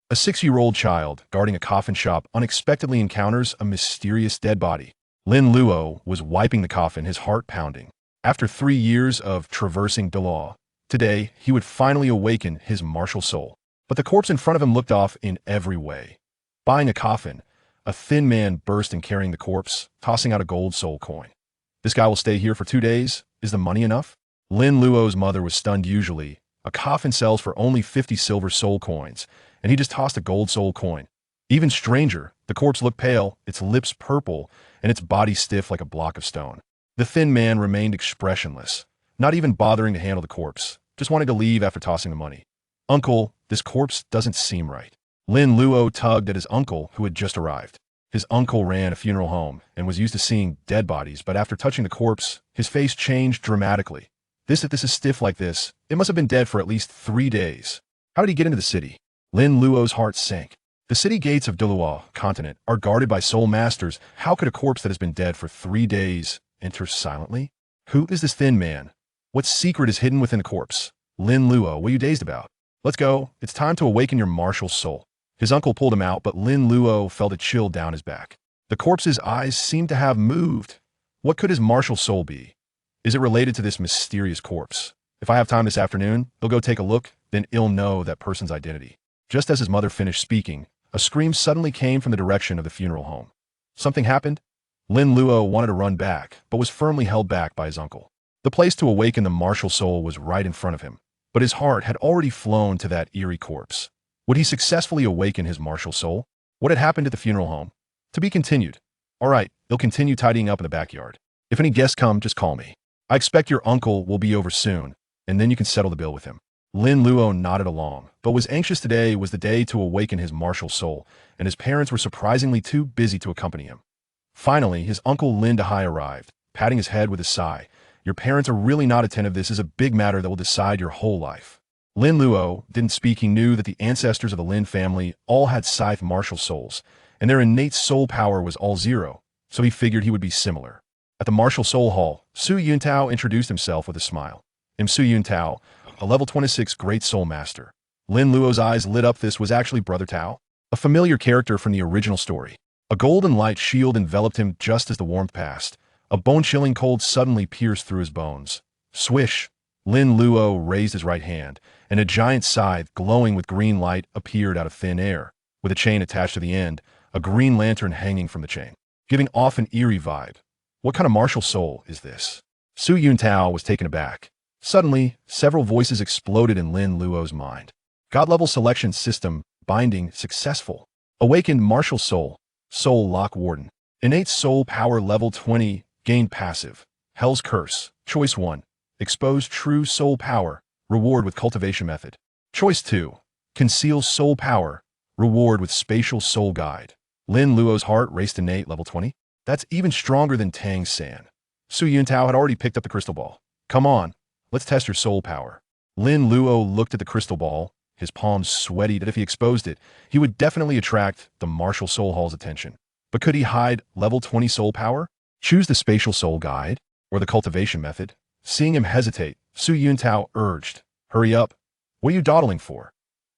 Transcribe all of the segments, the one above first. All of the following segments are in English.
A 6-year-old child guarding a coffin shop unexpectedly encounters a mysterious dead body. Lin Luo was wiping the coffin, his heart pounding. After 3 years of traversing Douluo, today he would finally awaken his martial soul. But the corpse in front of him looked off in every way. Buying a coffin, a thin man burst in carrying the corpse, tossing out a gold soul coin. This guy will stay here for 2 days? Is the money enough? Lin Luo's mother was stunned. Usually, a coffin sells for only 50 silver soul coins, and he just tossed a gold soul coin. Even stranger, the corpse looked pale, its lips purple, and its body stiff like a block of stone. The thin man remained expressionless, not even bothering to handle the corpse, just wanting to leave after tossing the money. Uncle, this corpse doesn't seem right. Lin Luo tugged at his uncle, who had just arrived. His uncle ran a funeral home and was used to seeing dead bodies, but after touching the corpse, his face changed dramatically. If this is stiff like this, it must have been dead for at least 3 days. How did he get into the city? Lin Luo's heart sank. The city gates of Douluo continent are guarded by soul masters. How could a corpse that has been dead for 3 days enter silently? Who is this thin man? What secret is hidden within the corpse? Lin Luo, what are you dazed about? Let's go. It's time to awaken your martial soul. His uncle pulled him out, but Lin Luo felt a chill down his back. The corpse's eyes seemed to have moved. What could his martial soul be? Is it related to this mysterious corpse? If I have time this afternoon, he'll go take a look, then he'll know that person's identity. Just as his mother finished speaking, a scream suddenly came from the direction of the funeral home. Something happened? Lin Luo wanted to run back, but was firmly held back by his uncle. The place to awaken the martial soul was right in front of him, but his heart had already flown to that eerie corpse. Would he successfully awaken his martial soul? What had happened at the funeral home? To be continued. All right, he'll continue tidying up in the backyard. If any guests come, just call me. I expect your uncle will be over soon, and then you can settle the bill with him. Lin Luo nodded along, but was anxious. Today was the day to awaken his martial soul, and his parents were surprisingly too busy to accompany him. Finally, his uncle Lin Luo arrived, patting his head with a sigh. Your parents are really not attentive. This is a big matter that will decide your whole life. Lin Luo didn't speak. He knew that the ancestors of the Lin family all had scythe martial souls, and their innate soul power was all 0, so he figured he would be similar. At the Martial Soul Hall, Su Yuntao introduced himself with a smile. I'm Su Yuntao, a level 26 Great Soul Master. Lin Luo's eyes lit up. This was actually Brother Tao, a familiar character from the original story. A golden light shield enveloped him just as the warmth passed. A bone-chilling cold suddenly pierced through his bones. Swish! Lin Luo raised his right hand, and a giant scythe glowing with green light appeared out of thin air, with a chain attached to the end, a green lantern hanging from the chain, giving off an eerie vibe. What kind of martial soul is this? Su Yuntao was taken aback. Suddenly, several voices exploded in Lin Luo's mind. God-level selection system, binding, successful. Awakened martial soul, Soul Lock Warden. Innate soul power level 20, gain passive. Hell's Curse, choice 1. Expose true soul power, reward with cultivation method. Choice 2. Conceal soul power, reward with spatial soul guide. Lin Luo's heart raced. Innate level 20. That's even stronger than Tang San. Su Yuntao had already picked up the crystal ball. Come on, let's test your soul power. Lin Luo looked at the crystal ball, his palms sweaty that if he exposed it, he would definitely attract the Martial Soul Hall's attention. But could he hide level 20 soul power? Choose the spatial soul guide, or the cultivation method. Seeing him hesitate, Su Yuntao urged, hurry up. What are you dawdling for?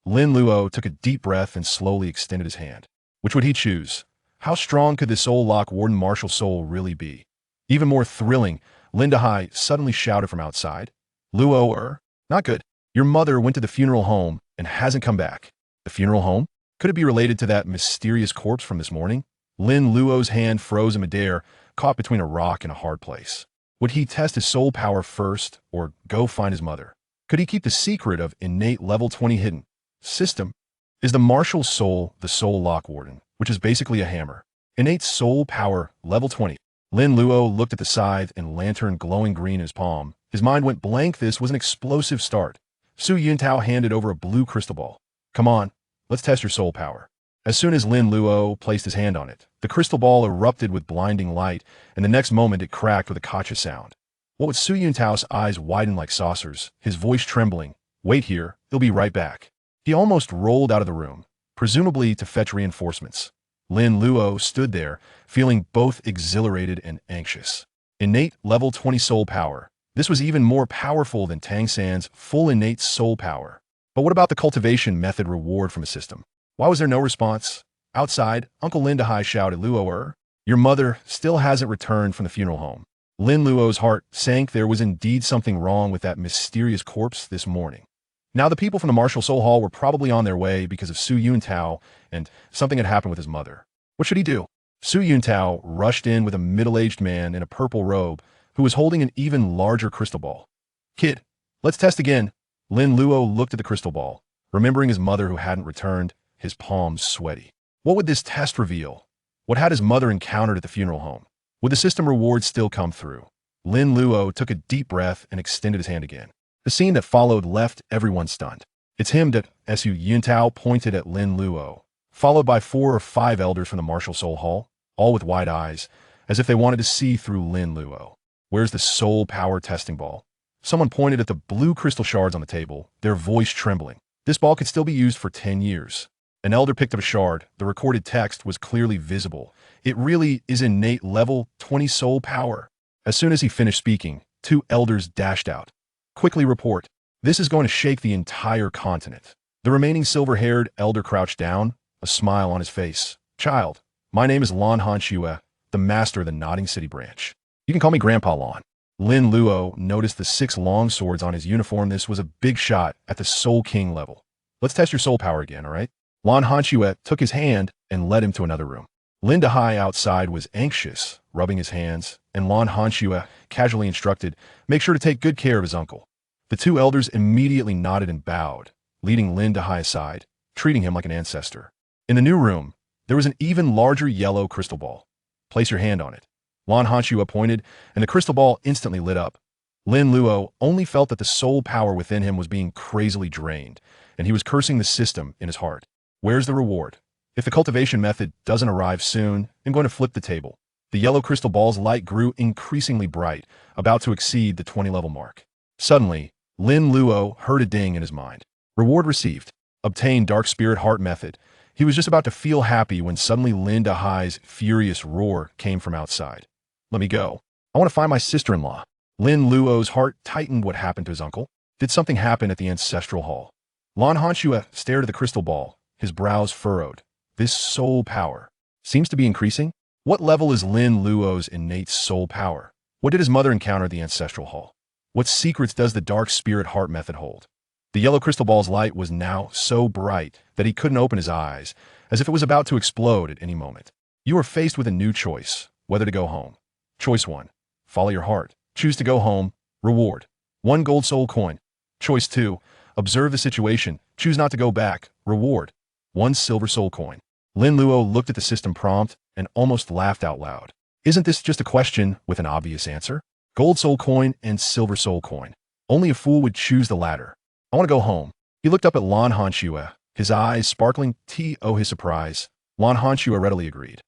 Lin Luo took a deep breath and slowly extended his hand. Which would he choose? How strong could the Soul Lock Warden martial soul really be? Even more thrilling, Lin Luo suddenly shouted from outside. Luo, not good. Your mother went to the funeral home and hasn't come back. The funeral home? Could it be related to that mysterious corpse from this morning? Lin Luo's hand froze in midair, caught between a rock and a hard place. Would he test his soul power first, or go find his mother? Could he keep the secret of innate level 20 hidden? System. Is the martial soul the Soul Lock Warden, which is basically a hammer? Innate soul power, level 20. Lin Luo looked at the scythe and lantern glowing green in his palm. His mind went blank. This was an explosive start. Su Yuntao handed over a blue crystal ball. Come on, let's test your soul power. As soon as Lin Luo placed his hand on it, the crystal ball erupted with blinding light, and the next moment it cracked with a gotcha sound. What would Su Yuntao's eyes widen like saucers, his voice trembling? Wait here, he'll be right back. He almost rolled out of the room, presumably to fetch reinforcements. Lin Luo stood there, feeling both exhilarated and anxious. Innate level 20 soul power. This was even more powerful than Tang San's full innate soul power. But what about the cultivation method reward from a system? Why was there no response? Outside, Uncle Lin Luo shouted, Luo, your mother still hasn't returned from the funeral home. Lin Luo's heart sank. There was indeed something wrong with that mysterious corpse this morning. Now the people from the Martial Soul Hall were probably on their way because of Su Yuntao, and something had happened with his mother. What should he do? Su Yuntao rushed in with a middle-aged man in a purple robe who was holding an even larger crystal ball. Kid, let's test again. Lin Luo looked at the crystal ball, remembering his mother who hadn't returned, his palms sweaty. What would this test reveal? What had his mother encountered at the funeral home? Would the system rewards still come through? Lin Luo took a deep breath and extended his hand again. The scene that followed left everyone stunned. It's him that Su Yuntao pointed at Lin Luo, followed by 4 or 5 elders from the Martial Soul Hall, all with wide eyes, as if they wanted to see through Lin Luo. Where's the soul power testing ball? Someone pointed at the blue crystal shards on the table, their voice trembling. This ball could still be used for 10 years. An elder picked up a shard. The recorded text was clearly visible. It really is innate level 20 soul power. As soon as he finished speaking, 2 elders dashed out. Quickly report. This is going to shake the entire continent. The remaining silver-haired elder crouched down, a smile on his face. Child, my name is Lan Hanxue, the master of the Notting City branch. You can call me Grandpa Lan. Lin Luo noticed the 6 long swords on his uniform. This was a big shot at the Soul King level. Let's test your soul power again, all right? Lan Hanxue took his hand and led him to another room. Lin Luo outside was anxious, rubbing his hands, and Lan Hanxue casually instructed, make sure to take good care of his uncle. The 2 elders immediately nodded and bowed, leading Lin Luo aside, treating him like an ancestor. In the new room, there was an even larger yellow crystal ball. Place your hand on it. Lan Hanxue pointed, and the crystal ball instantly lit up. Lin Luo only felt that the soul power within him was being crazily drained, and he was cursing the system in his heart. Where's the reward? If the cultivation method doesn't arrive soon, I'm going to flip the table. The yellow crystal ball's light grew increasingly bright, about to exceed the 20-level mark. Suddenly, Lin Luo heard a ding in his mind. Reward received. Obtain Dark Spirit Heart method. He was just about to feel happy when suddenly Lin Luo's furious roar came from outside. Let me go. I want to find my sister-in-law. Lin Luo's heart tightened. What happened to his uncle? Did something happen at the ancestral hall? Lan Hanxue stared at the crystal ball, his brows furrowed. This soul power seems to be increasing. What level is Lin Luo's innate soul power? What did his mother encounter at the ancestral hall? What secrets does the Dark Spirit Heart method hold? The yellow crystal ball's light was now so bright that he couldn't open his eyes, as if it was about to explode at any moment. You are faced with a new choice, whether to go home. Choice 1. Follow your heart. Choose to go home. Reward. 1 gold soul coin. Choice 2. Observe the situation. Choose not to go back. Reward. 1 silver soul coin. Lin Luo looked at the system prompt and almost laughed out loud. Isn't this just a question with an obvious answer? Gold soul coin and silver soul coin. Only a fool would choose the latter. I want to go home. He looked up at Lan Hanxue, his eyes sparkling. His surprise. Lan Hanxue readily agreed.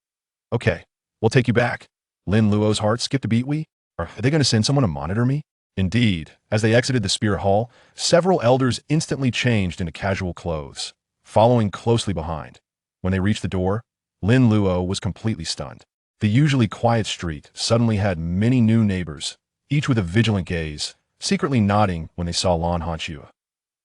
Okay, we'll take you back. Lin Luo's heart skipped a beat. Are they going to send someone to monitor me? Indeed, as they exited the Spirit Hall, several elders instantly changed into casual clothes, following closely behind. When they reached the door, Lin Luo was completely stunned. The usually quiet street suddenly had many new neighbors, each with a vigilant gaze, secretly nodding when they saw Lan Hanxue.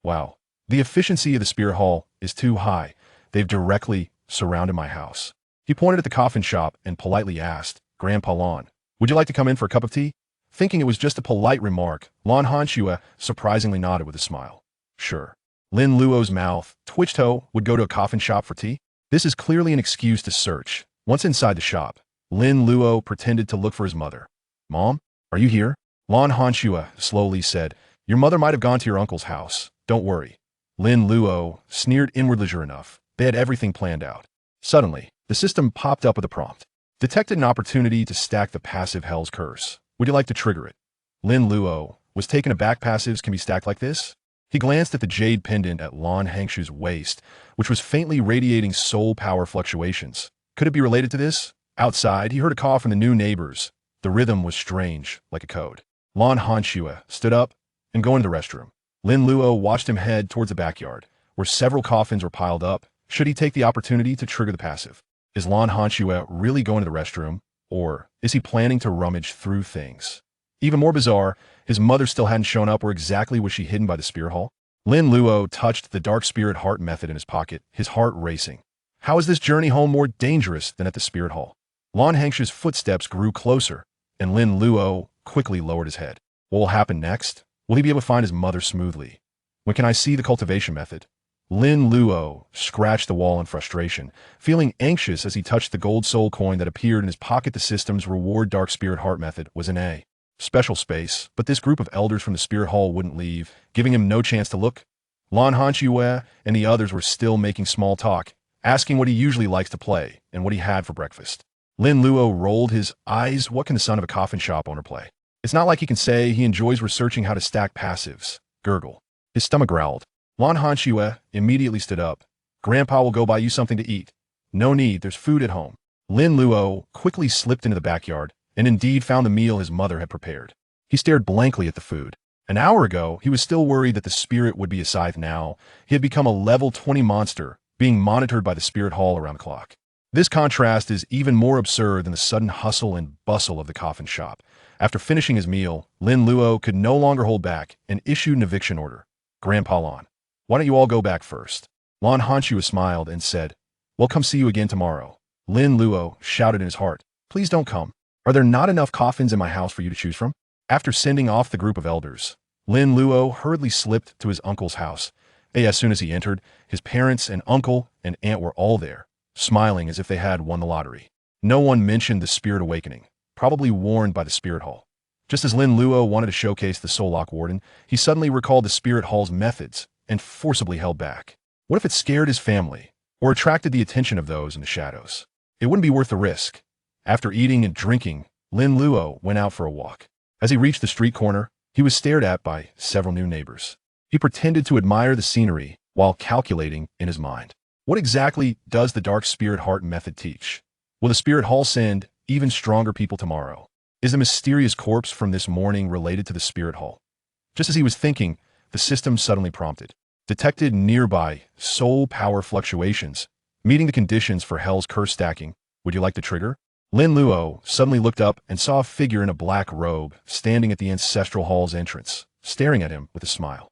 Wow, the efficiency of the Spirit Hall is too high. They've directly surrounded my house. He pointed at the coffin shop and politely asked, Grandpa Lan, would you like to come in for a cup of tea? Thinking it was just a polite remark, Lan Hanxue surprisingly nodded with a smile. Sure. Lin Luo's mouth twitched. Would go to a coffin shop for tea? This is clearly an excuse to search. Once inside the shop, Lin Luo pretended to look for his mother. Mom, are you here? Lan Hanxue slowly said, your mother might have gone to your uncle's house. Don't worry. Lin Luo sneered inwardly. Sure enough, they had everything planned out. Suddenly, the system popped up with a prompt. Detected an opportunity to stack the passive Hell's Curse. Would you like to trigger it? Lin Luo was taken aback. Passives can be stacked like this? He glanced at the jade pendant at Lan Hanxue's waist, which was faintly radiating soul power fluctuations. Could it be related to this? Outside, he heard a call from the new neighbors. The rhythm was strange, like a code. Lan Hanxue stood up and go into the restroom. Lin Luo watched him head towards the backyard, where several coffins were piled up. Should he take the opportunity to trigger the passive? Is Lan Hanxue really going to the restroom, or is he planning to rummage through things? Even more bizarre, his mother still hadn't shown up. Where exactly was she hidden by the Spirit Hall? Lin Luo touched the dark spirit heart method in his pocket, his heart racing. How is this journey home more dangerous than at the spirit hall? Lan Hengsh's footsteps grew closer, and Lin Luo quickly lowered his head. What will happen next? Will he be able to find his mother smoothly? When can I see the cultivation method? Lin Luo scratched the wall in frustration, feeling anxious as he touched the gold soul coin that appeared in his pocket. The system's reward dark spirit heart method was in a special space, but this group of elders from the spirit hall wouldn't leave, giving him no chance to look. Lan Hongxue and the others were still making small talk, asking what he usually likes to play and what he had for breakfast. Lin Luo rolled his eyes. What can the son of a coffin shop owner play? It's not like he can say he enjoys researching how to stack passives. Gurgle. His stomach growled. Lan Hongxue immediately stood up. Grandpa will go buy you something to eat. No need, there's food at home. Lin Luo quickly slipped into the backyard and indeed found the meal his mother had prepared. He stared blankly at the food. An hour ago, he was still worried that the spirit would be a scythe. Now, he had become a level 20 monster, being monitored by the spirit hall around the clock. This contrast is even more absurd than the sudden hustle and bustle of the coffin shop. After finishing his meal, Lin Luo could no longer hold back and issued an eviction order. Grandpa Lan, why don't you all go back first? Lan Hongxue smiled and said, we'll come see you again tomorrow. Lin Luo shouted in his heart, please don't come. Are there not enough coffins in my house for you to choose from? After sending off the group of elders, Lin Luo hurriedly slipped to his uncle's house. As soon as he entered, his parents and uncle and aunt were all there, smiling as if they had won the lottery. No one mentioned the spirit awakening, probably warned by the spirit hall. Just as Lin Luo wanted to showcase the Soul Lock Warden, he suddenly recalled the spirit hall's methods and forcibly held back. What if it scared his family or attracted the attention of those in the shadows? It wouldn't be worth the risk. After eating and drinking, Lin Luo went out for a walk. As he reached the street corner, he was stared at by several new neighbors. He pretended to admire the scenery while calculating in his mind. What exactly does the dark spirit heart method teach? Will the spirit hall send even stronger people tomorrow? Is the mysterious corpse from this morning related to the spirit hall? Just as he was thinking, the system suddenly prompted. Detected nearby soul power fluctuations, meeting the conditions for hell's curse stacking. Would you like the trigger? Lin Luo suddenly looked up and saw a figure in a black robe standing at the ancestral hall's entrance, staring at him with a smile.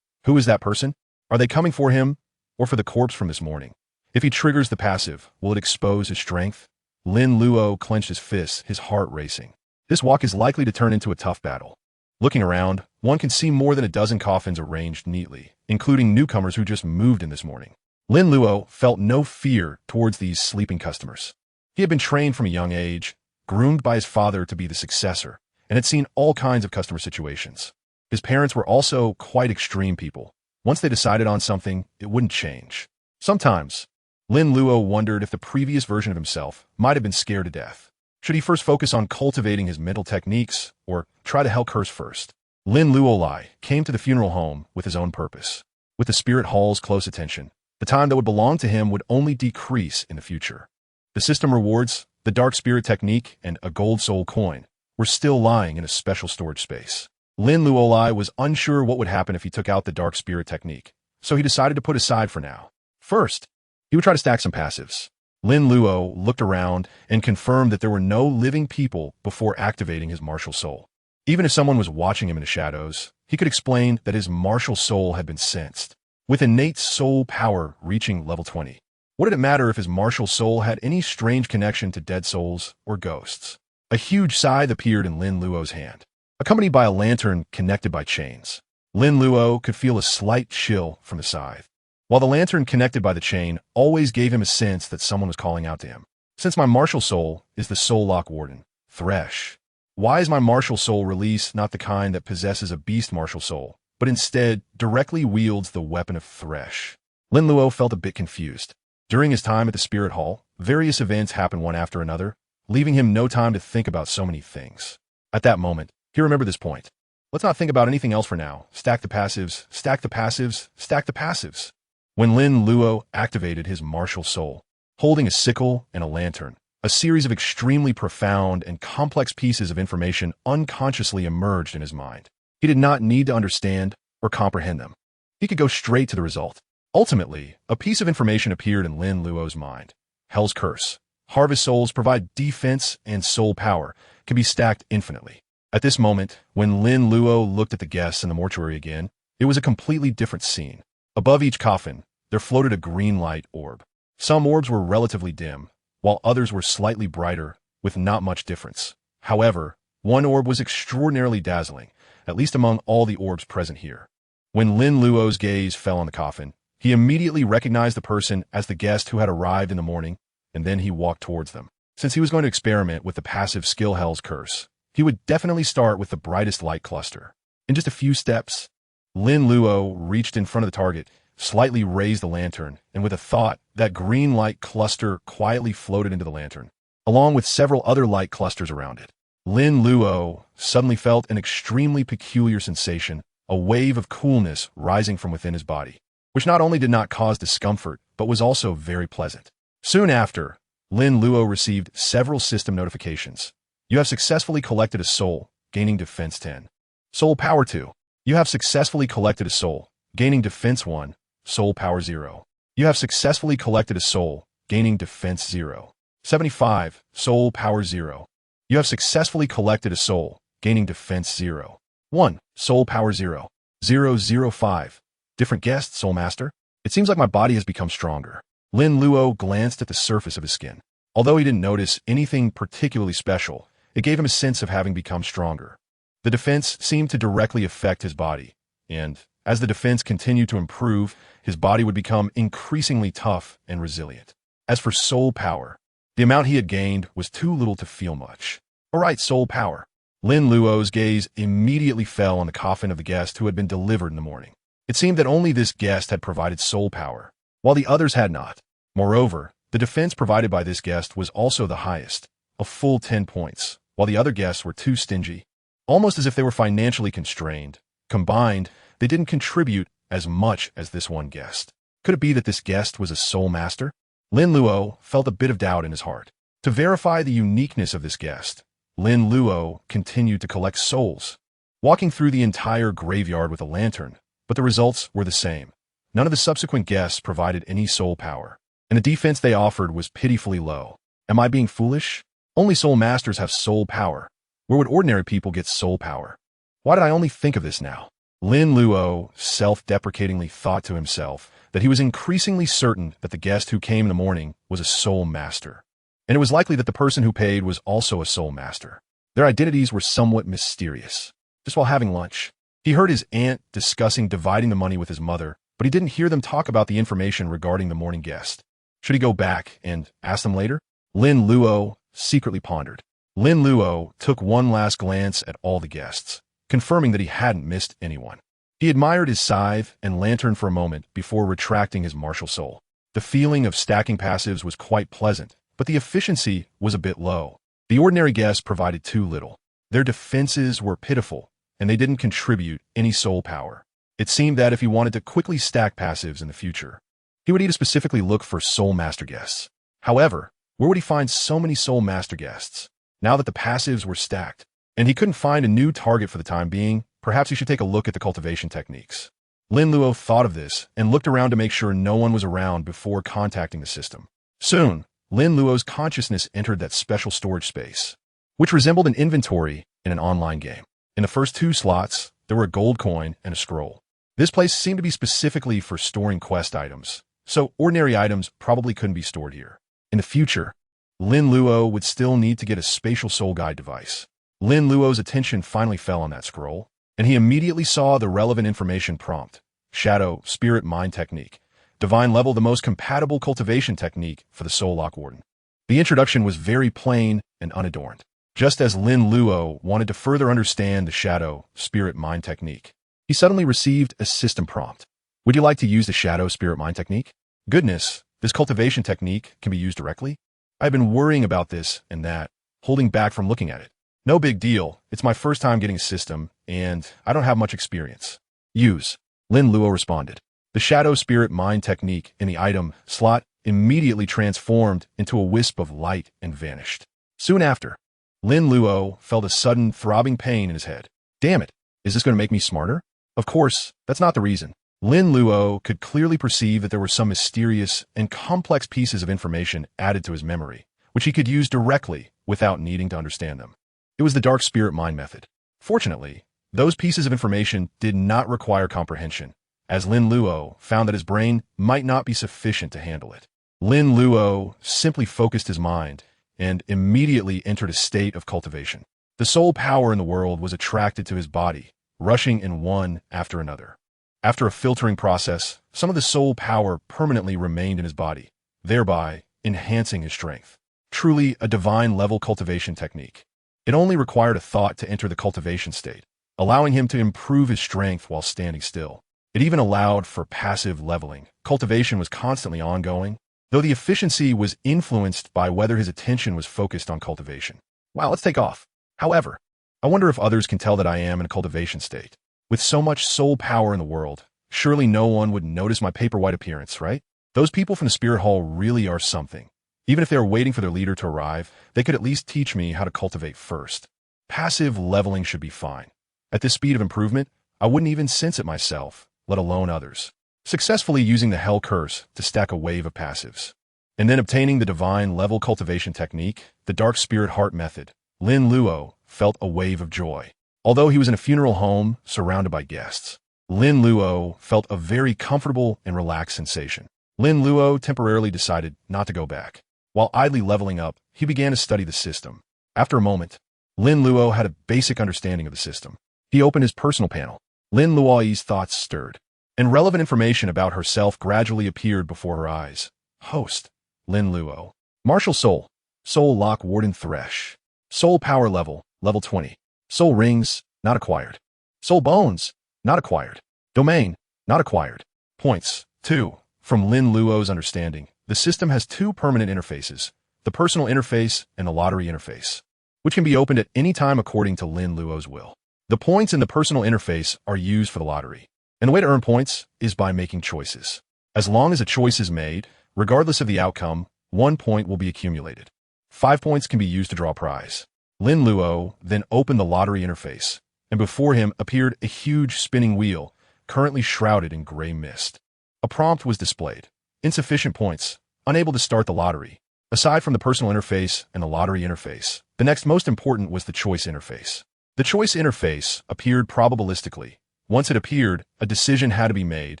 Who is that person? Are they coming for him or for the corpse from this morning? If he triggers the passive, will it expose his strength? Lin Luo clenched his fists, his heart racing. This walk is likely to turn into a tough battle. Looking around, one can see more than a dozen coffins arranged neatly, including newcomers who just moved in this morning. Lin Luo felt no fear towards these sleeping customers. He had been trained from a young age, groomed by his father to be the successor, and had seen all kinds of customer situations. His parents were also quite extreme people. Once they decided on something, it wouldn't change. Sometimes, Lin Luo wondered if the previous version of himself might have been scared to death. Should he first focus on cultivating his mental techniques, or try to hell curse first? Lin Luo came to the funeral home with his own purpose. With the spirit hall's close attention, the time that would belong to him would only decrease in the future. The system rewards, the dark spirit technique, and a gold soul coin were still lying in a special storage space. Lin Luo was unsure what would happen if he took out the dark spirit technique, so he decided to put aside for now. First, he would try to stack some passives. Lin Luo looked around and confirmed that there were no living people before activating his martial soul. Even if someone was watching him in the shadows, he could explain that his martial soul had been sensed. With innate soul power reaching level 20, what did it matter if his martial soul had any strange connection to dead souls or ghosts? A huge scythe appeared in Lin Luo's hand, accompanied by a lantern connected by chains. Lin Luo could feel a slight chill from the scythe, while the lantern connected by the chain always gave him a sense that someone was calling out to him. Since my martial soul is the Soul Lock Warden, Thresh, why is my martial soul release not the kind that possesses a beast martial soul, but instead directly wields the weapon of Thresh? Lin Luo felt a bit confused. During his time at the Spirit Hall, various events happened one after another, leaving him no time to think about so many things. At that moment, he remembered this point. Let's not think about anything else for now. Stack the passives, stack the passives, stack the passives. When Lin Luo activated his martial soul, holding a sickle and a lantern, a series of extremely profound and complex pieces of information unconsciously emerged in his mind. He did not need to understand or comprehend them. He could go straight to the result. Ultimately, a piece of information appeared in Lin Luo's mind. Hell's Curse. Harvest souls provide defense and soul power, can be stacked infinitely. At this moment, when Lin Luo looked at the guests in the mortuary again, It was a completely different scene. Above each coffin, there floated a green light orb. Some orbs were relatively dim, while others were slightly brighter, with not much difference. However, one orb was extraordinarily dazzling, at least among all the orbs present here. When Lin Luo's gaze fell on the coffin, he immediately recognized the person as the guest who had arrived in the morning, and then he walked towards them. Since he was going to experiment with the passive skill Hell's Curse, he would definitely start with the brightest light cluster. In just a few steps, Lin Luo reached in front of the target, slightly raised the lantern, and with a thought, that green light cluster quietly floated into the lantern, along with several other light clusters around it. Lin Luo suddenly felt an extremely peculiar sensation, a wave of coolness rising from within his body, which not only did not cause discomfort, but was also very pleasant. Soon after, Lin Luo received several system notifications. You have successfully collected a soul, gaining defense 10. Soul power 2. You have successfully collected a soul, gaining defense 1, soul power 0. You have successfully collected a soul, gaining defense 0. 75, soul power 0. You have successfully collected a soul, gaining defense 0. 1, soul power 0. 005. Different guest, Soul Master. It seems like my body has become stronger. Lin Luo glanced at the surface of his skin. Although he didn't notice anything particularly special, it gave him a sense of having become stronger. The defense seemed to directly affect his body, and as the defense continued to improve, his body would become increasingly tough and resilient. As for soul power, the amount he had gained was too little to feel much. All right, soul power. Lin Luo's gaze immediately fell on the coffin of the guest who had been delivered in the morning. It seemed that only this guest had provided soul power, while the others had not. Moreover, the defense provided by this guest was also the highest, a full 10 points, while the other guests were too stingy, almost as if they were financially constrained. Combined, they didn't contribute as much as this one guest. Could it be that this guest was a soul master? Lin Luo felt a bit of doubt in his heart. To verify the uniqueness of this guest, Lin Luo continued to collect souls, walking through the entire graveyard with a lantern, but the results were the same. None of the subsequent guests provided any soul power, and the defense they offered was pitifully low. Am I being foolish? Only soul masters have soul power. Where would ordinary people get soul power? Why did I only think of this now? Lin Luo self-deprecatingly thought to himself that he was increasingly certain that the guest who came in the morning was a soul master, and it was likely that the person who paid was also a soul master. Their identities were somewhat mysterious. Just while having lunch, he heard his aunt discussing dividing the money with his mother, but he didn't hear them talk about the information regarding the morning guest. Should he go back and ask them later? Lin Luo secretly pondered. Lin Luo took one last glance at all the guests, confirming that he hadn't missed anyone. He admired his scythe and lantern for a moment before retracting his martial soul. The feeling of stacking passives was quite pleasant, but the efficiency was a bit low. The ordinary guests provided too little. Their defenses were pitiful, and they didn't contribute any soul power. It seemed that if he wanted to quickly stack passives in the future, he would need to specifically look for soul master guests. However, where would he find so many soul master guests? Now that the passives were stacked, and he couldn't find a new target for the time being, perhaps he should take a look at the cultivation techniques. Lin Luo thought of this and looked around to make sure no one was around before contacting the system. Soon, Lin Luo's consciousness entered that special storage space, which resembled an inventory in an online game. In the first 2 slots, there were a gold coin and a scroll. This place seemed to be specifically for storing quest items, so ordinary items probably couldn't be stored here. In the future, Lin Luo would still need to get a spatial soul guide device. Lin Luo's attention finally fell on that scroll, and he immediately saw the relevant information prompt. Shadow, Spirit, Mind Technique. Divine level, the most compatible cultivation technique for the Soul Lock Warden. The introduction was very plain and unadorned. Just as Lin Luo wanted to further understand the Shadow, Spirit, Mind Technique, he suddenly received a system prompt. Would you like to use the Shadow, Spirit, Mind Technique? Goodness, this cultivation technique can be used directly? I've been worrying about this and that, holding back from looking at it. No big deal. It's my first time getting a system, and I don't have much experience. Use. Lin Luo responded. The Shadow Spirit Mind technique in the item slot immediately transformed into a wisp of light and vanished. Soon after, Lin Luo felt a sudden throbbing pain in his head. Damn it, is this going to make me smarter? Of course, that's not the reason. Lin Luo could clearly perceive that there were some mysterious and complex pieces of information added to his memory, which he could use directly without needing to understand them. It was the Dark Spirit Mind method. Fortunately, Those pieces of information did not require comprehension, as Lin Luo found that his brain might not be sufficient to handle it. Lin Luo simply focused his mind and immediately entered a state of cultivation. The soul power in the world was attracted to his body, rushing in one after another. After a filtering process, some of the soul power permanently remained in his body, thereby enhancing his strength. Truly a divine-level cultivation technique. It only required a thought to enter the cultivation state, allowing him to improve his strength while standing still. It even allowed for passive leveling. Cultivation was constantly ongoing, though the efficiency was influenced by whether his attention was focused on cultivation. Wow, let's take off. However, I wonder if others can tell that I am in a cultivation state. With so much soul power in the world, surely no one would notice my paper white appearance, right? Those people from the spirit hall really are something. Even if they are waiting for their leader to arrive, they could at least teach me how to cultivate first. Passive leveling should be fine. At this speed of improvement, I wouldn't even sense it myself, let alone others. Successfully using the Hell Curse to stack a wave of passives. And then obtaining the divine level cultivation technique, the Dark Spirit Heart method, Lin Luo felt a wave of joy. Although he was in a funeral home surrounded by guests, Lin Luo felt a very comfortable and relaxed sensation. Lin Luo temporarily decided not to go back. While idly leveling up, he began to study the system. After a moment, Lin Luo had a basic understanding of the system. He opened his personal panel. Lin Luo's thoughts stirred, and relevant information about herself gradually appeared before her eyes. Host, Lin Luo. Martial Soul, Soul Lock Warden Thresh. Soul Power Level, Level 20. Soul Rings, not acquired. Soul Bones, not acquired. Domain, not acquired. Points, 2. From Lin Luo's understanding, the system has two permanent interfaces, the personal interface and the lottery interface, which can be opened at any time according to Lin Luo's will. The points in the personal interface are used for the lottery, and the way to earn points is by making choices. As long as a choice is made, regardless of the outcome, 1 point will be accumulated. 5 points can be used to draw a prize. Lin Luo then opened the lottery interface, and before him appeared a huge spinning wheel, currently shrouded in gray mist. A prompt was displayed. Insufficient points, unable to start the lottery. Aside from the personal interface and the lottery interface, the next most important was the choice interface. The choice interface appeared probabilistically. Once it appeared, a decision had to be made,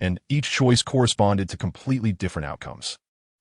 and each choice corresponded to completely different outcomes.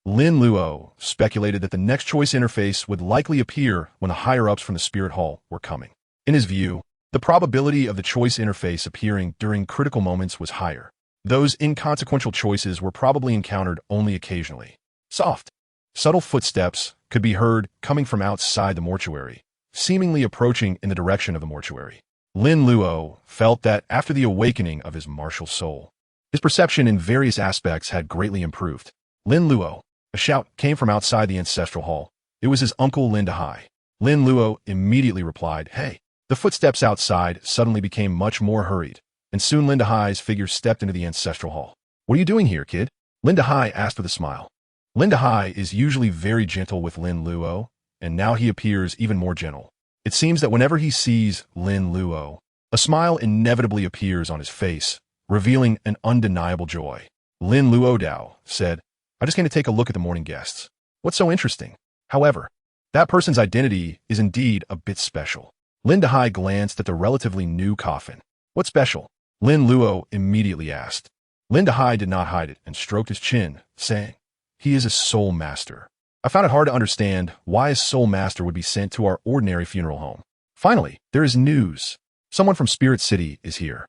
Lin Luo speculated that the next choice interface would likely appear when the higher-ups from the Spirit Hall were coming. In his view, the probability of the choice interface appearing during critical moments was higher. Those inconsequential choices were probably encountered only occasionally. Soft, subtle footsteps could be heard coming from outside the mortuary, seemingly approaching in the direction of the mortuary. Lin Luo felt that after the awakening of his martial soul, his perception in various aspects had greatly improved. Lin Luo. A shout came from outside the ancestral hall. It was his uncle Lin Luo. Lin Luo immediately replied, "Hey." The footsteps outside suddenly became much more hurried, and soon Lin Luo's figure stepped into the ancestral hall. "What are you doing here, kid?" Lin Luo asked with a smile. Lin Luo is usually very gentle with Lin Luo, and now he appears even more gentle. It seems that whenever he sees Lin Luo, a smile inevitably appears on his face, revealing an undeniable joy. Lin Luo said, "I'm just going to take a look at the morning guests. What's so interesting?" However, that person's identity is indeed a bit special. Lin Luo glanced at the relatively new coffin. "What's special?" Lin Luo immediately asked. Lin Luo did not hide it and stroked his chin, saying, "He is a soul master." I found it hard to understand why a soul master would be sent to our ordinary funeral home. Finally, there is news. Someone from Spirit City is here.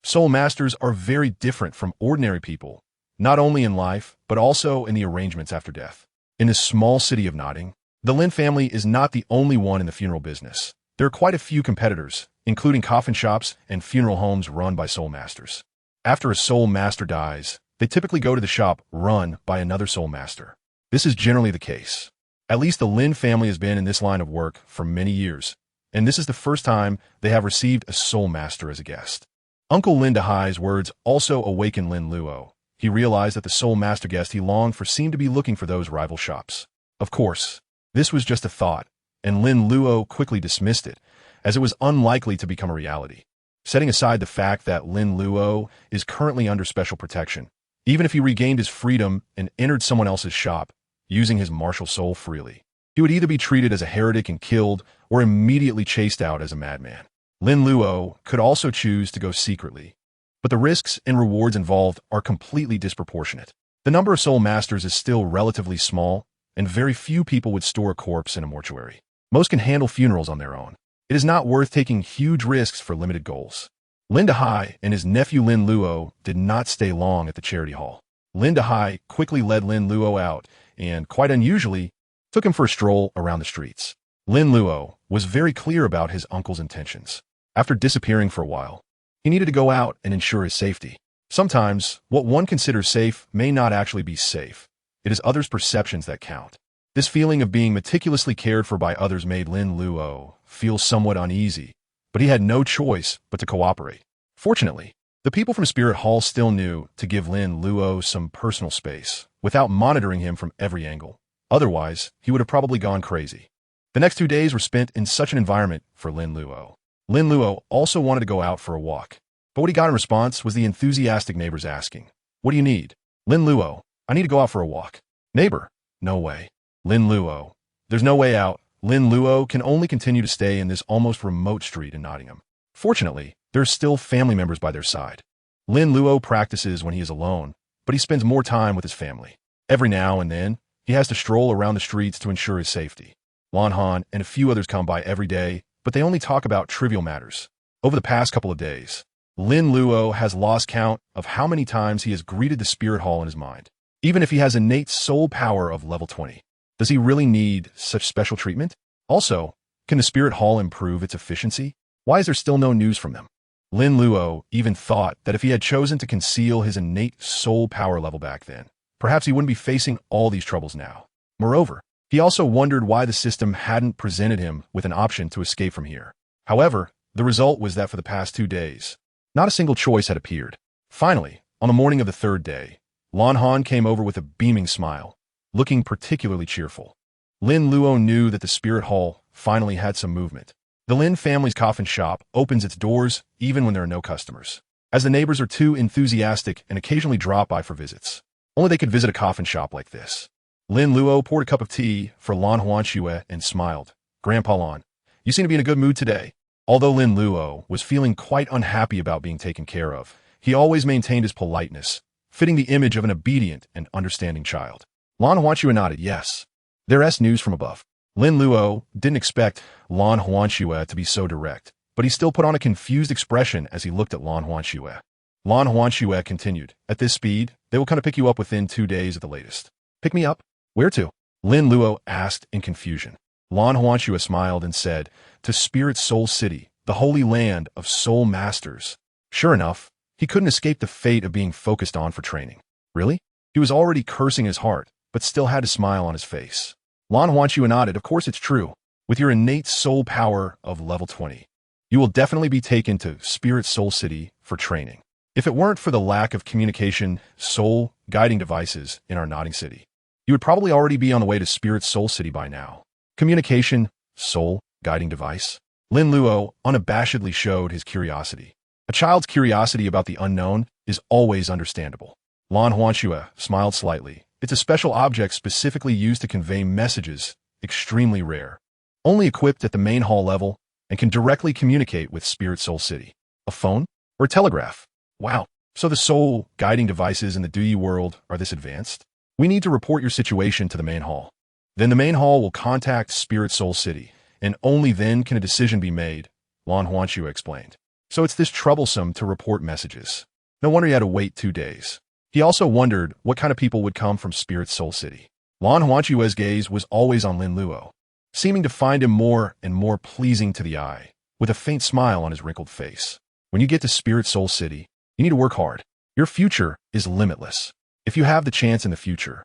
Soul masters are very different from ordinary people, not only in life, but also in the arrangements after death. In this small city of Notting, the Lin family is not the only one in the funeral business. There are quite a few competitors, including coffin shops and funeral homes run by soul masters. After a soul master dies, they typically go to the shop run by another soul master. This is generally the case. At least the Lin family has been in this line of work for many years, and this is the first time they have received a soul master as a guest. Uncle Lin Luo's words also awakened Lin Luo. He realized that the soul master guest he longed for seemed to be looking for those rival shops. Of course, this was just a thought, and Lin Luo quickly dismissed it, as it was unlikely to become a reality. Setting aside the fact that Lin Luo is currently under special protection, even if he regained his freedom and entered someone else's shop, using his martial soul freely, he would either be treated as a heretic and killed, or immediately chased out as a madman. Lin Luo could also choose to go secretly, but the risks and rewards involved are completely disproportionate. The number of soul masters is still relatively small, and very few people would store a corpse in a mortuary. Most can handle funerals on their own. It is not worth taking huge risks for limited goals. Lin-Hai and his nephew Lin Luo did not stay long at the charity hall. Lin-Hai quickly led Lin Luo out and, quite unusually, took him for a stroll around the streets. Lin Luo was very clear about his uncle's intentions. After disappearing for a while, he needed to go out and ensure his safety. Sometimes, what one considers safe may not actually be safe. It is others' perceptions that count. This feeling of being meticulously cared for by others made Lin Luo feel somewhat uneasy, but he had no choice but to cooperate. Fortunately, the people from Spirit Hall still knew to give Lin Luo some personal space without monitoring him from every angle. Otherwise, he would have probably gone crazy. The next 2 days were spent in such an environment for Lin Luo. Lin Luo also wanted to go out for a walk, but what he got in response was the enthusiastic neighbors asking, "What do you need?" "Lin Luo, I need to go out for a walk." "Neighbor, no way." Lin Luo, "There's no way out." Lin Luo can only continue to stay in this almost remote street in Nottingham. Fortunately, there are still family members by their side. Lin Luo practices when he is alone, but he spends more time with his family. Every now and then, he has to stroll around the streets to ensure his safety. Lan Han and a few others come by every day, but they only talk about trivial matters. Over the past couple of days, Lin Luo has lost count of how many times he has greeted the Spirit Hall in his mind. Even if he has innate soul power of level 20, does he really need such special treatment? Also, can the Spirit Hall improve its efficiency? Why is there still no news from them? Lin Luo even thought that if he had chosen to conceal his innate soul power level back then, perhaps he wouldn't be facing all these troubles now. Moreover, he also wondered why the system hadn't presented him with an option to escape from here. However, the result was that for the past 2 days, not a single choice had appeared. Finally, on the morning of the 3rd day, Lan Han came over with a beaming smile, looking particularly cheerful. Lin Luo knew that the Spirit Hall finally had some movement. The Lin family's coffin shop opens its doors even when there are no customers, as the neighbors are too enthusiastic and occasionally drop by for visits. Only they could visit a coffin shop like this. Lin Luo poured a cup of tea for Lan Huanxue and smiled. "Grandpa Lan, you seem to be in a good mood today." Although Lin Luo was feeling quite unhappy about being taken care of, he always maintained his politeness, fitting the image of an obedient and understanding child. Lan Huanxue nodded yes. There's news from above. Lin Luo didn't expect Lan Huanxue to be so direct, but he still put on a confused expression as he looked at Lan Huanxue. Lan Huanxue continued, "At this speed, they will come to pick you up within 2 days at the latest." "Pick me up? Where to?" Lin Luo asked in confusion. Lan Huanxue smiled and said, "To Spirit Soul City, the holy land of soul masters." Sure enough, he couldn't escape the fate of being focused on for training. Really? He was already cursing his heart, but still had a smile on his face. Lan Huanxue nodded. "Of course it's true. With your innate soul power of level 20, you will definitely be taken to Spirit Soul City for training. If it weren't for the lack of communication soul guiding devices in our Notting City, you would probably already be on the way to Spirit Soul City by now." Communication soul guiding device? Lin Luo unabashedly showed his curiosity. A child's curiosity about the unknown is always understandable. Lan Huanxue smiled slightly. "It's a special object specifically used to convey messages, extremely rare. Only equipped at the main hall level and can directly communicate with Spirit Soul City. A phone or a telegraph? Wow, so the soul guiding devices in the Douluo World are this advanced? We need to report your situation to the main hall. Then the main hall will contact Spirit Soul City, and only then can a decision be made," Lan Huanxue explained. "So it's this troublesome to report messages. No wonder he had to wait 2 days." He also wondered what kind of people would come from Spirit Soul City. Lan Huanxue's gaze was always on Lin Luo, seeming to find him more and more pleasing to the eye, with a faint smile on his wrinkled face. "When you get to Spirit Soul City, you need to work hard. Your future is limitless. If you have the chance in the future,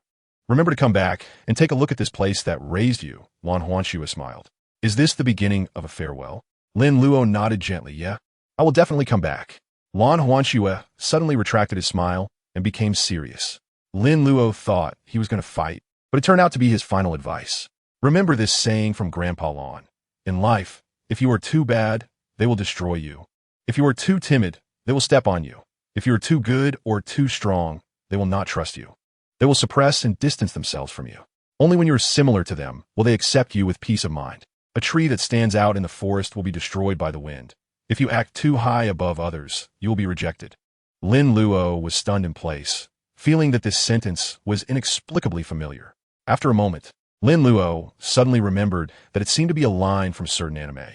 remember to come back and take a look at this place that raised you," Lan Huanxue smiled. "Is this the beginning of a farewell?" Lin Luo nodded gently. "Yeah, I will definitely come back." Lan Huanxue suddenly retracted his smile and became serious. Lin Luo thought he was going to fight, but it turned out to be his final advice. Remember this saying from Grandpa Lan. In life, if you are too bad, they will destroy you. If you are too timid, they will step on you. If you are too good or too strong, they will not trust you. They will suppress and distance themselves from you. Only when you are similar to them will they accept you with peace of mind. A tree that stands out in the forest will be destroyed by the wind. If you act too high above others, you will be rejected. Lin Luo was stunned in place, feeling that this sentence was inexplicably familiar. After a moment, Lin Luo suddenly remembered that it seemed to be a line from a certain anime.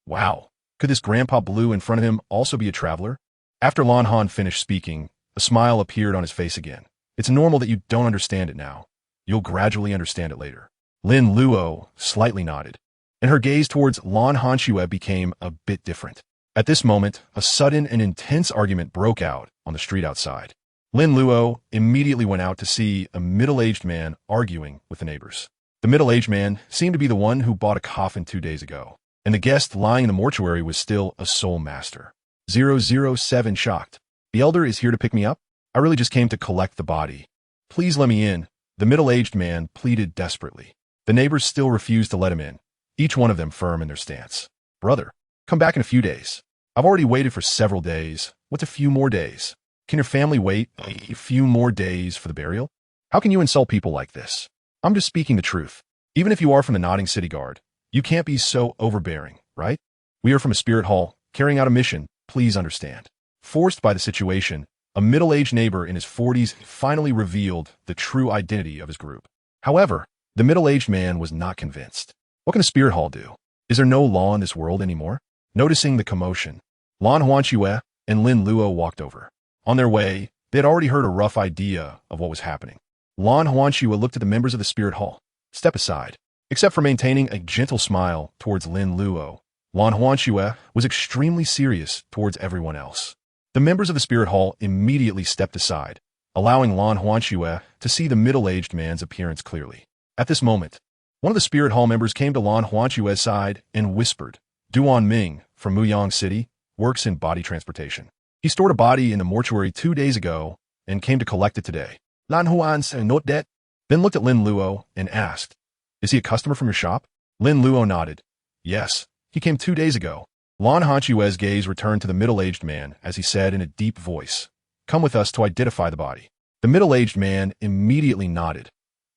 Wow, could this Grandpa Blue in front of him also be a traveler? After Lan Han finished speaking, a smile appeared on his face again. It's normal that you don't understand it now. You'll gradually understand it later. Lin Luo slightly nodded, and her gaze towards Lan Hanxue became a bit different. At this moment, a sudden and intense argument broke out on the street outside. Lin Luo immediately went out to see a middle-aged man arguing with the neighbors. The middle-aged man seemed to be the one who bought a coffin 2 days ago, and the guest lying in the mortuary was still a soul master. 007 shocked. The elder is here to pick me up? I really just came to collect the body. Please let me in, the middle-aged man pleaded desperately. The neighbors still refused to let him in, each one of them firm in their stance. Brother, come back in a few days. I've already waited for several days. What's a few more days? Can your family wait a few more days for the burial? How can you insult people like this? I'm just speaking the truth. Even if you are from the Notting City Guard, you can't be so overbearing, right? We are from a spirit hall, carrying out a mission, please understand. Forced by the situation, a middle-aged neighbor in his 40s finally revealed the true identity of his group. However, the middle-aged man was not convinced. What can a spirit hall do? Is there no law in this world anymore? Noticing the commotion, Lan Huanxue and Lin Luo walked over. On their way, they had already heard a rough idea of what was happening. Lan Huanxue looked at the members of the spirit hall. Step aside. Except for maintaining a gentle smile towards Lin Luo, Lan Huanxue was extremely serious towards everyone else. The members of the spirit hall immediately stepped aside, allowing Lan Huanxue to see the middle-aged man's appearance clearly. At this moment, one of the spirit hall members came to Lan Huanxue's side and whispered, Duan Ming from Muyang City works in body transportation. He stored a body in the mortuary 2 days ago and came to collect it today. Lan Huan's note that, then looked at Lin Luo and asked, Is he a customer from your shop? Lin Luo nodded. Yes, he came 2 days ago. Lan Hanxue's gaze returned to the middle-aged man as he said in a deep voice, Come with us to identify the body. The middle-aged man immediately nodded.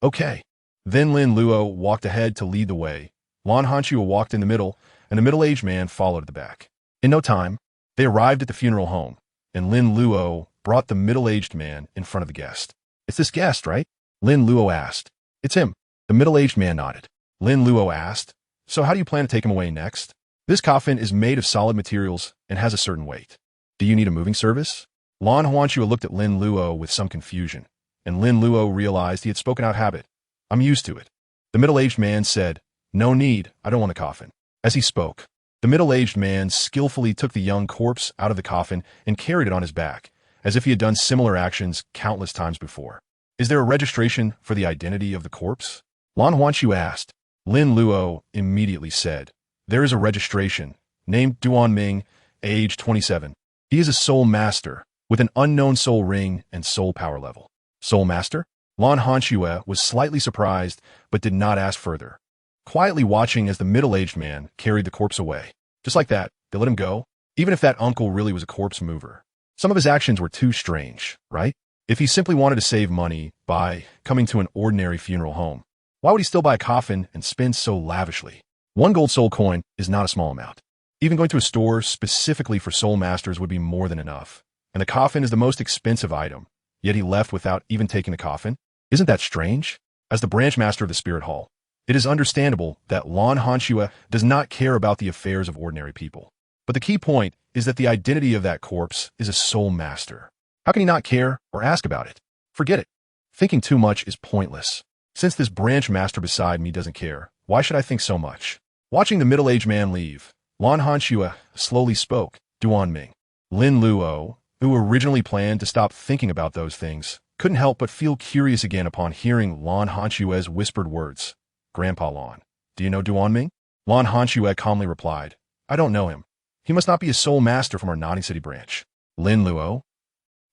Okay. Then Lin Luo walked ahead to lead the way. Lan Hanxue walked in the middle, and the middle-aged man followed at the back. In no time, they arrived at the funeral home, and Lin Luo brought the middle-aged man in front of the guest. It's this guest, right? Lin Luo asked. It's him. The middle-aged man nodded. Lin Luo asked, So how do you plan to take him away next? This coffin is made of solid materials and has a certain weight. Do you need a moving service? Lan Huanxue looked at Lin Luo with some confusion, and Lin Luo realized he had spoken out habit. I'm used to it. The middle-aged man said, No need, I don't want a coffin. As he spoke, the middle-aged man skillfully took the young corpse out of the coffin and carried it on his back, as if he had done similar actions countless times before. Is there a registration for the identity of the corpse? Lan Huanxue asked. Lin Luo immediately said, There is a registration, named Duan Ming, age 27. He is a soul master, with an unknown soul ring and soul power level. Soul master? Lan Hanxue was slightly surprised, but did not ask further, quietly watching as the middle-aged man carried the corpse away. Just like that, they let him go, even if that uncle really was a corpse mover. Some of his actions were too strange, right? If he simply wanted to save money by coming to an ordinary funeral home, why would he still buy a coffin and spend so lavishly? 1 gold soul coin is not a small amount. Even going to a store specifically for soul masters would be more than enough. And the coffin is the most expensive item, yet he left without even taking the coffin? Isn't that strange? As the branch master of the spirit hall, it is understandable that Lan Hanxue does not care about the affairs of ordinary people. But the key point is that the identity of that corpse is a soul master. How can he not care or ask about it? Forget it. Thinking too much is pointless. Since this branch master beside me doesn't care, why should I think so much? Watching the middle-aged man leave, Lan Hanxue slowly spoke, Duan Ming. Lin Luo, who originally planned to stop thinking about those things, couldn't help but feel curious again upon hearing Lan Hanxue's whispered words. Grandpa Lan, do you know Duan Ming? Lan Hanxue calmly replied, I don't know him. He must not be a soul master from our Notting City branch. Lin Luo?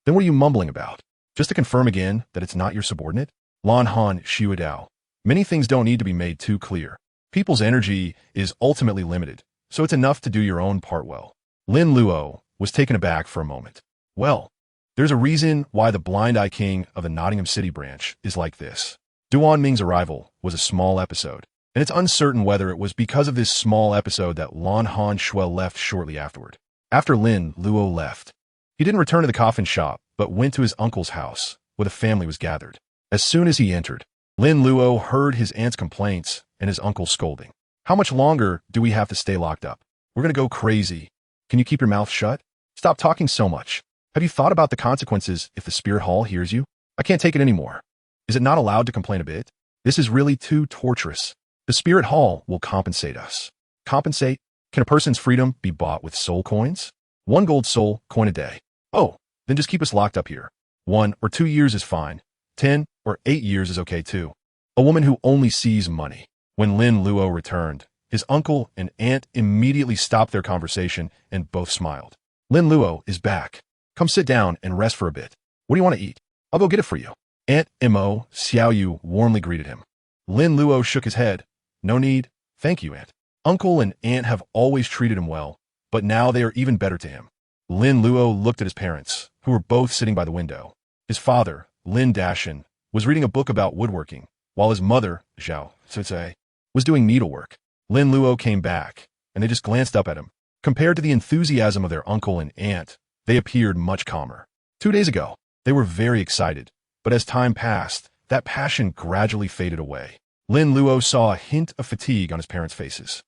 Then what are you mumbling about? Just to confirm again that it's not your subordinate? Lan Han Xiudao. Many things don't need to be made too clear. People's energy is ultimately limited, so it's enough to do your own part well. Lin Luo was taken aback for a moment. Well, there's a reason why the Blind Eye King of the Nottingham City branch is like this. Duan Ming's arrival was a small episode, and it's uncertain whether it was because of this small episode that Lan Han Shui left shortly afterward. After Lin Luo left, he didn't return to the coffin shop, but went to his uncle's house, where the family was gathered. As soon as he entered, Lin Luo heard his aunt's complaints and his uncle's scolding. How much longer do we have to stay locked up? We're gonna go crazy. Can you keep your mouth shut? Stop talking so much. Have you thought about the consequences if the spirit hall hears you? I can't take it anymore. Is it not allowed to complain a bit? This is really too torturous. The spirit hall will compensate us. Compensate? Can a person's freedom be bought with soul coins? 1 gold soul coin a day. Oh, then just keep us locked up here. 1 or 2 years is fine. 10 or 8 years is okay too. A woman who only sees money. When Lin Luo returned, his uncle and aunt immediately stopped their conversation and both smiled. Lin Luo is back. Come sit down and rest for a bit. What do you want to eat? I'll go get it for you. Aunt Mo Xiaoyu warmly greeted him. Lin Luo shook his head. No need. Thank you, Aunt. Uncle and aunt have always treated him well, but now they are even better to him. Lin Luo looked at his parents, who were both sitting by the window. His father, Lin Dashin, was reading a book about woodworking, while his mother, Zhao Cicai, was doing needlework. Lin Luo came back, and they just glanced up at him. Compared to the enthusiasm of their uncle and aunt, they appeared much calmer. 2 days ago, they were very excited, but as time passed, that passion gradually faded away. Lin Luo saw a hint of fatigue on his parents' faces.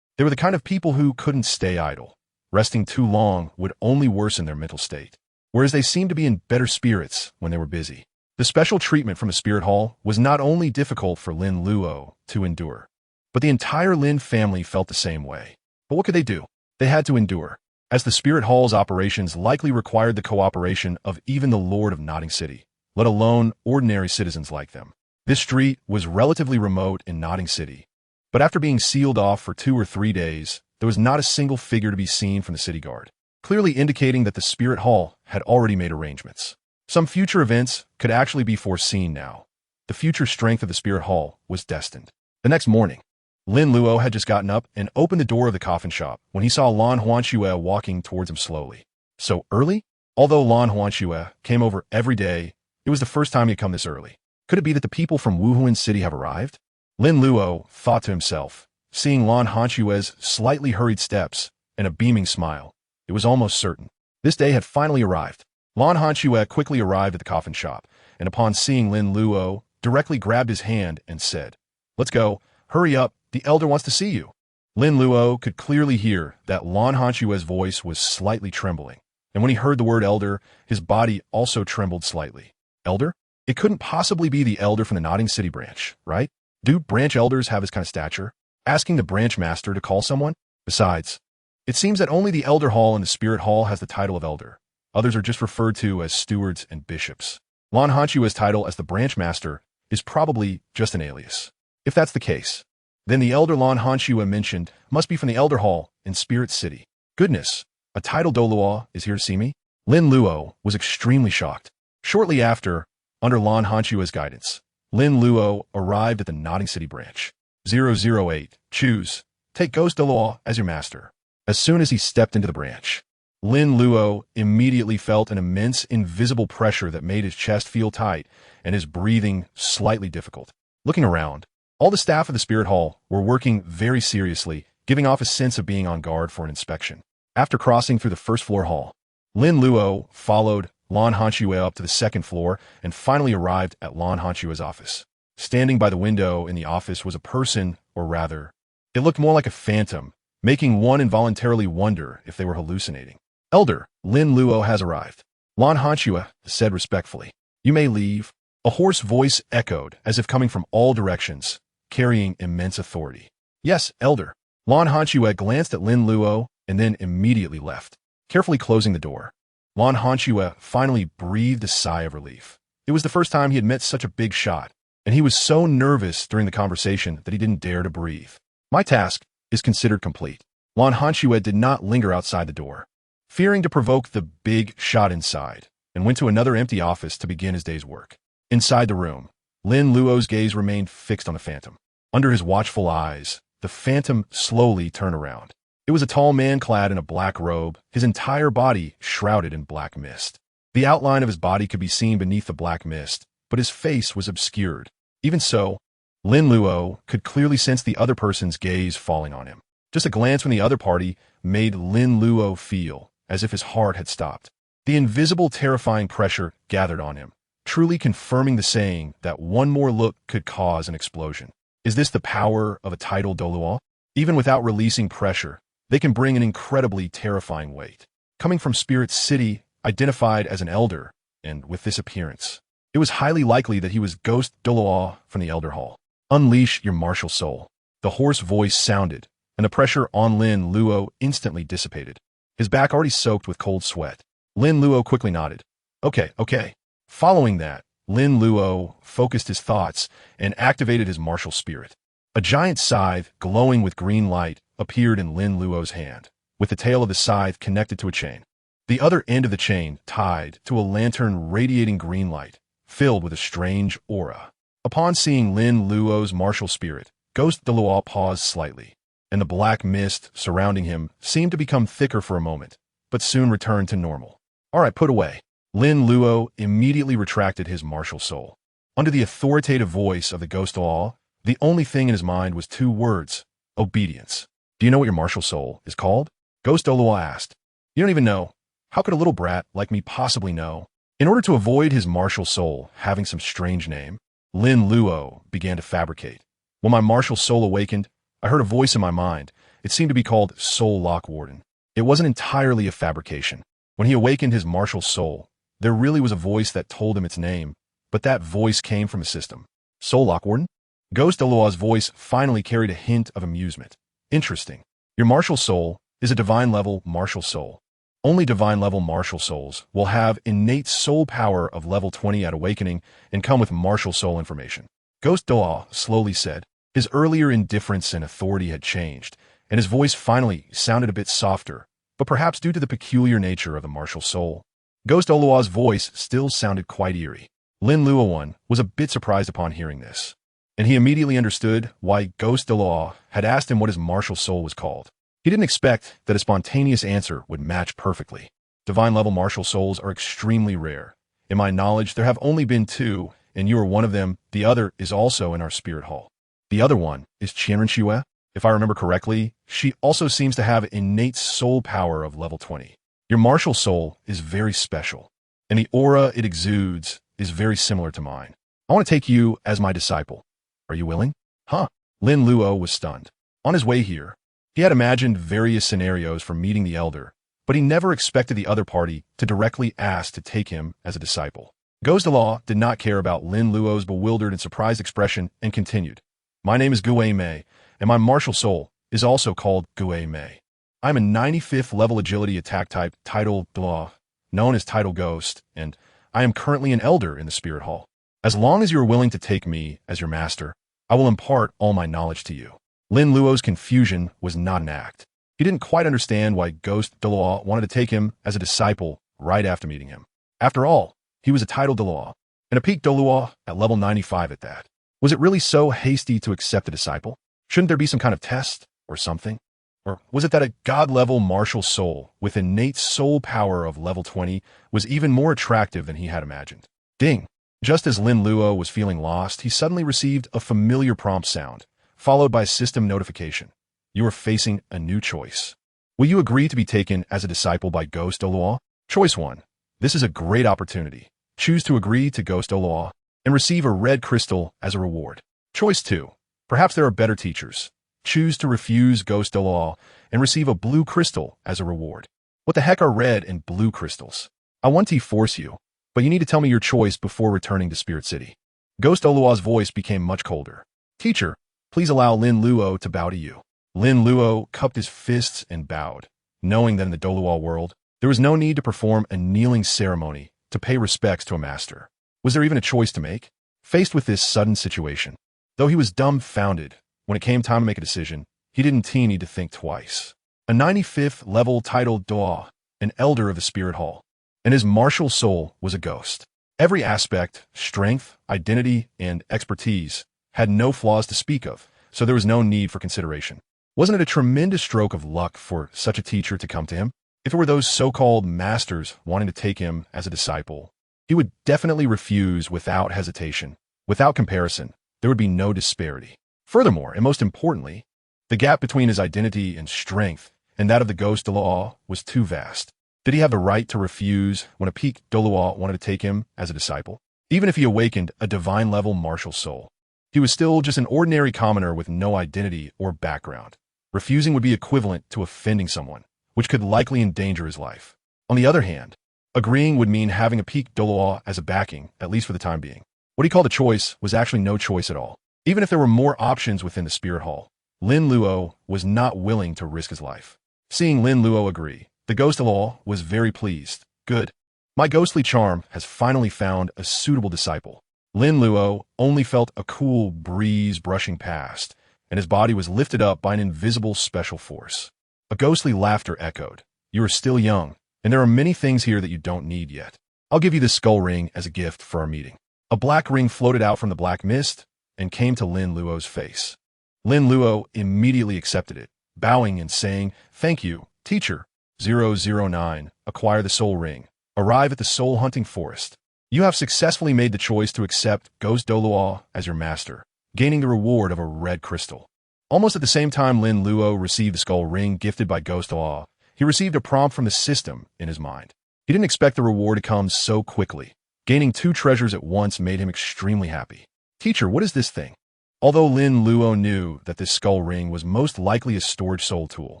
They were the kind of people who couldn't stay idle. Resting too long would only worsen their mental state, whereas they seemed to be in better spirits when they were busy. The special treatment from the spirit hall was not only difficult for Lin Luo to endure, but the entire Lin family felt the same way. But what could they do? They had to endure, as the spirit hall's operations likely required the cooperation of even the Lord of Notting City, let alone ordinary citizens like them. This street was relatively remote in Notting City, but after being sealed off for 2 or 3 days, there was not a single figure to be seen from the city guard, clearly indicating that the spirit hall had already made arrangements. Some future events could actually be foreseen now. The future strength of the spirit hall was destined. The next morning, Lin Luo had just gotten up and opened the door of the coffin shop when he saw Lan Huanxue walking towards him slowly. So early? Although Lan Huanxue came over every day, it was the first time he had come this early. Could it be that the people from Wuhuan City have arrived? Lin Luo thought to himself, seeing Lan Huanxue's slightly hurried steps and a beaming smile. It was almost certain. This day had finally arrived. Lan Huanxue quickly arrived at the coffin shop, and upon seeing Lin Luo, directly grabbed his hand and said, "Let's go. Hurry up. The elder wants to see you." Lin Luo could clearly hear that Lan Huanxue's voice was slightly trembling, and when he heard the word elder, his body also trembled slightly. Elder? It couldn't possibly be the elder from the Notting City branch, right? Do branch elders have his kind of stature? Asking the branch master to call someone? Besides, it seems that only the elder hall and the spirit hall has the title of elder. Others are just referred to as stewards and bishops. Lan Huanxue's title as the branch master is probably just an alias. If that's the case, then the elder Lan Huanxue mentioned must be from the elder hall in Spirit City. Goodness, a titled Douluo is here to see me? Lin Luo was extremely shocked. Shortly after, under Lan Huanxue's guidance, Lin Luo arrived at the Notting City branch. 008, choose. Take Ghost Douluo as your master. As soon as he stepped into the branch, Lin Luo immediately felt an immense invisible pressure that made his chest feel tight and his breathing slightly difficult. Looking around, all the staff of the spirit hall were working very seriously, giving off a sense of being on guard for an inspection. After crossing through the first floor hall, Lin Luo followed Lan Huanxue up to the second floor and finally arrived at Lan Huanxue's office. Standing by the window in the office was a person, or rather, it looked more like a phantom, making one involuntarily wonder if they were hallucinating. "Elder, Lin Luo has arrived," Lan Huanxue said respectfully. "You may leave." A hoarse voice echoed, as if coming from all directions, carrying immense authority. "Yes, Elder." Lan Huanxue glanced at Lin Luo and then immediately left, carefully closing the door. Lan Huanxue finally breathed a sigh of relief. It was the first time he had met such a big shot, and he was so nervous during the conversation that he didn't dare to breathe. "My task is considered complete." Lan Huanxue did not linger outside the door, fearing to provoke the big shot inside, and went to another empty office to begin his day's work. Inside the room, Lin Luo's gaze remained fixed on the phantom. Under his watchful eyes, the phantom slowly turned around. It was a tall man clad in a black robe, his entire body shrouded in black mist. The outline of his body could be seen beneath the black mist, but his face was obscured. Even so, Lin Luo could clearly sense the other person's gaze falling on him. Just a glance from the other party made Lin Luo feel as if his heart had stopped. The invisible, terrifying pressure gathered on him, truly confirming the saying that one more look could cause an explosion. Is this the power of a titled Douluo? Even without releasing pressure, they can bring an incredibly terrifying weight. Coming from Spirit City, identified as an elder, and with this appearance, it was highly likely that he was Ghost Douluo from the Elder Hall. Unleash your martial soul. The hoarse voice sounded, and the pressure on Lin Luo instantly dissipated. His back already soaked with cold sweat. Lin Luo quickly nodded. Okay. Following that, Lin Luo focused his thoughts and activated his martial spirit. A giant scythe, glowing with green light, appeared in Lin Luo's hand, with the tail of the scythe connected to a chain. The other end of the chain tied to a lantern radiating green light, filled with a strange aura. Upon seeing Lin Luo's martial spirit, Ghost Douluo paused slightly, and the black mist surrounding him seemed to become thicker for a moment, but soon returned to normal. All right, put away. Lin Luo immediately retracted his martial soul. Under the authoritative voice of the Ghost Douluo, the only thing in his mind was two words: obedience. Do you know what your martial soul is called? Ghost Douluo asked. You don't even know. How could a little brat like me possibly know? In order to avoid his martial soul having some strange name, Lin Luo began to fabricate. When my martial soul awakened, I heard a voice in my mind. It seemed to be called Soul Lock Warden. It wasn't entirely a fabrication. When he awakened his martial soul, there really was a voice that told him its name, but that voice came from a system. Soul Lock Warden? Ghost Douluo's voice finally carried a hint of amusement. Interesting. Your martial soul is a divine-level martial soul. Only divine-level martial souls will have innate soul power of level 20 at awakening and come with martial soul information. Ghost Douluo slowly said. His earlier indifference and authority had changed, and his voice finally sounded a bit softer, but perhaps due to the peculiar nature of the martial soul. Ghost Douluo's voice still sounded quite eerie. Lin Luo was a bit surprised upon hearing this, and he immediately understood why Ghost Douluo had asked him what his martial soul was called. He didn't expect that a spontaneous answer would match perfectly. Divine-level martial souls are extremely rare. In my knowledge, there have only been two, and you are one of them. The other is also in our spirit hall. The other one is Qianren. If I remember correctly, she also seems to have innate soul power of level 20. Your martial soul is very special, and the aura it exudes is very similar to mine. I want to take you as my disciple. Are you willing? Huh? Lin Luo was stunned. On his way here, he had imagined various scenarios for meeting the elder, but he never expected the other party to directly ask to take him as a disciple. Ghost Douluo did not care about Lin Luo's bewildered and surprised expression and continued. My name is Gue Mei, and my martial soul is also called Gue Mei. I'm a 95th level agility attack type title Douluo, known as Title Ghost, and I am currently an elder in the Spirit Hall. As long as you are willing to take me as your master, I will impart all my knowledge to you. Lin Luo's confusion was not an act. He didn't quite understand why Ghost Douluo wanted to take him as a disciple right after meeting him. After all, he was a title Douluo, and a peak Douluo at level 95 at that. Was it really so hasty to accept a disciple? Shouldn't there be some kind of test or something? Or was it that a god-level martial soul with innate soul power of level 20 was even more attractive than he had imagined? Ding! Just as Lin Luo was feeling lost, he suddenly received a familiar prompt sound, followed by a system notification. You are facing a new choice. Will you agree to be taken as a disciple by Ghost Douluo? Choice 1. This is a great opportunity. Choose to agree to Ghost Douluo and receive a red crystal as a reward. Choice 2. Perhaps there are better teachers. Choose to refuse Ghost Douluo and receive a blue crystal as a reward. What the heck are red and blue crystals? I want to force you, but you need to tell me your choice before returning to Spirit City. Ghost Douluo's voice became much colder. Teacher, please allow Lin Luo to bow to you. Lin Luo cupped his fists and bowed, knowing that in the Douluo world, there was no need to perform a kneeling ceremony to pay respects to a master. Was there even a choice to make? Faced with this sudden situation, though he was dumbfounded, when it came time to make a decision, he didn't need to think twice. A 95th level titled Douluo, an elder of the Spirit Hall, and his martial soul was a ghost. Every aspect, strength, identity, and expertise had no flaws to speak of, so there was no need for consideration. Wasn't it a tremendous stroke of luck for such a teacher to come to him? If it were those so-called masters wanting to take him as a disciple, he would definitely refuse without hesitation. Without comparison, there would be no disparity. Furthermore, and most importantly, the gap between his identity and strength and that of the Ghost Douluo was too vast. Did he have the right to refuse when a peak Douluo wanted to take him as a disciple? Even if he awakened a divine-level martial soul, he was still just an ordinary commoner with no identity or background. Refusing would be equivalent to offending someone, which could likely endanger his life. On the other hand, agreeing would mean having a peak Douluo as a backing, at least for the time being. What he called a choice was actually no choice at all. Even if there were more options within the spirit hall, Lin Luo was not willing to risk his life. Seeing Lin Luo agree, the ghost of law was very pleased. Good. My ghostly charm has finally found a suitable disciple. Lin Luo only felt a cool breeze brushing past, and his body was lifted up by an invisible special force. A ghostly laughter echoed. You are still young, and there are many things here that you don't need yet. I'll give you this skull ring as a gift for our meeting. A black ring floated out from the black mist and came to Lin Luo's face. Lin Luo immediately accepted it, bowing and saying, "Thank you, teacher." 009. Acquire the soul ring. Arrive at the soul hunting forest. You have successfully made the choice to accept Ghost Douluo as your master, gaining the reward of a red crystal. Almost at the same time Lin Luo received the skull ring gifted by Ghost Douluo, he received a prompt from the system in his mind. He didn't expect the reward to come so quickly. Gaining 2 treasures at once made him extremely happy. Teacher, what is this thing? Although Lin Luo knew that this skull ring was most likely a storage soul tool,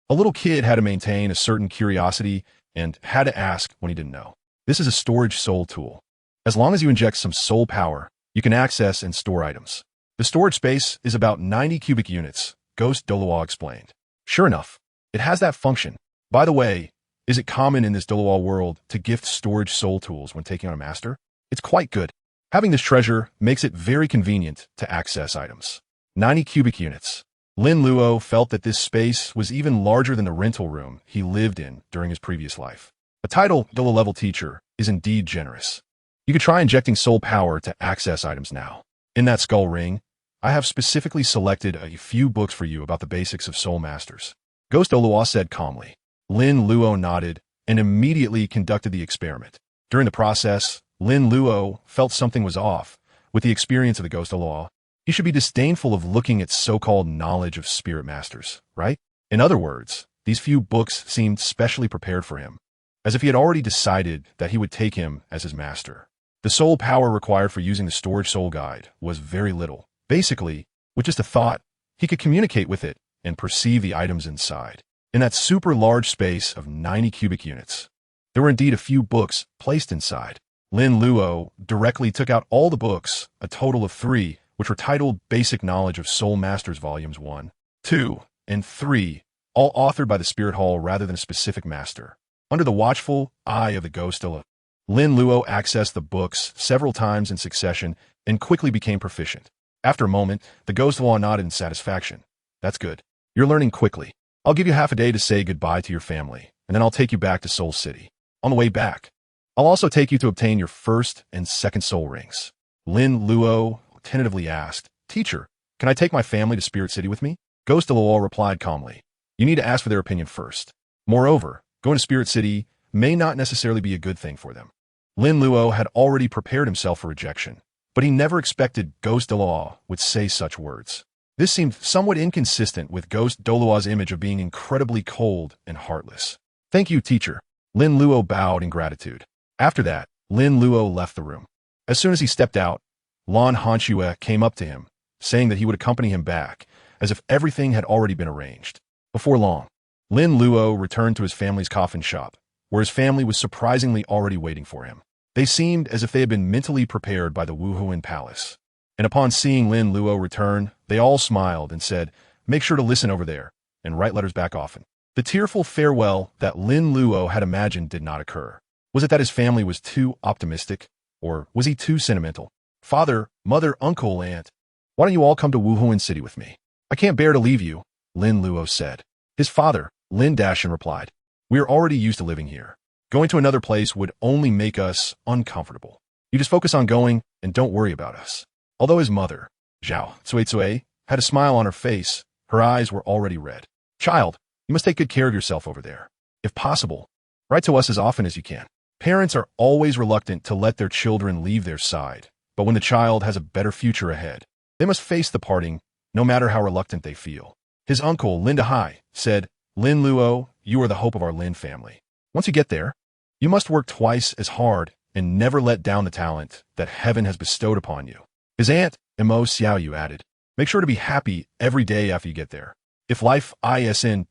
a little kid had to maintain a certain curiosity and had to ask when he didn't know. This is a storage soul tool. As long as you inject some soul power, you can access and store items. The storage space is about 90 cubic units, Ghost Douluo explained. Sure enough, it has that function. By the way, is it common in this Douluo world to gift storage soul tools when taking on a master? It's quite good. Having this treasure makes it very convenient to access items. 90 cubic units. Lin Luo felt that this space was even larger than the rental room he lived in during his previous life. A title Douluo level teacher is indeed generous. You could try injecting soul power to access items now. In that skull ring, I have specifically selected a few books for you about the basics of soul masters. Ghost Douluo said calmly. Lin Luo nodded and immediately conducted the experiment. During the process, Lin Luo felt something was off. With the experience of the Ghost Douluo, he should be disdainful of looking at so-called knowledge of spirit masters, right? In other words, these few books seemed specially prepared for him, as if he had already decided that he would take him as his master. The soul power required for using the storage soul guide was very little. Basically, with just a thought, he could communicate with it and perceive the items inside. In that super large space of 90 cubic units, there were indeed a few books placed inside. Lin Luo directly took out all the books, a total of 3, which were titled Basic Knowledge of Soul Masters Volumes 1, 2, and 3, all authored by the Spirit Hall rather than a specific master. Under the watchful eye of the Ghost Douluo, Lin Luo accessed the books several times in succession and quickly became proficient. After a moment, the Ghost Douluo nodded in satisfaction. That's good. You're learning quickly. I'll give you half a day to say goodbye to your family, and then I'll take you back to Soul City. On the way back, I'll also take you to obtain your first and second soul rings. Lin Luo tentatively asked, Teacher, can I take my family to Spirit City with me? Ghost Douluo replied calmly. You need to ask for their opinion first. Moreover, going to Spirit City may not necessarily be a good thing for them. Lin Luo had already prepared himself for rejection, but he never expected Ghost Douluo would say such words. This seemed somewhat inconsistent with Ghost Douluo's image of being incredibly cold and heartless. Thank you, teacher. Lin Luo bowed in gratitude. After that, Lin Luo left the room. As soon as he stepped out, Lan Hanxue came up to him, saying that he would accompany him back, as if everything had already been arranged. Before long, Lin Luo returned to his family's coffin shop, where his family was surprisingly already waiting for him. They seemed as if they had been mentally prepared by the Wuhuan Palace. And upon seeing Lin Luo return, they all smiled and said, Make sure to listen over there, and write letters back often. The tearful farewell that Lin Luo had imagined did not occur. Was it that his family was too optimistic, or was he too sentimental? Father, mother, uncle, aunt, why don't you all come to Wuhuan City with me? I can't bear to leave you, Lin Luo said. His father, Lin Dashan, replied, We are already used to living here. Going to another place would only make us uncomfortable. You just focus on going and don't worry about us. Although his mother, Zhao Cuizui, had a smile on her face, her eyes were already red. Child, you must take good care of yourself over there. If possible, write to us as often as you can. Parents are always reluctant to let their children leave their side, but when the child has a better future ahead, they must face the parting, no matter how reluctant they feel. His uncle, Lin Hai, said, Lin Luo, you are the hope of our Lin family. Once you get there, you must work twice as hard and never let down the talent that heaven has bestowed upon you. His aunt, Mo Xiaoyu, added, make sure to be happy every day after you get there. If life isn't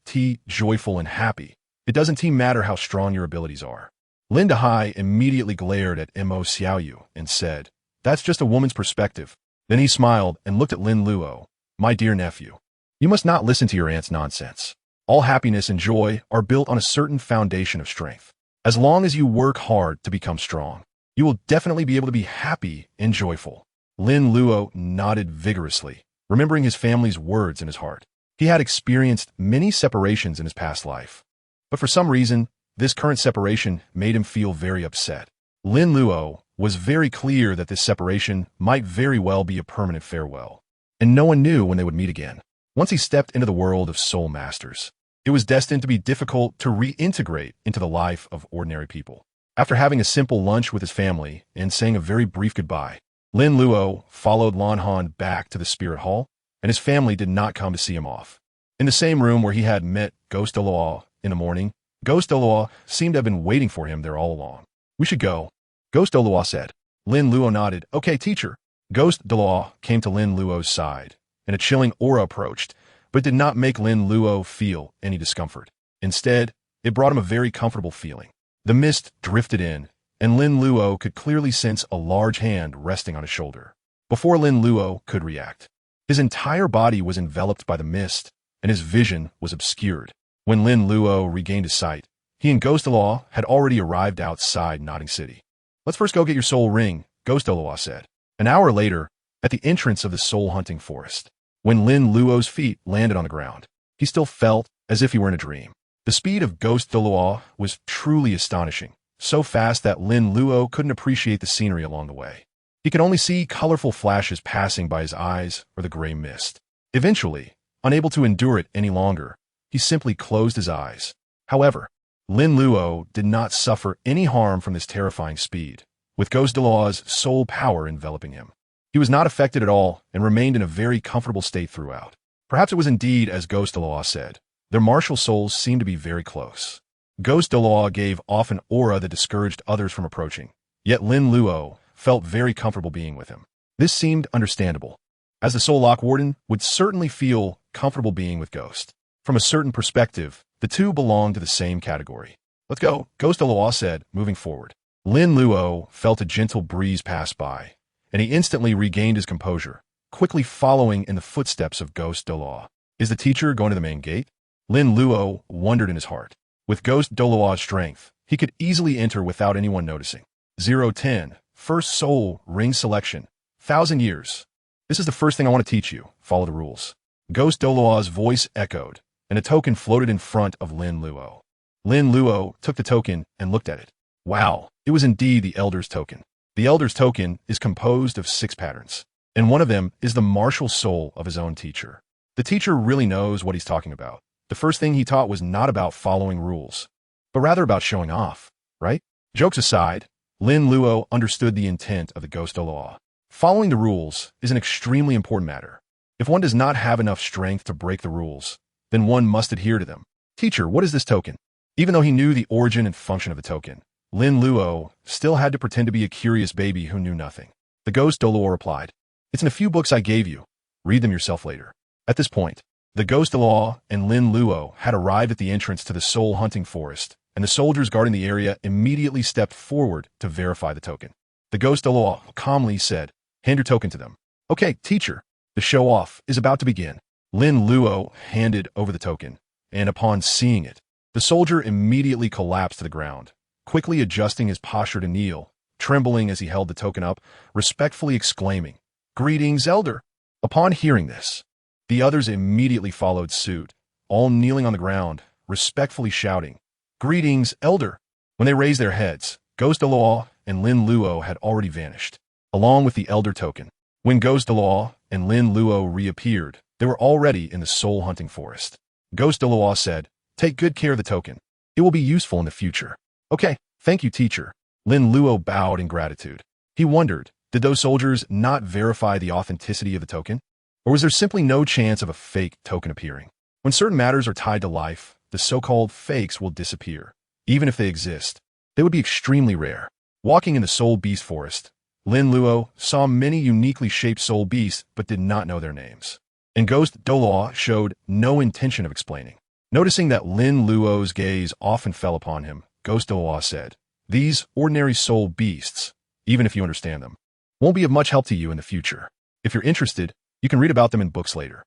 joyful and happy, it doesn't matter how strong your abilities are. Lin Luo immediately glared at Mo Xiaoyu and said, that's just a woman's perspective. Then he smiled and looked at Lin Luo. My dear nephew, you must not listen to your aunt's nonsense. All happiness and joy are built on a certain foundation of strength. As long as you work hard to become strong, you will definitely be able to be happy and joyful. Lin Luo nodded vigorously, remembering his family's words in his heart. He had experienced many separations in his past life, but for some reason, this current separation made him feel very upset. Lin Luo was very clear that this separation might very well be a permanent farewell, and no one knew when they would meet again. Once he stepped into the world of soul masters, it was destined to be difficult to reintegrate into the life of ordinary people. After having a simple lunch with his family and saying a very brief goodbye, Lin Luo followed Lan Han back to the spirit hall, and his family did not come to see him off. In the same room where he had met Ghost Douluo in the morning, Ghost Douluo seemed to have been waiting for him there all along. We should go, Ghost Douluo said. Lin Luo nodded. Okay, teacher. Ghost Douluo came to Lin Luo's side, and a chilling aura approached, but did not make Lin Luo feel any discomfort. Instead, it brought him a very comfortable feeling. The mist drifted in, and Lin Luo could clearly sense a large hand resting on his shoulder. Before Lin Luo could react, his entire body was enveloped by the mist, and his vision was obscured. When Lin Luo regained his sight, he and Ghost Douluo had already arrived outside Notting City. Let's first go get your soul ring, Ghost Douluo said. An hour later, at the entrance of the soul hunting forest, when Lin Luo's feet landed on the ground, he still felt as if he were in a dream. The speed of Ghost Douluo was truly astonishing, so fast that Lin Luo couldn't appreciate the scenery along the way. He could only see colorful flashes passing by his eyes or the gray mist. Eventually, unable to endure it any longer, he simply closed his eyes. However, Lin Luo did not suffer any harm from this terrifying speed, with Ghost Douluo's soul power enveloping him. He was not affected at all and remained in a very comfortable state throughout. Perhaps it was indeed as Ghost Douluo said. Their martial souls seemed to be very close. Ghost Douluo gave off an aura that discouraged others from approaching, yet Lin Luo felt very comfortable being with him. This seemed understandable, as the Soul Lock Warden would certainly feel comfortable being with Ghost. From a certain perspective, the two belonged to the same category. Let's go, Ghost Douluo said, moving forward. Lin Luo felt a gentle breeze pass by, and he instantly regained his composure, quickly following in the footsteps of Ghost Douluo. Is the teacher going to the main gate? Lin Luo wondered in his heart. With Ghost Douluo's strength, he could easily enter without anyone noticing. 010, First Soul Ring Selection, 1,000 years. This is the first thing I want to teach you. Follow the rules. Ghost Douluo's voice echoed, and a token floated in front of Lin Luo. Lin Luo took the token and looked at it. Wow, it was indeed the Elder's token. The Elder's token is composed of 6 patterns, and one of them is the martial soul of his own teacher. The teacher really knows what he's talking about. The first thing he taught was not about following rules, but rather about showing off, right? Jokes aside, Lin Luo understood the intent of the Ghost Douluo. Following the rules is an extremely important matter. If one does not have enough strength to break the rules, then one must adhere to them. Teacher, what is this token? Even though he knew the origin and function of the token, Lin Luo still had to pretend to be a curious baby who knew nothing. The Ghost Douluo replied, it's in a few books I gave you. Read them yourself later. At this point, the Ghost Douluo and Lin Luo had arrived at the entrance to the soul hunting forest, and the soldiers guarding the area immediately stepped forward to verify the token. The Ghost Douluo calmly said, hand your token to them. Okay, teacher, the show-off is about to begin. Lin Luo handed over the token, and upon seeing it, the soldier immediately collapsed to the ground, quickly adjusting his posture to kneel, trembling as he held the token up, respectfully exclaiming, Greetings, Elder! Upon hearing this, the others immediately followed suit, all kneeling on the ground, respectfully shouting, Greetings, Elder! When they raised their heads, Ghost Douluo and Lin Luo had already vanished, along with the Elder token. When Ghost Douluo and Lin Luo reappeared, they were already in the soul hunting forest. Ghost Douluo said, take good care of the token. It will be useful in the future. Okay, thank you, teacher. Lin Luo bowed in gratitude. He wondered, did those soldiers not verify the authenticity of the token? Or was there simply no chance of a fake token appearing? When certain matters are tied to life, the so-called fakes will disappear, Even if they exist, they would be extremely rare. Walking in the Soul Beast Forest, Lin Luo saw many uniquely shaped soul beasts but did not know their names. And Ghost Douluo showed no intention of explaining. Noticing that Lin Luo's gaze often fell upon him, Ghost Douluo said, "These ordinary soul beasts, even if you understand them, won't be of much help to you in the future. If you're interested, you can read about them in books later."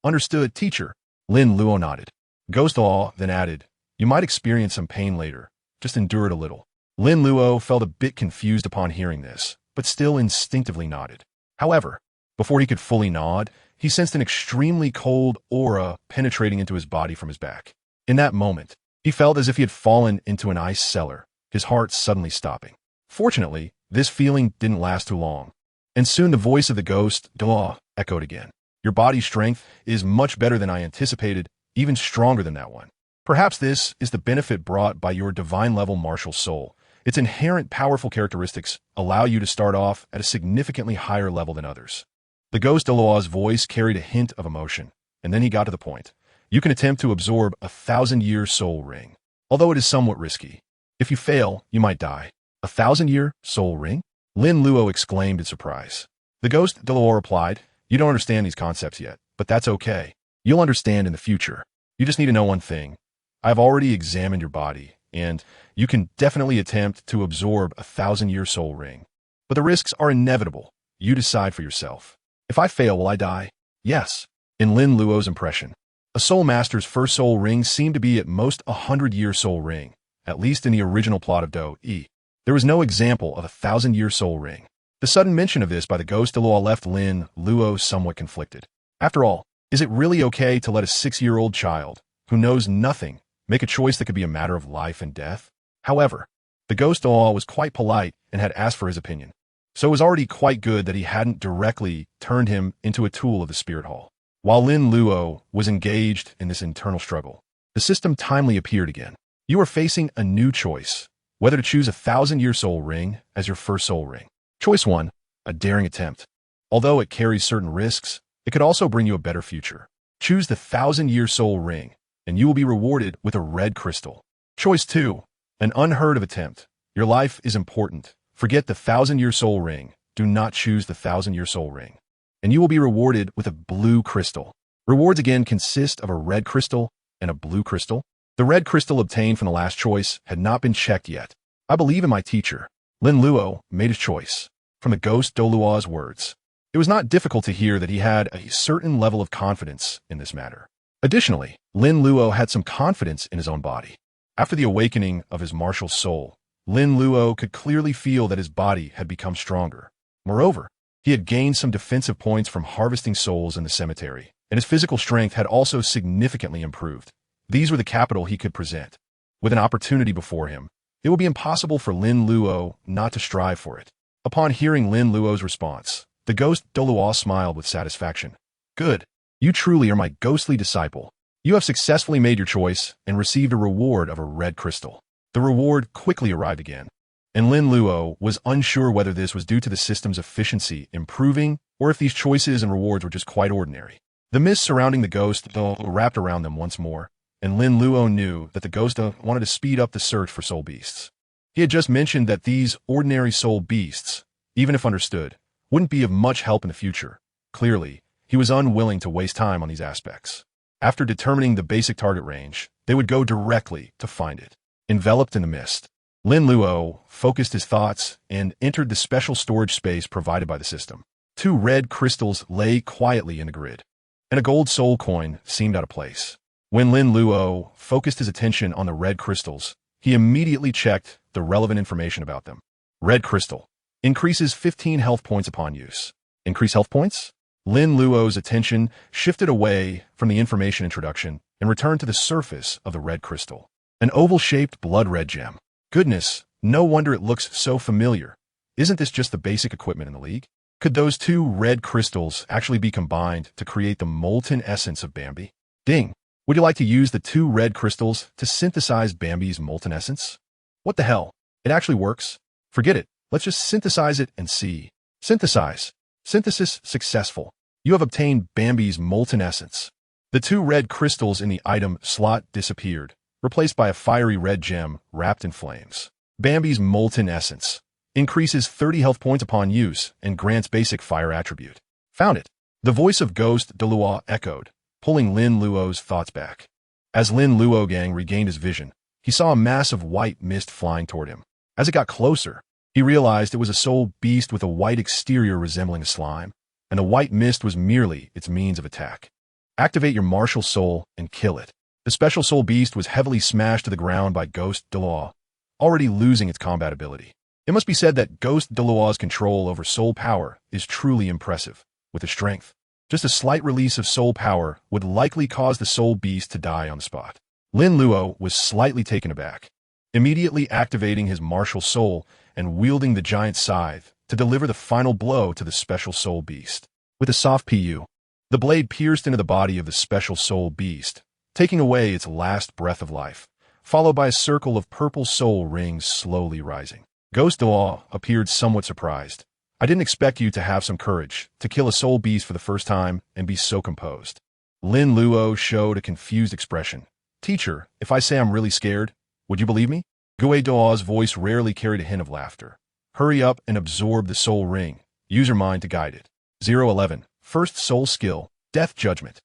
Understood, teacher. Lin Luo nodded. Ghost Douluo then added, "You might experience some pain later. Just endure it a little." Lin Luo felt a bit confused upon hearing this, but still instinctively nodded. However, before he could fully nod, he sensed an extremely cold aura penetrating into his body from his back. In that moment, he felt as if he had fallen into an ice cellar, his heart suddenly stopping. Fortunately, this feeling didn't last too long, and soon the voice of the ghost, Douluo, echoed again. "Your body's strength is much better than I anticipated, even stronger than that one. Perhaps this is the benefit brought by your divine-level martial soul. Its inherent powerful characteristics allow you to start off at a significantly higher level than others." The ghost Douluo's voice carried a hint of emotion, and then he got to the point. "You can attempt to absorb a 1,000-year soul ring, although it is somewhat risky. If you fail, you might die." "A 1,000-year soul ring?" Lin Luo exclaimed in surprise. The ghost Douluo replied, "You don't understand these concepts yet, but that's okay. You'll understand in the future. You just need to know one thing. I've already examined your body, and you can definitely attempt to absorb a 1,000-year soul ring. But the risks are inevitable. You decide for yourself. If I fail, will I die?" "Yes." In Lin Luo's impression, a soul master's first soul ring seemed to be at most a 100-year soul ring, at least in the original plot of Douluo. There was no example of a 1,000-year soul ring. The sudden mention of this by the ghost Douluo left Lin Luo somewhat conflicted. After all, is it really okay to let a 6-year-old child, who knows nothing, make a choice that could be a matter of life and death? However, the ghost Douluo was quite polite and had asked for his opinion, so it was already quite good that he hadn't directly turned him into a tool of the spirit hall. While Lin Luo was engaged in this internal struggle, the system timely appeared again. "You are facing a new choice, whether to choose a 1,000-year soul ring as your first soul ring. Choice 1, a daring attempt. Although it carries certain risks, it could also bring you a better future. Choose the 1,000-year soul ring, and you will be rewarded with a red crystal. Choice 2, an unheard of attempt. Your life is important. Forget the 1,000-year soul ring. Do not choose the 1,000-year soul ring, and you will be rewarded with a blue crystal. Rewards again consist of a red crystal and a blue crystal. The red crystal obtained from the last choice had not been checked yet. I believe in my teacher." Lin Luo made his choice from the ghost Douluo's words. It was not difficult to hear that he had a certain level of confidence in this matter. Additionally, Lin Luo had some confidence in his own body. After the awakening of his martial soul, Lin Luo could clearly feel that his body had become stronger. Moreover, he had gained some defensive points from harvesting souls in the cemetery, and his physical strength had also significantly improved. These were the capital he could present. With an opportunity before him, it would be impossible for Lin Luo not to strive for it. Upon hearing Lin Luo's response, the ghost Douluo smiled with satisfaction. "Good. You truly are my ghostly disciple. You have successfully made your choice and received a reward of a red crystal." The reward quickly arrived again, and Lin Luo was unsure whether this was due to the system's efficiency improving or if these choices and rewards were just quite ordinary. The mist surrounding the ghost wrapped around them once more, and Lin Luo knew that the ghost wanted to speed up the search for soul beasts. He had just mentioned that these ordinary soul beasts, even if understood, wouldn't be of much help in the future. Clearly, he was unwilling to waste time on these aspects. After determining the basic target range, they would go directly to find it. Enveloped in the mist, Lin Luo focused his thoughts and entered the special storage space provided by the system. 2 red crystals lay quietly in the grid, and a gold soul coin seemed out of place. When Lin Luo focused his attention on the red crystals, he immediately checked the relevant information about them. Red crystal. Increases 15 health points upon use. Increase health points? Lin Luo's attention shifted away from the information introduction and returned to the surface of the red crystal. An oval-shaped blood-red gem. Goodness, no wonder it looks so familiar. Isn't this just the basic equipment in the league? Could those 2 red crystals actually be combined to create the molten essence of Bambi? Ding! Would you like to use the 2 red crystals to synthesize Bambi's molten essence? What the hell? It actually works. Forget it. Let's just synthesize it and see. Synthesize. Synthesis successful. You have obtained Bambi's molten essence. The 2 red crystals in the item slot disappeared, replaced by a fiery red gem wrapped in flames. Bambi's Molten Essence increases 30 health points upon use and grants basic fire attribute. Found it. The voice of Ghost Douluo echoed, pulling Lin Luo's thoughts back. As Lin Luo Gang regained his vision, he saw a mass of white mist flying toward him. As it got closer, he realized it was a soul beast with a white exterior resembling a slime, and the white mist was merely its means of attack. Activate your martial soul and kill it. The special soul beast was heavily smashed to the ground by Ghost Douluo, already losing its combat ability. It must be said that Ghost Douluo's control over soul power is truly impressive. With the strength, just a slight release of soul power would likely cause the soul beast to die on the spot. Lin Luo was slightly taken aback, immediately activating his martial soul and wielding the giant scythe to deliver the final blow to the special soul beast. With a soft PU, the blade pierced into the body of the special soul beast, taking away its last breath of life, followed by a circle of purple soul rings slowly rising. Ghost Douluo appeared somewhat surprised. I didn't expect you to have some courage to kill a soul beast for the first time and be so composed. Lin Luo showed a confused expression. Teacher, if I say I'm really scared, would you believe me? Gui Doa's voice rarely carried a hint of laughter. Hurry up and absorb the soul ring. Use your mind to guide it. 011. First soul skill, Death Judgment.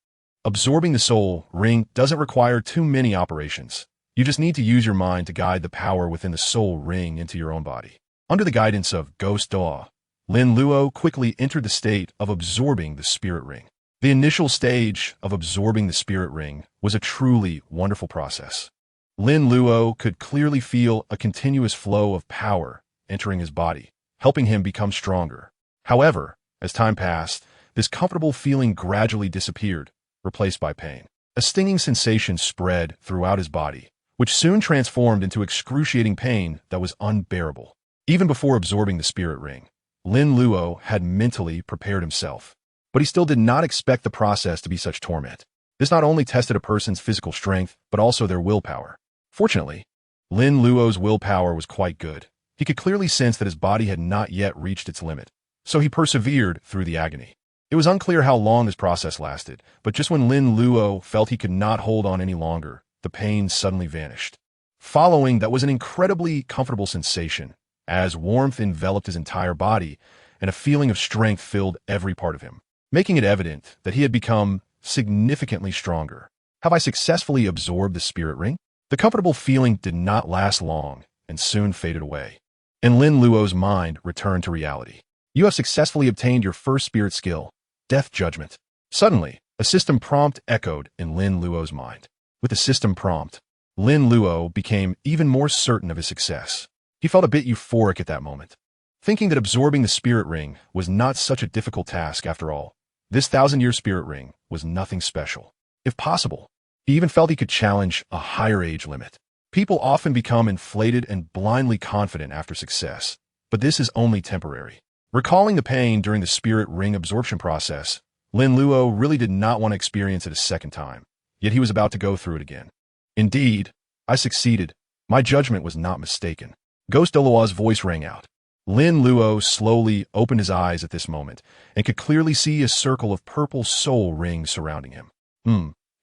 Absorbing the soul ring doesn't require too many operations. You just need to use your mind to guide the power within the soul ring into your own body. Under the guidance of Ghost Douluo, Lin Luo quickly entered the state of absorbing the spirit ring. The initial stage of absorbing the spirit ring was a truly wonderful process. Lin Luo could clearly feel a continuous flow of power entering his body, helping him become stronger. However, as time passed, this comfortable feeling gradually disappeared, replaced by pain. A stinging sensation spread throughout his body, which soon transformed into excruciating pain that was unbearable. Even before absorbing the spirit ring, Lin Luo had mentally prepared himself, but he still did not expect the process to be such torment. This not only tested a person's physical strength, but also their willpower. Fortunately, Lin Luo's willpower was quite good. He could clearly sense that his body had not yet reached its limit, so he persevered through the agony. It was unclear how long this process lasted, but just when Lin Luo felt he could not hold on any longer, the pain suddenly vanished. Following that was an incredibly comfortable sensation, as warmth enveloped his entire body and a feeling of strength filled every part of him, making it evident that he had become significantly stronger. Have I successfully absorbed the spirit ring? The comfortable feeling did not last long and soon faded away, and Lin Luo's mind returned to reality. You have successfully obtained your first spirit skill, Death Judgment. Suddenly, a system prompt echoed in Lin Luo's mind. With the system prompt, Lin Luo became even more certain of his success. He felt a bit euphoric at that moment, thinking that absorbing the spirit ring was not such a difficult task after all. This 1,000-year spirit ring was nothing special. If possible, he even felt he could challenge a higher age limit. People often become inflated and blindly confident after success, but this is only temporary. Recalling the pain during the spirit ring absorption process, Lin Luo really did not want to experience it a second time, yet he was about to go through it again. Indeed, I succeeded. My judgment was not mistaken. Ghost Douluo's voice rang out. Lin Luo slowly opened his eyes at this moment and could clearly see a circle of purple soul rings surrounding him.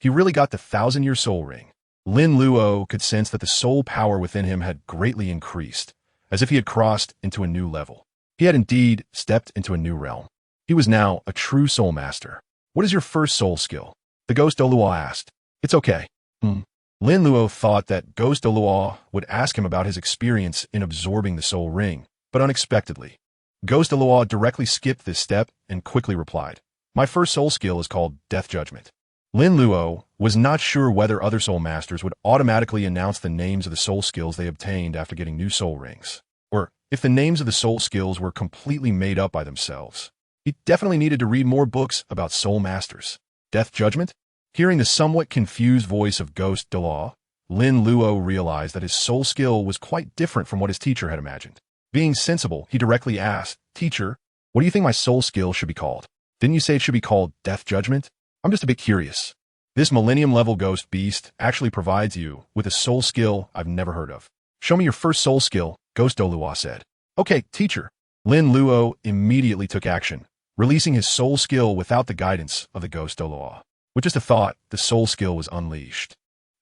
He really got the 1,000-year soul ring. Lin Luo could sense that the soul power within him had greatly increased, as if he had crossed into a new level. He had indeed stepped into a new realm. He was now a true soul master. What is your first soul skill? The Ghost Douluo asked. It's okay. Lin Luo thought that Ghost Douluo would ask him about his experience in absorbing the soul ring, but unexpectedly, Ghost Douluo directly skipped this step and quickly replied, My first soul skill is called Death Judgment. Lin Luo was not sure whether other soul masters would automatically announce the names of the soul skills they obtained after getting new soul rings, or if the names of the soul skills were completely made up by themselves. He definitely needed to read more books about soul masters. Death Judgment? Hearing the somewhat confused voice of Ghost Douluo, Lin Luo realized that his soul skill was quite different from what his teacher had imagined. Being sensible, he directly asked, Teacher, what do you think my soul skill should be called? Didn't you say it should be called Death Judgment? I'm just a bit curious. This Millennium-level ghost beast actually provides you with a soul skill I've never heard of. Show me your first soul skill, Ghost Douluo said. Okay, teacher. Lin Luo immediately took action, releasing his soul skill without the guidance of the Ghost Douluo. With just a thought, the soul skill was unleashed.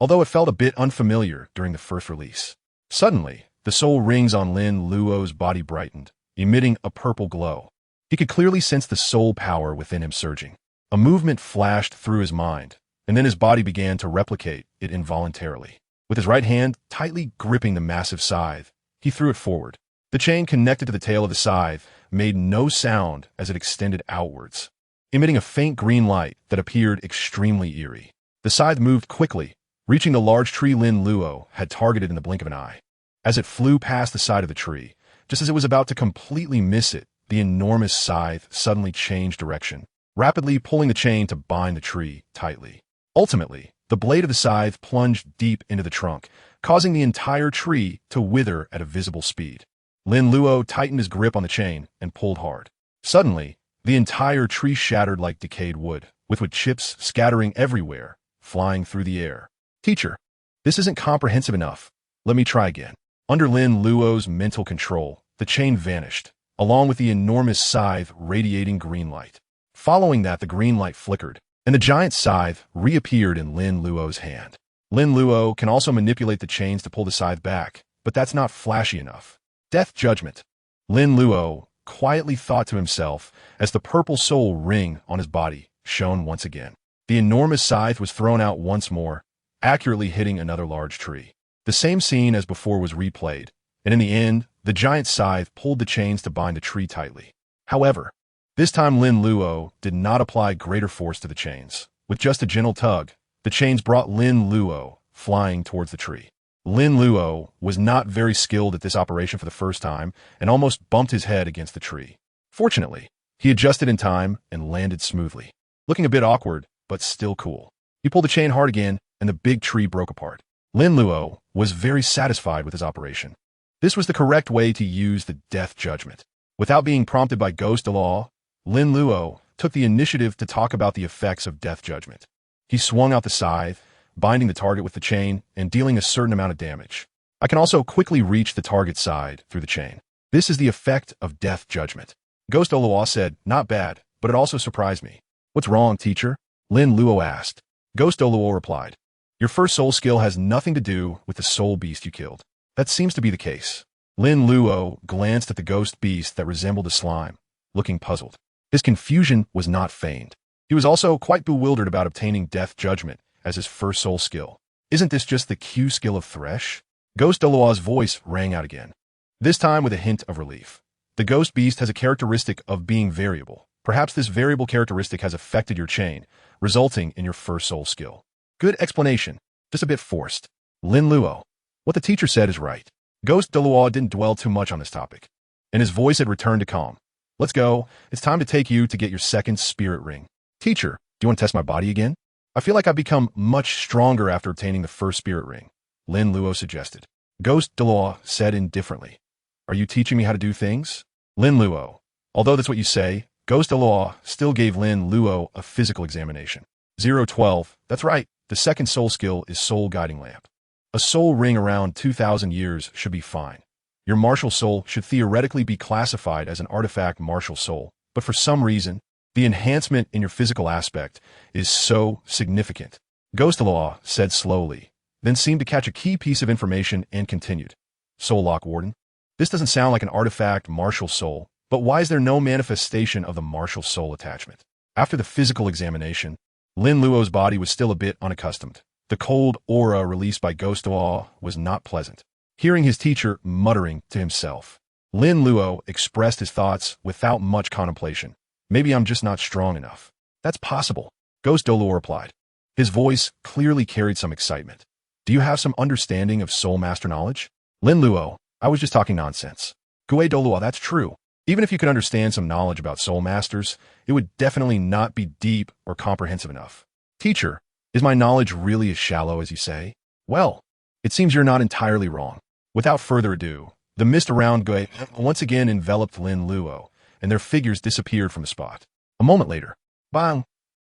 although it felt a bit unfamiliar during the first release. Suddenly, the soul rings on Lin Luo's body brightened, emitting a purple glow. He could clearly sense the soul power within him surging. A movement flashed through his mind, and then his body began to replicate it involuntarily. With his right hand tightly gripping the massive scythe, he threw it forward. The chain connected to the tail of the scythe made no sound as it extended outwards, emitting a faint green light that appeared extremely eerie. The scythe moved quickly, reaching the large tree Lin Luo had targeted in the blink of an eye. As it flew past the side of the tree, just as it was about to completely miss it, the enormous scythe suddenly changed direction, rapidly pulling the chain to bind the tree tightly. Ultimately, the blade of the scythe plunged deep into the trunk, causing the entire tree to wither at a visible speed. Lin Luo tightened his grip on the chain and pulled hard. Suddenly, the entire tree shattered like decayed wood, with chips scattering everywhere, flying through the air. Teacher, this isn't comprehensive enough. Let me try again. Under Lin Luo's mental control, the chain vanished, along with the enormous scythe radiating green light. Following that, the green light flickered, and the giant scythe reappeared in Lin Luo's hand. Lin Luo can also manipulate the chains to pull the scythe back, but that's not flashy enough. Death Judgment. Lin Luo quietly thought to himself as the purple soul ring on his body shone once again. The enormous scythe was thrown out once more, accurately hitting another large tree. The same scene as before was replayed, and in the end, the giant scythe pulled the chains to bind the tree tightly. However, this time Lin Luo did not apply greater force to the chains. With just a gentle tug, the chains brought Lin Luo flying towards the tree. Lin Luo was not very skilled at this operation for the first time and almost bumped his head against the tree. Fortunately, he adjusted in time and landed smoothly, looking a bit awkward, but still cool. He pulled the chain hard again, and the big tree broke apart. Lin Luo was very satisfied with his operation. This was the correct way to use the Death Judgment. Without being prompted by Douluo, Lin Luo took the initiative to talk about the effects of Death Judgment. He swung out the scythe, binding the target with the chain and dealing a certain amount of damage. I can also quickly reach the target side through the chain. This is the effect of Death Judgment. Douluo said, not bad, but it also surprised me. What's wrong, teacher? Lin Luo asked. Douluo replied, your first soul skill has nothing to do with the soul beast you killed. That seems to be the case. Lin Luo glanced at the ghost beast that resembled a slime, looking puzzled. His confusion was not feigned. He was also quite bewildered about obtaining Death Judgment as his first soul skill. Isn't this just the Q skill of Thresh? Douluo's voice rang out again, this time with a hint of relief. The ghost beast has a characteristic of being variable. Perhaps this variable characteristic has affected your chain, resulting in your first soul skill. Good explanation, just a bit forced. Lin Luo, what the teacher said is right. Douluo didn't dwell too much on this topic, and his voice had returned to calm. Let's go. It's time to take you to get your second spirit ring. Teacher, do you want to test my body again? I feel like I've become much stronger after obtaining the first spirit ring, Lin Luo suggested. Douluo said indifferently. Are you teaching me how to do things? Lin Luo, although that's what you say, Douluo still gave Lin Luo a physical examination. 012, that's right, the second soul skill is Soul Guiding Lamp. A soul ring around 2,000 years should be fine. Your martial soul should theoretically be classified as an artifact martial soul, but for some reason, the enhancement in your physical aspect is so significant. Douluo said slowly, then seemed to catch a key piece of information and continued. Soul Lock Warden, this doesn't sound like an artifact martial soul, but why is there no manifestation of the martial soul attachment? After the physical examination, Lin Luo's body was still a bit unaccustomed. The cold aura released by Douluo was not pleasant. Hearing his teacher muttering to himself, Lin Luo expressed his thoughts without much contemplation. Maybe I'm just not strong enough. That's possible, Douluo replied. His voice clearly carried some excitement. Do you have some understanding of soul master knowledge? Lin Luo, I was just talking nonsense. Douluo, that's true. Even if you could understand some knowledge about soul masters, it would definitely not be deep or comprehensive enough. Teacher, is my knowledge really as shallow as you say? Well, it seems you're not entirely wrong. Without further ado, the mist around Gui once again enveloped Lin Luo, and their figures disappeared from the spot. A moment later, bang!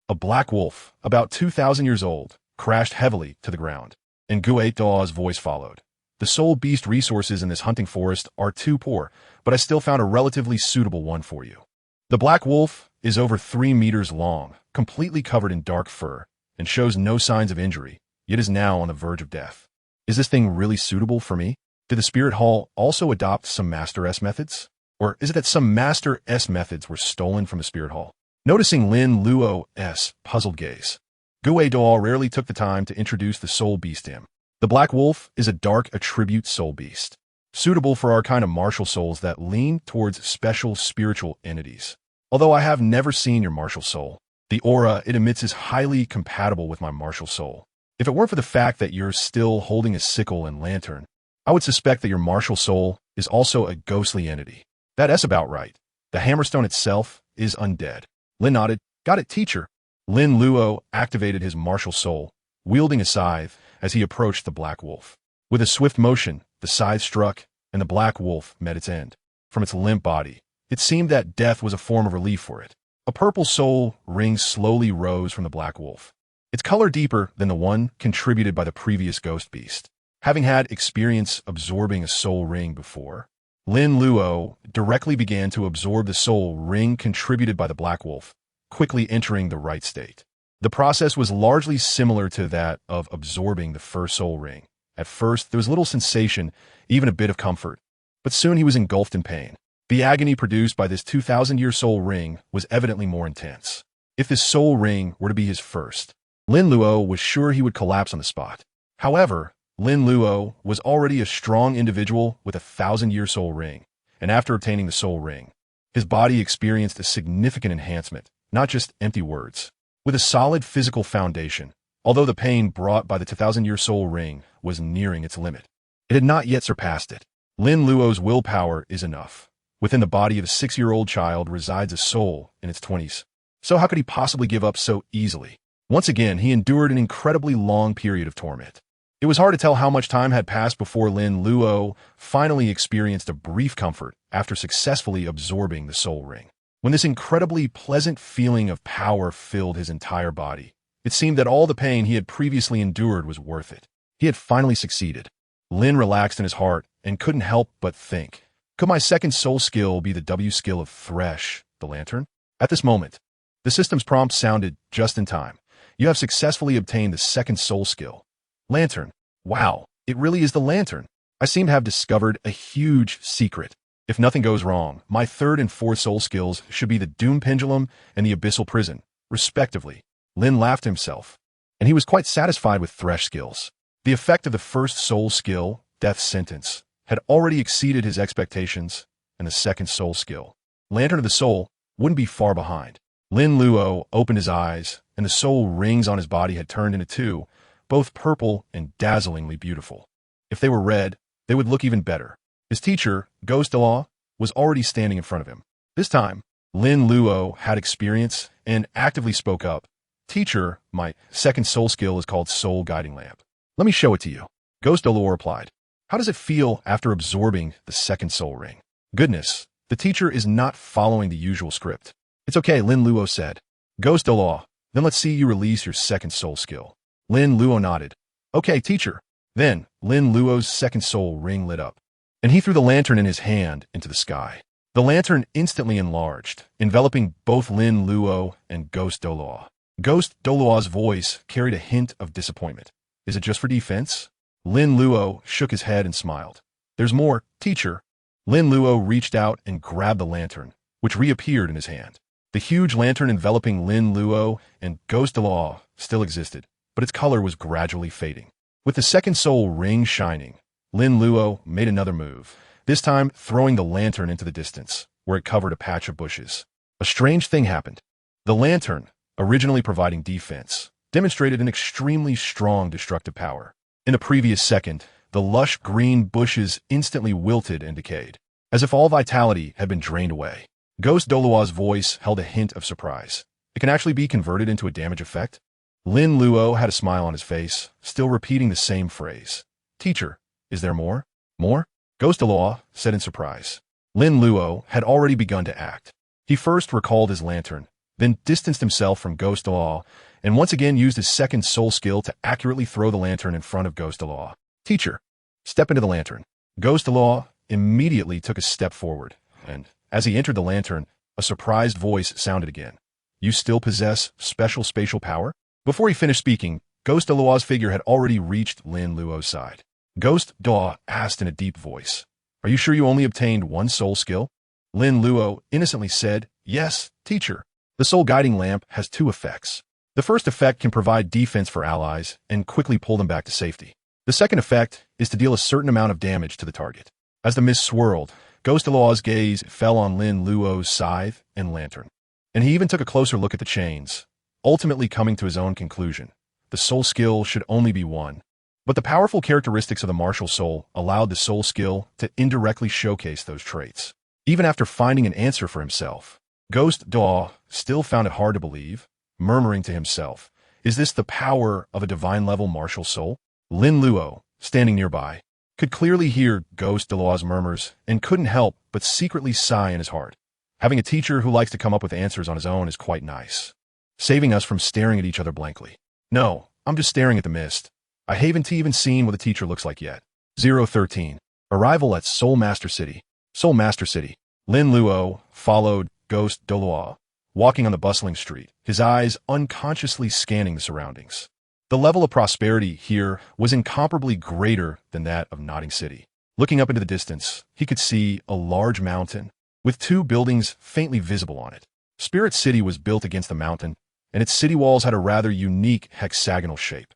A black wolf, about 2,000 years old, crashed heavily to the ground, and Douluo's voice followed. The soul beast resources in this hunting forest are too poor, but I still found a relatively suitable one for you. The black wolf is over 3 meters long, completely covered in dark fur, and shows no signs of injury, yet is now on the verge of death. Is this thing really suitable for me? Did the Spirit Hall also adopt some Master S methods? Or is it that some Master S methods were stolen from the Spirit Hall? Noticing Lin Luo's puzzled gaze, Douluo rarely took the time to introduce the soul beast to him. The Black Wolf is a dark attribute soul beast, suitable for our kind of martial souls that lean towards special spiritual entities. Although I have never seen your martial soul, the aura it emits is highly compatible with my martial soul. If it weren't for the fact that you're still holding a sickle and lantern, I would suspect that your martial soul is also a ghostly entity. That's about right. The Hammerstone itself is undead. Lin nodded. Got it, teacher. Lin Luo activated his martial soul, wielding a scythe as he approached the Black Wolf. With a swift motion, the scythe struck, and the Black Wolf met its end. From its limp body, it seemed that death was a form of relief for it. A purple soul ring slowly rose from the Black Wolf, its color deeper than the one contributed by the previous ghost beast. Having had experience absorbing a soul ring before, Lin Luo directly began to absorb the soul ring contributed by the Black Wolf, quickly entering the right state. The process was largely similar to that of absorbing the first soul ring. At first, there was little sensation, even a bit of comfort, but soon he was engulfed in pain. The agony produced by this 2,000-year soul ring was evidently more intense. If this soul ring were to be his first, Lin Luo was sure he would collapse on the spot. However, Lin Luo was already a strong individual with a 1,000-year soul ring, and after obtaining the soul ring, his body experienced a significant enhancement, not just empty words. With a solid physical foundation, although the pain brought by the 2,000-year soul ring was nearing its limit, it had not yet surpassed it. Lin Luo's willpower is enough. Within the body of a 6-year-old child resides a soul in its 20s. So how could he possibly give up so easily? Once again, he endured an incredibly long period of torment. It was hard to tell how much time had passed before Lin Luo finally experienced a brief comfort after successfully absorbing the soul ring. When this incredibly pleasant feeling of power filled his entire body, it seemed that all the pain he had previously endured was worth it. He had finally succeeded. Lin relaxed in his heart and couldn't help but think, could my second soul skill be the W skill of Thresh, the lantern? At this moment, the system's prompt sounded just in time. You have successfully obtained the second soul skill. Lantern. Wow, it really is the lantern. I seem to have discovered a huge secret. If nothing goes wrong, my third and fourth soul skills should be the Doom Pendulum and the Abyssal Prison, respectively. Lin laughed to himself, and he was quite satisfied with Thresh skills. The effect of the first soul skill, Death Sentence, had already exceeded his expectations, and the second soul skill, Lantern of the Soul, wouldn't be far behind. Lin Luo opened his eyes, and the soul rings on his body had turned into two, both purple and dazzlingly beautiful. If they were red, they would look even better. His teacher, Douluo, was already standing in front of him. This time, Lin Luo had experience and actively spoke up. Teacher, my second soul skill is called Soul Guiding Lamp. Let me show it to you. Douluo replied. How does it feel after absorbing the second soul ring? Goodness, the teacher is not following the usual script. It's okay, Lin Luo said. Douluo, then let's see you release your second soul skill. Lin Luo nodded. Okay, teacher. Then, Lin Luo's second soul ring lit up, and he threw the lantern in his hand into the sky. The lantern instantly enlarged, enveloping both Lin Luo and Douluo. Douluo's voice carried a hint of disappointment. Is it just for defense? Lin Luo shook his head and smiled. There's more, teacher. Lin Luo reached out and grabbed the lantern, which reappeared in his hand. The huge lantern enveloping Lin Luo and Douluo still existed, but its color was gradually fading. With the second soul ring shining, Lin Luo made another move, this time throwing the lantern into the distance, where it covered a patch of bushes. A strange thing happened. The lantern, originally providing defense, demonstrated an extremely strong destructive power. In the previous second, the lush green bushes instantly wilted and decayed, as if all vitality had been drained away. Douluo's voice held a hint of surprise. It can actually be converted into a damage effect? Lin Luo had a smile on his face, still repeating the same phrase. Teacher, is there more? More? Douluo said in surprise. Lin Luo had already begun to act. He first recalled his lantern, then distanced himself from Douluo, and once again used his second soul skill to accurately throw the lantern in front of Douluo. Teacher, step into the lantern. Douluo immediately took a step forward, and as he entered the lantern, a surprised voice sounded again. You still possess special spatial power? Before he finished speaking, Ghost Douluo's figure had already reached Lin Luo's side. Ghost Douluo asked in a deep voice, "Are you sure you only obtained one soul skill?" Lin Luo innocently said, "Yes, teacher. The soul guiding lamp has two effects. The first effect can provide defense for allies and quickly pull them back to safety. The second effect is to deal a certain amount of damage to the target." As the mist swirled, Ghost Douluo's gaze fell on Lin Luo's scythe and lantern, and he even took a closer look at the chains, ultimately coming to his own conclusion. The soul skill should only be one. But the powerful characteristics of the martial soul allowed the soul skill to indirectly showcase those traits. Even after finding an answer for himself, Ghost Douluo still found it hard to believe, murmuring to himself, "Is this the power of a divine-level martial soul?" Lin Luo, standing nearby, could clearly hear Ghost Douluo's murmurs and couldn't help but secretly sigh in his heart. Having a teacher who likes to come up with answers on his own is quite nice, saving us from staring at each other blankly. No, I'm just staring at the mist. I haven't even seen what the teacher looks like yet. 013. Arrival at Soul Master City. Soul Master City. Lin Luo followed Ghost Douluo, walking on the bustling street, his eyes unconsciously scanning the surroundings. The level of prosperity here was incomparably greater than that of Notting City. Looking up into the distance, he could see a large mountain, with two buildings faintly visible on it. Spirit City was built against the mountain, and its city walls had a rather unique hexagonal shape.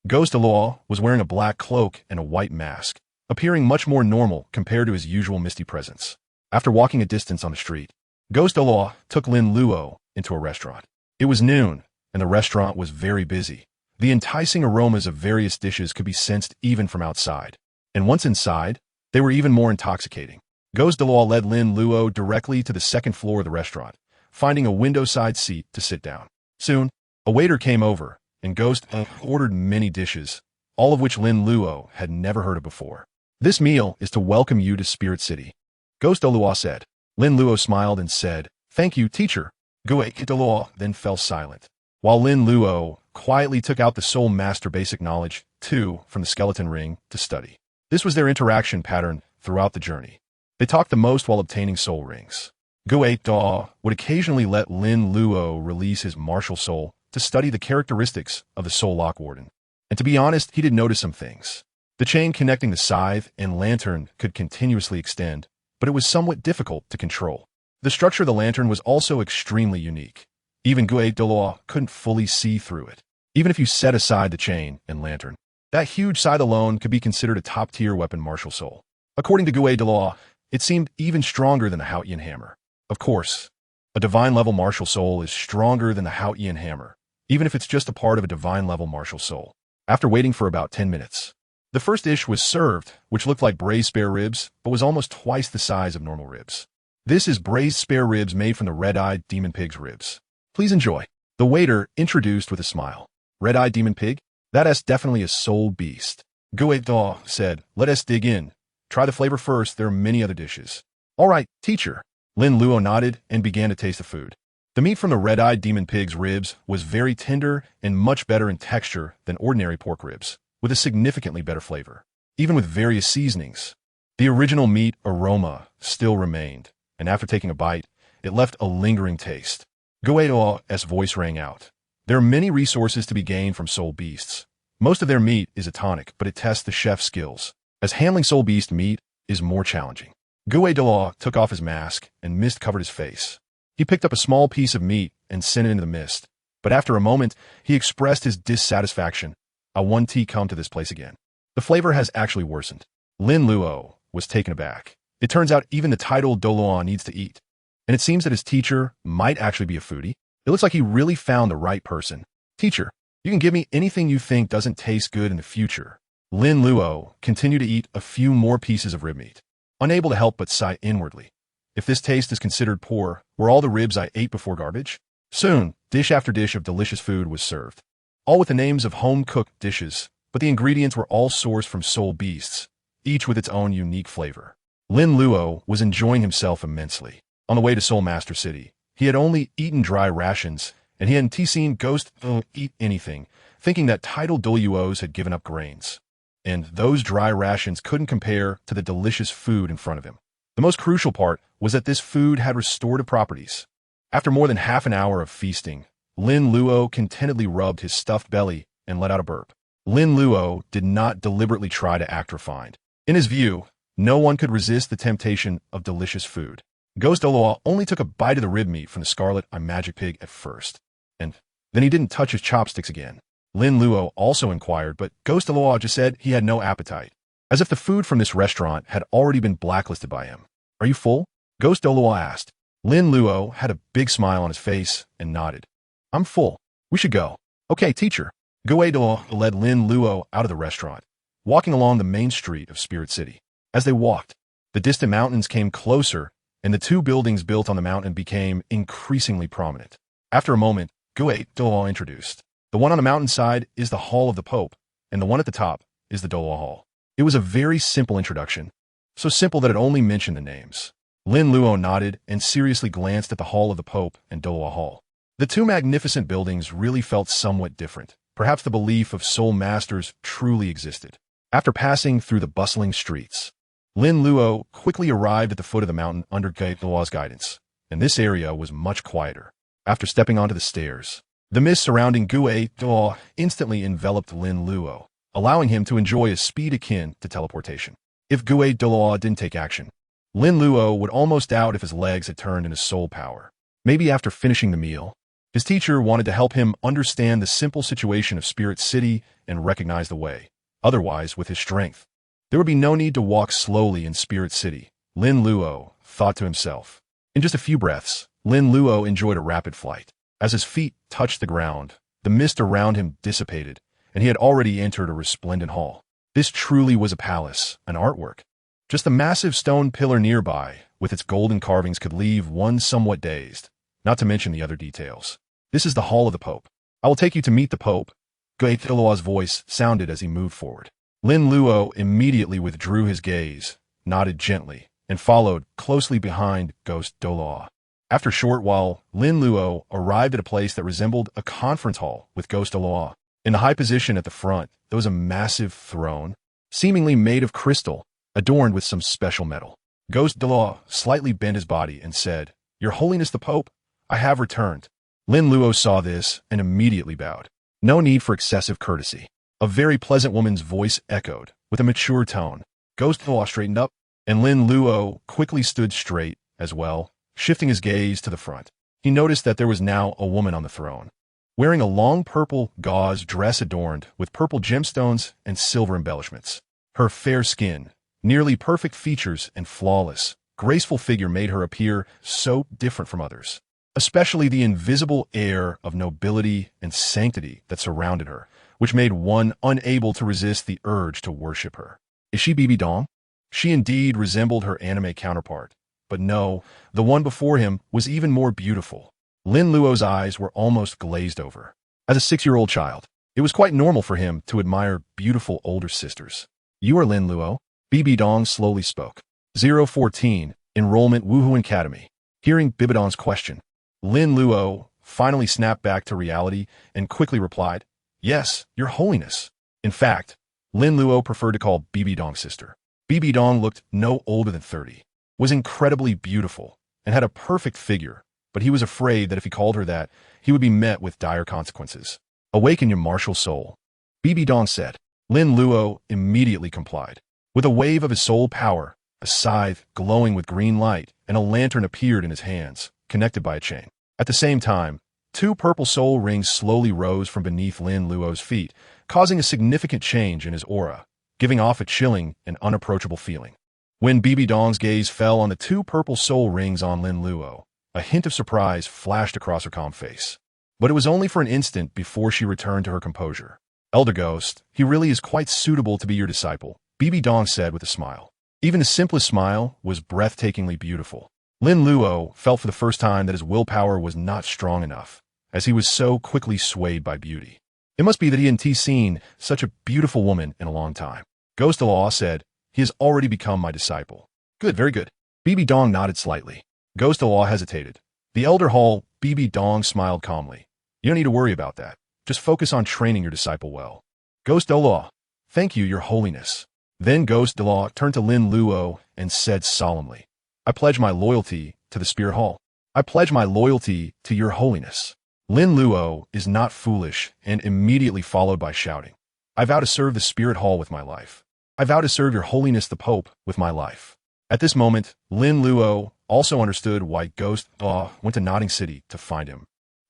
Ghost Douluo was wearing a black cloak and a white mask, appearing much more normal compared to his usual misty presence. After walking a distance on the street, Ghost Douluo took Lin Luo into a restaurant. It was noon, and the restaurant was very busy. The enticing aromas of various dishes could be sensed even from outside. And once inside, they were even more intoxicating. Ghost Douluo led Lin Luo directly to the second floor of the restaurant, finding a window-side seat to sit down. Soon, a waiter came over, and Ghost ordered many dishes, all of which Lin Luo had never heard of before. "This meal is to welcome you to Spirit City," Ghost Douluo said. Lin Luo smiled and said, "Thank you, teacher." Ghost Douluo then fell silent, while Lin Luo quietly took out the Soul Master Basic Knowledge 2 from the skeleton ring to study. This was their interaction pattern throughout the journey. They talked the most while obtaining soul rings. Ghost Douluo would occasionally let Lin Luo release his martial soul to study the characteristics of the Soul Lock Warden. And to be honest, he did notice some things. The chain connecting the scythe and lantern could continuously extend, but it was somewhat difficult to control. The structure of the lantern was also extremely unique. Even Ghost Douluo couldn't fully see through it. Even if you set aside the chain and lantern, that huge scythe alone could be considered a top-tier weapon martial soul. According to Ghost Douluo, it seemed even stronger than the Haotian hammer. Of course, a divine-level martial soul is stronger than the Haotian hammer, even if it's just a part of a divine-level martial soul. After waiting for about 10 minutes, the first dish was served, which looked like braised spare ribs, but was almost twice the size of normal ribs. "This is braised spare ribs made from the red-eyed demon pig's ribs. Please enjoy," the waiter introduced with a smile. "Red-eyed demon pig? That's definitely a soul beast." Ghost Douluo said, "Let us dig in. Try the flavor first, there are many other dishes." "All right, teacher." Lin Luo nodded and began to taste the food. The meat from the red-eyed demon pig's ribs was very tender and much better in texture than ordinary pork ribs, with a significantly better flavor, even with various seasonings. The original meat aroma still remained, and after taking a bite, it left a lingering taste. Ghost Douluo's voice rang out. There are many resources to be gained from soul beasts. Most of their meat is a tonic, but it tests the chef's skills, as handling soul beast meat is more challenging. Ghost Douluo took off his mask, and mist covered his face. He picked up a small piece of meat and sent it into the mist, but after a moment, he expressed his dissatisfaction. "I want to come to this place again. The flavor has actually worsened." Lin Luo was taken aback. It turns out even the titled Douluo needs to eat, and it seems that his teacher might actually be a foodie. It looks like he really found the right person. "Teacher, you can give me anything you think doesn't taste good in the future." Lin Luo continued to eat a few more pieces of rib meat, unable to help but sigh inwardly. If this taste is considered poor, were all the ribs I ate before garbage? Soon, dish after dish of delicious food was served, all with the names of home-cooked dishes, but the ingredients were all sourced from soul beasts, each with its own unique flavor. Lin Luo was enjoying himself immensely. On the way to Soul Master City, he had only eaten dry rations, and he hadn't seen Ghost eat anything, thinking that titled Douluos had given up grains. And those dry rations couldn't compare to the delicious food in front of him. The most crucial part was that this food had restorative properties. After more than half an hour of feasting, Lin Luo contentedly rubbed his stuffed belly and let out a burp. Lin Luo did not deliberately try to act refined. In his view, no one could resist the temptation of delicious food. Ghost Douluo only took a bite of the rib meat from the scarlet eye magic pig at first, and then he didn't touch his chopsticks again. Lin Luo also inquired, but Ghost Douluo just said he had no appetite, as if the food from this restaurant had already been blacklisted by him. Are you full? Ghost Douluo asked. Lin Luo had a big smile on his face and nodded. I'm full. We should go. Okay, teacher. Douluo led Lin Luo out of the restaurant, walking along the main street of Spirit City. As they walked, the distant mountains came closer, and the two buildings built on the mountain became increasingly prominent. After a moment, Douluo introduced. The one on the mountainside is the Hall of the Pope, and the one at the top is the Douluo Hall. It was a very simple introduction, so simple that it only mentioned the names. Lin Luo nodded and seriously glanced at the Hall of the Pope and Douluo Hall. The two magnificent buildings really felt somewhat different. Perhaps the belief of soul masters truly existed. After passing through the bustling streets, Lin Luo quickly arrived at the foot of the mountain under Douluo's guidance, and this area was much quieter. After stepping onto the stairs, the mist surrounding Douluo instantly enveloped Lin Luo, allowing him to enjoy a speed akin to teleportation. If Douluo didn't take action, Lin Luo would almost doubt if his legs had turned into soul power. Maybe after finishing the meal, his teacher wanted to help him understand the simple situation of Spirit City and recognize the way. Otherwise, with his strength, there would be no need to walk slowly in Spirit City, Lin Luo thought to himself. In just a few breaths, Lin Luo enjoyed a rapid flight. As his feet touched the ground, the mist around him dissipated, and he had already entered a resplendent hall. This truly was a palace, an artwork. Just the massive stone pillar nearby, with its golden carvings, could leave one somewhat dazed, not to mention the other details. This is the Hall of the Pope. I will take you to meet the Pope. Douluo's voice sounded as he moved forward. Lin Luo immediately withdrew his gaze, nodded gently, and followed closely behind Ghost Douluo. After a short while, Lin Luo arrived at a place that resembled a conference hall with Ghost Douluo. In the high position at the front, there was a massive throne, seemingly made of crystal, adorned with some special metal. Ghost Douluo slightly bent his body and said, Your Holiness the Pope, I have returned. Lin Luo saw this and immediately bowed. No need for excessive courtesy. A very pleasant woman's voice echoed, with a mature tone. Ghost Douluo straightened up, and Lin Luo quickly stood straight as well, shifting his gaze to the front. He noticed that there was now a woman on the throne, wearing a long purple gauze dress adorned with purple gemstones and silver embellishments. Her fair skin, nearly perfect features, and flawless, graceful figure made her appear so different from others. Especially the invisible air of nobility and sanctity that surrounded her, which made one unable to resist the urge to worship her. Is she Bibi Dong? She indeed resembled her anime counterpart. But no, the one before him was even more beautiful. Lin Luo's eyes were almost glazed over. As a 6-year-old child, it was quite normal for him to admire beautiful older sisters. You are Lin Luo? Bibi Dong slowly spoke. 014, Enrollment Wuhu Academy. Hearing Bibi Dong's question, Lin Luo finally snapped back to reality and quickly replied, Yes, Your Holiness. In fact, Lin Luo preferred to call Bibi Dong sister. Bibi Dong looked no older than 30, was incredibly beautiful, and had a perfect figure, but he was afraid that if he called her that, he would be met with dire consequences. Awaken your martial soul, Bibi Dong said. Lin Luo immediately complied. With a wave of his soul power, a scythe glowing with green light and a lantern appeared in his hands, connected by a chain. At the same time, 2 purple soul rings slowly rose from beneath Lin Luo's feet, causing a significant change in his aura, giving off a chilling and unapproachable feeling. When Bibi Dong's gaze fell on the 2 purple soul rings on Lin Luo, a hint of surprise flashed across her calm face. But it was only for an instant before she returned to her composure. Elder Ghost, he really is quite suitable to be your disciple, Bibi Dong said with a smile. Even the simplest smile was breathtakingly beautiful. Lin Luo felt for the first time that his willpower was not strong enough, as he was so quickly swayed by beauty. It must be that he hadn't seen such a beautiful woman in a long time. Ghost Douluo said, He has already become my disciple. Good, very good. Bibi Dong nodded slightly. Ghost Douluo hesitated. The Elder Hall, Bibi Dong smiled calmly. You don't need to worry about that. Just focus on training your disciple well. Ghost Douluo, thank you, Your Holiness. Then Ghost Douluo turned to Lin Luo and said solemnly, I pledge my loyalty to the Spirit Hall. I pledge my loyalty to Your Holiness. Lin Luo is not foolish and immediately followed by shouting, I vow to serve the spirit hall with my life. I vow to serve your holiness the Pope with my life. At this moment, Lin Luo also understood why Ghost went to Notting City to find him,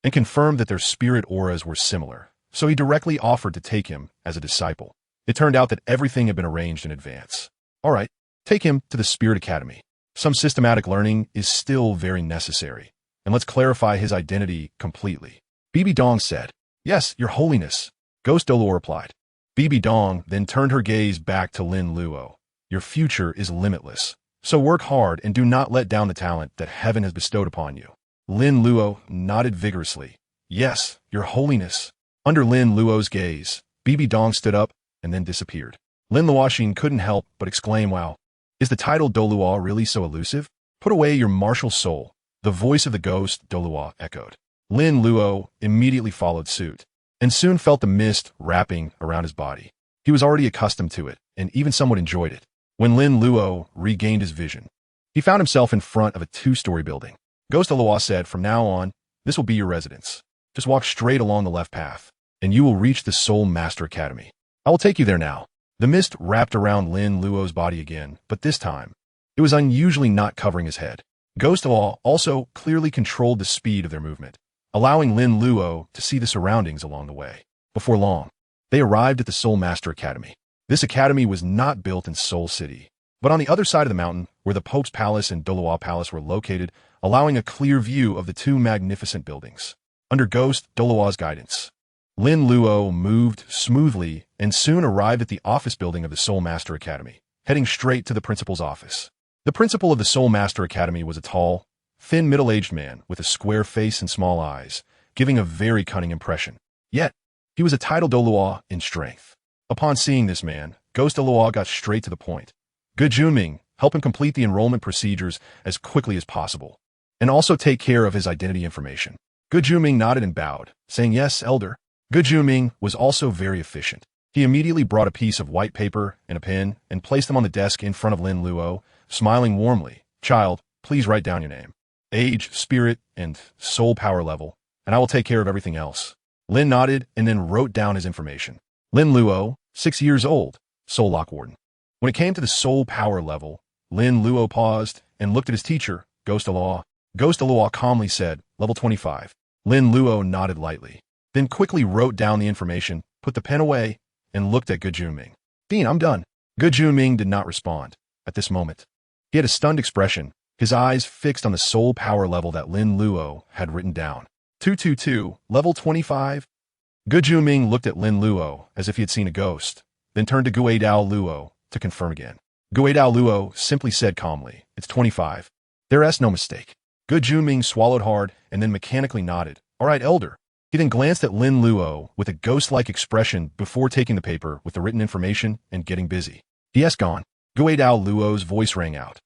and confirmed that their spirit auras were similar, so he directly offered to take him as a disciple. It turned out that everything had been arranged in advance. All right, take him to the Spirit Academy. Some systematic learning is still very necessary, and let's clarify his identity completely. Bibi Dong said, Yes, your holiness. Ghost Douluo replied. Bibi Dong then turned her gaze back to Lin Luo. Your future is limitless, so work hard and do not let down the talent that heaven has bestowed upon you. Lin Luo nodded vigorously. Yes, your holiness. Under Lin Luo's gaze, Bibi Dong stood up and then disappeared. Lin Luoxin couldn't help but exclaim, Wow, is the title Douluo really so elusive? Put away your martial soul. The voice of the ghost Douluo echoed. Lin Luo immediately followed suit, and soon felt the mist wrapping around his body. He was already accustomed to it, and even somewhat enjoyed it. When Lin Luo regained his vision, he found himself in front of a 2-story building. Ghost Douluo said, From now on, this will be your residence. Just walk straight along the left path, and you will reach the Soul Master Academy. I will take you there now. The mist wrapped around Lin Luo's body again, but this time, it was unusually not covering his head. Ghost Douluo also clearly controlled the speed of their movement, allowing Lin Luo to see the surroundings along the way. Before long, they arrived at the Soul Master Academy. This academy was not built in Soul City, but on the other side of the mountain, where the Pope's Palace and Douluo Palace were located, allowing a clear view of the 2 magnificent buildings. Under Ghost Douluo's guidance, Lin Luo moved smoothly and soon arrived at the office building of the Soul Master Academy, heading straight to the principal's office. The principal of the Soul Master Academy was a tall, thin middle-aged man with a square face and small eyes, giving a very cunning impression. Yet, he was a title Douluo in strength. Upon seeing this man, Ghost Douluo got straight to the point. Good Junming, help him complete the enrollment procedures as quickly as possible, and also take care of his identity information. Good Junming nodded and bowed, saying, Yes, Elder. Good Junming was also very efficient. He immediately brought a piece of white paper and a pen and placed them on the desk in front of Lin Luo, smiling warmly. Child, please write down your name, age, spirit, and soul power level, and I will take care of everything else. Lin nodded and then wrote down his information. Lin Luo, 6 years old, Soul Lock Warden. When it came to the soul power level, Lin Luo paused and looked at his teacher, Ghost Douluo. Ghost Douluo calmly said, Level 25. Lin Luo nodded lightly, then quickly wrote down the information, put the pen away, and looked at Good Junming. Dean, I'm done. Good Junming did not respond. At this moment, he had a stunned expression, his eyes fixed on the soul power level that Lin Luo had written down. 222, level 25. Good Junming looked at Lin Luo as if he had seen a ghost, then turned to Guidao Luo to confirm again. Guidao Luo simply said calmly, It's 25. There is no mistake. Good Junming swallowed hard and then mechanically nodded. All right, Elder. He then glanced at Lin Luo with a ghost-like expression before taking the paper with the written information and getting busy. Yes, gone. Guidao Luo's voice rang out.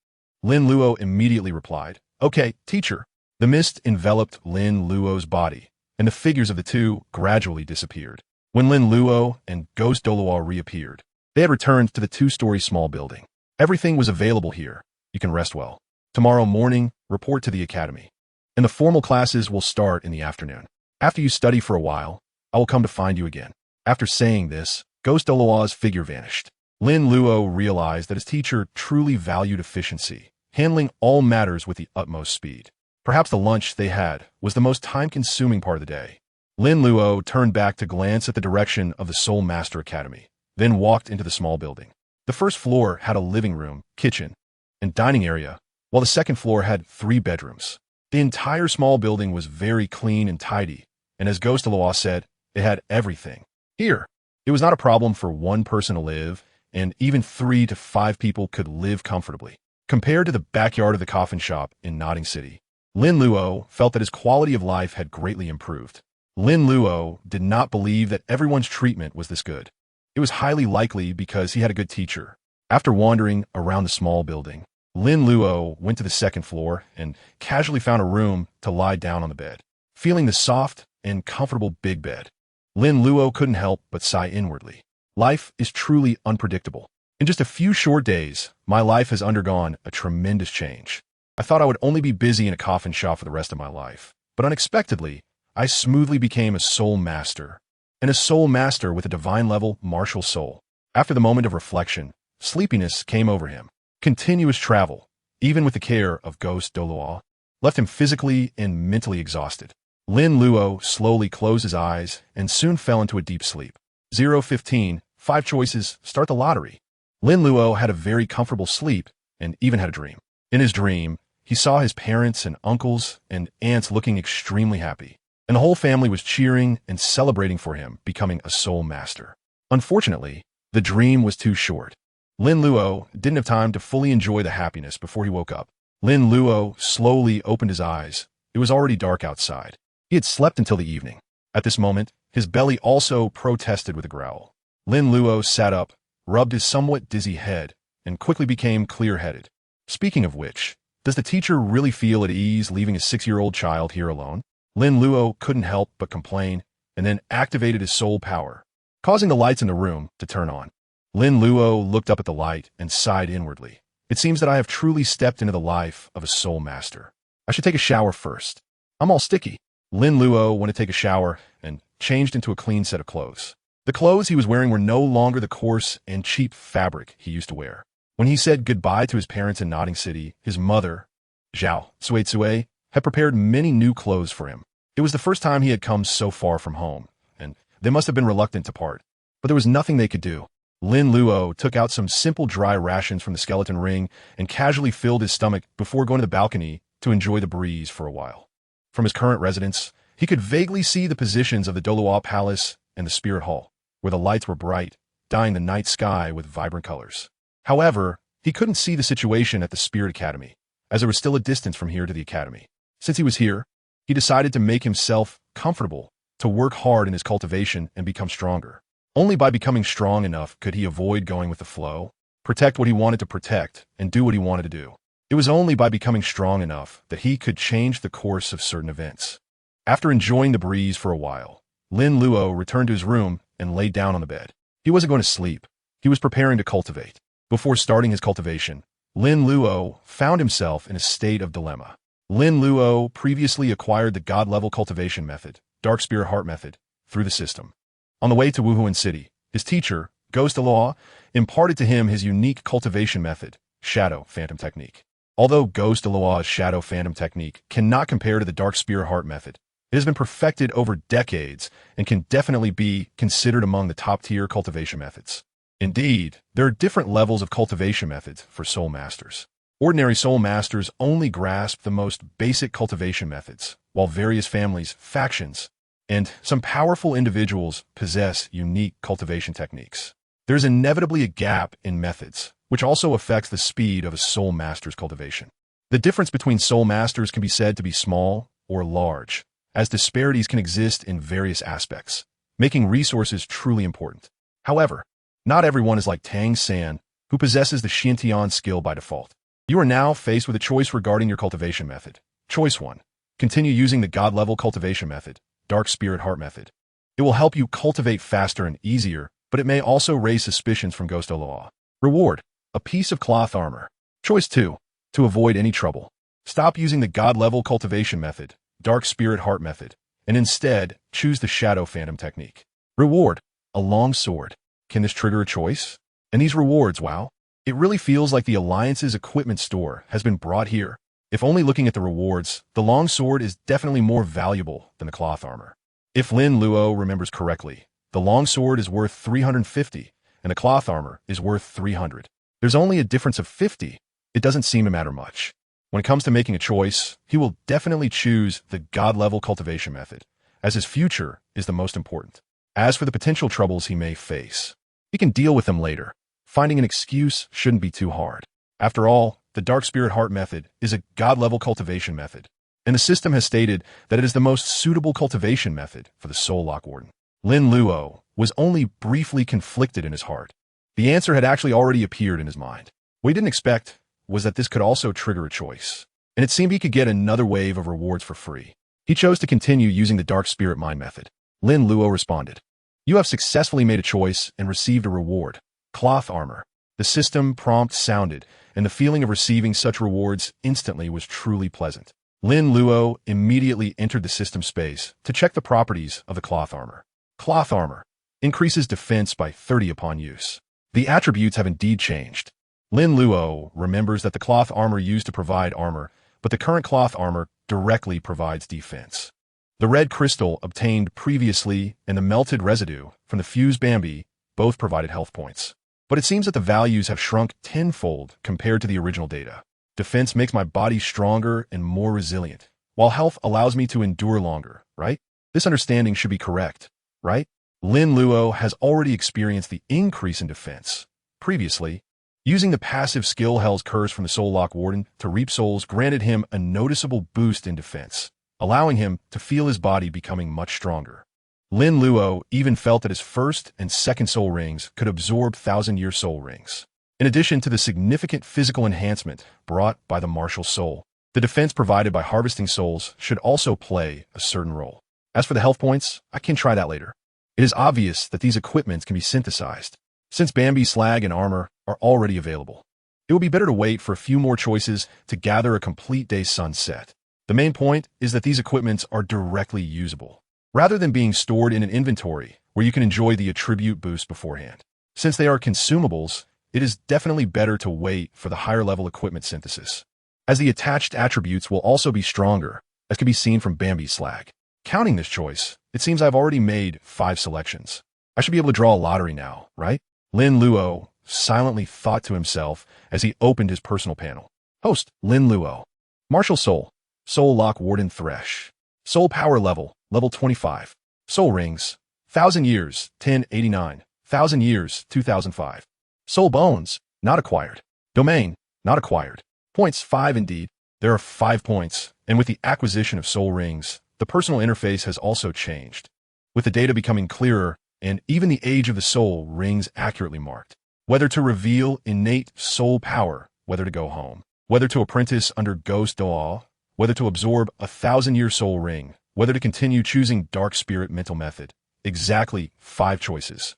Lin Luo immediately replied, Okay, teacher. The mist enveloped Lin Luo's body, and the figures of the two gradually disappeared. When Lin Luo and Ghost Douluo reappeared, they had returned to the 2-story small building. Everything was available here. You can rest well. Tomorrow morning, report to the academy, and the formal classes will start in the afternoon. After you study for a while, I will come to find you again. After saying this, Ghost Douluo's figure vanished. Lin Luo realized that his teacher truly valued efficiency, handling all matters with the utmost speed. Perhaps the lunch they had was the most time-consuming part of the day. Lin Luo turned back to glance at the direction of the Soul Master Academy, then walked into the small building. The first floor had a living room, kitchen, and dining area, while the second floor had 3 bedrooms. The entire small building was very clean and tidy, and as Ghost Douluo said, it had everything. Here, it was not a problem for one person to live, and even 3 to 5 people could live comfortably. Compared to the backyard of the coffin shop in Notting City, Lin Luo felt that his quality of life had greatly improved. Lin Luo did not believe that everyone's treatment was this good. It was highly likely because he had a good teacher. After wandering around the small building, Lin Luo went to the second floor and casually found a room to lie down on the bed. Feeling the soft and comfortable big bed, Lin Luo couldn't help but sigh inwardly. Life is truly unpredictable. In just a few short days, my life has undergone a tremendous change. I thought I would only be busy in a coffin shop for the rest of my life, but unexpectedly, I smoothly became a soul master, and a soul master with a divine-level martial soul. After the moment of reflection, sleepiness came over him. Continuous travel, even with the care of Ghost Douluo, left him physically and mentally exhausted. Lin Luo slowly closed his eyes and soon fell into a deep sleep. 015, 5 choices, start the lottery. Lin Luo had a very comfortable sleep and even had a dream. In his dream, he saw his parents and uncles and aunts looking extremely happy, and the whole family was cheering and celebrating for him becoming a soul master. Unfortunately, the dream was too short. Lin Luo didn't have time to fully enjoy the happiness before he woke up. Lin Luo slowly opened his eyes. It was already dark outside. He had slept until the evening. At this moment, his belly also protested with a growl. Lin Luo sat up, rubbed his somewhat dizzy head, and quickly became clear-headed. Speaking of which, does the teacher really feel at ease leaving his 6-year-old child here alone? Lin Luo couldn't help but complain, and then activated his soul power, causing the lights in the room to turn on. Lin Luo looked up at the light and sighed inwardly. It seems that I have truly stepped into the life of a soul master. I should take a shower first. I'm all sticky. Lin Luo went to take a shower and changed into a clean set of clothes. The clothes he was wearing were no longer the coarse and cheap fabric he used to wear. When he said goodbye to his parents in Notting City, his mother, Zhao Sui, had prepared many new clothes for him. It was the first time he had come so far from home, and they must have been reluctant to part. But there was nothing they could do. Lin Luo took out some simple dry rations from the skeleton ring and casually filled his stomach before going to the balcony to enjoy the breeze for a while. From his current residence, he could vaguely see the positions of the Douluo Palace and the Spirit Hall, where the lights were bright, dyeing the night sky with vibrant colors. However, he couldn't see the situation at the Spirit Academy, as there was still a distance from here to the academy. Since he was here, he decided to make himself comfortable, to work hard in his cultivation and become stronger. Only by becoming strong enough could he avoid going with the flow, protect what he wanted to protect, and do what he wanted to do. It was only by becoming strong enough that he could change the course of certain events. After enjoying the breeze for a while, Lin Luo returned to his room and laid down on the bed. He wasn't going to sleep. He was preparing to cultivate. Before starting his cultivation, Lin Luo found himself in a state of dilemma. Lin Luo previously acquired the God-level cultivation method, Dark Spirit Heart method, through the system. On the way to Wuhuan City, his teacher, Ghost Douluo, imparted to him his unique cultivation method, Shadow Phantom Technique. Although Ghost Douluo's Shadow Phantom Technique cannot compare to the Dark Spirit Heart method, it has been perfected over decades and can definitely be considered among the top-tier cultivation methods. Indeed, there are different levels of cultivation methods for soul masters. Ordinary soul masters only grasp the most basic cultivation methods, while various families, factions, and some powerful individuals possess unique cultivation techniques. There is inevitably a gap in methods, which also affects the speed of a soul master's cultivation. The difference between soul masters can be said to be small or large, as disparities can exist in various aspects, making resources truly important. However, not everyone is like Tang San, who possesses the Xintian skill by default. You are now faced with a choice regarding your cultivation method. Choice 1. Continue using the God-level cultivation method, Dark Spirit Heart method. It will help you cultivate faster and easier, but it may also raise suspicions from Ghost Douluo. Reward: a piece of cloth armor. Choice 2. To avoid any trouble, stop using the God-level cultivation method, Dark Spirit Heart method, and instead choose the Shadow Phantom Technique. Reward: a long sword. Can this trigger a choice? And these rewards, wow. It really feels like the Alliance's equipment store has been brought here. If only looking at the rewards, the long sword is definitely more valuable than the cloth armor. If Lin Luo remembers correctly, the long sword is worth 350, and the cloth armor is worth 300. There's only a difference of 50. It doesn't seem to matter much. When it comes to making a choice, he will definitely choose the God-level cultivation method, as his future is the most important. As for the potential troubles he may face, he can deal with them later. Finding an excuse shouldn't be too hard. After all, the Dark Spirit Heart method is a God-level cultivation method, and the system has stated that it is the most suitable cultivation method for the Soul Lock Warden. Lin Luo was only briefly conflicted in his heart. The answer had actually already appeared in his mind. What he didn't expect was that this could also trigger a choice, and it seemed he could get another wave of rewards for free. He chose to continue using the Dark Spirit Mind method. Lin Luo responded, "You have successfully made a choice and received a reward. Cloth armor." The system prompt sounded, and the feeling of receiving such rewards instantly was truly pleasant. Lin Luo immediately entered the system space to check the properties of the cloth armor. Cloth armor increases defense by 30 upon use. The attributes have indeed changed. Lin Luo remembers that the cloth armor used to provide armor, but the current cloth armor directly provides defense. The red crystal obtained previously and the melted residue from the fused Bambi both provided health points. But it seems that the values have shrunk tenfold compared to the original data. Defense makes my body stronger and more resilient, while health allows me to endure longer, right? This understanding should be correct, right? Lin Luo has already experienced the increase in defense. Previously, using the passive skill Hell's Curse from the Soul Lock Warden to reap souls granted him a noticeable boost in defense, allowing him to feel his body becoming much stronger. Lin Luo even felt that his first and second soul rings could absorb 1,000-year soul rings. In addition to the significant physical enhancement brought by the martial soul, the defense provided by harvesting souls should also play a certain role. As for the health points, I can try that later. It is obvious that these equipments can be synthesized, since Bambi slag and armor are already available. It would be better to wait for a few more choices to gather a complete day's sunset. The main point is that these equipments are directly usable, rather than being stored in an inventory where you can enjoy the attribute boost beforehand. Since they are consumables, it is definitely better to wait for the higher level equipment synthesis, as the attached attributes will also be stronger, as can be seen from Bambi slag. Counting this choice, it seems I've already made 5 selections. I should be able to draw a lottery now, right? Lin Luo silently thought to himself as he opened his personal panel. Host, Lin Luo. Martial Soul, Soul Lock Warden Thresh. Soul Power Level, Level 25. Soul Rings, 1,000 Years, 1089. 1,000 Years, 2005. Soul Bones, not acquired. Domain, not acquired. Points, 5 indeed. There are 5 points, and with the acquisition of Soul Rings, the personal interface has also changed, with the data becoming clearer and even the age of the soul rings accurately marked. Whether to reveal innate soul power, whether to go home, whether to apprentice under Ghost Douluo, whether to absorb a 1,000-year soul ring, whether to continue choosing Dark Spirit mental method. Exactly 5 choices.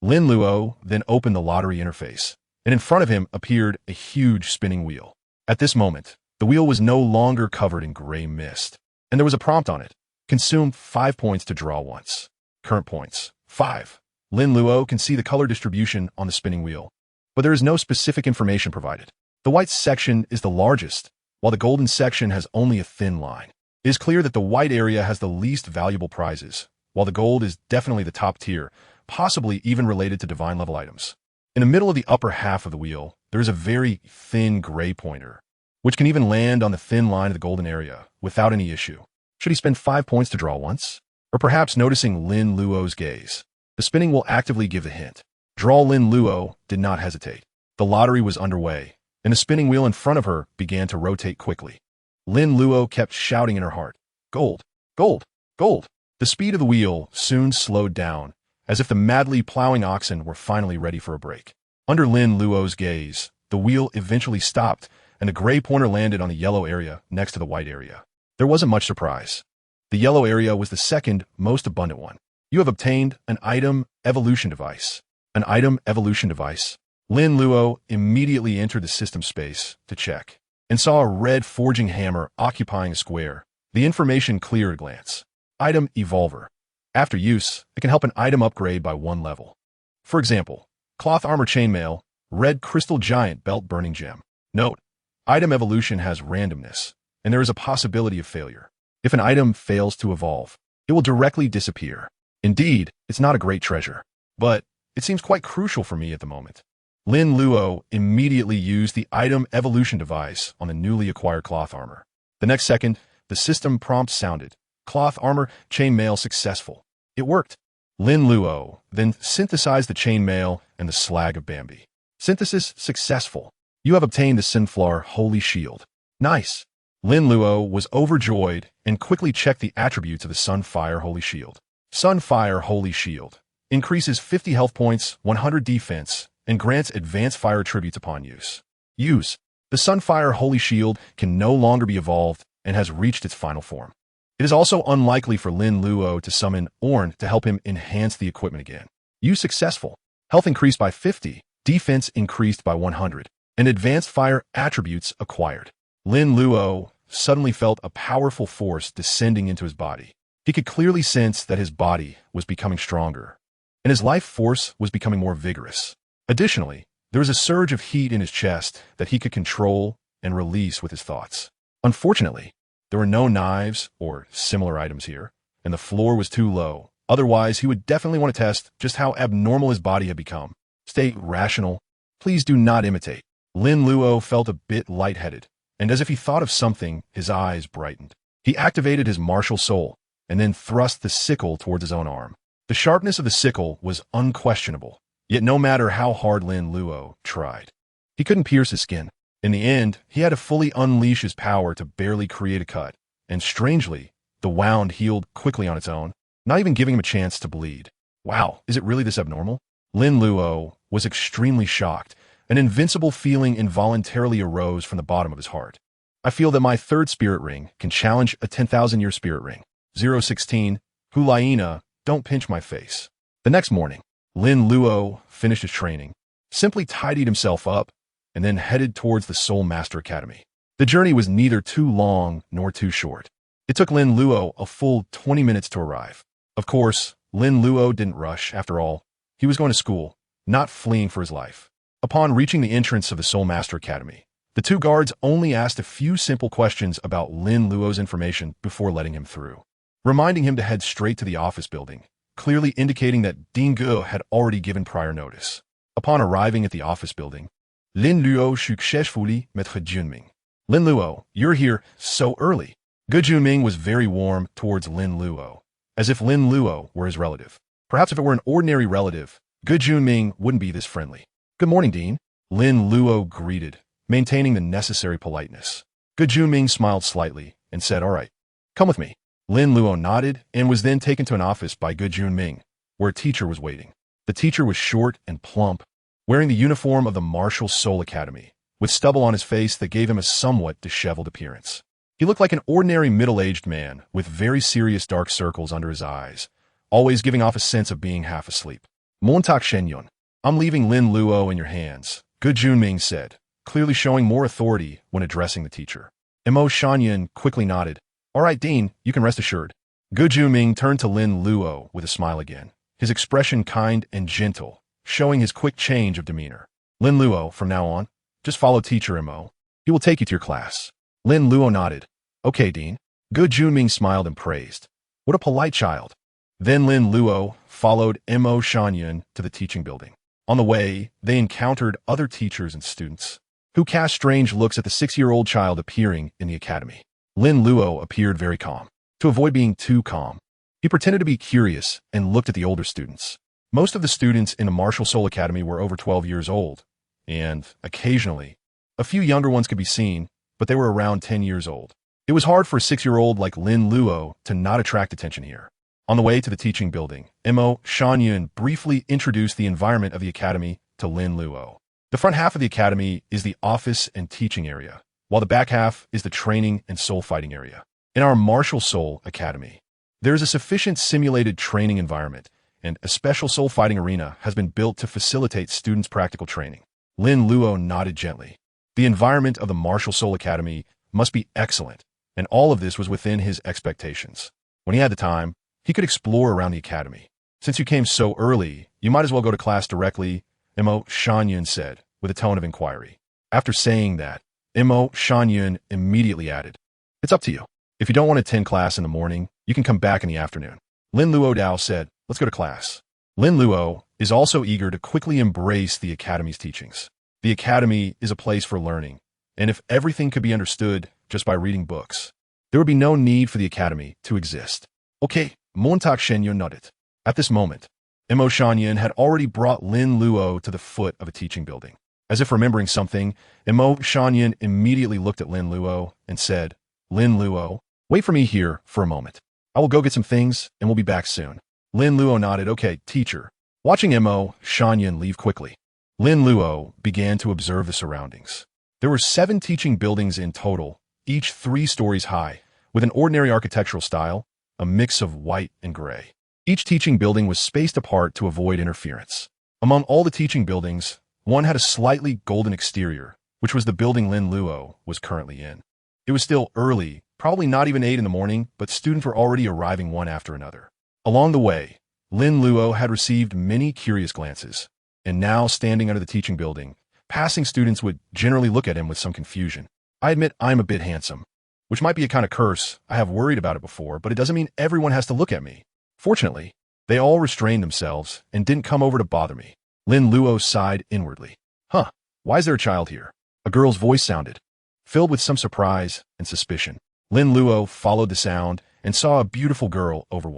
Lin Luo then opened the lottery interface, and in front of him appeared a huge spinning wheel. At this moment, the wheel was no longer covered in gray mist, and there was a prompt on it. Consume 5 points to draw once. Current points, 5. Lin Luo can see the color distribution on the spinning wheel, but there is no specific information provided. The white section is the largest, while the golden section has only a thin line. It is clear that the white area has the least valuable prizes, while the gold is definitely the top tier, possibly even related to divine level items. In the middle of the upper half of the wheel, there is a very thin gray pointer, which can even land on the thin line of the golden area without any issue. Should he spend 5 points to draw once? Or perhaps noticing Lin Luo's gaze, the spinning will actively give the hint. Draw. Lin Luo did not hesitate. The lottery was underway, and the spinning wheel in front of her began to rotate quickly. Lin Luo kept shouting in her heart, "Gold! Gold! Gold!" The speed of the wheel soon slowed down, as if the madly plowing oxen were finally ready for a break. Under Lin Luo's gaze, the wheel eventually stopped, and the gray pointer landed on the yellow area next to the white area. There wasn't much surprise. The yellow area was the second most abundant one. You have obtained an item evolution device. An item evolution device. Lin Luo immediately entered the system space to check, and saw a red forging hammer occupying a square. The information clear at a glance. Item Evolver. After use, it can help an item upgrade by 1 level. For example, Cloth Armor Chainmail, Red Crystal Giant Belt Burning Gem. Note, item evolution has randomness, and there is a possibility of failure. If an item fails to evolve, it will directly disappear. Indeed, it's not a great treasure, but it seems quite crucial for me at the moment. Lin Luo immediately used the item evolution device on the newly acquired cloth armor. The next second, the system prompt sounded. Cloth Armor Chainmail successful. It worked. Lin Luo then synthesized the chainmail and the slag of Bambi. Synthesis successful. You have obtained the Sunflower Holy Shield. Nice. Lin Luo was overjoyed and quickly checked the attributes of the Sunfire Holy Shield. Sunfire Holy Shield increases 50 health points, 100 defense, and grants advanced fire attributes upon use. Use. The Sunfire Holy Shield can no longer be evolved and has reached its final form. It is also unlikely for Lin Luo to summon Orn to help him enhance the equipment again. Use successful. Health increased by 50, defense increased by 100, and advanced fire attributes acquired. Lin Luo suddenly felt a powerful force descending into his body. He could clearly sense that his body was becoming stronger, and his life force was becoming more vigorous. Additionally, there was a surge of heat in his chest that he could control and release with his thoughts. Unfortunately, there were no knives or similar items here, and the floor was too low. Otherwise, he would definitely want to test just how abnormal his body had become. Stay rational. Please do not imitate. Lin Luo felt a bit lightheaded, and as if he thought of something, his eyes brightened. He activated his martial soul, and then thrust the sickle towards his own arm. The sharpness of the sickle was unquestionable, yet no matter how hard Lin Luo tried, he couldn't pierce his skin. In the end, he had to fully unleash his power to barely create a cut, and strangely, the wound healed quickly on its own, not even giving him a chance to bleed. Wow, is it really this abnormal? Lin Luo was extremely shocked. An invincible feeling involuntarily arose from the bottom of his heart. I feel that my third spirit ring can challenge a 10,000-year spirit ring. 016, Hulaina, don't pinch my face. The next morning, Lin Luo finished his training, simply tidied himself up, and then headed towards the Soul Master Academy. The journey was neither too long nor too short. It took Lin Luo a full 20 minutes to arrive. Of course, Lin Luo didn't rush. After all, he was going to school, not fleeing for his life. Upon reaching the entrance of the Soul Master Academy, the two guards only asked a few simple questions about Lin Luo's information before letting him through, reminding him to head straight to the office building, clearly indicating that Ding Ge had already given prior notice. Upon arriving at the office building, Lin Luo successfully met Ge Junming. Lin Luo, you're here so early. Ge Junming was very warm towards Lin Luo, as if Lin Luo were his relative. Perhaps if it were an ordinary relative, Ge Junming wouldn't be this friendly. Good morning, Dean. Lin Luo greeted, maintaining the necessary politeness. Ge Junming smiled slightly and said, all right, come with me. Lin Luo nodded and was then taken to an office by Ge Junming, where a teacher was waiting. The teacher was short and plump, wearing the uniform of the Martial Soul Academy, with stubble on his face that gave him a somewhat disheveled appearance. He looked like an ordinary middle-aged man with very serious dark circles under his eyes, always giving off a sense of being half asleep. Montak Shenyun, I'm leaving Lin Luo in your hands, Ge Junming said, clearly showing more authority when addressing the teacher. Mo Shanyan quickly nodded. All right, Dean, you can rest assured. Ge Junming turned to Lin Luo with a smile again, his expression kind and gentle, showing his quick change of demeanor. Lin Luo, from now on, just follow teacher Mo. He will take you to your class. Lin Luo nodded. Okay, Dean. Ge Junming smiled and praised. What a polite child. Then Lin Luo followed Mo Shanyan to the teaching building. On the way, they encountered other teachers and students, who cast strange looks at the 6-year-old child appearing in the academy. Lin Luo appeared very calm. To avoid being too calm, he pretended to be curious and looked at the older students. Most of the students in the Martial Soul Academy were over 12 years old, and, occasionally, a few younger ones could be seen, but they were around 10 years old. It was hard for a 6-year-old like Lin Luo to not attract attention here. On the way to the teaching building, Mo Shanyan briefly introduced the environment of the academy to Lin Luo. The front half of the academy is the office and teaching area, while the back half is the training and soul fighting area. In our Martial Soul Academy, there is a sufficient simulated training environment, and a special soul fighting arena has been built to facilitate students' practical training. Lin Luo nodded gently. The environment of the Martial Soul Academy must be excellent, and all of this was within his expectations. When he had the time, he could explore around the academy. Since you came so early, you might as well go to class directly, Mo Shanyan said, with a tone of inquiry. After saying that, Mo Shanyan immediately added, it's up to you. If you don't want to attend class in the morning, you can come back in the afternoon. Lin Luo Dao said, let's go to class. Lin Luo is also eager to quickly embrace the academy's teachings. The academy is a place for learning, and if everything could be understood just by reading books, there would be no need for the academy to exist. Okay, Montak Shenyun nodded. At this moment, Mo Shanyan had already brought Lin Luo to the foot of a teaching building. As if remembering something, Mo Shanyan immediately looked at Lin Luo and said, Lin Luo, wait for me here for a moment. I will go get some things and we'll be back soon. Lin Luo nodded. Okay, teacher. Watching Mo Shanyan leave quickly, Lin Luo began to observe the surroundings. There were 7 teaching buildings in total, each 3 stories high, with an ordinary architectural style, a mix of white and gray. Each teaching building was spaced apart to avoid interference. Among all the teaching buildings, one had a slightly golden exterior, which was the building Lin Luo was currently in. It was still early, probably not even 8 in the morning, but students were already arriving one after another. Along the way, Lin Luo had received many curious glances, and now standing under the teaching building, passing students would generally look at him with some confusion. I admit I'm a bit handsome, which might be a kind of curse. I have worried about it before, but it doesn't mean everyone has to look at me. Fortunately, they all restrained themselves and didn't come over to bother me. Lin Luo sighed inwardly. Huh, why is there a child here? A girl's voice sounded, filled with some surprise and suspicion. Lin Luo followed the sound and saw a beautiful girl over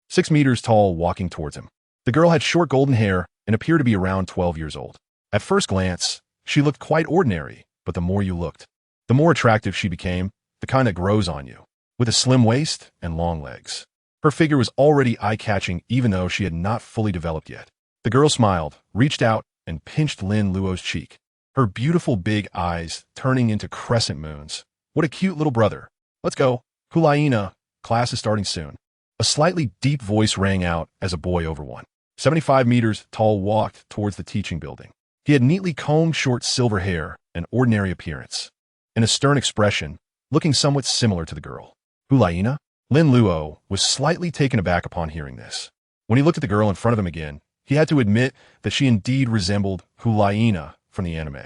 6 meters tall walking towards him. The girl had short golden hair and appeared to be around 12 years old. At first glance, she looked quite ordinary, but the more you looked, the more attractive she became, the kind that grows on you, with a slim waist and long legs. Her figure was already eye-catching even though she had not fully developed yet. The girl smiled, reached out, and pinched Lin Luo's cheek, her beautiful big eyes turning into crescent moons. What a cute little brother. Let's go. Hulaina, class is starting soon. A slightly deep voice rang out as a boy over 75 meters tall walked towards the teaching building. He had neatly combed short silver hair and ordinary appearance, and a stern expression, looking somewhat similar to the girl. Hulaina? Lin Luo was slightly taken aback upon hearing this. When he looked at the girl in front of him again, he had to admit that she indeed resembled Hulaina from the anime,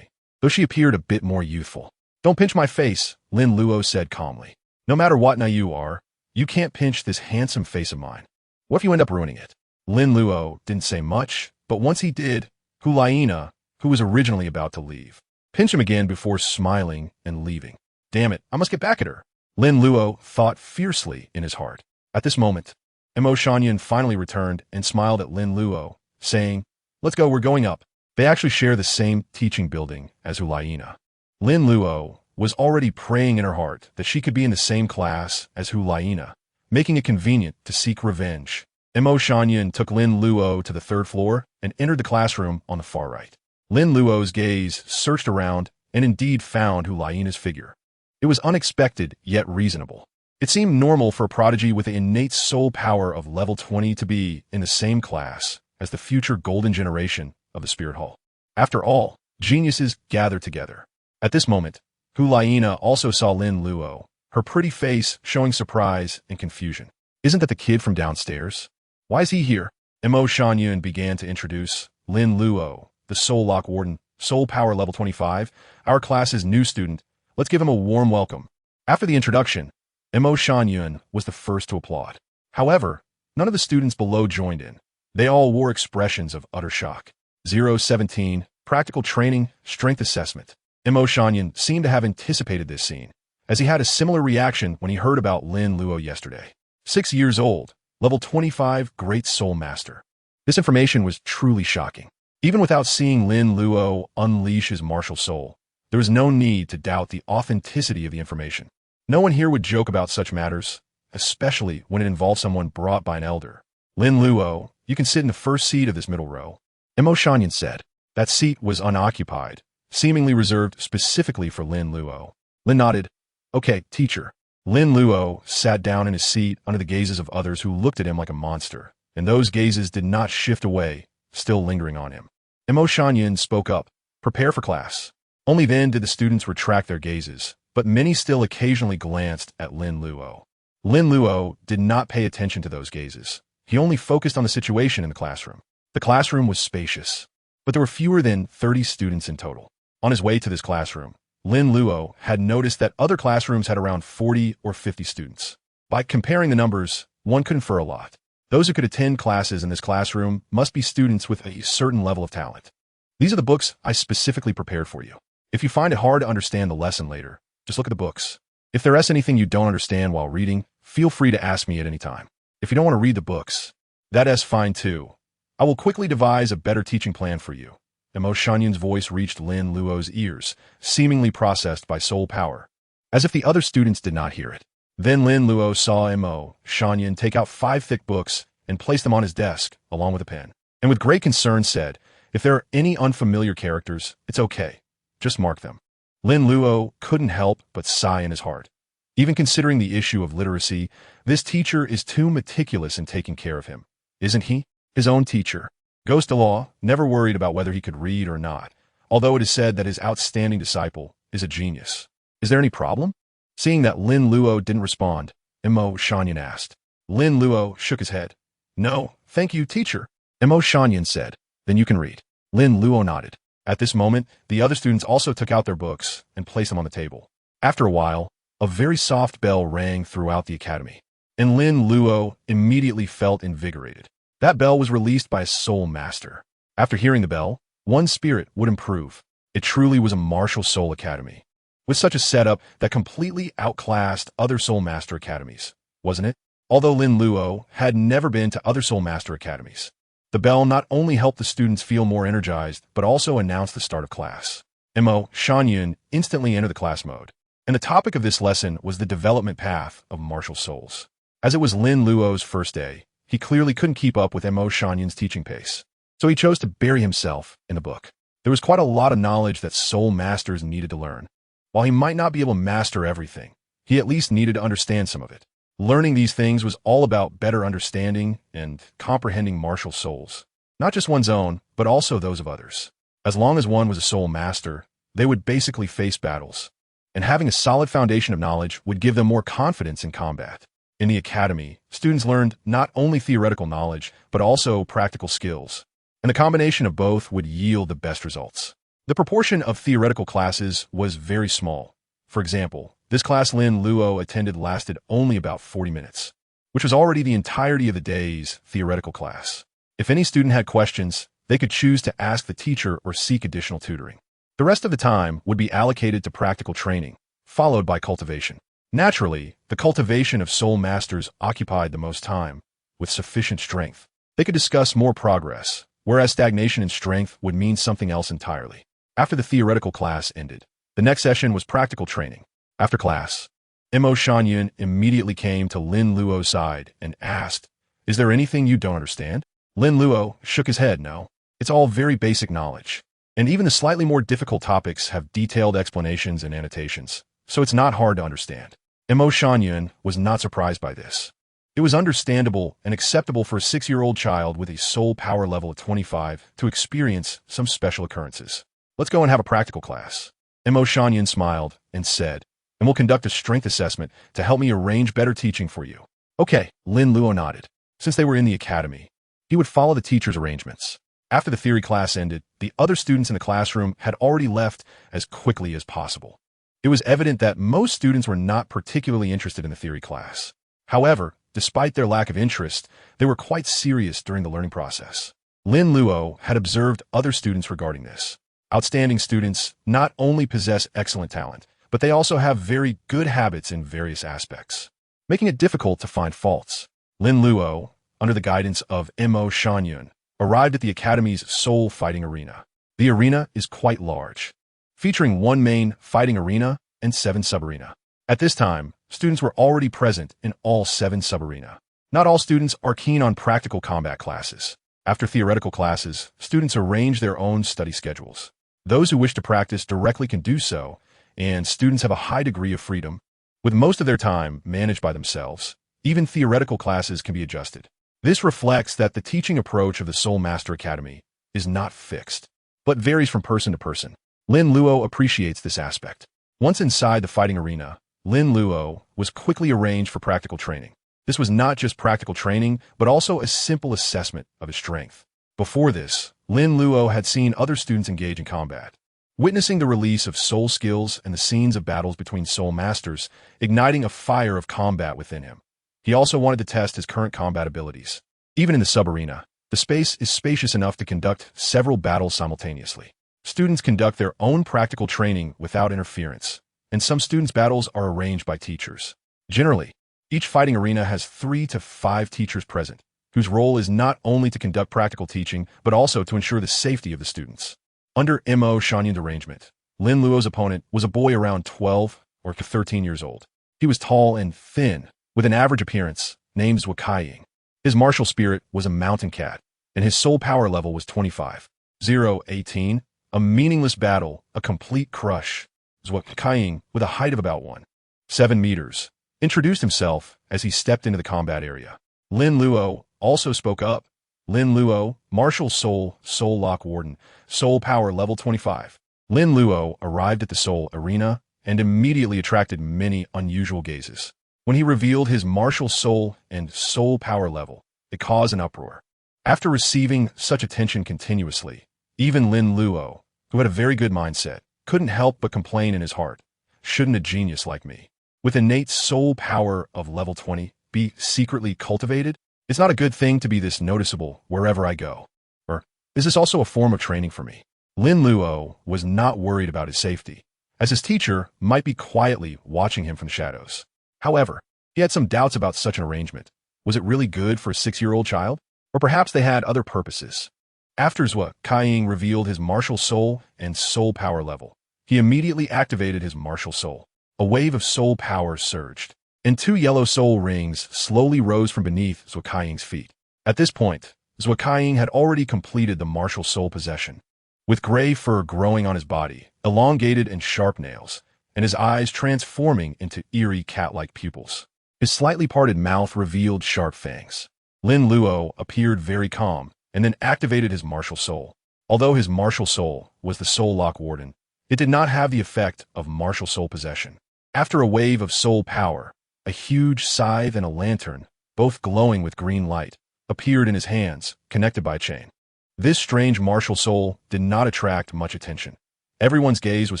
though she appeared a bit more youthful. Don't pinch my face, Lin Luo said calmly. No matter what now you are, you can't pinch this handsome face of mine. What if you end up ruining it? Lin Luo didn't say much, but once he did, Hulaina, who was originally about to leave, pinched him again before smiling and leaving. Damn it, I must get back at her. Lin Luo thought fiercely in his heart. At this moment, Mo Shanyan finally returned and smiled at Lin Luo, saying, Let's go, we're going up. They actually share the same teaching building as Hulaina. Lin Luo was already praying in her heart that she could be in the same class as Hulaina, making it convenient to seek revenge. Mo Shanyan took Lin Luo to the 3rd floor and entered the classroom on the far right. Lin Luo's gaze searched around and indeed found Hulaina's figure. It was unexpected yet reasonable. It seemed normal for a prodigy with the innate soul power of level 20 to be in the same class as the future golden generation of the Spirit Hall. After all, geniuses gather together. At this moment, Hulaina also saw Lin Luo, her pretty face showing surprise and confusion. Isn't that the kid from downstairs? Why is he here? Mo Shanyan began to introduce Lin Luo, the Soul Lock Warden, Soul Power level 25, our class's new student. Let's give him a warm welcome. After the introduction, Mo Shanyan was the first to applaud. However, none of the students below joined in. They all wore expressions of utter shock. 017, Practical Training, Strength Assessment. Mo Shanyan seemed to have anticipated this scene, as he had a similar reaction when he heard about Lin Luo yesterday. 6 years old, level 25, Great Soul Master. This information was truly shocking. Even without seeing Lin Luo unleash his martial soul, there was no need to doubt the authenticity of the information. No one here would joke about such matters, especially when it involved someone brought by an elder. Lin Luo, you can sit in the first seat of this middle row. Mo Shanyan said. That seat was unoccupied, seemingly reserved specifically for Lin Luo. Lin nodded. Okay, teacher. Lin Luo sat down in his seat under the gazes of others who looked at him like a monster, and those gazes did not shift away, still lingering on him. Mo Shanyan spoke up. Prepare for class. Only then did the students retract their gazes, but many still occasionally glanced at Lin Luo. Lin Luo did not pay attention to those gazes. He only focused on the situation in the classroom. The classroom was spacious, but there were fewer than 30 students in total. On his way to this classroom, Lin Luo had noticed that other classrooms had around 40 or 50 students. By comparing the numbers, one could infer a lot. Those who could attend classes in this classroom must be students with a certain level of talent. These are the books I specifically prepared for you. If you find it hard to understand the lesson later, just look at the books. If there is anything you don't understand while reading, feel free to ask me at any time. If you don't want to read the books, that is fine too. I will quickly devise a better teaching plan for you. Mo Shanyan's voice reached Lin Luo's ears, seemingly processed by soul power, as if the other students did not hear it. Then Lin Luo saw Mo Shanyan take out 5 thick books and place them on his desk, along with a pen, and with great concern said, if there are any unfamiliar characters, it's okay. Just mark them. Lin Luo couldn't help but sigh in his heart. Even considering the issue of literacy, this teacher is too meticulous in taking care of him, isn't he? His own teacher. Ghost Law never worried about whether he could read or not, although it is said that his outstanding disciple is a genius. Is there any problem? Seeing that Lin Luo didn't respond, Mo Shanyan asked. Lin Luo shook his head. No, thank you, teacher. Mo Shanyan said. Then you can read. Lin Luo nodded. At this moment, the other students also took out their books and placed them on the table. After a while, a very soft bell rang throughout the academy, and Lin Luo immediately felt invigorated. That bell was released by a soul master. After hearing the bell, one's spirit would improve. It truly was a martial soul academy, with such a setup that completely outclassed other soul master academies, wasn't it? Although Lin Luo had never been to other soul master academies, the bell not only helped the students feel more energized, but also announced the start of class. Mo Shanyan instantly entered the class mode, and the topic of this lesson was the development path of martial souls. As it was Lin Luo's first day, he clearly couldn't keep up with Mo Shanyan's teaching pace, so he chose to bury himself in the book. There was quite a lot of knowledge that soul masters needed to learn. While he might not be able to master everything, he at least needed to understand some of it. Learning these things was all about better understanding and comprehending martial souls, not just one's own, but also those of others. As long as one was a soul master, they would basically face battles, and having a solid foundation of knowledge would give them more confidence in combat. In the academy, students learned not only theoretical knowledge, but also practical skills, and the combination of both would yield the best results. The proportion of theoretical classes was very small. For example, this class Lin Luo attended lasted only about 40 minutes, which was already the entirety of the day's theoretical class. If any student had questions, they could choose to ask the teacher or seek additional tutoring. The rest of the time would be allocated to practical training, followed by cultivation. Naturally, the cultivation of soul masters occupied the most time, with sufficient strength. They could discuss more progress, whereas stagnation in strength would mean something else entirely. After the theoretical class ended, the next session was practical training. After class, Mo Shanyan immediately came to Lin Luo's side and asked, "Is there anything you don't understand?" Lin Luo shook his head. No, it's all very basic knowledge, and even the slightly more difficult topics have detailed explanations and annotations, so it's not hard to understand. Mo Shanyan was not surprised by this. It was understandable and acceptable for a 6-year-old child with a soul power level of 25 to experience some special occurrences. Let's go and have a practical class. Mo Shanyan smiled and said, and we'll conduct a strength assessment to help me arrange better teaching for you. Okay, Lin Luo nodded. Since they were in the academy, he would follow the teacher's arrangements. After the theory class ended, the other students in the classroom had already left as quickly as possible. It was evident that most students were not particularly interested in the theory class. However, despite their lack of interest, they were quite serious during the learning process. Lin Luo had observed other students regarding this. Outstanding students not only possess excellent talent, but they also have very good habits in various aspects, making it difficult to find faults. Lin Luo, under the guidance of Mo Shanyan, arrived at the Academy's Soul Fighting Arena. The arena is quite large, featuring one main fighting arena and 7 sub-arena. At this time, students were already present in all 7 sub-arena. Not all students are keen on practical combat classes. After theoretical classes, students arrange their own study schedules. Those who wish to practice directly can do so, and students have a high degree of freedom, with most of their time managed by themselves. Even theoretical classes can be adjusted. This reflects that the teaching approach of the Soul Master Academy is not fixed, but varies from person to person. Lin Luo appreciates this aspect. Once inside the fighting arena, Lin Luo was quickly arranged for practical training. This was not just practical training, but also a simple assessment of his strength. Before this, Lin Luo had seen other students engage in combat. Witnessing the release of soul skills and the scenes of battles between soul masters, igniting a fire of combat within him. He also wanted to test his current combat abilities. Even in the sub-arena, the space is spacious enough to conduct several battles simultaneously. Students conduct their own practical training without interference, and some students' battles are arranged by teachers. Generally, each fighting arena has 3 to 5 teachers present, whose role is not only to conduct practical teaching, but also to ensure the safety of the students. Under Mo Shanyan's arrangement, Lin Luo's opponent was a boy around 12 or 13 years old. He was tall and thin, with an average appearance, named Wakaying. His martial spirit was a mountain cat, and his soul power level was 25. 0-18, a meaningless battle, a complete crush. Wakaying, with a height of about 1.7 meters, introduced himself as he stepped into the combat area. Lin Luo also spoke up. Lin Luo, Martial Soul, Soul Lock Warden, Soul Power Level 25. Lin Luo arrived at the Soul Arena and immediately attracted many unusual gazes. When he revealed his martial soul and soul power level, it caused an uproar. After receiving such attention continuously, even Lin Luo, who had a very good mindset, couldn't help but complain in his heart, shouldn't a genius like me, with innate soul power of level 20, be secretly cultivated? It's not a good thing to be this noticeable wherever I go. Or is this also a form of training for me? Lin Luo was not worried about his safety, as his teacher might be quietly watching him from the shadows. However, he had some doubts about such an arrangement. Was it really good for a 6-year-old child? Or perhaps they had other purposes. After Zhou Kaiying revealed his martial soul and soul power level, he immediately activated his martial soul. A wave of soul power surged, and 2 yellow soul rings slowly rose from beneath Zhou Kaiying's feet. At this point, Zhou Kaiying had already completed the martial soul possession. With gray fur growing on his body, elongated and sharp nails, and his eyes transforming into eerie cat-like pupils. His slightly parted mouth revealed sharp fangs. Lin Luo appeared very calm, and then activated his martial soul. Although his martial soul was the Soul Lock Warden, it did not have the effect of martial soul possession. After a wave of soul power, a huge scythe and a lantern, both glowing with green light, appeared in his hands, connected by a chain. This strange martial soul did not attract much attention. Everyone's gaze was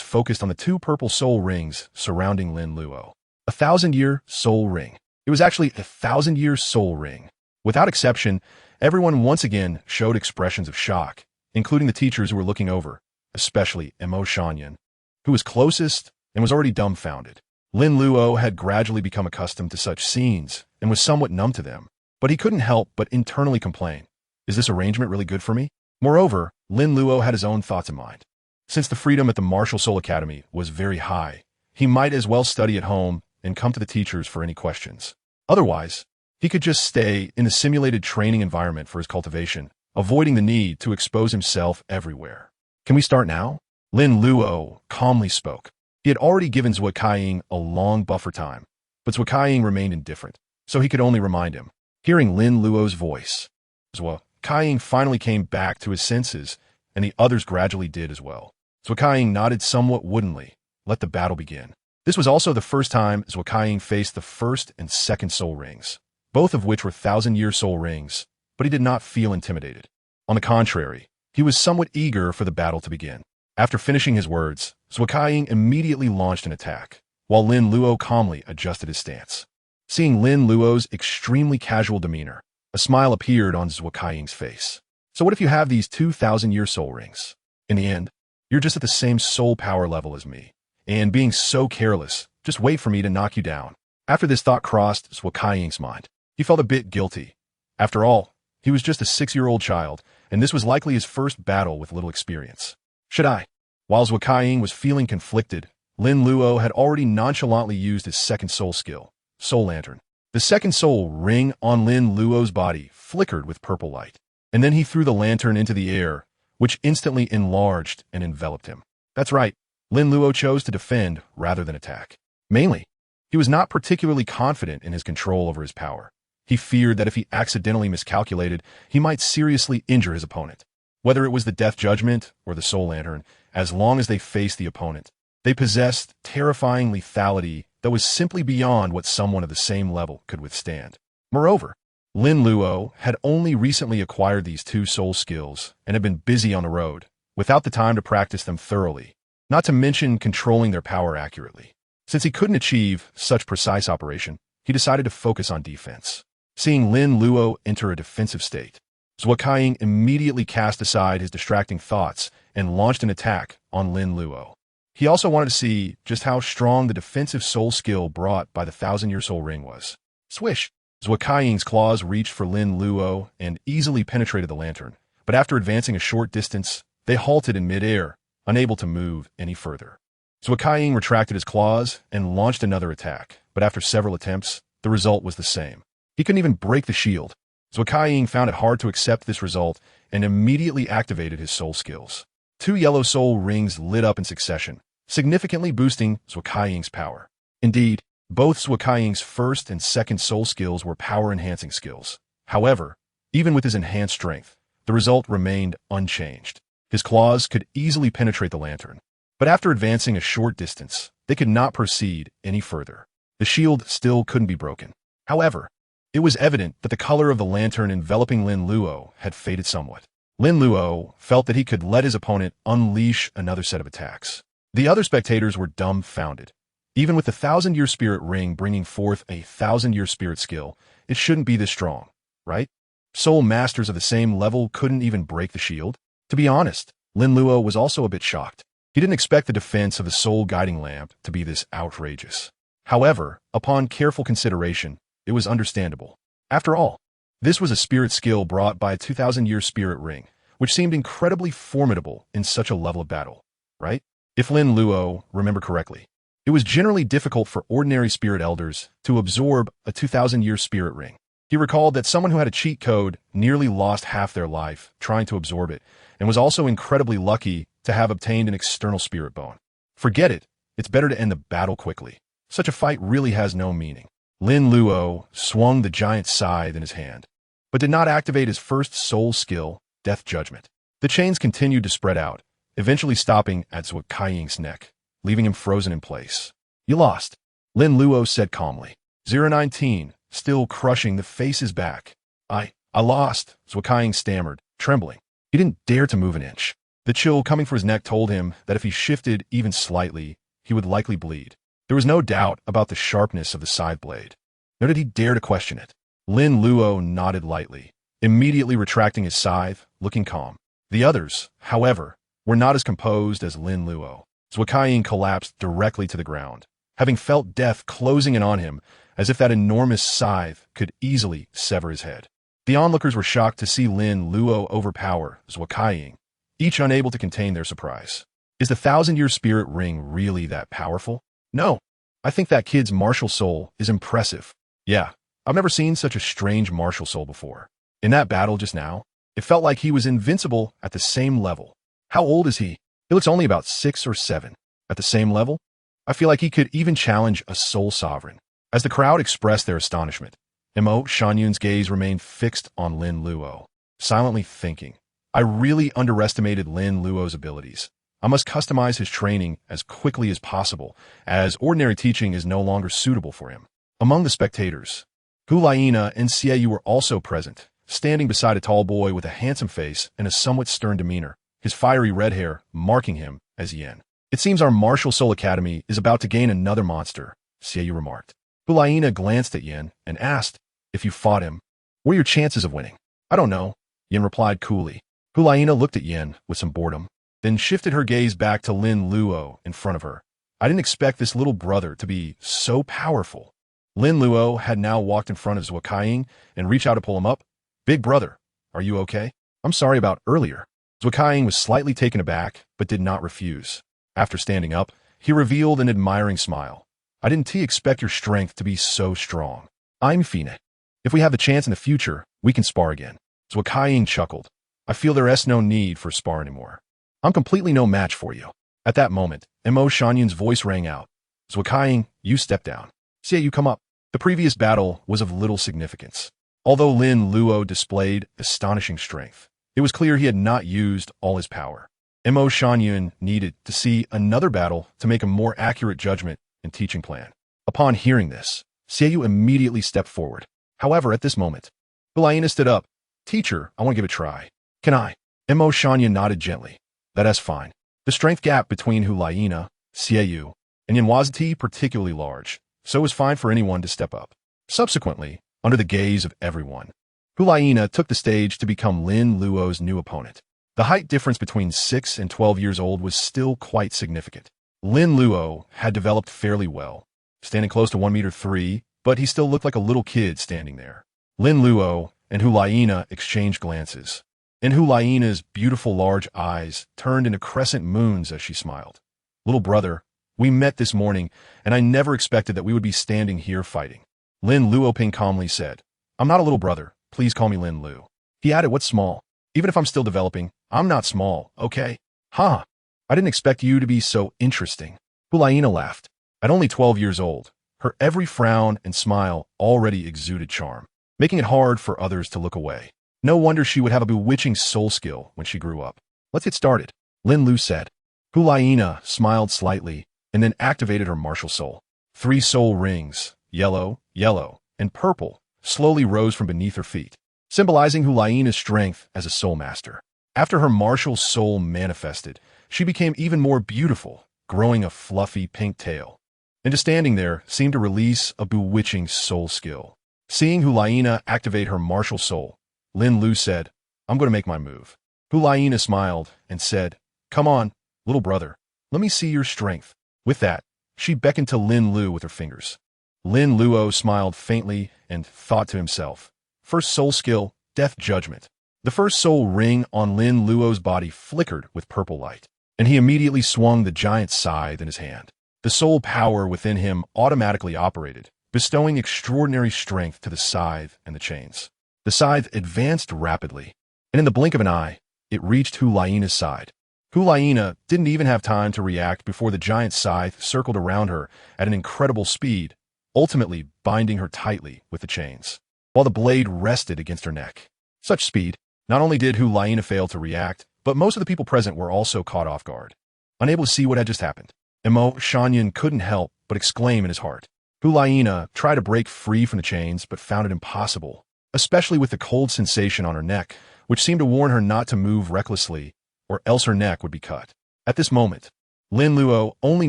focused on the 2 purple soul rings surrounding Lin Luo. 1,000-year soul ring. It was actually a 1,000-year soul ring. Without exception, everyone once again showed expressions of shock, including the teachers who were looking over, especially Mo Shanyan, who was closest and was already dumbfounded. Lin Luo had gradually become accustomed to such scenes and was somewhat numb to them, but he couldn't help but internally complain. Is this arrangement really good for me? Moreover, Lin Luo had his own thoughts in mind. Since the freedom at the Martial Soul Academy was very high, he might as well study at home and come to the teachers for any questions. Otherwise, he could just stay in the simulated training environment for his cultivation, avoiding the need to expose himself everywhere. Can we start now? Lin Luo calmly spoke. He had already given Zhou Kaiying a long buffer time, but Zhou Kaiying remained indifferent, so he could only remind him. Hearing Lin Luo's voice, Zhou Kaiying finally came back to his senses, and the others gradually did as well. Zhou Kaiying nodded somewhat woodenly. Let the battle begin. This was also the first time Zhou Kaiying faced the first and second soul rings, both of which were 1,000-year soul rings, but he did not feel intimidated. On the contrary, he was somewhat eager for the battle to begin. After finishing his words, Zhou Kaiying immediately launched an attack, while Lin Luo calmly adjusted his stance. Seeing Lin Luo's extremely casual demeanor, a smile appeared on Zhou Kaiying's face. So what if you have these 2,000-year soul rings? In the end, you're just at the same soul power level as me, and being so careless, just wait for me to knock you down. After this thought crossed Zhou Kaiying's mind, he felt a bit guilty. After all, he was just a 6-year-old child, and this was likely his first battle with little experience. Should I? While Zhou Kaiying was feeling conflicted, Lin Luo had already nonchalantly used his second soul skill, Soul Lantern. The second soul ring on Lin Luo's body flickered with purple light, and then he threw the lantern into the air, which instantly enlarged and enveloped him. That's right, Lin Luo chose to defend rather than attack. Mainly, he was not particularly confident in his control over his power. He feared that if he accidentally miscalculated, he might seriously injure his opponent. Whether it was the Death Judgment or the Soul Lantern, as long as they faced the opponent, they possessed terrifying lethality that was simply beyond what someone of the same level could withstand. Moreover, Lin Luo had only recently acquired these 2 soul skills and had been busy on the road, without the time to practice them thoroughly, not to mention controlling their power accurately. Since he couldn't achieve such precise operation, he decided to focus on defense. Seeing Lin Luo enter a defensive state, Zhou Kaiying immediately cast aside his distracting thoughts and launched an attack on Lin Luo. He also wanted to see just how strong the defensive soul skill brought by the 1,000-year soul ring was. Swish! Zhou Kaiying's claws reached for Lin Luo and easily penetrated the lantern, but after advancing a short distance, they halted in midair, unable to move any further. Zhou Kaiying retracted his claws and launched another attack, but after several attempts, the result was the same. He couldn't even break the shield. Zhou Kaiying found it hard to accept this result and immediately activated his soul skills. 2 yellow soul rings lit up in succession, significantly boosting Zhou Kaiying's power. Indeed, both Zhou Kaiying's first and second soul skills were power-enhancing skills. However, even with his enhanced strength, the result remained unchanged. His claws could easily penetrate the lantern. But after advancing a short distance, They could not proceed any further. The shield still couldn't be broken. However, it was evident that the color of the lantern enveloping Lin Luo had faded somewhat. Lin Luo felt that he could let his opponent unleash another set of attacks. The other spectators were dumbfounded. Even with the 1,000-year spirit ring bringing forth a 1,000-year spirit skill, it shouldn't be this strong, right? Soul masters of the same level couldn't even break the shield. To be honest, Lin Luo was also a bit shocked. He didn't expect the defense of the soul guiding lamp to be this outrageous. However, upon careful consideration, it was understandable. After all, this was a spirit skill brought by a 2,000-year spirit ring, which seemed incredibly formidable in such a level of battle, right? If Lin Luo remember correctly, it was generally difficult for ordinary spirit elders to absorb a 2,000-year spirit ring. He recalled that someone who had a cheat code nearly lost half their life trying to absorb it, and was also incredibly lucky to have obtained an external spirit bone. Forget it. It's better to end the battle quickly. Such a fight really has no meaning. Lin Luo swung the giant scythe in his hand, but did not activate his first soul skill, Death Judgment. The chains continued to spread out, eventually stopping at Zhuo Kaiying's neck, leaving him frozen in place. You lost, Lin Luo said calmly. 019, still crushing the faces back. I lost, Zhuo Kaiying stammered, trembling. He didn't dare to move an inch. The chill coming from his neck told him that if he shifted even slightly, he would likely bleed. There was no doubt about the sharpness of the scythe blade, nor did he dare to question it. Lin Luo nodded lightly, immediately retracting his scythe, looking calm. The others, however, were not as composed as Lin Luo. Zhuo Kaiying collapsed directly to the ground, having felt death closing in on him as if that enormous scythe could easily sever his head. The onlookers were shocked to see Lin Luo overpower Zhuo Kaiying, each unable to contain their surprise. Is the 1,000-year spirit ring really that powerful? No. I think that kid's martial soul is impressive. Yeah, I've never seen such a strange martial soul before. In that battle just now, it felt like he was invincible at the same level. How old is he? He looks only about 6 or 7. At the same level? I feel like he could even challenge a soul sovereign. As the crowd expressed their astonishment, Mo Shanyun's gaze remained fixed on Lin Luo, silently thinking, I really underestimated Lin Luo's abilities. I must customize his training as quickly as possible, as ordinary teaching is no longer suitable for him. Among the spectators, Hulaina and Xieyu were also present, standing beside a tall boy with a handsome face and a somewhat stern demeanor, his fiery red hair marking him as Yen. It seems our Martial Soul Academy is about to gain another monster, Xieyu remarked. Hulaina glanced at Yen and asked, if you fought him, what are your chances of winning? I don't know, Yen replied coolly. Hulaina looked at Yen with some boredom, then shifted her gaze back to Lin Luo in front of her. I didn't expect this little brother to be so powerful. Lin Luo had now walked in front of Zhuo Kaiying and reached out to pull him up. Big brother, are you okay? I'm sorry about earlier. Zhuo Kaiying was slightly taken aback, but did not refuse. After standing up, he revealed an admiring smile. I didn't expect your strength to be so strong. I'm Fina. If we have the chance in the future, we can spar again. Zhuo Kaiying chuckled. I feel there is no need for spar anymore. I'm completely no match for you. At that moment, Mo Shanyun's voice rang out. Zhuo Kaiying, you step down. Xieyu, come up. The previous battle was of little significance. Although Lin Luo displayed astonishing strength, it was clear he had not used all his power. Mo Shanyun needed to see another battle to make a more accurate judgment and teaching plan. Upon hearing this, Xieyu immediately stepped forward. However, at this moment, Hulaina stood up. Teacher, I want to give it a try. Can I? Mo Shanyun nodded gently. That's fine. The strength gap between Hulaina, Xieyu, and Yen wasn't particularly large, so it was fine for anyone to step up. Subsequently, under the gaze of everyone, Hulaina took the stage to become Lin Luo's new opponent. The height difference between 6 and 12 years old was still quite significant. Lin Luo had developed fairly well, standing close to 1.3 meters, but he still looked like a little kid standing there. Lin Luo and Hulaina exchanged glances, and Hulaina's beautiful large eyes turned into crescent moons as she smiled. Little brother, we met this morning, and I never expected that we would be standing here fighting. Lin Luoping calmly said, I'm not a little brother. Please call me Lin Lu. He added, what's small? Even if I'm still developing, I'm not small, okay? Huh. I didn't expect you to be so interesting. Hulaina laughed. At only 12 years old, her every frown and smile already exuded charm, making it hard for others to look away. No wonder she would have a bewitching soul skill when she grew up. Let's get started, Lin Lu said. Hulaina smiled slightly, and then activated her martial soul. 3 soul rings, yellow, yellow, and purple, slowly rose from beneath her feet, symbolizing Hulaina's strength as a soul master. After her martial soul manifested, she became even more beautiful, growing a fluffy pink tail. And just standing there seemed to release a bewitching soul skill. Seeing Hulaina activate her martial soul, Lin Luo said, "I'm going to make my move." Hulaina smiled and said, "Come on, little brother, let me see your strength." With that, she beckoned to Lin Luo with her fingers. Lin Luo smiled faintly and thought to himself, "First soul skill, Death Judgment." The first soul ring on Lin Luo's body flickered with purple light, and he immediately swung the giant scythe in his hand. The soul power within him automatically operated, bestowing extraordinary strength to the scythe and the chains. The scythe advanced rapidly, and in the blink of an eye, it reached Hulaina's side. Hulaina didn't even have time to react before the giant scythe circled around her at an incredible speed, ultimately binding her tightly with the chains, while the blade rested against her neck. Such speed. Not only did Hulaina fail to react, but most of the people present were also caught off guard, unable to see what had just happened. Mo Shanyan couldn't help but exclaim in his heart. Hulaina tried to break free from the chains, but found it impossible, especially with the cold sensation on her neck, which seemed to warn her not to move recklessly, or else her neck would be cut. At this moment, Lin Luo only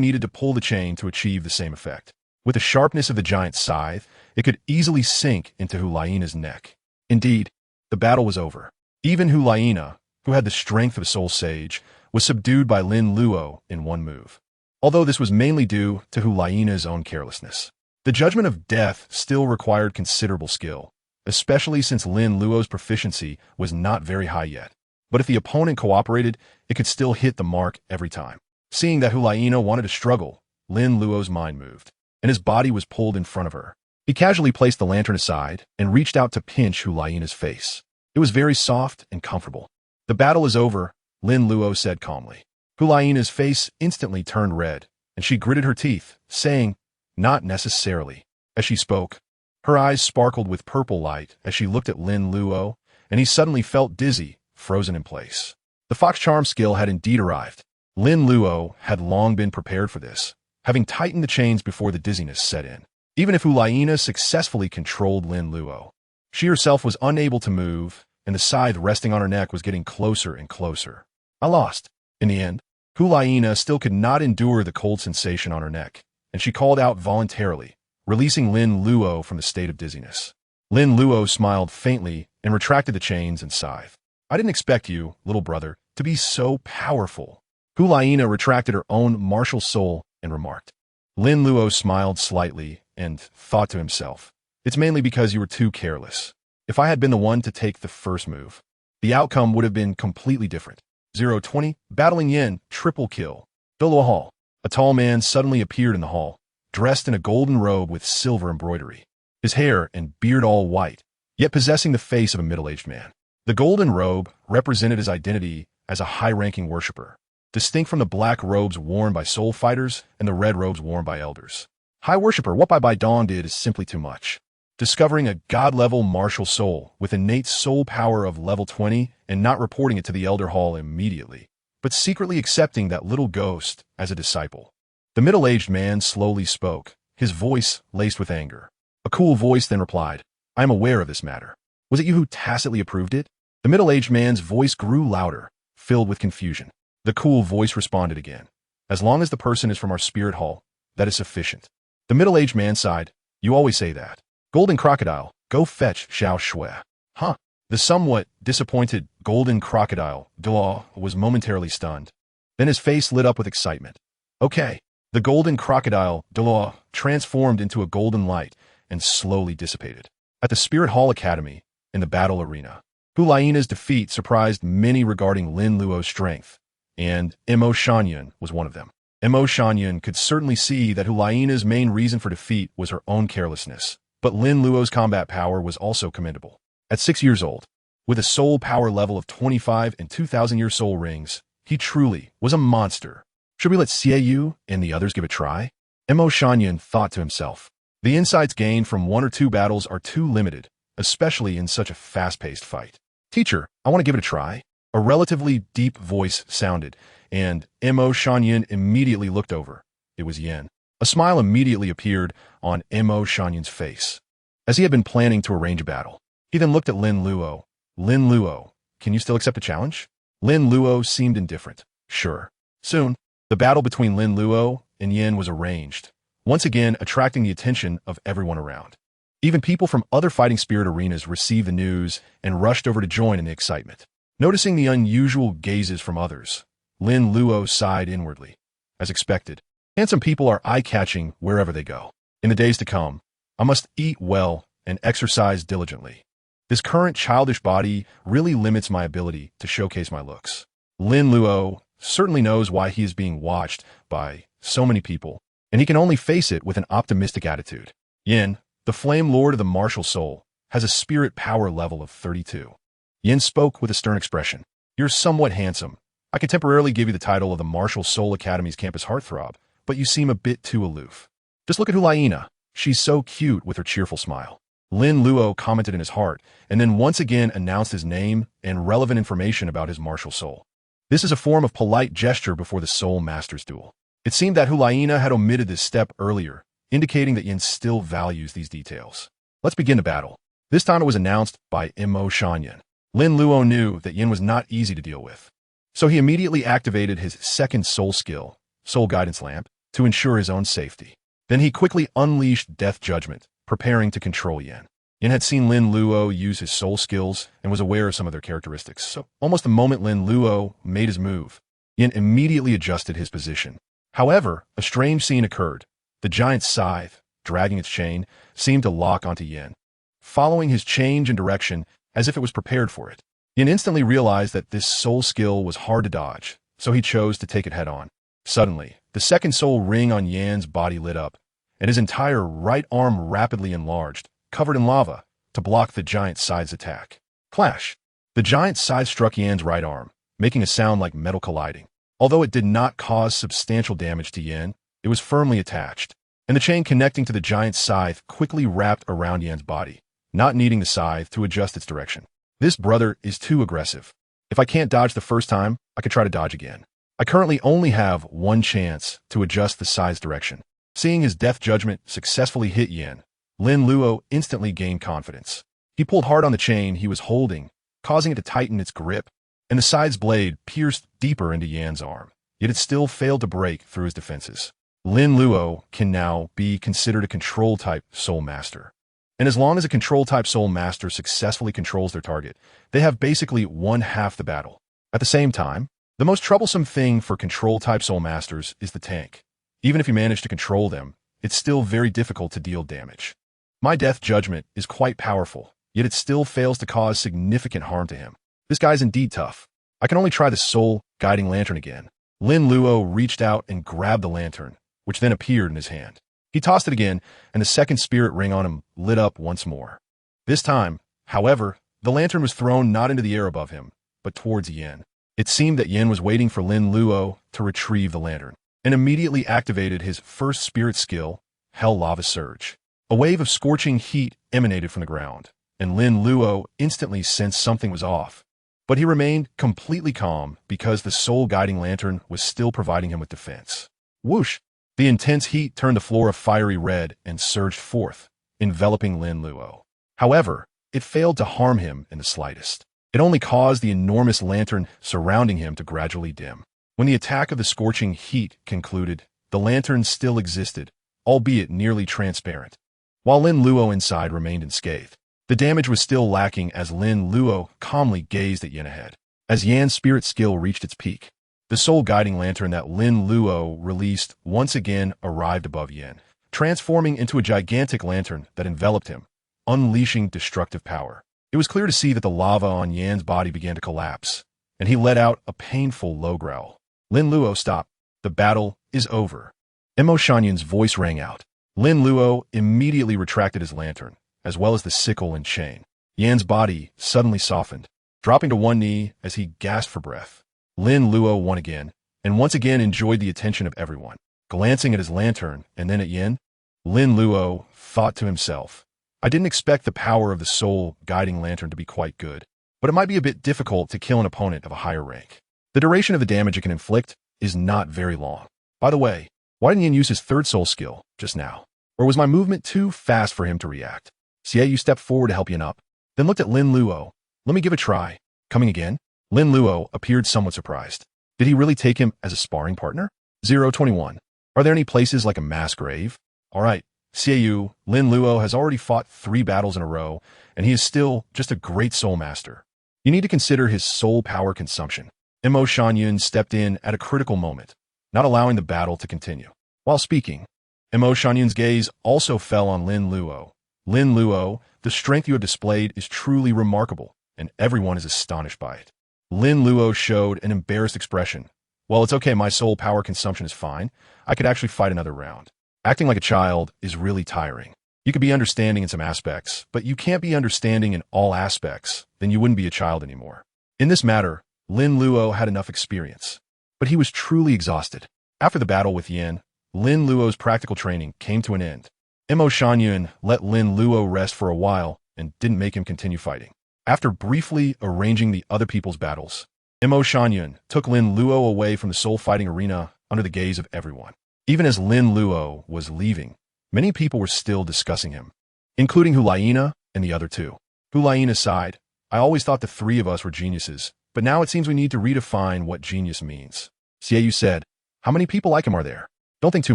needed to pull the chain to achieve the same effect. With the sharpness of the giant scythe, it could easily sink into Hulaina's neck. Indeed, the battle was over. Even Hulaina, who had the strength of a soul sage, was subdued by Lin Luo in one move. Although this was mainly due to Hulaina's own carelessness. The judgment of death still required considerable skill, especially since Lin Luo's proficiency was not very high yet. But if the opponent cooperated, it could still hit the mark every time. Seeing that Hulaina wanted to struggle, Lin Luo's mind moved, and his body was pulled in front of her. He casually placed the lantern aside and reached out to pinch Hulaina's face. It was very soft and comfortable. "The battle is over," Lin Luo said calmly. Hulaina's face instantly turned red, and she gritted her teeth, saying, "Not necessarily." As she spoke, her eyes sparkled with purple light as she looked at Lin Luo, and he suddenly felt dizzy, frozen in place. The Fox Charm skill had indeed arrived. Lin Luo had long been prepared for this, having tightened the chains before the dizziness set in. Even if Hulaina successfully controlled Lin Luo, she herself was unable to move, and the scythe resting on her neck was getting closer and closer. I lost. In the end, Hulaina still could not endure the cold sensation on her neck, and she called out voluntarily, releasing Lin Luo from the state of dizziness. Lin Luo smiled faintly and retracted the chains and scythe. "I didn't expect you, little brother, to be so powerful." Hulaina retracted her own martial soul and remarked. Lin Luo smiled slightly and thought to himself, "It's mainly because you were too careless. If I had been the one to take the first move, the outcome would have been completely different." 020, Battling Yin, triple kill. Douluo Hall. A tall man suddenly appeared in the hall, dressed in a golden robe with silver embroidery, his hair and beard all white, yet possessing the face of a middle-aged man. The golden robe represented his identity as a high-ranking worshiper, distinct from the black robes worn by soul fighters and the red robes worn by elders. High worshiper, what Bai Dong did is simply too much. Discovering a god-level martial soul with innate soul power of level 20 and not reporting it to the Elder Hall immediately, but secretly accepting that little ghost as a disciple. The middle-aged man slowly spoke, his voice laced with anger. A cool voice then replied, "I am aware of this matter. Was it you who tacitly approved it?" The middle-aged man's voice grew louder, filled with confusion. The cool voice responded again, "As long as the person is from our spirit hall, that is sufficient." The middle-aged man sighed, "You always say that. Golden Crocodile, go fetch Xiao Shui." Huh? The somewhat disappointed Golden Crocodile, Douluo, was momentarily stunned. Then his face lit up with excitement. Okay. The Golden Crocodile, Douluo, transformed into a golden light and slowly dissipated. At the Spirit Hall Academy, in the battle arena, Hulaina's defeat surprised many regarding Lin Luo's strength, and Mo Shanyan was one of them. Mo Shanyan could certainly see that Hulaina's main reason for defeat was her own carelessness, but Lin Luo's combat power was also commendable. At 6 years old, with a soul power level of 25 and 2,000-year soul rings, he truly was a monster. Should we let Xiaoyu and the others give a try? Mo Shanyan thought to himself. The insights gained from 1 or 2 battles are too limited, especially in such a fast-paced fight. "Teacher, I want to give it a try." A relatively deep voice sounded, and Mo Shanyan immediately looked over, it was Yin. A smile immediately appeared on Mo Shanyan's face, as he had been planning to arrange a battle. He then looked at Lin Luo. Lin Luo, can you still accept a challenge? Lin Luo seemed indifferent. Sure. Soon, the battle between Lin Luo and Yin was arranged, once again attracting the attention of everyone around. Even people from other fighting spirit arenas received the news and rushed over to join in the excitement. Noticing the unusual gazes from others, Lin Luo sighed inwardly. As expected, handsome people are eye-catching wherever they go. In the days to come, I must eat well and exercise diligently. This current childish body really limits my ability to showcase my looks. Lin Luo certainly knows why he is being watched by so many people, and he can only face it with an optimistic attitude. Yin, the Flame Lord of the Martial Soul, has a spirit power level of 32. Yin spoke with a stern expression. You're somewhat handsome. I can temporarily give you the title of the Martial Soul Academy's campus heartthrob, but you seem a bit too aloof. Just look at Hulaina. She's so cute with her cheerful smile. Lin Luo commented in his heart, and then once again announced his name and relevant information about his martial soul. This is a form of polite gesture before the Soul Master's duel. It seemed that Hulaina had omitted this step earlier, indicating that Yin still values these details. Let's begin the battle. This time it was announced by Mo Shanyan. Lin Luo knew that Yin was not easy to deal with, so he immediately activated his second soul skill, Soul Guidance Lamp, to ensure his own safety. Then he quickly unleashed Death Judgment, preparing to control Yin. Yin had seen Lin Luo use his soul skills and was aware of some of their characteristics, so almost the moment Lin Luo made his move, Yin immediately adjusted his position. However, a strange scene occurred. The giant scythe, dragging its chain, seemed to lock onto Yin, following his change in direction as if it was prepared for it. Yin instantly realized that this soul skill was hard to dodge, so he chose to take it head-on. Suddenly, the second soul ring on Yan's body lit up, and his entire right arm rapidly enlarged, covered in lava, to block the giant scythe's attack. Clash! The giant scythe struck Yan's right arm, making a sound like metal colliding. Although it did not cause substantial damage to Yan, it was firmly attached, and the chain connecting to the giant scythe quickly wrapped around Yan's body, not needing the scythe to adjust its direction. This brother is too aggressive. If I can't dodge the first time, I can try to dodge again. I currently only have one chance to adjust the scythe's direction. Seeing his Death Judgment successfully hit Yin, Lin Luo instantly gained confidence. He pulled hard on the chain he was holding, causing it to tighten its grip, and the scythe's blade pierced deeper into Yan's arm, yet it still failed to break through his defenses. Lin Luo can now be considered a Control-type Soul Master. And as long as a Control-type Soul Master successfully controls their target, they have basically won half the battle. At the same time, the most troublesome thing for Control-type Soul Masters is the tank. Even if you manage to control them, it's still very difficult to deal damage. My Death Judgment is quite powerful, yet it still fails to cause significant harm to him. This guy's indeed tough. I can only try the Soul Guiding Lantern again. Lin Luo reached out and grabbed the lantern, which then appeared in his hand. He tossed it again, and the second spirit ring on him lit up once more. This time, however, the lantern was thrown not into the air above him, but towards Yin. It seemed that Yin was waiting for Lin Luo to retrieve the lantern, and immediately activated his first spirit skill, Hell Lava Surge. A wave of scorching heat emanated from the ground, and Lin Luo instantly sensed something was off. But he remained completely calm because the Soul Guiding Lantern was still providing him with defense. Whoosh! The intense heat turned the floor a fiery red and surged forth, enveloping Lin Luo. However, it failed to harm him in the slightest. It only caused the enormous lantern surrounding him to gradually dim. When the attack of the scorching heat concluded, the lantern still existed, albeit nearly transparent, while Lin Luo inside remained unscathed. The damage was still lacking as Lin Luo calmly gazed at Yin ahead. As Yan's spirit skill reached its peak, the Soul Guiding Lantern that Lin Luo released once again arrived above Yin, transforming into a gigantic lantern that enveloped him, unleashing destructive power. It was clear to see that the lava on Yan's body began to collapse, and he let out a painful low growl. Lin Luo, stop. The battle is over. Mo Shanyan's voice rang out. Lin Luo immediately retracted his lantern, as well as the sickle and chain. Yan's body suddenly softened, dropping to one knee as he gasped for breath. Lin Luo won again, and once again enjoyed the attention of everyone. Glancing at his lantern and then at Yin, Lin Luo thought to himself, I didn't expect the power of the Soul Guiding Lantern to be quite good, but it might be a bit difficult to kill an opponent of a higher rank. The duration of the damage it can inflict is not very long. By the way, Why didn't Yin use his third soul skill just now? Or was my movement too fast for him to react? Xiaoyu stepped forward to help Yin up, then looked at Lin Luo. Let me give it a try. Coming again? Lin Luo appeared somewhat surprised. Did he really take him as a sparring partner? 021. Are there any places like a mass grave? Alright, Xiaoyu, Lin Luo has already fought 3 battles in a row, and he is still just a great soul master. You need to consider his soul power consumption. Mo Shangyun stepped in at a critical moment, not allowing the battle to continue. While speaking, Mo Shangyun's gaze also fell on Lin Luo. Lin Luo, the strength you have displayed is truly remarkable, and everyone is astonished by it. Lin Luo showed an embarrassed expression. Well, it's okay, my soul power consumption is fine. I could actually fight another round. Acting like a child is really tiring. You could be understanding in some aspects, but you can't be understanding in all aspects, then you wouldn't be a child anymore. In this matter, Lin Luo had enough experience, but he was truly exhausted. After the battle with Yin, Lin Luo's practical training came to an end. Mo Shangyun let Lin Luo rest for a while and didn't make him continue fighting. After briefly arranging the other people's battles, Mo Shangyun took Lin Luo away from the soul fighting arena under the gaze of everyone. Even as Lin Luo was leaving, many people were still discussing him, including Hulaina and the other 2. Hulaina sighed. I always thought the 3 of us were geniuses, but now it seems we need to redefine what genius means. Xiaoyu said, how many people like him are there? Don't think too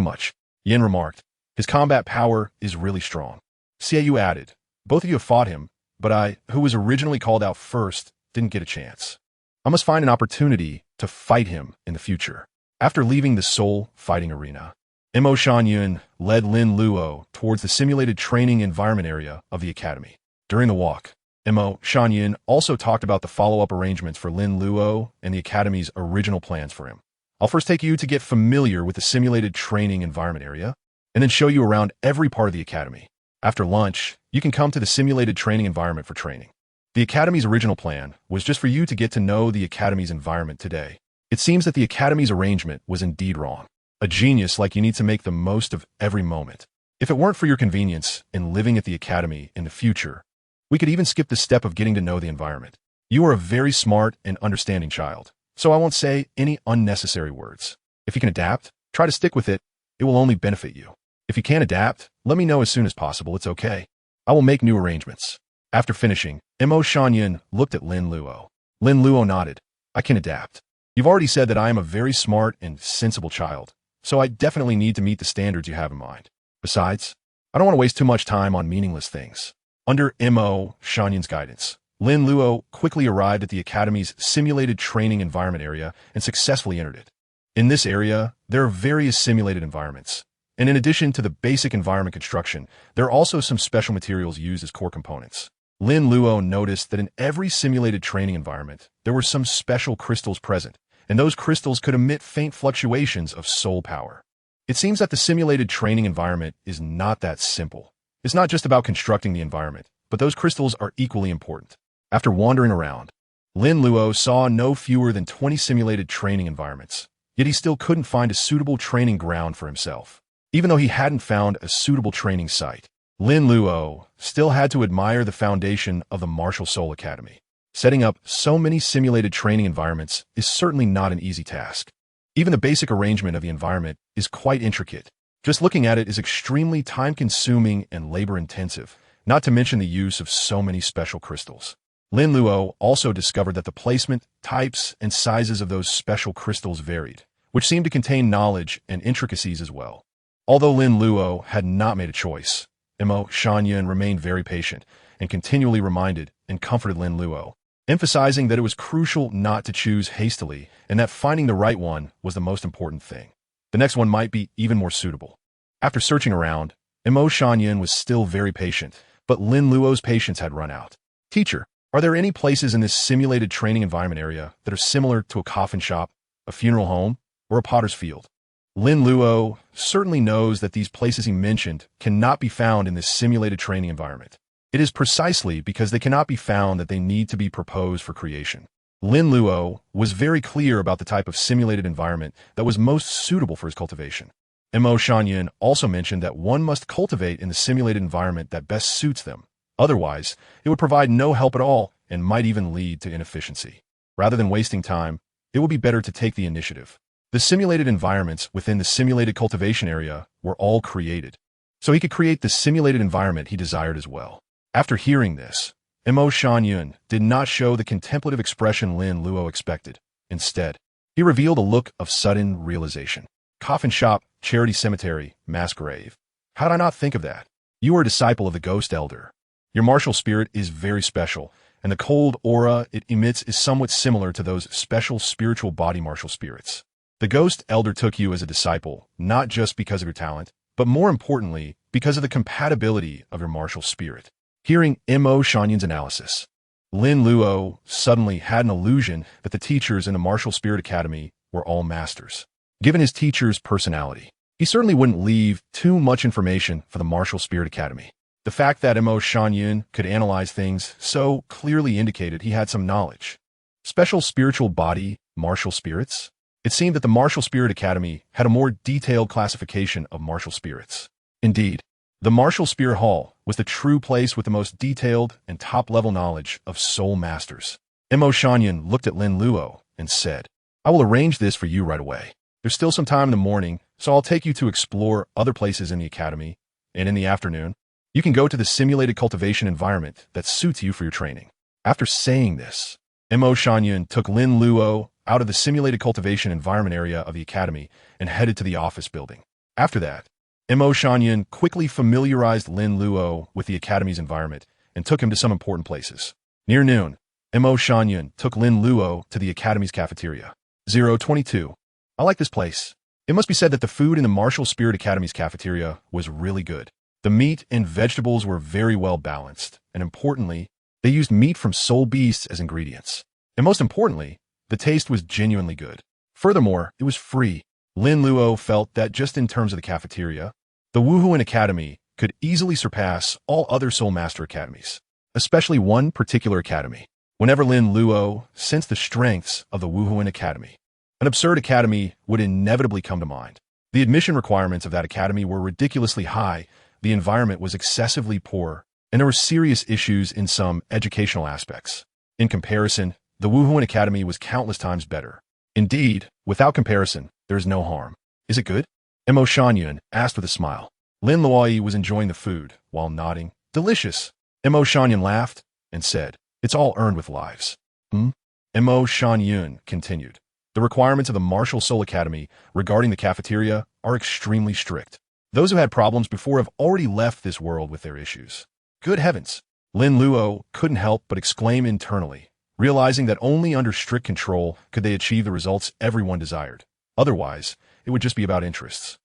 much. Yin remarked, his combat power is really strong. Xiaoyu added, both of you have fought him, but I, who was originally called out first, didn't get a chance. I must find an opportunity to fight him in the future. After leaving the soul fighting arena, Mo Shangyun led Lin Luo towards the simulated training environment area of the academy. During the walk, Mo Shangyun also talked about the follow-up arrangements for Lin Luo and the academy's original plans for him. I'll first take you to get familiar with the simulated training environment area, and then show you around every part of the academy. After lunch, you can come to the simulated training environment for training. The academy's original plan was just for you to get to know the academy's environment today. It seems that the academy's arrangement was indeed wrong. A genius like you need to make the most of every moment. If it weren't for your convenience in living at the academy in the future, we could even skip the step of getting to know the environment. You are a very smart and understanding child, so I won't say any unnecessary words. If you can adapt, try to stick with it. It will only benefit you. If you can't adapt, let me know as soon as possible. It's okay. I will make new arrangements. After finishing, Mo Shangyun looked at Lin Luo. Lin Luo nodded. I can adapt. You've already said that I am a very smart and sensible child, so I definitely need to meet the standards you have in mind. Besides, I don't want to waste too much time on meaningless things. Under Mo Shangyun's guidance, Lin Luo quickly arrived at the academy's simulated training environment area and successfully entered it. In this area, there are various simulated environments, and in addition to the basic environment construction, there are also some special materials used as core components. Lin Luo noticed that in every simulated training environment, there were some special crystals present, and those crystals could emit faint fluctuations of soul power. It seems that the simulated training environment is not that simple. It's not just about constructing the environment, but those crystals are equally important. After wandering around, Lin Luo saw no fewer than 20 simulated training environments, yet he still couldn't find a suitable training ground for himself. Even though he hadn't found a suitable training site, Lin Luo still had to admire the foundation of the Martial Soul Academy. Setting up so many simulated training environments is certainly not an easy task. Even the basic arrangement of the environment is quite intricate. Just looking at it is extremely time-consuming and labor-intensive, not to mention the use of so many special crystals. Lin Luo also discovered that the placement, types, and sizes of those special crystals varied, which seemed to contain knowledge and intricacies as well. Although Lin Luo had not made a choice, Mo Shangyun remained very patient and continually reminded and comforted Lin Luo, emphasizing that it was crucial not to choose hastily and that finding the right one was the most important thing. The next one might be even more suitable. After searching around, Mo Shangyun was still very patient, but Lin Luo's patience had run out. Teacher, are there any places in this simulated training environment area that are similar to a coffin shop, a funeral home, or a potter's field? Lin Luo certainly knows that these places he mentioned cannot be found in this simulated training environment. It is precisely because they cannot be found that they need to be proposed for creation. Lin Luo was very clear about the type of simulated environment that was most suitable for his cultivation. Mo Shangyun also mentioned that one must cultivate in the simulated environment that best suits them. Otherwise, it would provide no help at all and might even lead to inefficiency. Rather than wasting time, it would be better to take the initiative. The simulated environments within the simulated cultivation area were all created, so he could create the simulated environment he desired as well. After hearing this, Mo Shan-yun did not show the contemplative expression Lin Luo expected. Instead, he revealed a look of sudden realization. Coffin shop, charity cemetery, mass grave. How did I not think of that? You are a disciple of the Ghost Elder. Your martial spirit is very special, and the cold aura it emits is somewhat similar to those special spiritual body martial spirits. The Ghost Elder took you as a disciple, not just because of your talent, but more importantly, because of the compatibility of your martial spirit. Hearing Mo Shan-yun's analysis, Lin Luo suddenly had an illusion that the teachers in the Martial Spirit Academy were all masters. Given his teacher's personality, he certainly wouldn't leave too much information for the Martial Spirit Academy. The fact that Mo Shan-yun could analyze things so clearly indicated he had some knowledge. Special spiritual body, martial spirits? It seemed that the Martial Spirit Academy had a more detailed classification of martial spirits. Indeed, the Martial Spirit Hall was the true place with the most detailed and top-level knowledge of soul masters. Mo Shan-yun looked at Lin Luo and said, I will arrange this for you right away. There's still some time in the morning, so I'll take you to explore other places in the academy, and in the afternoon, you can go to the simulated cultivation environment that suits you for your training. After saying this, Mo Shan-yun took Lin Luo out of the simulated cultivation environment area of the academy and headed to the office building. After that, Mo Shan-yun quickly familiarized Lin Luo with the academy's environment and took him to some important places. Near noon, Mo Shan-yun took Lin Luo to the academy's cafeteria. 022. I like this place. It must be said that the food in the Martial Spirit Academy's cafeteria was really good. The meat and vegetables were very well balanced, and importantly, they used meat from soul beasts as ingredients. And most importantly, the taste was genuinely good. Furthermore, it was free. Lin Luo felt that just in terms of the cafeteria, the Wuhuan Academy could easily surpass all other Soul Master Academies, especially one particular academy. Whenever Lin Luo sensed the strengths of the Wuhuan Academy, an absurd academy would inevitably come to mind. The admission requirements of that academy were ridiculously high, the environment was excessively poor, and there were serious issues in some educational aspects. In comparison, the Wuhuan Academy was countless times better. Indeed, without comparison, there is no harm. Is it good? Mo Shan-yun asked with a smile. Lin Luo was enjoying the food, while nodding. Delicious. Mo Shan-yun laughed and said, It's all earned with lives. Mo Shan-yun continued. The requirements of the Martial Soul Academy regarding the cafeteria are extremely strict. Those who had problems before have already left this world with their issues. Good heavens! Lin Luo couldn't help but exclaim internally, realizing that only under strict control could they achieve the results everyone desired. Otherwise, it would just be about interests.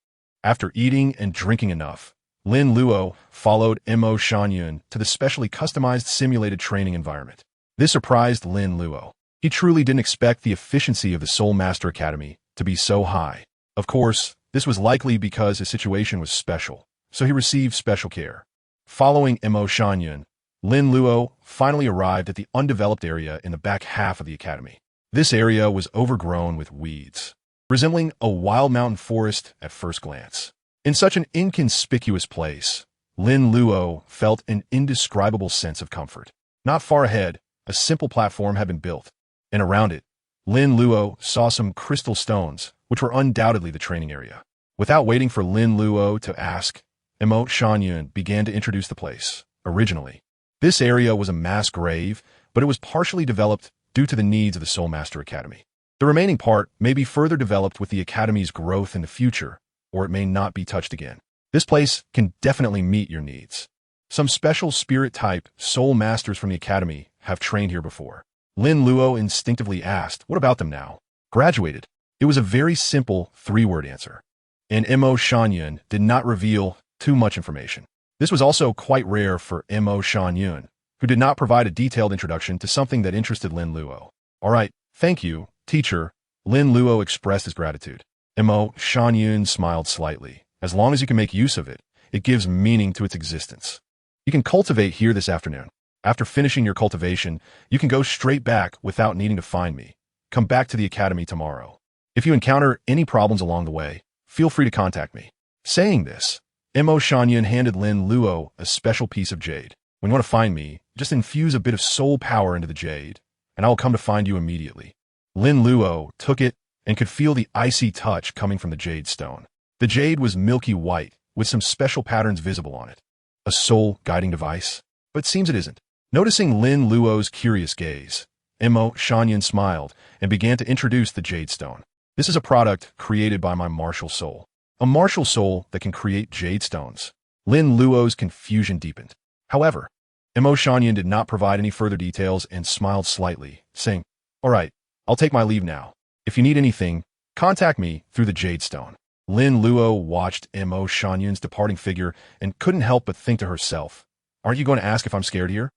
After eating and drinking enough, Lin Luo followed Mo Shan-yun to the specially customized simulated training environment. This surprised Lin Luo. He truly didn't expect the efficiency of the Soul Master Academy to be so high. Of course, this was likely because his situation was special, so he received special care. Following Mo Shan-yun, Lin Luo finally arrived at the undeveloped area in the back half of the academy. This area was overgrown with weeds, resembling a wild mountain forest at first glance. In such an inconspicuous place, Lin Luo felt an indescribable sense of comfort. Not far ahead, a simple platform had been built, and around it, Lin Luo saw some crystal stones, which were undoubtedly the training area. Without waiting for Lin Luo to ask, Mo Shan-yun began to introduce the place. Originally, this area was a mass grave, but it was partially developed due to the needs of the Soul Master Academy. The remaining part may be further developed with the Academy's growth in the future, or it may not be touched again. This place can definitely meet your needs. Some special spirit-type Soul Masters from the Academy have trained here before. Lin Luo instinctively asked, what about them now? Graduated. It was a very simple three-word answer. And Mo Shan-yun did not reveal too much information. This was also quite rare for Mo Shan-yun, who did not provide a detailed introduction to something that interested Lin Luo. All right, thank you, teacher. Lin Luo expressed his gratitude. Mo Shan-yun smiled slightly. As long as you can make use of it, it gives meaning to its existence. You can cultivate here this afternoon. After finishing your cultivation, you can go straight back without needing to find me. Come back to the academy tomorrow. If you encounter any problems along the way, feel free to contact me. Saying this, Mo Shan-yun handed Lin Luo a special piece of jade. When you want to find me, just infuse a bit of soul power into the jade, and I will come to find you immediately. Lin Luo took it and could feel the icy touch coming from the jade stone. The jade was milky white, with some special patterns visible on it. A soul guiding device? But it seems it isn't. Noticing Lin Luo's curious gaze, Mo Shanyan smiled and began to introduce the jade stone. This is a product created by my martial soul. A martial soul that can create jade stones. Lin Luo's confusion deepened. However, Mo Shanyan did not provide any further details and smiled slightly, saying, "All right, I'll take my leave now. If you need anything, contact me through the jade stone." Lin Luo watched Mo Shanyan's departing figure and couldn't help but think to herself, "Aren't you going to ask if I'm scared here?"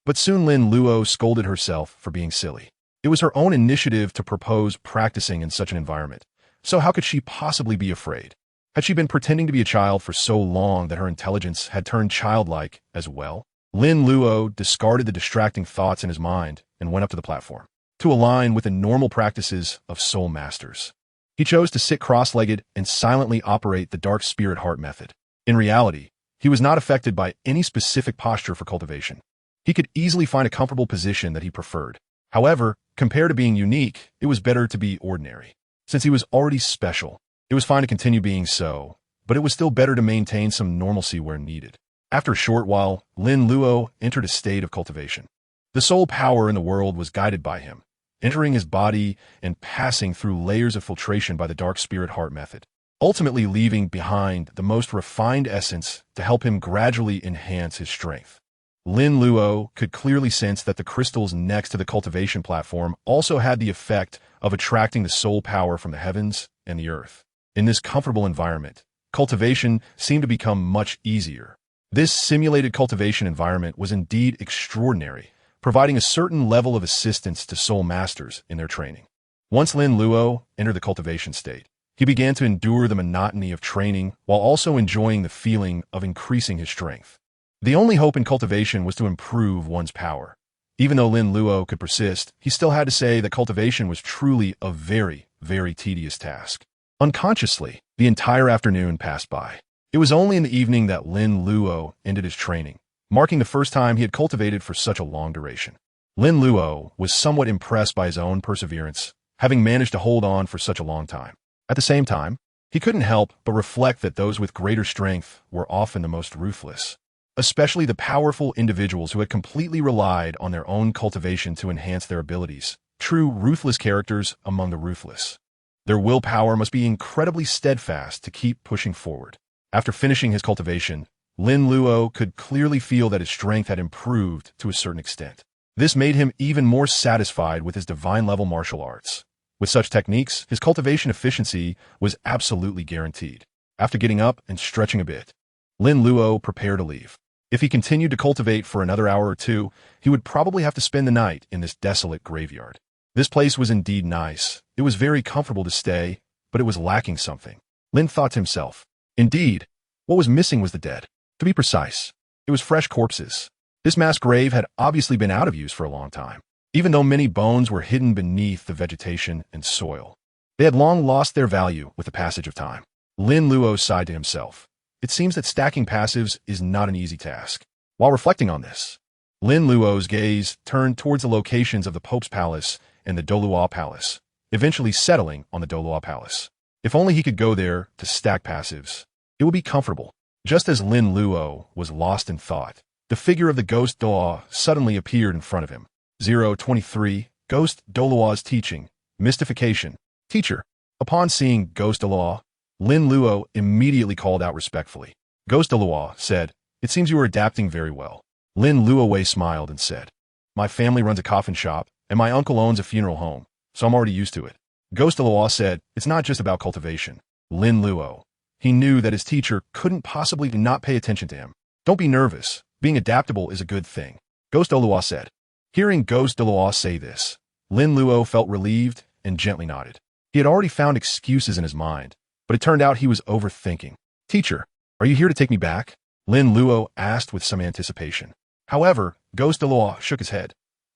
But soon Lin Luo scolded herself for being silly. It was her own initiative to propose practicing in such an environment, so how could she possibly be afraid? Had she been pretending to be a child for so long that her intelligence had turned childlike as well? Lin Luo discarded the distracting thoughts in his mind and went up to the platform to align with the normal practices of soul masters. He chose to sit cross-legged and silently operate the dark spirit heart method. In reality, he was not affected by any specific posture for cultivation. He could easily find a comfortable position that he preferred. However, compared to being unique, it was better to be ordinary. Since he was already special, it was fine to continue being so, but it was still better to maintain some normalcy where needed. After a short while, Lin Luo entered a state of cultivation. The soul power in the world was guided by him, entering his body and passing through layers of filtration by the dark spirit heart method, ultimately leaving behind the most refined essence to help him gradually enhance his strength. Lin Luo could clearly sense that the crystals next to the cultivation platform also had the effect of attracting the soul power from the heavens and the earth. In this comfortable environment, cultivation seemed to become much easier. This simulated cultivation environment was indeed extraordinary, providing a certain level of assistance to soul masters in their training. Once Lin Luo entered the cultivation state, he began to endure the monotony of training while also enjoying the feeling of increasing his strength. The only hope in cultivation was to improve one's power. Even though Lin Luo could persist, he still had to say that cultivation was truly a very, very tedious task. Unconsciously, the entire afternoon passed by. It was only in the evening that Lin Luo ended his training, marking the first time he had cultivated for such a long duration. Lin Luo was somewhat impressed by his own perseverance, having managed to hold on for such a long time. At the same time, he couldn't help but reflect that those with greater strength were often the most ruthless, especially the powerful individuals who had completely relied on their own cultivation to enhance their abilities, true ruthless characters among the ruthless. Their willpower must be incredibly steadfast to keep pushing forward. After finishing his cultivation, Lin Luo could clearly feel that his strength had improved to a certain extent. This made him even more satisfied with his divine-level martial arts. With such techniques, his cultivation efficiency was absolutely guaranteed. After getting up and stretching a bit, Lin Luo prepared to leave. If he continued to cultivate for another hour or two, he would probably have to spend the night in this desolate graveyard. This place was indeed nice. It was very comfortable to stay, but it was lacking something. Lin thought to himself. Indeed, what was missing was the dead. To be precise, it was fresh corpses. This mass grave had obviously been out of use for a long time, even though many bones were hidden beneath the vegetation and soil. They had long lost their value with the passage of time. Lin Luo sighed to himself. It seems that stacking passives is not an easy task. While reflecting on this, Lin Luo's gaze turned towards the locations of the Pope's Palace and the Douluo Palace, eventually settling on the Douluo Palace. If only he could go there to stack passives, it would be comfortable. Just as Lin Luo was lost in thought, the figure of the ghost Douluo suddenly appeared in front of him. 023, Ghost Douluo's Teaching, Mystification. Teacher. Upon seeing Ghost Douluo, Lin Luo immediately called out respectfully. Ghost Douluo said, "It seems you are adapting very well." Lin Luo smiled and said, "My family runs a coffin shop, and my uncle owns a funeral home, so I'm already used to it." Ghost Douluo said, "It's not just about cultivation." Lin Luo. He knew that his teacher couldn't possibly not pay attention to him. "Don't be nervous. Being adaptable is a good thing," Ghost Douluo said. Hearing Ghost Douluo say this, Lin Luo felt relieved and gently nodded. He had already found excuses in his mind, but it turned out he was overthinking. "Teacher, are you here to take me back?" Lin Luo asked with some anticipation. However, Ghost Douluo shook his head.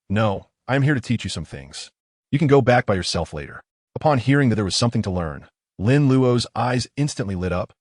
"No, I am here to teach you some things. You can go back by yourself later." Upon hearing that there was something to learn, Lin Luo's eyes instantly lit up.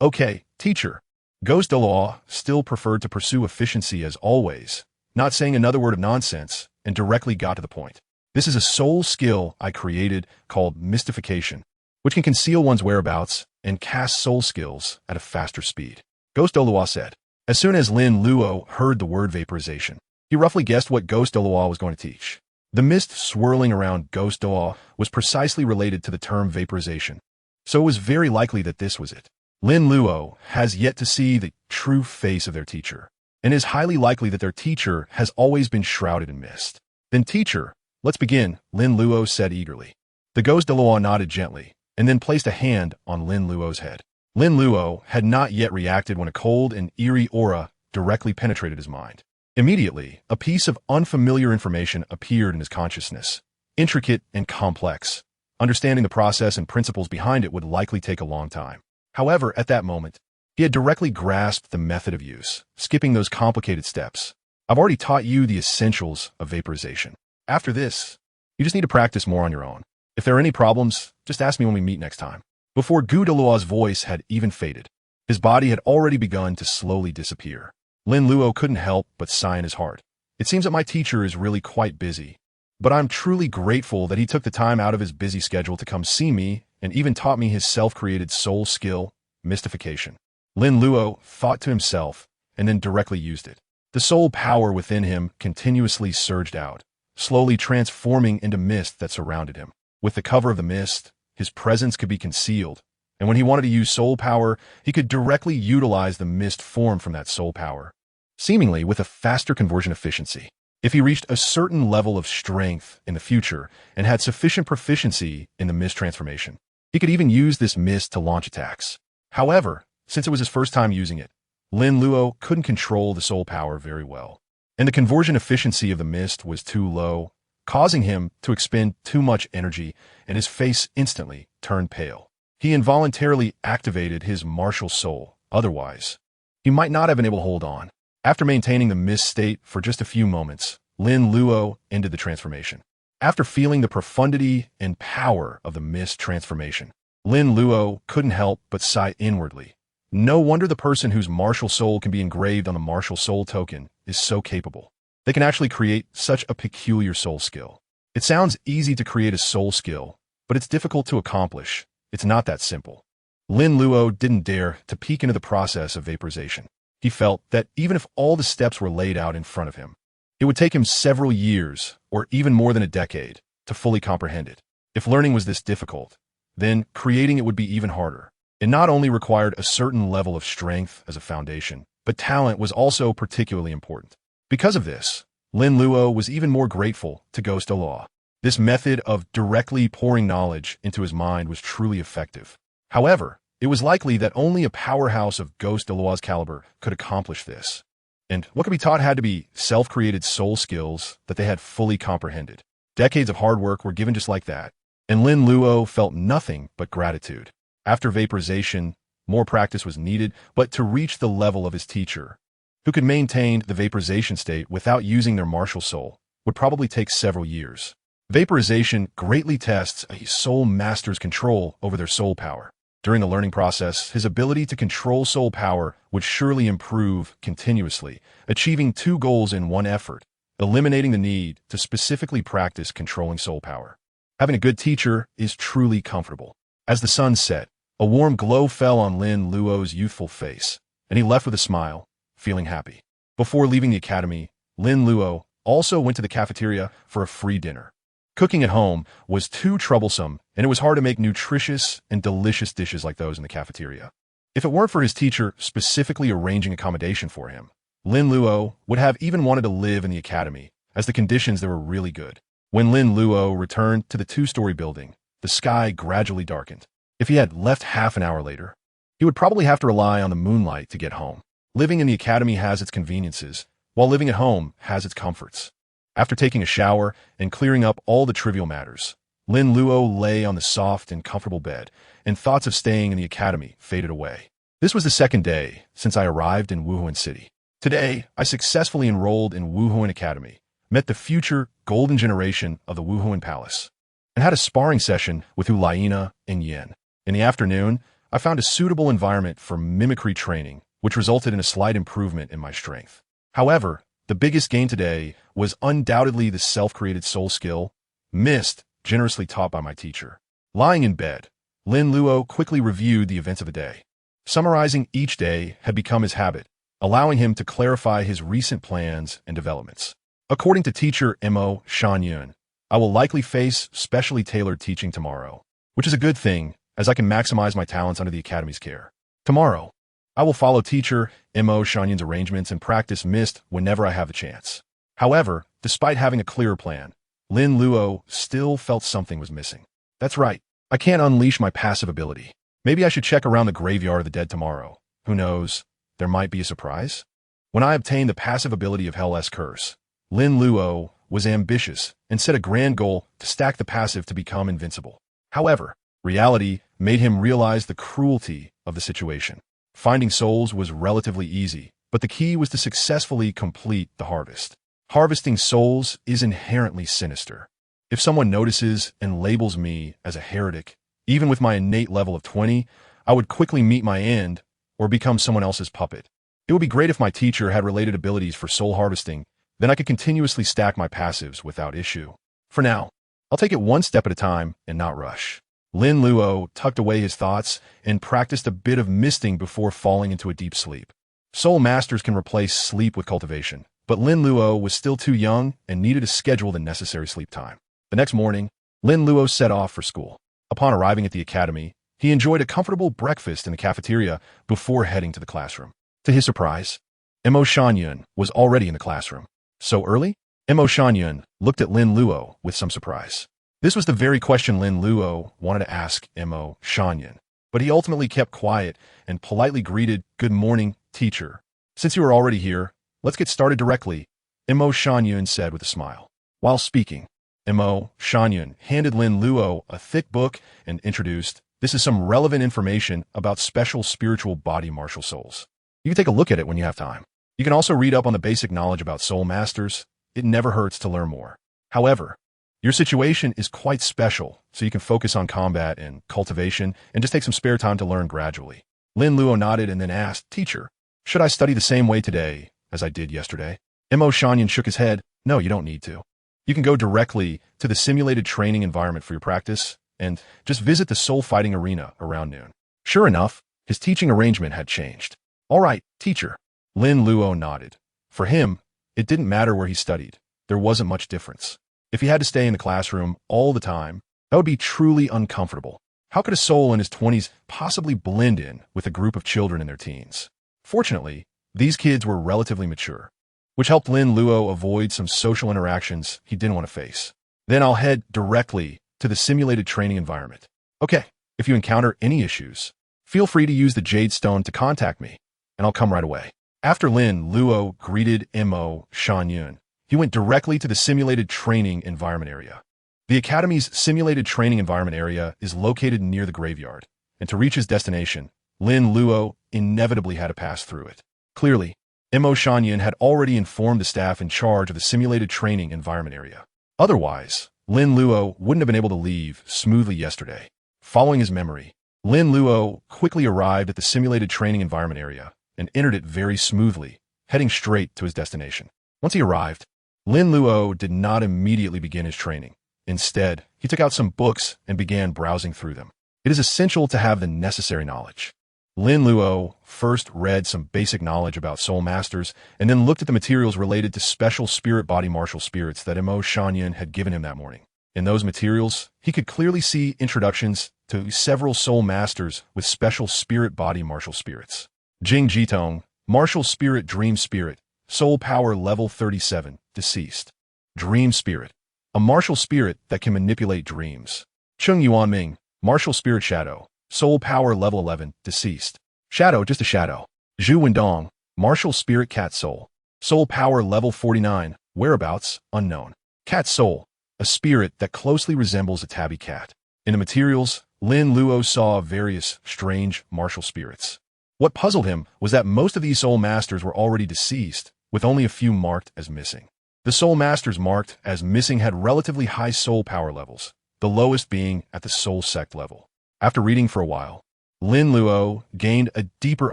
"Okay, teacher." Ghost Douluo still preferred to pursue efficiency as always, not saying another word of nonsense, and directly got to the point. This is a soul skill I created called mystification, which can conceal one's whereabouts and cast soul skills at a faster speed. Ghost Douluo said. As soon as Lin Luo heard the word vaporization, he roughly guessed what Ghost Douluo was going to teach. The mist swirling around Ghost Douluo was precisely related to the term vaporization, so it was very likely that this was it. Lin Luo has yet to see the true face of their teacher, and it is highly likely that their teacher has always been shrouded in mist. Then teacher, let's begin, Lin Luo said eagerly. The Ghost Douluo nodded gently, and then placed a hand on Lin Luo's head. Lin Luo had not yet reacted when a cold and eerie aura directly penetrated his mind. Immediately, a piece of unfamiliar information appeared in his consciousness, intricate and complex. Understanding the process and principles behind it would likely take a long time. However, at that moment, he had directly grasped the method of use, skipping those complicated steps. I've already taught you the essentials of vaporization. After this, you just need to practice more on your own. If there are any problems, just ask me when we meet next time. Before Gu Douluo's voice had even faded, his body had already begun to slowly disappear. Lin Luo couldn't help but sigh in his heart. It seems that my teacher is really quite busy, but I'm truly grateful that he took the time out of his busy schedule to come see me and even taught me his self-created soul skill, mystification. Lin Luo thought to himself and then directly used it. The soul power within him continuously surged out, slowly transforming into mist that surrounded him. With the cover of the mist, his presence could be concealed, and when he wanted to use soul power, he could directly utilize the mist form from that soul power, seemingly with a faster conversion efficiency. If he reached a certain level of strength in the future and had sufficient proficiency in the mist transformation, he could even use this mist to launch attacks. However, since it was his first time using it, Lin Luo couldn't control the soul power very well, and the conversion efficiency of the mist was too low, causing him to expend too much energy, and his face instantly turned pale. He involuntarily activated his martial soul, otherwise, he might not have been able to hold on. After maintaining the mist state for just a few moments, Lin Luo ended the transformation. After feeling the profundity and power of the mist transformation, Lin Luo couldn't help but sigh inwardly. No wonder the person whose martial soul can be engraved on the martial soul token is so capable. They can actually create such a peculiar soul skill. It sounds easy to create a soul skill, but it's difficult to accomplish. It's not that simple. Lin Luo didn't dare to peek into the process of vaporization. He felt that even if all the steps were laid out in front of him, it would take him several years, or even more than a decade, to fully comprehend it. If learning was this difficult, then creating it would be even harder. It not only required a certain level of strength as a foundation, but talent was also particularly important. Because of this, Lin Luo was even more grateful to Ghost Douluo. This method of directly pouring knowledge into his mind was truly effective. However, it was likely that only a powerhouse of Ghost Douluo's caliber could accomplish this. And what could be taught had to be self-created soul skills that they had fully comprehended. Decades of hard work were given just like that, and Lin Luo felt nothing but gratitude. After vaporization, more practice was needed, but to reach the level of his teacher, who could maintain the vaporization state without using their martial soul, would probably take several years. Vaporization greatly tests a soul master's control over their soul power. During the learning process, his ability to control soul power would surely improve continuously, achieving two goals in one effort, eliminating the need to specifically practice controlling soul power. Having a good teacher is truly comfortable. As the sun set, a warm glow fell on Lin Luo's youthful face, and he left with a smile, feeling happy. Before leaving the academy, Lin Luo also went to the cafeteria for a free dinner. Cooking at home was too troublesome, and it was hard to make nutritious and delicious dishes like those in the cafeteria. If it weren't for his teacher specifically arranging accommodation for him, Lin Luo would have even wanted to live in the academy, as the conditions there were really good. When Lin Luo returned to the two-story building, the sky gradually darkened. If he had left half an hour later, he would probably have to rely on the moonlight to get home. Living in the academy has its conveniences, while living at home has its comforts. After taking a shower and clearing up all the trivial matters, Lin Luo lay on the soft and comfortable bed, and thoughts of staying in the academy faded away. This was the second day since I arrived in Wuhuan City. Today, I successfully enrolled in Wuhuan Academy, met the future golden generation of the Wuhuan Palace, and had a sparring session with Ulaina and Yen. In the afternoon, I found a suitable environment for mimicry training, which resulted in a slight improvement in my strength. However, the biggest gain today was undoubtedly the self-created soul skill, Mist, generously taught by my teacher. Lying in bed, Lin Luo quickly reviewed the events of the day. Summarizing each day had become his habit, allowing him to clarify his recent plans and developments. According to teacher Mo Shan-yun, I will likely face specially tailored teaching tomorrow, which is a good thing as I can maximize my talents under the Academy's care. Tomorrow, I will follow teacher Mo Shan-yun's arrangements and practice Mist whenever I have the chance. However, despite having a clearer plan, Lin Luo still felt something was missing. That's right, I can't unleash my passive ability. Maybe I should check around the graveyard of the dead tomorrow. Who knows, there might be a surprise? When I obtained the passive ability of Hell's Curse, Lin Luo was ambitious and set a grand goal to stack the passive to become invincible. However, reality made him realize the cruelty of the situation. Finding souls was relatively easy, but the key was to successfully complete the harvest. Harvesting souls is inherently sinister. If someone notices and labels me as a heretic, even with my innate level of 20, I would quickly meet my end or become someone else's puppet. It would be great if my teacher had related abilities for soul harvesting, then I could continuously stack my passives without issue. For now, I'll take it one step at a time and not rush. Lin Luo tucked away his thoughts and practiced a bit of misting before falling into a deep sleep. Soul masters can replace sleep with cultivation, but Lin Luo was still too young and needed to schedule the necessary sleep time. The next morning, Lin Luo set off for school. Upon arriving at the academy, he enjoyed a comfortable breakfast in the cafeteria before heading to the classroom. To his surprise, Mo Shan-yun was already in the classroom. So early? Mo Shan-yun looked at Lin Luo with some surprise. This was the very question Lin Luo wanted to ask Mo Shan-yun, but he ultimately kept quiet and politely greeted, "Good morning, teacher. Since you are already here, let's get started directly," Mo Shan-yun said with a smile. While speaking, Mo Shan-yun handed Lin Luo a thick book and introduced, "This is some relevant information about special spiritual body martial souls. You can take a look at it when you have time. You can also read up on the basic knowledge about soul masters. It never hurts to learn more. However, your situation is quite special, so you can focus on combat and cultivation and just take some spare time to learn gradually." Lin Luo nodded and then asked, "Teacher, should I study the same way today as I did yesterday?" Mo Shan-yun shook his head. "No, you don't need to. You can go directly to the simulated training environment for your practice and just visit the soul fighting arena around noon." Sure enough, his teaching arrangement had changed. "All right, teacher." Lin Luo nodded. For him, it didn't matter where he studied. There wasn't much difference. If he had to stay in the classroom all the time, that would be truly uncomfortable. How could a soul in his 20s possibly blend in with a group of children in their teens? Fortunately, these kids were relatively mature, which helped Lin Luo avoid some social interactions he didn't want to face. "Then I'll head directly to the simulated training environment. Okay, if you encounter any issues, feel free to use the Jade Stone to contact me, and I'll come right away." After Lin Luo greeted Mo Shan-yun, he went directly to the simulated training environment area. The Academy's simulated training environment area is located near the graveyard, and to reach his destination, Lin Luo inevitably had to pass through it. Clearly, Mo Shan-yun had already informed the staff in charge of the simulated training environment area. Otherwise, Lin Luo wouldn't have been able to leave smoothly yesterday. Following his memory, Lin Luo quickly arrived at the simulated training environment area and entered it very smoothly, heading straight to his destination. Once he arrived, Lin Luo did not immediately begin his training. Instead, he took out some books and began browsing through them. It is essential to have the necessary knowledge. Lin Luo first read some basic knowledge about soul masters and then looked at the materials related to special spirit body martial spirits that Mo Shan-yun had given him that morning. In those materials, he could clearly see introductions to several soul masters with special spirit body martial spirits. Jing Jitong, Martial Spirit Dream Spirit, Soul Power Level 37, Deceased. Dream Spirit, a martial spirit that can manipulate dreams. Chung Yuanming, Martial Spirit Shadow, Soul Power Level 11, Deceased. Shadow, just a shadow. Zhu Wendong, Martial Spirit Cat Soul, Soul Power Level 49, Whereabouts, Unknown. Cat Soul, a spirit that closely resembles a tabby cat. In the materials, Lin Luo saw various strange martial spirits. What puzzled him was that most of these soul masters were already deceased, with only a few marked as missing. The soul masters marked as missing had relatively high soul power levels, the lowest being at the soul sect level. After reading for a while, Lin Luo gained a deeper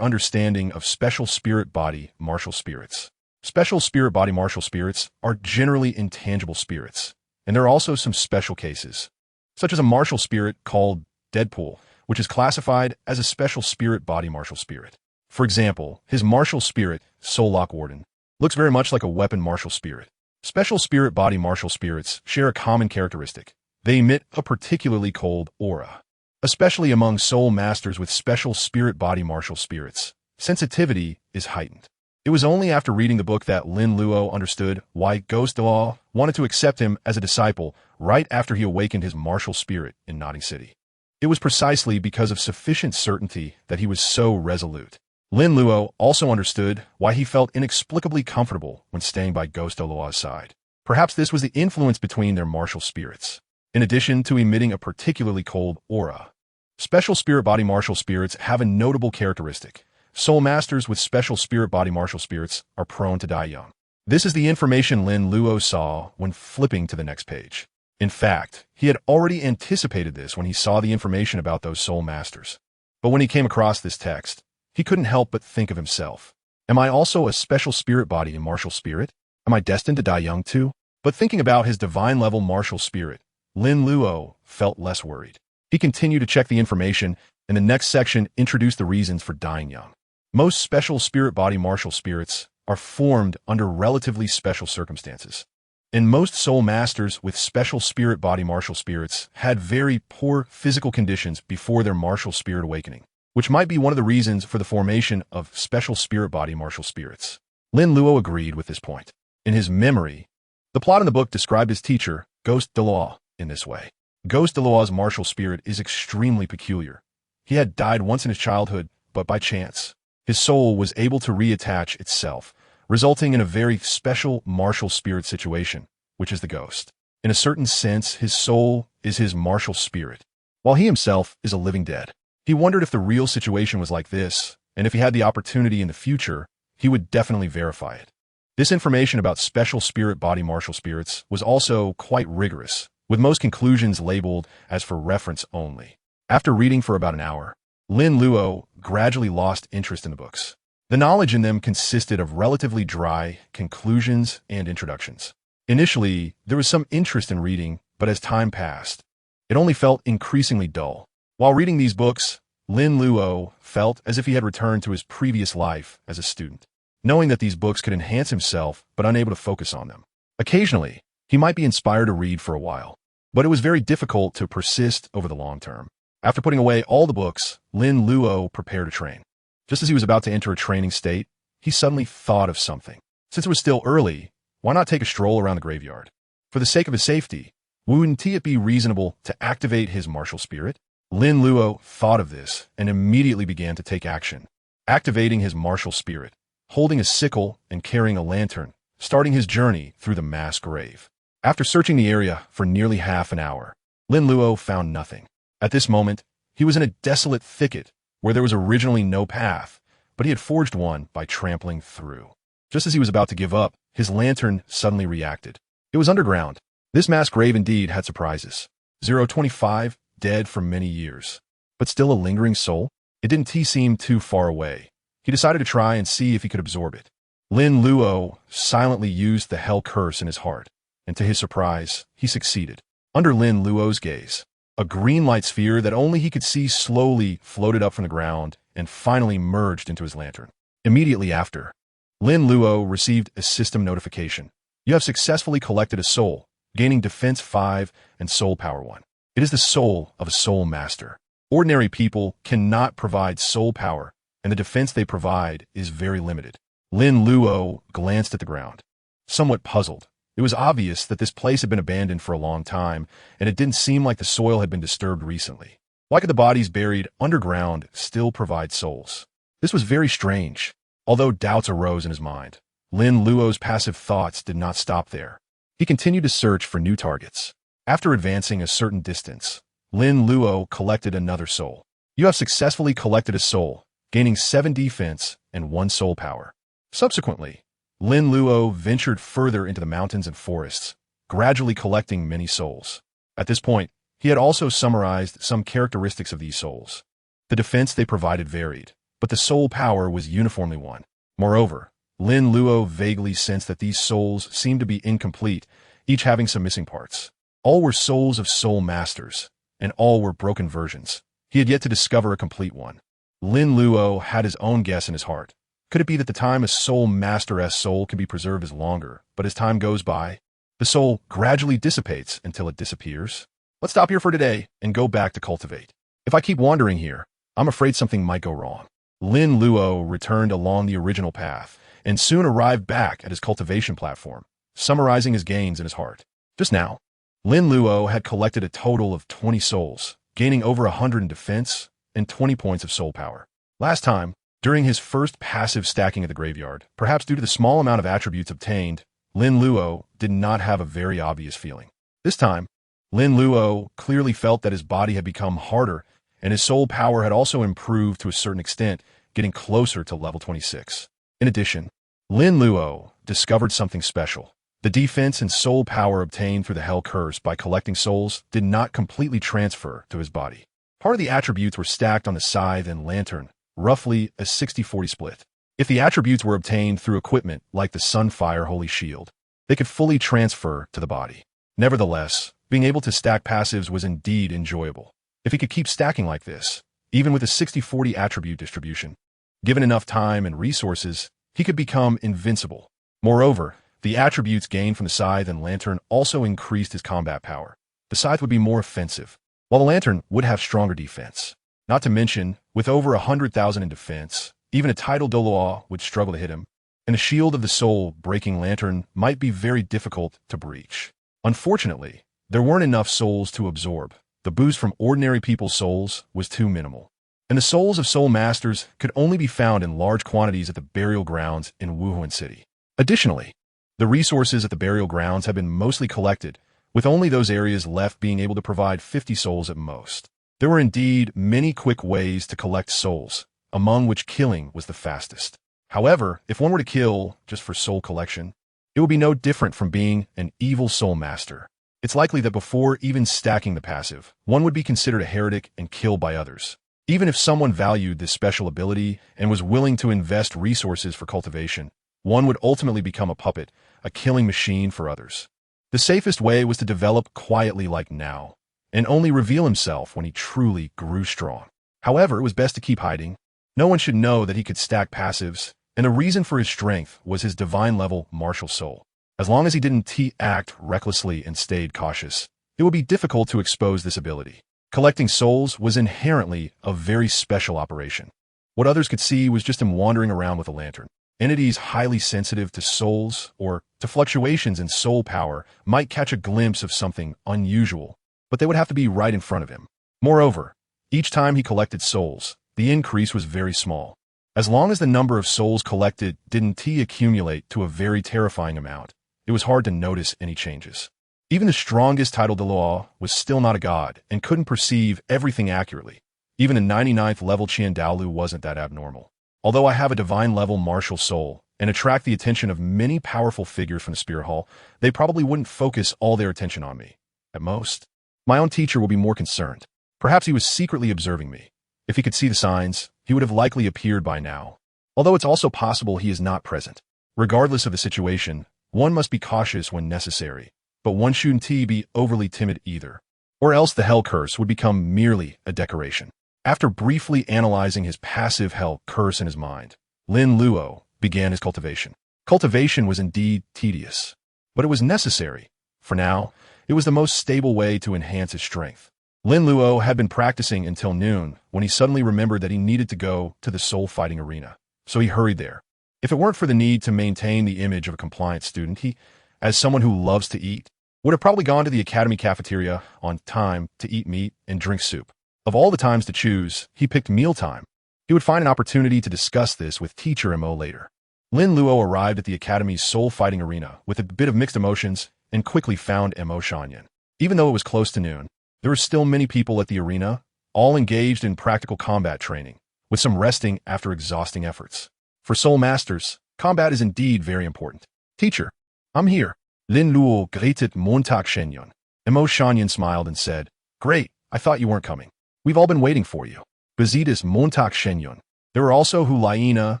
understanding of special spirit body martial spirits. Special spirit body martial spirits are generally intangible spirits, And there are also some special cases, such as a martial spirit called Deadpool, which is classified as a special spirit body martial spirit. For example, his martial spirit, Soul Lock Warden, looks very much like a weapon martial spirit. Special spirit body martial spirits share a common characteristic. They emit a particularly cold aura. Especially among soul masters with special spirit body martial spirits, sensitivity is heightened. It was only after reading the book that Lin Luo understood why Douluo wanted to accept him as a disciple right after he awakened his martial spirit in Notting City. It was precisely because of sufficient certainty that he was so resolute. Lin Luo also understood why he felt inexplicably comfortable when staying by Douluo's side. Perhaps this was the influence between their martial spirits. In addition to emitting a particularly cold aura, special spirit body martial spirits have a notable characteristic. Soul masters with special spirit body martial spirits are prone to die young. This is the information Lin Luo saw when flipping to the next page. In fact, he had already anticipated this when he saw the information about those soul masters. But when he came across this text, he couldn't help but think of himself. Am I also a special spirit body and martial spirit? Am I destined to die young too? But thinking about his divine level martial spirit, Lin Luo felt less worried. He continued to check the information, and the next section introduced the reasons for dying young. Most special spirit body martial spirits are formed under relatively special circumstances. And most soul masters with special spirit body martial spirits had very poor physical conditions before their martial spirit awakening, which might be one of the reasons for the formation of special spirit body martial spirits. Lin Luo agreed with this point. In his memory, the plot in the book described his teacher, Douluo, in this way. Douluo's martial spirit is extremely peculiar. He had died once in his childhood, but by chance, his soul was able to reattach itself, resulting in a very special martial spirit situation, which is the ghost. In a certain sense, his soul is his martial spirit, while he himself is a living dead. He wondered if the real situation was like this, and if he had the opportunity in the future, he would definitely verify it. This information about special spirit body martial spirits was also quite rigorous, with most conclusions labeled as for reference only. After reading for about an hour, Lin Luo gradually lost interest in the books. The knowledge in them consisted of relatively dry conclusions and introductions. Initially, there was some interest in reading, but as time passed, it only felt increasingly dull. While reading these books, Lin Luo felt as if he had returned to his previous life as a student, knowing that these books could enhance himself but unable to focus on them. Occasionally, he might be inspired to read for a while, but it was very difficult to persist over the long term. After putting away all the books, Lin Luo prepared to train. Just as he was about to enter a training state, he suddenly thought of something. Since it was still early, why not take a stroll around the graveyard? For the sake of his safety, wouldn't it be reasonable to activate his martial spirit? Lin Luo thought of this and immediately began to take action, activating his martial spirit, holding a sickle and carrying a lantern, starting his journey through the mass grave. After searching the area for nearly half an hour, Lin Luo found nothing. At this moment, he was in a desolate thicket where there was originally no path, but he had forged one by trampling through. Just as he was about to give up, his lantern suddenly reacted. It was underground. This mass grave indeed had surprises. 025, dead for many years, but still a lingering soul? It didn't seem too far away. He decided to try and see if he could absorb it. Lin Luo silently used the hell curse in his heart, and to his surprise, he succeeded. Under Lin Luo's gaze, a green light sphere that only he could see slowly floated up from the ground and finally merged into his lantern. Immediately after, Lin Luo received a system notification. You have successfully collected a soul, gaining Defense 5 and Soul Power 1. It is the soul of a soul master. Ordinary people cannot provide soul power, and the defense they provide is very limited. Lin Luo glanced at the ground, somewhat puzzled. It was obvious that this place had been abandoned for a long time, and it didn't seem like the soil had been disturbed recently. Why could the bodies buried underground still provide souls? This was very strange. Although doubts arose in his mind, Lin Luo's passive thoughts did not stop there. He continued to search for new targets. After advancing a certain distance, Lin Luo collected another soul. You have successfully collected a soul, gaining 7 defense and 1 soul power. Subsequently, Lin Luo ventured further into the mountains and forests, gradually collecting many souls. At this point, he had also summarized some characteristics of these souls. The defense they provided varied, but the soul power was uniformly 1. Moreover, Lin Luo vaguely sensed that these souls seemed to be incomplete, each having some missing parts. All were souls of soul masters, and all were broken versions. He had yet to discover a complete one. Lin Luo had his own guess in his heart. Could it be that the time a soul master's soul can be preserved is longer, but as time goes by, the soul gradually dissipates until it disappears? Let's stop here for today and go back to cultivate. If I keep wandering here, I'm afraid something might go wrong. Lin Luo returned along the original path and soon arrived back at his cultivation platform, summarizing his gains in his heart. Just now, Lin Luo had collected a total of 20 souls, gaining over 100 in defense and 20 points of soul power. Last time, during his first passive stacking at the graveyard, perhaps due to the small amount of attributes obtained, Lin Luo did not have a very obvious feeling. This time, Lin Luo clearly felt that his body had become harder and his soul power had also improved to a certain extent, getting closer to level 26. In addition, Lin Luo discovered something special. The defense and soul power obtained through the Hell Curse by collecting souls did not completely transfer to his body. Part of the attributes were stacked on the scythe and lantern, roughly a 60-40 split. If the attributes were obtained through equipment like the Sunfire Holy Shield, they could fully transfer to the body. Nevertheless, being able to stack passives was indeed enjoyable. If he could keep stacking like this, even with a 60-40 attribute distribution, given enough time and resources, he could become invincible. Moreover, the attributes gained from the scythe and lantern also increased his combat power. The scythe would be more offensive, while the lantern would have stronger defense. Not to mention, with over 100,000 in defense, even a titled Douluo would struggle to hit him, and a shield of the soul breaking lantern might be very difficult to breach. Unfortunately, there weren't enough souls to absorb. The boost from ordinary people's souls was too minimal, and the souls of soul masters could only be found in large quantities at the burial grounds in Wuhan City. Additionally, the resources at the burial grounds have been mostly collected, with only those areas left being able to provide 50 souls at most. There were indeed many quick ways to collect souls, among which killing was the fastest. However, if one were to kill just for soul collection, it would be no different from being an evil soul master. It's likely that before even stacking the passive, one would be considered a heretic and killed by others. Even if someone valued this special ability and was willing to invest resources for cultivation, one would ultimately become a puppet, a killing machine for others. The safest way was to develop quietly like now, and only reveal himself when he truly grew strong. However, it was best to keep hiding. No one should know that he could stack passives, and the reason for his strength was his divine-level martial soul. As long as he didn't act recklessly and stayed cautious, it would be difficult to expose this ability. Collecting souls was inherently a very special operation. What others could see was just him wandering around with a lantern. Entities highly sensitive to souls or to fluctuations in soul power might catch a glimpse of something unusual, but they would have to be right in front of him. Moreover, each time he collected souls, the increase was very small. As long as the number of souls collected didn't accumulate to a very terrifying amount, it was hard to notice any changes. Even the strongest titled Douluo was still not a god and couldn't perceive everything accurately. Even a 99th level Qian Douluo wasn't that abnormal. Although I have a divine level martial soul and attract the attention of many powerful figures from the Spirit Hall, they probably wouldn't focus all their attention on me. At most, my own teacher will be more concerned. Perhaps he was secretly observing me. If he could see the signs, he would have likely appeared by now. Although it's also possible he is not present. Regardless of the situation, one must be cautious when necessary, but one shouldn't be overly timid either, or else the Hell Curse would become merely a decoration. After briefly analyzing his passive Hell Curse in his mind, Lin Luo began his cultivation. Cultivation was indeed tedious, but it was necessary. For now, it was the most stable way to enhance his strength. Lin Luo had been practicing until noon when he suddenly remembered that he needed to go to the soul fighting arena, so he hurried there. If it weren't for the need to maintain the image of a compliant student, he, as someone who loves to eat, would have probably gone to the academy cafeteria on time to eat meat and drink soup. Of all the times to choose, he picked mealtime. He would find an opportunity to discuss this with teacher Mo later. Lin Luo arrived at the academy's soul fighting arena with a bit of mixed emotions and quickly found Mo Shanyan. Even though it was close to noon, there were still many people at the arena, all engaged in practical combat training, with some resting after exhausting efforts. For soul masters, combat is indeed very important. Teacher, I'm here. Lin Luo greeted Montag Shenyon. Mo Shanyan smiled and said, Great, I thought you weren't coming. We've all been waiting for you. Bezitas Montag Shenyon. There were also Hulaina,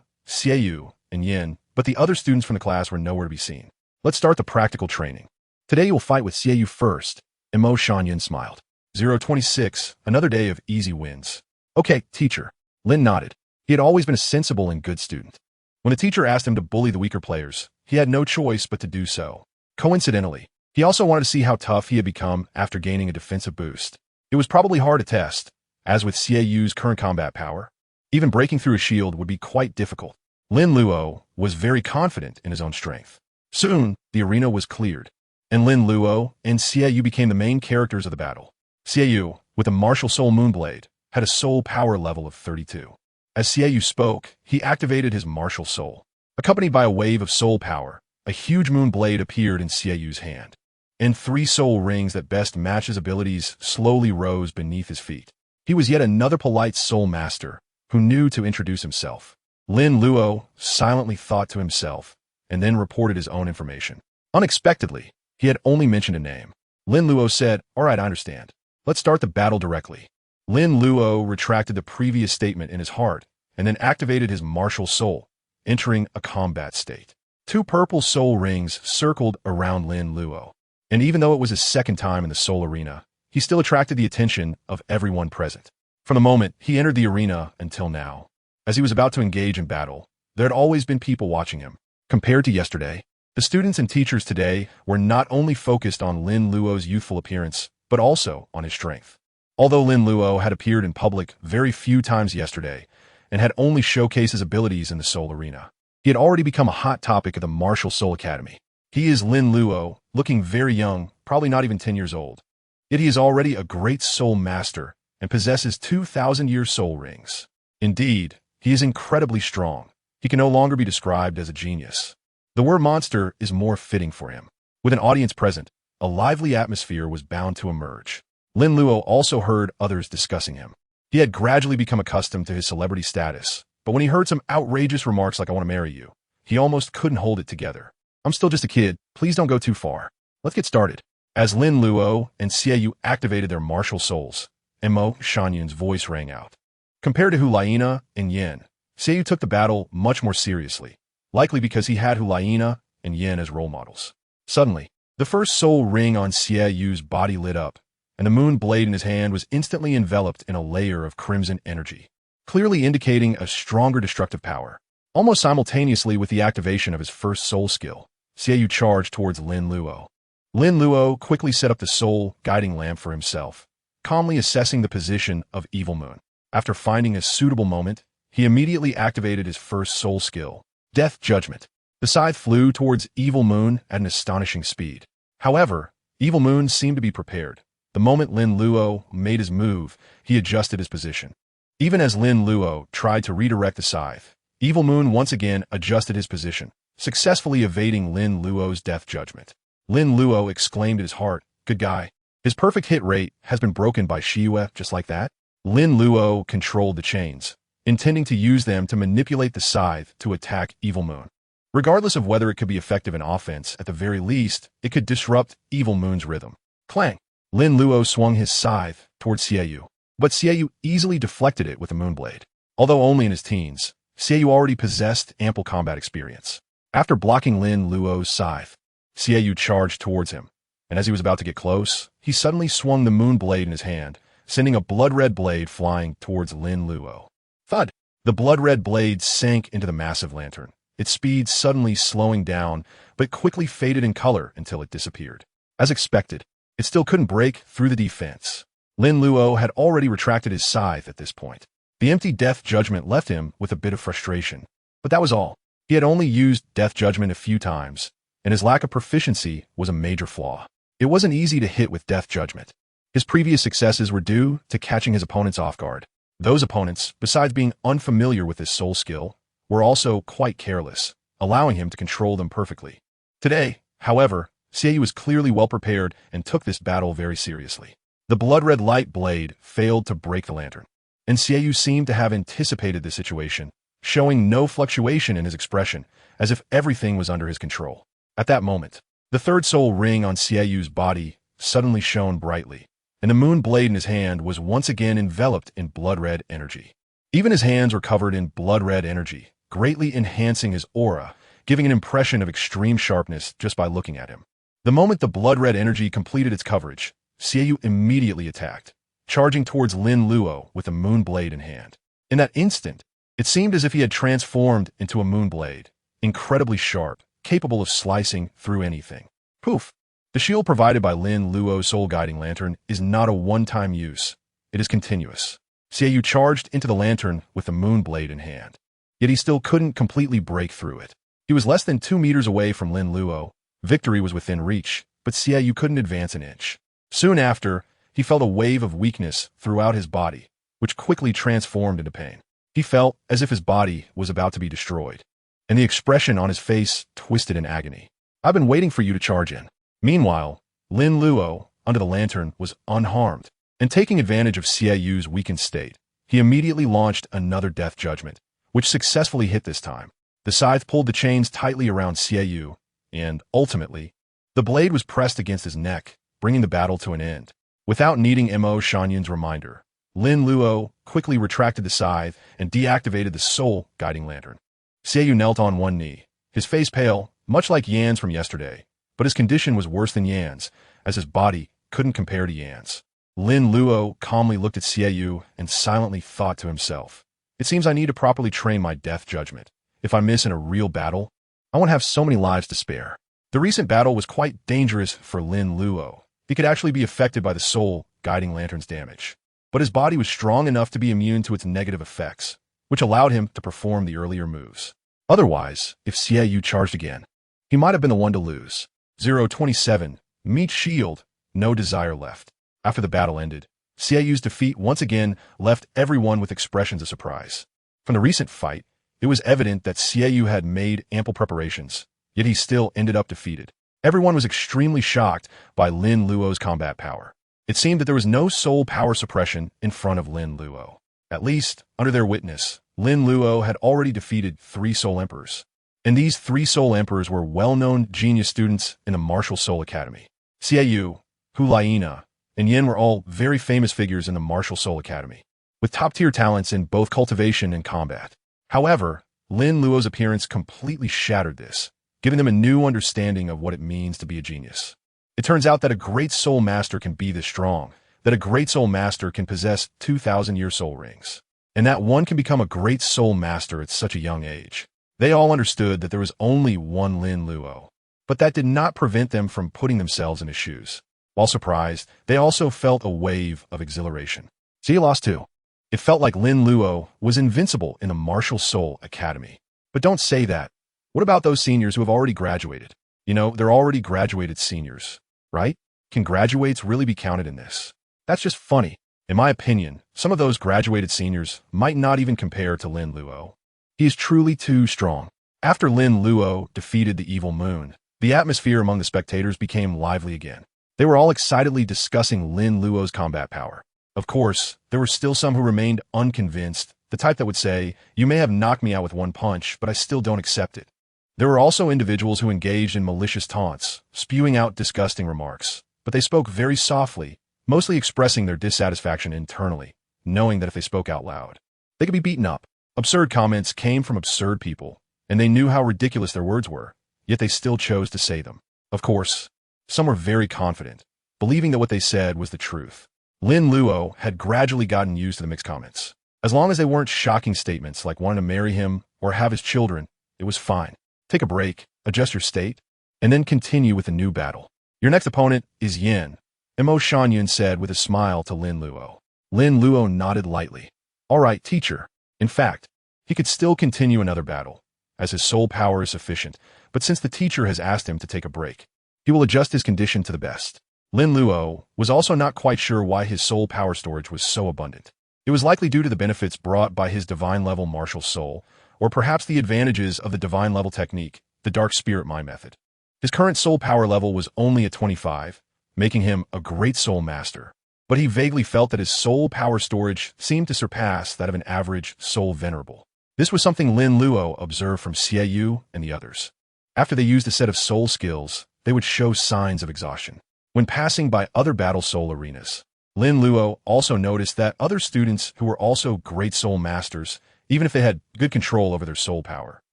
Xieyu, and Yin, but the other students from the class were nowhere to be seen. Let's start the practical training. Today you'll fight with Xieyu first, and Mo Shanyan smiled. 026, another day of easy wins. Okay, teacher. Lin nodded. He had always been a sensible and good student. When the teacher asked him to bully the weaker players, he had no choice but to do so. Coincidentally, he also wanted to see how tough he had become after gaining a defensive boost. It was probably hard to test, as with Xieyu's current combat power, even breaking through a shield would be quite difficult. Lin Luo was very confident in his own strength. Soon, the arena was cleared, and Lin Luo and Xieyou became the main characters of the battle. Xieyou, with a martial soul moonblade, had a soul power level of 32. As Xieyou spoke, he activated his martial soul. Accompanied by a wave of soul power, a huge moon blade appeared in Xieyu's hand, and 3 soul rings that best matched his abilities slowly rose beneath his feet. He was yet another polite soul master who knew to introduce himself. Lin Luo silently thought to himself and then reported his own information. Unexpectedly, he had only mentioned a name. Lin Luo said, "All right, I understand. Let's start the battle directly." Lin Luo retracted the previous statement in his heart and then activated his martial soul, entering a combat state. 2 purple soul rings circled around Lin Luo, and even though it was his second time in the soul arena, he still attracted the attention of everyone present. From the moment he entered the arena until now, as he was about to engage in battle, there had always been people watching him. Compared to yesterday, the students and teachers today were not only focused on Lin Luo's youthful appearance, but also on his strength. Although Lin Luo had appeared in public very few times yesterday and had only showcased his abilities in the Soul Arena, he had already become a hot topic of the Martial Soul Academy. He is Lin Luo, looking very young, probably not even 10 years old. Yet he is already a great soul master and possesses 2,000-year soul rings. Indeed, he is incredibly strong. He can no longer be described as a genius. The word monster is more fitting for him. With an audience present, a lively atmosphere was bound to emerge. Lin Luo also heard others discussing him. He had gradually become accustomed to his celebrity status, but when he heard some outrageous remarks like "I want to marry you," he almost couldn't hold it together. "I'm still just a kid. Please don't go too far. Let's get started." As Lin Luo and Xieyou activated their martial souls, Mo Shanyan's voice rang out. Compared to Hulaina and Yen, Xieyou took the battle much more seriously, likely because he had Hulaina and Yen as role models. Suddenly, the first soul ring on Xieyou's body lit up, and the moon blade in his hand was instantly enveloped in a layer of crimson energy, clearly indicating a stronger destructive power. Almost simultaneously with the activation of his first soul skill, Xieyou charged towards Lin Luo. Lin Luo quickly set up the soul guiding lamp for himself, calmly assessing the position of Evil Moon. After finding a suitable moment, he immediately activated his first soul skill, Death Judgment. The scythe flew towards Evil Moon at an astonishing speed. However, Evil Moon seemed to be prepared. The moment Lin Luo made his move, he adjusted his position. Even as Lin Luo tried to redirect the scythe, Evil Moon once again adjusted his position, successfully evading Lin Luo's Death Judgment. Lin Luo exclaimed in his heart, "Good guy. His perfect hit rate has been broken by Shiyue just like that." Lin Luo controlled the chains, intending to use them to manipulate the scythe to attack Evil Moon. Regardless of whether it could be effective in offense, at the very least, it could disrupt Evil Moon's rhythm. Clang! Lin Luo swung his scythe towards Xieyou, but Xieyou easily deflected it with a moonblade. Although only in his teens, Xieyou already possessed ample combat experience. After blocking Lin Luo's scythe, Xieyou charged towards him, and as he was about to get close, he suddenly swung the moonblade in his hand, sending a blood-red blade flying towards Lin Luo. Thud! The blood-red blade sank into the massive lantern, its speed suddenly slowing down, but quickly faded in color until it disappeared. As expected, it still couldn't break through the defense. Lin Luo had already retracted his scythe at this point. The empty Death Judgment left him with a bit of frustration, but that was all. He had only used Death Judgment a few times, and his lack of proficiency was a major flaw. It wasn't easy to hit with Death Judgment. His previous successes were due to catching his opponents off guard. Those opponents, besides being unfamiliar with his soul skill, were also quite careless, allowing him to control them perfectly. Today, however, Xieyou was clearly well prepared and took this battle very seriously. The blood-red light blade failed to break the lantern, and Xieyou seemed to have anticipated the situation, showing no fluctuation in his expression, as if everything was under his control. At that moment, the third soul ring on Xieyou's body suddenly shone brightly, and the moon blade in his hand was once again enveloped in blood-red energy. Even his hands were covered in blood-red energy, greatly enhancing his aura, giving an impression of extreme sharpness just by looking at him. The moment the blood-red energy completed its coverage, Xiaoyu immediately attacked, charging towards Lin Luo with a moon blade in hand. In that instant, it seemed as if he had transformed into a moon blade, incredibly sharp, capable of slicing through anything. Poof! The shield provided by Lin Luo's soul guiding lantern is not a one-time use. It is continuous. Xiaoyu charged into the lantern with the moon blade in hand. Yet he still couldn't completely break through it. He was less than 2 meters away from Lin Luo. Victory was within reach, but Xiaoyu couldn't advance an inch. Soon after, he felt a wave of weakness throughout his body, which quickly transformed into pain. He felt as if his body was about to be destroyed, and the expression on his face twisted in agony. "I've been waiting for you to charge in." Meanwhile, Lin Luo, under the lantern, was unharmed, and taking advantage of Xiaoyu's weakened state, he immediately launched another death judgment, which successfully hit this time. The scythe pulled the chains tightly around Xiaoyu, and, ultimately, the blade was pressed against his neck, bringing the battle to an end. Without needing Mo Shanyan's reminder, Lin Luo quickly retracted the scythe and deactivated the soul guiding lantern. Xiaoyu knelt on one knee, his face pale, much like Yan's from yesterday, but his condition was worse than Yan's, as his body couldn't compare to Yan's. Lin Luo calmly looked at Xiaoyu and silently thought to himself, "It seems I need to properly train my death judgment. If I miss in a real battle, I won't have so many lives to spare." The recent battle was quite dangerous for Lin Luo. He could actually be affected by the soul guiding lantern's damage, but his body was strong enough to be immune to its negative effects, which allowed him to perform the earlier moves. Otherwise, if Xiaoyu charged again, he might have been the one to lose. 027, Meet Shield, no desire left. After the battle ended, Xiaoyu's defeat once again left everyone with expressions of surprise. From the recent fight, it was evident that Xiaoyu had made ample preparations, yet he still ended up defeated. Everyone was extremely shocked by Lin Luo's combat power. It seemed that there was no soul power suppression in front of Lin Luo. At least, under their witness, Lin Luo had already defeated 3 Soul Emperors. And these 3 Soul Emperors were well-known genius students in the Martial Soul Academy. Xiaoyu, Hulaina, and Yin were all very famous figures in the Martial Soul Academy, with top-tier talents in both cultivation and combat. However, Lin Luo's appearance completely shattered this, giving them a new understanding of what it means to be a genius. It turns out that a great soul master can be this strong, that a great soul master can possess 2,000-year soul rings, and that one can become a great soul master at such a young age. They all understood that there was only one Lin Luo, but that did not prevent them from putting themselves in his shoes. While surprised, they also felt a wave of exhilaration. See, you lost too. It felt like Lin Luo was invincible in the Martial Soul Academy. But don't say that. What about those seniors who have already graduated? You know, they're already graduated seniors, right? Can graduates really be counted in this? That's just funny. In my opinion, some of those graduated seniors might not even compare to Lin Luo. He is truly too strong. After Lin Luo defeated the evil moon, the atmosphere among the spectators became lively again. They were all excitedly discussing Lin Luo's combat power. Of course, there were still some who remained unconvinced, the type that would say, "You may have knocked me out with one punch, but I still don't accept it." There were also individuals who engaged in malicious taunts, spewing out disgusting remarks, but they spoke very softly, mostly expressing their dissatisfaction internally, knowing that if they spoke out loud, they could be beaten up. Absurd comments came from absurd people, and they knew how ridiculous their words were, yet they still chose to say them. Of course, some were very confident, believing that what they said was the truth. Lin Luo had gradually gotten used to the mixed comments. As long as they weren't shocking statements like wanting to marry him or have his children, it was fine. Take a break, adjust your state, and then continue with a new battle. Your next opponent is Yin, Mo Shanyan said with a smile to Lin Luo. Lin Luo nodded lightly. All right, teacher. In fact, he could still continue another battle, as his soul power is sufficient, but since the teacher has asked him to take a break, he will adjust his condition to the best. Lin Luo was also not quite sure why his soul power storage was so abundant. It was likely due to the benefits brought by his divine-level martial soul, or perhaps the advantages of the divine-level technique, the Dark Spirit Mind method. His current soul power level was only at 25, making him a great soul master, but he vaguely felt that his soul power storage seemed to surpass that of an average soul venerable. This was something Lin Luo observed from Xiaoyu and the others. After they used a set of soul skills, they would show signs of exhaustion. When passing by other battle soul arenas, Lin Luo also noticed that other students who were also great soul masters, even if they had good control over their soul power,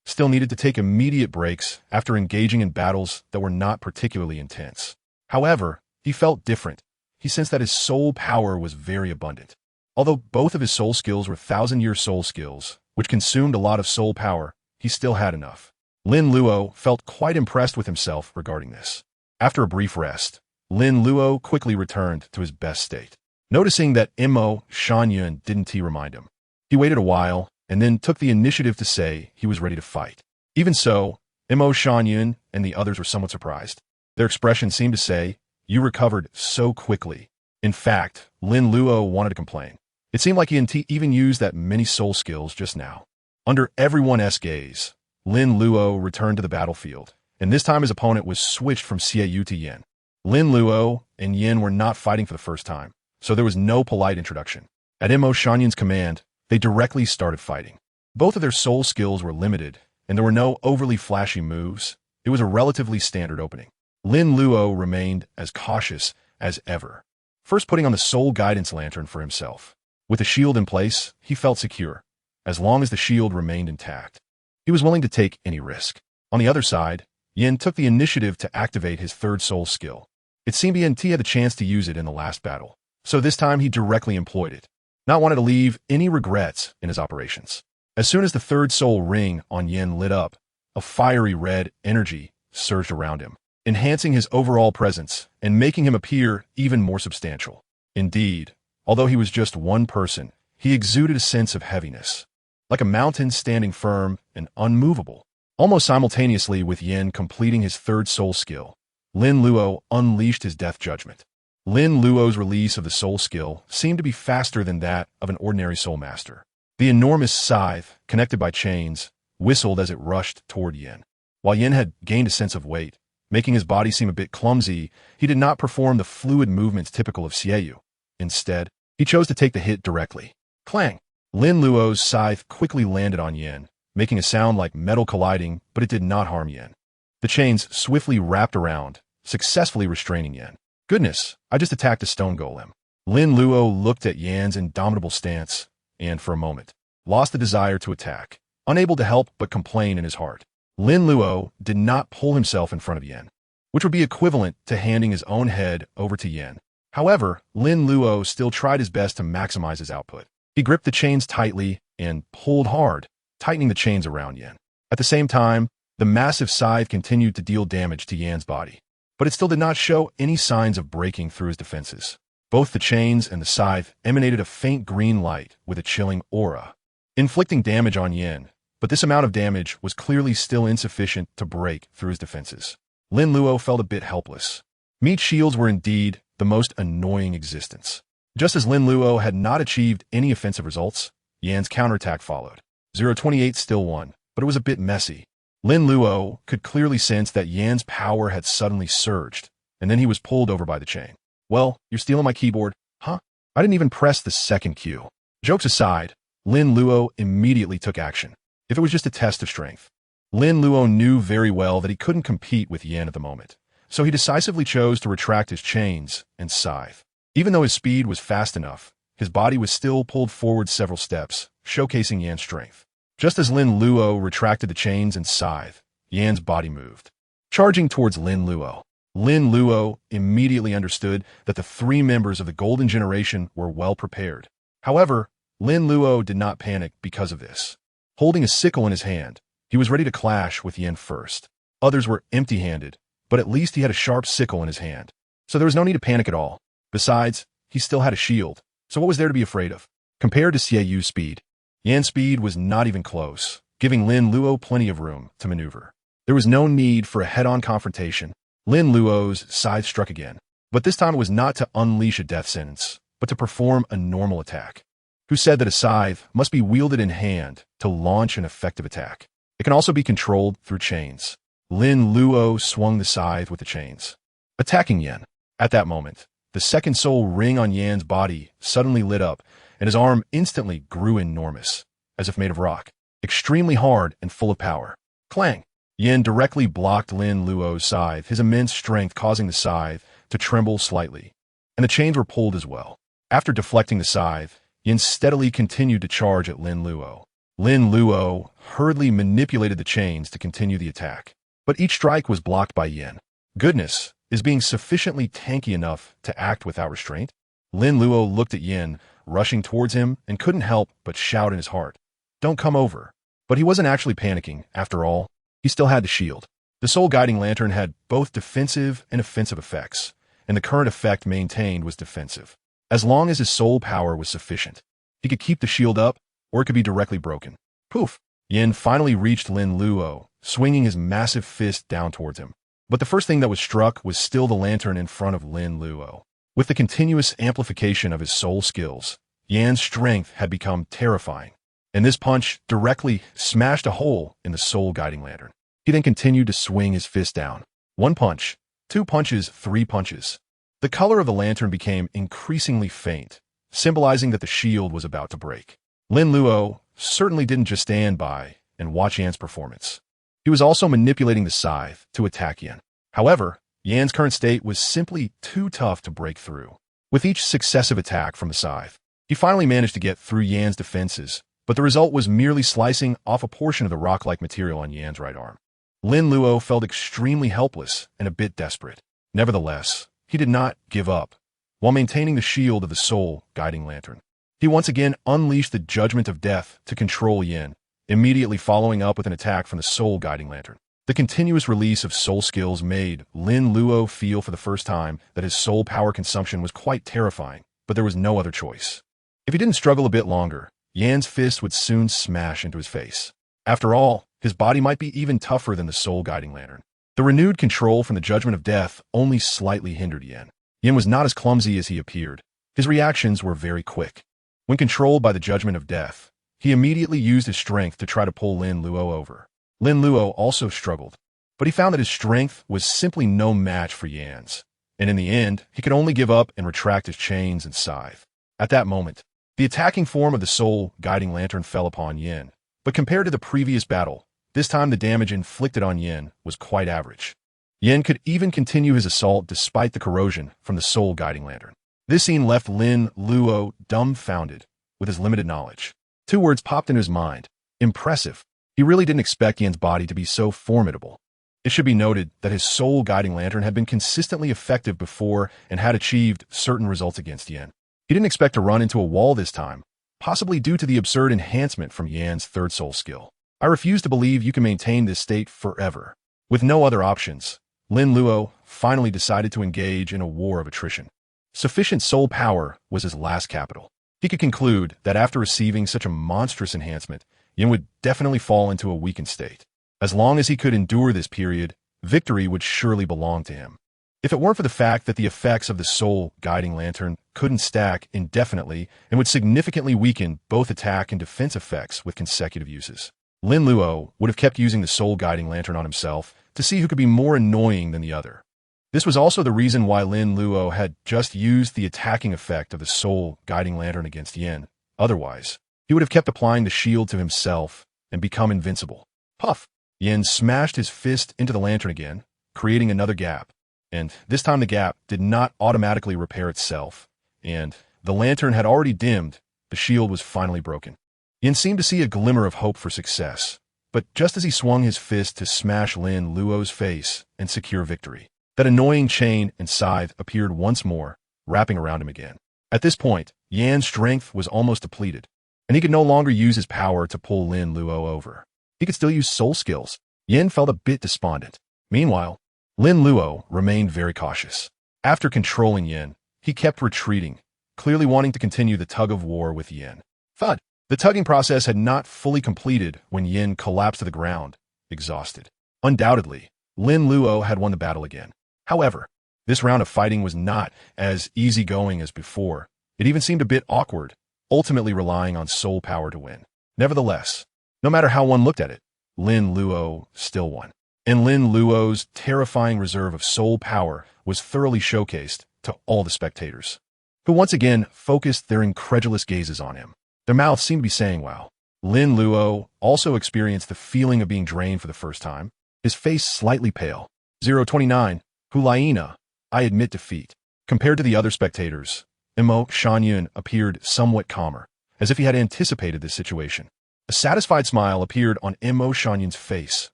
still needed to take immediate breaks after engaging in battles that were not particularly intense. However, he felt different. he sensed that his soul power was very abundant. Although both of his soul skills were thousand-year soul skills, which consumed a lot of soul power, he still had enough. Lin Luo felt quite impressed with himself regarding this. After a brief rest, Lin Luo quickly returned to his best state. Noticing that Mo Shangyun didn't remind him, he waited a while and then took the initiative to say he was ready to fight. Even so, Mo Shangyun and the others were somewhat surprised. Their expression seemed to say, "You recovered so quickly." In fact, Lin Luo wanted to complain. It seemed like he hadn't even used that many soul skills just now. Under everyone's gaze, Lin Luo returned to the battlefield, and this time his opponent was switched from Xiaoyu to Yin. Lin Luo and Yin were not fighting for the first time, so there was no polite introduction. At Mo Shangyun's command, they directly started fighting. Both of their soul skills were limited, and there were no overly flashy moves. It was a relatively standard opening. Lin Luo remained as cautious as ever, first putting on the soul guidance lantern for himself. With the shield in place, he felt secure. As long as the shield remained intact, he was willing to take any risk. On the other side, Yin took the initiative to activate his third soul skill. It seemed he had the chance to use it in the last battle, so this time he directly employed it, not wanting to leave any regrets in his operations. As soon as the third soul ring on Yin lit up, a fiery red energy surged around him, enhancing his overall presence and making him appear even more substantial. Indeed, although he was just one person, he exuded a sense of heaviness, like a mountain standing firm and unmovable. Almost simultaneously with Yin completing his third soul skill, Lin Luo unleashed his death judgment. Lin Luo's release of the soul skill seemed to be faster than that of an ordinary soul master. The enormous scythe, connected by chains, whistled as it rushed toward Yin. While Yin had gained a sense of weight, making his body seem a bit clumsy, he did not perform the fluid movements typical of Xiaoyu. Instead, he chose to take the hit directly. Clang! Lin Luo's scythe quickly landed on Yin, making a sound like metal colliding, but it did not harm Yin. The chains swiftly wrapped around, successfully restraining Yin. Goodness, I just attacked a stone golem. Lin Luo looked at Yan's indomitable stance, and for a moment, lost the desire to attack, unable to help but complain in his heart. Lin Luo did not pull himself in front of Yin, which would be equivalent to handing his own head over to Yin. However, Lin Luo still tried his best to maximize his output. He gripped the chains tightly and pulled hard, tightening the chains around Yin. At the same time, the massive scythe continued to deal damage to Yan's body, but it still did not show any signs of breaking through his defenses. Both the chains and the scythe emanated a faint green light with a chilling aura, inflicting damage on Yin, but this amount of damage was clearly still insufficient to break through his defenses. Lin Luo felt a bit helpless. Meat shields were indeed the most annoying existence. Just as Lin Luo had not achieved any offensive results, Yan's counterattack followed. 028 still won, but it was a bit messy. Lin Luo could clearly sense that Yan's power had suddenly surged, and then he was pulled over by the chain. Well, you're stealing my keyboard, huh? I didn't even press the second cue. Jokes aside, Lin Luo immediately took action. If it was just a test of strength. Lin Luo knew very well that he couldn't compete with Yan at the moment, so he decisively chose to retract his chains and scythe. Even though his speed was fast enough, his body was still pulled forward several steps, showcasing Yan's strength. Just as Lin Luo retracted the chains and scythe, Yan's body moved, charging towards Lin Luo. Lin Luo immediately understood that the three members of the Golden Generation were well prepared. However, Lin Luo did not panic because of this. Holding a sickle in his hand, he was ready to clash with Yin first. Others were empty-handed, but at least he had a sharp sickle in his hand, so there was no need to panic at all. Besides, he still had a shield, so what was there to be afraid of? Compared to Xiaoyu's speed, Yan's speed was not even close, giving Lin Luo plenty of room to maneuver. There was no need for a head-on confrontation. Lin Luo's scythe struck again, but this time it was not to unleash a death sentence, but to perform a normal attack. Who said that a scythe must be wielded in hand to launch an effective attack? It can also be controlled through chains. Lin Luo swung the scythe with the chains, attacking Yan. At that moment, the second soul ring on Yan's body suddenly lit up, and his arm instantly grew enormous, as if made of rock, extremely hard and full of power. Clang! Yan directly blocked Lin Luo's scythe, his immense strength causing the scythe to tremble slightly, and the chains were pulled as well. After deflecting the scythe, Yin steadily continued to charge at Lin Luo. Lin Luo hurriedly manipulated the chains to continue the attack, but each strike was blocked by Yin. Goodness, Is being sufficiently tanky enough to act without restraint? Lin Luo looked at Yin, rushing towards him, and couldn't help but shout in his heart, "Don't come over." But he wasn't actually panicking, after all. He still had the shield. The Soul Guiding Lantern had both defensive and offensive effects, and the current effect maintained was defensive. As long as his soul power was sufficient, he could keep the shield up, or it could be directly broken. Poof! Yin finally reached Lin Luo, swinging his massive fist down towards him. But the first thing that was struck was still the lantern in front of Lin Luo. With the continuous amplification of his soul skills, Yan's strength had become terrifying, and this punch directly smashed a hole in the Soul Guiding Lantern. He then continued to swing his fist down. One punch, two punches, three punches. The color of the lantern became increasingly faint, symbolizing that the shield was about to break. Lin Luo certainly didn't just stand by and watch Yan's performance. He was also manipulating the scythe to attack Yan. However, Yan's current state was simply too tough to break through. With each successive attack from the scythe, he finally managed to get through Yan's defenses, but the result was merely slicing off a portion of the rock-like material on Yan's right arm. Lin Luo felt extremely helpless and a bit desperate. Nevertheless, he did not give up. While maintaining the shield of the Soul Guiding Lantern, he once again unleashed the Judgment of Death to control Yin, immediately following up with an attack from the Soul Guiding Lantern. The continuous release of soul skills made Lin Luo feel for the first time that his soul power consumption was quite terrifying, but there was no other choice. If he didn't struggle a bit longer, Yan's fist would soon smash into his face. After all, his body might be even tougher than the Soul Guiding Lantern. The renewed control from the Judgment of Death only slightly hindered Yin. Yin was not as clumsy as he appeared. His reactions were very quick. When controlled by the Judgment of Death, he immediately used his strength to try to pull Lin Luo over. Lin Luo also struggled, but he found that his strength was simply no match for Yan's, and in the end, he could only give up and retract his chains and scythe. At that moment, the attacking form of the Soul Guiding Lantern fell upon Yin, but compared to the previous battle, this time the damage inflicted on Yin was quite average. Yin could even continue his assault despite the corrosion from the Soul Guiding Lantern. This scene left Lin Luo dumbfounded with his limited knowledge. Two words popped into his mind: impressive. He really didn't expect Yin's body to be so formidable. It should be noted that his Soul Guiding Lantern had been consistently effective before and had achieved certain results against Yin. He didn't expect to run into a wall this time, possibly due to the absurd enhancement from Yan's third soul skill. I refuse to believe you can maintain this state forever. With no other options, Lin Luo finally decided to engage in a war of attrition. Sufficient soul power was his last capital. He could conclude that after receiving such a monstrous enhancement, Yin would definitely fall into a weakened state. As long as he could endure this period, victory would surely belong to him. If it weren't for the fact that the effects of the Soul Guiding Lantern couldn't stack indefinitely and would significantly weaken both attack and defense effects with consecutive uses, Lin Luo would have kept using the Soul Guiding Lantern on himself to see who could be more annoying than the other. This was also the reason why Lin Luo had just used the attacking effect of the Soul Guiding Lantern against Yin. Otherwise, he would have kept applying the shield to himself and become invincible. Puff! Yin smashed his fist into the lantern again, creating another gap. And this time the gap did not automatically repair itself, and the lantern had already dimmed. The shield was finally broken. Yin seemed to see a glimmer of hope for success, but just as he swung his fist to smash Lin Luo's face and secure victory, that annoying chain and scythe appeared once more, wrapping around him again. At this point, Yan's strength was almost depleted, and he could no longer use his power to pull Lin Luo over. He could still use soul skills. Yin felt a bit despondent. Meanwhile, Lin Luo remained very cautious. After controlling Yin, he kept retreating, clearly wanting to continue the tug-of-war with Yin. Thud! The tugging process had not fully completed when Yin collapsed to the ground, exhausted. Undoubtedly, Lin Luo had won the battle again. However, this round of fighting was not as easygoing as before. It even seemed a bit awkward, ultimately relying on soul power to win. Nevertheless, no matter how one looked at it, Lin Luo still won. And Lin Luo's terrifying reserve of soul power was thoroughly showcased to all the spectators, who once again focused their incredulous gazes on him. Their mouths seemed to be saying, wow. Lin Luo also experienced the feeling of being drained for the first time, his face slightly pale. 029, Hulaina, I admit defeat. Compared to the other spectators, Imo Shanyun appeared somewhat calmer, as if he had anticipated this situation. A satisfied smile appeared on Imo Shanyun's face.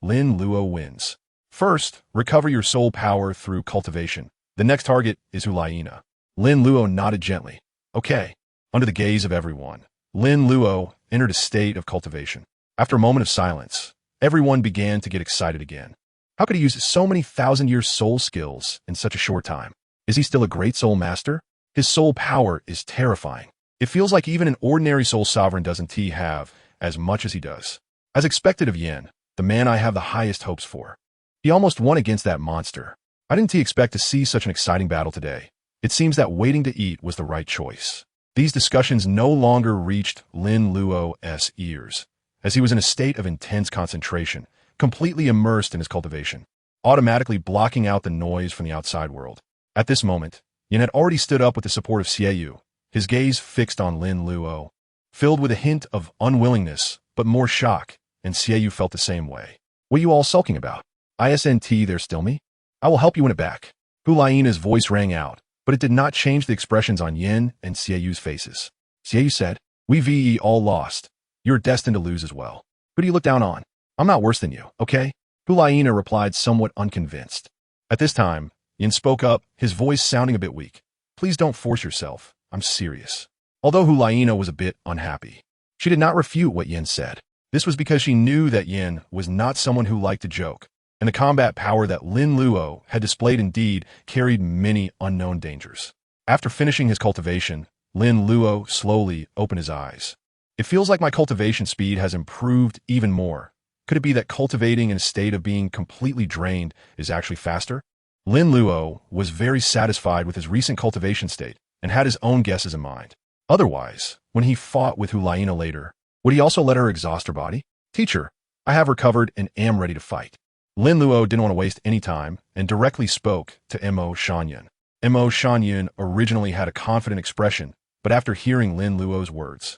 Lin Luo wins. First, recover your soul power through cultivation. The next target is Hulayina. Lin Luo nodded gently. Okay. Under the gaze of everyone, Lin Luo entered a state of cultivation. After a moment of silence, everyone began to get excited again. How could he use so many thousand-year soul skills in such a short time? Is he still a great soul master? His soul power is terrifying. It feels like even an ordinary soul sovereign doesn't have as much as he does. As expected of Yin, the man I have the highest hopes for. He almost won against that monster. I didn't expect to see such an exciting battle today. It seems that waiting to eat was the right choice. These discussions no longer reached Lin Luo's ears, as he was in a state of intense concentration, completely immersed in his cultivation, automatically blocking out the noise from the outside world. At this moment, Yin had already stood up with the support of Xiaoyu, his gaze fixed on Lin Luo, filled with a hint of unwillingness, but more shock, and Xiaoyu felt the same way. What are you all sulking about? Isn't there still me? I will help you win it back. Hulayina's voice rang out, but it did not change the expressions on Yin and Xiaoyu's faces. Xiaoyu said, We all lost. You're destined to lose as well. Who do you look down on? I'm not worse than you, okay? Hulayina replied somewhat unconvinced. At this time, Yin spoke up, his voice sounding a bit weak. Please don't force yourself. I'm serious. Although Hulayina was a bit unhappy, she did not refute what Yin said. This was because she knew that Yin was not someone who liked to joke, and the combat power that Lin Luo had displayed indeed carried many unknown dangers. After finishing his cultivation, Lin Luo slowly opened his eyes. It feels like my cultivation speed has improved even more. Could it be that cultivating in a state of being completely drained is actually faster? Lin Luo was very satisfied with his recent cultivation state and had his own guesses in mind. Otherwise, when he fought with Hulayina later, would he also let her exhaust her body? Teacher, I have recovered and am ready to fight. Lin Luo didn't want to waste any time and directly spoke to Mo Shanyan. Mo Shanyan originally had a confident expression, but after hearing Lin Luo's words,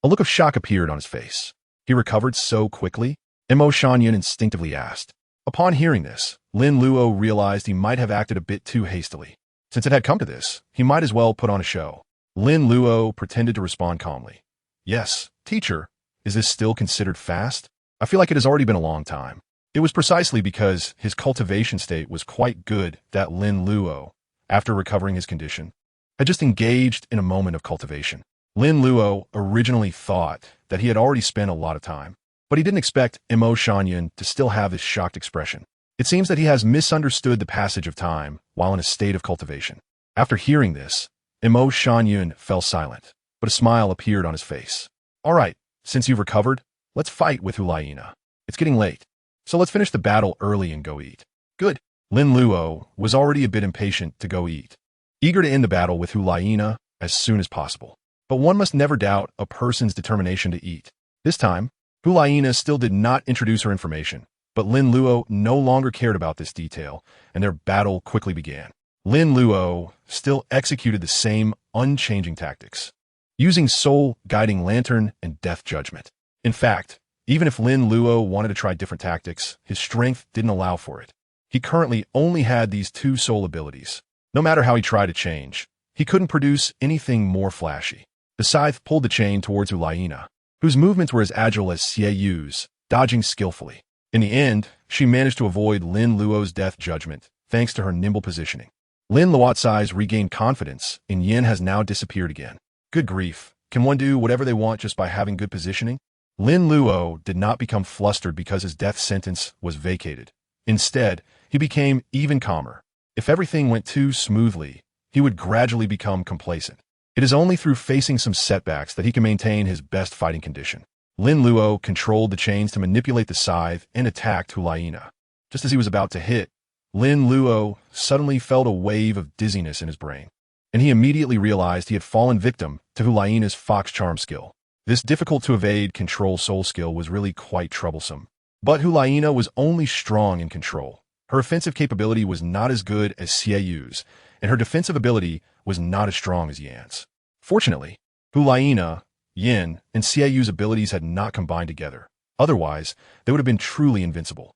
a look of shock appeared on his face. He recovered so quickly? Mo Shanyan instinctively asked. Upon hearing this, Lin Luo realized he might have acted a bit too hastily. Since it had come to this, he might as well put on a show. Lin Luo pretended to respond calmly. Yes, teacher. Is this still considered fast? I feel like it has already been a long time. It was precisely because his cultivation state was quite good that Lin Luo, after recovering his condition, had just engaged in a moment of cultivation. Lin Luo originally thought that he had already spent a lot of time, but he didn't expect Mo Shanyan to still have this shocked expression. It seems that he has misunderstood the passage of time while in a state of cultivation. After hearing this, Mo Shanyan fell silent, but a smile appeared on his face. All right, since you've recovered, let's fight with Hulayina. It's getting late, so let's finish the battle early and go eat. Good. Lin Luo was already a bit impatient to go eat, eager to end the battle with Hulayina as soon as possible. But one must never doubt a person's determination to eat. This time, Hulayina still did not introduce her information, but Lin Luo no longer cared about this detail, and their battle quickly began. Lin Luo still executed the same unchanging tactics, using Soul Guiding Lantern and Death Judgment. In fact, even if Lin Luo wanted to try different tactics, his strength didn't allow for it. He currently only had these two soul abilities. No matter how he tried to change, he couldn't produce anything more flashy. The scythe pulled the chain towards Hulayina, whose movements were as agile as Xiaoyu's, dodging skillfully. In the end, she managed to avoid Lin Luo's death judgment, thanks to her nimble positioning. Lin Luo's eyes regained confidence, and Yin has now disappeared again. Good grief, can one do whatever they want just by having good positioning? Lin Luo did not become flustered because his death sentence was vacated. Instead, he became even calmer. If everything went too smoothly, he would gradually become complacent. It is only through facing some setbacks that he can maintain his best fighting condition. Lin Luo controlled the chains to manipulate the scythe and attacked Hulayina. Just as he was about to hit, Lin Luo suddenly felt a wave of dizziness in his brain, and he immediately realized he had fallen victim to Hulayina's fox charm skill. This difficult-to-evade control soul skill was really quite troublesome. But Hulayina was only strong in control. Her offensive capability was not as good as Xiaoyu's, and her defensive ability was not as strong as Yan's. Fortunately, Hulayina, Yin, and Xiaoyu's abilities had not combined together. Otherwise, they would have been truly invincible.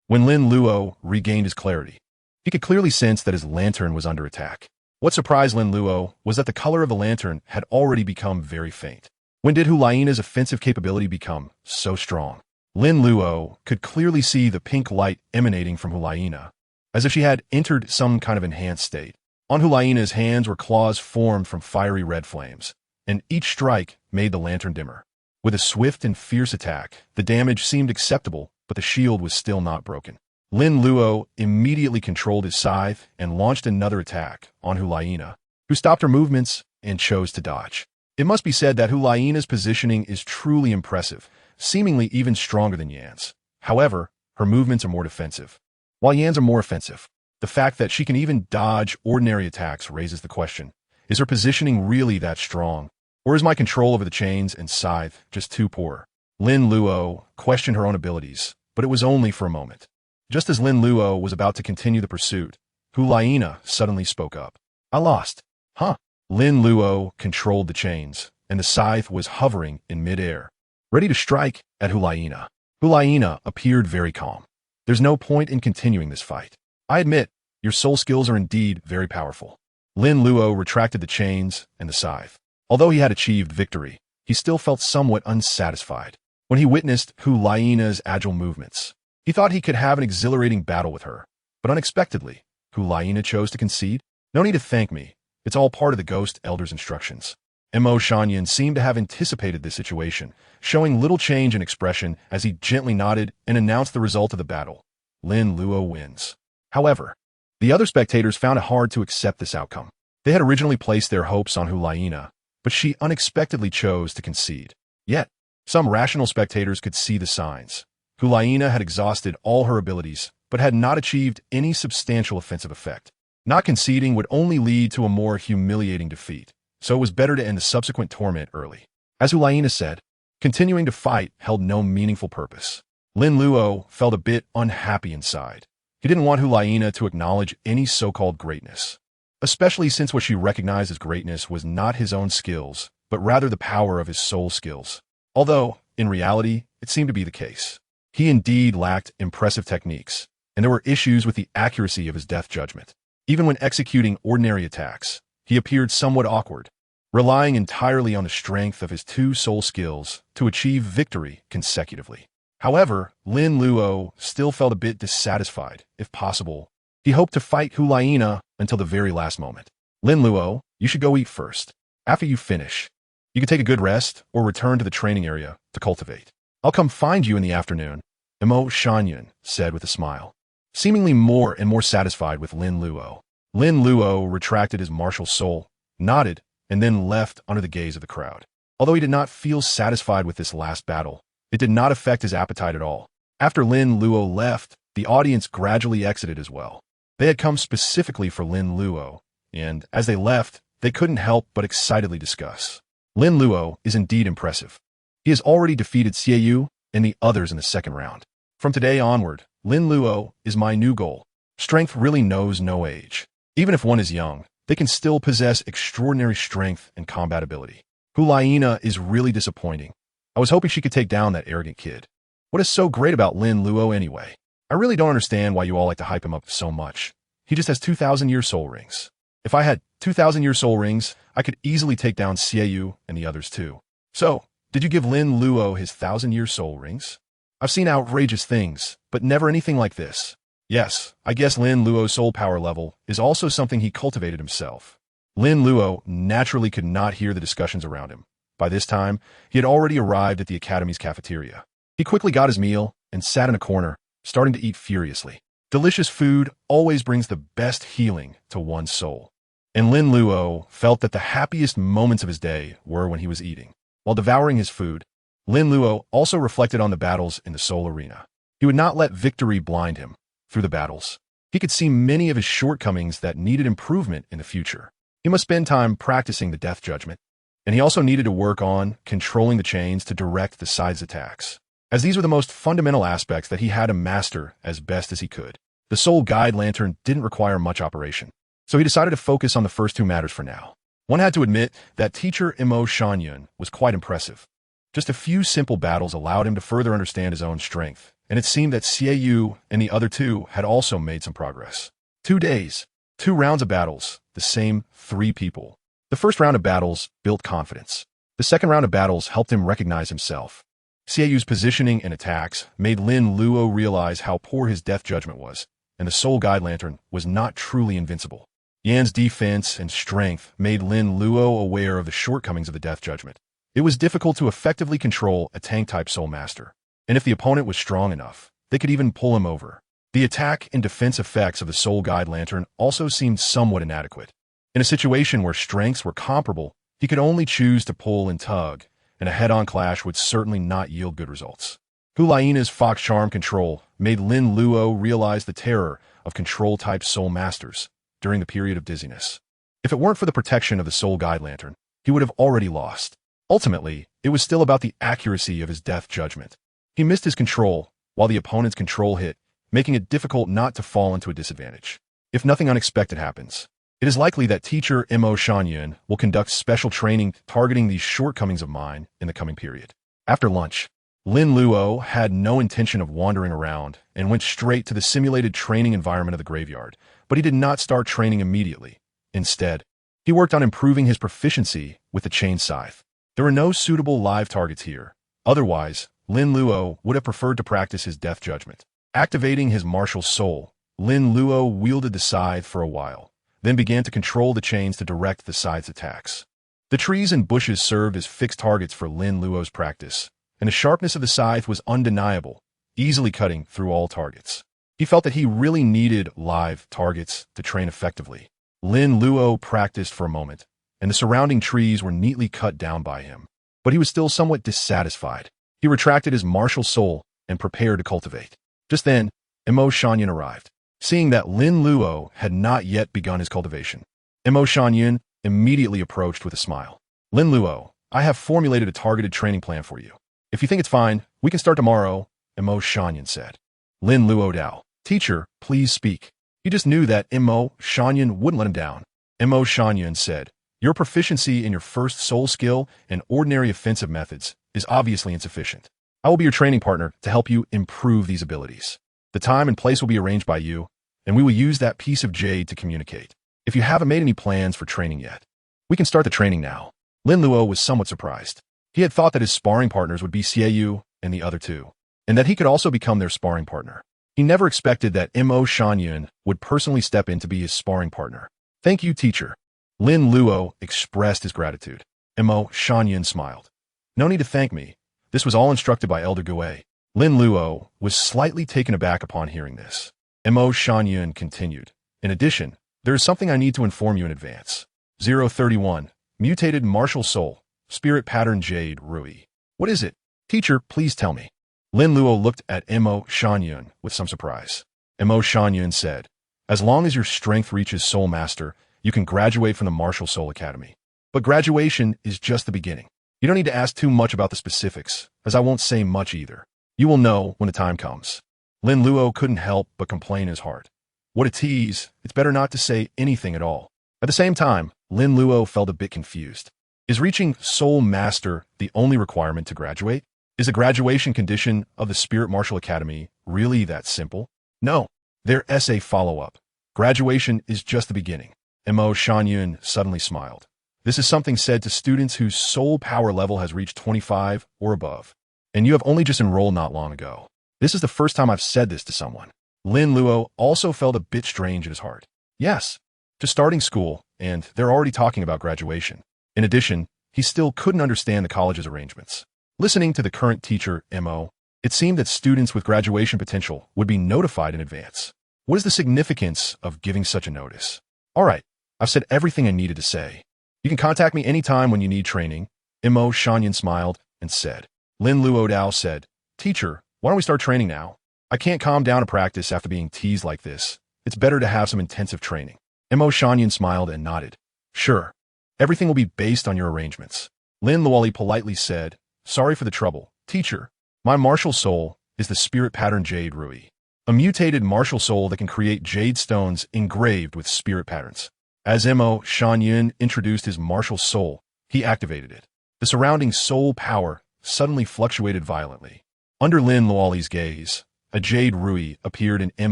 When Lin Luo regained his clarity, he could clearly sense that his lantern was under attack. What surprised Lin Luo was that the color of the lantern had already become very faint. When did Hulayina's offensive capability become so strong? Lin Luo could clearly see the pink light emanating from Hulaina, as if she had entered some kind of enhanced state. On Hulaina's hands were claws formed from fiery red flames, and each strike made the lantern dimmer. With a swift and fierce attack, the damage seemed acceptable, but the shield was still not broken. Lin Luo immediately controlled his scythe and launched another attack on Hulaina, who stopped her movements and chose to dodge. It must be said that Hulaina's positioning is truly impressive, seemingly even stronger than Yan's. However, her movements are more defensive, while Yan's are more offensive. The fact that she can even dodge ordinary attacks raises the question, is her positioning really that strong? Or is my control over the chains and scythe just too poor? Lin Luo questioned her own abilities, but it was only for a moment. Just as Lin Luo was about to continue the pursuit, Hulaina suddenly spoke up. I lost. Huh? Lin Luo controlled the chains, and the scythe was hovering in midair, ready to strike at Hulaina. Hulaina appeared very calm. There's no point in continuing this fight. I admit, your soul skills are indeed very powerful. Lin Luo retracted the chains and the scythe. Although he had achieved victory, he still felt somewhat unsatisfied. When he witnessed Hulaina's agile movements, he thought he could have an exhilarating battle with her. But unexpectedly, Hulaina chose to concede. No need to thank me. It's all part of the Ghost Elder's instructions. Mo Shanyan seemed to have anticipated this situation, showing little change in expression as he gently nodded and announced the result of the battle. Lin Luo wins. However, the other spectators found it hard to accept this outcome. They had originally placed their hopes on Hulaina, but she unexpectedly chose to concede. Yet, some rational spectators could see the signs. Hulaina had exhausted all her abilities, but had not achieved any substantial offensive effect. Not conceding would only lead to a more humiliating defeat, so it was better to end the subsequent torment early. As Hulaina said, continuing to fight held no meaningful purpose. Lin Luo felt a bit unhappy inside. He didn't want Hulaina to acknowledge any so-called greatness, especially since what she recognized as greatness was not his own skills, but rather the power of his soul skills. Although, in reality, it seemed to be the case. He indeed lacked impressive techniques, and there were issues with the accuracy of his death judgment. Even when executing ordinary attacks, he appeared somewhat awkward, relying entirely on the strength of his two soul skills to achieve victory consecutively. However, Lin Luo still felt a bit dissatisfied. If possible, he hoped to fight Hulaina until the very last moment. Lin Luo, you should go eat first. After you finish, you can take a good rest or return to the training area to cultivate. I'll come find you in the afternoon, Mo Shanyan said with a smile, seemingly more and more satisfied with Lin Luo. Lin Luo retracted his martial soul, nodded, and then left under the gaze of the crowd. Although he did not feel satisfied with this last battle, it did not affect his appetite at all. After Lin Luo left, the audience gradually exited as well. They had come specifically for Lin Luo, and as they left, they couldn't help but excitedly discuss. Lin Luo is indeed impressive. He has already defeated Xiaoyu and the others in the second round. From today onward, Lin Luo is my new goal. Strength really knows no age. Even if one is young, they can still possess extraordinary strength and combat ability. Hulaina is really disappointing. I was hoping she could take down that arrogant kid. What is so great about Lin Luo anyway? I really don't understand why you all like to hype him up so much. He just has 2,000-year soul rings. If I had 2,000-year soul rings, I could easily take down Xiaoyu and the others too. So, did you give Lin Luo his 1,000-year soul rings? I've seen outrageous things, but never anything like this. Yes, I guess Lin Luo's soul power level is also something he cultivated himself. Lin Luo naturally could not hear the discussions around him. By this time, he had already arrived at the academy's cafeteria. He quickly got his meal and sat in a corner, starting to eat furiously. Delicious food always brings the best healing to one's soul. And Lin Luo felt that the happiest moments of his day were when he was eating. While devouring his food, Lin Luo also reflected on the battles in the soul arena. He would not let victory blind him. Through the battles, he could see many of his shortcomings that needed improvement in the future. He must spend time practicing the death judgment, and he also needed to work on controlling the chains to direct the side's attacks, as these were the most fundamental aspects that he had to master as best as he could. The soul guide lantern didn't require much operation, so he decided to focus on the first two matters for now. One had to admit that teacher Mo Shanyan was quite impressive. Just a few simple battles allowed him to further understand his own strength, and it seemed that Xiaoyu and the other two had also made some progress. 2 days, 2 rounds of battles, the same 3 people. The first round of battles built confidence. The second round of battles helped him recognize himself. Xiaoyu's positioning and attacks made Lin Luo realize how poor his death judgment was, and the Soul Guide Lantern was not truly invincible. Yan's defense and strength made Lin Luo aware of the shortcomings of the death judgment. It was difficult to effectively control a tank-type Soul Master, and if the opponent was strong enough, they could even pull him over. The attack and defense effects of the Soul Guide Lantern also seemed somewhat inadequate. In a situation where strengths were comparable, he could only choose to pull and tug, and a head-on clash would certainly not yield good results. Hulaiina's Fox Charm control made Lin Luo realize the terror of control-type Soul Masters during the period of dizziness. If it weren't for the protection of the Soul Guide Lantern, he would have already lost. Ultimately, it was still about the accuracy of his death judgment. He missed his control, while the opponent's control hit, making it difficult not to fall into a disadvantage. If nothing unexpected happens, it is likely that teacher Mo Shanyan will conduct special training targeting these shortcomings of mine in the coming period. After lunch, Lin Luo had no intention of wandering around and went straight to the simulated training environment of the graveyard, but he did not start training immediately. Instead, he worked on improving his proficiency with the chain scythe. There were no suitable live targets here. Otherwise, Lin Luo would have preferred to practice his death judgment. Activating his martial soul, Lin Luo wielded the scythe for a while, then began to control the chains to direct the scythe's attacks. The trees and bushes served as fixed targets for Lin Luo's practice, and the sharpness of the scythe was undeniable, easily cutting through all targets. He felt that he really needed live targets to train effectively. Lin Luo practiced for a moment, and the surrounding trees were neatly cut down by him, but he was still somewhat dissatisfied. He retracted his martial soul and prepared to cultivate. Just then, Mo Shanyan arrived. Seeing that Lin Luo had not yet begun his cultivation, Mo Shanyan immediately approached with a smile. Lin Luo, I have formulated a targeted training plan for you. If you think it's fine, we can start tomorrow, Mo Shanyan said. Lin Luo Dao, teacher, please speak. He just knew that Mo Shanyan wouldn't let him down. Mo Shanyan said, your proficiency in your first soul skill and ordinary offensive methods is obviously insufficient. I will be your training partner to help you improve these abilities. The time and place will be arranged by you, and we will use that piece of jade to communicate. If you haven't made any plans for training yet, we can start the training now. Lin Luo was somewhat surprised. He had thought that his sparring partners would be Xiaoyu and the other two, and that he could also become their sparring partner. He never expected that Mo Shanyan would personally step in to be his sparring partner. Thank you, teacher. Lin Luo expressed his gratitude. Mo Shanyan smiled. No need to thank me. This was all instructed by Elder Gui. Lin Luo was slightly taken aback upon hearing this. Mo Shanyan continued. In addition, there is something I need to inform you in advance. 031. Mutated Martial Soul. Spirit Pattern Jade Rui. What is it? Teacher, please tell me. Lin Luo looked at Mo Shanyan with some surprise. Mo Shanyan said, as long as your strength reaches Soul Master, you can graduate from the Martial Soul Academy. But graduation is just the beginning. You don't need to ask too much about the specifics, as I won't say much either. You will know when the time comes. Lin Luo couldn't help but complain in his heart. What a tease, it's better not to say anything at all. At the same time, Lin Luo felt a bit confused. Is reaching Soul Master the only requirement to graduate? Is the graduation condition of the Spirit Martial Academy really that simple? No. Their essay follow-up. Graduation is just the beginning. Mo Shanyan suddenly smiled. This is something said to students whose soul power level has reached 25 or above. And you have only just enrolled not long ago. This is the first time I've said this to someone. Lin Luo also felt a bit strange in his heart. Yes, just starting school, and they're already talking about graduation. In addition, he still couldn't understand the college's arrangements. Listening to the current teacher, Mo, it seemed that students with graduation potential would be notified in advance. What is the significance of giving such a notice? All right, I've said everything I needed to say. You can contact me anytime when you need training. Mo Shanyan smiled and said. Lin Luo Dao said, teacher, why don't we start training now? I can't calm down to practice after being teased like this. It's better to have some intensive training. Mo Shanyan smiled and nodded. Sure. Everything will be based on your arrangements. Lin Luo politely said, sorry for the trouble. Teacher, my martial soul is the Spirit Pattern Jade Rui, a mutated martial soul that can create jade stones engraved with spirit patterns. As Mo Shanyan introduced his martial soul, he activated it. The surrounding soul power suddenly fluctuated violently. Under Lin Luo's gaze, a jade rui appeared in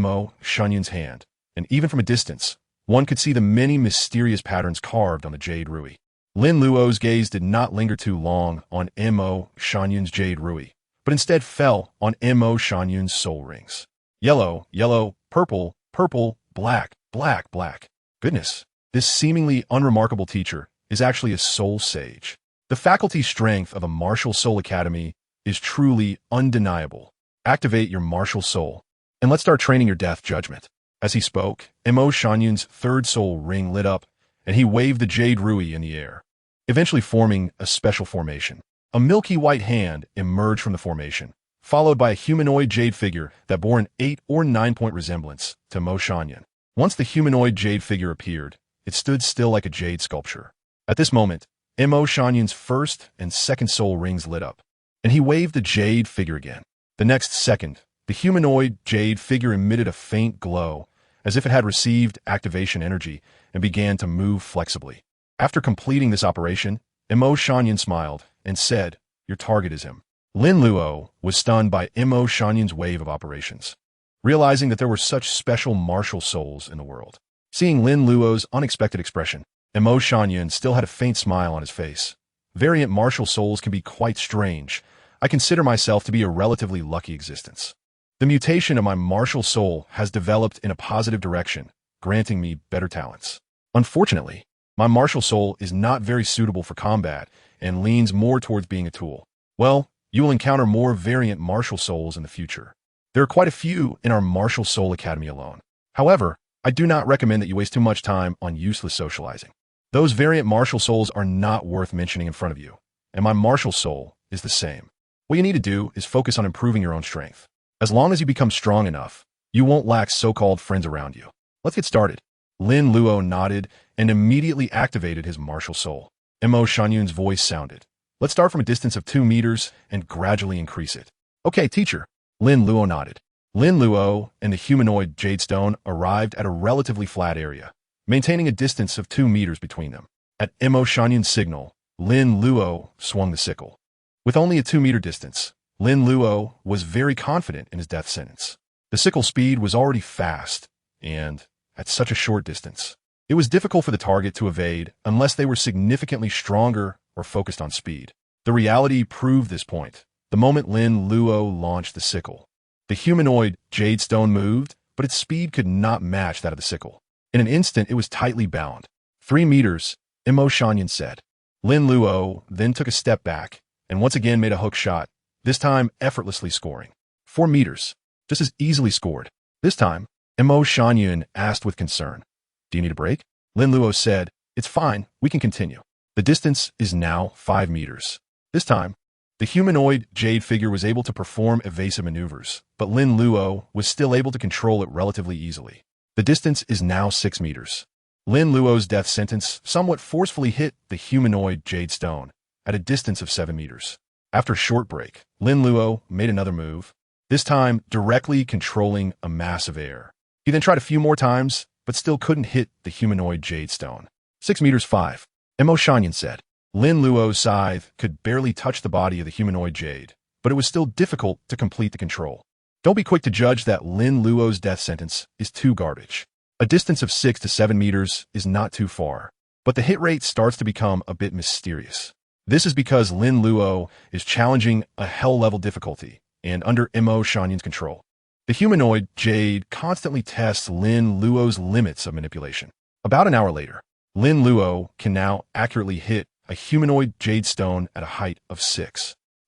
Mo Shanyan's hand, and even from a distance, one could see the many mysterious patterns carved on the jade rui. Lin Luo's gaze did not linger too long on Mo Shanyan's jade rui, but instead fell on Mo Shanyun's soul rings. Yellow, yellow, purple, purple, black, black, black. Goodness, this seemingly unremarkable teacher is actually a soul sage. The faculty strength of a martial soul academy is truly undeniable. Activate your martial soul, and let's start training your death judgment. As he spoke, Mo Shanyun's third soul ring lit up, and he waved the jade rui in the air, eventually forming a special formation. A milky white hand emerged from the formation, followed by a humanoid jade figure that bore an 8 or 9-point resemblance to Mo Shanyun. Once the humanoid jade figure appeared, it stood still like a jade sculpture. At this moment, Mo Shanyun's first and second soul rings lit up, and he waved the jade figure again. The next second, the humanoid jade figure emitted a faint glow, as if it had received activation energy and began to move flexibly. After completing this operation, Mo Shanyun smiled and said, "Your target is him." Lin Luo was stunned by Mo Shanyun's wave of operations, realizing that there were such special martial souls in the world. Seeing Lin Luo's unexpected expression, Mo Shanyun still had a faint smile on his face. Variant martial souls can be quite strange. I consider myself to be a relatively lucky existence. The mutation of my martial soul has developed in a positive direction, granting me better talents. Unfortunately, my martial soul is not very suitable for combat and leans more towards being a tool. Well, you will encounter more variant martial souls in the future. There are quite a few in our Martial Soul Academy alone. However, I do not recommend that you waste too much time on useless socializing. Those variant martial souls are not worth mentioning in front of you, and my martial soul is the same. What you need to do is focus on improving your own strength. As long as you become strong enough, you won't lack so-called friends around you. Let's get started. Lin Luo nodded and immediately activated his martial soul. Mo Shanyun's voice sounded. Let's start from a distance of 2 meters and gradually increase it. Okay, teacher. Lin Luo nodded. Lin Luo and the humanoid jade stone arrived at a relatively flat area, maintaining a distance of 2 meters between them. At Mo Shanyun's signal, Lin Luo swung the sickle. With only a 2-meter distance, Lin Luo was very confident in his death sentence. The sickle speed was already fast, and at such a short distance, it was difficult for the target to evade unless they were significantly stronger or focused on speed. The reality proved this point the moment Lin Luo launched the sickle. The humanoid jade stone moved, but its speed could not match that of the sickle. In an instant, it was tightly bound. 3 meters, Mo Shanyun said. Lin Luo then took a step back and once again made a hook shot, this time effortlessly scoring. 4 meters, just as easily scored. This time, Mo Shanyun asked with concern, "Do you need a break?" Lin Luo said, "It's fine, we can continue." The distance is now 5 meters. This time, the humanoid jade figure was able to perform evasive maneuvers, but Lin Luo was still able to control it relatively easily. The distance is now 6 meters. Lin Luo's death sentence somewhat forcefully hit the humanoid jade stone at a distance of 7 meters. After a short break, Lin Luo made another move, this time directly controlling a mass of air. He then tried a few more times, but still couldn't hit the humanoid jade stone. 6 meters 5. Mo Shanyun said. Lin Luo's scythe could barely touch the body of the humanoid jade, but it was still difficult to complete the control. Don't be quick to judge that Lin Luo's death sentence is too garbage. A distance of 6 to 7 meters is not too far, but the hit rate starts to become a bit mysterious. This is because Lin Luo is challenging a hell-level difficulty and under Mo Shanyun's control. The humanoid jade constantly tests Lin Luo's limits of manipulation. About an hour later, Lin Luo can now accurately hit a humanoid jade stone at a height of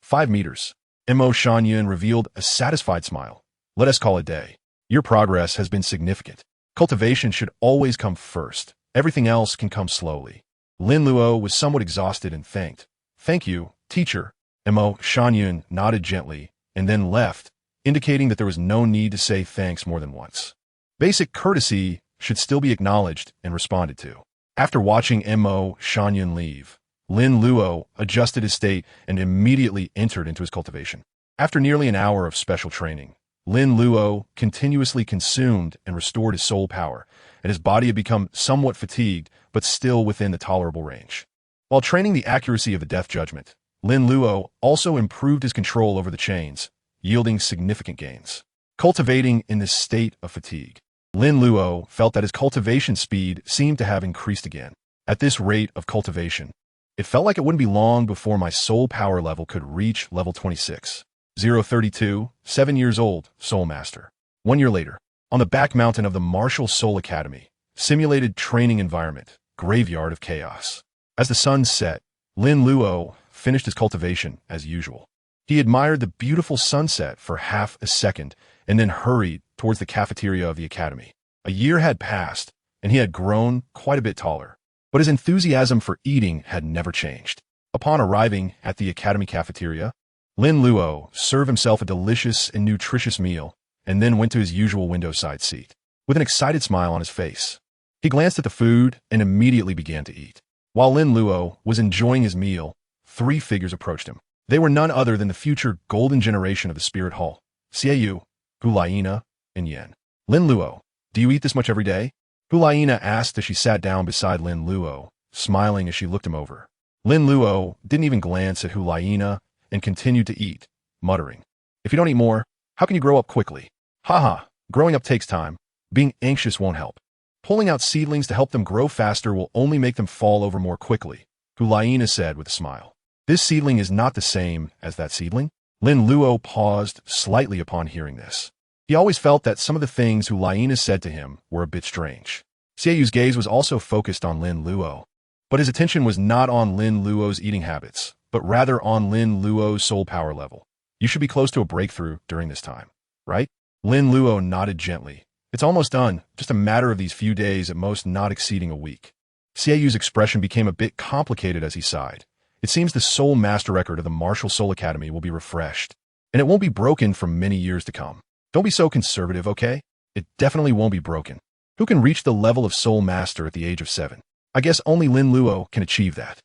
5 meters. Mo Shanyun revealed a satisfied smile. Let us call it a day. Your progress has been significant. Cultivation should always come first. Everything else can come slowly. Lin Luo was somewhat exhausted and thanked. Thank you, teacher. Mo Shanyun nodded gently and then left, indicating that there was no need to say thanks more than once. Basic courtesy should still be acknowledged and responded to. After watching Mo Shanyun leave, Lin Luo adjusted his state and immediately entered into his cultivation. After nearly an hour of special training, Lin Luo continuously consumed and restored his soul power, and his body had become somewhat fatigued, but still within the tolerable range. While training the accuracy of the death judgment, Lin Luo also improved his control over the chains, yielding significant gains. Cultivating in this state of fatigue, Lin Luo felt that his cultivation speed seemed to have increased again. At this rate of cultivation, it felt like it wouldn't be long before my soul power level could reach level 26. 032, 7 years old, Soul Master. 1 year later, on the back mountain of the Martial Soul Academy, simulated training environment, graveyard of chaos. As the sun set, Lin Luo finished his cultivation as usual. He admired the beautiful sunset for half a second and then hurried towards the cafeteria of the academy. A year had passed, and he had grown quite a bit taller, but his enthusiasm for eating had never changed. Upon arriving at the academy cafeteria, Lin Luo served himself a delicious and nutritious meal and then went to his usual window-side seat. With an excited smile on his face, he glanced at the food and immediately began to eat. While Lin Luo was enjoying his meal, 3 figures approached him. They were none other than the future golden generation of the Spirit Hall, Xiaoyu, Hulaina, and Yan. Lin Luo, do you eat this much every day? Hulaina asked as she sat down beside Lin Luo, smiling as she looked him over. Lin Luo didn't even glance at Hulaina and continued to eat, muttering, "If you don't eat more, how can you grow up quickly? Haha, growing up takes time. Being anxious won't help. Pulling out seedlings to help them grow faster will only make them fall over more quickly," Hulaina said with a smile. "This seedling is not the same as that seedling?" Lin Luo paused slightly upon hearing this. He always felt that some of the things Hulaina said to him were a bit strange. Xiaoyu's gaze was also focused on Lin Luo, but his attention was not on Lin Luo's eating habits, but rather on Lin Luo's soul power level. "You should be close to a breakthrough during this time, right?" Lin Luo nodded gently. "It's almost done, just a matter of these few days, at most not exceeding a week." Xiaoyu's expression became a bit complicated as he sighed. It seems the Soul Master record of the Martial Soul Academy will be refreshed, and it won't be broken for many years to come. Don't be so conservative, okay? It definitely won't be broken. Who can reach the level of Soul Master at the age of 7? I guess only Lin Luo can achieve that.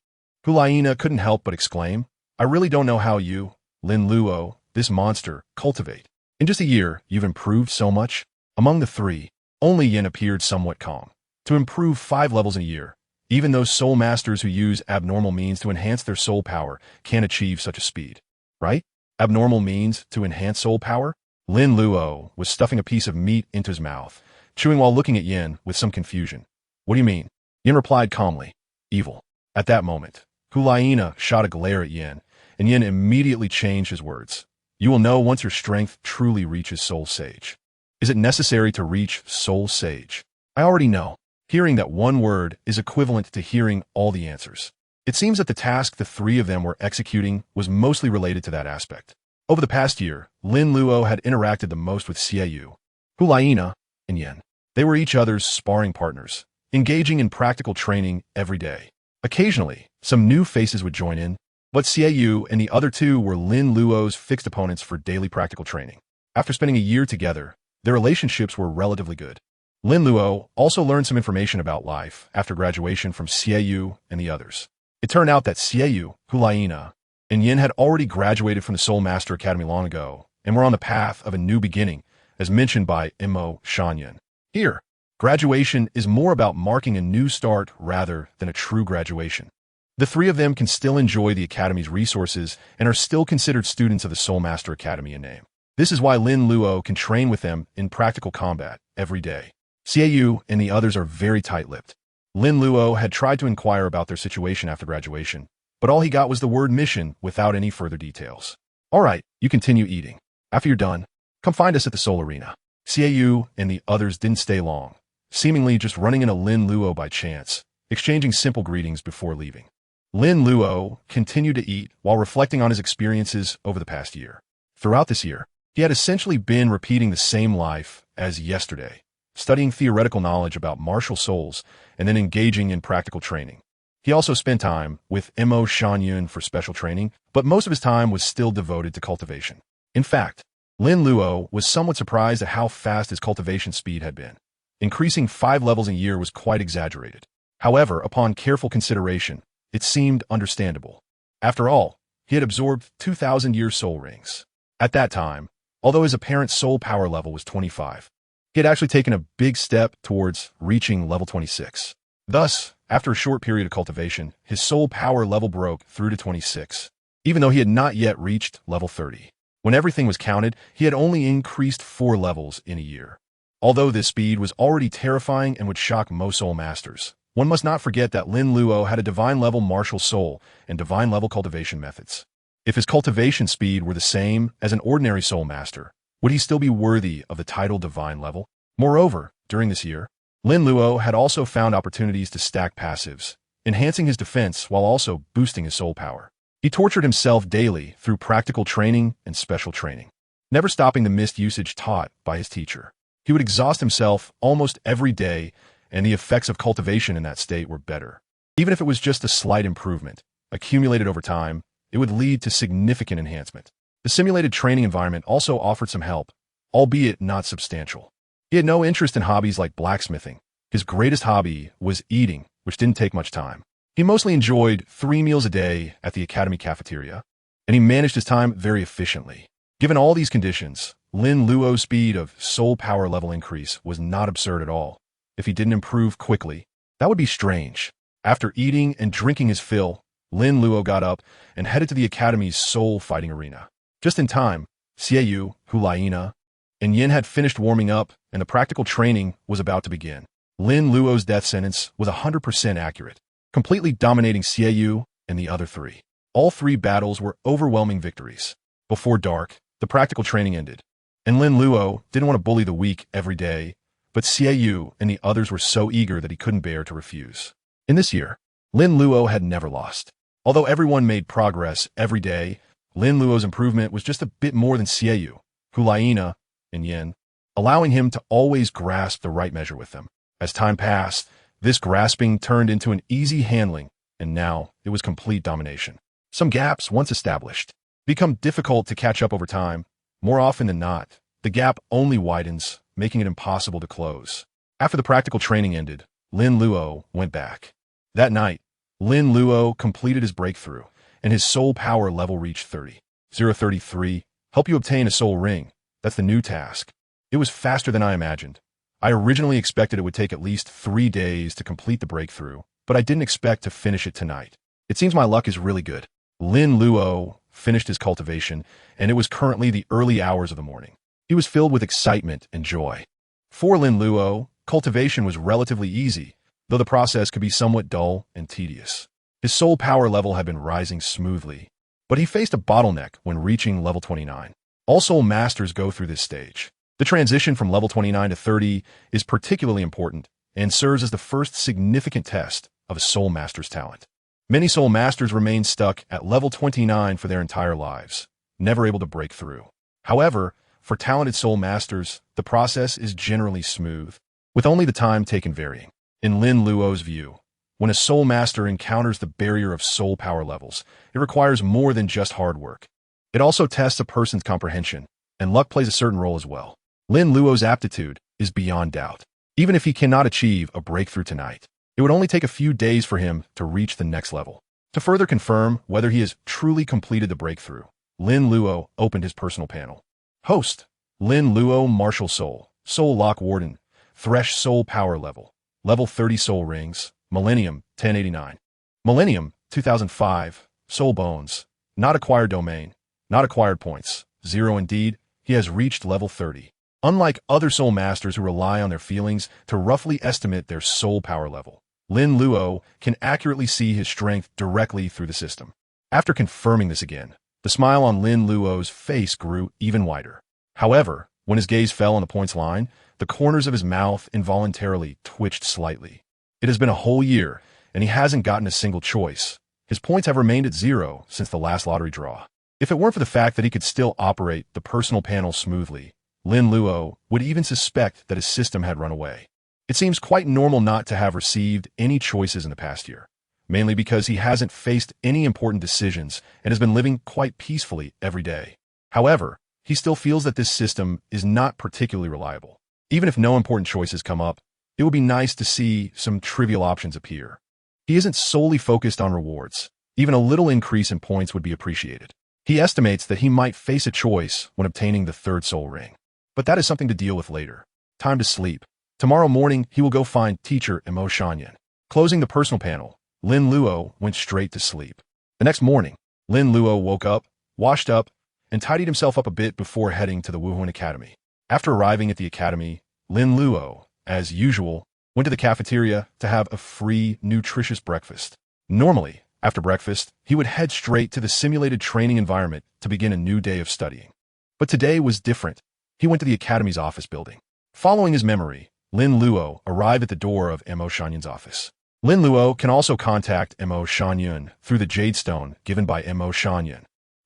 Hulaina couldn't help but exclaim, "I really don't know how you, Lin Luo, this monster, cultivate. In just a year, you've improved so much." Among the 3, only Yin appeared somewhat calm. To improve 5 levels in a year, even those soul masters who use abnormal means to enhance their soul power can't achieve such a speed. Right? Abnormal means to enhance soul power? Lin Luo was stuffing a piece of meat into his mouth, chewing while looking at Yin with some confusion. "What do you mean?" Yin replied calmly, "Evil." At that moment, Hulaina shot a glare at Yin, and Yin immediately changed his words. "You will know once your strength truly reaches Soul Sage." Is it necessary to reach Soul Sage? I already know. Hearing that one word is equivalent to hearing all the answers. It seems that the task the 3 of them were executing was mostly related to that aspect. Over the past year, Lin Luo had interacted the most with Xiaoyu, Hulaina, and Yin. They were each other's sparring partners, engaging in practical training every day. Occasionally, some new faces would join in, but Xiaoyu and the other 2 were Lin Luo's fixed opponents for daily practical training. After spending a year together, their relationships were relatively good. Lin Luo also learned some information about life after graduation from Xiaoyu and the others. It turned out that Xiaoyu, Hulaina, and Yin had already graduated from the Soul Master Academy long ago and were on the path of a new beginning, as mentioned by Mo Shanyan. Here, graduation is more about marking a new start rather than a true graduation. The 3 of them can still enjoy the Academy's resources and are still considered students of the Soul Master Academy in name. This is why Lin Luo can train with them in practical combat every day. Xiaoyu and the others are very tight-lipped. Lin Luo had tried to inquire about their situation after graduation, but all he got was the word mission without any further details. "All right, you continue eating. After you're done, come find us at the Soul Arena." Xiaoyu and the others didn't stay long, seemingly just running into Lin Luo by chance, exchanging simple greetings before leaving. Lin Luo continued to eat while reflecting on his experiences over the past year. Throughout this year, he had essentially been repeating the same life as yesterday, studying theoretical knowledge about martial souls and then engaging in practical training. He also spent time with Mo Shanyan for special training, but most of his time was still devoted to cultivation. In fact, Lin Luo was somewhat surprised at how fast his cultivation speed had been. Increasing 5 levels a year was quite exaggerated. However, upon careful consideration, it seemed understandable. After all, he had absorbed 2,000-year soul rings. At that time, although his apparent soul power level was 25, he had actually taken a big step towards reaching level 26. Thus, after a short period of cultivation, his soul power level broke through to 26, even though he had not yet reached level 30. When everything was counted, he had only increased 4 levels in a year. Although this speed was already terrifying and would shock most soul masters, one must not forget that Lin Luo had a divine level martial soul and divine level cultivation methods. If his cultivation speed were the same as an ordinary soul master, would he still be worthy of the title divine level? Moreover, during this year, Lin Luo had also found opportunities to stack passives, enhancing his defense while also boosting his soul power. He tortured himself daily through practical training and special training, never stopping the mist usage taught by his teacher. He would exhaust himself almost every day, and the effects of cultivation in that state were better. Even if it was just a slight improvement, accumulated over time, it would lead to significant enhancement. The simulated training environment also offered some help, albeit not substantial. He had no interest in hobbies like blacksmithing. His greatest hobby was eating, which didn't take much time. He mostly enjoyed 3 meals a day at the academy cafeteria, and he managed his time very efficiently. Given all these conditions, Lin Luo's speed of soul power level increase was not absurd at all. If he didn't improve quickly, that would be strange. After eating and drinking his fill, Lin Luo got up and headed to the academy's soul fighting arena. Just in time, Xiaoyu, Hulaina, and Yin had finished warming up, and the practical training was about to begin. Lin Luo's death sentence was 100% accurate, completely dominating Xiaoyu and the other 3. All 3 battles were overwhelming victories. Before dark, the practical training ended, and Lin Luo didn't want to bully the weak every day, but Xiaoyu and the others were so eager that he couldn't bear to refuse. In this year, Lin Luo had never lost. Although everyone made progress every day, Lin Luo's improvement was just a bit more than Xiaoyu, Hulaina, and Yin, allowing him to always grasp the right measure with them. As time passed, this grasping turned into an easy handling, and now it was complete domination. Some gaps, once established, become difficult to catch up over time. More often than not, the gap only widens, making it impossible to close. After the practical training ended, Lin Luo went back. That night, Lin Luo completed his breakthrough, and his soul power level reached 30.033. Help you obtain a soul ring. That's the new task. It was faster than I imagined. I originally expected it would take at least 3 days to complete the breakthrough, but I didn't expect to finish it tonight. It seems my luck is really good. Lin Luo finished his cultivation, and it was currently the early hours of the morning. He was filled with excitement and joy. For Lin Luo, cultivation was relatively easy, though the process could be somewhat dull and tedious. His soul power level had been rising smoothly, but he faced a bottleneck when reaching level 29. All soul masters go through this stage. The transition from level 29 to 30 is particularly important and serves as the first significant test of a soul master's talent. Many soul masters remain stuck at level 29 for their entire lives, never able to break through. However, for talented soul masters, the process is generally smooth, with only the time taken varying. In Lin Luo's view, when a soul master encounters the barrier of soul power levels, it requires more than just hard work. It also tests a person's comprehension, and luck plays a certain role as well. Lin Luo's aptitude is beyond doubt. Even if he cannot achieve a breakthrough tonight, it would only take a few days for him to reach the next level. To further confirm whether he has truly completed the breakthrough, Lin Luo opened his personal panel. Host: Lin Luo Martial Soul, Soul Lock Warden, Thresh Soul Power Level, Level 30 Soul Rings, Millennium 1089. Millennium 2005, Soul Bones, Not Acquired Domain, Not Acquired Points, 0 indeed, he has reached level 30. Unlike other soul masters who rely on their feelings to roughly estimate their soul power level, Lin Luo can accurately see his strength directly through the system. After confirming this again, the smile on Lin Luo's face grew even wider. However, when his gaze fell on the points line, the corners of his mouth involuntarily twitched slightly. It has been a whole year, and he hasn't gotten a single choice. His points have remained at 0 since the last lottery draw. If it weren't for the fact that he could still operate the personal panel smoothly, Lin Luo would even suspect that his system had run away. It seems quite normal not to have received any choices in the past year, mainly because he hasn't faced any important decisions and has been living quite peacefully every day. However, he still feels that this system is not particularly reliable. Even if no important choices come up, it would be nice to see some trivial options appear. He isn't solely focused on rewards. Even a little increase in points would be appreciated. He estimates that he might face a choice when obtaining the 3rd soul ring. But that is something to deal with later. Time to sleep. Tomorrow morning, he will go find teacher Emo Shanyan. Closing the personal panel, Lin Luo went straight to sleep. The next morning, Lin Luo woke up, washed up, and tidied himself up a bit before heading to the Wuhan Academy. After arriving at the academy, Lin Luo, as usual, went to the cafeteria to have a free, nutritious breakfast. Normally, After breakfast, he would head straight to the simulated training environment to begin a new day of studying. But today was different. He went to the Academy's office building. Following his memory, Lin Luo arrived at the door of Mo Shanyun's office. Lin Luo can also contact Mo Shanyun through the Jade Stone given by Mo Shanyun.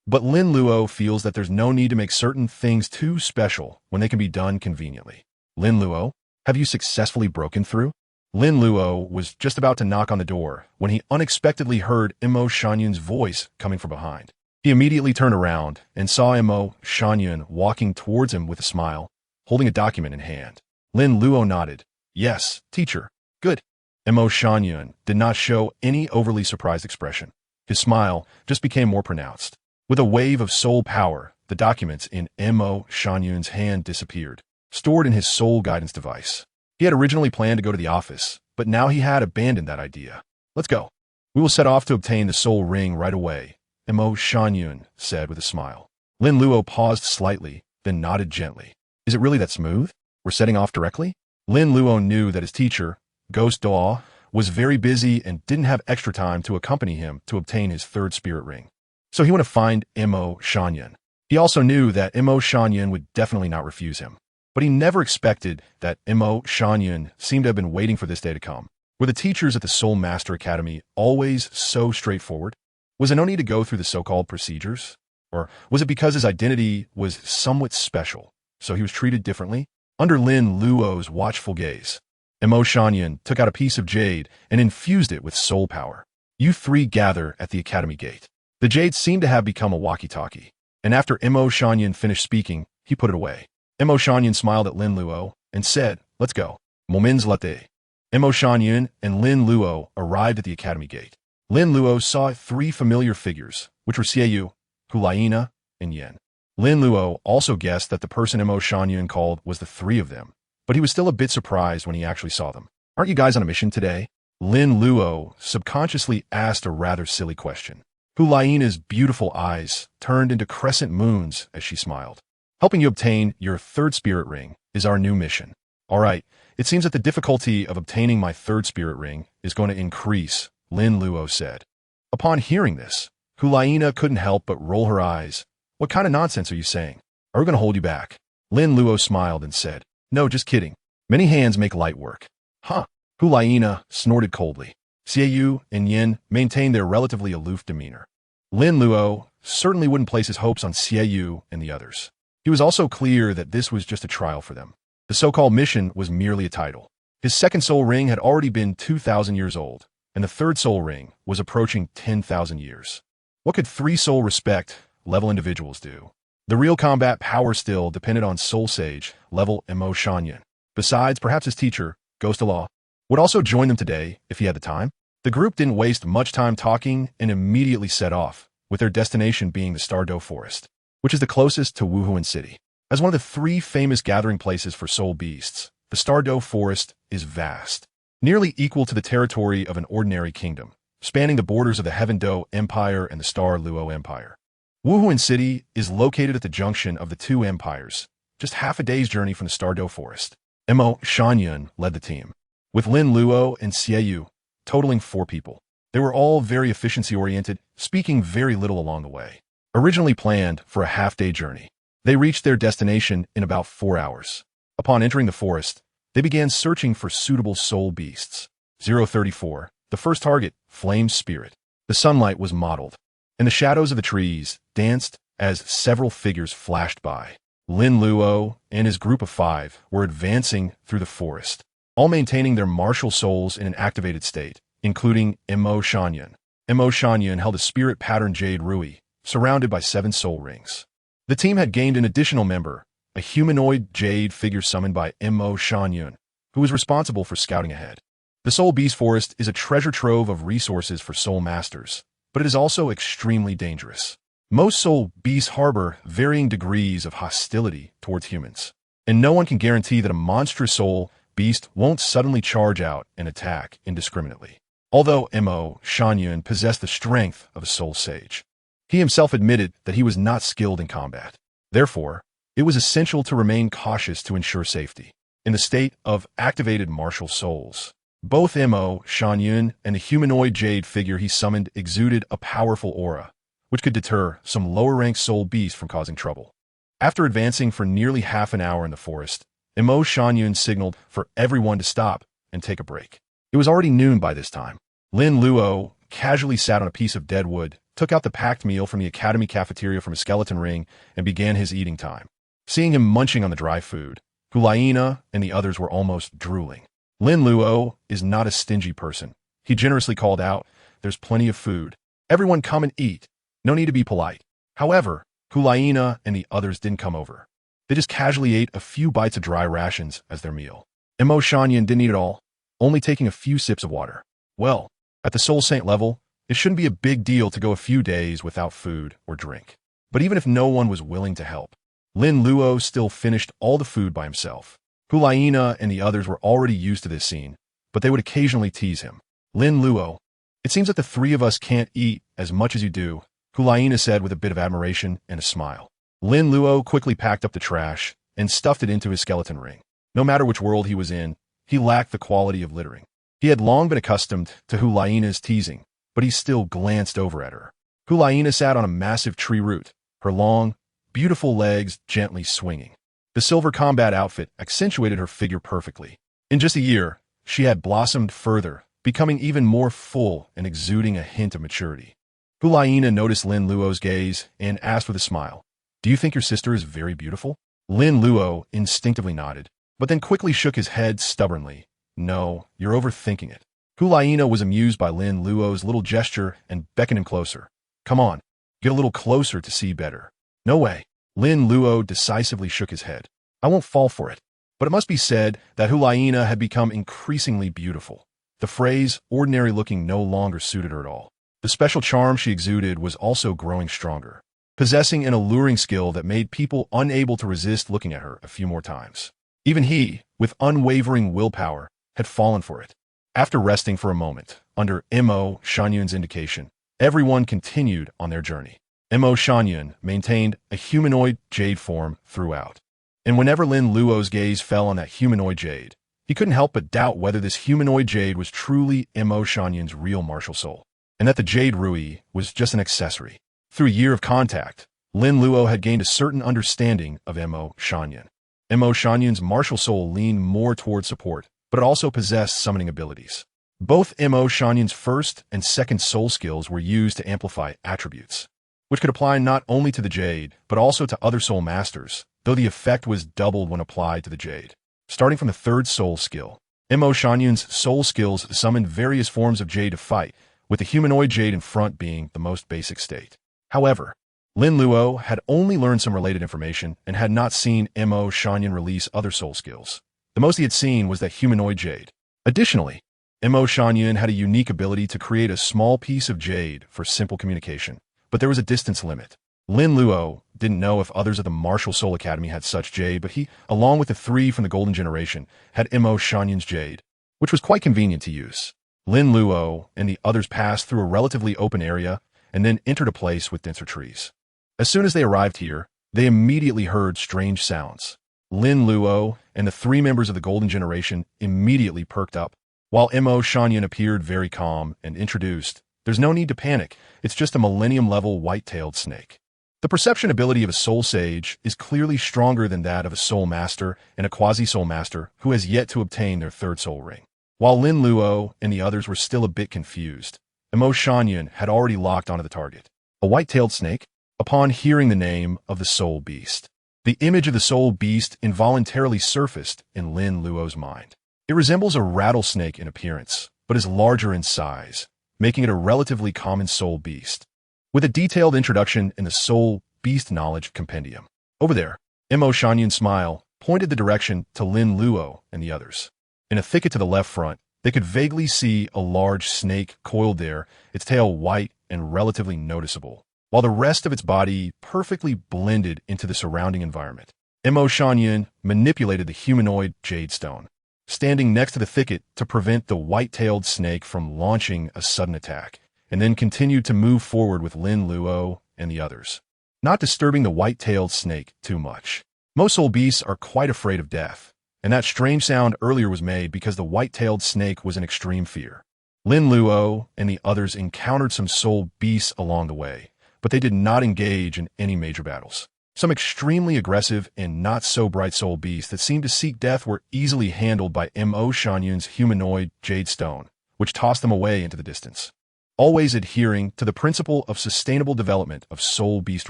But Lin Luo feels that there's no need to make certain things too special when they can be done conveniently. Lin Luo, have you successfully broken through? Lin Luo was just about to knock on the door when he unexpectedly heard Mo Shanyun's voice coming from behind. He immediately turned around and saw Mo Shanyun walking towards him with a smile, holding a document in hand. Lin Luo nodded. Yes, teacher. Good. Mo Shanyun did not show any overly surprised expression. His smile just became more pronounced. With a wave of soul power, the documents in Mo Shanyun's hand disappeared, stored in his soul guidance device. He had originally planned to go to the office, but now he had abandoned that idea. Let's go. We will set off to obtain the soul ring right away, Mo Shanyun said with a smile. Lin Luo paused slightly, then nodded gently. Is it really that smooth? We're setting off directly? Lin Luo knew that his teacher, Ghost Douluo, was very busy and didn't have extra time to accompany him to obtain his third spirit ring. So he went to find Mo Shanyun. He also knew that Mo Shanyun would definitely not refuse him. But he never expected that Mo Shanyun seemed to have been waiting for this day to come. Were the teachers at the Soul Master Academy always so straightforward? Was there no need to go through the so-called procedures? Or was it because his identity was somewhat special, so he was treated differently? Under Lin Luo's watchful gaze, Mo Shanyun took out a piece of jade and infused it with soul power. You three gather at the Academy gate. The jade seemed to have become a walkie-talkie, and after Mo Shanyun finished speaking, he put it away. Mo Shanyun smiled at Lin Luo and said, let's go. Moments latte. Mo Shanyun and Lin Luo arrived at the Academy gate. Lin Luo saw three familiar figures, which were Xiaoyu, Hulaina, and Yen. Lin Luo also guessed that the person Mo Shanyun called was the three of them, but he was still a bit surprised when he actually saw them. Aren't you guys on a mission today? Lin Luo subconsciously asked a rather silly question. Hulaina's beautiful eyes turned into crescent moons as she smiled. Helping you obtain your third spirit ring is our new mission. All right, it seems that the difficulty of obtaining my third spirit ring is going to increase, Lin Luo said. Upon hearing this, Hulaina couldn't help but roll her eyes. What kind of nonsense are you saying? Are we going to hold you back? Lin Luo smiled and said, no, just kidding. Many hands make light work. Huh. Hulaina snorted coldly. Xiaoyu and Yen maintained their relatively aloof demeanor. Lin Luo certainly wouldn't place his hopes on Xiaoyu and the others. He was also clear that this was just a trial for them. The so-called mission was merely a title. His second soul ring had already been 2,000 years old, and the third soul ring was approaching 10,000 years. What could three soul respect level individuals do? The real combat power still depended on Soul Sage level Mo Shanyun. Besides, perhaps his teacher, Ghost Douluo, would also join them today if he had the time. The group didn't waste much time talking and immediately set off, with their destination being the Douluo Forest, which is the closest to Wuhuan City. As one of the three famous gathering places for soul beasts, the Douluo Forest is vast, nearly equal to the territory of an ordinary kingdom, spanning the borders of the Heaven Do Empire and the Star Luo Empire. Wuhuan City is located at the junction of the two empires, just half a day's journey from the Douluo Forest. Mo Shanyun led the team, with Lin Luo and Xiaoyu, totaling 4 people. They were all very efficiency-oriented, speaking very little along the way. Originally planned for a half-day journey, they reached their destination in about 4 hours. Upon entering the forest, they began searching for suitable soul beasts. 034, the first target, Flame Spirit. The sunlight was mottled, and the shadows of the trees danced as several figures flashed by. Lin Luo and his group of 5 were advancing through the forest, all maintaining their martial souls in an activated state, including Mo Shanyun. Mo Shanyun held a spirit pattern jade rui, surrounded by 7 soul rings. The team had gained an additional member, a humanoid jade figure summoned by Mo Shanyun, who was responsible for scouting ahead. The Soul Beast Forest is a treasure trove of resources for soul masters, but it is also extremely dangerous. Most soul beasts harbor varying degrees of hostility towards humans, and no one can guarantee that a monstrous soul beast won't suddenly charge out and attack indiscriminately. Although Mo Shanyun possessed the strength of a soul sage, he himself admitted that he was not skilled in combat. Therefore, it was essential to remain cautious to ensure safety. In the state of activated martial souls, Both Mo Shangyun and the humanoid jade figure he summoned exuded a powerful aura, which could deter some lower-ranked soul beasts from causing trouble. After advancing for nearly half an hour in the forest, Mo Shangyun signaled for everyone to stop and take a break. It was already noon by this time. Lin Luo casually sat on a piece of dead wood, took out the packed meal from the academy cafeteria from a skeleton ring, and began his eating time. Seeing him munching on the dry food, Hulaina and the others were almost drooling. Lin Luo is not a stingy person. He generously called out, "There's plenty of food. Everyone come and eat. No need to be polite." However, Hulaina and the others didn't come over. They just casually ate a few bites of dry rations as their meal. Mo Shanyan didn't eat it all, only taking a few sips of water. Well, at the Soul Saint level, it shouldn't be a big deal to go a few days without food or drink. But even if no one was willing to help, Lin Luo still finished all the food by himself. Hulaina and the others were already used to this scene, but they would occasionally tease him. "Lin Luo, it seems that the three of us can't eat as much as you do," Hulaina said with a bit of admiration and a smile. Lin Luo quickly packed up the trash and stuffed it into his skeleton ring. No matter which world he was in, he lacked the quality of littering. He had long been accustomed to Hulaina's teasing, but he still glanced over at her. Hulaina sat on a massive tree root, her long, beautiful legs gently swinging. The silver combat outfit accentuated her figure perfectly. In just a year, she had blossomed further, becoming even more full and exuding a hint of maturity. Hulaina noticed Lin Luo's gaze and asked with a smile, "Do you think your sister is very beautiful?" Lin Luo instinctively nodded, but then quickly shook his head stubbornly. "No, you're overthinking it." Hulaina was amused by Lin Luo's little gesture and beckoned him closer. "Come on, get a little closer to see better." "No way." Lin Luo decisively shook his head. "I won't fall for it." But it must be said that Hulaina had become increasingly beautiful. The phrase ordinary looking no longer suited her at all. The special charm she exuded was also growing stronger, possessing an alluring skill that made people unable to resist looking at her a few more times. Even he, with unwavering willpower, had fallen for it. After resting for a moment, under Mo Shanyun's indication, everyone continued on their journey. Mo Shanyun maintained a humanoid jade form throughout. And whenever Lin Luo's gaze fell on that humanoid jade, he couldn't help but doubt whether this humanoid jade was truly Mo Shanyun's real martial soul, and that the jade Rui was just an accessory. Through a year of contact, Lin Luo had gained a certain understanding of Mo Shanyun. Mo Shanyun's martial soul leaned more toward support, but it also possessed summoning abilities. Both Mo Shanyun's first and second soul skills were used to amplify attributes, which could apply not only to the jade, but also to other soul masters, though the effect was doubled when applied to the jade. Starting from the third soul skill, Mo Shanyun's soul skills summoned various forms of jade to fight, with the humanoid jade in front being the most basic state. However, Lin Luo had only learned some related information and had not seen Mo Shanyun release other soul skills. The most he had seen was that humanoid jade. Additionally, Mo Shanyun had a unique ability to create a small piece of jade for simple communication, but there was a distance limit. Lin Luo didn't know if others of the Martial Soul Academy had such jade, but he, along with the three from the Golden Generation, had Mo Shanyun's jade, which was quite convenient to use. Lin Luo and the others passed through a relatively open area and then entered a place with denser trees. As soon as they arrived here, they immediately heard strange sounds. Lin Luo and the three members of the Golden Generation immediately perked up, while Mo Shanyun appeared very calm and introduced, "There's no need to panic, it's just a millennium-level white-tailed snake." The perception ability of a soul sage is clearly stronger than that of a soul master and a quasi-soul master who has yet to obtain their third soul ring. While Lin Luo and the others were still a bit confused, Mo Shanyun had already locked onto the target. A white-tailed snake? Upon hearing the name of the soul beast, the image of the soul beast involuntarily surfaced in Lin Luo's mind. It resembles a rattlesnake in appearance, but is larger in size, making it a relatively common soul beast, with a detailed introduction in the Soul Beast Knowledge Compendium. Over there, Mo Shanyun's smile pointed the direction to Lin Luo and the others. In a thicket to the left front, they could vaguely see a large snake coiled there, its tail white and relatively noticeable, while the rest of its body perfectly blended into the surrounding environment. Mo Shanyun manipulated the humanoid jade stone, standing next to the thicket to prevent the white-tailed snake from launching a sudden attack, and then continued to move forward with Lin Luo and the others, not disturbing the white-tailed snake too much. Most soul beasts are quite afraid of death, and that strange sound earlier was made because the white-tailed snake was in extreme fear. Lin Luo and the others encountered some soul beasts along the way, but they did not engage in any major battles. Some extremely aggressive and not-so-bright soul beasts that seemed to seek death were easily handled by Mo Shanyun's humanoid Jade Stone, which tossed them away into the distance, always adhering to the principle of sustainable development of soul beast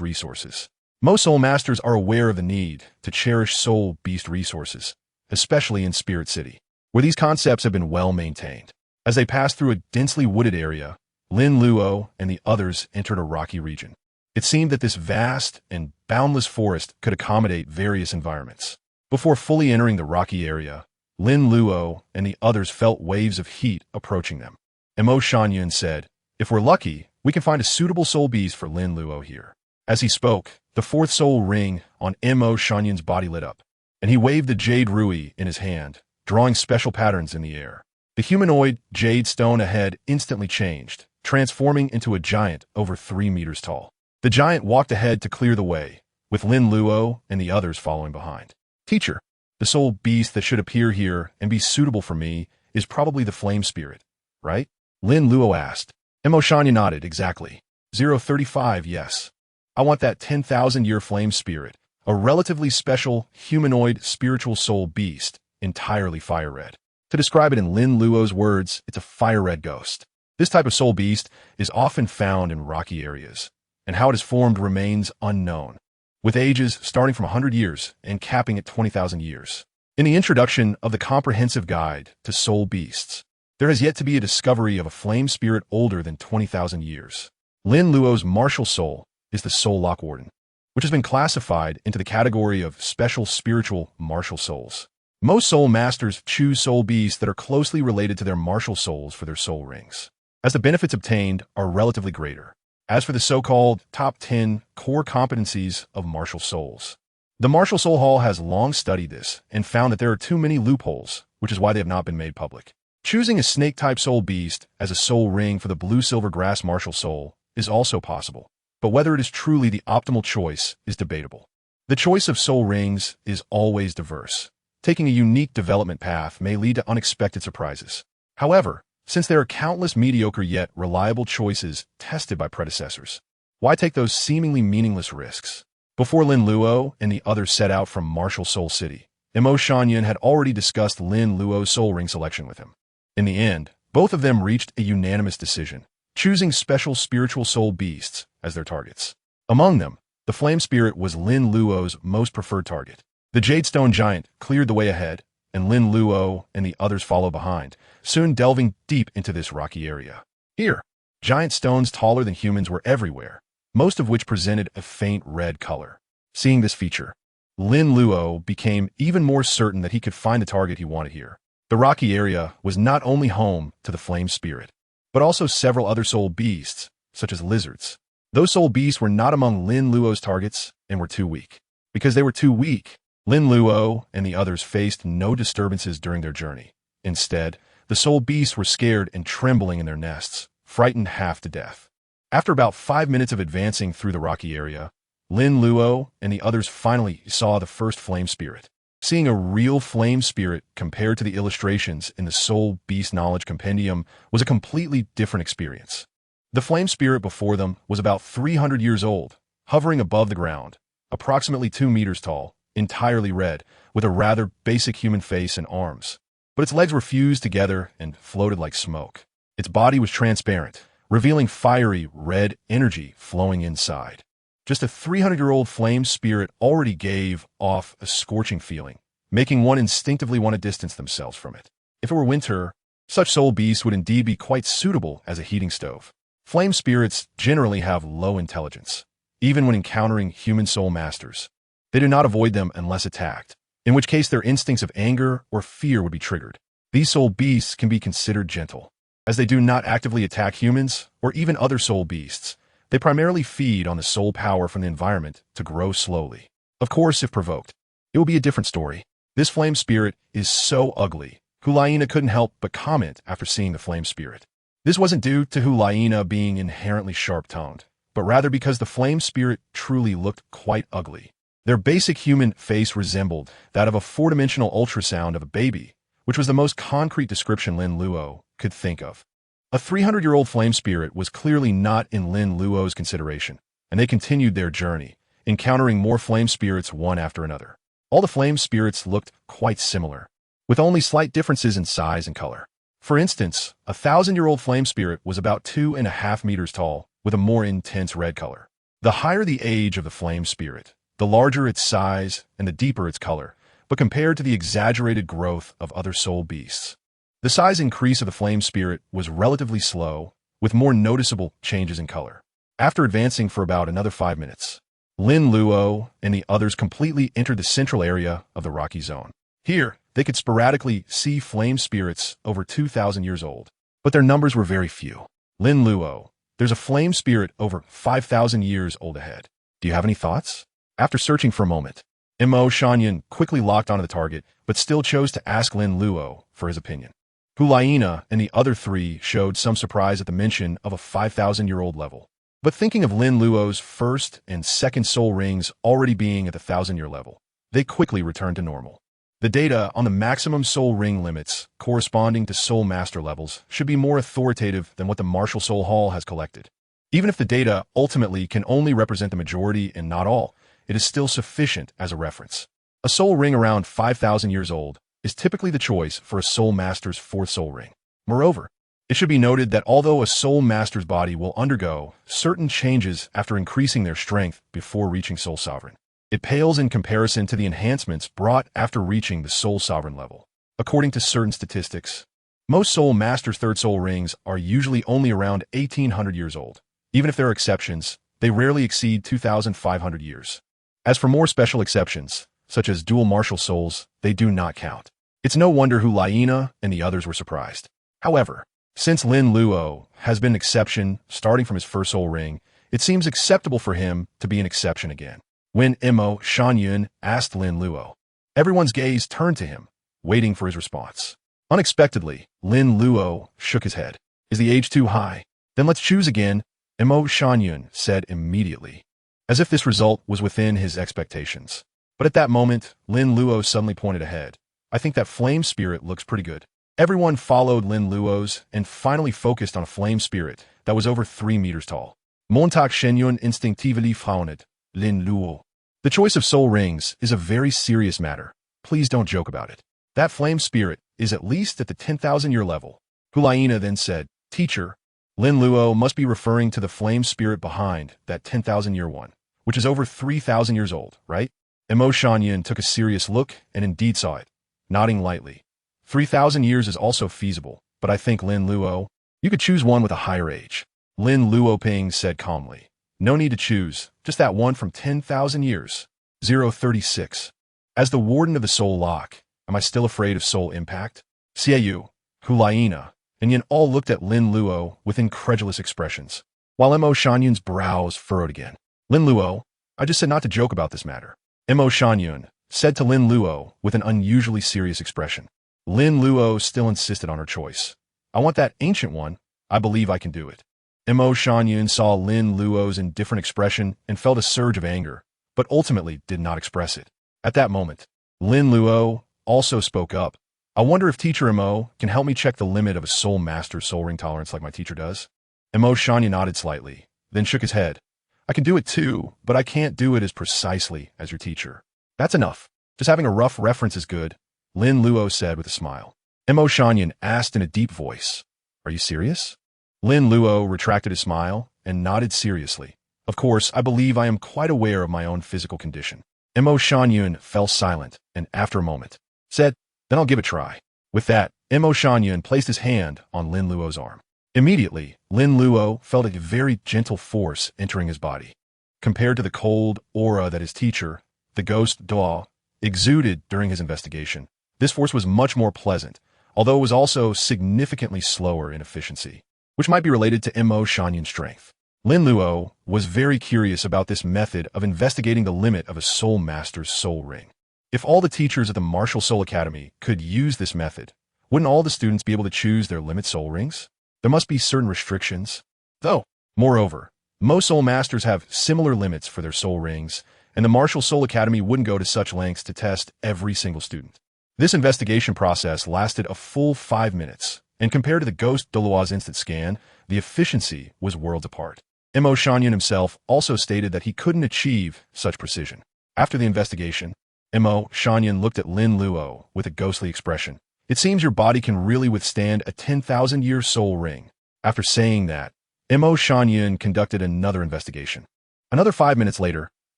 resources. Most soul masters are aware of the need to cherish soul beast resources, especially in Spirit City, where these concepts have been well maintained. As they passed through a densely wooded area, Lin Luo and the others entered a rocky region. It seemed that this vast and boundless forest could accommodate various environments. Before fully entering the rocky area, Lin Luo and the others felt waves of heat approaching them. Mo Shanyun said, "If we're lucky, we can find a suitable soul beast for Lin Luo here." As he spoke, the fourth soul ring on Mo Shanyun's body lit up, and he waved the jade rui in his hand, drawing special patterns in the air. The humanoid jade stone ahead instantly changed, transforming into a giant over 3 meters tall. The giant walked ahead to clear the way, with Lin Luo and the others following behind. "Teacher, the soul beast that should appear here and be suitable for me is probably the flame spirit, right?" Lin Luo asked. Mo Shanyun nodded. "Exactly. 035, yes. I want that 10,000-year flame spirit, a relatively special humanoid spiritual soul beast, entirely fire red." To describe it in Lin Luo's words, it's a fire-red ghost. This type of soul beast is often found in rocky areas, and how it is formed remains unknown, with ages starting from 100 years and capping at 20,000 years. In the introduction of the Comprehensive Guide to Soul Beasts, there has yet to be a discovery of a flame spirit older than 20,000 years. Lin Luo's martial soul is the Soul Lock Warden, which has been classified into the category of special spiritual martial souls. Most soul masters choose soul beasts that are closely related to their martial souls for their soul rings, as the benefits obtained are relatively greater. As for the so-called top 10 core competencies of martial souls, the Martial Soul Hall has long studied this and found that there are too many loopholes, which is why they have not been made public. Choosing a snake-type soul beast as a soul ring for the blue-silver grass martial soul is also possible, but whether it is truly the optimal choice is debatable. The choice of soul rings is always diverse. Taking a unique development path may lead to unexpected surprises. However, since there are countless mediocre yet reliable choices tested by predecessors, why take those seemingly meaningless risks? Before Lin Luo and the others set out from Martial Soul City, Mo Shanyun had already discussed Lin Luo's soul ring selection with him. In the end, both of them reached a unanimous decision, choosing special spiritual soul beasts as their targets. Among them, the flame spirit was Lin Luo's most preferred target. The Jadestone Giant cleared the way ahead, and Lin Luo and the others followed behind, soon delving deep into this rocky area. Here, giant stones taller than humans were everywhere, most of which presented a faint red color. Seeing this feature, Lin Luo became even more certain that he could find the target he wanted here. The rocky area was not only home to the flame spirit, but also several other soul beasts, such as lizards. Those soul beasts were not among Lin Luo's targets and were too weak. Because they were too weak, Lin Luo and the others faced no disturbances during their journey. Instead, the soul beasts were scared and trembling in their nests, frightened half to death. After about 5 minutes of advancing through the rocky area, Lin Luo and the others finally saw the first flame spirit. Seeing a real flame spirit compared to the illustrations in the Soul Beast Knowledge Compendium was a completely different experience. The flame spirit before them was about 300 years old, hovering above the ground, approximately 2 meters tall, entirely red, with a rather basic human face and arms. But its legs were fused together and floated like smoke. Its body was transparent, revealing fiery red energy flowing inside. Just a 300-year-old flame spirit already gave off a scorching feeling, making one instinctively want to distance themselves from it. If it were winter, such soul beasts would indeed be quite suitable as a heating stove. Flame spirits generally have low intelligence, even when encountering human soul masters. They do not avoid them unless attacked, in which case their instincts of anger or fear would be triggered. These soul beasts can be considered gentle, as they do not actively attack humans or even other soul beasts. They primarily feed on the soul power from the environment to grow slowly. Of course, if provoked, it will be a different story. This flame spirit is so ugly, Hulaina couldn't help but comment after seeing the flame spirit. This wasn't due to Hulaina being inherently sharp-toned, but rather because the flame spirit truly looked quite ugly. Their basic human face resembled that of a four-dimensional ultrasound of a baby, which was the most concrete description Lin Luo could think of. A 300-year-old flame spirit was clearly not in Lin Luo's consideration, and they continued their journey, encountering more flame spirits one after another. All the flame spirits looked quite similar, with only slight differences in size and color. For instance, a 1,000-year-old flame spirit was about 2.5 meters tall, with a more intense red color. The higher the age of the flame spirit, the larger its size and the deeper its color, but compared to the exaggerated growth of other soul beasts. The size increase of the flame spirit was relatively slow, with more noticeable changes in color. After advancing for about another 5 minutes, Lin Luo and the others completely entered the central area of the rocky zone. Here, they could sporadically see flame spirits over 2,000 years old, but their numbers were very few. Lin Luo, there's a flame spirit over 5,000 years old ahead. Do you have any thoughts? After searching for a moment, Mo Shanyan quickly locked onto the target, but still chose to ask Lin Luo for his opinion. Hulaina and the other three showed some surprise at the mention of a 5,000-year-old level. But thinking of Lin Luo's first and second soul rings already being at the 1,000-year level, they quickly returned to normal. The data on the maximum soul ring limits corresponding to soul master levels should be more authoritative than what the Martial Soul Hall has collected. Even if the data ultimately can only represent the majority and not all, it is still sufficient as a reference. A soul ring around 5,000 years old is typically the choice for a soul master's fourth soul ring. Moreover, it should be noted that although a soul master's body will undergo certain changes after increasing their strength before reaching soul sovereign, it pales in comparison to the enhancements brought after reaching the soul sovereign level. According to certain statistics, most soul masters' third soul rings are usually only around 1,800 years old. Even if there are exceptions, they rarely exceed 2,500 years. As for more special exceptions, such as dual martial souls, they do not count. It's no wonder Hulaina and the others were surprised. However, since Lin Luo has been an exception starting from his first soul ring, it seems acceptable for him to be an exception again. When Mo Shanyan asked Lin Luo, everyone's gaze turned to him, waiting for his response. Unexpectedly, Lin Luo shook his head. Is the age too high? Then let's choose again, Mo Shanyan said immediately, as if this result was within his expectations. But at that moment, Lin Luo suddenly pointed ahead. I think that flame spirit looks pretty good. Everyone followed Lin Luo's and finally focused on a flame spirit that was over 3 meters tall. Montag Shenyun instinctively frowned. Lin Luo. The choice of soul rings is a very serious matter. Please don't joke about it. That flame spirit is at least at the 10,000-year level. Hulaina then said, Teacher, Lin Luo must be referring to the flame spirit behind that 10,000-year one, which is over 3,000 years old, right? Mo Shanyan took a serious look and indeed saw it, nodding lightly. 3,000 years is also feasible, but I think Lin Luo, you could choose one with a higher age. Lin Luoping said calmly. No need to choose, just that one from 10,000 years. 036. As the warden of the Soul Lock, am I still afraid of soul impact? Xiaoyu, Hulaina, and Yin all looked at Lin Luo with incredulous expressions, while Mo Shanyan's brows furrowed again. Lin Luo, I just said not to joke about this matter. Mo Shanyan said to Lin Luo with an unusually serious expression. Lin Luo still insisted on her choice. I want that ancient one. I believe I can do it. Mo Shanyan saw Lin Luo's indifferent expression and felt a surge of anger, but ultimately did not express it. At that moment, Lin Luo also spoke up. I wonder if Teacher Mo can help me check the limit of a soul master's soul ring tolerance like my teacher does. Mo Shanyan nodded slightly, then shook his head. I can do it too, but I can't do it as precisely as your teacher. That's enough. Just having a rough reference is good, Lin Luo said with a smile. Mo Shanyan asked in a deep voice, Are you serious? Lin Luo retracted his smile and nodded seriously. Of course, I believe I am quite aware of my own physical condition. Mo Shanyan fell silent and after a moment said, Then I'll give it a try. With that, Mo Shanyan placed his hand on Lin Luo's arm. Immediately, Lin Luo felt a very gentle force entering his body. Compared to the cold aura that his teacher, the ghost Douluo, exuded during his investigation, this force was much more pleasant, although it was also significantly slower in efficiency, which might be related to Mo Shanyan's strength. Lin Luo was very curious about this method of investigating the limit of a soul master's soul ring. If all the teachers at the Martial Soul Academy could use this method, wouldn't all the students be able to choose their limit soul rings? There must be certain restrictions, though. Moreover, most soul masters have similar limits for their soul rings, and the Martial Soul Academy wouldn't go to such lengths to test every single student. This investigation process lasted a full 5 minutes, and compared to the ghost Douluo's instant scan, the efficiency was worlds apart. Mo Shanyan himself also stated that he couldn't achieve such precision. After the investigation, Mo Shanyan looked at Lin Luo with a ghostly expression. It seems your body can really withstand a 10,000-year soul ring. After saying that, Mo Shanyan conducted another investigation. Another 5 minutes later,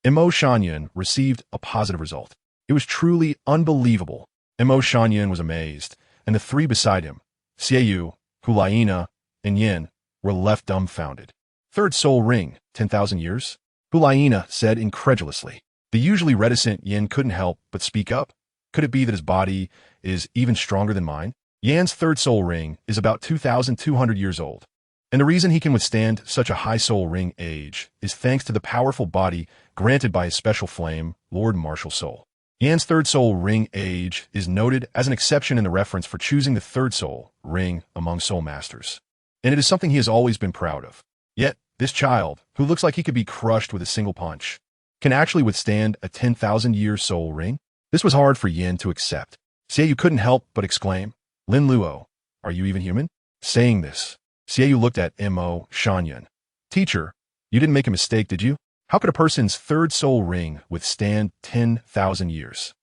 Mo Shanyan received a positive result. It was truly unbelievable. Mo Shanyan was amazed, and the three beside him, Xiaoyu, Hulaina, and Yin, were left dumbfounded. Third soul ring, 10,000 years? Hulaina said incredulously. The usually reticent Yin couldn't help but speak up. Could it be that his body is even stronger than mine? Yan's third soul ring is about 2,200 years old, and the reason he can withstand such a high soul ring age is thanks to the powerful body granted by his special flame, Lord Martial Soul. Yan's third soul ring age is noted as an exception in the reference for choosing the third soul ring among soul masters, and it is something he has always been proud of. Yet, this child, who looks like he could be crushed with a single punch, can actually withstand a 10,000-year soul ring? This was hard for Yin to accept. Xiaoyu couldn't help but exclaim, Lin Luo, are you even human? Saying this, Xiaoyu looked at Mo Shanyan. Teacher, you didn't make a mistake, did you? How could a person's third soul ring withstand 10,000 years?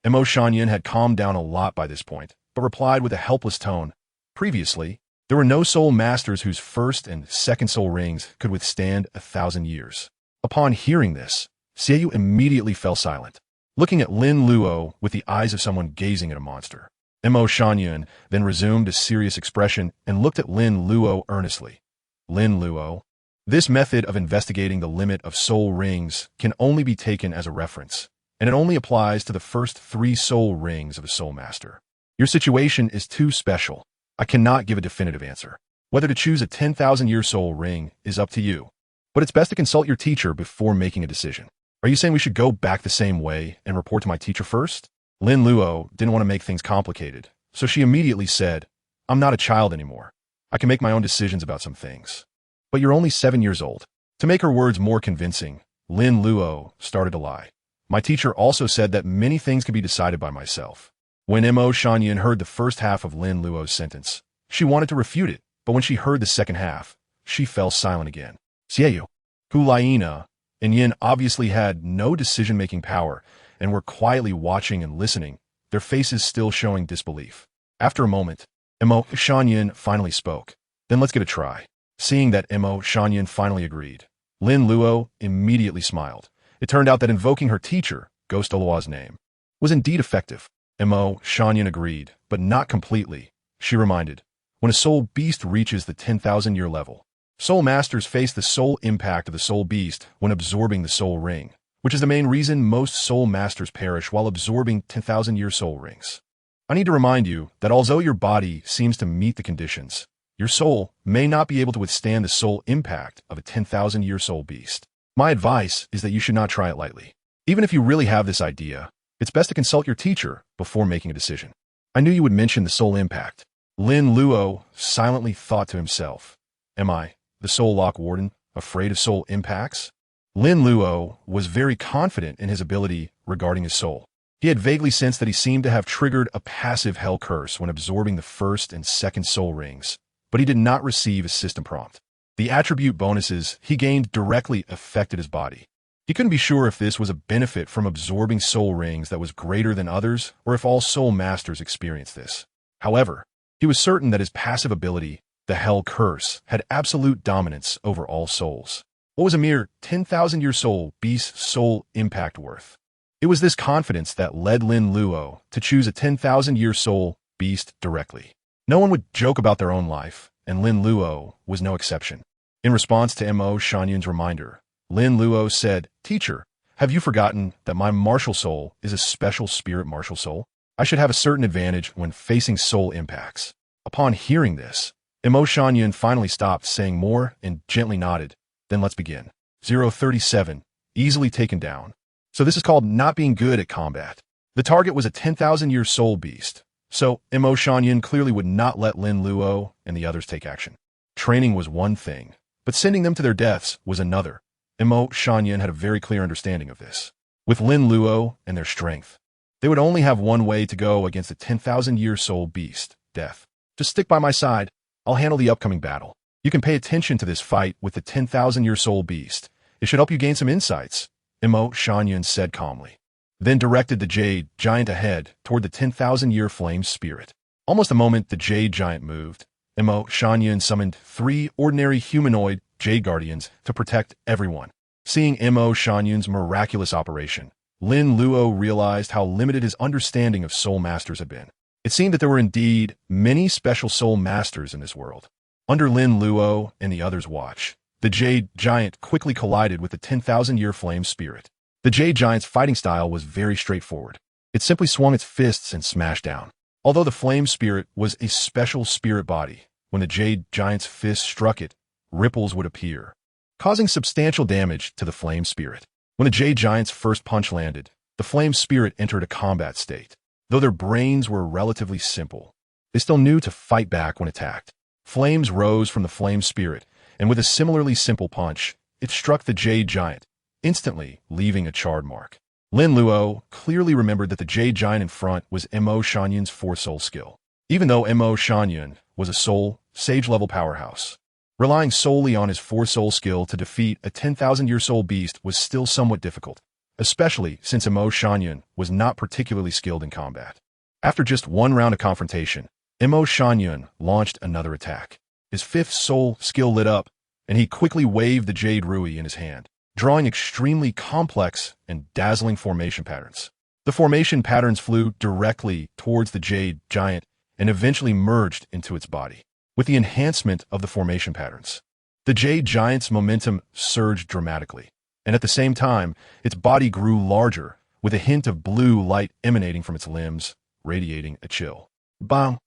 Mo Shanyan had calmed down a lot by this point, but replied with a helpless tone. Previously, there were no soul masters whose first and second soul rings could withstand 1,000 years. Upon hearing this, Xiaoyu immediately fell silent, looking at Lin Luo with the eyes of someone gazing at a monster. Mo Shanyan then resumed a serious expression and looked at Lin Luo earnestly. Lin Luo, this method of investigating the limit of soul rings can only be taken as a reference, and it only applies to the first 3 soul rings of a soul master. Your situation is too special. I cannot give a definitive answer. Whether to choose a 10,000-year soul ring is up to you, but it's best to consult your teacher before making a decision. Are you saying we should go back the same way and report to my teacher first? Lin Luo didn't want to make things complicated, so she immediately said, I'm not a child anymore. I can make my own decisions about some things. But you're only 7 years old. To make her words more convincing, Lin Luo started to lie. My teacher also said that many things can be decided by myself. When Mo Shanyan heard the first half of Lin Luo's sentence, she wanted to refute it, but when she heard the second half, she fell silent again. Xiaoyu, Hulaina, and Yin obviously had no decision-making power and were quietly watching and listening, their faces still showing disbelief. After a moment, Mo Shanyan finally spoke. Then let's get a try. Seeing that Mo Shanyan finally agreed, Lin Luo immediately smiled. It turned out that invoking her teacher, Ghost Douluo's name, was indeed effective. Mo Shanyan agreed, but not completely. She reminded, when a soul beast reaches the 10,000-year level, soul masters face the soul impact of the soul beast when absorbing the soul ring, which is the main reason most soul masters perish while absorbing 10,000-year soul rings. I need to remind you that although your body seems to meet the conditions, your soul may not be able to withstand the soul impact of a 10,000-year soul beast. My advice is that you should not try it lightly. Even if you really have this idea, it's best to consult your teacher before making a decision. I knew you would mention the soul impact. Lin Luo silently thought to himself, am I, the Soul Lock Warden, afraid of soul impacts? Lin Luo was very confident in his ability regarding his soul. He had vaguely sensed that he seemed to have triggered a passive hell curse when absorbing the first and second soul rings, but he did not receive a system prompt. The attribute bonuses he gained directly affected his body. He couldn't be sure if this was a benefit from absorbing soul rings that was greater than others, or if all soul masters experienced this. However, he was certain that his passive ability, the Hell Curse, had absolute dominance over all souls. What was a mere 10,000-year soul beast's soul impact worth? It was this confidence that led Lin Luo to choose a 10,000-year soul beast directly. No one would joke about their own life, and Lin Luo was no exception. In response to Mo Shanyan's reminder, Lin Luo said, Teacher, have you forgotten that my martial soul is a special spirit martial soul? I should have a certain advantage when facing soul impacts. Upon hearing this, Mo Shanyan finally stopped saying more and gently nodded. Then let's begin. 037, easily taken down. So this is called not being good at combat. The target was a 10,000-year soul beast, so Mo Shanyan clearly would not let Lin Luo and the others take action. Training was one thing, but sending them to their deaths was another. Mo Shanyan had a very clear understanding of this. With Lin Luo and their strength, they would only have one way to go against a 10,000-year soul beast, death. Just stick by my side. I'll handle the upcoming battle. You can pay attention to this fight with the 10,000-year soul beast. It should help you gain some insights, Imo Shangyun said calmly, then directed the jade giant ahead toward the 10,000-year flame spirit. Almost the moment the jade giant moved, Imo Shangyun summoned 3 ordinary humanoid jade guardians to protect everyone. Seeing Imo Shangyun's miraculous operation, Lin Luo realized how limited his understanding of soul masters had been. It seemed that there were indeed many special soul masters in this world. Under Lin Luo and the others' watch, the jade giant quickly collided with the 10,000-year flame spirit. The jade giant's fighting style was very straightforward. It simply swung its fists and smashed down. Although the flame spirit was a special spirit body, when the jade giant's fist struck it, ripples would appear, causing substantial damage to the flame spirit. When the jade giant's first punch landed, the flame spirit entered a combat state. Though their brains were relatively simple, they still knew to fight back when attacked. Flames rose from the flame spirit, and with a similarly simple punch, it struck the jade giant, instantly leaving a charred mark. Lin Luo clearly remembered that the jade giant in front was Imo Shangyun's 4-soul skill. Even though Imo Shangyun was a soul, sage-level powerhouse, relying solely on his 4-soul skill to defeat a 10,000-year soul beast was still somewhat difficult, especially since Imo Shangyun was not particularly skilled in combat. After just one round of confrontation, Imo Shangyun launched another attack. His 5th soul skill lit up, and he quickly waved the jade rui in his hand, drawing extremely complex and dazzling formation patterns. The formation patterns flew directly towards the jade giant and eventually merged into its body. With the enhancement of the formation patterns, the jade giant's momentum surged dramatically, and at the same time, its body grew larger, with a hint of blue light emanating from its limbs, radiating a chill. Bang!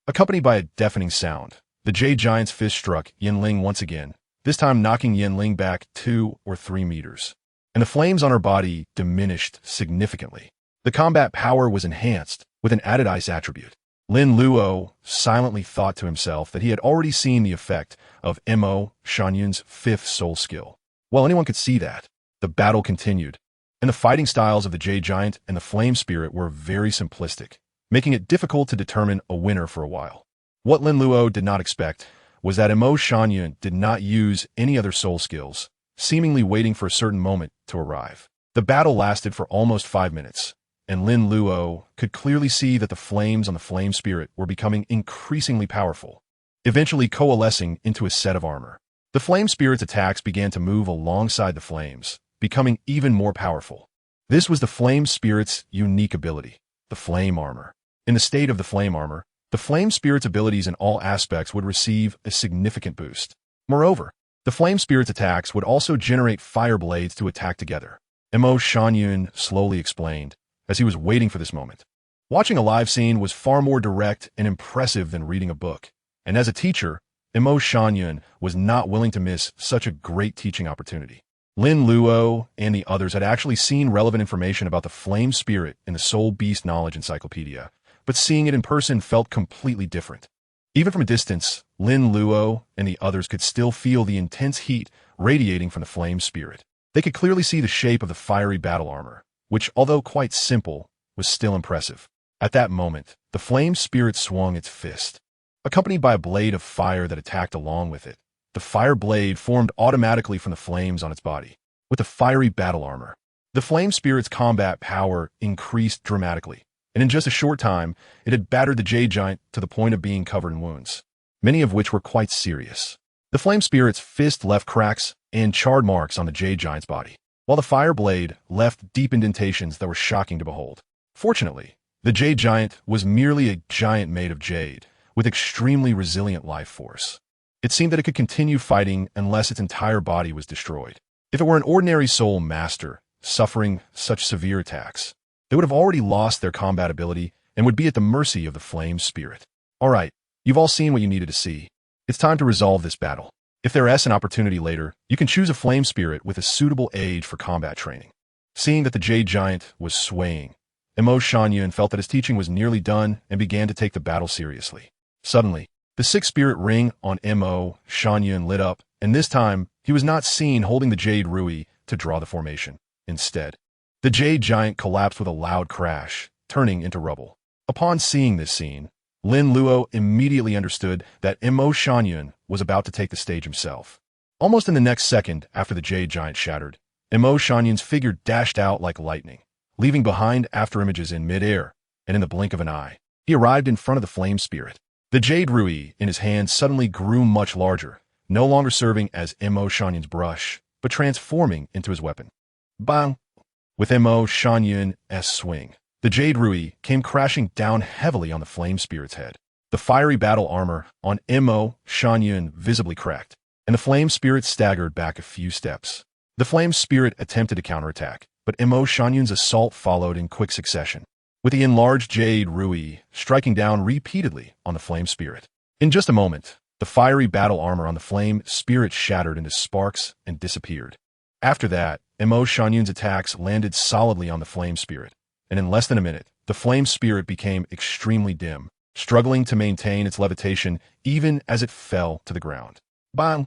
Accompanied by a deafening sound, the jade giant's fist struck Yinling once again, this time knocking Yinling back 2 or 3 meters, and the flames on her body diminished significantly. The combat power was enhanced with an added ice attribute. Lin Luo silently thought to himself that he had already seen the effect of Imo Shangyun's 5th soul skill. Well, anyone could see that. The battle continued, and the fighting styles of the jade giant and the flame spirit were very simplistic, making it difficult to determine a winner for a while. What Lin Luo did not expect was that Imo Shangyun did not use any other soul skills, seemingly waiting for a certain moment to arrive. The battle lasted for almost 5 minutes, and Lin Luo could clearly see that the flames on the flame spirit were becoming increasingly powerful, eventually coalescing into a set of armor. The flame spirit's attacks began to move alongside the flames, becoming even more powerful. This was the flame spirit's unique ability, the flame armor. In the state of the flame armor, the flame spirit's abilities in all aspects would receive a significant boost. Moreover, the flame spirit's attacks would also generate fire blades to attack together. Imo Shangyun slowly explained, as he was waiting for this moment. Watching a live scene was far more direct and impressive than reading a book, and as a teacher, Imo Shangyun was not willing to miss such a great teaching opportunity. Lin Luo and the others had actually seen relevant information about the flame spirit in the Soul Beast Knowledge Encyclopedia, but seeing it in person felt completely different. Even from a distance, Lin Luo and the others could still feel the intense heat radiating from the flame spirit. They could clearly see the shape of the fiery battle armor, which, although quite simple, was still impressive. At that moment, the flame spirit swung its fist, accompanied by a blade of fire that attacked along with it. The fire blade formed automatically from the flames on its body. With the fiery battle armor, the flame spirit's combat power increased dramatically, and in just a short time, it had battered the jade giant to the point of being covered in wounds, many of which were quite serious. The flame spirit's fist left cracks and charred marks on the jade giant's body, while the fire blade left deep indentations that were shocking to behold. Fortunately, the jade giant was merely a giant made of jade, with extremely resilient life force. It seemed that it could continue fighting unless its entire body was destroyed. If it were an ordinary soul master suffering such severe attacks, they would have already lost their combat ability and would be at the mercy of the flame spirit. Alright, you've all seen what you needed to see. It's time to resolve this battle. If there is an opportunity later, you can choose a flame spirit with a suitable age for combat training. Seeing that the jade giant was swaying, Imo Shangyun felt that his teaching was nearly done and began to take the battle seriously. Suddenly, the 6th spirit ring on Imo Shangyun lit up, and this time, he was not seen holding the jade rui to draw the formation. Instead, The jade giant collapsed with a loud crash, turning into rubble. Upon seeing this scene, Lin Luo immediately understood that Mo Shangyun was about to take the stage himself. Almost in the next second after the jade giant shattered, Mo Shangyun's figure dashed out like lightning, leaving behind afterimages in midair, and in the blink of an eye, he arrived in front of the flame spirit. The jade rui in his hand suddenly grew much larger, no longer serving as Mo Shangyun's brush, but transforming into his weapon. Bang! With Mo Shangyun's swing, the jade rui came crashing down heavily on the flame spirit's head. The fiery battle armor on Mo Shangyun visibly cracked, and the flame spirit staggered back a few steps. The flame spirit attempted to counterattack, but Mo Shangyun's assault followed in quick succession, with the enlarged jade rui striking down repeatedly on the flame spirit. In just a moment, the fiery battle armor on the flame spirit shattered into sparks and disappeared. After that, Mo Shangyun's attacks landed solidly on the flame spirit, and in less than a minute, the flame spirit became extremely dim, struggling to maintain its levitation even as it fell to the ground. Bang!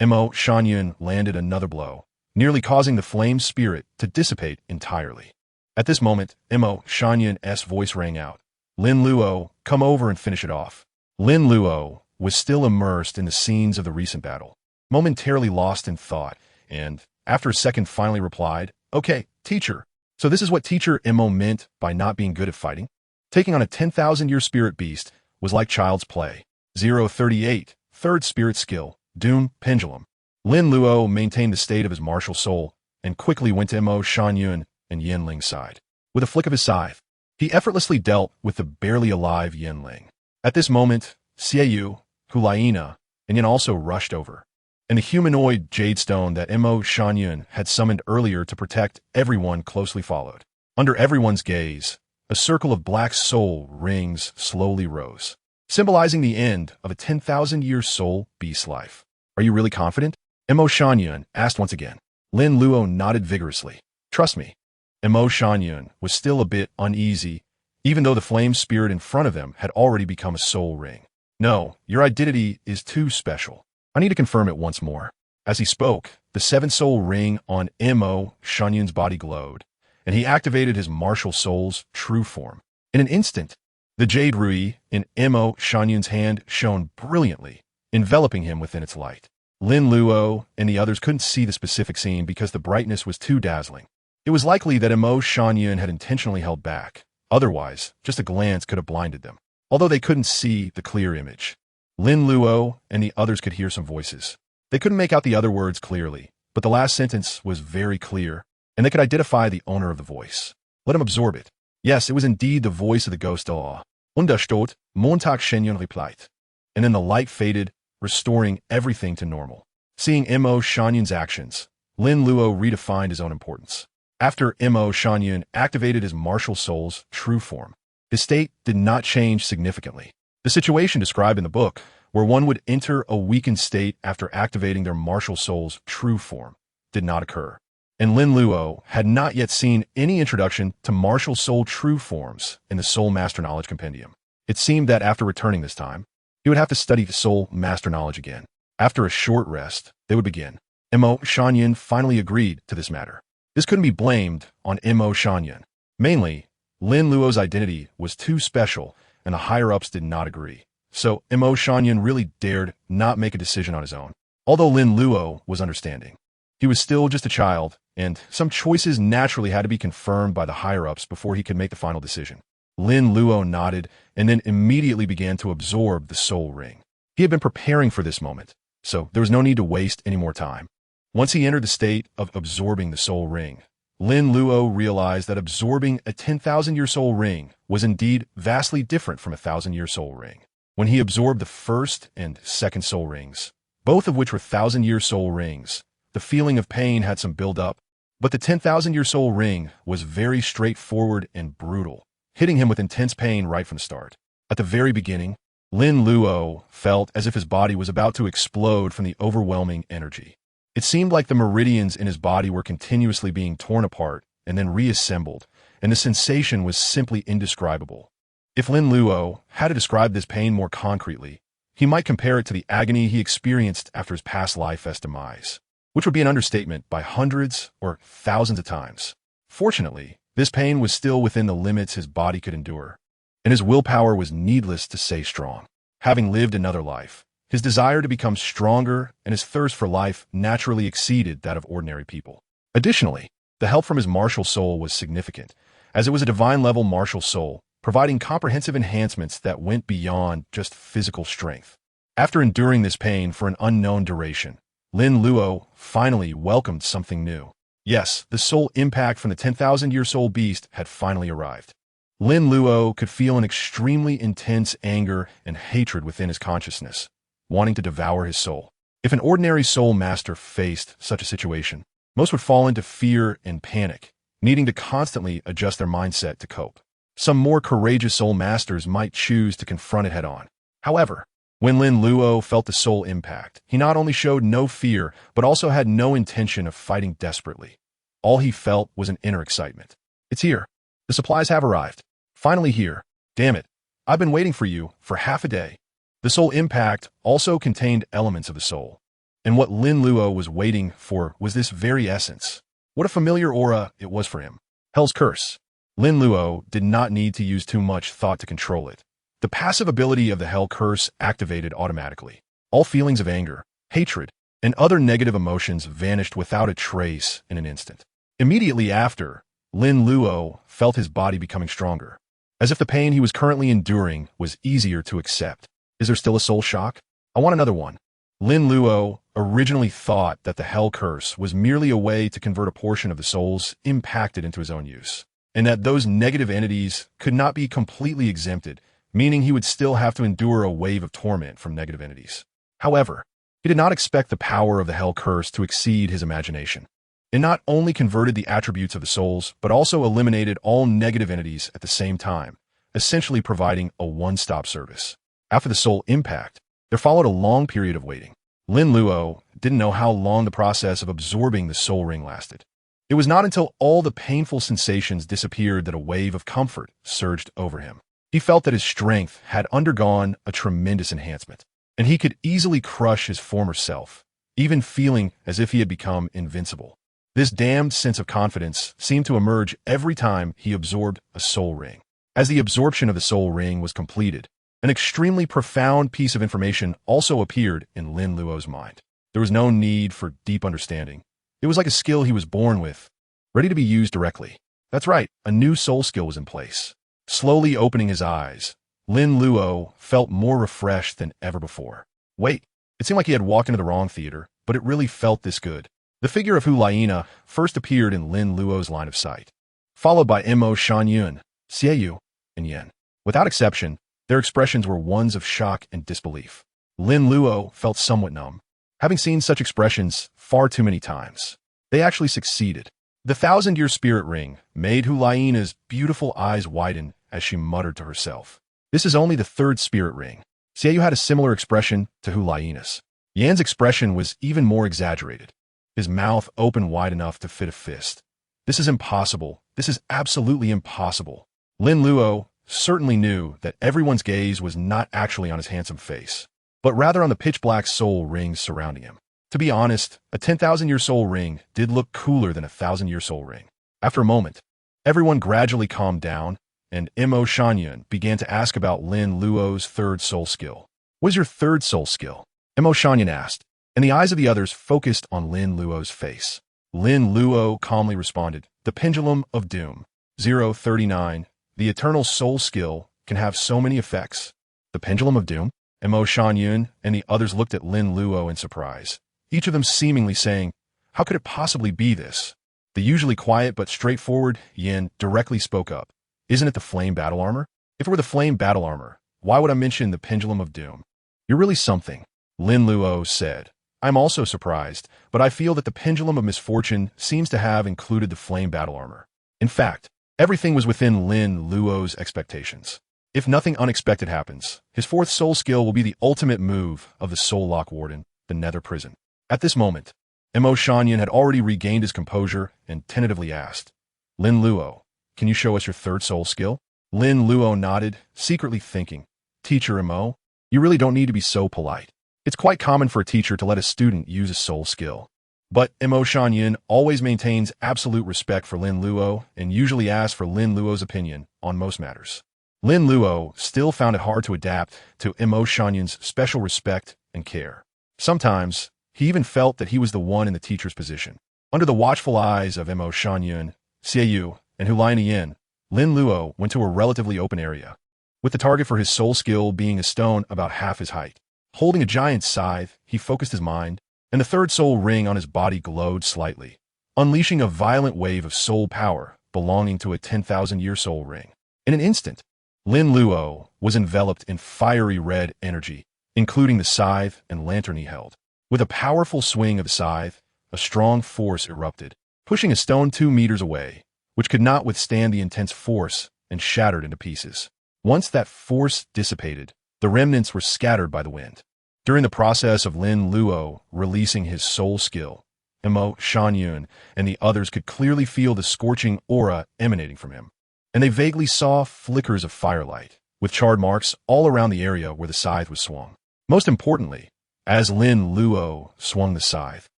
Mo Shangyun landed another blow, nearly causing the flame spirit to dissipate entirely. At this moment, Mo Shangyun's voice rang out. Lin Luo, come over and finish it off. Lin Luo was still immersed in the scenes of the recent battle, momentarily lost in thought, and, after a second, finally replied, Okay, teacher. So this is what Teacher Mo meant by not being good at fighting? Taking on a 10,000-year spirit beast was like child's play. 038, third spirit skill, Dune Pendulum. Lin Luo maintained the state of his martial soul and quickly went to Mo Shangyun and Yanling's side. With a flick of his scythe, he effortlessly dealt with the barely alive Yanling. At this moment, Xiaoyu, Hulaina, and Yan also rushed over, and the humanoid jade stone that Mo Shangyun had summoned earlier to protect everyone closely followed. Under everyone's gaze, a circle of black soul rings slowly rose, symbolizing the end of a 10,000-year soul beast life. Are you really confident? Mo Shangyun asked once again. Lin Luo nodded vigorously. Trust me. Mo Shangyun was still a bit uneasy, even though the flame spirit in front of him had already become a soul ring. No, your identity is too special. I need to confirm it once more. As he spoke, the 7-soul ring on Mo Shangyun's body glowed, and he activated his martial soul's true form. In an instant, the jade rui in Mo Shangyun's hand shone brilliantly, enveloping him within its light. Lin Luo and the others couldn't see the specific scene because the brightness was too dazzling. It was likely that Mo Shangyun had intentionally held back. Otherwise, just a glance could have blinded them, although they couldn't see the clear image. Lin Luo and the others could hear some voices. They couldn't make out the other words clearly, but the last sentence was very clear, and they could identify the owner of the voice. Let him absorb it. Yes, it was indeed the voice of the ghost Daw. Unterstot, Montag Shenyun replied. And then the light faded, restoring everything to normal. Seeing Mo Shangyun's actions, Lin Luo redefined his own importance. After Mo Shangyun activated his martial soul's true form, his state did not change significantly. The situation described in the book, where one would enter a weakened state after activating their martial soul's true form, did not occur. And Lin Luo had not yet seen any introduction to martial soul true forms in the Soul Master Knowledge Compendium. It seemed that after returning this time, he would have to study the Soul Master Knowledge again. After a short rest, they would begin. Mo Shangyun finally agreed to this matter. This couldn't be blamed on Mo Shangyun. Mainly, Lin Luo's identity was too special, and the higher-ups did not agree. So Mo Shangyun really dared not make a decision on his own. Although Lin Luo was understanding, he was still just a child, and some choices naturally had to be confirmed by the higher-ups before he could make the final decision. Lin Luo nodded and then immediately began to absorb the soul ring. He had been preparing for this moment, so there was no need to waste any more time. Once he entered the state of absorbing the soul ring, Lin Luo realized that absorbing a 10,000-year soul ring was indeed vastly different from a 1,000-year soul ring. When he absorbed the first and second soul rings, both of which were 1,000-year soul rings, the feeling of pain had some build-up, but the 10,000-year soul ring was very straightforward and brutal, hitting him with intense pain right from the start. At the very beginning, Lin Luo felt as if his body was about to explode from the overwhelming energy. It seemed like the meridians in his body were continuously being torn apart and then reassembled, and the sensation was simply indescribable. If Lin Luo had to describe this pain more concretely, he might compare it to the agony he experienced after his past life as demise, which would be an understatement by hundreds or thousands of times. Fortunately, this pain was still within the limits his body could endure, and his willpower was needless to say strong. Having lived another life, his desire to become stronger and his thirst for life naturally exceeded that of ordinary people. Additionally, the help from his martial soul was significant, as it was a divine-level martial soul, providing comprehensive enhancements that went beyond just physical strength. After enduring this pain for an unknown duration, Lin Luo finally welcomed something new. Yes, the soul impact from the 10,000-year soul beast had finally arrived. Lin Luo could feel an extremely intense anger and hatred within his consciousness, wanting to devour his soul. If an ordinary soul master faced such a situation, most would fall into fear and panic, needing to constantly adjust their mindset to cope. Some more courageous soul masters might choose to confront it head-on. However, when Lin Luo felt the soul impact, he not only showed no fear, but also had no intention of fighting desperately. All he felt was an inner excitement. It's here. The supplies have arrived. Finally here. Damn it. I've been waiting for you for half a day. The soul impact also contained elements of the soul. And what Lin Luo was waiting for was this very essence. What a familiar aura it was for him. Hell's Curse. Lin Luo did not need to use too much thought to control it. The passive ability of the Hell Curse activated automatically. All feelings of anger, hatred, and other negative emotions vanished without a trace in an instant. Immediately after, Lin Luo felt his body becoming stronger, as if the pain he was currently enduring was easier to accept. Is there still a soul shock? I want another one. Lin Luo originally thought that the Hell Curse was merely a way to convert a portion of the souls impacted into his own use, and that those negative entities could not be completely exempted, meaning he would still have to endure a wave of torment from negative entities. However, he did not expect the power of the Hell Curse to exceed his imagination. It not only converted the attributes of the souls, but also eliminated all negative entities at the same time, essentially providing a one-stop service. After the soul impact, there followed a long period of waiting. Lin Luo didn't know how long the process of absorbing the soul ring lasted. It was not until all the painful sensations disappeared that a wave of comfort surged over him. He felt that his strength had undergone a tremendous enhancement, and he could easily crush his former self, even feeling as if he had become invincible. This damned sense of confidence seemed to emerge every time he absorbed a soul ring. As the absorption of the soul ring was completed, an extremely profound piece of information also appeared in Lin Luo's mind. There was no need for deep understanding. It was like a skill he was born with, ready to be used directly. That's right, a new soul skill was in place. Slowly opening his eyes, Lin Luo felt more refreshed than ever before. Wait, it seemed like he had walked into the wrong theater, but it really felt this good. The figure of Hu Laina first appeared in Lin Luo's line of sight, followed by Mo Shangyun, Xieyu, and Yan. Without exception, their expressions were ones of shock and disbelief. Lin Luo felt somewhat numb, having seen such expressions far too many times. They actually succeeded. The 1,000-year spirit ring made Hu Laina's beautiful eyes widen as she muttered to herself. This is only the third spirit ring. Xieyu had a similar expression to Hu Laina's. Yan's expression was even more exaggerated. His mouth opened wide enough to fit a fist. This is impossible. This is absolutely impossible. Lin Luo certainly knew that everyone's gaze was not actually on his handsome face, but rather on the pitch-black soul rings surrounding him. To be honest, a 10,000-year soul ring did look cooler than a 1,000-year soul ring. After a moment, everyone gradually calmed down, and Mo Shangyun began to ask about Lin Luo's third soul skill. What is your third soul skill? Mo Shangyun asked, and the eyes of the others focused on Lin Luo's face. Lin Luo calmly responded, the Pendulum of Doom. 039. The Eternal Soul skill can have so many effects. The Pendulum of Doom? Mo Shangyun and the others looked at Lin Luo in surprise, each of them seemingly saying, how could it possibly be this? The usually quiet but straightforward Yan directly spoke up. Isn't it the flame battle armor? If it were the flame battle armor, why would I mention the Pendulum of Doom? You're really something, Lin Luo said. I'm also surprised, but I feel that the Pendulum of Misfortune seems to have included the flame battle armor. In fact, everything was within Lin Luo's expectations. If nothing unexpected happens, his fourth soul skill will be the ultimate move of the Soul Lock Warden, the Nether Prison. At this moment, Mo Shangyun had already regained his composure and tentatively asked, Lin Luo, can you show us your third soul skill? Lin Luo nodded, secretly thinking, Teacher Mo, you really don't need to be so polite. It's quite common for a teacher to let a student use a soul skill. But Mo Shanyan always maintains absolute respect for Lin Luo and usually asks for Lin Luo's opinion on most matters. Lin Luo still found it hard to adapt to Mo Shanyan's special respect and care. Sometimes, he even felt that he was the one in the teacher's position. Under the watchful eyes of Mo Shanyan, Xiaoyu, and Hulaini Yin, Lin Luo went to a relatively open area, with the target for his soul skill being a stone about half his height. Holding a giant scythe, he focused his mind, and the third soul ring on his body glowed slightly, unleashing a violent wave of soul power belonging to a 10,000-year soul ring. In an instant, Lin Luo was enveloped in fiery red energy, including the scythe and lantern he held. With a powerful swing of the scythe, a strong force erupted, pushing a stone 2 meters away, which could not withstand the intense force and shattered into pieces. Once that force dissipated, the remnants were scattered by the wind. During the process of Lin Luo releasing his soul skill, Mo Shanyan and the others could clearly feel the scorching aura emanating from him, and they vaguely saw flickers of firelight, with charred marks all around the area where the scythe was swung. Most importantly, as Lin Luo swung the scythe,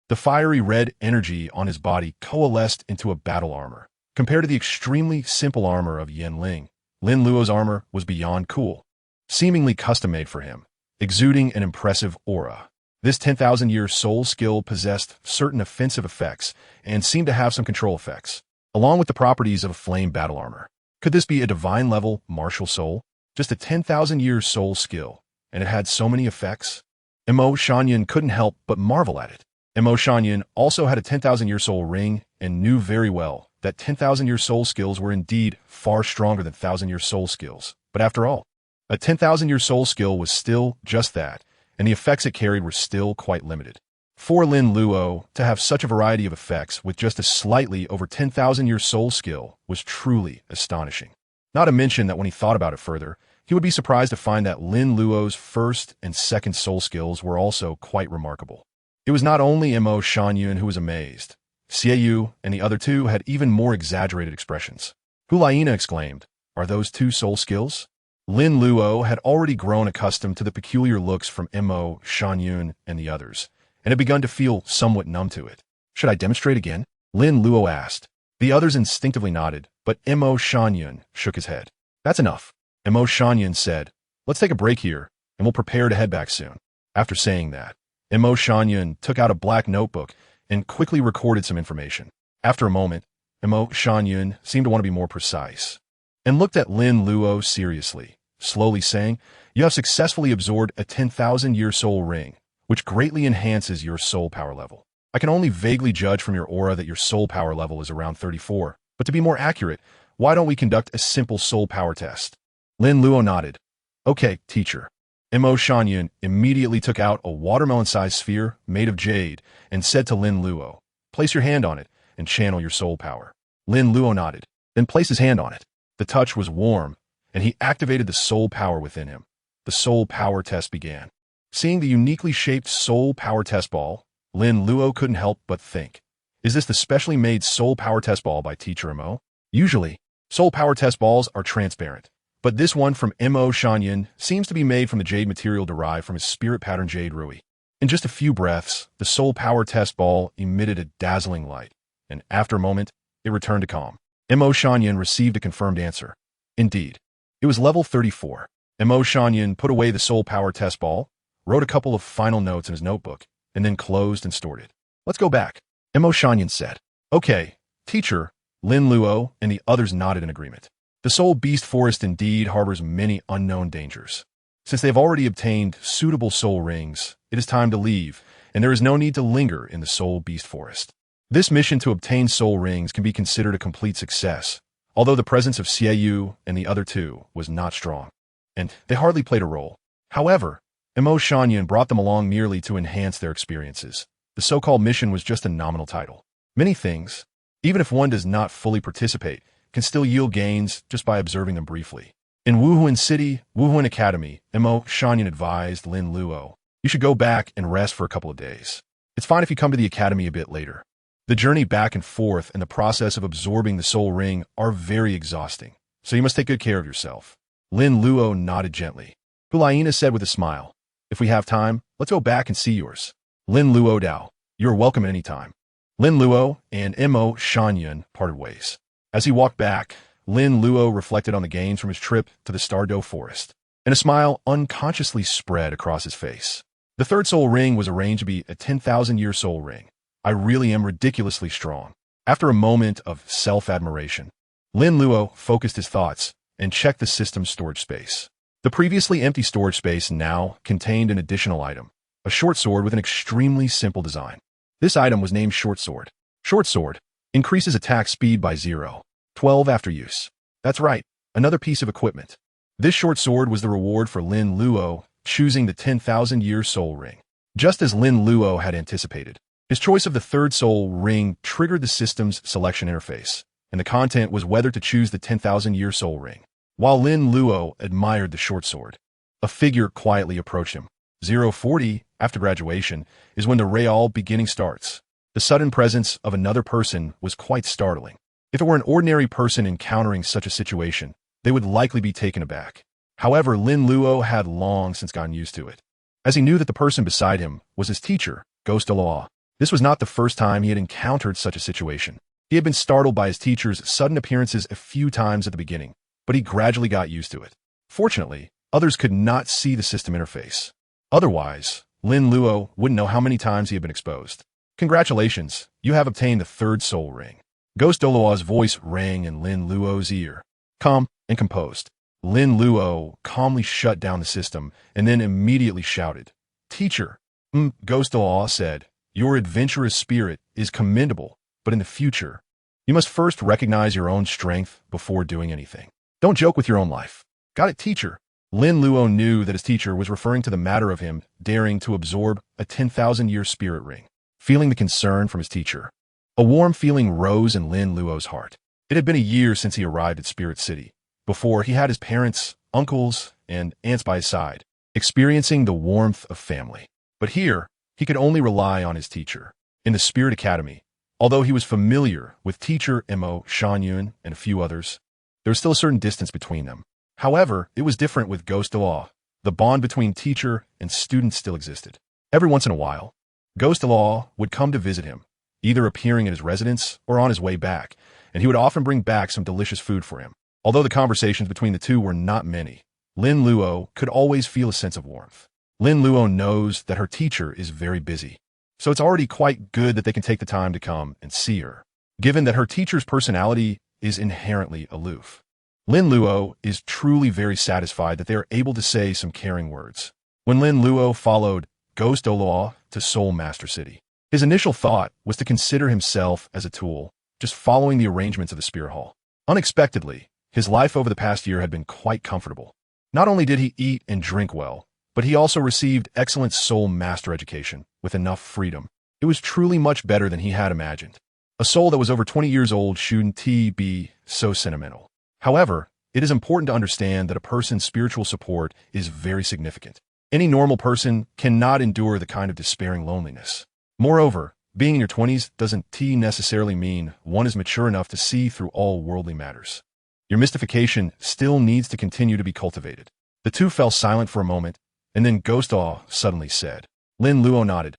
the fiery red energy on his body coalesced into a battle armor. Compared to the extremely simple armor of Yanling, Lin Luo's armor was beyond cool, seemingly custom-made for him, exuding an impressive aura. This 10,000-year soul skill possessed certain offensive effects and seemed to have some control effects, along with the properties of a flame battle armor. Could this be a divine-level martial soul? Just a 10,000-year soul skill, and it had so many effects? Mo Shanyan couldn't help but marvel at it. Mo Shanyan also had a 10,000-year soul ring and knew very well that 10,000-year soul skills were indeed far stronger than 1,000-year soul skills. But after all, a 10,000-year soul skill was still just that, and the effects it carried were still quite limited. For Lin Luo to have such a variety of effects with just a slightly over 10,000-year soul skill was truly astonishing. Not to mention that when he thought about it further, he would be surprised to find that Lin Luo's first and second soul skills were also quite remarkable. It was not only Mo Shanyan who was amazed. Xiaoyu and the other two had even more exaggerated expressions. Hulaina exclaimed, "Are those 2 soul skills?" Lin Luo had already grown accustomed to the peculiar looks from Mo Shanyan and the others, and had begun to feel somewhat numb to it. "Should I demonstrate again?" Lin Luo asked. The others instinctively nodded, but Mo Shanyan shook his head. "That's enough." Mo Shanyan said, "Let's take a break here, and we'll prepare to head back soon." After saying that, Mo Shanyan took out a black notebook and quickly recorded some information. After a moment, Mo Shanyan seemed to want to be more precise, and looked at Lin Luo seriously, slowly saying, "You have successfully absorbed a 10,000-year soul ring, which greatly enhances your soul power level. I can only vaguely judge from your aura that your soul power level is around 34, but to be more accurate, why don't we conduct a simple soul power test?" Lin Luo nodded. "Okay, teacher." Mo Shanyan immediately took out a watermelon-sized sphere made of jade and said to Lin Luo, "Place your hand on it and channel your soul power." Lin Luo nodded, then placed his hand on it. The touch was warm, and he activated the soul power within him. The soul power test began. Seeing the uniquely shaped soul power test ball, Lin Luo couldn't help but think, is this the specially made soul power test ball by Teacher Mo? Usually, soul power test balls are transparent, but this one from Mo Shanyan seems to be made from the jade material derived from his spirit pattern jade rui. In just a few breaths, the soul power test ball emitted a dazzling light, and after a moment, it returned to calm. Mo Shanyan received a confirmed answer. Indeed, it was level 34. Mo Shanyan put away the soul power test ball, wrote a couple of final notes in his notebook, and then closed and stored it. "Let's go back," Mo Shanyan said. "Okay, teacher." Lin Luo and the others nodded in agreement. The Soul Beast Forest indeed harbors many unknown dangers. Since they have already obtained suitable soul rings, it is time to leave, and there is no need to linger in the Soul Beast Forest. This mission to obtain soul rings can be considered a complete success, although the presence of Xiaoyu and the other two was not strong, and they hardly played a role. However, Mo Shanyan brought them along merely to enhance their experiences. The so-called mission was just a nominal title. Many things, even if one does not fully participate, can still yield gains just by observing them briefly. In Wuhuan City, Wuhuan Academy, Mo Shanyan advised Lin Luo, "You should go back and rest for a couple of days. It's fine if you come to the academy a bit later. The journey back and forth and the process of absorbing the soul ring are very exhausting, so you must take good care of yourself." Lin Luo nodded gently. Hulaina said with a smile, "If we have time, let's go back and see yours." Lin Luo Dao, You're welcome at any time. Lin Luo and Mo Shanyan parted ways. As he walked back, Lin Luo reflected on the gains from his trip to the Stardow Forest, and a smile unconsciously spread across his face. The third soul ring was arranged to be a 10,000-year soul ring. I really am ridiculously strong. After a moment of self-admiration, Lin Luo focused his thoughts and checked the system's storage space. The previously empty storage space now contained an additional item, a short sword with an extremely simple design. This item was named Short Sword. Short Sword increases attack speed by 0.12 after use. That's right, another piece of equipment. This short sword was the reward for Lin Luo choosing the 10,000-year soul ring. Just as Lin Luo had anticipated, his choice of the third soul ring triggered the system's selection interface, and the content was whether to choose the 10,000-year soul ring. While Lin Luo admired the short sword, a figure quietly approached him. 040, after graduation, is when the real beginning starts. The sudden presence of another person was quite startling. If it were an ordinary person encountering such a situation, they would likely be taken aback. However, Lin Luo had long since gotten used to it, as he knew that the person beside him was his teacher, Douluo. This was not the first time he had encountered such a situation. He had been startled by his teacher's sudden appearances a few times at the beginning, but he gradually got used to it. Fortunately, others could not see the system interface. Otherwise, Lin Luo wouldn't know how many times he had been exposed. Congratulations, you have obtained the third soul ring. Douluo's voice rang in Lin Luo's ear. Calm and composed, Lin Luo calmly shut down the system and then immediately shouted, "Teacher!" Douluo said, "Your adventurous spirit is commendable, but in the future, you must first recognize your own strength before doing anything. Don't joke with your own life." Got it, teacher. Lin Luo knew that his teacher was referring to the matter of him daring to absorb a 10,000-year spirit ring. Feeling the concern from his teacher, a warm feeling rose in Lin Luo's heart. It had been a year since he arrived at Spirit City. Before, he had his parents, uncles, and aunts by his side, experiencing the warmth of family. But here, he could only rely on his teacher. In the Spirit Academy, although he was familiar with teacher Mo Shanyan and a few others, there was still a certain distance between them. However, it was different with Douluo. The bond between teacher and student still existed. Every once in a while, Douluo would come to visit him, either appearing at his residence or on his way back, and he would often bring back some delicious food for him. Although the conversations between the two were not many, Lin Luo could always feel a sense of warmth. Lin Luo knows that her teacher is very busy, so it's already quite good that they can take the time to come and see her, given that her teacher's personality is inherently aloof. Lin Luo is truly very satisfied that they are able to say some caring words. When Lin Luo followed Douluo to Soul Master City, his initial thought was to consider himself as a tool, just following the arrangements of the Spirit Hall. Unexpectedly, his life over the past year had been quite comfortable. Not only did he eat and drink well, but he also received excellent soul master education with enough freedom. It was truly much better than he had imagined. A soul that was over 20 years old shouldn't be so sentimental. However, it is important to understand that a person's spiritual support is very significant. Any normal person cannot endure the kind of despairing loneliness. Moreover, being in your 20s doesn't necessarily mean one is mature enough to see through all worldly matters. Your mystification still needs to continue to be cultivated. The two fell silent for a moment, and then Douluo suddenly said. Lin Luo nodded.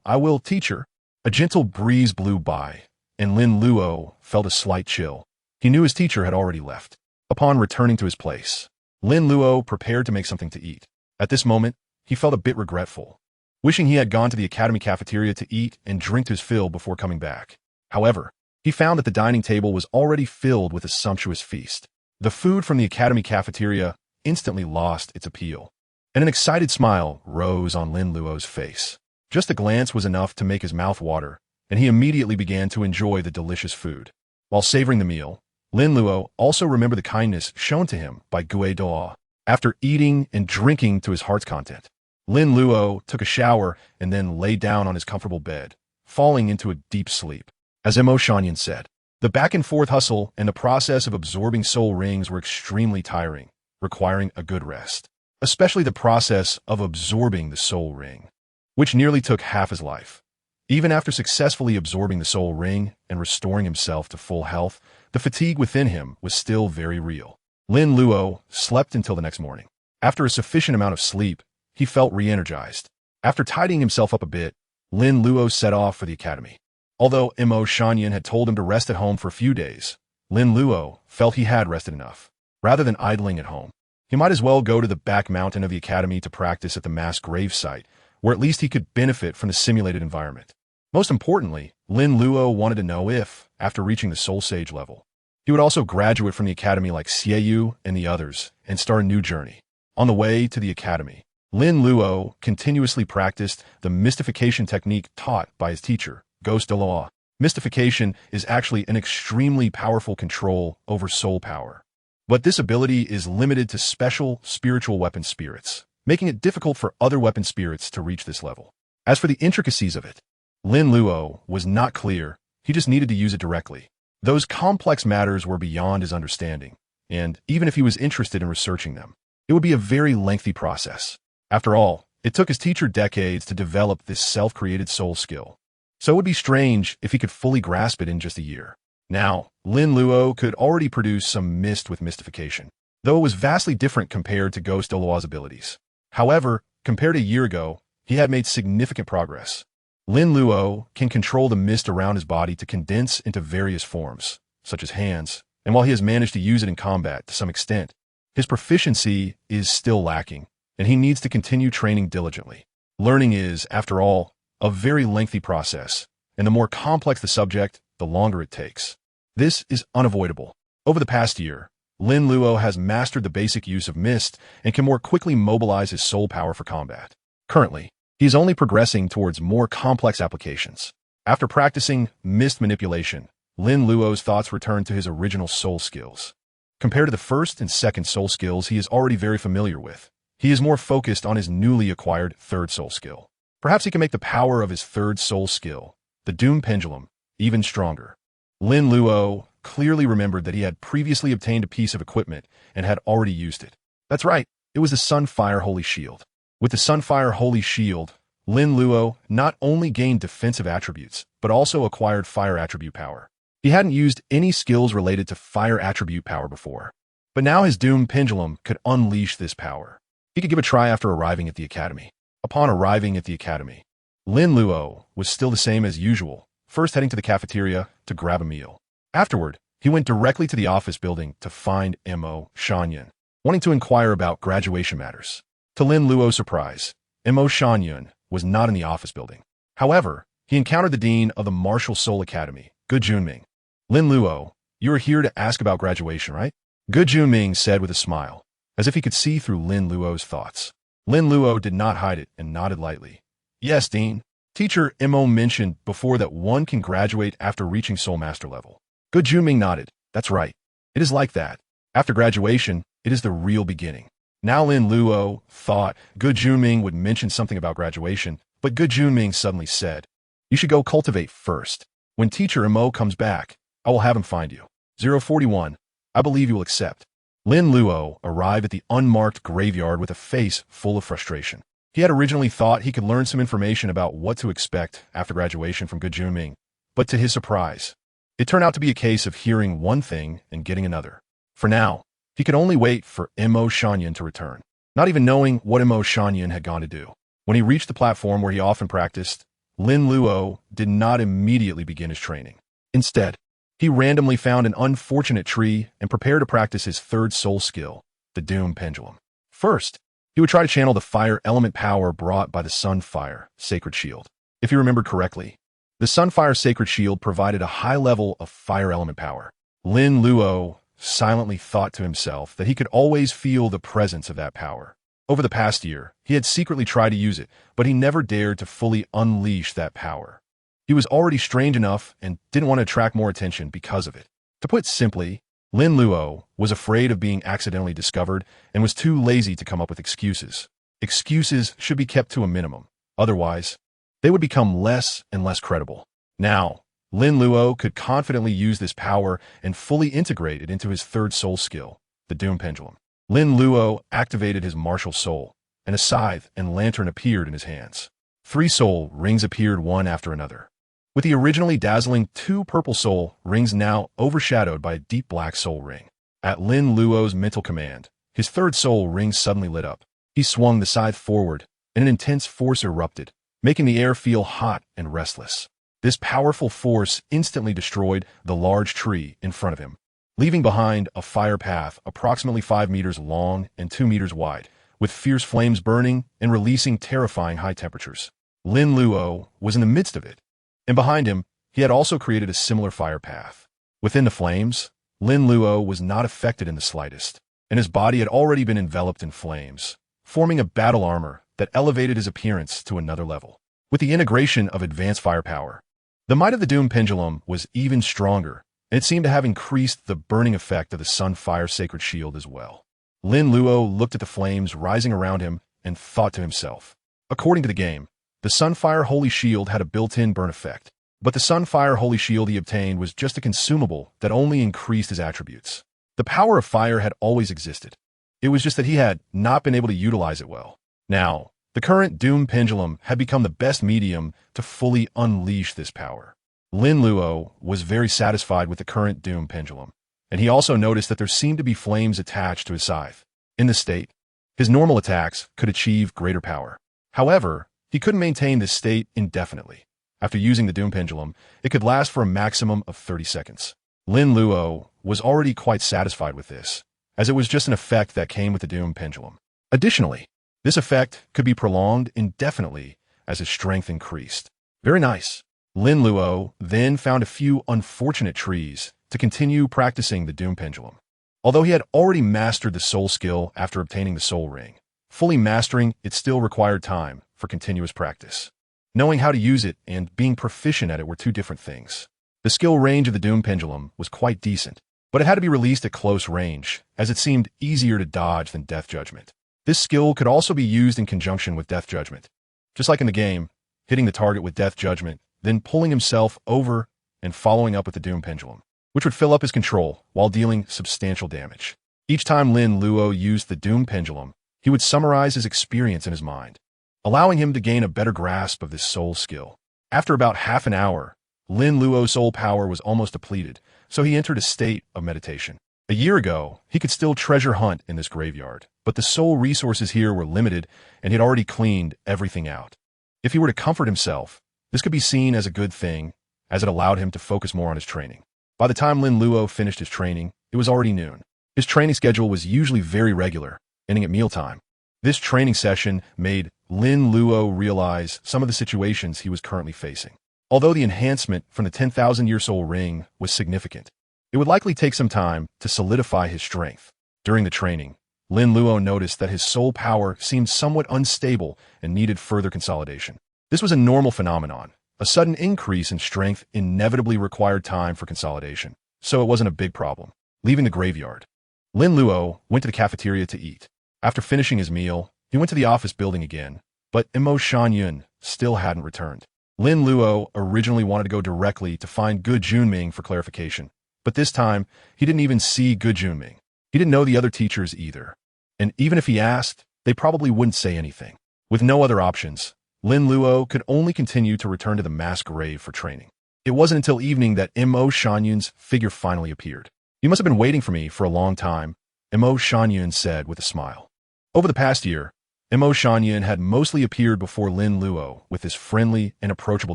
I will, teacher." A gentle breeze blew by, and Lin Luo felt a slight chill. He knew his teacher had already left. Upon returning to his place, Lin Luo prepared to make something to eat. At this moment, he felt a bit regretful, wishing he had gone to the academy cafeteria to eat and drink to his fill before coming back. However, he found that the dining table was already filled with a sumptuous feast. The food from the academy cafeteria instantly lost its appeal, and an excited smile rose on Lin Luo's face. Just a glance was enough to make his mouth water, and he immediately began to enjoy the delicious food. While savoring the meal, Lin Luo also remembered the kindness shown to him by Douluo. After eating and drinking to his heart's content, Lin Luo took a shower and then lay down on his comfortable bed, falling into a deep sleep. As Mo Shanyan said, the back-and-forth hustle and the process of absorbing soul rings were extremely tiring, requiring a good rest, especially the process of absorbing the soul ring, which nearly took half his life. Even after successfully absorbing the soul ring and restoring himself to full health, the fatigue within him was still very real. Lin Luo slept until the next morning. After a sufficient amount of sleep, he felt re-energized. After tidying himself up a bit, Lin Luo set off for the academy. Although Mo Shanyan had told him to rest at home for a few days, Lin Luo felt he had rested enough. Rather than idling at home, he might as well go to the back mountain of the academy to practice at the mass grave site, where at least he could benefit from the simulated environment. Most importantly, Lin Luo wanted to know if, after reaching the Soul Sage level, he would also graduate from the academy like Xiaoyu and the others and start a new journey. On the way to the academy, Lin Luo continuously practiced the mystification technique taught by his teacher, Douluo. Mystification is actually an extremely powerful control over soul power. But this ability is limited to special spiritual weapon spirits, making it difficult for other weapon spirits to reach this level. As for the intricacies of it, Lin Luo was not clear. He just needed to use it directly. Those complex matters were beyond his understanding, and even if he was interested in researching them, it would be a very lengthy process. After all, it took his teacher decades to develop this self-created soul skill. So it would be strange if he could fully grasp it in just a year. Now, Lin Luo could already produce some mist with mystification, though it was vastly different compared to Douluo's abilities. However, compared to a year ago, he had made significant progress. Lin Luo can control the mist around his body to condense into various forms, such as hands, and while he has managed to use it in combat to some extent, his proficiency is still lacking, and he needs to continue training diligently. Learning is, after all, a very lengthy process, and the more complex the subject, the longer it takes. This is unavoidable. Over the past year, Lin Luo has mastered the basic use of mist and can more quickly mobilize his soul power for combat. Currently, he is only progressing towards more complex applications. After practicing mist manipulation, Lin Luo's thoughts return to his original soul skills. Compared to the first and second soul skills he is already very familiar with, he is more focused on his newly acquired third soul skill. Perhaps he can make the power of his third soul skill, the Doom Pendulum, even stronger. Lin Luo clearly remembered that he had previously obtained a piece of equipment and had already used it. That's right, it was the Sunfire Holy Shield. With the Sunfire Holy Shield, Lin Luo not only gained defensive attributes, but also acquired fire attribute power. He hadn't used any skills related to fire attribute power before, but now his Doom Pendulum could unleash this power. He could give a try after arriving at the academy. Upon arriving at the academy, Lin Luo was still the same as usual, first heading to the cafeteria to grab a meal. Afterward, he went directly to the office building to find Mo Shanyan, wanting to inquire about graduation matters. To Lin Luo's surprise, Mo Shanyan was not in the office building. However, he encountered the dean of the Martial Soul Academy, Gu Junming. Lin Luo, you are here to ask about graduation, right? Gu Junming said with a smile, as if he could see through Lin Luo's thoughts. Lin Luo did not hide it and nodded lightly. Yes, Dean. Teacher Mo mentioned before that one can graduate after reaching Soul Master level. Gu Junming nodded. That's right. It is like that. After graduation, it is the real beginning. Now Lin Luo thought Gu Junming would mention something about graduation, but Gu Junming suddenly said, you should go cultivate first. When Teacher Mo comes back, I will have him find you. 041. I believe you will accept. Lin Luo arrived at the unmarked graveyard with a face full of frustration. He had originally thought he could learn some information about what to expect after graduation from Gu Junming, but to his surprise, it turned out to be a case of hearing one thing and getting another. For now, he could only wait for Mo Shanyan to return, not even knowing what Mo Shanyan had gone to do. When he reached the platform where he often practiced, Lin Luo did not immediately begin his training. Instead, he randomly found an unfortunate tree and prepared to practice his third soul skill, the Doom Pendulum. First, he would try to channel the fire element power brought by the Sunfire Sacred Shield. If you remembered correctly, the Sunfire Sacred Shield provided a high level of fire element power. Lin Luo silently thought to himself that he could always feel the presence of that power. Over the past year, he had secretly tried to use it, but he never dared to fully unleash that power. He was already strange enough and didn't want to attract more attention because of it. To put it simply, Lin Luo was afraid of being accidentally discovered and was too lazy to come up with excuses. Excuses should be kept to a minimum. Otherwise, they would become less and less credible. Now, Lin Luo could confidently use this power and fully integrate it into his third soul skill, the Doom Pendulum. Lin Luo activated his martial soul, and a scythe and lantern appeared in his hands. 3 soul rings appeared one after another, with the originally dazzling 2 purple soul rings now overshadowed by a deep black soul ring. At Lin Luo's mental command, his third soul ring suddenly lit up. He swung the scythe forward, and an intense force erupted, making the air feel hot and restless. This powerful force instantly destroyed the large tree in front of him, leaving behind a fire path approximately 5 meters long and 2 meters wide, with fierce flames burning and releasing terrifying high temperatures. Lin Luo was in the midst of it, and behind him, he had also created a similar fire path. Within the flames, Lin Luo was not affected in the slightest, and his body had already been enveloped in flames, forming a battle armor that elevated his appearance to another level. With the integration of advanced firepower, the might of the Doom Pendulum was even stronger, and it seemed to have increased the burning effect of the Sunfire Sacred Shield as well. Lin Luo looked at the flames rising around him and thought to himself. According to the game, the Sunfire Holy Shield had a built-in burn effect, but the Sunfire Holy Shield he obtained was just a consumable that only increased his attributes. The power of fire had always existed. It was just that he had not been able to utilize it well. Now, the current Doom Pendulum had become the best medium to fully unleash this power. Lin Luo was very satisfied with the current Doom Pendulum, and he also noticed that there seemed to be flames attached to his scythe. In this state, his normal attacks could achieve greater power. However, he couldn't maintain this state indefinitely. After using the Doom Pendulum, it could last for a maximum of 30 seconds. Lin Luo was already quite satisfied with this, as it was just an effect that came with the Doom Pendulum. Additionally, this effect could be prolonged indefinitely as his strength increased. Very nice. Lin Luo then found a few unfortunate trees to continue practicing the Doom Pendulum. Although he had already mastered the soul skill after obtaining the soul ring, fully mastering it still required time for continuous practice. Knowing how to use it and being proficient at it were two different things. The skill range of the Doom Pendulum was quite decent, but it had to be released at close range, as it seemed easier to dodge than Death Judgment. This skill could also be used in conjunction with Death Judgment. Just like in the game, hitting the target with Death Judgment, then pulling himself over and following up with the Doom Pendulum, which would fill up his control while dealing substantial damage. Each time Lin Luo used the Doom Pendulum, he would summarize his experience in his mind, allowing him to gain a better grasp of this soul skill. After about half an hour, Lin Luo's soul power was almost depleted, so he entered a state of meditation. A year ago, he could still treasure hunt in this graveyard, but the soul resources here were limited and he had already cleaned everything out. If he were to comfort himself, this could be seen as a good thing, as it allowed him to focus more on his training. By the time Lin Luo finished his training, it was already noon. His training schedule was usually very regular, ending at mealtime. This training session made Lin Luo realize some of the situations he was currently facing. Although the enhancement from the 10,000-year soul ring was significant, it would likely take some time to solidify his strength. During the training, Lin Luo noticed that his soul power seemed somewhat unstable and needed further consolidation. This was a normal phenomenon. A sudden increase in strength inevitably required time for consolidation, so it wasn't a big problem. Leaving the graveyard, Lin Luo went to the cafeteria to eat. After finishing his meal, he went to the office building again, but Imo Shanyun still hadn't returned. Lin Luo originally wanted to go directly to find Gu Junming for clarification, but this time, he didn't even see Gu Junming. He didn't know the other teachers either. And even if he asked, they probably wouldn't say anything. With no other options, Lin Luo could only continue to return to the mass grave for training. It wasn't until evening that Imo Shanyun's figure finally appeared. "You must have been waiting for me for a long time," Imo Shanyun said with a smile. Over the past year, Imo Shanyun had mostly appeared before Lin Luo with his friendly and approachable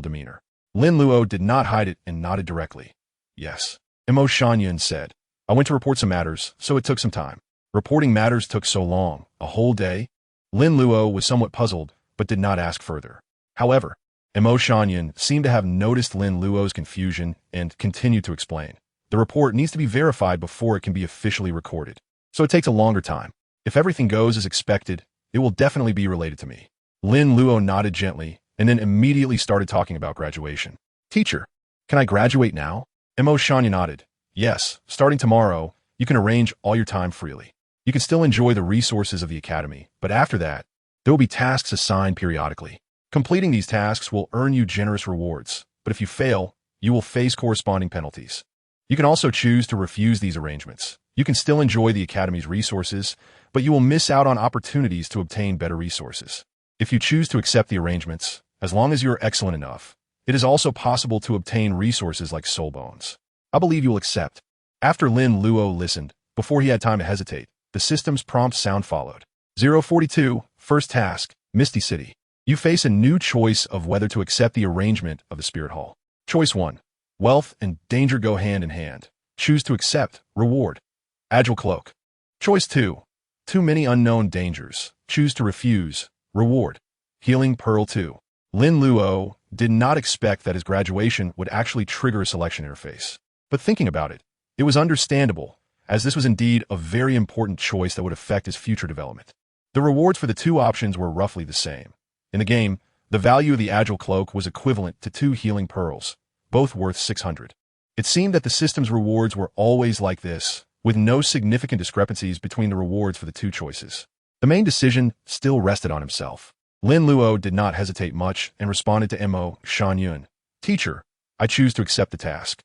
demeanor. Lin Luo did not hide it and nodded directly. "Yes," Imo Shanyun said. "I went to report some matters, so it took some time." Reporting matters took so long, a whole day? Lin Luo was somewhat puzzled, but did not ask further. However, Imo Shanyun seemed to have noticed Lin Luo's confusion and continued to explain. "The report needs to be verified before it can be officially recorded, so it takes a longer time. If everything goes as expected, it will definitely be related to me." Lin Luo nodded gently and then immediately started talking about graduation. "Teacher, can I graduate now?" Imo Shanyun nodded. "Yes, starting tomorrow, you can arrange all your time freely. You can still enjoy the resources of the academy, but after that, there will be tasks assigned periodically. Completing these tasks will earn you generous rewards, but if you fail, you will face corresponding penalties. You can also choose to refuse these arrangements. You can still enjoy the academy's resources, but you will miss out on opportunities to obtain better resources. If you choose to accept the arrangements, as long as you are excellent enough, it is also possible to obtain resources like soul bones. I believe you will accept." After Lin Luo listened, before he had time to hesitate, the system's prompt sound followed. 042, first task, Misty City. You face a new choice of whether to accept the arrangement of the Spirit Hall. Choice 1. Wealth and danger go hand in hand. Choose to accept. Reward. Agile Cloak. Choice 2. Too many unknown dangers. Choose to refuse. Reward. Healing Pearl 2. Lin Luo did not expect that his graduation would actually trigger a selection interface. But thinking about it, it was understandable, as this was indeed a very important choice that would affect his future development. The rewards for the two options were roughly the same. In the game, the value of the Agile Cloak was equivalent to 2 healing pearls, both worth 600. It seemed that the system's rewards were always like this, with no significant discrepancies between the rewards for the two choices. The main decision still rested on himself. Lin Luo did not hesitate much and responded to Mo Shan-yun. Teacher, I choose to accept the task.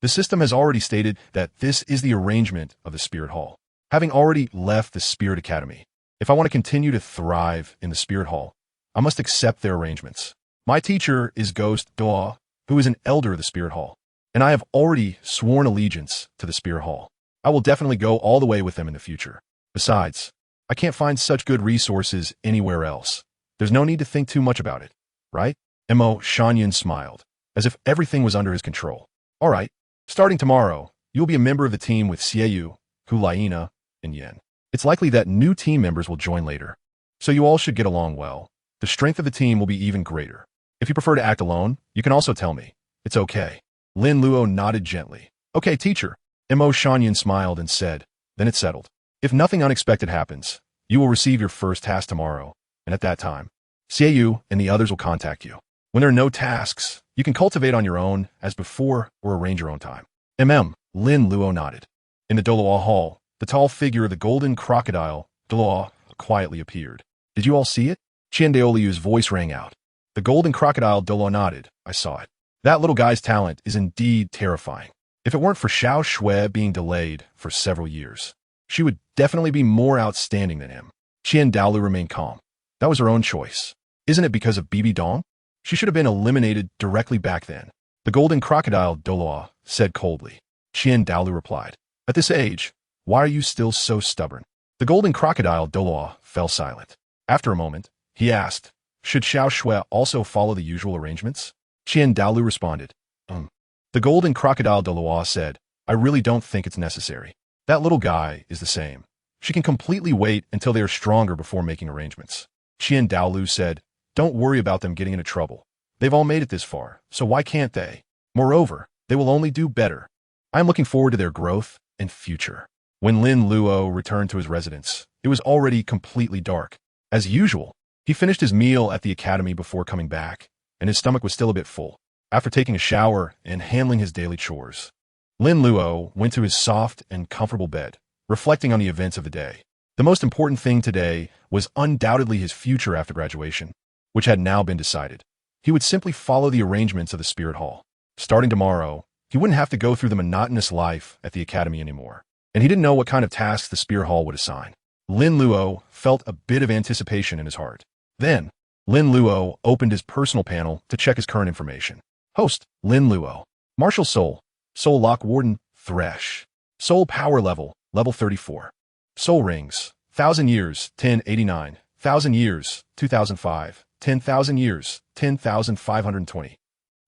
The system has already stated that this is the arrangement of the Spirit Hall. Having already left the Spirit Academy, if I want to continue to thrive in the Spirit Hall, I must accept their arrangements. My teacher is Ghost Douluo, who is an elder of the Spirit Hall, and I have already sworn allegiance to the Spirit Hall. I will definitely go all the way with them in the future. Besides, I can't find such good resources anywhere else. There's no need to think too much about it, right? Mo Shan-yun smiled, as if everything was under his control. All right, starting tomorrow, you'll be a member of the team with Xiaoyu, Hulaina, and Yen. It's likely that new team members will join later, so you all should get along well. The strength of the team will be even greater. If you prefer to act alone, you can also tell me. It's okay. Lin Luo nodded gently. Okay, teacher. Mo Shan-yun smiled and said, then it's settled. If nothing unexpected happens, you will receive your first task tomorrow, and at that time, Xiaoyu and the others will contact you. When there are no tasks, you can cultivate on your own as before or arrange your own time. Lin Luo nodded. In the Douluo Hall, the tall figure of the golden crocodile, Douluo, quietly appeared. Did you all see it? Qian Daoliu's voice rang out. The golden crocodile Douluo nodded. I saw it. That little guy's talent is indeed terrifying. If it weren't for Xiao Shui being delayed for several years, she would definitely be more outstanding than him. Qian Daoliu remained calm. That was her own choice. Isn't it because of Bibi Dong? She should have been eliminated directly back then. The golden crocodile Douluo said coldly. Qian Daoliu replied, at this age, why are you still so stubborn? The golden crocodile Douluo fell silent. After a moment, he asked, should Xiao Shui also follow the usual arrangements? Qian Daoliu responded, The golden crocodile Douluo said, I really don't think it's necessary. That little guy is the same. She can completely wait until they are stronger before making arrangements. Qian Daoliu said, don't worry about them getting into trouble. They've all made it this far, so why can't they? Moreover, they will only do better. I am looking forward to their growth and future. When Lin Luo returned to his residence, it was already completely dark. As usual, he finished his meal at the academy before coming back, and his stomach was still a bit full. After taking a shower and handling his daily chores, Lin Luo went to his soft and comfortable bed, reflecting on the events of the day. The most important thing today was undoubtedly his future after graduation, which had now been decided. He would simply follow the arrangements of the Spirit Hall. Starting tomorrow, he wouldn't have to go through the monotonous life at the academy anymore, and he didn't know what kind of tasks the Spirit Hall would assign. Lin Luo felt a bit of anticipation in his heart. Then, Lin Luo opened his personal panel to check his current information. Host, Lin Luo. Martial Soul, Soul Lock Warden, Thresh. Soul Power Level, Level 34. Soul Rings, 1,000 years, 1089, 1,000 years, 2005, 10,000 years, 10,520.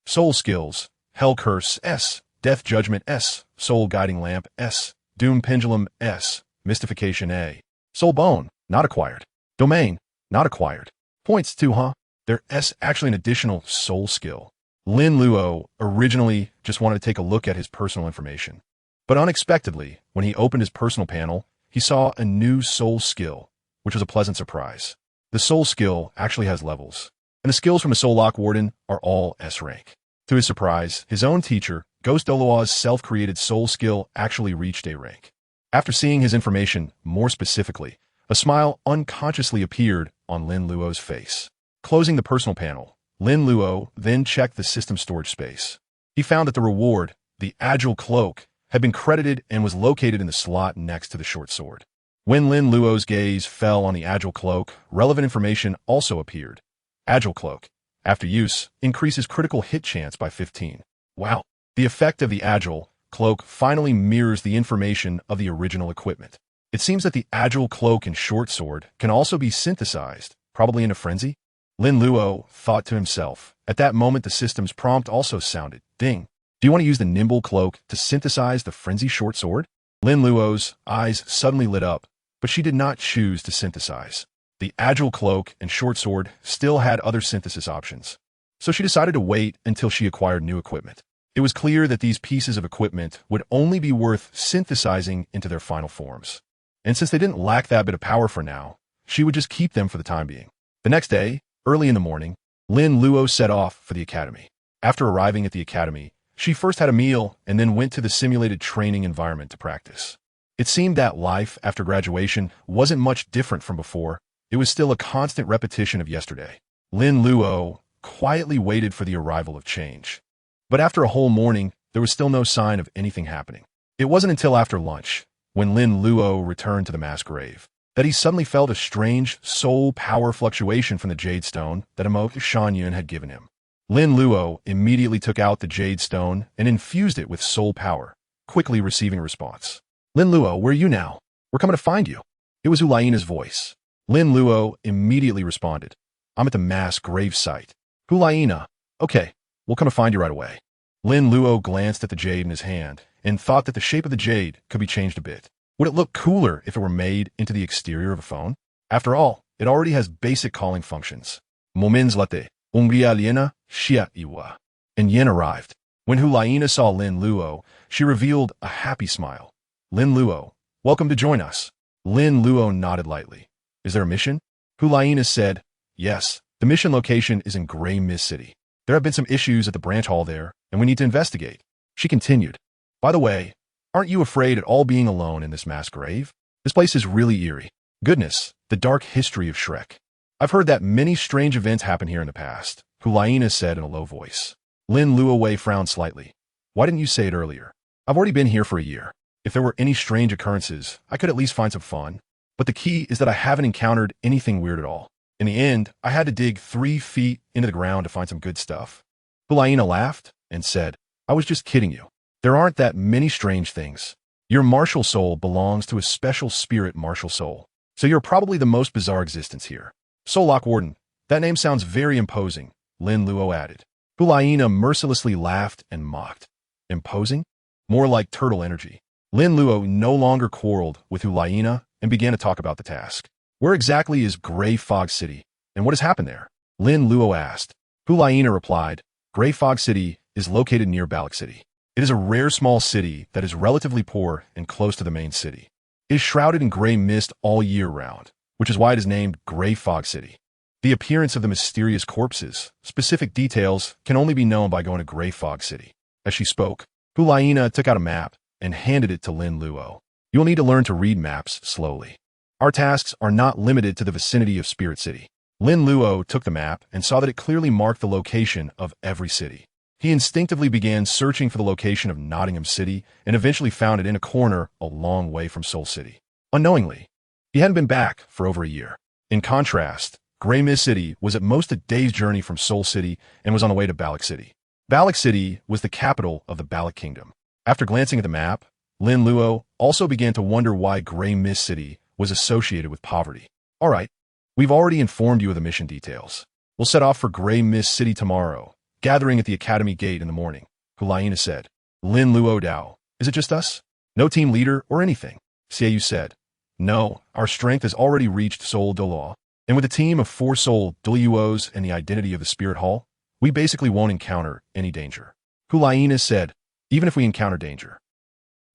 Soul Skills, Hell Curse, S, Death Judgment, S, Soul Guiding Lamp, S, Doom Pendulum, S, Mystification, A. Soul Bone, not acquired. Domain, not acquired. Points too, huh? There's actually an additional soul skill. Lin Luo originally just wanted to take a look at his personal information. But unexpectedly, when he opened his personal panel, he saw a new soul skill, which was a pleasant surprise. The soul skill actually has levels, and the skills from the Soul Lock Warden are all S rank. To his surprise, his own teacher, Ghost Douluo's self-created soul skill actually reached A rank. After seeing his information more specifically, a smile unconsciously appeared on Lin Luo's face. Closing the personal panel, Lin Luo then checked the system storage space. He found that the reward, the Agile Cloak, had been credited and was located in the slot next to the short sword. When Lin Luo's gaze fell on the Agile Cloak, relevant information also appeared. Agile Cloak, after use, increases critical hit chance by 15. Wow. The effect of the Agile Cloak finally mirrors the information of the original equipment. It seems that the Agile Cloak and short sword can also be synthesized, probably in a frenzy. Lin Luo thought to himself. At that moment, the system's prompt also sounded. Ding. Do you want to use the nimble cloak to synthesize the frenzy short sword? Lin Luo's eyes suddenly lit up, but she did not choose to synthesize. The agile cloak and short sword still had other synthesis options, so she decided to wait until she acquired new equipment. It was clear that these pieces of equipment would only be worth synthesizing into their final forms. And since they didn't lack that bit of power for now, she would just keep them for the time being. The next day, early in the morning, Lin Luo set off for the academy. After arriving at the academy, she first had a meal and then went to the simulated training environment to practice. It seemed that life after graduation wasn't much different from before. It was still a constant repetition of yesterday. Lin Luo quietly waited for the arrival of change. But after a whole morning, there was still no sign of anything happening. It wasn't until after lunch, when Lin Luo returned to the mass grave, that he suddenly felt a strange soul power fluctuation from the jade stone that Shan had given him. Lin Luo immediately took out the jade stone and infused it with soul power, quickly receiving a response. Lin Luo, where are you now? We're coming to find you. It was Hulaina's voice. Lin Luo immediately responded. I'm at the mass grave site. Hulaina. Okay, we'll come to find you right away. Lin Luo glanced at the jade in his hand and thought that the shape of the jade could be changed a bit. Would it look cooler if it were made into the exterior of a phone? After all, it already has basic calling functions. Moments latte, umbria aliena, shia iwa. And Yen arrived. When Hulaina saw Lin Luo, she revealed a happy smile. Lin Luo, welcome to join us. Lin Luo nodded lightly. Is there a mission? Hulaina said, yes, the mission location is in Grey Mist City. There have been some issues at the branch hall there, and we need to investigate. She continued. By the way, aren't you afraid at all being alone in this mass grave? This place is really eerie. Goodness, the dark history of Shrek. I've heard that many strange events happen here in the past, Hulaina said in a low voice. Lin Luo frowned slightly. Why didn't you say it earlier? I've already been here for a year. If there were any strange occurrences, I could at least find some fun. But the key is that I haven't encountered anything weird at all. In the end, I had to dig 3 feet into the ground to find some good stuff. Hulaina laughed and said, I was just kidding you. There aren't that many strange things. Your martial soul belongs to a special spirit martial soul. So you're probably the most bizarre existence here. Soul Lock Warden. That name sounds very imposing, Lin Luo added. Hulaina mercilessly laughed and mocked. Imposing? More like turtle energy. Lin Luo no longer quarreled with Hulaina and began to talk about the task. Where exactly is Grey Fog City, and what has happened there? Lin Luo asked. Hulaina replied, Grey Fog City is located near Balak City. It is a rare small city that is relatively poor and close to the main city. It is shrouded in gray mist all year round, which is why it is named Grey Fog City. The appearance of the mysterious corpses, specific details, can only be known by going to Grey Fog City. As she spoke, Hulaina took out a map and handed it to Lin Luo. You will need to learn to read maps slowly. Our tasks are not limited to the vicinity of Spirit City. Lin Luo took the map and saw that it clearly marked the location of every city. He instinctively began searching for the location of Nottingham City and eventually found it in a corner a long way from Soul City. Unknowingly, he hadn't been back for over a year. In contrast, Grey Mist City was at most a day's journey from Soul City and was on the way to Balak City. Balak City was the capital of the Balak Kingdom. After glancing at the map, Lin Luo also began to wonder why Grey Mist City was associated with poverty. All right, we've already informed you of the mission details. We'll set off for Grey Mist City tomorrow, gathering at the academy gate in the morning, Hulaina said. Lin Luo Dao, is it just us? No team leader or anything? Xiaoyu said. No, our strength has already reached Soul Douluo, and with a team of 4 Soul Douluos and the identity of the Spirit Hall, we basically won't encounter any danger. Hulaina said, even if we encounter danger.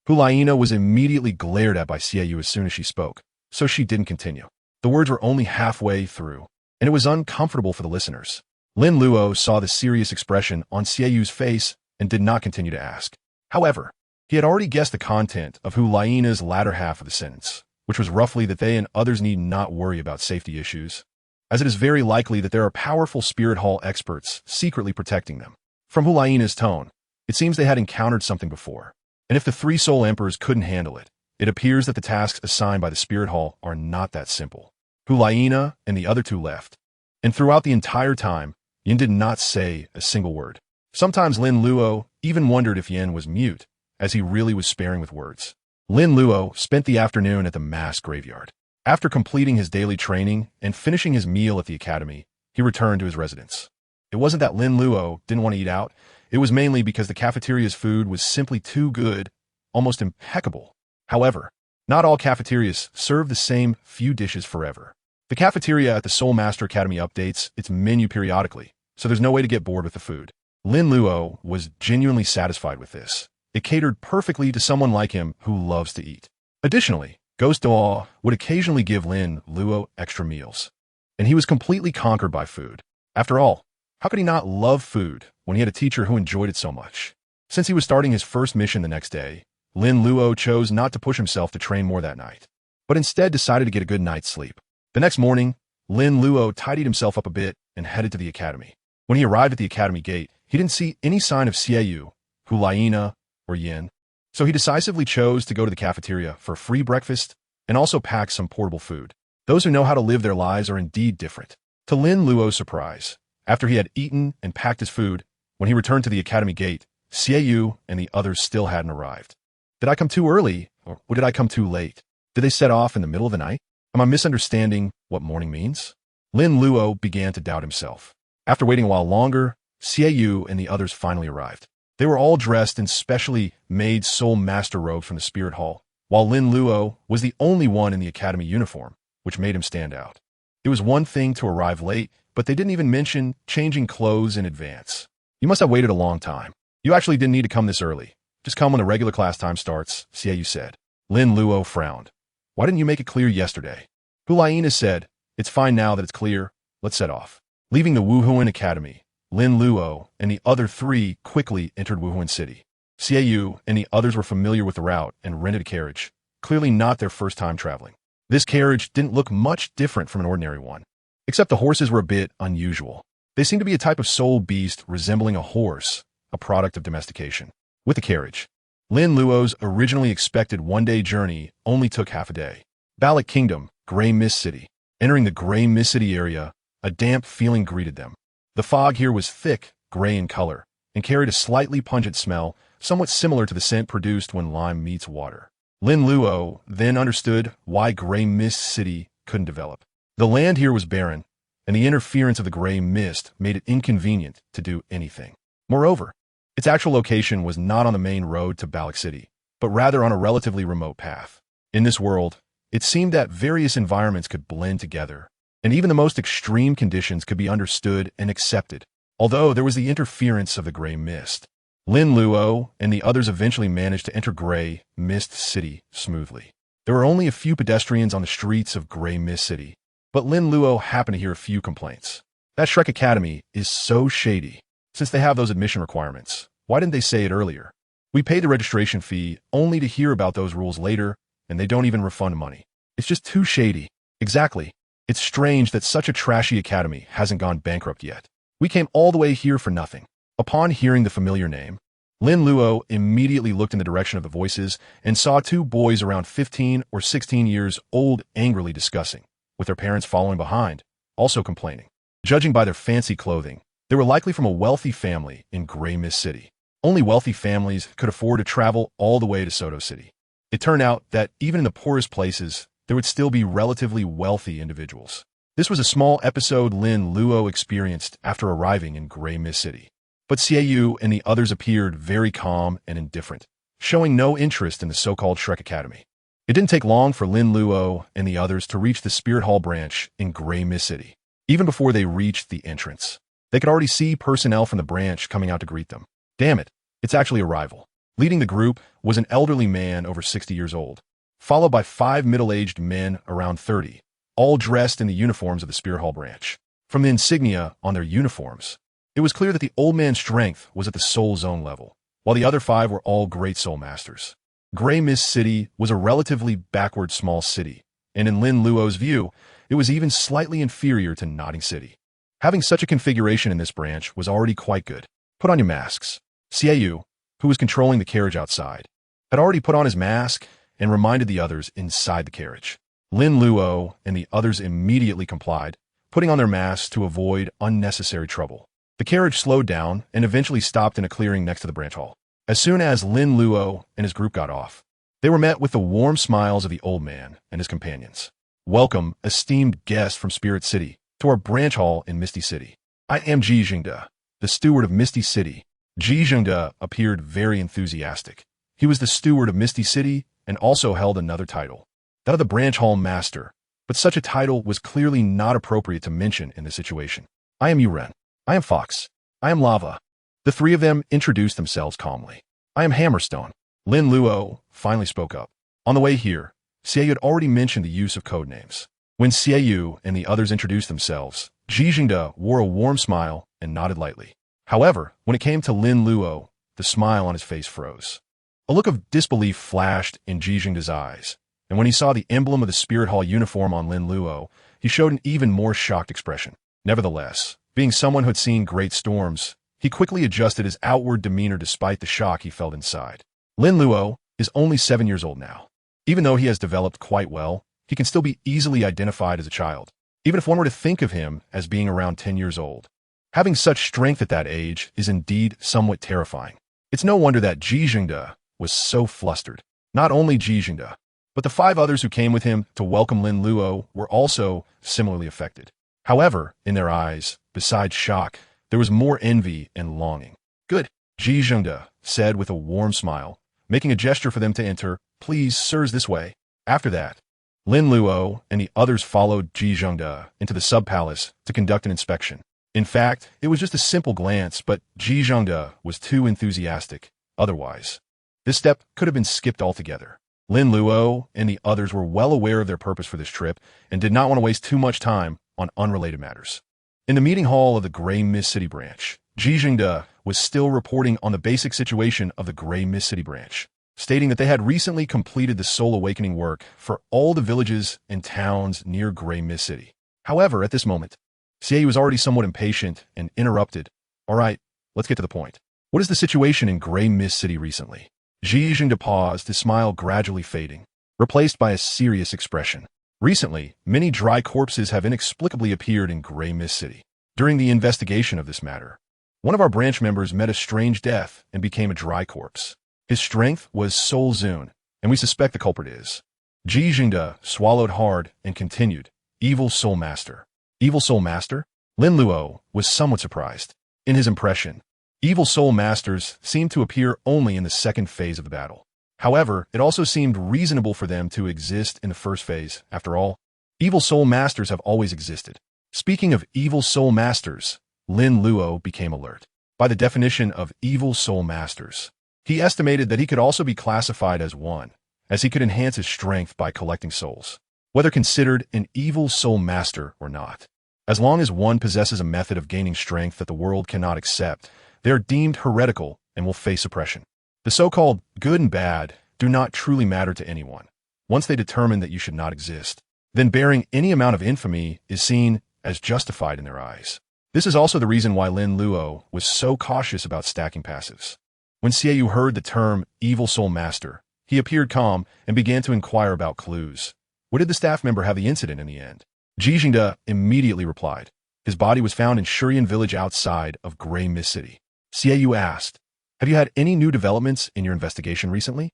Hulaina was immediately glared at by Xiaoyu as soon as she spoke, so she didn't continue. The words were only halfway through, and it was uncomfortable for the listeners. Lin Luo saw the serious expression on Xiaoyu's face and did not continue to ask. However, he had already guessed the content of Hulaina's latter half of the sentence, which was roughly that they and others need not worry about safety issues, as it is very likely that there are powerful Spirit Hall experts secretly protecting them. From Hulaina's tone, it seems they had encountered something before, and if the 3 Soul Emperors couldn't handle it, it appears that the tasks assigned by the Spirit Hall are not that simple. Hulaina and the other 2 left, and throughout the entire time, Yin did not say a single word. Sometimes Lin Luo even wondered if Yin was mute, as he really was sparing with words. Lin Luo spent the afternoon at the mass graveyard. After completing his daily training and finishing his meal at the academy, he returned to his residence. It wasn't that Lin Luo didn't want to eat out. It was mainly because the cafeteria's food was simply too good, almost impeccable. However, not all cafeterias serve the same few dishes forever. The cafeteria at the Soul Master Academy updates its menu periodically, so there's no way to get bored with the food. Lin Luo was genuinely satisfied with this. It catered perfectly to someone like him who loves to eat. Additionally, Ghost Douluo would occasionally give Lin Luo extra meals, and he was completely conquered by food. After all, how could he not love food when he had a teacher who enjoyed it so much? Since he was starting his first mission the next day, Lin Luo chose not to push himself to train more that night, but instead decided to get a good night's sleep. The next morning, Lin Luo tidied himself up a bit and headed to the academy. When he arrived at the academy gate, he didn't see any sign of Xiaoyu, Hulaina, or Yin, so he decisively chose to go to the cafeteria for a free breakfast and also pack some portable food. Those who know how to live their lives are indeed different. To Lin Luo's surprise, after he had eaten and packed his food, when he returned to the academy gate, Xiaoyu and the others still hadn't arrived. Did I come too early, or did I come too late? Did they set off in the middle of the night? Am I misunderstanding what morning means? Lin Luo began to doubt himself. After waiting a while longer, Xiaoyu and the others finally arrived. They were all dressed in specially made Soul Master robes from the Spirit Hall, while Lin Luo was the only one in the academy uniform, which made him stand out. It was one thing to arrive late, but they didn't even mention changing clothes in advance. You must have waited a long time. You actually didn't need to come this early. Just come when the regular class time starts, Xiaoyu said. Lin Luo frowned. Why didn't you make it clear yesterday? Hulaina said, it's fine now that it's clear. Let's set off. Leaving the Wuhuan Academy, Lin Luo and the other three quickly entered Wuhuan City. Xiaoyu and the others were familiar with the route and rented a carriage, clearly not their first time traveling. This carriage didn't look much different from an ordinary one, except the horses were a bit unusual. They seemed to be a type of soul beast resembling a horse, a product of domestication. With the carriage, Lin Luo's originally expected one-day journey only took half a day. Balak Kingdom, Gray Mist City. Entering the Gray Mist City area, a damp feeling greeted them. The fog here was thick, gray in color, and carried a slightly pungent smell, somewhat similar to the scent produced when lime meets water. Lin Luo then understood why Gray Mist City couldn't develop. The land here was barren, and the interference of the gray mist made it inconvenient to do anything. Moreover, its actual location was not on the main road to Balak City, but rather on a relatively remote path. In this world, it seemed that various environments could blend together, and even the most extreme conditions could be understood and accepted, although there was the interference of the gray mist. Lin Luo and the others eventually managed to enter Gray Mist City smoothly. There were only a few pedestrians on the streets of Gray Mist City, but Lin Luo happened to hear a few complaints. That Shrek Academy is so shady. Since they have those admission requirements, why didn't they say it earlier? We paid the registration fee only to hear about those rules later, and they don't even refund money. It's just too shady. Exactly. It's strange that such a trashy academy hasn't gone bankrupt yet. We came all the way here for nothing. Upon hearing the familiar name, Lin Luo immediately looked in the direction of the voices and saw two boys around 15 or 16 years old angrily discussing, with their parents following behind, also complaining. Judging by their fancy clothing, they were likely from a wealthy family in Gray Mist City. Only wealthy families could afford to travel all the way to Soto City. It turned out that even in the poorest places, there would still be relatively wealthy individuals. This was a small episode Lin Luo experienced after arriving in Gray Mist City. But Xiaoyu and the others appeared very calm and indifferent, showing no interest in the so-called Shrek Academy. It didn't take long for Lin Luo and the others to reach the Spirit Hall branch in Gray Mist City. Even before they reached the entrance, they could already see personnel from the branch coming out to greet them. Damn it, it's actually a rival. Leading the group was an elderly man over 60 years old, followed by 5 middle-aged men around 30, all dressed in the uniforms of the Spirit Hall branch. From the insignia on their uniforms, it was clear that the old man's strength was at the Soul Zone level, while the other 5 were all great Soul Masters. Gray Mist City was a relatively backward small city, and in Lin Luo's view, it was even slightly inferior to Notting City. Having such a configuration in this branch was already quite good. Put on your masks. Xiaoyu, who was controlling the carriage outside, had already put on his mask and reminded the others inside the carriage. Lin Luo and the others immediately complied, putting on their masks to avoid unnecessary trouble. The carriage slowed down and eventually stopped in a clearing next to the branch hall. As soon as Lin Luo and his group got off, they were met with the warm smiles of the old man and his companions. Welcome, esteemed guest from Spirit City, to our branch hall in Misty City. I am Ji Jingde, the steward of Misty City. Ji Jingde appeared very enthusiastic. He was the steward of Misty City and also held another title, that of the branch hall master, but such a title was clearly not appropriate to mention in this situation. I am Yuren. I am Fox. I am Lava. The three of them introduced themselves calmly. I am Hammerstone. Lin Luo finally spoke up. On the way here, Xiaoyu had already mentioned the use of code names. When Xiaoyu and the others introduced themselves, Ji Jingde wore a warm smile and nodded lightly. However, when it came to Lin Luo, the smile on his face froze. A look of disbelief flashed in Ji Jingde's eyes, and when he saw the emblem of the Spirit Hall uniform on Lin Luo, he showed an even more shocked expression. Nevertheless, being someone who had seen great storms, he quickly adjusted his outward demeanor despite the shock he felt inside. Lin Luo is only 7 years old now. Even though he has developed quite well, he can still be easily identified as a child, even if one were to think of him as being around 10 years old. Having such strength at that age is indeed somewhat terrifying. It's no wonder that Ji Jingde was so flustered. Not only Ji Jingde, but the 5 others who came with him to welcome Lin Luo were also similarly affected. However, in their eyes, besides shock, there was more envy and longing. Good, Ji Jingde said with a warm smile, making a gesture for them to enter. Please, sirs, this way. After that, Lin Luo and the others followed Ji Jingde into the sub-palace to conduct an inspection. In fact, it was just a simple glance, but Ji Jingde was too enthusiastic. Otherwise, this step could have been skipped altogether. Lin Luo and the others were well aware of their purpose for this trip and did not want to waste too much time on unrelated matters. In the meeting hall of the Grey Mist City branch, Ji Jingde was still reporting on the basic situation of the Grey Mist City branch, stating that they had recently completed the soul awakening work for all the villages and towns near Grey Mist City. However, at this moment, Xiaoyu was already somewhat impatient and interrupted. All right, let's get to the point. What is the situation in Grey Mist City recently? Ji Jingde paused, his smile gradually fading, replaced by a serious expression. Recently, many dry corpses have inexplicably appeared in Grey Mist City. During the investigation of this matter, one of our branch members met a strange death and became a dry corpse. His strength was Soul Zune, and we suspect the culprit is. Ji Jingde swallowed hard and continued, Evil Soul Master. Evil Soul Master? Lin Luo was somewhat surprised. In his impression, Evil Soul Masters seemed to appear only in the second phase of the battle. However, it also seemed reasonable for them to exist in the first phase. After all, Evil Soul Masters have always existed. Speaking of Evil Soul Masters, Lin Luo became alert. By the definition of Evil Soul Masters, he estimated that he could also be classified as one, as he could enhance his strength by collecting souls, whether considered an Evil Soul Master or not. As long as one possesses a method of gaining strength that the world cannot accept, they are deemed heretical and will face suppression. The so-called good and bad do not truly matter to anyone. Once they determine that you should not exist, then bearing any amount of infamy is seen as justified in their eyes. This is also the reason why Lin Luo was so cautious about stacking passives. When Xiaoyu heard the term Evil Soul Master, he appeared calm and began to inquire about clues. Where did the staff member have the incident in the end? Ji Jingde immediately replied. His body was found in Shurian village outside of Grey Mist City. Xiaoyu asked, have you had any new developments in your investigation recently?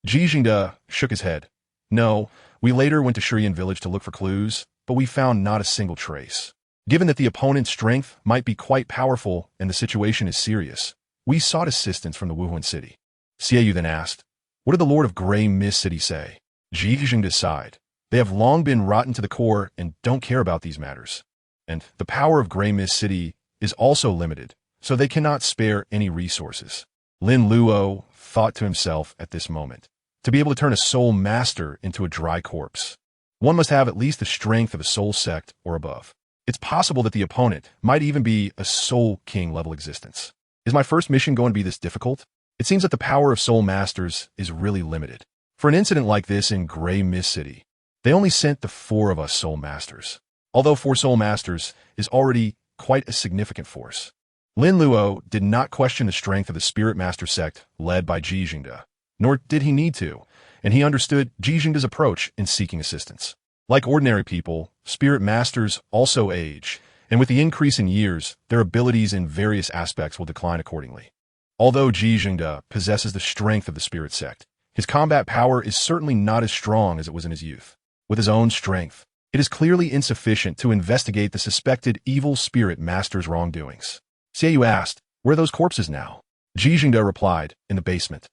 Ji Jingde shook his head. No, we later went to Shurian village to look for clues, but we found not a single trace. Given that the opponent's strength might be quite powerful and the situation is serious, we sought assistance from the Wuhuan city. Xiaoyu then asked, what did the Lord of Grey Mist City say? Ji Jingde sighed. They have long been rotten to the core and don't care about these matters. And the power of Grey Mist City is also limited, so they cannot spare any resources. Lin Luo thought to himself at this moment, to be able to turn a soul master into a dry corpse, one must have at least the strength of a soul sect or above. It's possible that the opponent might even be a soul king level existence. Is my first mission going to be this difficult? It seems that the power of soul masters is really limited. For an incident like this in Grey Mist City, they only sent the 4 of us soul masters. Although 4 soul masters is already quite a significant force. Lin Luo did not question the strength of the Spirit Master sect led by Ji Jingde, nor did he need to, and he understood Ji Jingde's approach in seeking assistance. Like ordinary people, Spirit Masters also age, and with the increase in years, their abilities in various aspects will decline accordingly. Although Ji Jingde possesses the strength of the Spirit sect, his combat power is certainly not as strong as it was in his youth. With his own strength, It is clearly insufficient to investigate the suspected evil spirit master's wrongdoings. Xiaoyu asked, "Where are those corpses now?" Jijingde replied, "In the basement."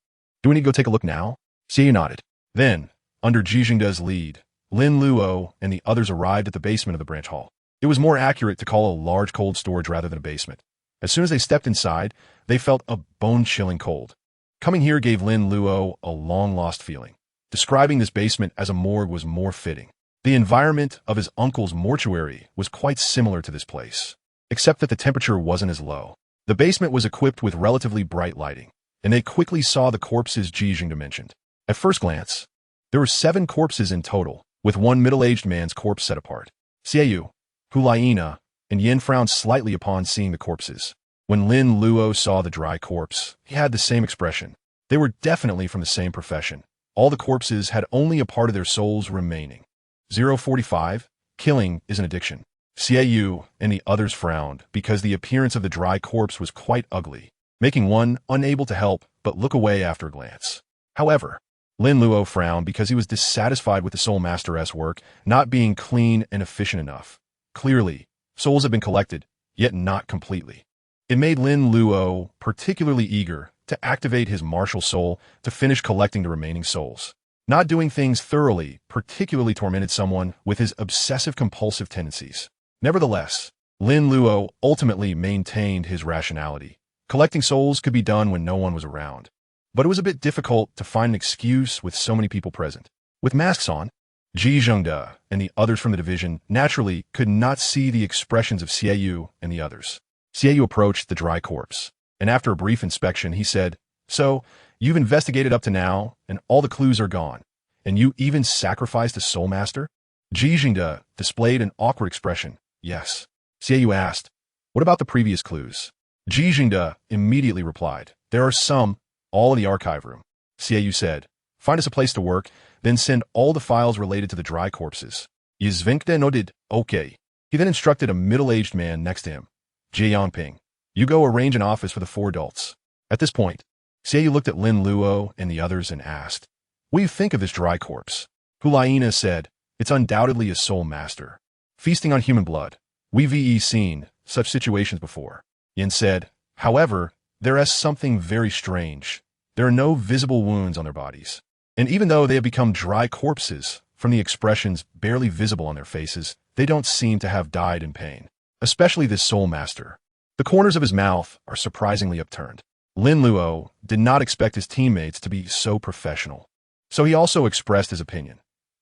"Do we need to go take a look now?" Xiaoyu nodded. Then, under Jijingde's lead, Lin Luo and the others arrived at the basement of the branch hall. It was more accurate to call a large cold storage rather than a basement. As soon as they stepped inside, they felt a bone-chilling cold. Coming here gave Lin Luo a long-lost feeling. Describing this basement as a morgue was more fitting. The environment of his uncle's mortuary was quite similar to this place, except that the temperature wasn't as low. The basement was equipped with relatively bright lighting, and they quickly saw the corpses Jijingde mentioned. At first glance, there were 7 corpses in total, with one middle-aged man's corpse set apart. Xiaoyu, Hulaina, and Yin frowned slightly upon seeing the corpses. When Lin Luo saw the dry corpse, he had the same expression. They were definitely from the same profession. All the corpses had only a part of their souls remaining. 045, killing is an addiction. Xiaoyu and the others frowned because the appearance of the dry corpse was quite ugly, making one unable to help but look away after a glance. However, Lin Luo frowned because he was dissatisfied with the Soul Master's work not being clean and efficient enough. Clearly, souls had been collected, yet not completely. It made Lin Luo particularly eager to activate his martial soul to finish collecting the remaining souls. Not doing things thoroughly particularly tormented someone with his obsessive-compulsive tendencies. Nevertheless, Lin Luo ultimately maintained his rationality. Collecting souls could be done when no one was around, but it was a bit difficult to find an excuse with so many people present. With masks on, Jijingde and the others from the division naturally could not see the expressions of Xiaoyu and the others. Xiaoyu approached the dry corpse, and after a brief inspection, he said, "So, you've investigated up to now, and all the clues are gone, and you even sacrificed the Soul Master?" Jijingde displayed an awkward expression. "Yes." Xiaoyu asked, "What about the previous clues?" Jijingde immediately replied, "There are some, all in the archive room." Xiaoyu said, "Find us a place to work, then send all the files related to the dry corpses." Yizvinkde nodded, "Okay." He then instructed a middle-aged man next to him, Jiangping, "You go arrange an office for the 4 adults." At this point, Xiaoyu looked at Lin Luo and the others and asked, "What do you think of this dry corpse?" Hulaina said, "It's undoubtedly a soul master, feasting on human blood. We've seen such situations before." Yin said, "However, there is something very strange. There are no visible wounds on their bodies. And even though they have become dry corpses, from the expressions barely visible on their faces, they don't seem to have died in pain. Especially this soul master. The corners of his mouth are surprisingly upturned." Lin Luo did not expect his teammates to be so professional, so he also expressed his opinion.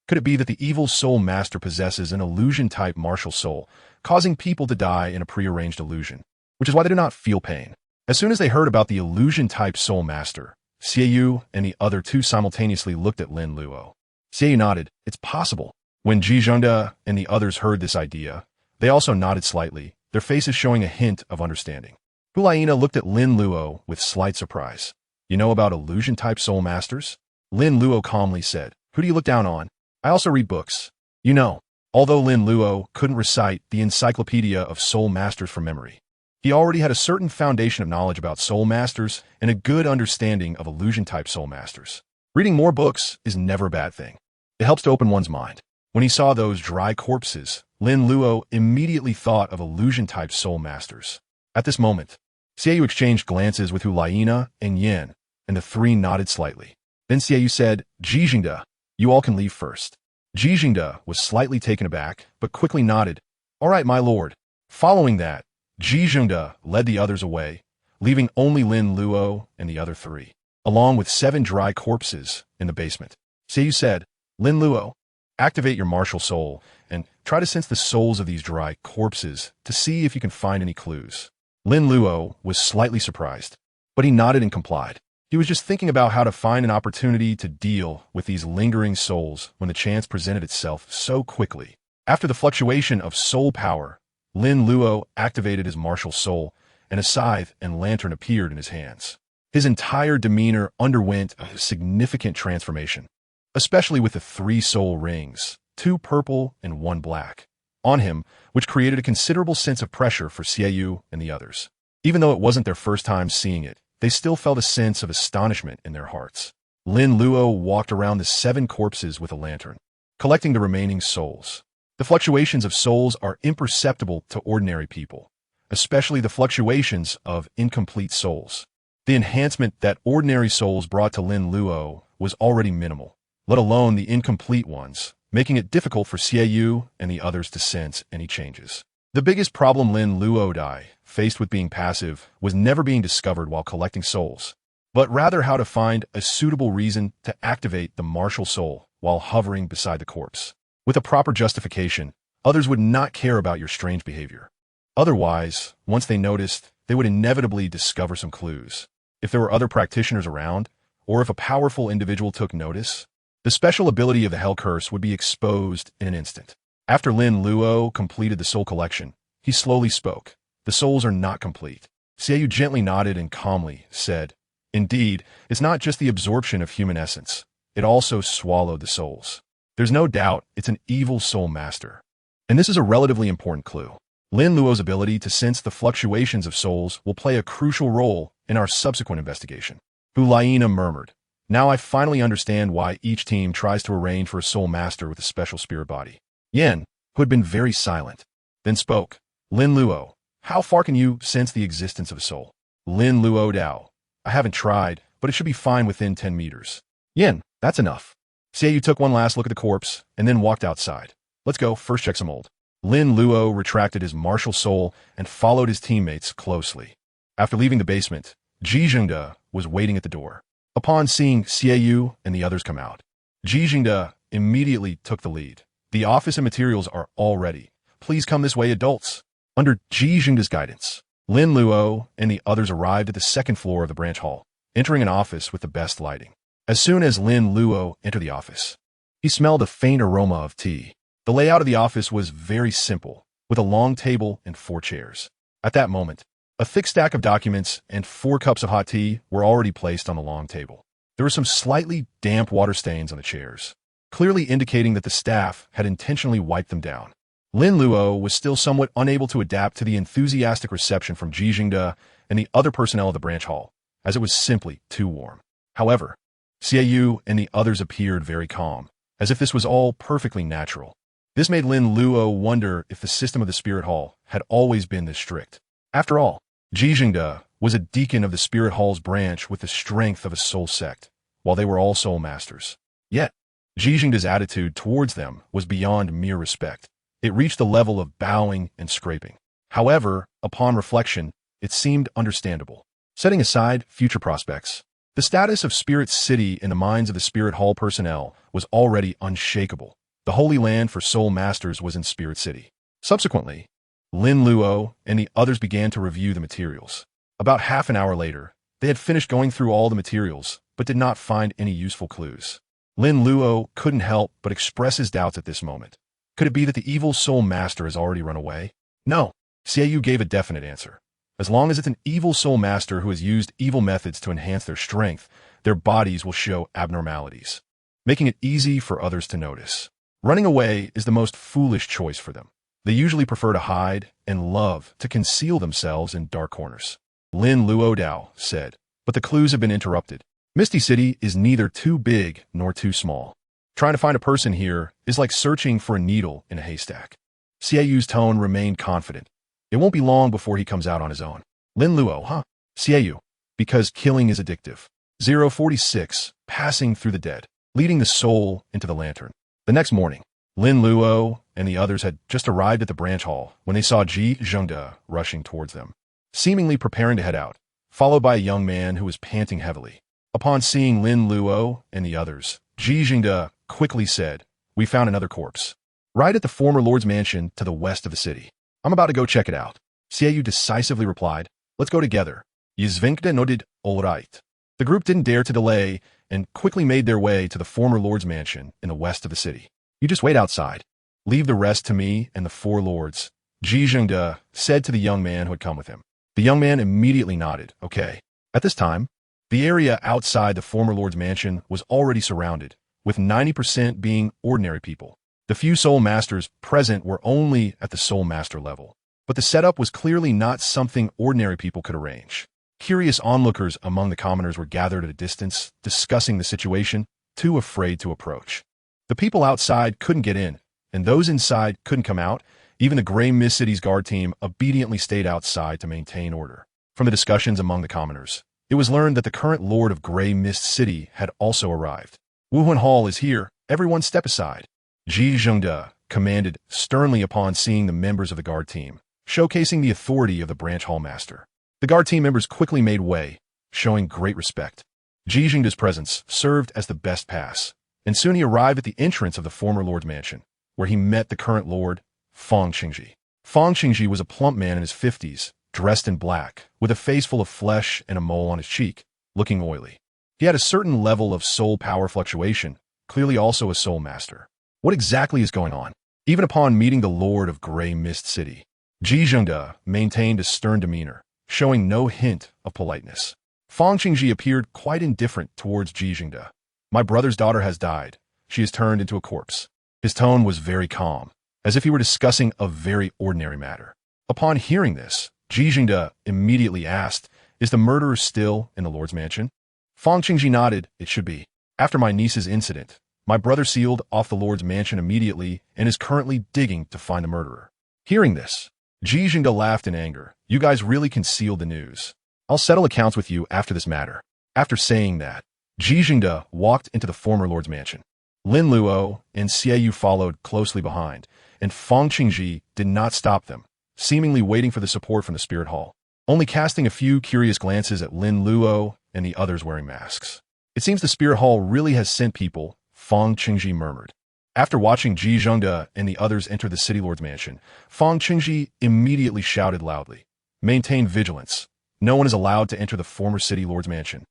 Could it be that the evil soul master possesses an illusion-type martial soul, causing people to die in a prearranged illusion, which is why they do not feel pain? As soon as they heard about the illusion-type soul master, Xiaoyu and the other 2 simultaneously looked at Lin Luo. Xiaoyu nodded, "It's possible." When Jijingde and the others heard this idea, they also nodded slightly, their faces showing a hint of understanding. Hulaina looked at Lin Luo with slight surprise. "You know about illusion-type soul masters?" Lin Luo calmly said, "Who do you look down on? I also read books." You know, although Lin Luo couldn't recite the Encyclopedia of Soul Masters from memory, he already had a certain foundation of knowledge about soul masters and a good understanding of illusion-type soul masters. Reading more books is never a bad thing. It helps to open one's mind. When he saw those dry corpses, Lin Luo immediately thought of illusion-type soul masters. At this moment, Xiaoyu exchanged glances with Hulaina and Yin, and the 3 nodded slightly. Then Xiaoyu said, "Jijingde, you all can leave first." Jijingde was slightly taken aback, but quickly nodded, "All right, my lord." Following that, Jijingde led the others away, leaving only Lin Luo and the other 3, along with 7 dry corpses in the basement. Xiaoyu said, "Lin Luo, activate your martial soul and try to sense the souls of these dry corpses to see if you can find any clues." Lin Luo was slightly surprised, but he nodded and complied. He was just thinking about how to find an opportunity to deal with these lingering souls when the chance presented itself so quickly. After the fluctuation of soul power, Lin Luo activated his martial soul, and a scythe and lantern appeared in his hands. His entire demeanor underwent a significant transformation, especially with the 3 soul rings, 2 purple and 1 black, on him, which created a considerable sense of pressure for Xiaoyu and the others. Even though it wasn't their first time seeing it, they still felt a sense of astonishment in their hearts. Lin Luo walked around the 7 corpses with a lantern, collecting the remaining souls. The fluctuations of souls are imperceptible to ordinary people, especially the fluctuations of incomplete souls. The enhancement that ordinary souls brought to Lin Luo was already minimal, let alone the incomplete ones, making it difficult for Xiaoyu and the others to sense any changes. The biggest problem Lin Luo faced with being passive was never being discovered while collecting souls, but rather how to find a suitable reason to activate the martial soul while hovering beside the corpse. With a proper justification, others would not care about your strange behavior. Otherwise, once they noticed, they would inevitably discover some clues. If there were other practitioners around, or if a powerful individual took notice, the special ability of the Hell Curse would be exposed in an instant. After Lin Luo completed the soul collection, he slowly spoke. The souls are not complete. Xiaoyu gently nodded and calmly said, "Indeed, it's not just the absorption of human essence. It also swallowed the souls. There's no doubt it's an evil soul master." And this is a relatively important clue. Lin Luo's ability to sense the fluctuations of souls will play a crucial role in our subsequent investigation. Hulaina murmured, "Now I finally understand why each team tries to arrange for a soul master with a special spirit body." Yan, who had been very silent, then spoke. "Lin Luo, how far can you sense the existence of a soul?" Lin Luo Dao, "I haven't tried, but it should be fine within 10 meters. Yan, that's enough." Xiaoyu took one last look at the corpse and then walked outside. "Let's go, first check some mold." Lin Luo retracted his martial soul and followed his teammates closely. After leaving the basement, Jijingde was waiting at the door. Upon seeing Xiaoyu and the others come out, Jijingde immediately took the lead. "The office and materials are all ready. Please come this way, adults." Under Jijingde's guidance, Lin Luo and the others arrived at the second floor of the branch hall, entering an office with the best lighting. As soon as Lin Luo entered the office, he smelled a faint aroma of tea. The layout of the office was very simple, with a long table and 4 chairs. At that moment, a thick stack of documents and 4 cups of hot tea were already placed on the long table. There were some slightly damp water stains on the chairs, clearly indicating that the staff had intentionally wiped them down. Lin Luo was still somewhat unable to adapt to the enthusiastic reception from Jijingde and the other personnel of the branch hall, as it was simply too warm. However, Xiaoyu and the others appeared very calm, as if this was all perfectly natural. This made Lin Luo wonder if the system of the spirit hall had always been this strict. After all, Jijingde was a deacon of the spirit hall's branch with the strength of a soul sect, while they were all soul masters. Yet, Jijingde's attitude towards them was beyond mere respect. It reached the level of bowing and scraping. However, upon reflection, it seemed understandable. Setting aside future prospects, the status of Spirit City in the minds of the Spirit Hall personnel was already unshakable. The Holy Land for Soul Masters was in Spirit City. Subsequently, Lin Luo and the others began to review the materials. About half an hour later, they had finished going through all the materials, but did not find any useful clues. Lin Luo couldn't help but express his doubts at this moment. Could it be that the evil soul master has already run away? No. Xiaoyu gave a definite answer. As long as it's an evil soul master who has used evil methods to enhance their strength, their bodies will show abnormalities, making it easy for others to notice. Running away is the most foolish choice for them. They usually prefer to hide and love to conceal themselves in dark corners. Lin Luo Dao said, but the clues have been interrupted. Misty City is neither too big nor too small. Trying to find a person here is like searching for a needle in a haystack. Xiaoyu's tone remained confident. It won't be long before he comes out on his own. Lin Luo, huh? Xiaoyu, because killing is addictive. 046, passing through the dead, leading the soul into the lantern. The next morning, Lin Luo and the others had just arrived at the branch hall when they saw Jijingde rushing towards them, seemingly preparing to head out, followed by a young man who was panting heavily. Upon seeing Lin Luo and the others, Jijingde quickly said, "We found another corpse. Right at the former lord's mansion to the west of the city. I'm about to go check it out." Xiaoyu decisively replied, "Let's go together." Yizvinkde nodded, "All right." The group didn't dare to delay and quickly made their way to the former lord's mansion in the west of the city. "You just wait outside. Leave the rest to me and the 4 lords," Jijingde said to the young man who had come with him. The young man immediately nodded, "Okay." At this time, the area outside the former lord's mansion was already surrounded, with 90% being ordinary people. The few soul masters present were only at the soul master level, but the setup was clearly not something ordinary people could arrange. Curious onlookers among the commoners were gathered at a distance, discussing the situation, too afraid to approach. The people outside couldn't get in, and those inside couldn't come out. Even the Grey Mist City's guard team obediently stayed outside to maintain order. From the discussions among the commoners, it was learned that the current Lord of Grey Mist City had also arrived. Wuhan Hall is here, everyone step aside. Ji Zhengde commanded sternly upon seeing the members of the guard team, showcasing the authority of the branch hallmaster. The guard team members quickly made way, showing great respect. Ji Zhengde's presence served as the best pass, and soon he arrived at the entrance of the former lord's mansion, where he met the current lord, Fang Qingji. Fang Qingji was a plump man in his 50s, dressed in black, with a face full of flesh and a mole on his cheek, looking oily. He had a certain level of soul power fluctuation, clearly also a soul master. What exactly is going on? Even upon meeting the Lord of Grey Mist City, Ji Zhengde maintained a stern demeanor, showing no hint of politeness. Fang Qingji appeared quite indifferent towards Ji Zhengde. My brother's daughter has died. She is turned into a corpse. His tone was very calm, as if he were discussing a very ordinary matter. Upon hearing this, Ji Zhengde immediately asked, "Is the murderer still in the Lord's mansion?" Fang Qingji nodded, "It should be. After my niece's incident, my brother sealed off the Lord's mansion immediately and is currently digging to find the murderer." Hearing this, Ji Zhengde laughed in anger. "You guys really concealed the news. I'll settle accounts with you after this matter." After saying that, Ji Zhengde walked into the former Lord's mansion. Lin Luo and Xiaoyu followed closely behind, and Fang Qingji did not stop them, seemingly waiting for the support from the spirit hall, only casting a few curious glances at Lin Luo and the others wearing masks. "It seems the spirit hall really has sent people," Fang Qingji murmured. After watching Ji Zhengde and the others enter the city lord's mansion, Fang Qingji immediately shouted loudly, "Maintain vigilance. No one is allowed to enter the former city lord's mansion."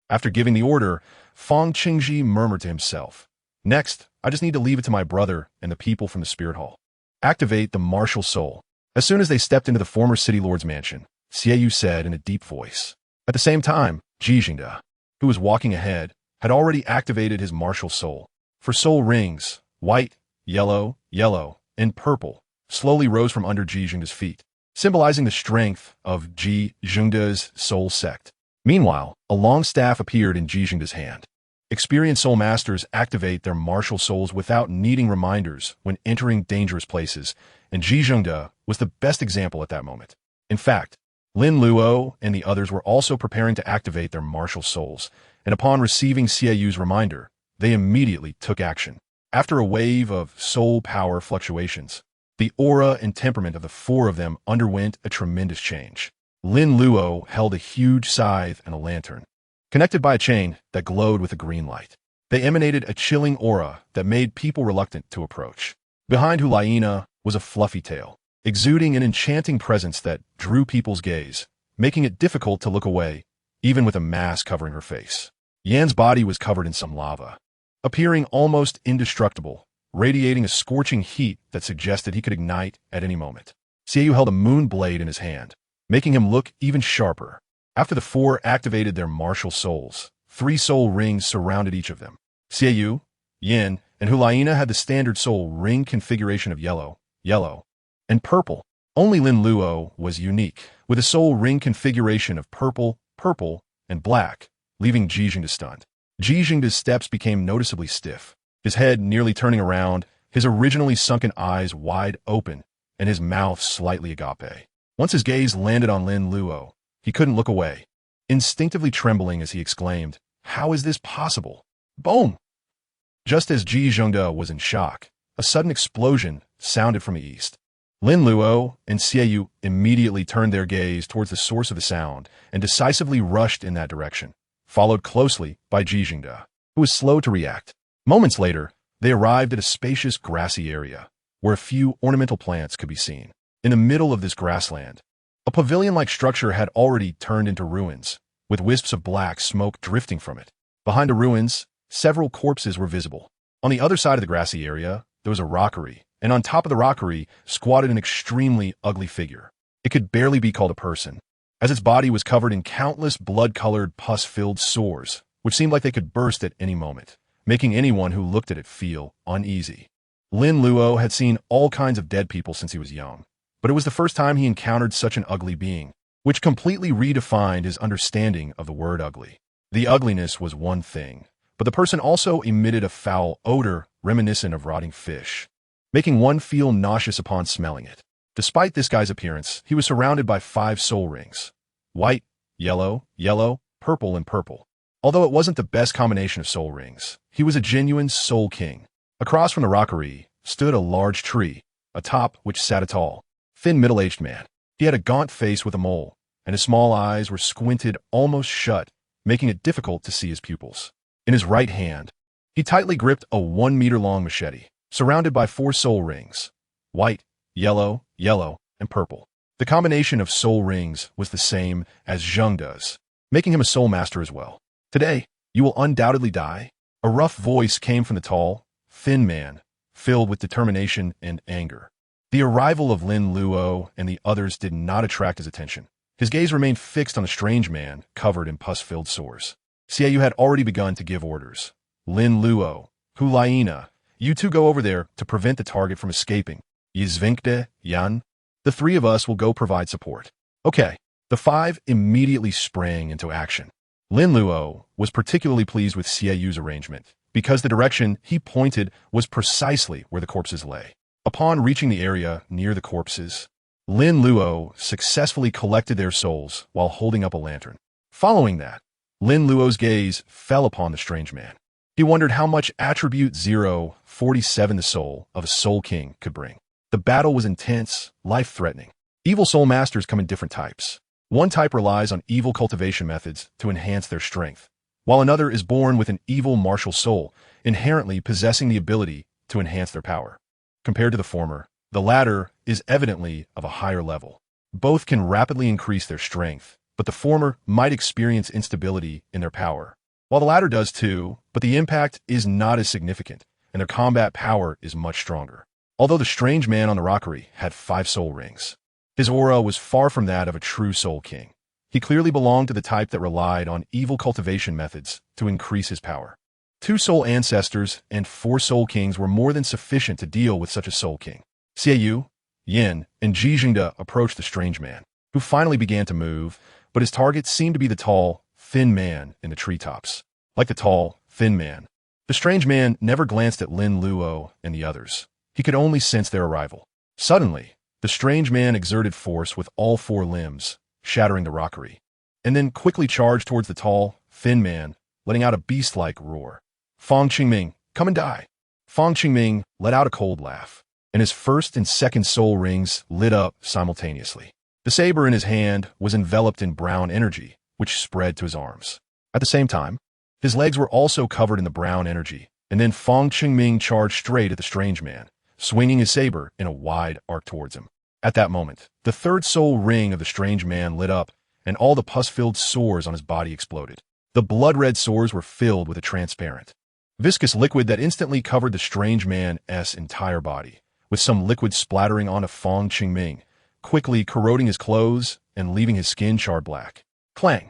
After giving the order, Fang Qingji murmured to himself, "Next, I just need to leave it to my brother and the people from the spirit hall. Activate the martial soul." As soon as they stepped into the former city lord's mansion, Xiaoyu said in a deep voice. At the same time, Ji Zhengde, who was walking ahead, had already activated his martial soul. For soul rings, white, yellow, and purple, slowly rose from under Ji Zhengde's feet, symbolizing the strength of Ji Zhengde's soul sect. Meanwhile, a long staff appeared in Ji Zhengde's hand. Experienced soul masters activate their martial souls without needing reminders when entering dangerous places, and Ji Zhengde was the best example at that moment. In fact, Lin Luo and the others were also preparing to activate their martial souls, and upon receiving Xiaoyu's reminder, they immediately took action. After a wave of soul power fluctuations, the aura and temperament of the four of them underwent a tremendous change. Lin Luo held a huge scythe and a lantern, connected by a chain that glowed with a green light. They emanated a chilling aura that made people reluctant to approach. Behind Hulaina was a fluffy tail, exuding an enchanting presence that drew people's gaze, making it difficult to look away, even with a mask covering her face. Yan's body was covered in some lava, appearing almost indestructible, radiating a scorching heat that suggested he could ignite at any moment. Xiaoyu held a moon blade in his hand, making him look even sharper. After the four activated their martial souls, 3 soul rings surrounded each of them. Xiaoyu, Yin, and Hulaina had the standard soul ring configuration of yellow, and purple. Only Lin Luo was unique, with a soul ring configuration of purple, and black, leaving Ji Zhengde stunned. Ji Zhengde's steps became noticeably stiff, his head nearly turning around, his originally sunken eyes wide open, and his mouth slightly agape. Once his gaze landed on Lin Luo, he couldn't look away, instinctively trembling as he exclaimed, "How is this possible?" Boom! Just as Ji Zhengde was in shock, a sudden explosion sounded from the east. Lin Luo and Xiaoyu immediately turned their gaze towards the source of the sound and decisively rushed in that direction, followed closely by Ji Zhengde, who was slow to react. Moments later, they arrived at a spacious grassy area, where a few ornamental plants could be seen. In the middle of this grassland, a pavilion-like structure had already turned into ruins, with wisps of black smoke drifting from it. Behind the ruins, several corpses were visible. On the other side of the grassy area, there was a rockery, and on top of the rockery squatted an extremely ugly figure. It could barely be called a person, as its body was covered in countless blood-colored, pus-filled sores, which seemed like they could burst at any moment, making anyone who looked at it feel uneasy. Lin Luo had seen all kinds of dead people since he was young, but it was the first time he encountered such an ugly being, which completely redefined his understanding of the word ugly. The ugliness was one thing, but the person also emitted a foul odor reminiscent of rotting fish. making one feel nauseous upon smelling it. Despite this guy's appearance, he was surrounded by 5 soul rings. White, yellow, purple, and purple. Although it wasn't the best combination of soul rings, he was a genuine soul king. Across from the rockery stood a large tree, atop which sat a tall, thin middle-aged man. He had a gaunt face with a mole, and his small eyes were squinted almost shut, making it difficult to see his pupils. In his right hand, he tightly gripped a 1-meter-long machete, surrounded by 4 soul rings. White, yellow, and purple. The combination of soul rings was the same as Zheng does, making him a soul master as well. Today, you will undoubtedly die. A rough voice came from the tall, thin man, filled with determination and anger. The arrival of Lin Luo and the others did not attract his attention. His gaze remained fixed on the strange man, covered in pus-filled sores. Xiaoyu had already begun to give orders. Lin Luo, Hulaina, you two go over there to prevent the target from escaping. Yizvinkde, Yan. The 3 of us will go provide support. Okay. The 5 immediately sprang into action. Lin Luo was particularly pleased with Xiaoyu's arrangement, because the direction he pointed was precisely where the corpses lay. Upon reaching the area near the corpses, Lin Luo successfully collected their souls while holding up a lantern. Following that, Lin Luo's gaze fell upon the strange man. He wondered how much attribute 047 the soul of a soul king could bring. The battle was intense, life-threatening. Evil soul masters come in different types. One type relies on evil cultivation methods to enhance their strength, while another is born with an evil martial soul, inherently possessing the ability to enhance their power. Compared to the former, the latter is evidently of a higher level. Both can rapidly increase their strength, but the former might experience instability in their power, while the latter does too, but the impact is not as significant, and their combat power is much stronger. Although the strange man on the rockery had 5 soul rings, his aura was far from that of a true soul king. He clearly belonged to the type that relied on evil cultivation methods to increase his power. 2 soul ancestors and 4 soul kings were more than sufficient to deal with such a soul king. Xiaoyu, Yin, and Jijingde approached the strange man, who finally began to move, but his target seemed to be the tall, thin man in the treetops. Like the tall, thin man, the strange man never glanced at Lin Luo and the others. He could only sense their arrival. Suddenly, the strange man exerted force with all 4 limbs, shattering the rockery, and then quickly charged towards the tall, thin man, letting out a beast-like roar. Fang Qingming, come and die. Fang Qingming let out a cold laugh, and his first and second soul rings lit up simultaneously. The saber in his hand was enveloped in brown energy, which spread to his arms. At the same time, his legs were also covered in the brown energy, and then Fang Qingming charged straight at the strange man, swinging his saber in a wide arc towards him. At that moment, the 3rd soul ring of the strange man lit up, and all the pus-filled sores on his body exploded. The blood-red sores were filled with a transparent, viscous liquid that instantly covered the strange man's entire body, with some liquid splattering onto Fang Qingming, quickly corroding his clothes and leaving his skin charred black. Clang!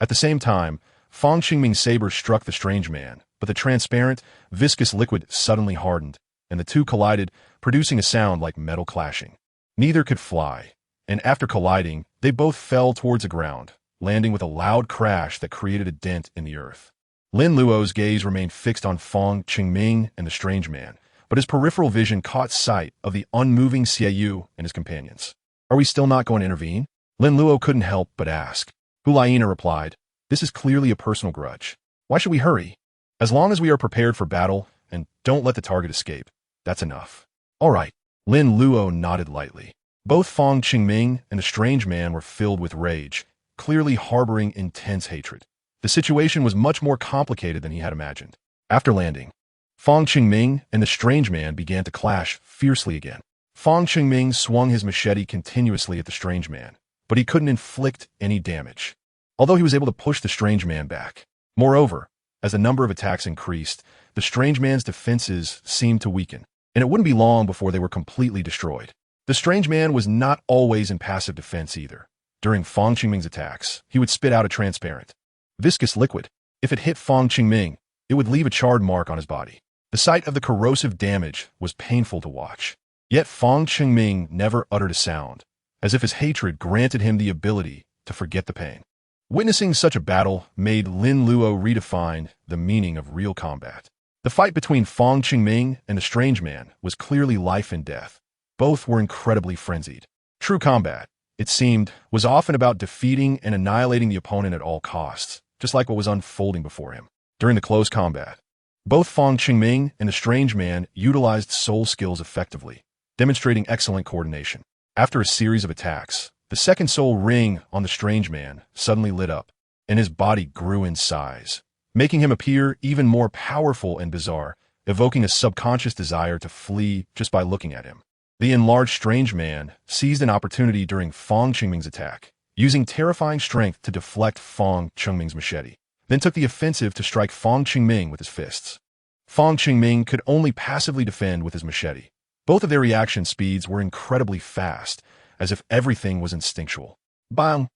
At the same time, Fang Qingming's saber struck the strange man, but the transparent, viscous liquid suddenly hardened, and the two collided, producing a sound like metal clashing. Neither could fly, and after colliding, they both fell towards the ground, landing with a loud crash that created a dent in the earth. Lin Luo's gaze remained fixed on Fang Qingming and the strange man, but his peripheral vision caught sight of the unmoving Xiaoyu and his companions. Are we still not going to intervene? Lin Luo couldn't help but ask. Hulaina replied, this is clearly a personal grudge. Why should we hurry? As long as we are prepared for battle and don't let the target escape, that's enough. All right. Lin Luo nodded lightly. Both Fang Qingming and the strange man were filled with rage, clearly harboring intense hatred. The situation was much more complicated than he had imagined. After landing, Fang Qingming and the strange man began to clash fiercely again. Fang Qingming swung his machete continuously at the strange man, but he couldn't inflict any damage, although he was able to push the strange man back. Moreover, as the number of attacks increased, the strange man's defenses seemed to weaken, and it wouldn't be long before they were completely destroyed. The strange man was not always in passive defense either. During Fang Qingming's attacks, he would spit out a transparent, viscous liquid. If it hit Fang Qingming, it would leave a charred mark on his body. The sight of the corrosive damage was painful to watch. Yet Fang Qingming never uttered a sound, as if his hatred granted him the ability to forget the pain. Witnessing such a battle made Lin Luo redefine the meaning of real combat. The fight between Fang Qingming and the strange man was clearly life and death. Both were incredibly frenzied. True combat, it seemed, was often about defeating and annihilating the opponent at all costs, just like what was unfolding before him. During the close combat, both Fang Qingming and the strange man utilized soul skills effectively, demonstrating excellent coordination. After a series of attacks, the second soul ring on the strange man suddenly lit up, and his body grew in size, making him appear even more powerful and bizarre, evoking a subconscious desire to flee just by looking at him. The enlarged strange man seized an opportunity during Fang Qingming's attack, using terrifying strength to deflect Fang Qingming's machete, then took the offensive to strike Fang Qingming with his fists. Fang Qingming could only passively defend with his machete. Both of their reaction speeds were incredibly fast, as if everything was instinctual. Bang!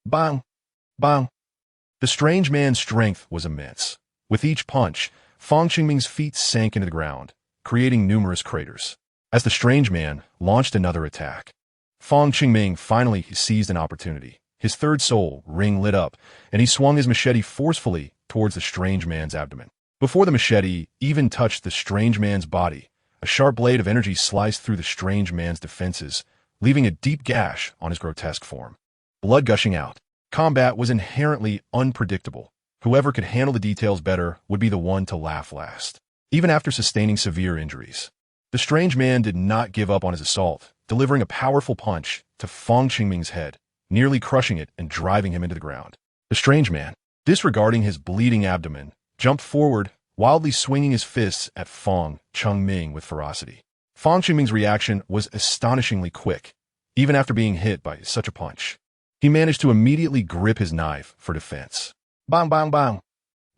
Bang! Bang! The strange man's strength was immense. With each punch, Fang Qingming's feet sank into the ground, creating numerous craters. As the strange man launched another attack, Fang Qingming finally seized an opportunity. His third soul ring lit up, and he swung his machete forcefully towards the strange man's abdomen. Before the machete even touched the strange man's body, a sharp blade of energy sliced through the strange man's defenses, leaving a deep gash on his grotesque form. Blood gushing out. Combat was inherently unpredictable. Whoever could handle the details better would be the one to laugh last. Even after sustaining severe injuries, the strange man did not give up on his assault, delivering a powerful punch to Fang Qingming's head, nearly crushing it and driving him into the ground. The strange man, disregarding his bleeding abdomen, jumped forward, wildly swinging his fists at Fang Qingming with ferocity. Fang Qingming's reaction was astonishingly quick, even after being hit by such a punch. He managed to immediately grip his knife for defense. Bang, bang, bang!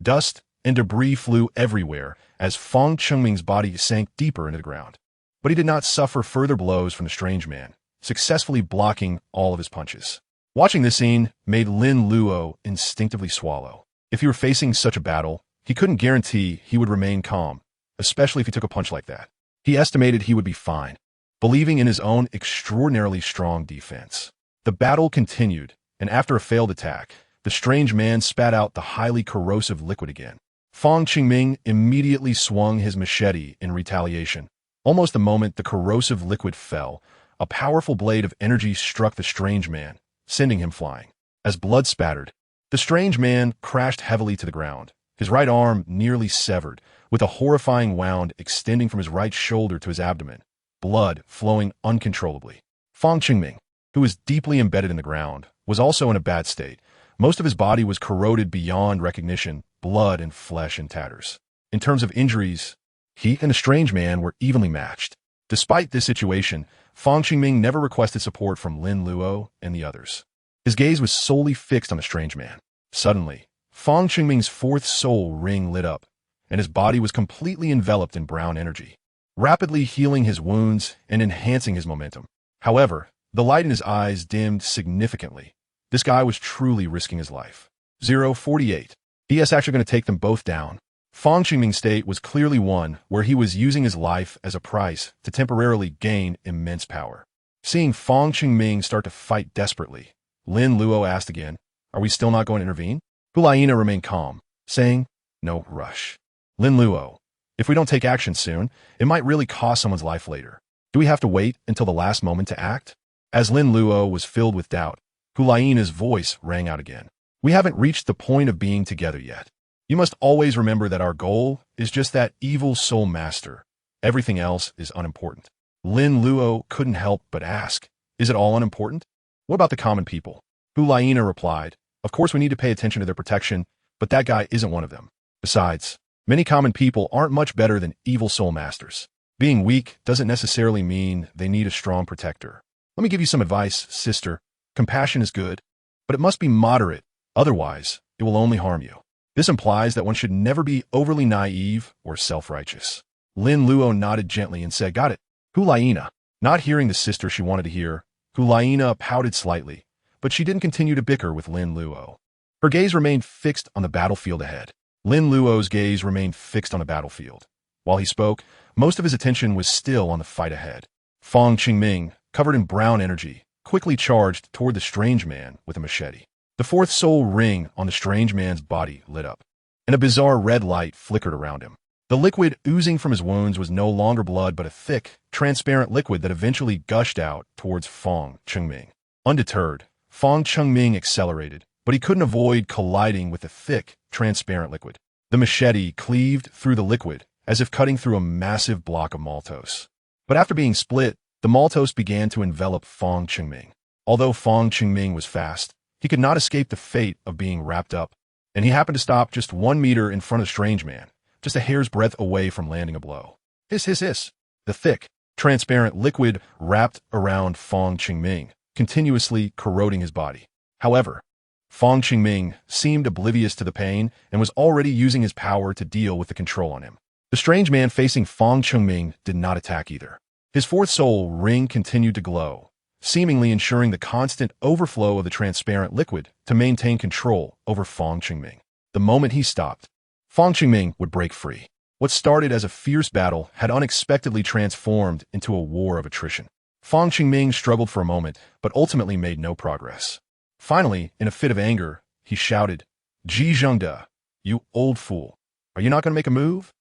Dust and debris flew everywhere as Fang Qingming's body sank deeper into the ground. But he did not suffer further blows from the strange man, successfully blocking all of his punches. Watching this scene made Lin Luo instinctively swallow. If he were facing such a battle, he couldn't guarantee he would remain calm, especially if he took a punch like that. He estimated he would be fine, believing in his own extraordinarily strong defense. The battle continued, and after a failed attack, the strange man spat out the highly corrosive liquid again. Fang Qingming immediately swung his machete in retaliation. Almost the moment the corrosive liquid fell, a powerful blade of energy struck the strange man, sending him flying. As blood spattered, the strange man crashed heavily to the ground, his right arm nearly severed, with a horrifying wound extending from his right shoulder to his abdomen, blood flowing uncontrollably. Fang Qingming, who was deeply embedded in the ground, was also in a bad state. Most of his body was corroded beyond recognition, blood and flesh in tatters. In terms of injuries, he and the strange man were evenly matched. Despite this situation, Fang Qingming never requested support from Lin Luo and the others. His gaze was solely fixed on the strange man. Suddenly, Fang Qingming's fourth soul ring lit up, and his body was completely enveloped in brown energy, rapidly healing his wounds and enhancing his momentum. However, the light in his eyes dimmed significantly. This guy was truly risking his life. 048. He.S. actually going to take them both down. Fang Qingming's state was clearly one where he was using his life as a price to temporarily gain immense power. Seeing Fang Qingming start to fight desperately, Lin Luo asked again, "Are we still not going to intervene?" Hulaina remained calm, saying, "No rush. Lin Luo, if we don't take action soon, it might really cost someone's life later. Do we have to wait until the last moment to act?" As Lin Luo was filled with doubt, Hulaina's voice rang out again. "We haven't reached the point of being together yet. You must always remember that our goal is just that evil soul master. Everything else is unimportant." Lin Luo couldn't help but ask, "Is it all unimportant? What about the common people?" Hulaina replied, "Of course we need to pay attention to their protection, but that guy isn't one of them. Besides, many common people aren't much better than evil soul masters. Being weak doesn't necessarily mean they need a strong protector. Let me give you some advice, sister. Compassion is good, but it must be moderate. Otherwise, it will only harm you. This implies that one should never be overly naive or self-righteous." Lin Luo nodded gently and said, "Got it." Hulaina, not hearing the sister she wanted to hear, Hulaina pouted slightly, but she didn't continue to bicker with Lin Luo. Her gaze remained fixed on the battlefield ahead. Lin Luo's gaze remained fixed on the battlefield. While he spoke, most of his attention was still on the fight ahead. Fang Qingming, covered in brown energy, quickly charged toward the strange man with a machete. The fourth soul ring on the strange man's body lit up, and a bizarre red light flickered around him. The liquid oozing from his wounds was no longer blood but a thick, transparent liquid that eventually gushed out towards Fang Chengming. Undeterred, Fang Chengming accelerated, but he couldn't avoid colliding with the thick, transparent liquid. The machete cleaved through the liquid, as if cutting through a massive block of maltose. But after being split, the maltose began to envelop Fang Chengming. Although Fang Chengming was fast, he could not escape the fate of being wrapped up, and he happened to stop just 1 meter in front of the strange man, just a hair's breadth away from landing a blow. Hiss, hiss, hiss. The thick, transparent liquid wrapped around Fang Chengming, continuously corroding his body. However, Fang Chengming seemed oblivious to the pain and was already using his power to deal with the control on him. The strange man facing Fang Chengming did not attack either. His fourth soul ring continued to glow, seemingly ensuring the constant overflow of the transparent liquid to maintain control over Fang Chengming. The moment he stopped, Fang Chengming would break free. What started as a fierce battle had unexpectedly transformed into a war of attrition. Fang Chengming struggled for a moment, but ultimately made no progress. Finally, in a fit of anger, he shouted, "Ji Zhengde, you old fool, are you not going to make a move?"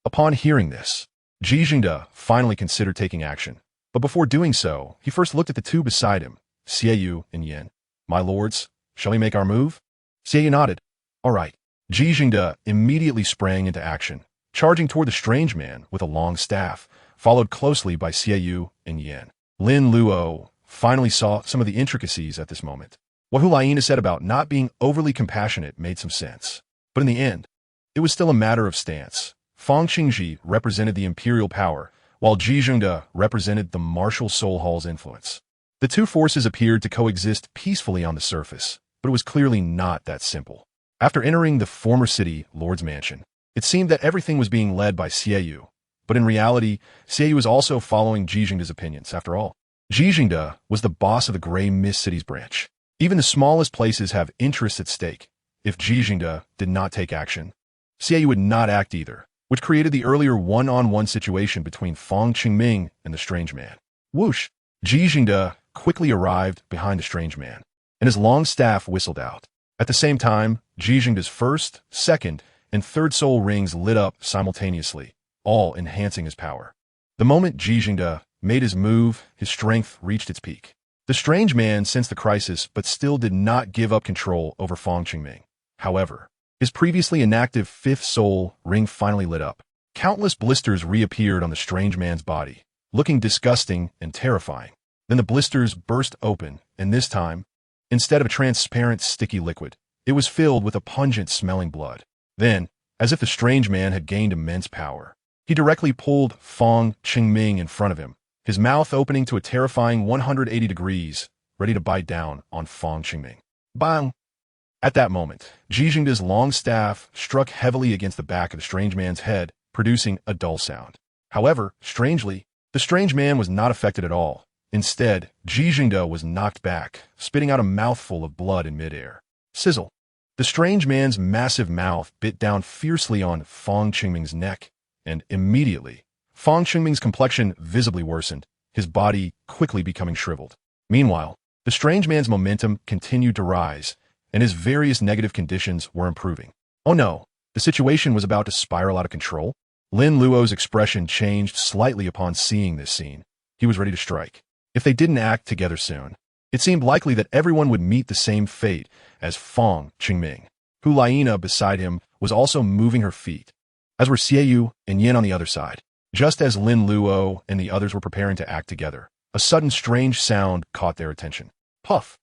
Upon hearing this, Ji Zhengde finally considered taking action. But before doing so, he first looked at the two beside him, Xiaoyu and Yin. "My lords, shall we make our move?" Xiaoyu nodded. "All right." Ji Zhengde immediately sprang into action, charging toward the strange man with a long staff, followed closely by Xiaoyu and Yin. Lin Luo finally saw some of the intricacies at this moment. What Hulaina said about not being overly compassionate made some sense. But in the end, it was still a matter of stance. Fang Qingji represented the imperial power, while Ji Zhengde represented the martial soul hall's influence. The two forces appeared to coexist peacefully on the surface, but it was clearly not that simple. After entering the former city lord's mansion, it seemed that everything was being led by Xiaoyu, but in reality, Xiaoyu was also following Ji Zhengde's opinions. After all, Ji Zhengde was the boss of the Grey Mist City's branch. Even the smallest places have interests at stake. If Ji Zhengde did not take action, Xiaoyu would not act either, which created the earlier one-on-one situation between Fang Chengming and the strange man. Whoosh! Ji Zhengde quickly arrived behind the strange man, and his long staff whistled out. At the same time, Ji Zhengde's first, second, and third soul rings lit up simultaneously, all enhancing his power. The moment Ji Zhengde made his move, his strength reached its peak. The strange man sensed the crisis but still did not give up control over Fang Chengming. However, his previously inactive fifth soul ring finally lit up. Countless blisters reappeared on the strange man's body, looking disgusting and terrifying. Then the blisters burst open, and this time, instead of a transparent, sticky liquid, it was filled with a pungent-smelling blood. Then, as if the strange man had gained immense power, he directly pulled Fang Chengming in front of him, his mouth opening to a terrifying 180 degrees, ready to bite down on Fang Chengming. Bang! At that moment, Ji Zhengde's long staff struck heavily against the back of the strange man's head, producing a dull sound. However, strangely, the strange man was not affected at all. Instead, Ji Zhengde was knocked back, spitting out a mouthful of blood in midair. Sizzle! The strange man's massive mouth bit down fiercely on Fang Chengming's neck, and immediately, Fang Chengming's complexion visibly worsened, his body quickly becoming shriveled. Meanwhile, the strange man's momentum continued to rise, and his various negative conditions were improving. Oh no, the situation was about to spiral out of control. Lin Luo's expression changed slightly upon seeing this scene. He was ready to strike. If they didn't act together soon, it seemed likely that everyone would meet the same fate as Fang Chengming. Hulaina beside him was also moving her feet, as were Xiaoyu and Yin on the other side. Just as Lin Luo and the others were preparing to act together, a sudden strange sound caught their attention. Puff!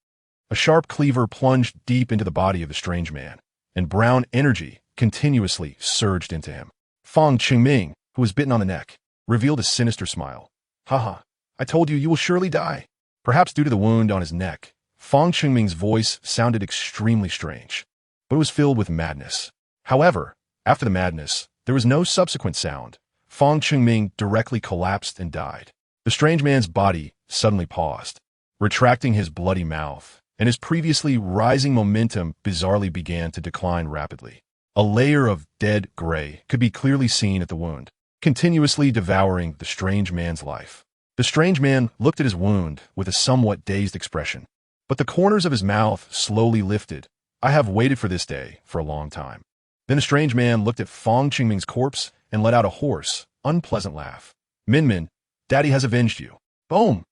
A sharp cleaver plunged deep into the body of the strange man, and brown energy continuously surged into him. Fang Chengming, who was bitten on the neck, revealed a sinister smile. "Haha, I told you will surely die." Perhaps due to the wound on his neck, Fang Chengming's voice sounded extremely strange, but it was filled with madness. However, after the madness, there was no subsequent sound. Fang Chengming directly collapsed and died. The strange man's body suddenly paused, retracting his bloody mouth, and his previously rising momentum bizarrely began to decline rapidly. A layer of dead gray could be clearly seen at the wound, continuously devouring the strange man's life. The strange man looked at his wound with a somewhat dazed expression, but the corners of his mouth slowly lifted. "I have waited for this day for a long time." Then the strange man looked at Fang Chengming's corpse and let out a hoarse, unpleasant laugh. Min Min, Daddy has avenged you. Boom!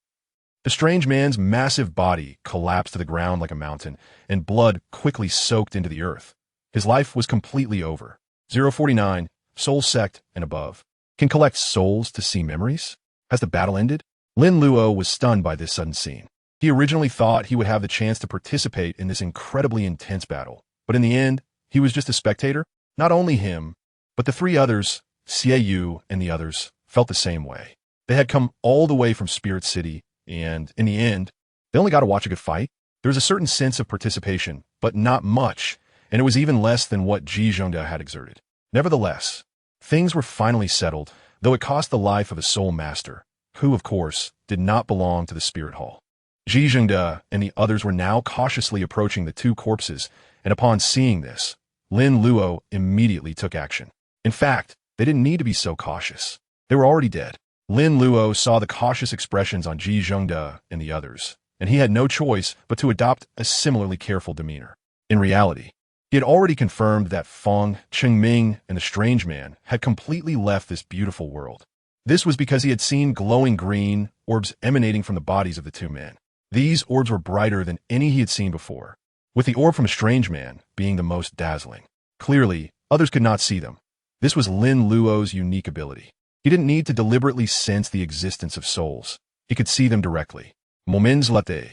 The strange man's massive body collapsed to the ground like a mountain, and blood quickly soaked into the earth. His life was completely over. 049, Soul Sect and above. Can collect souls to see memories? Has the battle ended? Lin Luo was stunned by this sudden scene. He originally thought he would have the chance to participate in this incredibly intense battle, but in the end, he was just a spectator. Not only him, but the three others, Xie Yu and the others, felt the same way. They had come all the way from Spirit City, and in the end, they only got to watch a good fight. There was a certain sense of participation, but not much, and it was even less than what Ji Zhengde had exerted. Nevertheless, things were finally settled, though it cost the life of a soul master, who, of course, did not belong to the Spirit Hall. Ji Zhengde and the others were now cautiously approaching the two corpses, and upon seeing this, Lin Luo immediately took action. In fact, they didn't need to be so cautious. They were already dead. Lin Luo saw the cautious expressions on Ji Zhengde and the others, and he had no choice but to adopt a similarly careful demeanor. In reality, he had already confirmed that Feng, Qingming, and the strange man had completely left this beautiful world. This was because he had seen glowing green orbs emanating from the bodies of the two men. These orbs were brighter than any he had seen before, with the orb from a strange man being the most dazzling. Clearly, others could not see them. This was Lin Luo's unique ability. He didn't need to deliberately sense the existence of souls. He could see them directly. Moments later,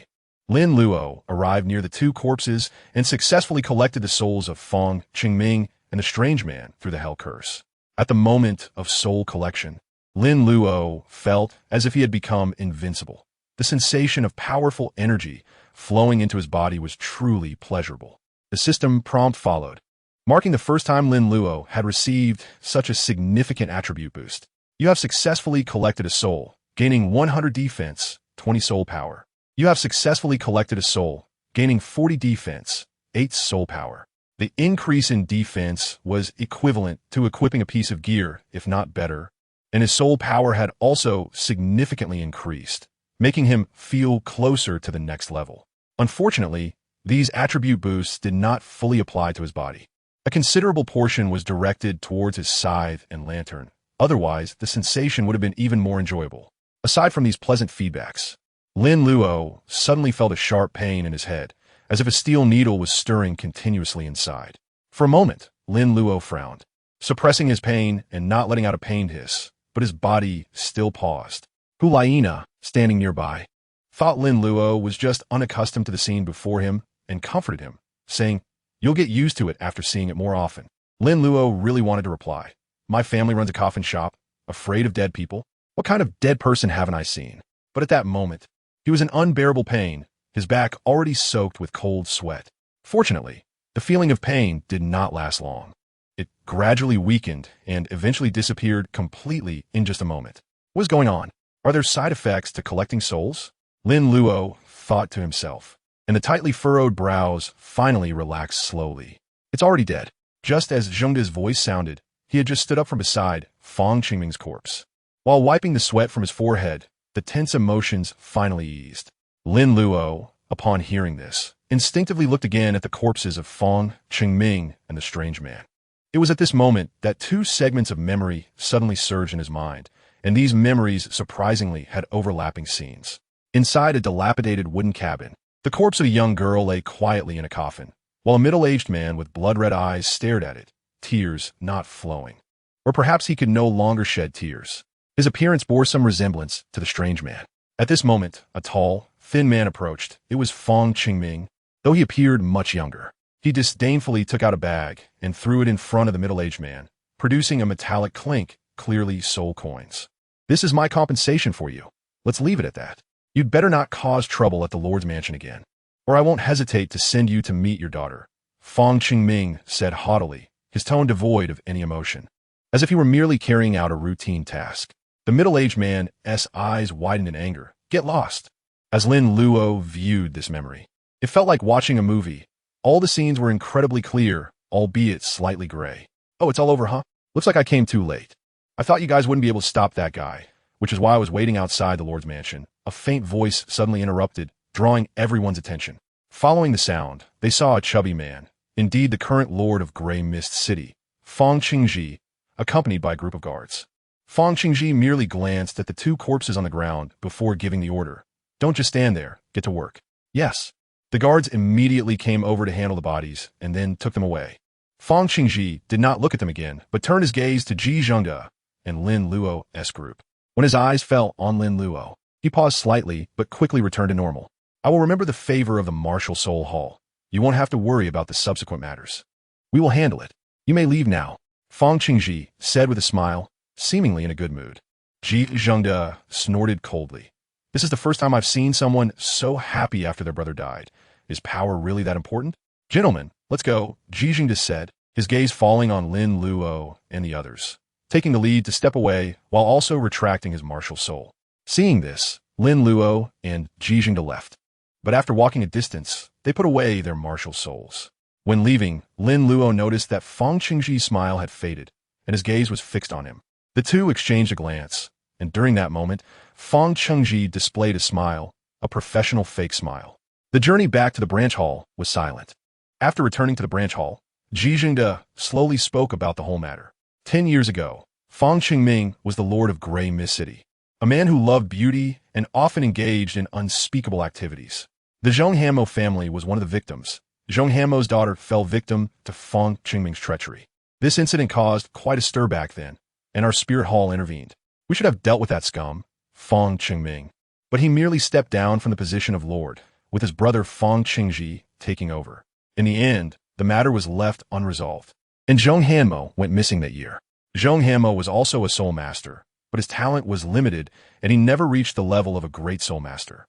Lin Luo arrived near the two corpses and successfully collected the souls of Feng, Qingming, and the strange man through the Hell Curse. At the moment of soul collection, Lin Luo felt as if he had become invincible. The sensation of powerful energy flowing into his body was truly pleasurable. The system prompt followed, marking the first time Lin Luo had received such a significant attribute boost. You have successfully collected a soul, gaining 100 defense, 20 soul power. You have successfully collected a soul, gaining 40 defense, 8 soul power. The increase in defense was equivalent to equipping a piece of gear, if not better, and his soul power had also significantly increased, making him feel closer to the next level. Unfortunately, these attribute boosts did not fully apply to his body. A considerable portion was directed towards his scythe and lantern. Otherwise, the sensation would have been even more enjoyable. Aside from these pleasant feedbacks, Lin Luo suddenly felt a sharp pain in his head, as if a steel needle was stirring continuously inside. For a moment, Lin Luo frowned, suppressing his pain and not letting out a pained hiss, but his body still paused. Hulaina, standing nearby, thought Lin Luo was just unaccustomed to the scene before him and comforted him, saying, "You'll get used to it after seeing it more often." Lin Luo really wanted to reply, "My family runs a coffin shop, afraid of dead people. What kind of dead person haven't I seen?" But at that moment, he was in unbearable pain, his back already soaked with cold sweat. Fortunately, the feeling of pain did not last long. It gradually weakened and eventually disappeared completely in just a moment. What was going on? Are there side effects to collecting souls? Lin Luo thought to himself, and the tightly furrowed brows finally relaxed slowly. It's already dead. Just as Zhengde's voice sounded, he had just stood up from beside Feng Qingming's corpse. While wiping the sweat from his forehead, the tense emotions finally eased. Lin Luo, upon hearing this, instinctively looked again at the corpses of Feng, Qingming, and the strange man. It was at this moment that two segments of memory suddenly surged in his mind, and these memories surprisingly had overlapping scenes. Inside a dilapidated wooden cabin, the corpse of a young girl lay quietly in a coffin, while a middle-aged man with blood-red eyes stared at it, tears not flowing. Or perhaps he could no longer shed tears. His appearance bore some resemblance to the strange man. At this moment, a tall, thin man approached. It was Feng Qingming, though he appeared much younger. He disdainfully took out a bag and threw it in front of the middle-aged man, producing a metallic clink, clearly soul coins. "This is my compensation for you. Let's leave it at that. You'd better not cause trouble at the Lord's mansion again, or I won't hesitate to send you to meet your daughter," Feng Qingming said haughtily, his tone devoid of any emotion, as if he were merely carrying out a routine task. The middle-aged man's eyes widened in anger. "Get lost." As Lin Luo viewed this memory, it felt like watching a movie. All the scenes were incredibly clear, albeit slightly gray. "Oh, it's all over, huh? Looks like I came too late. I thought you guys wouldn't be able to stop that guy, which is why I was waiting outside the Lord's mansion." A faint voice suddenly interrupted, drawing everyone's attention. Following the sound, they saw a chubby man, indeed the current lord of Grey Mist City, Feng Qingji, accompanied by a group of guards. Fang Qingji merely glanced at the two corpses on the ground before giving the order. Don't just stand there, get to work. Yes. The guards immediately came over to handle the bodies and then took them away. Fang Qingji did not look at them again, but turned his gaze to Ji Zhengde and Lin Luo's group. When his eyes fell on Lin Luo, he paused slightly but quickly returned to normal. I will remember the favor of the Martial Soul Hall. You won't have to worry about the subsequent matters. We will handle it. You may leave now, Fang Qingji said with a smile, seemingly in a good mood. Ji Zhengde snorted coldly. This is the first time I've seen someone so happy after their brother died. Is power really that important? Gentlemen, let's go, Ji Zhengde said, his gaze falling on Lin Luo and the others, taking the lead to step away while also retracting his martial soul. Seeing this, Lin Luo and Ji Zhengde left. But after walking a distance, they put away their martial souls. When leaving, Lin Luo noticed that Fang Qingji's smile had faded, and his gaze was fixed on him. The two exchanged a glance, and during that moment, Fang Qingji displayed a smile, a professional fake smile. The journey back to the branch hall was silent. After returning to the branch hall, Ji Zhengde slowly spoke about the whole matter. 10 years ago, Fang Qingming was the lord of Gray Mist City, a man who loved beauty and often engaged in unspeakable activities. The Zhong Hanmo family was one of the victims. Zhong Hanmo's daughter fell victim to Fang Qingming's treachery. This incident caused quite a stir back then, and our spirit hall intervened. We should have dealt with that scum, Fang Qingming. But he merely stepped down from the position of lord, with his brother Fang Qingji taking over. In the end, the matter was left unresolved, and Zhong Hanmo went missing that year. Zhong Hanmo was also a soul master, but his talent was limited, and he never reached the level of a great soul master.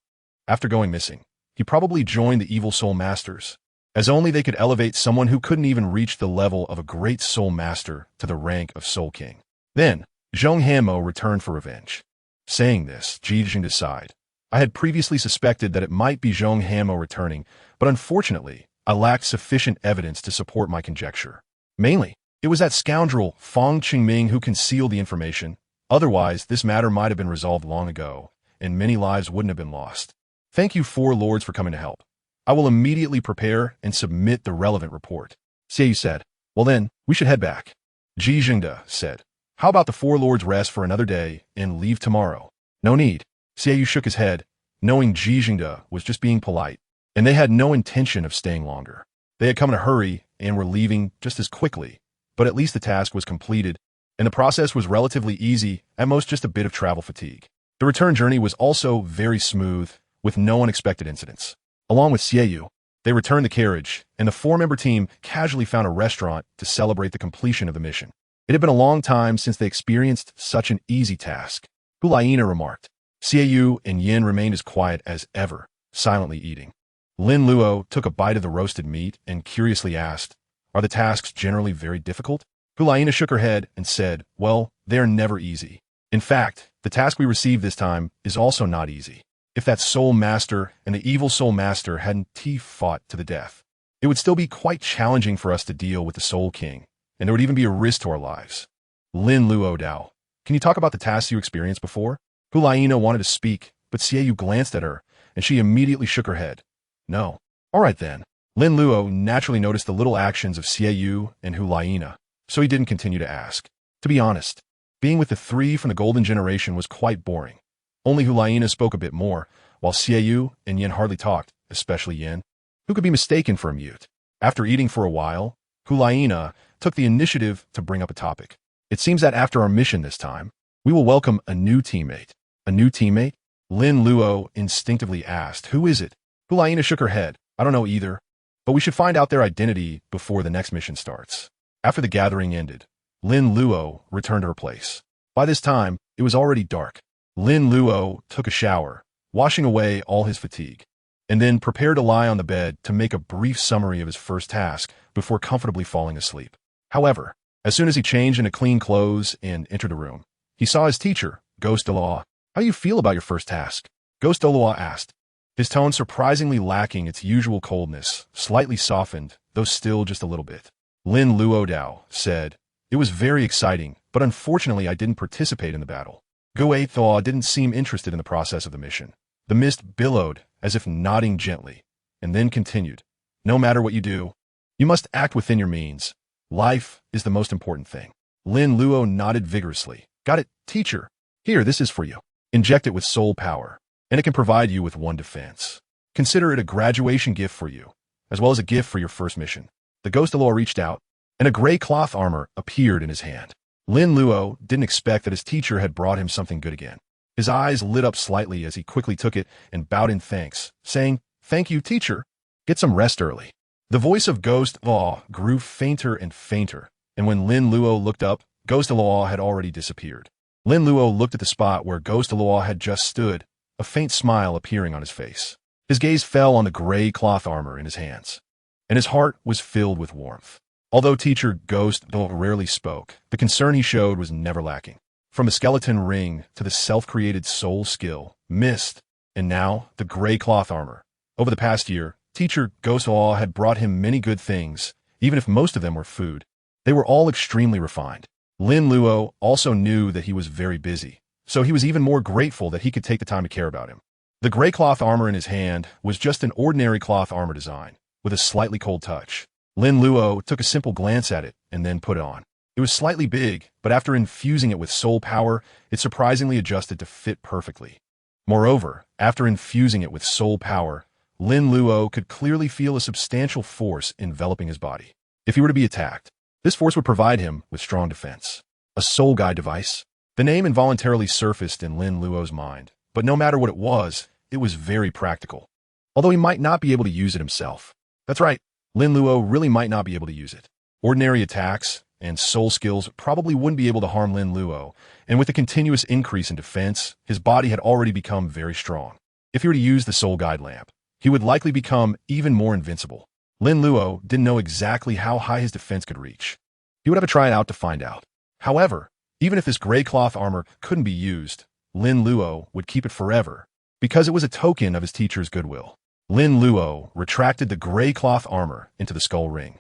After going missing, he probably joined the evil soul masters, as only they could elevate someone who couldn't even reach the level of a great soul master to the rank of Soul King. Then, Zhong Hanmo returned for revenge. Saying this, Ji Zhengde sighed. I had previously suspected that it might be Zhong Hanmo returning, but unfortunately, I lacked sufficient evidence to support my conjecture. Mainly, it was that scoundrel Fang Qingming who concealed the information. Otherwise, this matter might have been resolved long ago, and many lives wouldn't have been lost. Thank you, four lords, for coming to help. I will immediately prepare and submit the relevant report. Xiaoyu said. Well then, we should head back. Ji Zhengde said. How about the four lords rest for another day and leave tomorrow? No need. Xiaoyu shook his head, knowing Ji Zhengde was just being polite, and they had no intention of staying longer. They had come in a hurry and were leaving just as quickly, but at least the task was completed, and the process was relatively easy, at most just a bit of travel fatigue. The return journey was also very smooth, with no unexpected incidents. Along with Xiaoyu, they returned the carriage, and the four-member team casually found a restaurant to celebrate the completion of the mission. It had been a long time since they experienced such an easy task. Hulaina remarked. Xiaoyu and Yin remained as quiet as ever, silently eating. Lin Luo took a bite of the roasted meat and curiously asked, Are the tasks generally very difficult? Hulaina shook her head and said, Well, they are never easy. In fact, the task we received this time is also not easy. If that Soul Master and the Evil Soul Master hadn't fought to the death, it would still be quite challenging for us to deal with the Soul King, and there would even be a risk to our lives. Lin Luo Dao, can you talk about the tasks you experienced before? Hulaina wanted to speak, but Xiaoyu glanced at her, and she immediately shook her head. No. All right then. Lin Luo naturally noticed the little actions of Xiaoyu and Hulaina, so he didn't continue to ask. To be honest, being with the three from the Golden Generation was quite boring. Only Hulaina spoke a bit more, while Xiaoyu and Yin hardly talked, especially Yin, who could be mistaken for a mute. After eating for a while, Hulaina took the initiative to bring up a topic. It seems that after our mission this time, we will welcome a new teammate. A new teammate? Lin Luo instinctively asked, Who is it? Hulaina shook her head. I don't know either, but we should find out their identity before the next mission starts. After the gathering ended, Lin Luo returned to her place. By this time, it was already dark. Lin Luo took a shower, washing away all his fatigue, and then prepared to lie on the bed to make a brief summary of his first task before comfortably falling asleep. However, as soon as he changed into clean clothes and entered the room, he saw his teacher, Ghost Douluo. How do you feel about your first task? Ghost Douluo asked, his tone surprisingly lacking its usual coldness, slightly softened, though still just a little bit. Lin Luo Dao said, It was very exciting, but unfortunately I didn't participate in the battle. Guo Thaw didn't seem interested in the process of the mission. The mist billowed, as if nodding gently, and then continued. No matter what you do, you must act within your means. Life is the most important thing. Lin Luo nodded vigorously. Got it, teacher. Here, this is for you. Inject it with soul power, and it can provide you with 1 defense. Consider it a graduation gift for you, as well as a gift for your first mission. The ghost Douluo reached out, and a gray cloth armor appeared in his hand. Lin Luo didn't expect that his teacher had brought him something good again. His eyes lit up slightly as he quickly took it and bowed in thanks, saying, "Thank you, teacher. Get some rest early." The voice of Ghost Law grew fainter and fainter, and when Lin Luo looked up, Ghost Law had already disappeared. Lin Luo looked at the spot where Ghost Law had just stood, a faint smile appearing on his face. His gaze fell on the gray cloth armor in his hands, and his heart was filled with warmth. Although teacher Ghost Law rarely spoke, the concern he showed was never lacking. From the skeleton ring to the self-created soul skill, mist, and now the gray cloth armor. Over the past year, teacher Ghost Law had brought him many good things, even if most of them were food. They were all extremely refined. Lin Luo also knew that he was very busy, so he was even more grateful that he could take the time to care about him. The gray cloth armor in his hand was just an ordinary cloth armor design, with a slightly cold touch. Lin Luo took a simple glance at it and then put it on. It was slightly big, but after infusing it with soul power, it surprisingly adjusted to fit perfectly. Moreover, after infusing it with soul power, Lin Luo could clearly feel a substantial force enveloping his body. If he were to be attacked, this force would provide him with strong defense. A soul guide device? The name involuntarily surfaced in Lin Luo's mind, but no matter what it was very practical. Although he might not be able to use it himself. That's right, Lin Luo really might not be able to use it. Ordinary attacks and soul skills probably wouldn't be able to harm Lin Luo, and with a continuous increase in defense, his body had already become very strong. If he were to use the soul guide lamp, he would likely become even more invincible. Lin Luo didn't know exactly how high his defense could reach. He would have to try it out to find out. However, even if this gray cloth armor couldn't be used, Lin Luo would keep it forever, because it was a token of his teacher's goodwill. Lin Luo retracted the gray cloth armor into the skull ring.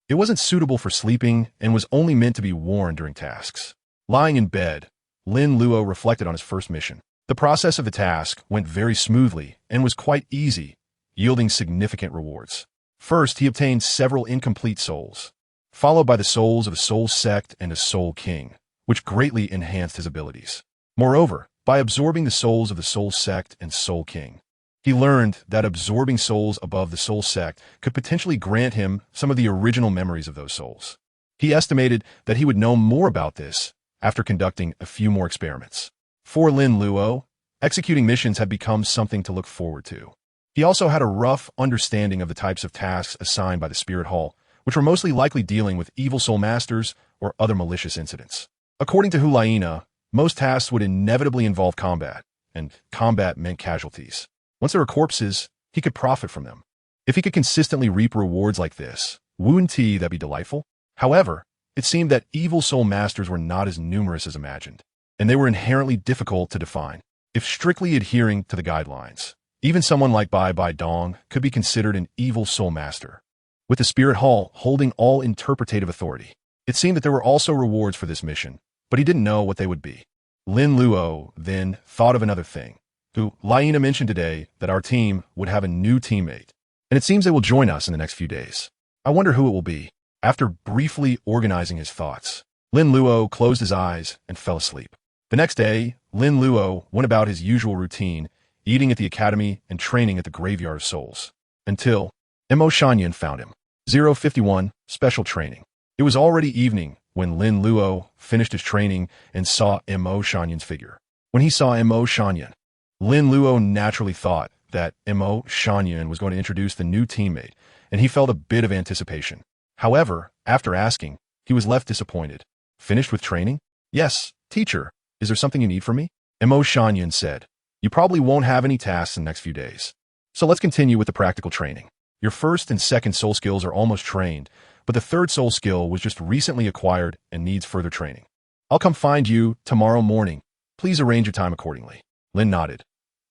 It wasn't suitable for sleeping and was only meant to be worn during tasks. Lying in bed, Lin Luo reflected on his first mission. The process of the task went very smoothly and was quite easy, yielding significant rewards. First, he obtained several incomplete souls, followed by the souls of a soul sect and a soul king, which greatly enhanced his abilities. Moreover, by absorbing the souls of the soul sect and soul king, he learned that absorbing souls above the soul sect could potentially grant him some of the original memories of those souls. He estimated that he would know more about this after conducting a few more experiments. For Lin Luo, executing missions had become something to look forward to. He also had a rough understanding of the types of tasks assigned by the Spirit Hall, which were mostly likely dealing with evil soul masters or other malicious incidents. According to Hulaina, most tasks would inevitably involve combat, and combat meant casualties. Once there were corpses, he could profit from them. If he could consistently reap rewards like this, wouldn't that be delightful? However, it seemed that evil soul masters were not as numerous as imagined, and they were inherently difficult to define. If strictly adhering to the guidelines, even someone like Bai Bai Dong could be considered an evil soul master, with the Spirit Hall holding all interpretative authority. It seemed that there were also rewards for this mission, but he didn't know what they would be. Lin Luo then thought of another thing. Laina mentioned today that our team would have a new teammate, and it seems they will join us in the next few days. I wonder who it will be. After briefly organizing his thoughts, Lin Luo closed his eyes and fell asleep. The next day, Lin Luo went about his usual routine, eating at the academy and training at the Graveyard of Souls, until Mo Shanyan found him. 051, Special Training. It was already evening when Lin Luo finished his training and saw Mo Shanyan's figure. When he saw Mo Shanyan, Lin Luo naturally thought that Mo Shanyan was going to introduce the new teammate, and he felt a bit of anticipation. However, after asking, he was left disappointed. Finished with training? Yes, teacher. Is there something you need from me? Mo Shanyan said. You probably won't have any tasks in the next few days. So let's continue with the practical training. Your first and second soul skills are almost trained, but the third soul skill was just recently acquired and needs further training. I'll come find you tomorrow morning. Please arrange your time accordingly. Lin nodded.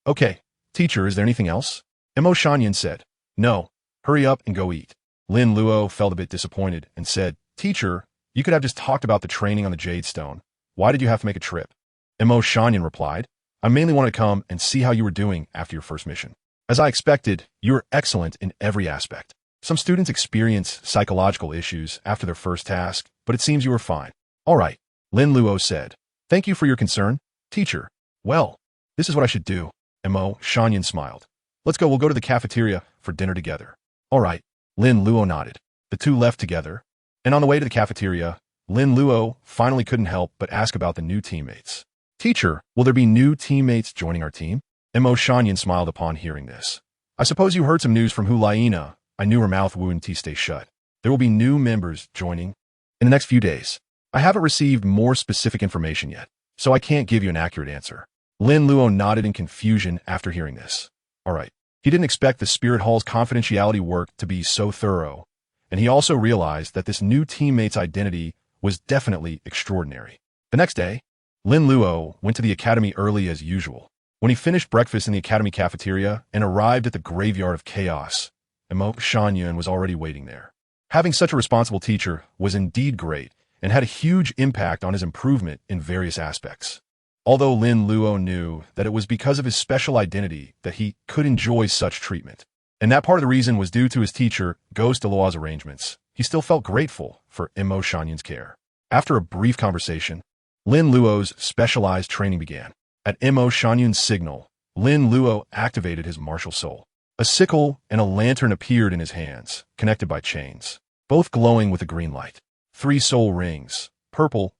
Okay, teacher, is there anything else? Mo Shanyan said. No, hurry up and go eat. Lin Luo felt a bit disappointed and said, Teacher, you could have just talked about the training on the Jade Stone. Why did you have to make a trip? Mo Shanyan replied, I mainly wanted to come and see how you were doing after your first mission. As I expected, you were excellent in every aspect. Some students experience psychological issues after their first task, but it seems you were fine. All right, Lin Luo said. Thank you for your concern, teacher. Well, this is what I should do. Mo Shanyan smiled. Let's go, we'll go to the cafeteria for dinner together. All right, Lin Luo nodded. The two left together, and on the way to the cafeteria, Lin Luo finally couldn't help but ask about the new teammates. Teacher, will there be new teammates joining our team? Mo Shanyan smiled upon hearing this. I suppose you heard some news from Hu Laina. I knew her mouth wouldn't stay shut. There will be new members joining in the next few days. I haven't received more specific information yet, so I can't give you an accurate answer. Lin Luo nodded in confusion after hearing this. All right. He didn't expect the Spirit Hall's confidentiality work to be so thorough, and he also realized that this new teammate's identity was definitely extraordinary. The next day, Lin Luo went to the academy early as usual. When he finished breakfast in the academy cafeteria and arrived at the graveyard of chaos, Mo Shanyan was already waiting there. Having such a responsible teacher was indeed great and had a huge impact on his improvement in various aspects. Although Lin Luo knew that it was because of his special identity that he could enjoy such treatment, and that part of the reason was due to his teacher, Ghost Deluo's arrangements, he still felt grateful for Mo Shanyan's care. After a brief conversation, Lin Luo's specialized training began. At Mo Shanyan's signal, Lin Luo activated his martial soul. A sickle and a lantern appeared in his hands, connected by chains, both glowing with a green light. 3 soul rings, purple,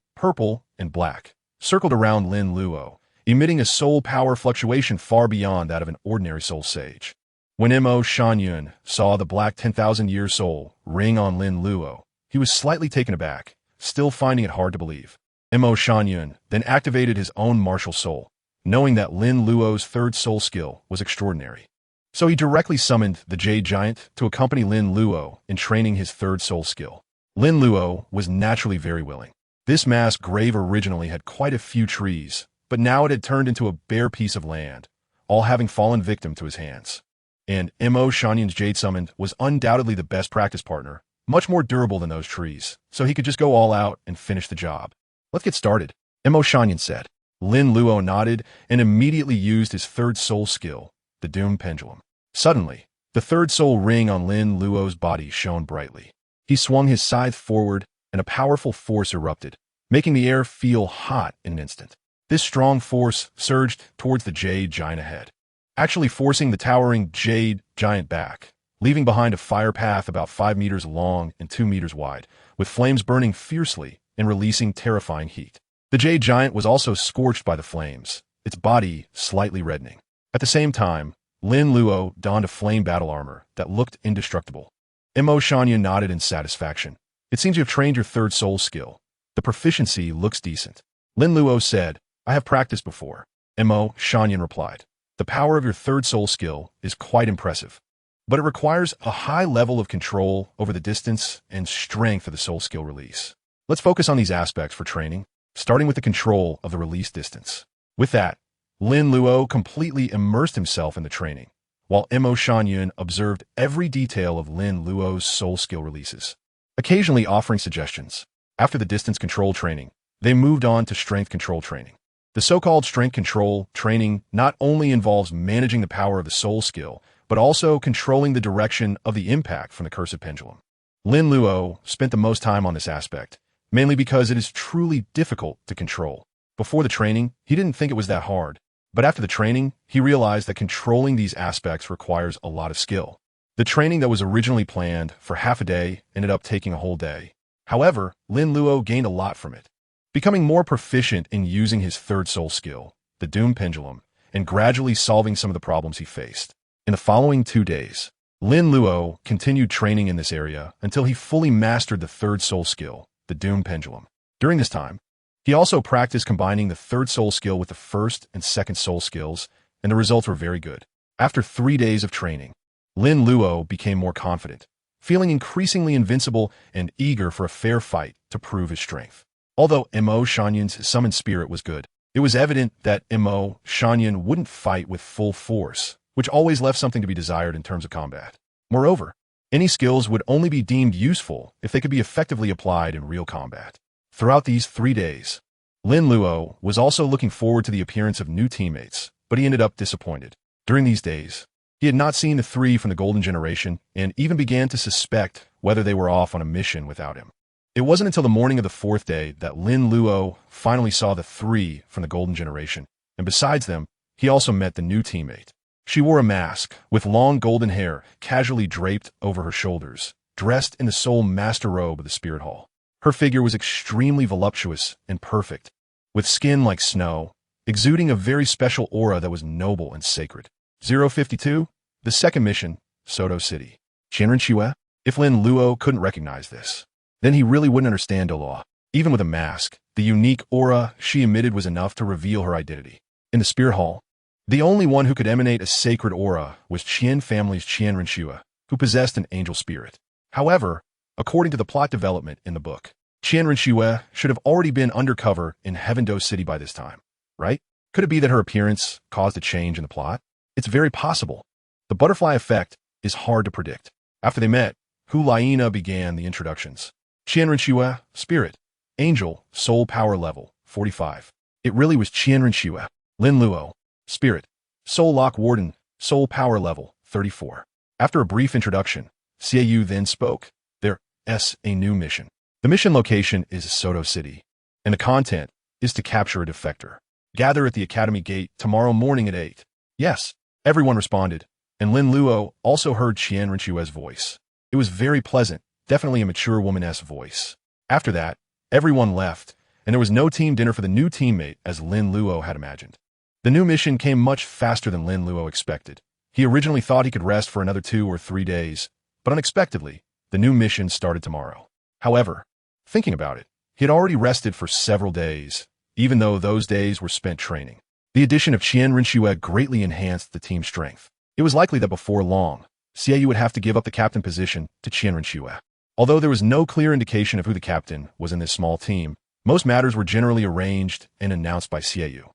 and black, circled around Lin Luo, emitting a soul power fluctuation far beyond that of an ordinary soul sage. When Mo Shanyan saw the black 10,000-year soul ring on Lin Luo, he was slightly taken aback, still finding it hard to believe. Mo Shanyan then activated his own martial soul, knowing that Lin Luo's third soul skill was extraordinary. So he directly summoned the Jade Giant to accompany Lin Luo in training his third soul skill. Lin Luo was naturally very willing. This mass grave originally had quite a few trees, but now it had turned into a bare piece of land, all having fallen victim to his hands. And Mo Shanyan's Jade Summoned was undoubtedly the best practice partner, much more durable than those trees, so he could just go all out and finish the job. Let's get started, Mo Shanyan said. Lin Luo nodded and immediately used his third soul skill, the Doom Pendulum. Suddenly, the third soul ring on Lin Luo's body shone brightly. He swung his scythe forward, and a powerful force erupted, making the air feel hot in an instant. This strong force surged towards the Jade Giant ahead, actually forcing the towering Jade Giant back, leaving behind a fire path about 5 meters long and 2 meters wide, with flames burning fiercely and releasing terrifying heat. The Jade Giant was also scorched by the flames, its body slightly reddening. At the same time, Lin Luo donned a flame battle armor that looked indestructible. Mo Shanyan nodded in satisfaction. It seems you have trained your third soul skill. The proficiency looks decent. Lin Luo said, I have practiced before. Mo Shanyan replied. The power of your third soul skill is quite impressive, but it requires a high level of control over the distance and strength of the soul skill release. Let's focus on these aspects for training, starting with the control of the release distance. With that, Lin Luo completely immersed himself in the training, while Mo Shanyan observed every detail of Lin Luo's soul skill releases, occasionally offering suggestions. After the distance control training, they moved on to strength control training. The so-called strength control training not only involves managing the power of the soul skill, but also controlling the direction of the impact from the cursed pendulum. Lin Luo spent the most time on this aspect, mainly because it is truly difficult to control. Before the training, he didn't think it was that hard, but after the training, he realized that controlling these aspects requires a lot of skill. The training that was originally planned for half a day ended up taking a whole day. However, Lin Luo gained a lot from it, becoming more proficient in using his third soul skill, the Doom Pendulum, and gradually solving some of the problems he faced. In the following 2 days, Lin Luo continued training in this area until he fully mastered the third soul skill, the Doom Pendulum. During this time, he also practiced combining the third soul skill with the first and second soul skills, and the results were very good. After 3 days of training, Lin Luo became more confident, feeling increasingly invincible and eager for a fair fight to prove his strength. Although Mo Shanyan's summoned spirit was good, it was evident that Mo Shanyan wouldn't fight with full force, which always left something to be desired in terms of combat. Moreover, any skills would only be deemed useful if they could be effectively applied in real combat. Throughout these 3 days, Lin Luo was also looking forward to the appearance of new teammates, but he ended up disappointed. During these days, he had not seen the 3 from the Golden Generation and even began to suspect whether they were off on a mission without him. It wasn't until the morning of the fourth day that Lin Luo finally saw the three from the Golden Generation, and besides them, he also met the new teammate. She wore a mask, with long golden hair casually draped over her shoulders, dressed in the sole master robe of the Spirit Hall. Her figure was extremely voluptuous and perfect, with skin like snow, exuding a very special aura that was noble and sacred. 052, the second mission, Soto City. Qianren. If Lin Luo couldn't recognize this, then he really wouldn't understand Douluo. Even with a mask, the unique aura she emitted was enough to reveal her identity. In the Spirit Hall, the only one who could emanate a sacred aura was Qian family's Qianren, who possessed an angel spirit. However, according to the plot development in the book, Qianren should have already been undercover in Douluo City by this time, right? Could it be that her appearance caused a change in the plot? It's very possible. The butterfly effect is hard to predict. After they met, Hulaina began the introductions. Qianren, Spirit, Angel, Soul Power Level, 45. It really was Qianren. Lin Luo, Spirit, Soul Lock Warden, Soul Power Level, 34. After a brief introduction, Xiaoyu then spoke. There's a new mission. The mission location is Soto City, and the content is to capture a defector. Gather at the Academy Gate tomorrow morning at 8. Yes, everyone responded, and Lin Luo also heard Qianren's voice. It was very pleasant, definitely a mature woman-esque voice. After that, everyone left, and there was no team dinner for the new teammate as Lin Luo had imagined. The new mission came much faster than Lin Luo expected. He originally thought he could rest for another 2 or 3 days, but unexpectedly, the new mission started tomorrow. However, thinking about it, he had already rested for several days, even though those days were spent training. The addition of Qianren greatly enhanced the team's strength. It was likely that before long, Xiaoyu would have to give up the captain position to Qianren. Although there was no clear indication of who the captain was in this small team, most matters were generally arranged and announced by Xiaoyu.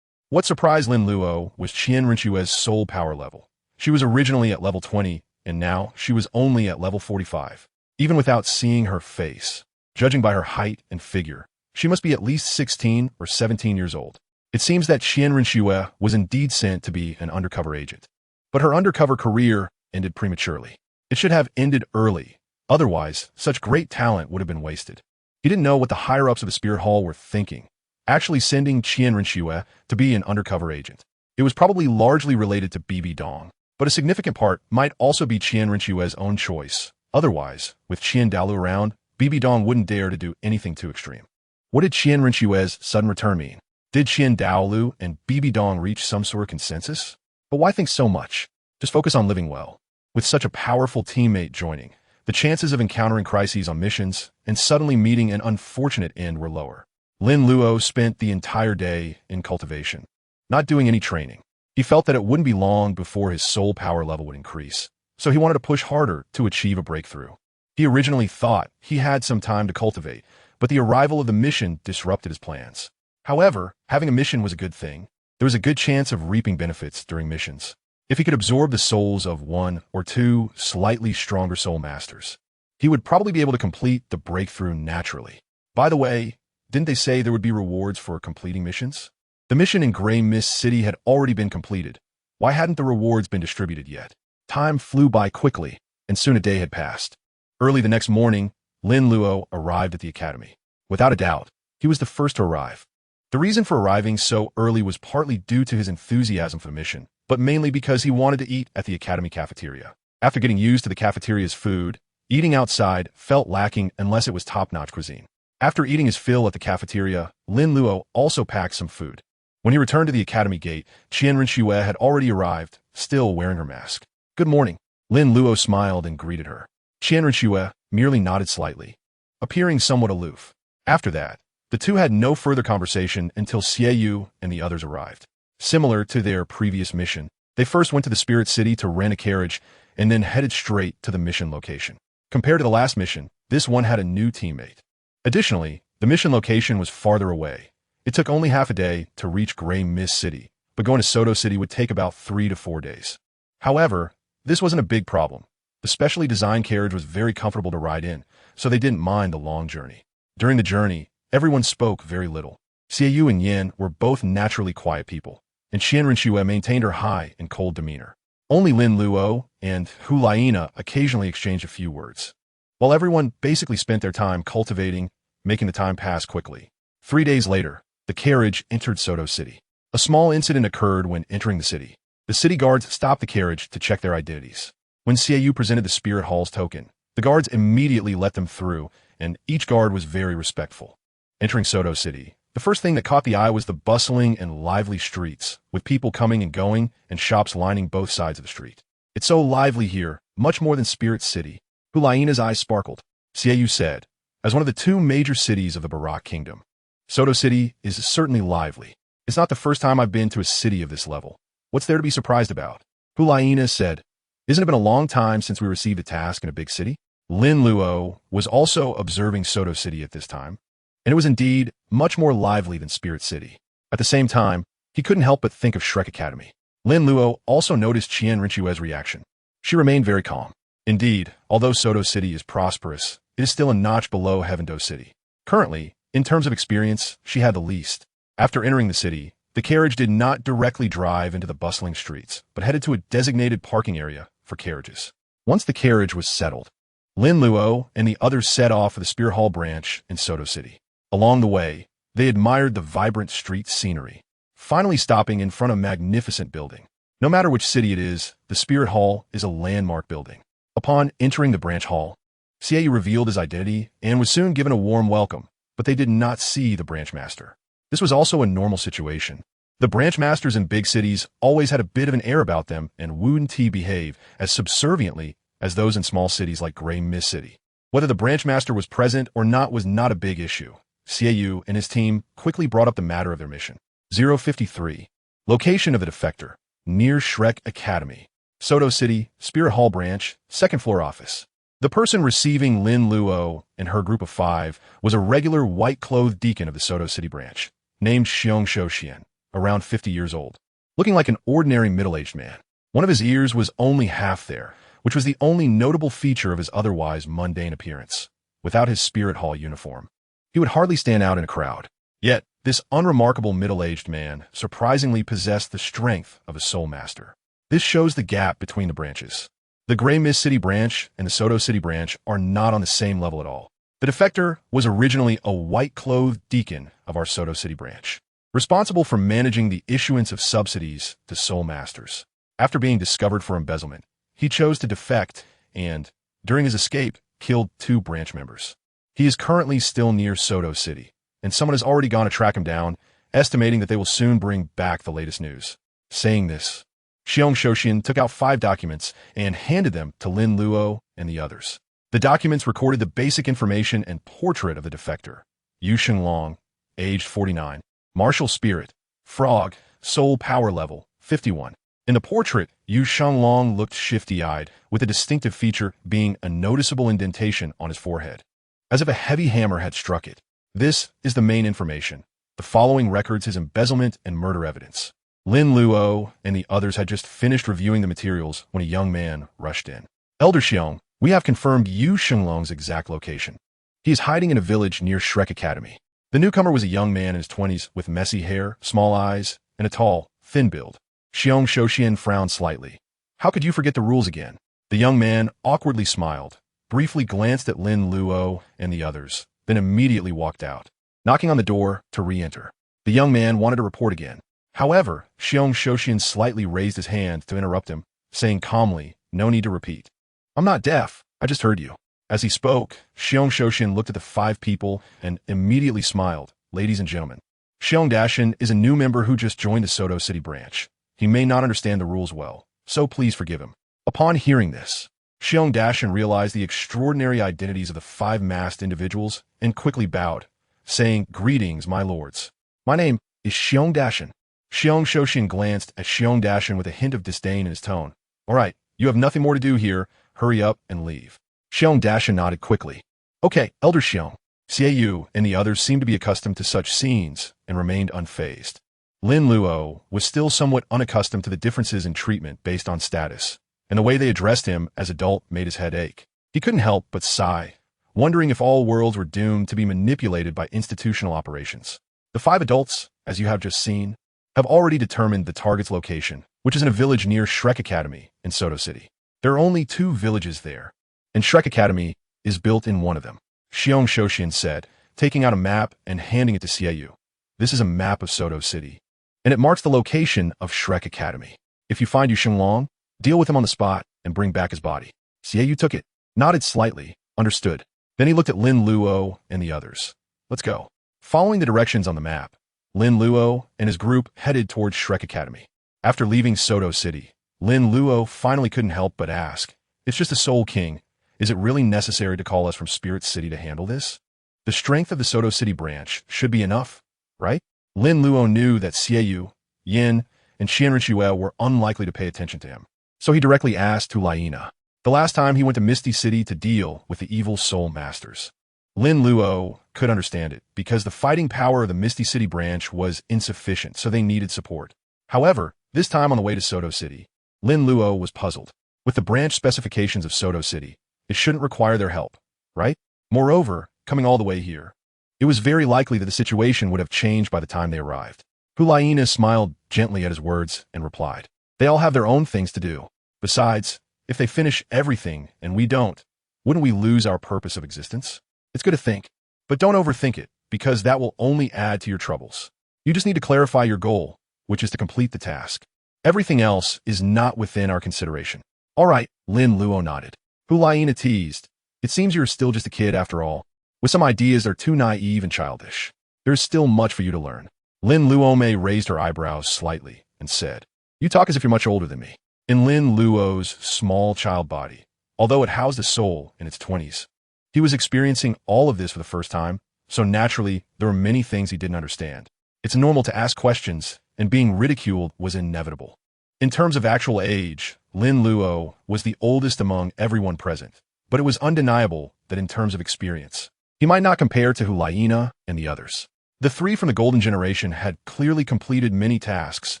What surprised Lin Luo was Qianren's soul power level. She was originally at level 20, and now she was only at level 45. Even without seeing her face, judging by her height and figure, she must be at least 16 or 17 years old. It seems that Qianren was indeed sent to be an undercover agent. But her undercover career ended prematurely. It should have ended early. Otherwise, such great talent would have been wasted. He didn't know what the higher-ups of the Spirit Hall were thinking, actually sending Qianren to be an undercover agent. It was probably largely related to Bibi Dong, but a significant part might also be Qianren's own choice. Otherwise, with Qian Douluo around, Bibi Dong wouldn't dare to do anything too extreme. What did Qianren's sudden return mean? Did Qian Douluo and Bibi Dong reach some sort of consensus? But why think so much? Just focus on living well. With such a powerful teammate joining, the chances of encountering crises on missions and suddenly meeting an unfortunate end were lower. Lin Luo spent the entire day in cultivation, not doing any training. He felt that it wouldn't be long before his soul power level would increase, so he wanted to push harder to achieve a breakthrough. He originally thought he had some time to cultivate, but the arrival of the mission disrupted his plans. However, having a mission was a good thing. There was a good chance of reaping benefits during missions. If he could absorb the souls of 1 or 2 slightly stronger soul masters, he would probably be able to complete the breakthrough naturally. By the way, didn't they say there would be rewards for completing missions? The mission in Grey Mist City had already been completed. Why hadn't the rewards been distributed yet? Time flew by quickly, and soon a day had passed. Early the next morning, Lin Luo arrived at the academy. Without a doubt, he was the first to arrive. The reason for arriving so early was partly due to his enthusiasm for the mission, but mainly because he wanted to eat at the academy cafeteria. After getting used to the cafeteria's food, eating outside felt lacking unless it was top-notch cuisine. After eating his fill at the cafeteria, Lin Luo also packed some food. When he returned to the academy gate, Qianren had already arrived, still wearing her mask. "Good morning." Lin Luo smiled and greeted her. Qianren merely nodded slightly, appearing somewhat aloof. After that, the two had no further conversation until Xiaoyu and the others arrived. Similar to their previous mission, they first went to the Spirit City to rent a carriage and then headed straight to the mission location. Compared to the last mission, this one had a new teammate. Additionally, the mission location was farther away. It took only half a day to reach Grey Mist City, but going to Soto City would take about 3 to 4 days. However, this wasn't a big problem. The specially designed carriage was very comfortable to ride in, so they didn't mind the long journey. During the journey, everyone spoke very little. Xiaoyu and Yin were both naturally quiet people, and Qianren maintained her high and cold demeanor. Only Lin Luo and Hulaina occasionally exchanged a few words. while everyone basically spent their time cultivating, making the time pass quickly. 3 days later, the carriage entered Soto City. A small incident occurred when entering the city. The city guards stopped the carriage to check their identities. When Xiaoyu presented the Spirit Hall's token, the guards immediately let them through, and each guard was very respectful. Entering Soto City, the first thing that caught the eye was the bustling and lively streets, with people coming and going and shops lining both sides of the street. It's so lively here, much more than Spirit City. Hulaina's eyes sparkled. Xiaoyu said, as one of the 2 major cities of the Barak Kingdom, Soto City is certainly lively. It's not the first time I've been to a city of this level. What's there to be surprised about? Hulaina said, isn't it been a long time since we received a task in a big city? Lin Luo was also observing Soto City at this time, and it was indeed much more lively than Spirit City. At the same time, he couldn't help but think of Shrek Academy. Lin Luo also noticed Qian Rinchue's reaction. She remained very calm. Indeed, although Soto City is prosperous, it is still a notch below Heavendo City. Currently, in terms of experience, she had the least. After entering the city, the carriage did not directly drive into the bustling streets, but headed to a designated parking area for carriages. Once the carriage was settled, Lin Luo and the others set off for the Spirit Hall branch in Soto City. Along the way, they admired the vibrant street scenery, finally stopping in front of a magnificent building. No matter which city it is, the Spirit Hall is a landmark building. Upon entering the branch hall, Xiaoyu revealed his identity and was soon given a warm welcome, but they did not see the branch master. This was also a normal situation. The branch masters in big cities always had a bit of an air about them and wouldn't behave as subserviently as those in small cities like Gray Mist City. Whether the branch master was present or not was not a big issue. Xiaoyu and his team quickly brought up the matter of their mission. 053. Location of the defector. Near Shrek Academy. Soto City, Spirit Hall branch, 2nd floor office. The person receiving Lin Luo and her group of 5 was a regular white-clothed deacon of the Soto City branch, named Xiong Shouxian, around 50 years old, looking like an ordinary middle-aged man. One of his ears was only half there, which was the only notable feature of his otherwise mundane appearance. Without his Spirit Hall uniform, he would hardly stand out in a crowd. Yet, this unremarkable middle-aged man surprisingly possessed the strength of a soul master. This shows the gap between the branches. The Gray Mist City branch and the Soto City branch are not on the same level at all. The defector was originally a white-clothed deacon of our Soto City branch, responsible for managing the issuance of subsidies to soul masters. After being discovered for embezzlement, he chose to defect and, during his escape, killed 2 branch members. He is currently still near Soto City, and someone has already gone to track him down, estimating that they will soon bring back the latest news. Saying this, Xiong Shouxian took out 5 documents and handed them to Lin Luo and the others. The documents recorded the basic information and portrait of the defector. Yu Shenglong, aged 49, martial spirit, frog, soul power level, 51. In the portrait, Yu Shenglong looked shifty-eyed, with a distinctive feature being a noticeable indentation on his forehead, as if a heavy hammer had struck it. This is the main information. The following records his embezzlement and murder evidence. Lin Luo and the others had just finished reviewing the materials when a young man rushed in. Elder Xiong, we have confirmed Yu Shenglong's exact location. He is hiding in a village near Shrek Academy. The newcomer was a young man in his 20s with messy hair, small eyes, and a tall, thin build. Xiong Shouxian frowned slightly. How could you forget the rules again? The young man awkwardly smiled, briefly glanced at Lin Luo and the others, then immediately walked out, knocking on the door to re-enter. The young man wanted to report again. However, Xiong Shouxian slightly raised his hand to interrupt him, saying calmly, no need to repeat. I'm not deaf, I just heard you. As he spoke, Xiong Shouxian looked at the 5 people and immediately smiled. Ladies and gentlemen, Xiong Dashan is a new member who just joined the Soto City branch. He may not understand the rules well, so please forgive him. Upon hearing this, Xiong Dashan realized the extraordinary identities of the 5 masked individuals and quickly bowed, saying, Greetings, my lords. My name is Xiong Dashan. Xiong Shouxian glanced at Xiong Dashan with a hint of disdain in his tone. All right, you have nothing more to do here. Hurry up and leave. Xiong Dashan nodded quickly. Okay, Elder Xiong. Xiaoyu and the others seemed to be accustomed to such scenes and remained unfazed. Lin Luo was still somewhat unaccustomed to the differences in treatment based on status, and the way they addressed him as adult made his head ache. He couldn't help but sigh, wondering if all worlds were doomed to be manipulated by institutional operations. The 5 adults, as you have just seen, have already determined the target's location, which is in a village near Shrek Academy in Soto City. There are only 2 villages there. In Shrek Academy, is built in one of them, Xiong Shoshin said, taking out a map and handing it to Xiaoyu. This is a map of Soto City, and it marks the location of Shrek Academy. If you find Yu Xinglong, deal with him on the spot and bring back his body. Xiaoyu took it, nodded slightly, understood. Then he looked at Lin Luo and the others. Let's go. Following the directions on the map, Lin Luo and his group headed towards Shrek Academy. After leaving Soto City, Lin Luo finally couldn't help but ask, "It's just a Soul King. Is it really necessary to call us from Spirit City to handle this? The strength of the Soto City branch should be enough, right?" Lin Luo knew that Xiaoyu, Yin, and Xianrenxue were unlikely to pay attention to him, so he directly asked Hulaina. The last time he went to Misty City to deal with the evil soul masters. Lin Luo could understand it, because the fighting power of the Misty City branch was insufficient, so they needed support. However, this time on the way to Soto City, Lin Luo was puzzled. With the branch specifications of Soto City, it shouldn't require their help, right? Moreover, coming all the way here, it was very likely that the situation would have changed by the time they arrived. Hulaina smiled gently at his words and replied, "They all have their own things to do. Besides, if they finish everything and we don't, wouldn't we lose our purpose of existence? It's good to think, but don't overthink it, because that will only add to your troubles. You just need to clarify your goal, which is to complete the task. Everything else is not within our consideration." "All right," Lin Luo nodded. Hulaina teased, "It seems you're still just a kid after all, with some ideas that are too naive and childish. There is still much for you to learn." Lin Luo raised her eyebrows slightly and said, "You talk as if you're much older than me." In Lin Luo's small child body, although it housed a soul in its 20s, he was experiencing all of this for the first time, so naturally there were many things he didn't understand. It's normal to ask questions, and being ridiculed was inevitable. In terms of actual age, Lin Luo was the oldest among everyone present, but it was undeniable that in terms of experience, he might not compare to Hulaina and the others. The three from the Golden Generation had clearly completed many tasks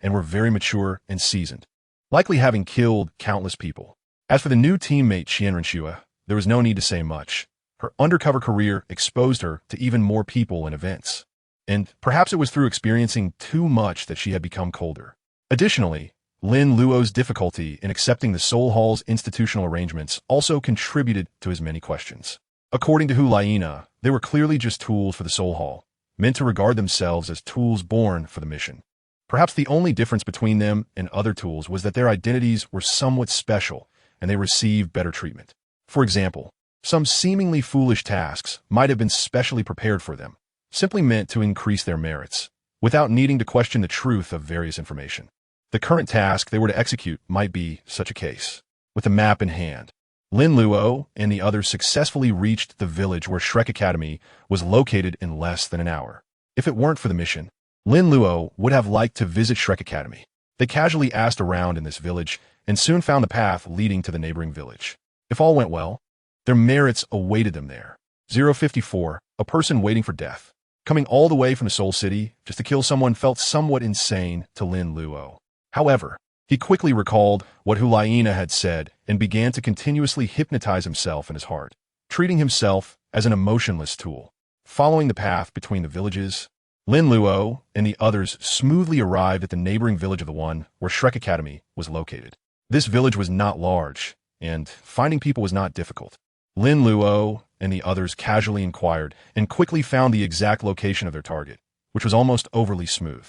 and were very mature and seasoned, likely having killed countless people. As for the new teammate Xianrenxue, there was no need to say much. Her undercover career exposed her to even more people and events, and perhaps it was through experiencing too much that she had become colder. Additionally, Lin Luo's difficulty in accepting the Soul Hall's institutional arrangements also contributed to his many questions. According to Hulaina, they were clearly just tools for the Soul Hall, meant to regard themselves as tools born for the mission. Perhaps the only difference between them and other tools was that their identities were somewhat special and they received better treatment. For example, some seemingly foolish tasks might have been specially prepared for them, simply meant to increase their merits, without needing to question the truth of various information. The current task they were to execute might be such a case. With the map in hand, Lin Luo and the others successfully reached the village where Shrek Academy was located in less than an hour. If it weren't for the mission, Lin Luo would have liked to visit Shrek Academy. They casually asked around in this village and soon found the path leading to the neighboring village. If all went well, their merits awaited them there. 054, a person waiting for death. Coming all the way from the Soul City just to kill someone felt somewhat insane to Lin Luo. However, he quickly recalled what Hulaina had said and began to continuously hypnotize himself and his heart, treating himself as an emotionless tool. Following the path between the villages, Lin Luo and the others smoothly arrived at the neighboring village of the one where Shrek Academy was located. This village was not large, and finding people was not difficult. Lin Luo and the others casually inquired and quickly found the exact location of their target, which was almost overly smooth.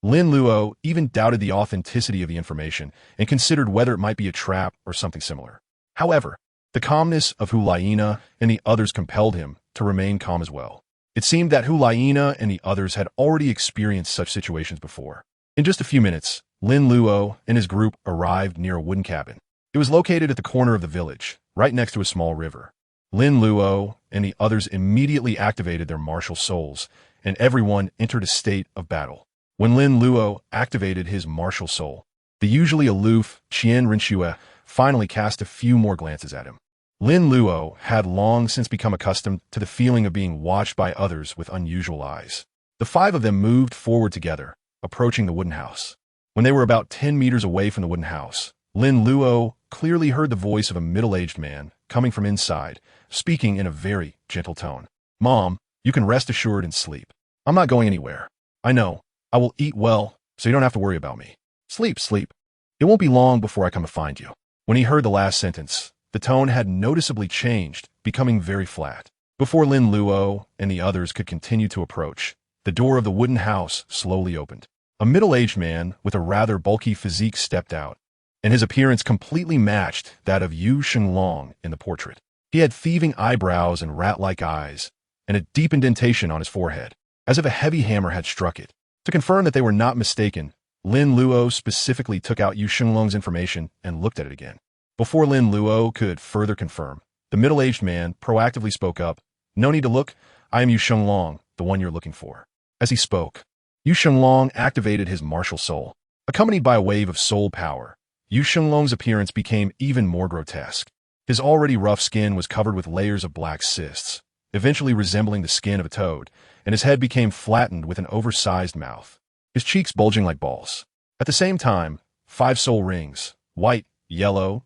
Lin Luo even doubted the authenticity of the information and considered whether it might be a trap or something similar. However, the calmness of Hulaina and the others compelled him to remain calm as well. It seemed that Hulaina and the others had already experienced such situations before. In just a few minutes, Lin Luo and his group arrived near a wooden cabin. It was located at the corner of the village, right next to a small river. Lin Luo and the others immediately activated their martial souls, and everyone entered a state of battle. When Lin Luo activated his martial soul, the usually aloof Xianrenxue finally cast a few more glances at him. Lin Luo had long since become accustomed to the feeling of being watched by others with unusual eyes. The five of them moved forward together, approaching the wooden house. When they were about 10 meters away from the wooden house, Lin Luo clearly heard the voice of a middle-aged man coming from inside, speaking in a very gentle tone. "Mom, you can rest assured and sleep. I'm not going anywhere. I know. I will eat well, so you don't have to worry about me. Sleep, sleep. It won't be long before I come to find you." When he heard the last sentence, the tone had noticeably changed, becoming very flat. Before Lin Luo and the others could continue to approach, the door of the wooden house slowly opened. A middle-aged man with a rather bulky physique stepped out, and his appearance completely matched that of Yu Shenlong in the portrait. He had thieving eyebrows and rat-like eyes, and a deep indentation on his forehead, as if a heavy hammer had struck it. To confirm that they were not mistaken, Lin Luo specifically took out Yu Shenlong's information and looked at it again. Before Lin Luo could further confirm, the middle-aged man proactively spoke up. "No need to look. I am Yu Shenlong, the one you're looking for." As he spoke, Yu Shenlong activated his martial soul. Accompanied by a wave of soul power, Yu Shenlong's appearance became even more grotesque. His already rough skin was covered with layers of black cysts, eventually resembling the skin of a toad, and his head became flattened with an oversized mouth, his cheeks bulging like balls. At the same time, 5 soul rings, white, yellow,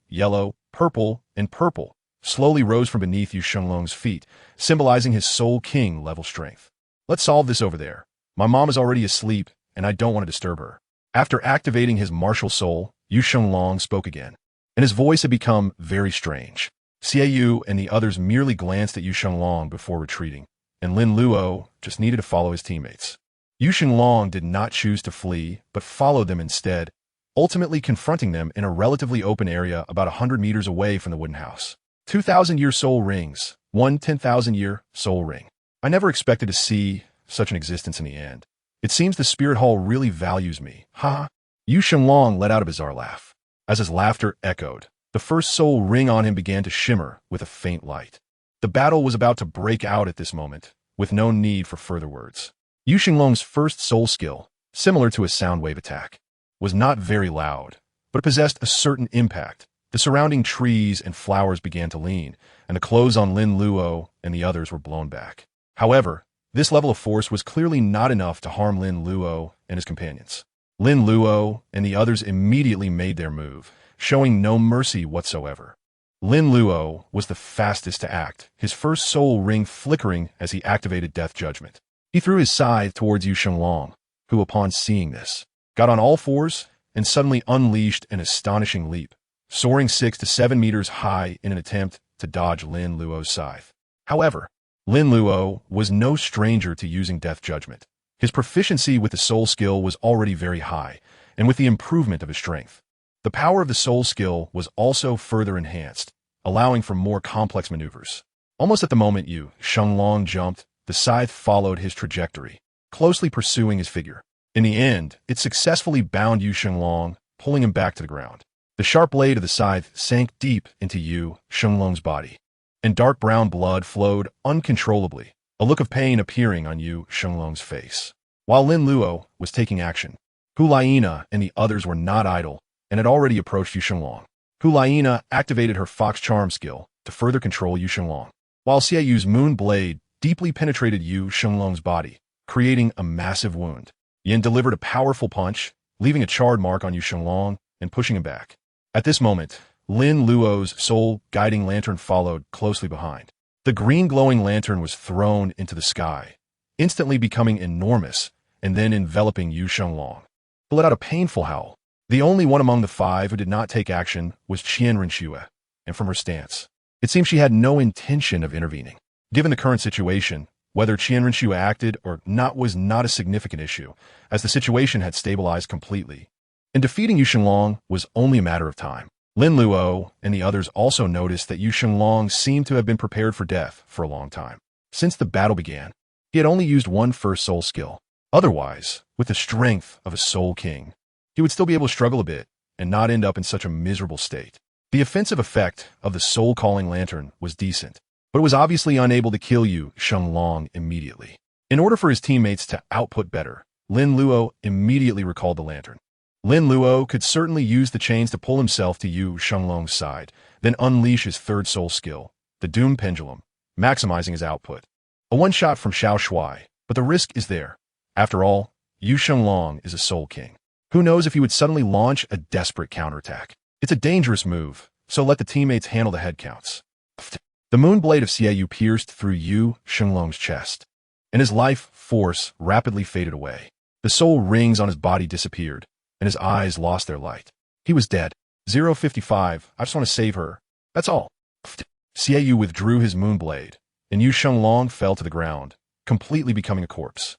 purple, and purple, slowly rose from beneath Yu Shenlong's feet, symbolizing his Soul King level strength. "Let's solve this over there. My mom is already asleep, and I don't want to disturb her." After activating his martial soul, Yu Shenlong spoke again, and his voice had become very strange. Xiaoyu and the others merely glanced at Yu Shenlong before retreating, and Lin Luo just needed to follow his teammates. Yu Shenlong did not choose to flee, but followed them instead, ultimately confronting them in a relatively open area about 100 meters away from the wooden house. 2,000-year soul rings, one 10,000-year soul ring. I never expected to see such an existence in the end. It seems the spirit hall really values me. Ha! Yu Shenlong let out a bizarre laugh. As his laughter echoed, the first soul ring on him began to shimmer with a faint light. The battle was about to break out at this moment, with no need for further words. Yu Shenlong's first soul skill, similar to a sound wave attack, was not very loud, but it possessed a certain impact. The surrounding trees and flowers began to lean, and the clothes on Lin Luo and the others were blown back. However, this level of force was clearly not enough to harm Lin Luo and his companions. Lin Luo and the others immediately made their move, showing no mercy whatsoever. Lin Luo was the fastest to act, his first soul ring flickering as he activated Death Judgment. He threw his scythe towards Yu Shenlong, who, upon seeing this, got on all fours and suddenly unleashed an astonishing leap, soaring 6 to 7 meters high in an attempt to dodge Lin Luo's scythe. However, Lin Luo was no stranger to using Death Judgment. His proficiency with the soul skill was already very high, and with the improvement of his strength, the power of the soul skill was also further enhanced, allowing for more complex maneuvers. Almost at the moment Yu Shenlong jumped, the scythe followed his trajectory, closely pursuing his figure. In the end, it successfully bound Yu Shenlong, pulling him back to the ground. The sharp blade of the scythe sank deep into Yu Shenlong's body, and dark brown blood flowed uncontrollably, a look of pain appearing on Yu Shenlong's face. While Lin Luo was taking action, Hulaina and the others were not idle and had already approached Yu Shenlong. Hulaina activated her Fox Charm skill to further control Yu Shenlong, while Xiaoyu's Moon Blade deeply penetrated Yu Shenlong's body, creating a massive wound. Yin delivered a powerful punch, leaving a charred mark on Yu Shenlong and pushing him back. At this moment, Lin Luo's soul guiding lantern followed closely behind. The green glowing lantern was thrown into the sky, instantly becoming enormous and then enveloping Yu Shenlong. He let out a painful howl. The only one among the 5 who did not take action was Qian Renxue, and from her stance, it seemed she had no intention of intervening. Given the current situation, whether Qian Renxue acted or not was not a significant issue, as the situation had stabilized completely, and defeating Yu Shenlong was only a matter of time. Lin Luo and the others also noticed that Yu Shenlong seemed to have been prepared for death for a long time. Since the battle began, he had only used one first soul skill. Otherwise, with the strength of a Soul King, he would still be able to struggle a bit and not end up in such a miserable state. The offensive effect of the soul-calling lantern was decent, but it was obviously unable to kill Yu Shenlong immediately. In order for his teammates to output better, Lin Luo immediately recalled the lantern. Lin Luo could certainly use the chains to pull himself to Yu Shenlong's side, then unleash his third soul skill, the Doom Pendulum, maximizing his output. A one-shot from Xiao Shui, but the risk is there. After all, Yu Shenlong is a Soul King. Who knows if he would suddenly launch a desperate counterattack? It's a dangerous move, so let the teammates handle the head counts. The moon blade of Xiaoyu pierced through Yu Shenlong's chest, and his life force rapidly faded away. The soul rings on his body disappeared, and his eyes lost their light. He was dead. 055, I just want to save her. That's all. Xiaoyu withdrew his moonblade, and Yu Shenglong fell to the ground, completely becoming a corpse.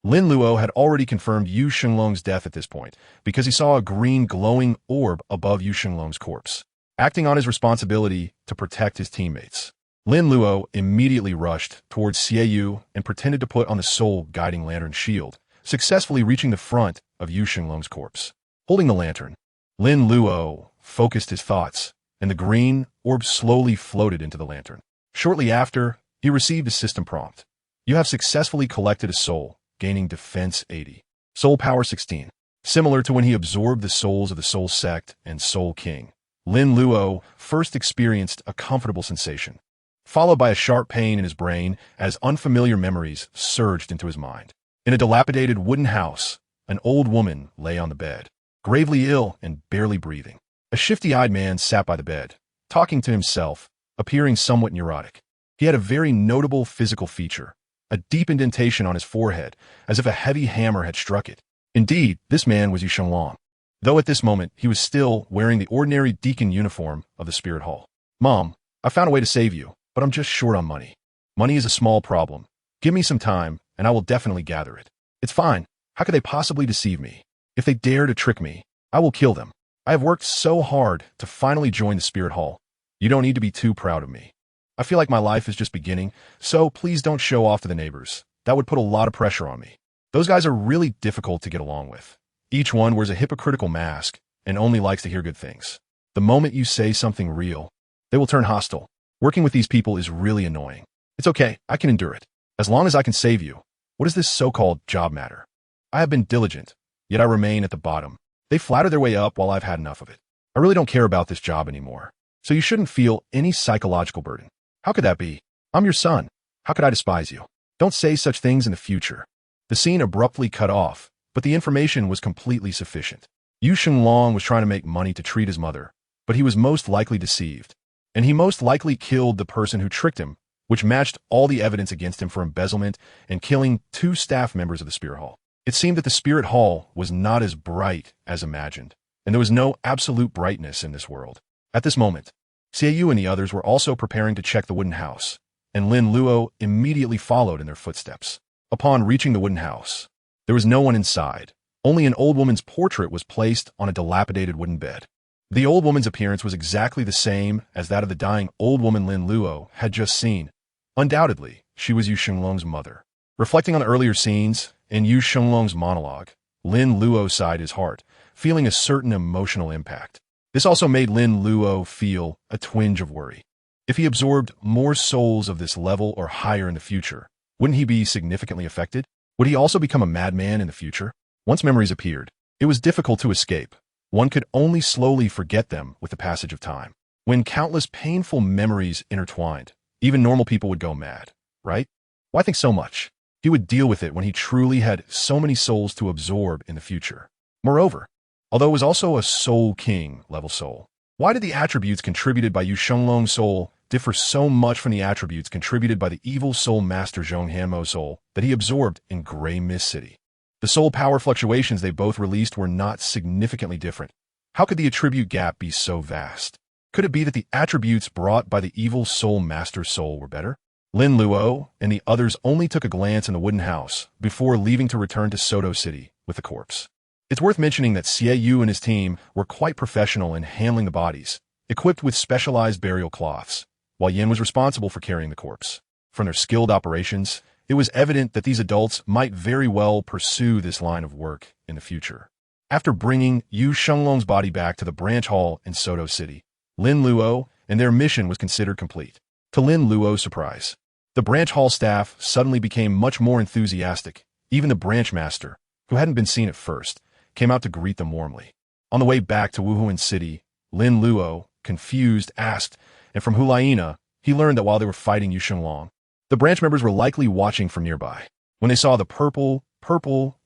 Lin Luo had already confirmed Yu Shenglong's death at this point, because he saw a green glowing orb above Yu Shenglong's corpse. Acting on his responsibility to protect his teammates, Lin Luo immediately rushed towards Xiaoyu and pretended to put on the Soul Guiding Lantern shield, successfully reaching the front of Yu Shenglong's corpse. Holding the lantern, Lin Luo focused his thoughts, and the green orb slowly floated into the lantern. Shortly after, he received a system prompt. You have successfully collected a soul, gaining defense 80. Soul power 16. Similar to when he absorbed the souls of the Soul Sect and Soul King, Lin Luo first experienced a comfortable sensation, followed by a sharp pain in his brain as unfamiliar memories surged into his mind. In a dilapidated wooden house, an old woman lay on the bed, gravely ill and barely breathing. A shifty-eyed man sat by the bed, talking to himself, appearing somewhat neurotic. He had a very notable physical feature, a deep indentation on his forehead, as if a heavy hammer had struck it. Indeed, this man was Yu Shenglong, though at this moment he was still wearing the ordinary deacon uniform of the Spirit Hall. Mom, I found a way to save you, but I'm just short on money. Money is a small problem. Give me some time, and I will definitely gather it. It's fine. How could they possibly deceive me? If they dare to trick me, I will kill them. I have worked so hard to finally join the Spirit Hall. You don't need to be too proud of me. I feel like my life is just beginning, so please don't show off to the neighbors. That would put a lot of pressure on me. Those guys are really difficult to get along with. Each one wears a hypocritical mask and only likes to hear good things. The moment you say something real, they will turn hostile. Working with these people is really annoying. It's okay, I can endure it. As long as I can save you. What does this so-called job matter? I have been diligent, yet I remain at the bottom. They flatter their way up while I've had enough of it. I really don't care about this job anymore, so you shouldn't feel any psychological burden. How could that be? I'm your son. How could I despise you? Don't say such things in the future. The scene abruptly cut off, but the information was completely sufficient. Yu Shenglong was trying to make money to treat his mother, but he was most likely deceived, and he most likely killed the person who tricked him, which matched all the evidence against him for embezzlement and killing 2 staff members of the Spirit Hall. It seemed that the Spirit Hall was not as bright as imagined, and there was no absolute brightness in this world. At this moment, Xiaoyu and the others were also preparing to check the wooden house, and Lin Luo immediately followed in their footsteps. Upon reaching the wooden house, there was no one inside. Only an old woman's portrait was placed on a dilapidated wooden bed. The old woman's appearance was exactly the same as that of the dying old woman Lin Luo had just seen. Undoubtedly, she was Yu Shenglong's mother. Reflecting on the earlier scenes, in Yu Shenglong's monologue, Lin Luo sighed his heart, feeling a certain emotional impact. This also made Lin Luo feel a twinge of worry. If he absorbed more souls of this level or higher in the future, wouldn't he be significantly affected? Would he also become a madman in the future? Once memories appeared, it was difficult to escape. One could only slowly forget them with the passage of time. When countless painful memories intertwined, even normal people would go mad, right? Why think so much? He would deal with it when he truly had so many souls to absorb in the future. Moreover, although it was also a Soul King level soul, why did the attributes contributed by Yu Shenglong's soul differ so much from the attributes contributed by the evil soul master Zhong Hanmo's soul that he absorbed in Grey Mist City? The soul power fluctuations they both released were not significantly different. How could the attribute gap be so vast? Could it be that the attributes brought by the evil soul master's soul were better? Lin Luo and the others only took a glance in the wooden house before leaving to return to Soto City with the corpse. It's worth mentioning that Xiaoyu and his team were quite professional in handling the bodies, equipped with specialized burial cloths, while Yin was responsible for carrying the corpse. From their skilled operations, it was evident that these adults might very well pursue this line of work in the future. After bringing Yu Shenglong's body back to the branch hall in Soto City, Lin Luo and their mission was considered complete. To Lin Luo's surprise, the branch hall staff suddenly became much more enthusiastic. Even the branch master, who hadn't been seen at first, came out to greet them warmly. On the way back to Wuhuan City, Lin Luo, confused, asked, and from Hulaina, he learned that while they were fighting Yu Shenglong, the branch members were likely watching from nearby. When they saw the purple,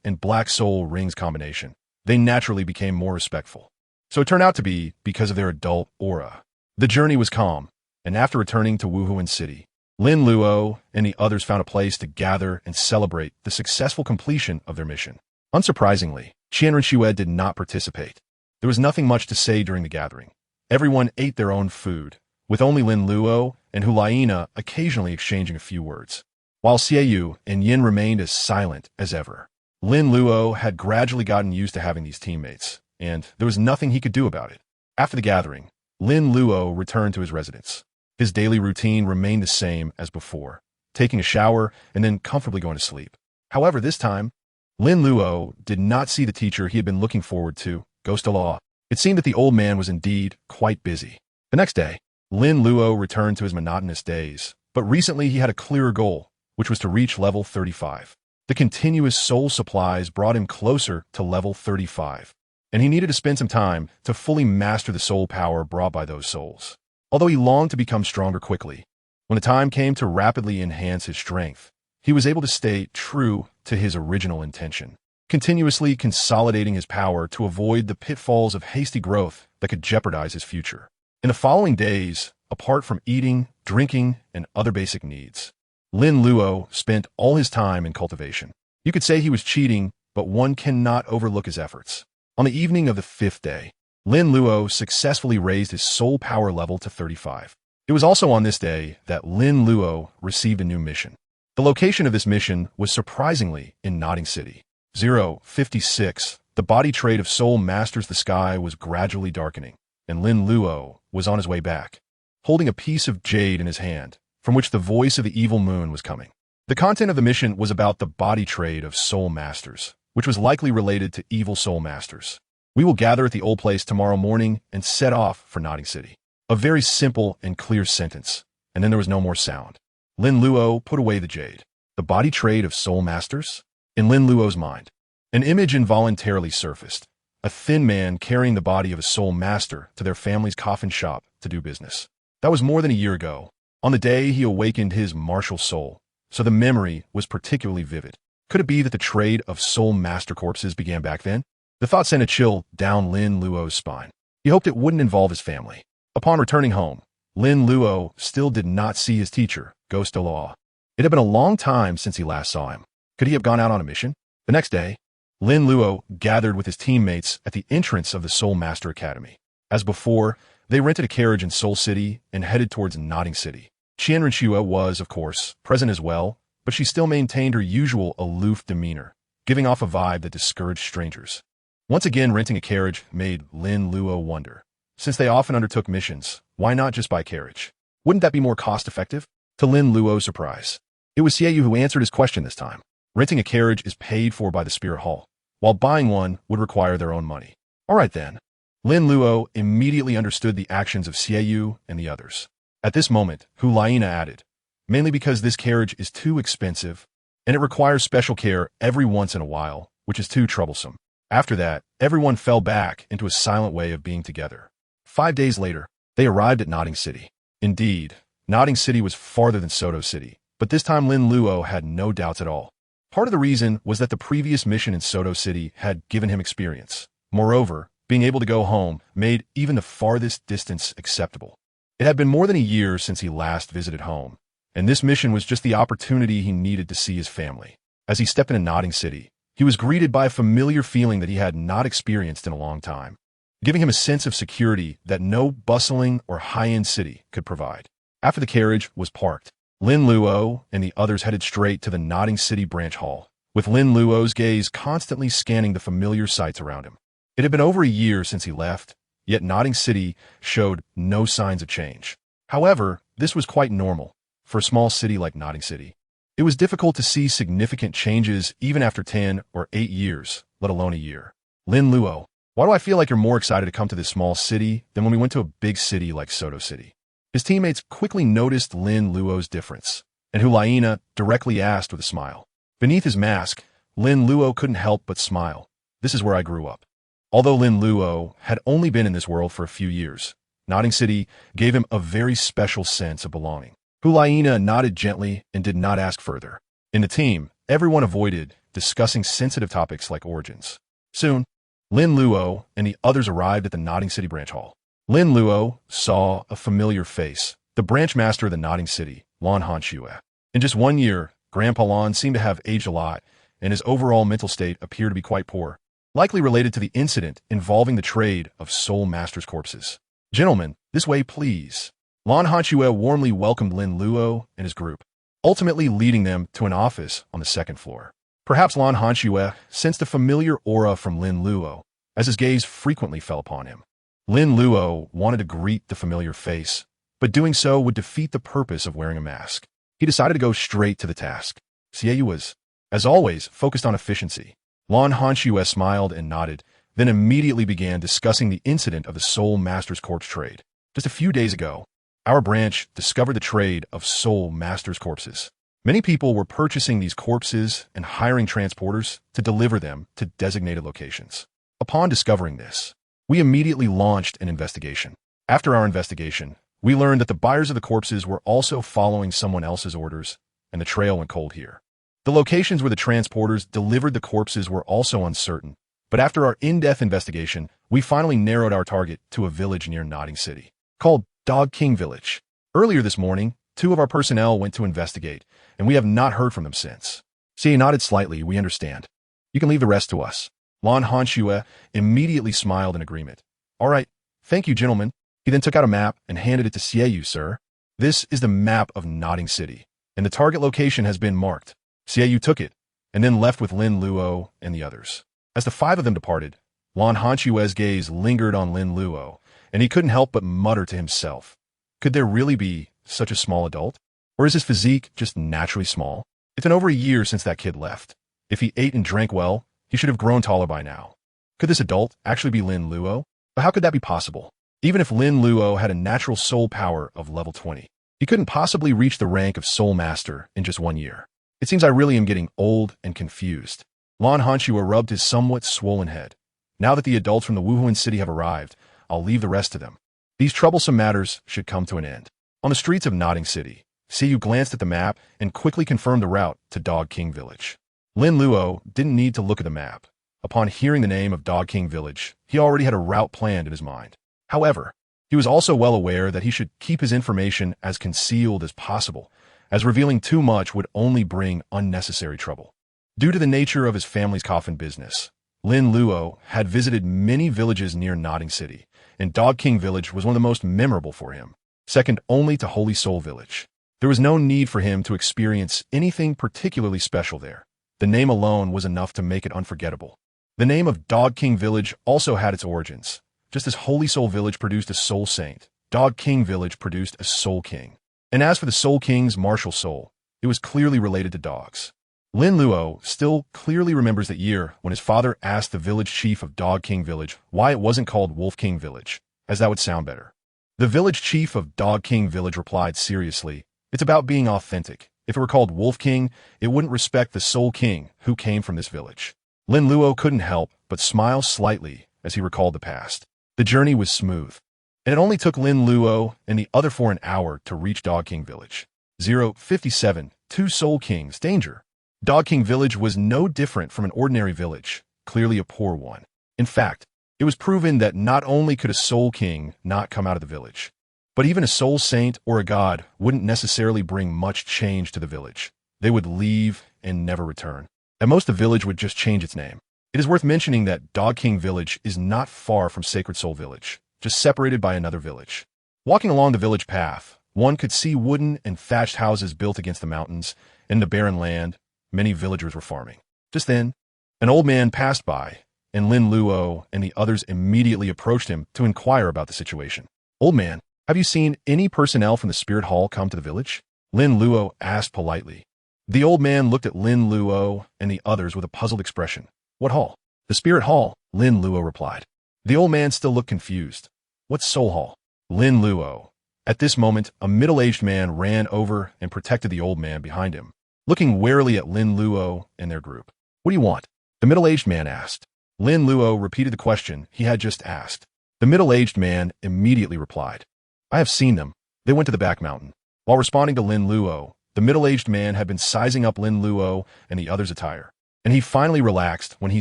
and black soul rings combination, they naturally became more respectful. So it turned out to be because of their adult aura. The journey was calm, and after returning to Wuhuan City, Lin Luo and the others found a place to gather and celebrate the successful completion of their mission. Unsurprisingly, Qian Rinxue did not participate. There was nothing much to say during the gathering. Everyone ate their own food, with only Lin Luo and Hulaina occasionally exchanging a few words, while Xiaoyu and Yin remained as silent as ever. Lin Luo had gradually gotten used to having these teammates, and there was nothing he could do about it. After the gathering, Lin Luo returned to his residence. His daily routine remained the same as before, taking a shower and then comfortably going to sleep. However, this time, Lin Luo did not see the teacher he had been looking forward to, Ghost of Law. It seemed that the old man was indeed quite busy. The next day, Lin Luo returned to his monotonous days, but recently he had a clearer goal, which was to reach level 35. The continuous soul supplies brought him closer to level 35, and he needed to spend some time to fully master the soul power brought by those souls. Although he longed to become stronger quickly, when the time came to rapidly enhance his strength, he was able to stay true to his original intention, continuously consolidating his power to avoid the pitfalls of hasty growth that could jeopardize his future. In the following days, apart from eating, drinking, and other basic needs, Lin Luo spent all his time in cultivation. You could say he was cheating, but one cannot overlook his efforts. On the evening of the 5th day, Lin Luo successfully raised his soul power level to 35. It was also on this day that Lin Luo received a new mission. The location of this mission was surprisingly in Notting City. 056. The body trade of Soul Masters the sky was gradually darkening, and Lin Luo was on his way back, holding a piece of jade in his hand, from which the voice of the evil moon was coming. The content of the mission was about the body trade of Soul Masters, which was likely related to evil Soul Masters. We will gather at the old place tomorrow morning and set off for Notting City. A very simple and clear sentence, and then there was no more sound. Lin Luo put away the jade. The body trade of Soul Masters? In Lin Luo's mind, an image involuntarily surfaced. A thin man carrying the body of a soul master to their family's coffin shop to do business. That was more than a year ago, on the day he awakened his martial soul, so the memory was particularly vivid. Could it be that the trade of soul master corpses began back then? The thought sent a chill down Lin Luo's spine. He hoped it wouldn't involve his family. Upon returning home, Lin Luo still did not see his teacher, Ghost of Law. It had been a long time since he last saw him. Could he have gone out on a mission? The next day, Lin Luo gathered with his teammates at the entrance of the Soul Master Academy. As before, they rented a carriage in Soul City and headed towards Notting City. Qian Renshua was, of course, present as well, but she still maintained her usual aloof demeanor, giving off a vibe that discouraged strangers. Once again, renting a carriage made Lin Luo wonder. Since they often undertook missions, why not just buy carriage? Wouldn't that be more cost-effective? To Lin Luo's surprise, it was Xiaoyu who answered his question this time. Renting a carriage is paid for by the Spirit Hall, while buying one would require their own money. All right then. Lin Luo immediately understood the actions of Xiaoyu and the others. At this moment, Hulaina added, mainly because this carriage is too expensive, and it requires special care every once in a while, which is too troublesome. After that, everyone fell back into a silent way of being together. 5 days later, they arrived at Notting City. Indeed, Notting City was farther than Soto City, but this time Lin Luo had no doubts at all. Part of the reason was that the previous mission in Soto City had given him experience. Moreover, being able to go home made even the farthest distance acceptable. It had been more than a year since he last visited home, and this mission was just the opportunity he needed to see his family. As he stepped into Notting City, he was greeted by a familiar feeling that he had not experienced in a long time, giving him a sense of security that no bustling or high-end city could provide. After the carriage was parked, Lin Luo and the others headed straight to the Notting City branch hall, with Lin Luo's gaze constantly scanning the familiar sights around him. It had been over a year since he left, yet Notting City showed no signs of change. However, this was quite normal for a small city like Notting City. It was difficult to see significant changes even after 10 or 8 years, let alone a year. Lin Luo, why do I feel like you're more excited to come to this small city than when we went to a big city like Soto City? His teammates quickly noticed Lin Luo's difference, and Hulaina directly asked with a smile. Beneath his mask, Lin Luo couldn't help but smile. This is where I grew up. Although Lin Luo had only been in this world for a few years, Notting City gave him a very special sense of belonging. Hulaina nodded gently and did not ask further. In the team, everyone avoided discussing sensitive topics like origins. Soon, Lin Luo and the others arrived at the Notting City branch hall. Lin Luo saw a familiar face, the branch master of the Notting City, Lan Hanxue. In just 1 year, Grandpa Lan seemed to have aged a lot, and his overall mental state appeared to be quite poor, likely related to the incident involving the trade of Soul Masters' corpses. Gentlemen, this way, please. Lan Hanxue warmly welcomed Lin Luo and his group, ultimately leading them to an office on the second floor. Perhaps Lan Hanxue sensed a familiar aura from Lin Luo, as his gaze frequently fell upon him. Lin Luo wanted to greet the familiar face, but doing so would defeat the purpose of wearing a mask. He decided to go straight to the task. Xiaoyu was, as always, focused on efficiency. Lan Hanxue smiled and nodded, then immediately began discussing the incident of the Soul Master's corpse trade. Just a few days ago, our branch discovered the trade of Soul Master's corpses. Many people were purchasing these corpses and hiring transporters to deliver them to designated locations. Upon discovering this, we immediately launched an investigation. After our investigation, we learned that the buyers of the corpses were also following someone else's orders, and the trail went cold here. The locations where the transporters delivered the corpses were also uncertain, but after our in-depth investigation, we finally narrowed our target to a village near Notting City, called Dog King Village. Earlier this morning, 2 of our personnel went to investigate, and we have not heard from them since. Xie nodded slightly. We understand. You can leave the rest to us. Lan Hanxue immediately smiled in agreement. All right, thank you, gentlemen. He then took out a map and handed it to Xiaoyu, sir. This is the map of Notting City, and the target location has been marked. Xiaoyu took it, and then left with Lin Luo and the others. As the 5 of them departed, Lan Hanxue's gaze lingered on Lin Luo, and he couldn't help but mutter to himself. Could there really be such a small adult? Or is his physique just naturally small? It's been over a year since that kid left. If he ate and drank well, he should have grown taller by now. Could this adult actually be Lin Luo? But how could that be possible? Even if Lin Luo had a natural soul power of level 20, he couldn't possibly reach the rank of Soul Master in just 1 year. It seems I really am getting old and confused. Lan Hanxue rubbed his somewhat swollen head. Now that the adults from the Wuhuan city have arrived, I'll leave the rest to them. These troublesome matters should come to an end. On the streets of Notting City, Xiaoyu glanced at the map and quickly confirmed the route to Dog King Village. Lin Luo didn't need to look at the map. Upon hearing the name of Dog King Village, he already had a route planned in his mind. However, he was also well aware that he should keep his information as concealed as possible, as revealing too much would only bring unnecessary trouble. Due to the nature of his family's coffin business, Lin Luo had visited many villages near Notting City, and Dog King Village was one of the most memorable for him, second only to Holy Soul Village. There was no need for him to experience anything particularly special there. The name alone was enough to make it unforgettable. The name of Dog King Village also had its origins. Just as Holy Soul Village produced a Soul Saint, Dog King Village produced a Soul King. And as for the Soul King's martial soul, it was clearly related to dogs. Lin Luo still clearly remembers that year when his father asked the village chief of Dog King Village why it wasn't called Wolf King Village, as that would sound better. The village chief of Dog King Village replied seriously, "It's about being authentic. If it were called Wolf King, it wouldn't respect the Soul King who came from this village." Lin Luo couldn't help but smile slightly as he recalled the past. The journey was smooth, and it only took Lin Luo and the other for an hour to reach Dog King Village. 057, 2 Soul Kings, danger. Dog King Village was no different from an ordinary village, clearly a poor one. In fact, it was proven that not only could a Soul King not come out of the village, but even a Soul Saint or a god wouldn't necessarily bring much change to the village. They would leave and never return. At most, the village would just change its name. It is worth mentioning that Dog King Village is not far from Sacred Soul Village, just separated by another village. Walking along the village path, one could see wooden and thatched houses built against the mountains. In the barren land, many villagers were farming. Just then, an old man passed by, and Lin Luo and the others immediately approached him to inquire about the situation. "Old man, have you seen any personnel from the Spirit Hall come to the village?" Lin Luo asked politely. The old man looked at Lin Luo and the others with a puzzled expression. "What hall?" "The Spirit Hall," Lin Luo replied. The old man still looked confused. "What's Soul Hall?" Lin Luo. At this moment, a middle-aged man ran over and protected the old man behind him, looking warily at Lin Luo and their group. "What do you want?" the middle-aged man asked. Lin Luo repeated the question he had just asked. The middle-aged man immediately replied, "I have seen them. They went to the back mountain." While responding to Lin Luo, the middle-aged man had been sizing up Lin Luo and the others' attire, and he finally relaxed when he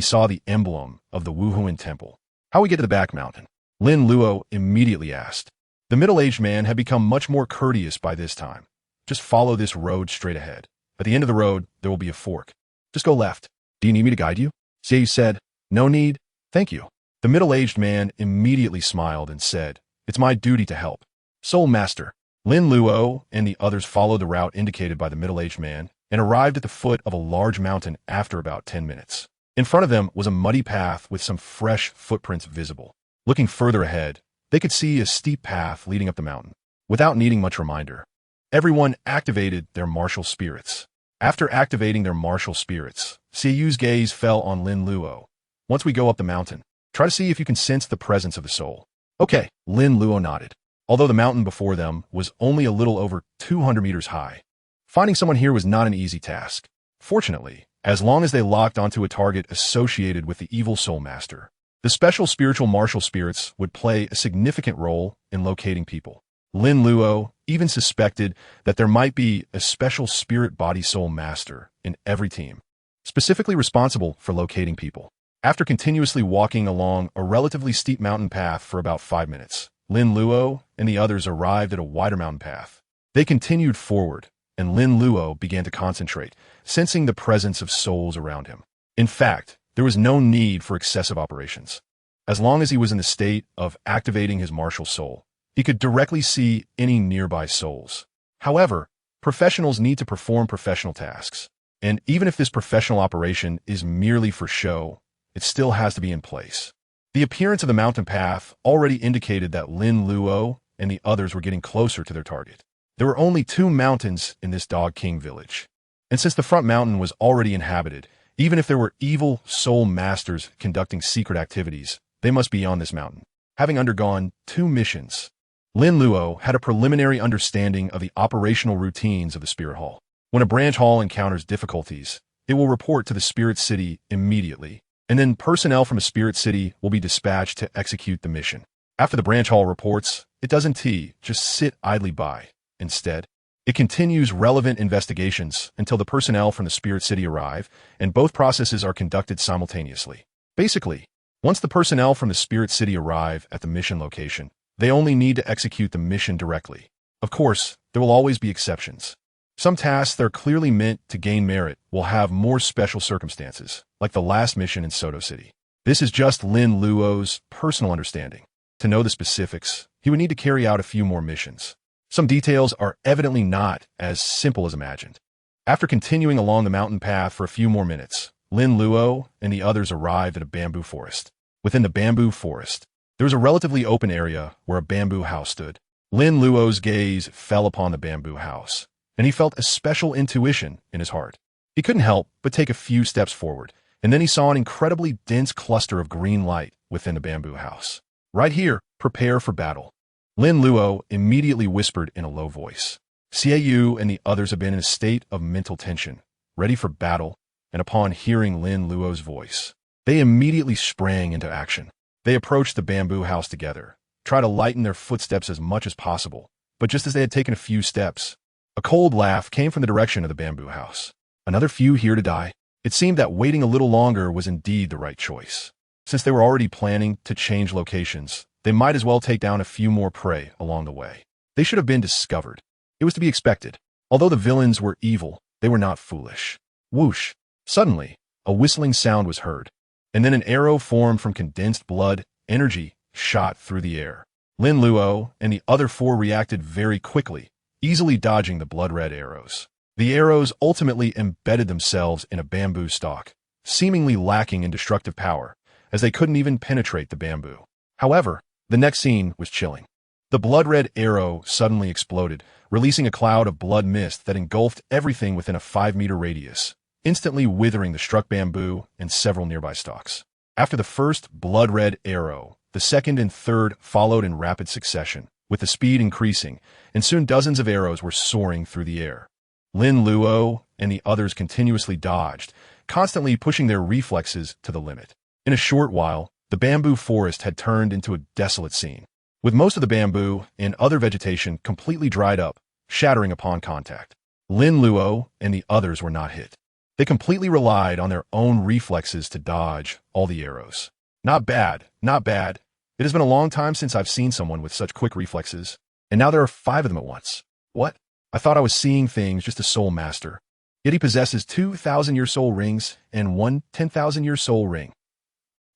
saw the emblem of the Wuhuan temple. "How we get to the back mountain?" Lin Luo immediately asked. The middle-aged man had become much more courteous by this time. "Just follow this road straight ahead. At the end of the road, there will be a fork. Just go left." "Do you need me to guide you?" Xiaoyu said. "No need, thank you." The middle-aged man immediately smiled and said, "It's my duty to help." "Soul Master." Lin Luo and the others followed the route indicated by the middle-aged man and arrived at the foot of a large mountain after about 10 minutes. In front of them was a muddy path with some fresh footprints visible. Looking further ahead, they could see a steep path leading up the mountain. Without needing much reminder, everyone activated their martial spirits. After activating their martial spirits, Seiyu's gaze fell on Lin Luo. Once we go up the mountain, try to see if you can sense the presence of the soul. Okay, Lin Luo nodded. Although the mountain before them was only a little over 200 meters high, finding someone here was not an easy task. Fortunately, as long as they locked onto a target associated with the evil soul master, the special spiritual martial spirits would play a significant role in locating people. Lin Luo even suspected that there might be a special spirit body soul master in every team, specifically responsible for locating people. After continuously walking along a relatively steep mountain path for about 5 minutes, Lin Luo and the others arrived at a wider mountain path. They continued forward, and Lin Luo began to concentrate, sensing the presence of souls around him. In fact, there was no need for excessive operations. As long as he was in the state of activating his martial soul, he could directly see any nearby souls. However, professionals need to perform professional tasks, and even if this professional operation is merely for show, it still has to be in place. The appearance of the mountain path already indicated that Lin Luo and the others were getting closer to their target. There were only 2 mountains in this Dog King village, and since the front mountain was already inhabited, even if there were evil soul masters conducting secret activities, they must be on this mountain. Having undergone 2 missions, Lin Luo had a preliminary understanding of the operational routines of the Spirit Hall. When a branch hall encounters difficulties, it will report to the Spirit City immediately, and then personnel from a Spirit City will be dispatched to execute the mission. After the branch hall reports, it doesn't just sit idly by. Instead, it continues relevant investigations until the personnel from the Spirit City arrive, and both processes are conducted simultaneously. Basically, once the personnel from the Spirit City arrive at the mission location, they only need to execute the mission directly. Of course, there will always be exceptions. Some tasks that are clearly meant to gain merit will have more special circumstances, like the last mission in Soto City. This is just Lin Luo's personal understanding. To know the specifics, he would need to carry out a few more missions. Some details are evidently not as simple as imagined. After continuing along the mountain path for a few more minutes, Lin Luo and the others arrived at a bamboo forest. Within the bamboo forest, there was a relatively open area where a bamboo house stood. Lin Luo's gaze fell upon the bamboo house, and he felt a special intuition in his heart. He couldn't help but take a few steps forward, and then he saw an incredibly dense cluster of green light within the bamboo house. Right here, prepare for battle. Lin Luo immediately whispered in a low voice. Seiyu and the others had been in a state of mental tension, ready for battle, and upon hearing Lin Luo's voice, they immediately sprang into action. They approached the bamboo house together, tried to lighten their footsteps as much as possible, but just as they had taken a few steps, a cold laugh came from the direction of the bamboo house. Another few here to die? It seemed that waiting a little longer was indeed the right choice. Since they were already planning to change locations, they might as well take down a few more prey along the way. They should have been discovered. It was to be expected. Although the villains were evil, they were not foolish. Whoosh! Suddenly, a whistling sound was heard, and then an arrow formed from condensed blood energy shot through the air. Lin Luo and the other 4 reacted very quickly, easily dodging the blood-red arrows. The arrows ultimately embedded themselves in a bamboo stalk, seemingly lacking in destructive power, as they couldn't even penetrate the bamboo. However, the next scene was chilling. The blood-red arrow suddenly exploded, releasing a cloud of blood mist that engulfed everything within a 5-meter radius, instantly withering the struck bamboo and several nearby stalks. After the first blood-red arrow, the second and third followed in rapid succession, with the speed increasing, and soon dozens of arrows were soaring through the air. Lin Luo and the others continuously dodged, constantly pushing their reflexes to the limit. In a short while, the bamboo forest had turned into a desolate scene, with most of the bamboo and other vegetation completely dried up, shattering upon contact. Lin Luo and the others were not hit. They completely relied on their own reflexes to dodge all the arrows. Not bad, not bad. It has been a long time since I've seen someone with such quick reflexes, and now there are 5 of them at once. What? I thought I was seeing things just a soul master. Yet he possesses 2,000-year soul rings and 1 10,000-year soul ring.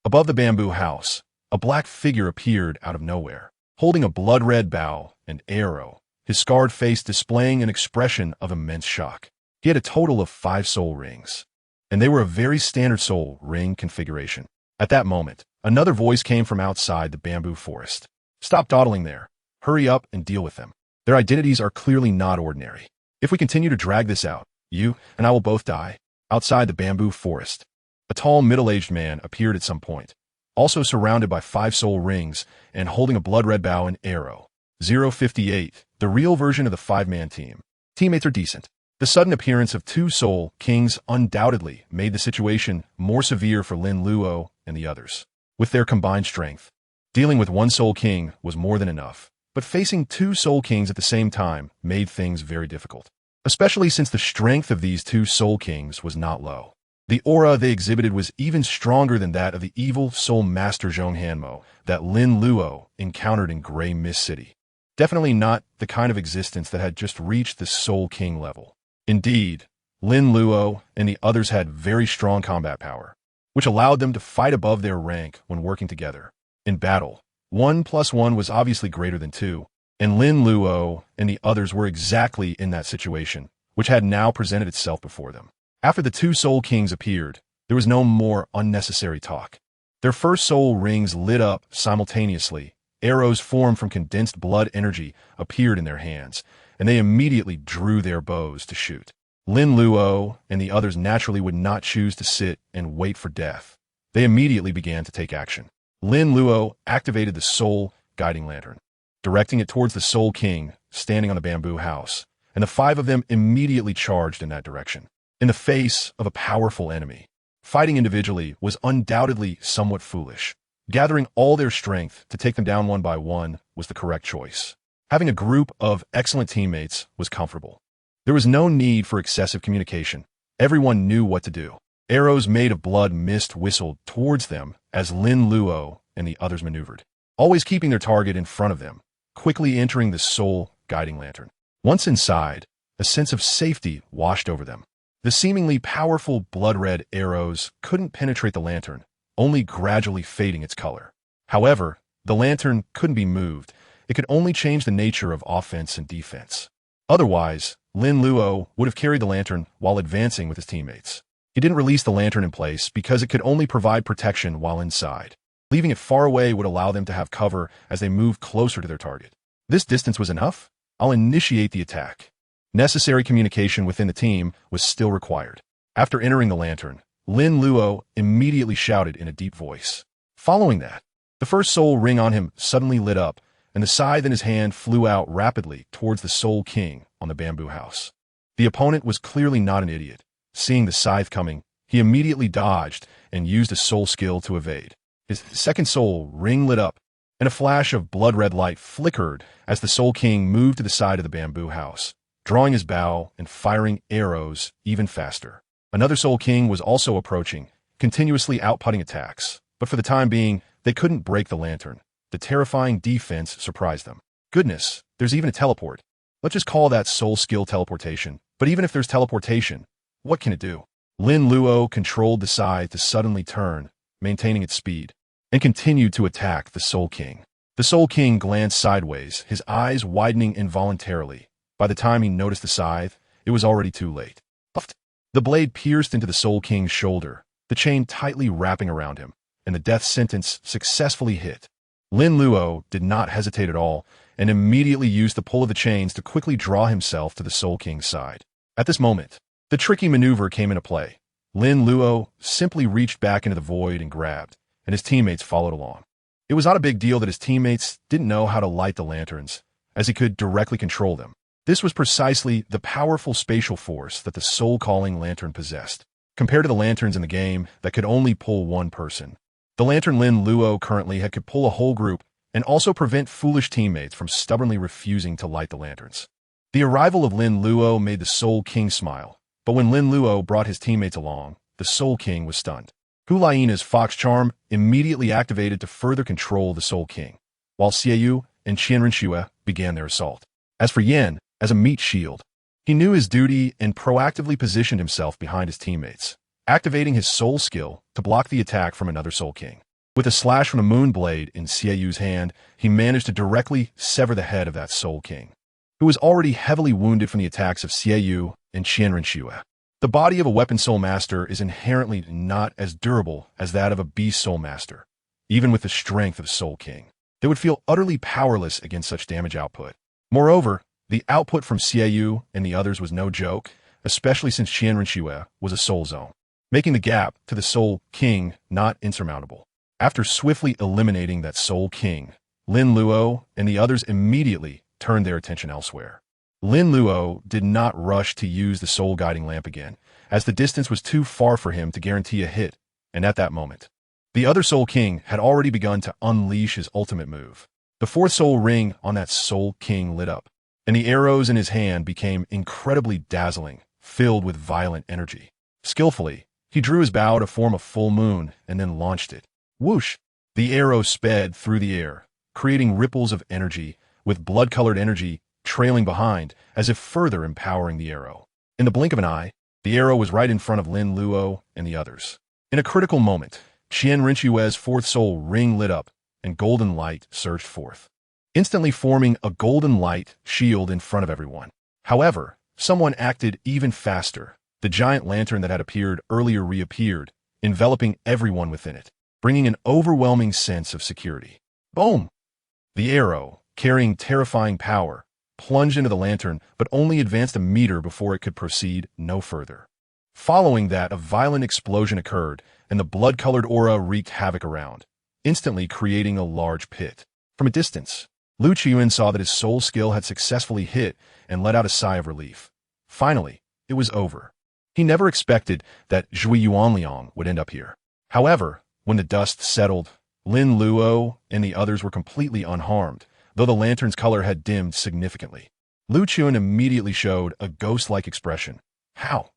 Above the bamboo house, a black figure appeared out of nowhere, holding a blood-red bow and arrow. his scarred face displaying an expression of immense shock. He had a total of 5 soul rings, and they were a very standard soul ring configuration. At that moment, another voice came from outside the bamboo forest. "Stop dawdling there. Hurry up and deal with them. Their identities are clearly not ordinary. If we continue to drag this out, you and I will both die." Outside the bamboo forest, a tall middle-aged man appeared at some point, also surrounded by 5 soul rings and holding a blood-red bow and arrow. 058, the real version of the 5-man team. Teammates are decent. The sudden appearance of 2 soul kings undoubtedly made the situation more severe for Lin Luo and the others. With their combined strength, dealing with 1 soul king was more than enough, but facing 2 soul kings at the same time made things very difficult, especially since the strength of these 2 soul kings was not low. The aura they exhibited was even stronger than that of the evil soul master Zhong Hanmo that Lin Luo encountered in Grey Mist City. Definitely not the kind of existence that had just reached the soul king level. Indeed, Lin Luo and the others had very strong combat power, which allowed them to fight above their rank when working together. In battle, 1 + 1 was obviously greater than 2, and Lin Luo and the others were exactly in that situation, which had now presented itself before them. After the 2 soul kings appeared, there was no more unnecessary talk. Their first soul rings lit up simultaneously. Arrows formed from condensed blood energy appeared in their hands, and they immediately drew their bows to shoot. Lin Luo and the others naturally would not choose to sit and wait for death. They immediately began to take action. Lin Luo activated the soul guiding lantern, directing it towards the soul king standing on the bamboo house, and the 5 of them immediately charged in that direction. In the face of a powerful enemy, fighting individually was undoubtedly somewhat foolish. Gathering all their strength to take them down one by one was the correct choice. Having a group of excellent teammates was comfortable. There was no need for excessive communication. Everyone knew what to do. Arrows made of blood mist whistled towards them as Lin Luo and the others maneuvered, always keeping their target in front of them, quickly entering the soul guiding lantern. Once inside, a sense of safety washed over them. The seemingly powerful blood-red arrows couldn't penetrate the lantern, only gradually fading its color. However, the lantern couldn't be moved. It could only change the nature of offense and defense. Otherwise, Lin Luo would have carried the lantern while advancing with his teammates. He didn't release the lantern in place because it could only provide protection while inside. Leaving it far away would allow them to have cover as they moved closer to their target. This distance was enough? I'll initiate the attack. Necessary communication within the team was still required. After entering the lantern, Lin Luo immediately shouted in a deep voice. Following that, the first soul ring on him suddenly lit up, and the scythe in his hand flew out rapidly towards the soul king on the bamboo house. The opponent was clearly not an idiot. Seeing the scythe coming, he immediately dodged and used a soul skill to evade. His second soul ring lit up, and a flash of blood-red light flickered as the soul king moved to the side of the bamboo house, drawing his bow and firing arrows even faster. Another soul king was also approaching, continuously outputting attacks, but for the time being, they couldn't break the lantern. The terrifying defense surprised them. Goodness, there's even a teleport. Let's just call that soul skill teleportation. But even if there's teleportation, what can it do? Lin Luo controlled the scythe to suddenly turn, maintaining its speed, and continued to attack the soul king. The soul king glanced sideways, his eyes widening involuntarily. By the time he noticed the scythe, it was already too late. Puffed. The blade pierced into the soul king's shoulder, the chain tightly wrapping around him, and the death sentence successfully hit. Lin Luo did not hesitate at all, and immediately used the pull of the chains to quickly draw himself to the soul king's side. At this moment, the tricky maneuver came into play. Lin Luo simply reached back into the void and grabbed, and his teammates followed along. It was not a big deal that his teammates didn't know how to light the lanterns, as he could directly control them. This was precisely the powerful spatial force that the soul-calling lantern possessed, compared to the lanterns in the game that could only pull one person. The lantern Lin Luo currently had could pull a whole group and also prevent foolish teammates from stubbornly refusing to light the lanterns. The arrival of Lin Luo made the Soul King smile, but when Lin Luo brought his teammates along, the Soul King was stunned. Hulaiina's Fox Charm immediately activated to further control the Soul King, while Xiaoyu and Qianrenxue began their assault. As for Yan, as a meat shield, he knew his duty and proactively positioned himself behind his teammates, activating his soul skill to block the attack from another Soul King. With a slash from the moon blade in Xiaoyu's hand, he managed to directly sever the head of that Soul King. who was already heavily wounded from the attacks of Xiaoyu and Qianrenxue. The body of a weapon soul master is inherently not as durable as that of a beast soul master. Even with the strength of Soul King, they would feel utterly powerless against such damage output. Moreover, the output from Xiaoyu and the others was no joke, especially since Qianrenxue was a soul zone, making the gap to the Soul King not insurmountable. After swiftly eliminating that Soul King, Lin Luo and the others immediately turned their attention elsewhere. Lin Luo did not rush to use the soul guiding lamp again, as the distance was too far for him to guarantee a hit, and at that moment, the other Soul King had already begun to unleash his ultimate move. The fourth soul ring on that Soul King lit up, and the arrows in his hand became incredibly dazzling, filled with violent energy. Skillfully, he drew his bow to form a full moon and then launched it. Whoosh! The arrow sped through the air, creating ripples of energy, with blood-colored energy trailing behind, as if further empowering the arrow. In the blink of an eye, the arrow was right in front of Lin Luo and the others. In a critical moment, Qianrenxue's fourth soul ring lit up, and golden light surged forth, instantly forming a golden light shield in front of everyone. However, someone acted even faster. The giant lantern that had appeared earlier reappeared, enveloping everyone within it, bringing an overwhelming sense of security. Boom! The arrow, carrying terrifying power, plunged into the lantern but only advanced a meter before it could proceed no further. Following that, a violent explosion occurred, and the blood-colored aura wreaked havoc around, instantly creating a large pit. From a distance, Lu Qiuan saw that his soul skill had successfully hit and let out a sigh of relief. Finally, it was over. He never expected that Zhui Yuanliang would end up here. However, when the dust settled, Lin Luo and the others were completely unharmed, though the lantern's color had dimmed significantly. Lu Qiuan immediately showed a ghost-like expression. How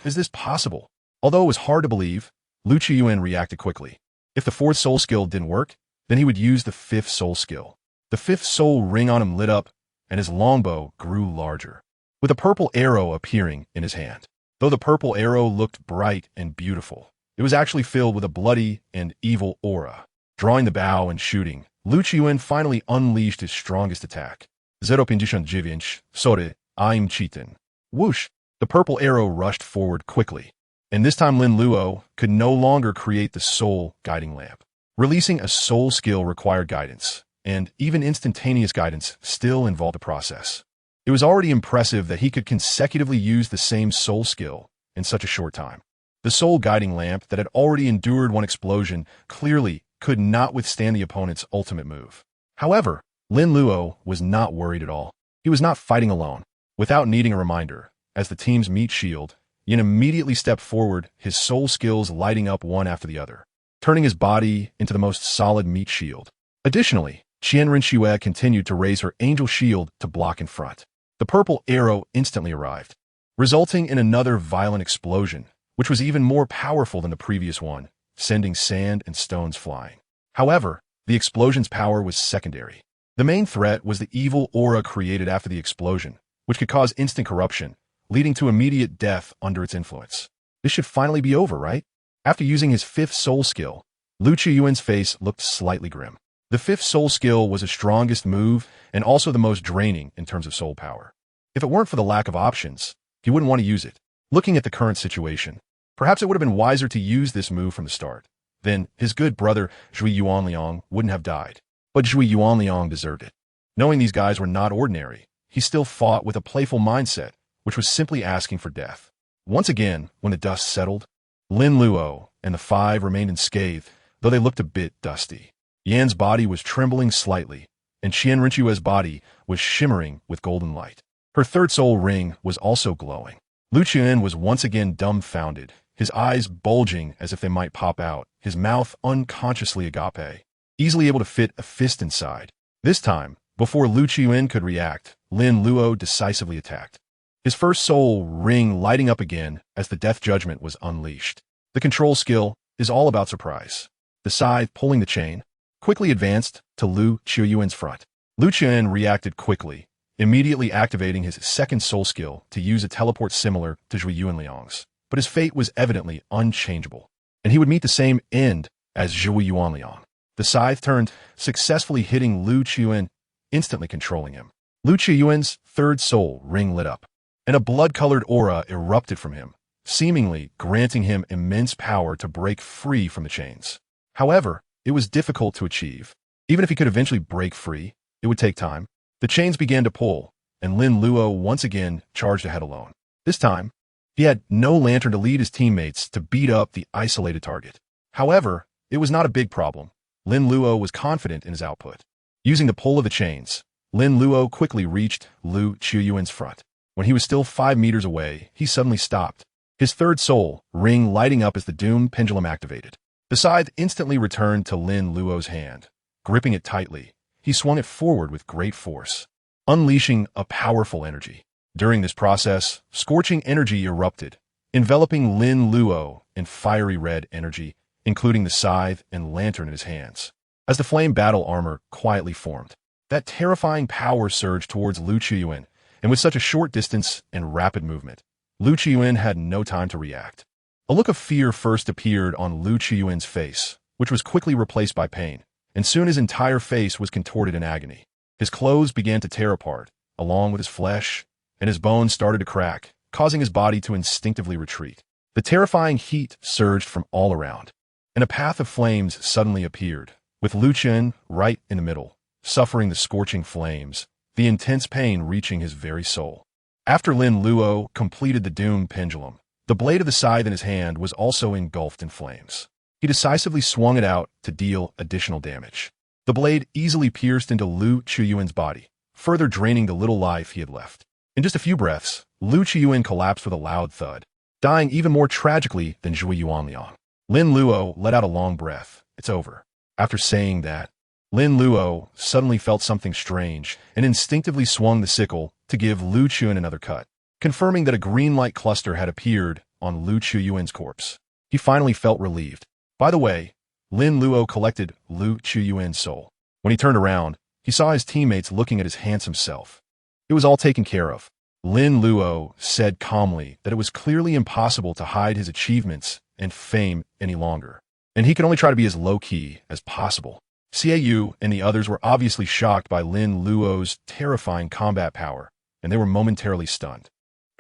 is this possible? Although it was hard to believe, Lu Qiuan reacted quickly. If the fourth soul skill didn't work, then he would use the fifth soul skill. The fifth soul ring on him lit up, and his longbow grew larger, with a purple arrow appearing in his hand. Though the purple arrow looked bright and beautiful, it was actually filled with a bloody and evil aura. Drawing the bow and shooting, Lu Qiuan finally unleashed his strongest attack. 059 Sore, I'm cheatin'. Whoosh! The purple arrow rushed forward quickly, and this time Lin Luo could no longer create the soul guiding lamp. Releasing a soul skill required guidance, and even instantaneous guidance still involved the process. It was already impressive that he could consecutively use the same soul skill in such a short time. The soul guiding lamp that had already endured one explosion clearly could not withstand the opponent's ultimate move. However, Lin Luo was not worried at all. He was not fighting alone. Without needing a reminder, as the team's meat shield, Yin immediately stepped forward, his soul skills lighting up one after the other, turning his body into the most solid meat shield. Additionally, Qianrenxue continued to raise her angel shield to block in front. The purple arrow instantly arrived, resulting in another violent explosion, which was even more powerful than the previous one, sending sand and stones flying. However, the explosion's power was secondary. The main threat was the evil aura created after the explosion, which could cause instant corruption, leading to immediate death under its influence. This should finally be over, right? After using his fifth soul skill, Lu Qiuan's face looked slightly grim. The fifth soul skill was his strongest move and also the most draining in terms of soul power. If it weren't for the lack of options, he wouldn't want to use it. Looking at the current situation, perhaps it would have been wiser to use this move from the start. Then his good brother Zhui Yuanliang wouldn't have died. But Zhui Yuanliang deserved it. Knowing these guys were not ordinary, he still fought with a playful mindset, which was simply asking for death. Once again, when the dust settled, Lin Luo and the five remained unscathed, though they looked a bit dusty. Yan's body was trembling slightly, and Qianrenxue's body was shimmering with golden light. Her third soul ring was also glowing. Lu Qiuan was once again dumbfounded, his eyes bulging as if they might pop out, his mouth unconsciously agape, easily able to fit a fist inside. This time, before Lu Qiuan could react, Lin Luo decisively attacked, his first soul ring lighting up again as the death judgment was unleashed. The control skill is all about surprise. The scythe pulling the chain quickly advanced to Lu Qiuan's front. Lu Qiuan reacted quickly, immediately activating his second soul skill to use a teleport similar to Zhui Yuanliang's. But his fate was evidently unchangeable, and he would meet the same end as Zhui Yuanliang. The scythe turned, successfully hitting Lu Qiuan, instantly controlling him. Lu Qiyuan's third soul ring lit up, and a blood-colored aura erupted from him, seemingly granting him immense power to break free from the chains. However, it was difficult to achieve. Even if he could eventually break free, it would take time. The chains began to pull, and Lin Luo once again charged ahead alone. This time, he had no lantern to lead his teammates to beat up the isolated target. However, it was not a big problem. Lin Luo was confident in his output. Using the pull of the chains, Lin Luo quickly reached Lu Qiyuan's front. When he was still 5 meters away, he suddenly stopped, his third soul ring lighting up as the doom pendulum activated. The scythe instantly returned to Lin Luo's hand. Gripping it tightly, he swung it forward with great force, unleashing a powerful energy. During this process, scorching energy erupted, enveloping Lin Luo in fiery red energy, including the scythe and lantern in his hands. As the flame battle armor quietly formed, that terrifying power surged towards Lu Qiyuan, and with such a short distance and rapid movement, Lu Qiyuan had no time to react. A look of fear first appeared on Lu Qiyuan's face, which was quickly replaced by pain, and soon his entire face was contorted in agony. His clothes began to tear apart, along with his flesh, and his bones started to crack, causing his body to instinctively retreat. The terrifying heat surged from all around, and a path of flames suddenly appeared, with Lu Qiyuan right in the middle, suffering the scorching flames, the intense pain reaching his very soul. After Lin Luo completed the doom pendulum, the blade of the scythe in his hand was also engulfed in flames. He decisively swung it out to deal additional damage. The blade easily pierced into Lu Qiyuan's body, further draining the little life he had left. In just a few breaths, Lu Qiyuan collapsed with a loud thud, dying even more tragically than Zhui Yuanliang. Lin Luo let out a long breath. It's over. After saying that, Lin Luo suddenly felt something strange and instinctively swung the sickle to give Lu Qiyuan another cut, confirming that a green light cluster had appeared on Lu Qiyuan's corpse. He finally felt relieved. By the way, Lin Luo collected Lu Qiyuan's soul. When he turned around, he saw his teammates looking at his handsome self. It was all taken care of. Lin Luo said calmly that it was clearly impossible to hide his achievements and fame any longer, and he could only try to be as low-key as possible. Xiaoyu and the others were obviously shocked by Lin Luo's terrifying combat power, and they were momentarily stunned.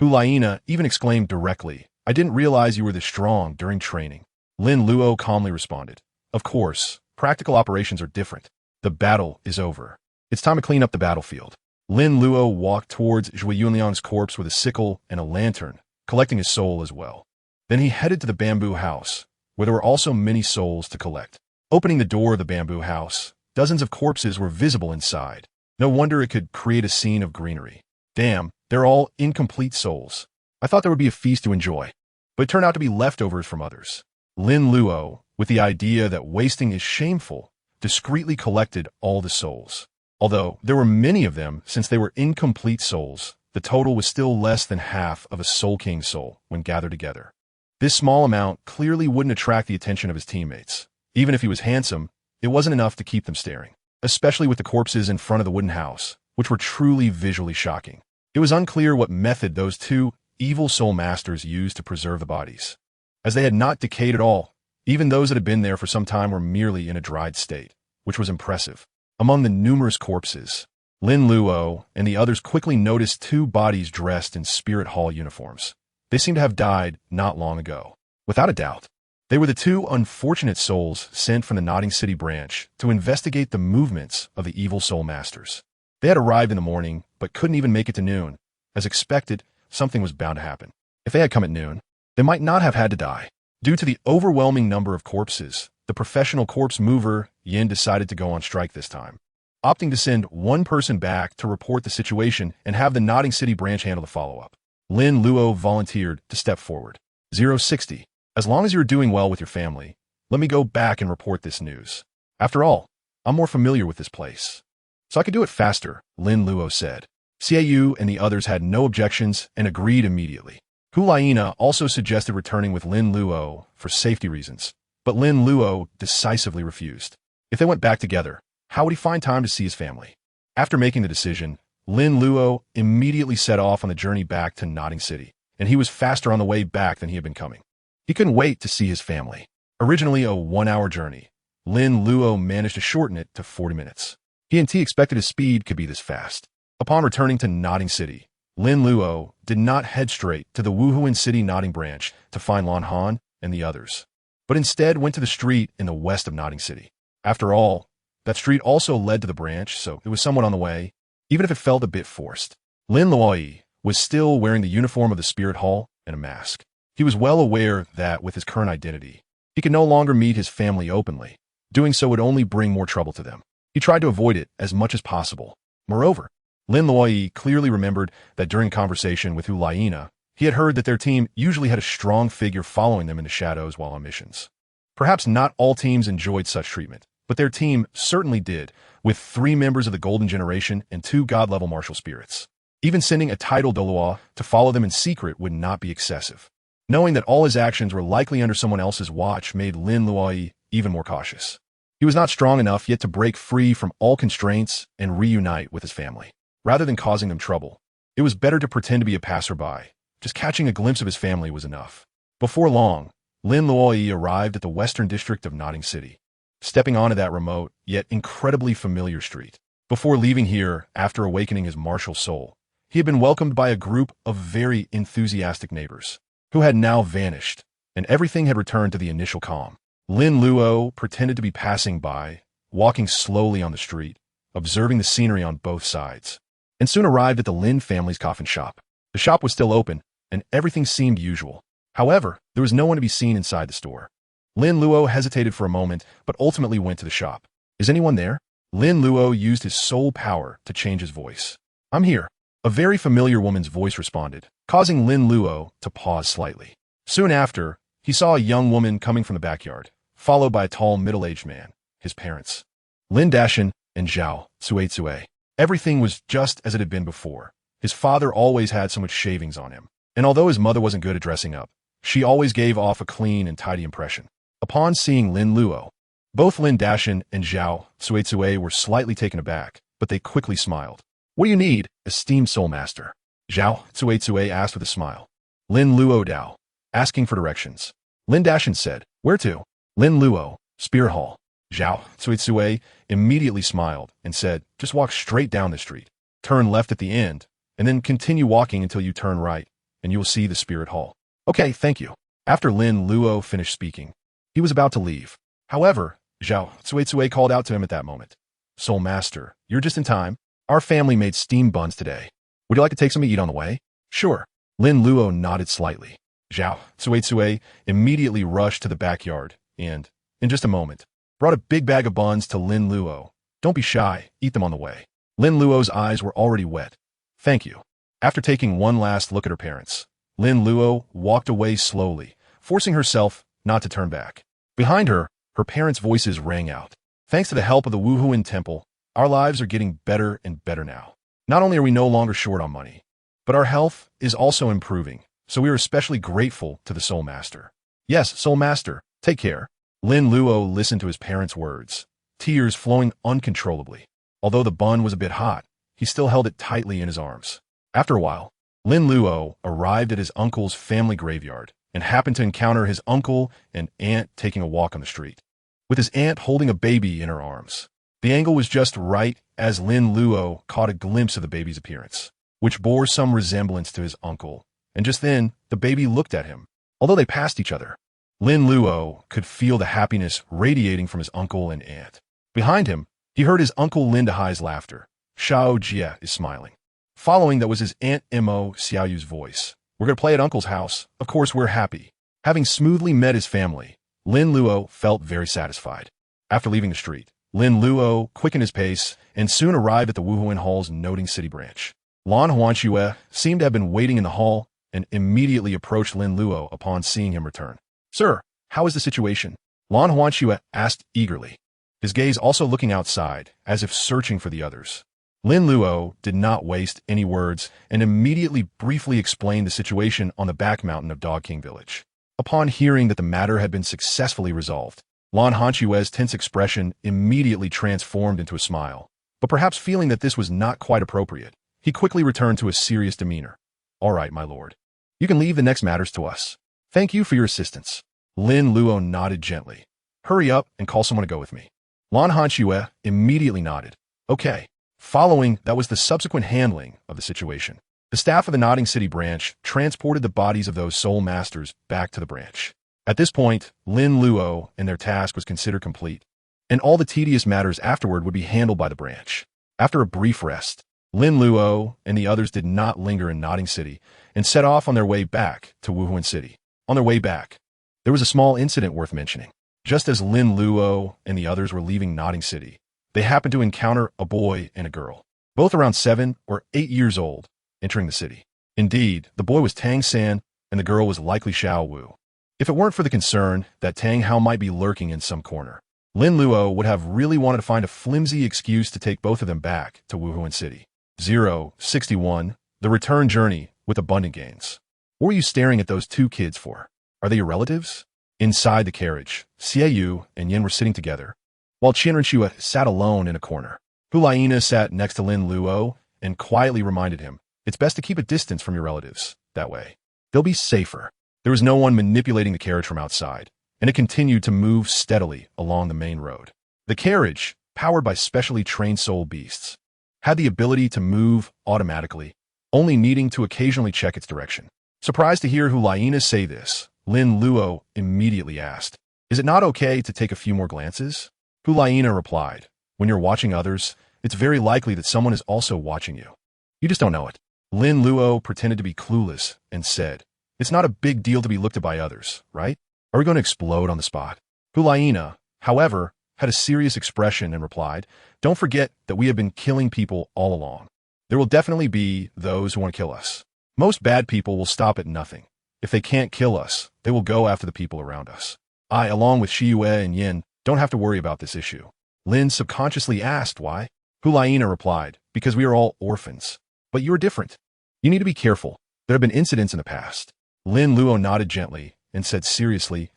Hulaina even exclaimed directly, "I didn't realize you were this strong during training." Lin Luo calmly responded, "Of course, practical operations are different. The battle is over. It's time to clean up the battlefield." Lin Luo walked towards Zhui Yunliang's corpse with a sickle and a lantern, collecting his soul as well. Then he headed to the bamboo house, where there were also many souls to collect. Opening the door of the bamboo house, dozens of corpses were visible inside. No wonder it could create a scene of greenery. Damn, they're all incomplete souls. I thought there would be a feast to enjoy, but it turned out to be leftovers from others. Lin Luo, with the idea that wasting is shameful, discreetly collected all the souls. Although there were many of them, since they were incomplete souls, the total was still less than half of a Soul King's soul when gathered together. This small amount clearly wouldn't attract the attention of his teammates. Even if he was handsome, it wasn't enough to keep them staring, especially with the corpses in front of the wooden house, which were truly visually shocking. It was unclear what method those two evil soul masters used to preserve the bodies, as they had not decayed at all. Even those that had been there for some time were merely in a dried state, which was impressive. Among the numerous corpses, Lin Luo and the others quickly noticed two bodies dressed in spirit hall uniforms. They seemed to have died not long ago. Without a doubt, they were the two unfortunate souls sent from the Notting City branch to investigate the movements of the evil soul masters. They had arrived in the morning, but couldn't even make it to noon. As expected, something was bound to happen. If they had come at noon, they might not have had to die. Due to the overwhelming number of corpses, the professional corpse mover, Yin, decided to go on strike this time, opting to send one person back to report the situation and have the Notting City branch handle the follow-up. Lin Luo volunteered to step forward. 060. As long as you're doing well with your family, let me go back and report this news. After all, I'm more familiar with this place, so I could do it faster, Lin Luo said. Xiaoyu and the others had no objections and agreed immediately. Hulaina also suggested returning with Lin Luo for safety reasons, but Lin Luo decisively refused. If they went back together, how would he find time to see his family? After making the decision, Lin Luo immediately set off on the journey back to Notting City, and he was faster on the way back than he had been coming. He couldn't wait to see his family. Originally a 1-hour journey, Lin Luo managed to shorten it to 40 minutes. He expected his speed could be this fast. Upon returning to Notting City, Lin Luo did not head straight to the Wuhuan City Notting branch to find Lan Han and the others, but instead went to the street in the west of Notting City. After all, that street also led to the branch, so it was somewhat on the way, even if it felt a bit forced. Lin Luo was still wearing the uniform of the Spirit Hall and a mask. He was well aware that with his current identity, he could no longer meet his family openly. Doing so would only bring more trouble to them. He tried to avoid it as much as possible. Moreover, Lin Luo clearly remembered that during a conversation with Hu Laina, he had heard that their team usually had a strong figure following them in the shadows while on missions. Perhaps not all teams enjoyed such treatment, but their team certainly did, with 3 members of the Golden Generation and 2 God-level martial spirits. Even sending a titled Douluo to follow them in secret would not be excessive. Knowing that all his actions were likely under someone else's watch made Lin Luo even more cautious. He was not strong enough yet to break free from all constraints and reunite with his family. Rather than causing them trouble, it was better to pretend to be a passerby. Just catching a glimpse of his family was enough. Before long, Lin Luo arrived at the western district of Notting City, stepping onto that remote, yet incredibly familiar street. Before leaving here, after awakening his martial soul, he had been welcomed by a group of very enthusiastic neighbors, who had now vanished, and everything had returned to the initial calm. Lin Luo pretended to be passing by, walking slowly on the street, observing the scenery on both sides, and soon arrived at the Lin family's coffin shop. The shop was still open, and everything seemed usual. However, there was no one to be seen inside the store. Lin Luo hesitated for a moment, but ultimately went to the shop. Is anyone there? Lin Luo used his soul power to change his voice. I'm here. A very familiar woman's voice responded, causing Lin Luo to pause slightly. Soon after, he saw a young woman coming from the backyard, followed by a tall middle-aged man, his parents. Lin Dashan and Zhao Tsue. Everything was just as it had been before. His father always had so much shavings on him, and although his mother wasn't good at dressing up, she always gave off a clean and tidy impression. Upon seeing Lin Luo, both Lin Dashan and Zhao Tsue were slightly taken aback, but they quickly smiled. What do you need, esteemed Soul Master? Zhao Tsue asked with a smile. Lin Luo Dao, asking for directions. Lin Dashan said, where to? Lin Luo, Spirit Hall. Zhao Tsue immediately smiled and said, just walk straight down the street. Turn left at the end, and then continue walking until you turn right, and you will see the Spirit Hall. Okay, thank you. After Lin Luo finished speaking, he was about to leave. However, Zhao Tsue called out to him at that moment. Soul Master, you're just in time. Our family made steamed buns today. Would you like to take some to eat on the way? Sure. Lin Luo nodded slightly. Zhao Tsue immediately rushed to the backyard and, in just a moment, brought a big bag of buns to Lin Luo. Don't be shy, eat them on the way. Lin Luo's eyes were already wet. Thank you. After taking one last look at her parents, Lin Luo walked away slowly, forcing herself not to turn back. Behind her, her parents' voices rang out. Thanks to the help of the Wuhuan Temple, our lives are getting better and better now. Not only are we no longer short on money, but our health is also improving, so we are especially grateful to the Soul Master. Yes, Soul Master, take care. Lin Luo listened to his parents' words, tears flowing uncontrollably. Although the bun was a bit hot, he still held it tightly in his arms. After a while, Lin Luo arrived at his uncle's family graveyard and happened to encounter his uncle and aunt taking a walk on the street, with his aunt holding a baby in her arms. The angle was just right as Lin Luo caught a glimpse of the baby's appearance, which bore some resemblance to his uncle, and just then, the baby looked at him. Although they passed each other, Lin Luo could feel the happiness radiating from his uncle and aunt. Behind him, he heard his uncle Lin-Hi's laughter. Xiao Jie is smiling. Following that was his Aunt Mo Xiaoyu's voice. We're going to play at Uncle's house. Of course, we're happy. Having smoothly met his family, Lin Luo felt very satisfied. After leaving the street, Lin Luo quickened his pace and soon arrived at the Wuhuan Hall's Notting City branch. Lan Huanxue seemed to have been waiting in the hall and immediately approached Lin Luo upon seeing him return. Sir, how is the situation? Lan Huanxue asked eagerly, his gaze also looking outside, as if searching for the others. Lin Luo did not waste any words and immediately briefly explained the situation on the back mountain of Dog King Village. Upon hearing that the matter had been successfully resolved, Lan Huanxue's tense expression immediately transformed into a smile. But perhaps feeling that this was not quite appropriate, he quickly returned to a serious demeanor. All right, my lord. You can leave the next matters to us. Thank you for your assistance. Lin Luo nodded gently. Hurry up and call someone to go with me. Lan Huanxue immediately nodded. Okay. Following that was the subsequent handling of the situation. The staff of the Notting City branch transported the bodies of those soul masters back to the branch. At this point, Lin Luo and their task was considered complete, and all the tedious matters afterward would be handled by the branch. After a brief rest, Lin Luo and the others did not linger in Notting City and set off on their way back to Wuhuan City. On their way back, there was a small incident worth mentioning. Just as Lin Luo and the others were leaving Notting City, they happened to encounter a boy and a girl, both around 7 or 8 years old, entering the city. Indeed, the boy was Tang San and the girl was likely Xiao Wu. If it weren't for the concern that Tang Hao might be lurking in some corner, Lin Luo would have really wanted to find a flimsy excuse to take both of them back to Wuhuan City. 061. The return journey with abundant gains. What were you staring at those two kids for? Are they your relatives? Inside the carriage, Xie Yu and Yin were sitting together, while Qianrenxue sat alone in a corner. Hulaina sat next to Lin Luo and quietly reminded him, it's best to keep a distance from your relatives. That way, they'll be safer. There was no one manipulating the carriage from outside, and it continued to move steadily along the main road. The carriage, powered by specially trained soul beasts, had the ability to move automatically, only needing to occasionally check its direction. Surprised to hear Hulaina say this, Lin Luo immediately asked, is it not okay to take a few more glances? Hulaina replied, when you're watching others, it's very likely that someone is also watching you. You just don't know it. Lin Luo pretended to be clueless and said, it's not a big deal to be looked at by others, right? Are we going to explode on the spot? Hulaina, however, had a serious expression and replied, don't forget that we have been killing people all along. There will definitely be those who want to kill us. Most bad people will stop at nothing. If they can't kill us, they will go after the people around us. I, along with Xiyue and Yin, don't have to worry about this issue. Lin subconsciously asked why. Hulaina replied, because we are all orphans. But you are different. You need to be careful. There have been incidents in the past. Lin Luo nodded gently and said seriously,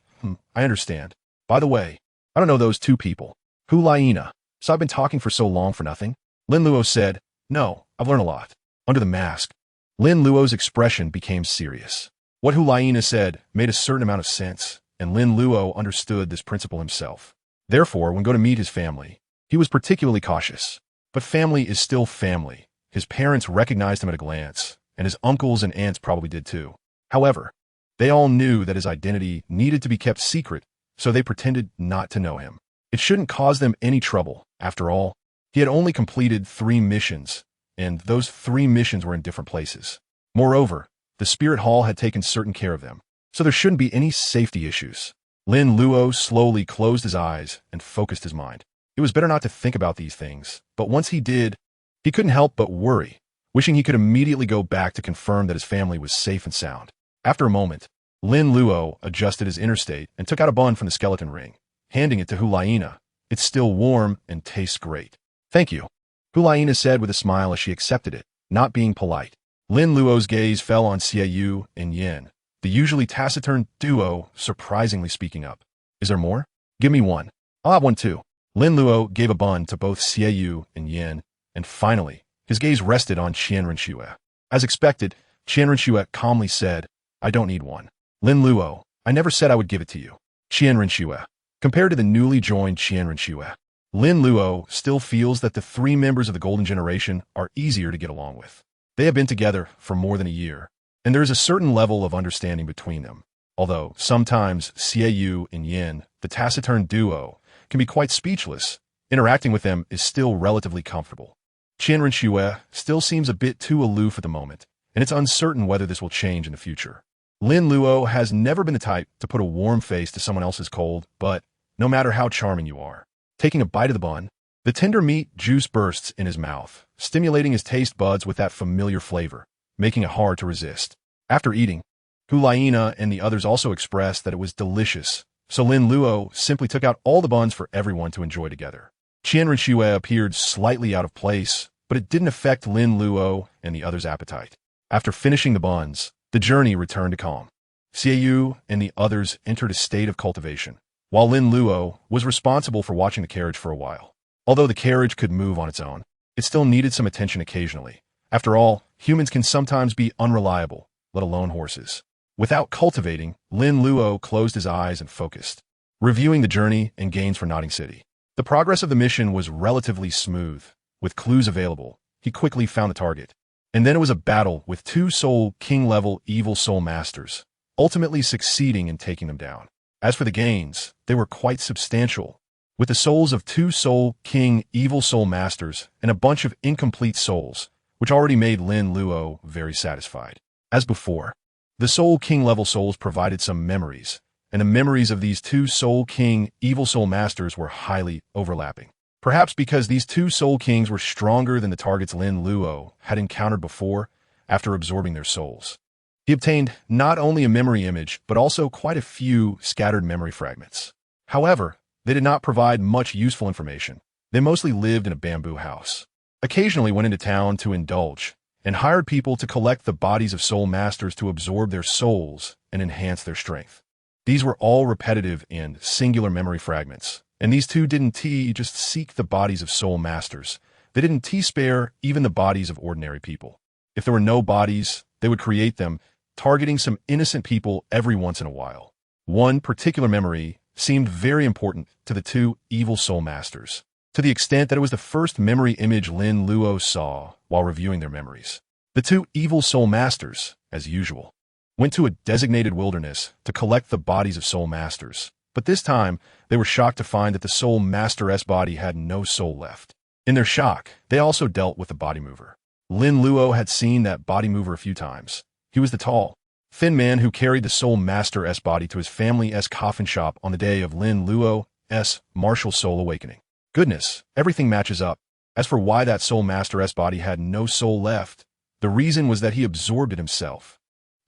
I understand. By the way, I don't know those two people. Hulaina, so I've been talking for so long for nothing? Lin Luo said, no, I've learned a lot. Under the mask, Lin Luo's expression became serious. What Hulaina said made a certain amount of sense, and Lin Luo understood this principle himself. Therefore, when going to meet his family, he was particularly cautious. But family is still family. His parents recognized him at a glance, and his uncles and aunts probably did too. However, they all knew that his identity needed to be kept secret, so they pretended not to know him. It shouldn't cause them any trouble. After all, he had only completed 3 missions, and those 3 missions were in different places. Moreover, the Spirit Hall had taken certain care of them, so there shouldn't be any safety issues. Lin Luo slowly closed his eyes and focused his mind. It was better not to think about these things, but once he did, he couldn't help but worry, wishing he could immediately go back to confirm that his family was safe and sound. After a moment, Lin Luo adjusted his inner state and took out a bun from the skeleton ring, handing it to Hulaina. It's still warm and tastes great. Thank you, Hulaina said with a smile as she accepted it, not being polite. Lin Luo's gaze fell on Xie Yu and Yin, the usually taciturn duo surprisingly speaking up. Is there more? Give me one. I'll have one too. Lin Luo gave a bun to both Xie Yu and Yin, and finally, his gaze rested on Qianrenxue. As expected, Qianrenxue calmly said, I don't need one. Lin Luo, I never said I would give it to you. Qianrenxue. Compared to the newly joined Qianrenxue, Lin Luo still feels that the 3 members of the Golden Generation are easier to get along with. They have been together for more than a year, and there is a certain level of understanding between them. Although sometimes Xie Yu and Yin, the taciturn duo, can be quite speechless, interacting with them is still relatively comfortable. Qianrenxue still seems a bit too aloof at the moment, and it's uncertain whether this will change in the future. Lin Luo has never been the type to put a warm face to someone else's cold, but no matter how charming you are, taking a bite of the bun, the tender meat juice bursts in his mouth, stimulating his taste buds with that familiar flavor, making it hard to resist. After eating, Hulaina and the others also expressed that it was delicious, so Lin Luo simply took out all the buns for everyone to enjoy together. Qianrenxue appeared slightly out of place, but it didn't affect Lin Luo and the others' appetite. After finishing the buns, the journey returned to calm. Xie Yu and the others entered a state of cultivation, while Lin Luo was responsible for watching the carriage for a while. Although the carriage could move on its own, it still needed some attention occasionally. After all, humans can sometimes be unreliable, let alone horses. Without cultivating, Lin Luo closed his eyes and focused, reviewing the journey and gains for Notting City. The progress of the mission was relatively smooth, With clues available, he quickly found the target. And then it was a battle with two Soul King-level evil soul masters, ultimately succeeding in taking them down. As for the gains, they were quite substantial, with the souls of two Soul King evil soul masters and a bunch of incomplete souls, which already made Lin Luo very satisfied. As before, the Soul King level souls provided some memories, and the memories of these two Soul King evil soul masters were highly overlapping. Perhaps because these two Soul Kings were stronger than the targets Lin Luo had encountered before after absorbing their souls. He obtained not only a memory image, but also quite a few scattered memory fragments. However, they did not provide much useful information. They mostly lived in a bamboo house, occasionally went into town to indulge, and hired people to collect the bodies of soul masters to absorb their souls and enhance their strength. These were all repetitive and singular memory fragments, and these two didn't just seek the bodies of soul masters. They didn't spare even the bodies of ordinary people. If there were no bodies, they would create them, targeting some innocent people every once in a while. One particular memory seemed very important to the two evil soul masters, to the extent that it was the first memory image Lin Luo saw while reviewing their memories. The two evil soul masters, as usual, went to a designated wilderness to collect the bodies of soul masters, but this time they were shocked to find that the soul master's body had no soul left. In their shock, they also dealt with the body mover. Lin Luo had seen that body mover a few times. He was the tall, thin man who carried the soul master's body to his family's coffin shop on the day of Lin Luo's martial soul awakening. Goodness, everything matches up. As for why that soul master's body had no soul left, the reason was that he absorbed it himself.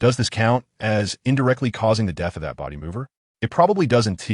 Does this count as indirectly causing the death of that body mover? It probably doesn't,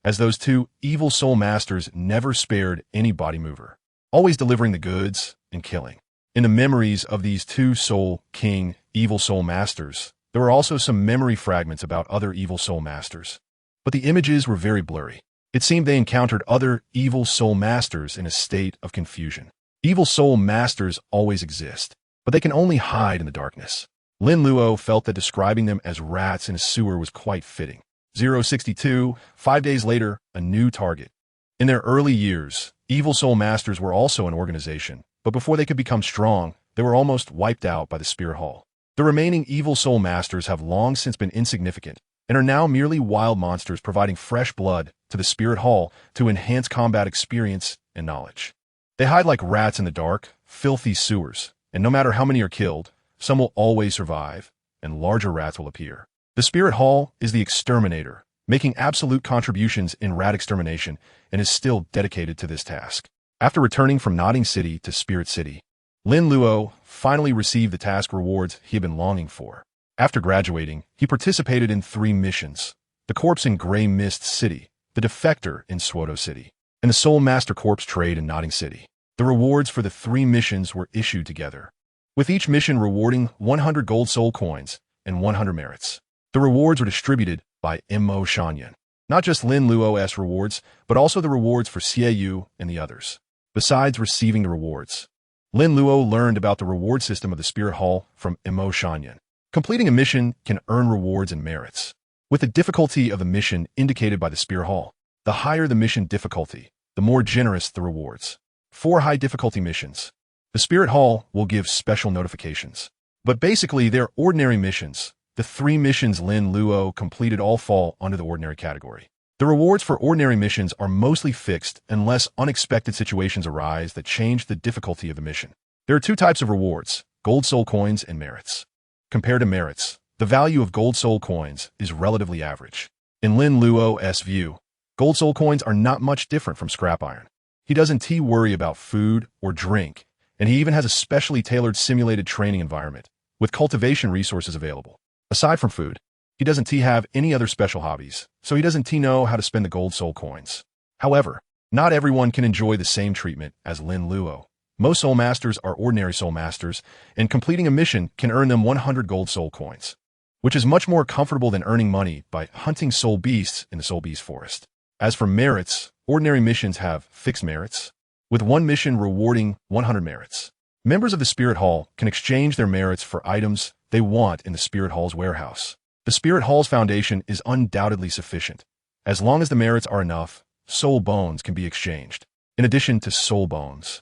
as those two evil soul masters never spared any body mover, always delivering the goods and killing. In the memories of these two Soul King evil soul masters, there were also some memory fragments about other evil soul masters, but the images were very blurry. It seemed they encountered other evil soul masters in a state of confusion. Evil soul masters always exist, but they can only hide in the darkness. Lin Luo felt that describing them as rats in a sewer was quite fitting. 062, 5 days later, a new target. In their early years, evil soul masters were also an organization, but before they could become strong, they were almost wiped out by the Spirit Hall. The remaining evil soul masters have long since been insignificant and are now merely wild monsters providing fresh blood to the Spirit Hall to enhance combat experience and knowledge. They hide like rats in the dark, filthy sewers, and no matter how many are killed, some will always survive, and larger rats will appear. The Spirit Hall is the exterminator, making absolute contributions in rat extermination, and is still dedicated to this task. After returning from Notting City to Spirit City, Lin Luo finally received the task rewards he had been longing for. After graduating, he participated in 3 missions: the Corpse in Grey Mist City, the Defector in Swoto City, and the Soul Master Corpse Trade in Notting City. The rewards for the 3 missions were issued together, with each mission rewarding 100 gold soul coins and 100 merits. The rewards were distributed by Mo Shanyan. Not just Lin Luo's rewards, but also the rewards for Xiaoyu and the others. Besides receiving the rewards, Lin Luo learned about the reward system of the Spirit Hall from Mo Shanyan. Completing a mission can earn rewards and merits, with the difficulty of the mission indicated by the Spirit Hall. The higher the mission difficulty, the more generous the rewards. For high difficulty missions, the Spirit Hall will give special notifications. But basically, they're ordinary missions. The 3 missions Lin Luo completed all fall under the ordinary category. The rewards for ordinary missions are mostly fixed unless unexpected situations arise that change the difficulty of the mission. There are 2 types of rewards: gold soul coins and merits. Compared to merits, the value of gold soul coins is relatively average. In Lin Luo's view, gold soul coins are not much different from scrap iron. He doesn't worry about food or drink, and he even has a specially tailored simulated training environment with cultivation resources available. Aside from food, he doesn't have any other special hobbies, so he doesn't know how to spend the gold soul coins. However, not everyone can enjoy the same treatment as Lin Luo. Most soul masters are ordinary soul masters, and completing a mission can earn them 100 gold soul coins, which is much more comfortable than earning money by hunting soul beasts in the soul beast forest. As for merits, ordinary missions have fixed merits, with one mission rewarding 100 merits. Members of the Spirit Hall can exchange their merits for items they want in the Spirit Hall's warehouse. The Spirit Hall's foundation is undoubtedly sufficient. As long as the merits are enough, soul bones can be exchanged. In addition to soul bones,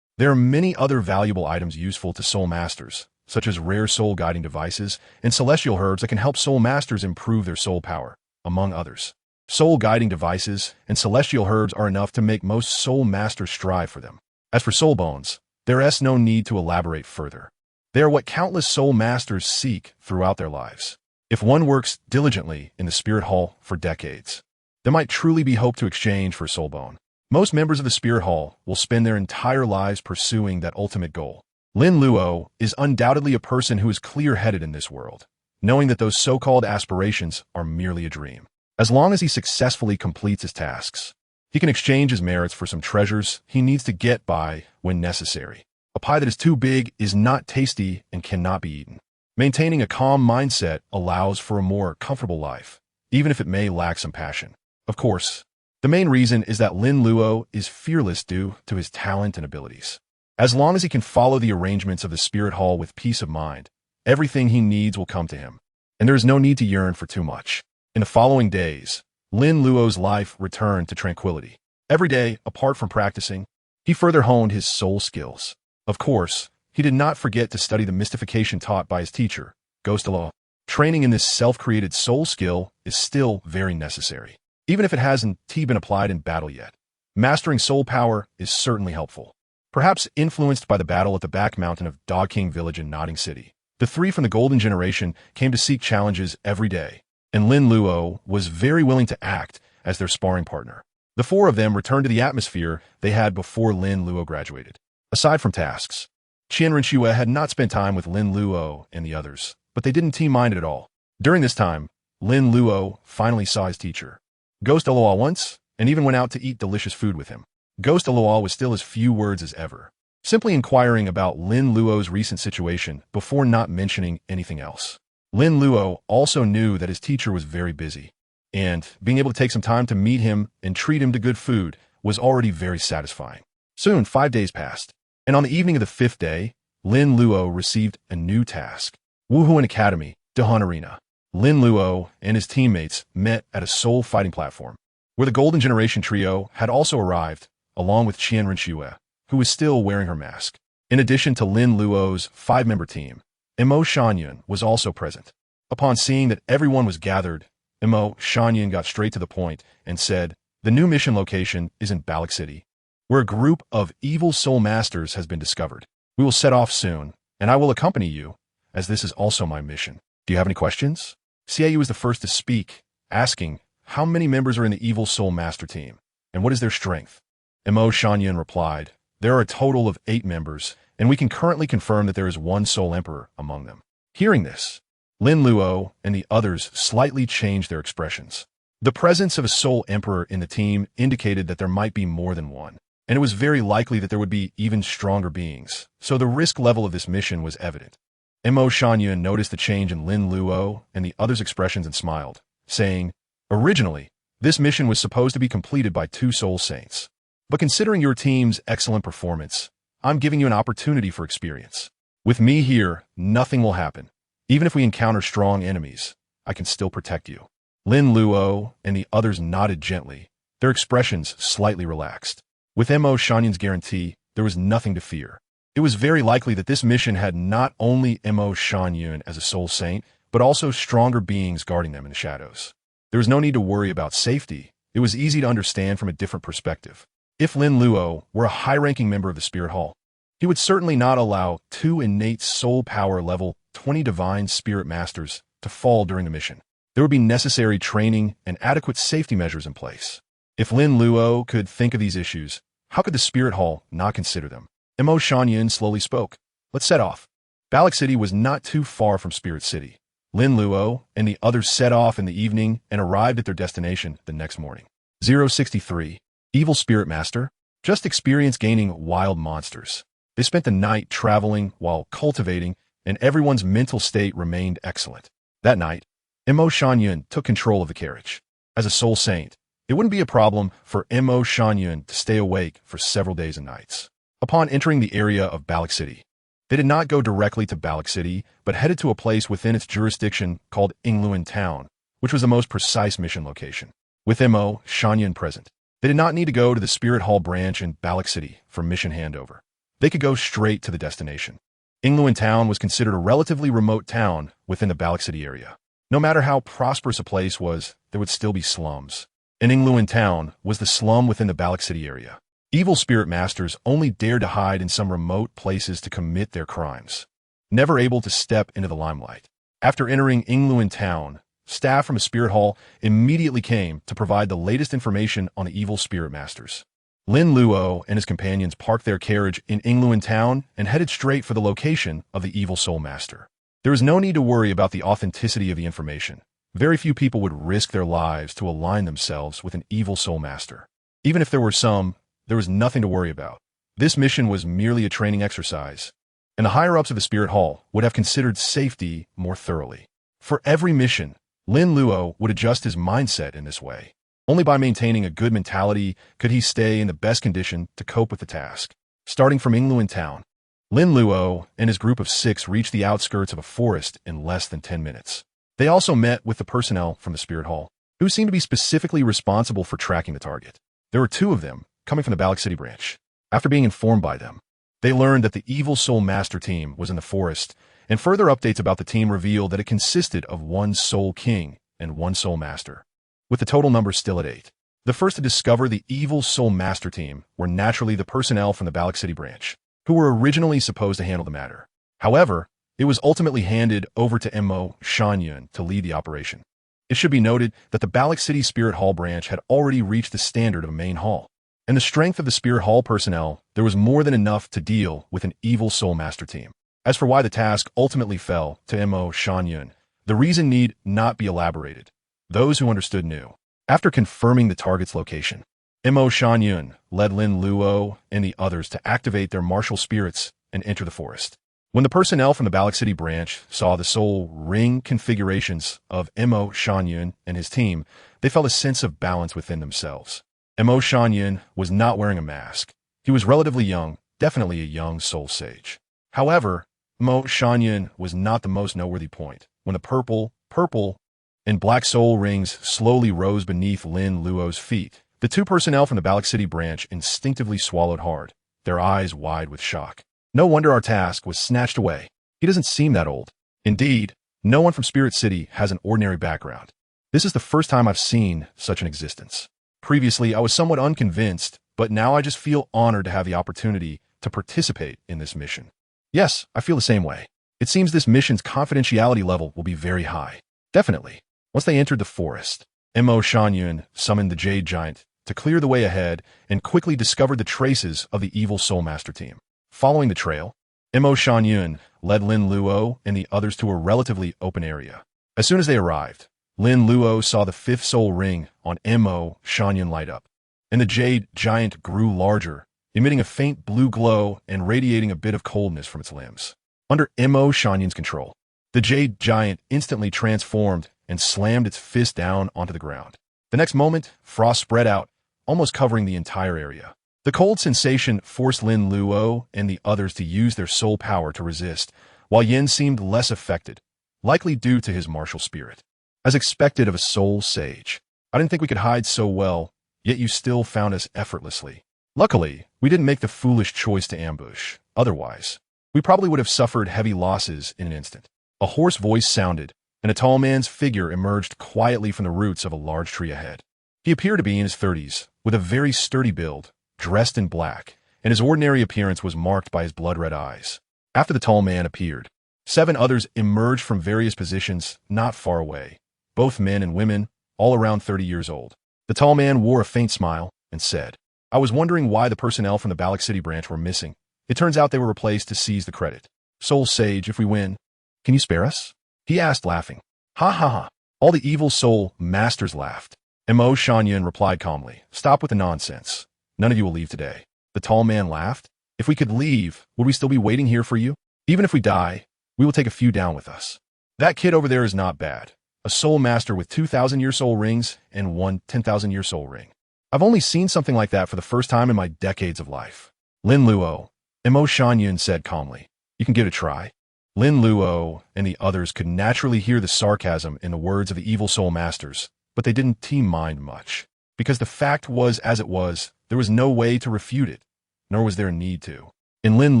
There are many other valuable items useful to soul masters, such as rare soul guiding devices and celestial herbs that can help soul masters improve their soul power, among others. Soul guiding devices and celestial herbs are enough to make most soul masters strive for them. As for soul bones, there is no need to elaborate further. They are what countless soul masters seek throughout their lives. If one works diligently in the Spirit Hall for decades, there might truly be hope to exchange for a soul bone. Most members of the Spirit Hall will spend their entire lives pursuing that ultimate goal. Lin Luo is undoubtedly a person who is clear-headed in this world, knowing that those so-called aspirations are merely a dream. As long as he successfully completes his tasks, he can exchange his merits for some treasures he needs to get by when necessary. A pie that is too big is not tasty and cannot be eaten. Maintaining a calm mindset allows for a more comfortable life, even if it may lack some passion. Of course, the main reason is that Lin Luo is fearless due to his talent and abilities. As long as he can follow the arrangements of the Spirit Hall with peace of mind, everything he needs will come to him, and there is no need to yearn for too much. In the following days, Lin Luo's life returned to tranquility. Every day, apart from practicing, he further honed his soul skills. Of course, he did not forget to study the mystification taught by his teacher, Douluo. Training in this self-created soul skill is still very necessary, even if it hasn't been applied in battle yet. Mastering soul power is certainly helpful. Perhaps influenced by the battle at the back mountain of Dog King Village in Notting City, the three from the Golden Generation came to seek challenges every day, and Lin Luo was very willing to act as their sparring partner. The four of them returned to the atmosphere they had before Lin Luo graduated. Aside from tasks, Qianren had not spent time with Lin Luo and the others, but they didn't mind it at all. During this time, Lin Luo finally saw his teacher, Douluo, once, and even went out to eat delicious food with him. Douluo was still as few words as ever, simply inquiring about Lin Luo's recent situation before not mentioning anything else. Lin Luo also knew that his teacher was very busy, and being able to take some time to meet him and treat him to good food was already very satisfying. Soon, 5 days passed, and on the evening of the 5th day, Lin Luo received a new task. Wuhuan Academy, Dahan Arena. Lin Luo and his teammates met at a soul fighting platform, where the Golden Generation trio had also arrived, along with Qianren, who was still wearing her mask. In addition to Lin Luo's 5-member team, Mo Shanyan was also present. Upon seeing that everyone was gathered, Mo Shanyan got straight to the point and said, "The new mission location is in Balak City, where a group of evil soul masters has been discovered. We will set off soon, and I will accompany you, as this is also my mission. Do you have any questions?" Xiaoyu was the first to speak, asking, "How many members are in the evil soul master team, and what is their strength?" Mo Shanyan replied, "There are a total of 8 members, and we can currently confirm that there is one soul emperor among them." Hearing this, Lin Luo and the others slightly changed their expressions. The presence of a soul emperor in the team indicated that there might be more than one, and it was very likely that there would be even stronger beings, so the risk level of this mission was evident. Mo Shanyan noticed the change in Lin Luo and the others' expressions and smiled, saying, "Originally, this mission was supposed to be completed by 2 soul saints. But considering your team's excellent performance, I'm giving you an opportunity for experience. With me here, nothing will happen. Even if we encounter strong enemies, I can still protect you." Lin Luo and the others nodded gently, their expressions slightly relaxed. With Mo Shanyan's guarantee, there was nothing to fear. It was very likely that this mission had not only Mo Shanyan as a soul saint, but also stronger beings guarding them in the shadows. There was no need to worry about safety. It was easy to understand from a different perspective. If Lin Luo were a high-ranking member of the Spirit Hall, he would certainly not allow 2 innate soul power level 20 divine spirit masters to fall during the mission. There would be necessary training and adequate safety measures in place. If Lin Luo could think of these issues, how could the Spirit Hall not consider them? Mo Shanyan slowly spoke. "Let's set off." Balak City was not too far from Spirit City. Lin Luo and the others set off in the evening and arrived at their destination the next morning. 063. Evil Spirit Master. Just experience gaining wild monsters. They spent the night traveling while cultivating, and everyone's mental state remained excellent. That night, Mo Shanyan took control of the carriage. As a soul saint, it wouldn't be a problem for Mo Shanyan to stay awake for several days and nights. Upon entering the area of Balak City, they did not go directly to Balak City, but headed to a place within its jurisdiction called Ingluan Town, which was the most precise mission location. With Mo Shanyan present, they did not need to go to the Spirit Hall branch in Balak City for mission handover. they could go straight to the destination. Ingluan Town was considered a relatively remote town within the Balak City area. No matter how prosperous a place was, there would still be slums. And Ingluan Town was the slum within the Balak City area. Evil spirit masters only dared to hide in some remote places to commit their crimes, never able to step into the limelight. After entering Ingluan Town, staff from a spirit hall immediately came to provide the latest information on the evil spirit masters. Lin Luo and his companions parked their carriage in Ingluan Town and headed straight for the location of the evil soul master. There was no need to worry about the authenticity of the information. Very few people would risk their lives to align themselves with an evil soul master. Even if there were some, there was nothing to worry about. This mission was merely a training exercise, and the higher-ups of the spirit hall would have considered safety more thoroughly. For every mission, Lin Luo would adjust his mindset in this way. Only by maintaining a good mentality could he stay in the best condition to cope with the task. Starting from Ingluan Town, Lin Luo and his group of 6 reached the outskirts of a forest in less than 10 minutes. They also met with the personnel from the Spirit Hall, who seemed to be specifically responsible for tracking the target. There were 2 of them, coming from the Balak City branch. After being informed by them, they learned that the Evil Soul Master team was in the forest, and further updates about the team revealed that it consisted of 1 Soul King and 1 Soul Master, with the total number still at 8. The first to discover the Evil Soul Master team were naturally the personnel from the Balak City branch, who were originally supposed to handle the matter. However, it was ultimately handed over to Mo Shanyun to lead the operation. It should be noted that the Balak City Spirit Hall branch had already reached the standard of a main hall. And the strength of the Spirit Hall personnel, there was more than enough to deal with an Evil Soul Master team. As for why the task ultimately fell to Mo Shanyun, the reason need not be elaborated. Those who understood knew. After confirming the target's location, Mo Shanyun led Lin Luo and the others to activate their martial spirits and enter the forest. When the personnel from the Balak City branch saw the soul ring configurations of Mo Shanyun and his team, they felt a sense of balance within themselves. Mo Shanyun was not wearing a mask. He was relatively young, definitely a young soul sage. However, Mo Shanyun was not the most noteworthy point. When the purple, and black soul rings slowly rose beneath Lin Luo's feet, the 2 personnel from the Balak City branch instinctively swallowed hard, their eyes wide with shock. No wonder our task was snatched away. He doesn't seem that old. Indeed, no one from Spirit City has an ordinary background. This is the first time I've seen such an existence. Previously, I was somewhat unconvinced, but now I just feel honored to have the opportunity to participate in this mission. Yes, I feel the same way. It seems this mission's confidentiality level will be very high. Definitely. Once they entered the forest, Mo Shanyun summoned the Jade Giant to clear the way ahead and quickly discovered the traces of the Evil Soul Master team. Following the trail, Mo Shanyun led Lin Luo and the others to a relatively open area. As soon as they arrived, Lin Luo saw the 5th soul ring on Mo Shanyun light up, and the Jade Giant grew larger, emitting a faint blue glow and radiating a bit of coldness from its limbs. Under Mo Shanyun's control, the Jade Giant instantly transformed and slammed its fist down onto the ground. The next moment, frost spread out, almost covering the entire area. The cold sensation forced Lin Luo and the others to use their soul power to resist, while Yin seemed less affected, likely due to his martial spirit. As expected of a soul sage, I didn't think we could hide so well, yet you still found us effortlessly. Luckily, we didn't make the foolish choice to ambush. Otherwise, we probably would have suffered heavy losses in an instant. A hoarse voice sounded, and a tall man's figure emerged quietly from the roots of a large tree ahead. He appeared to be in his 30s, with a very sturdy build, dressed in black, and his ordinary appearance was marked by his blood-red eyes. After the tall man appeared, 7 others emerged from various positions not far away, both men and women, all around 30 years old. The tall man wore a faint smile and said, "I was wondering why the personnel from the Balak City branch were missing. It turns out they were replaced to seize the credit. Soul Sage, if we win, can you spare us?" He asked, laughing. "Ha ha ha." All the evil soul masters laughed. Mo Shanyun replied calmly, "Stop with the nonsense. None of you will leave today." The tall man laughed. "If we could leave, would we still be waiting here for you? Even if we die, we will take a few down with us. That kid over there is not bad. A soul master with 2,000-year soul rings and 1 10,000-year soul ring. I've only seen something like that for the first time in my decades of life." Lin Luo, Mo Shanyun said calmly, "You can give it a try." Lin Luo and the others could naturally hear the sarcasm in the words of the evil soul masters, but they didn't mind much, because the fact was as it was, there was no way to refute it, nor was there a need to. In Lin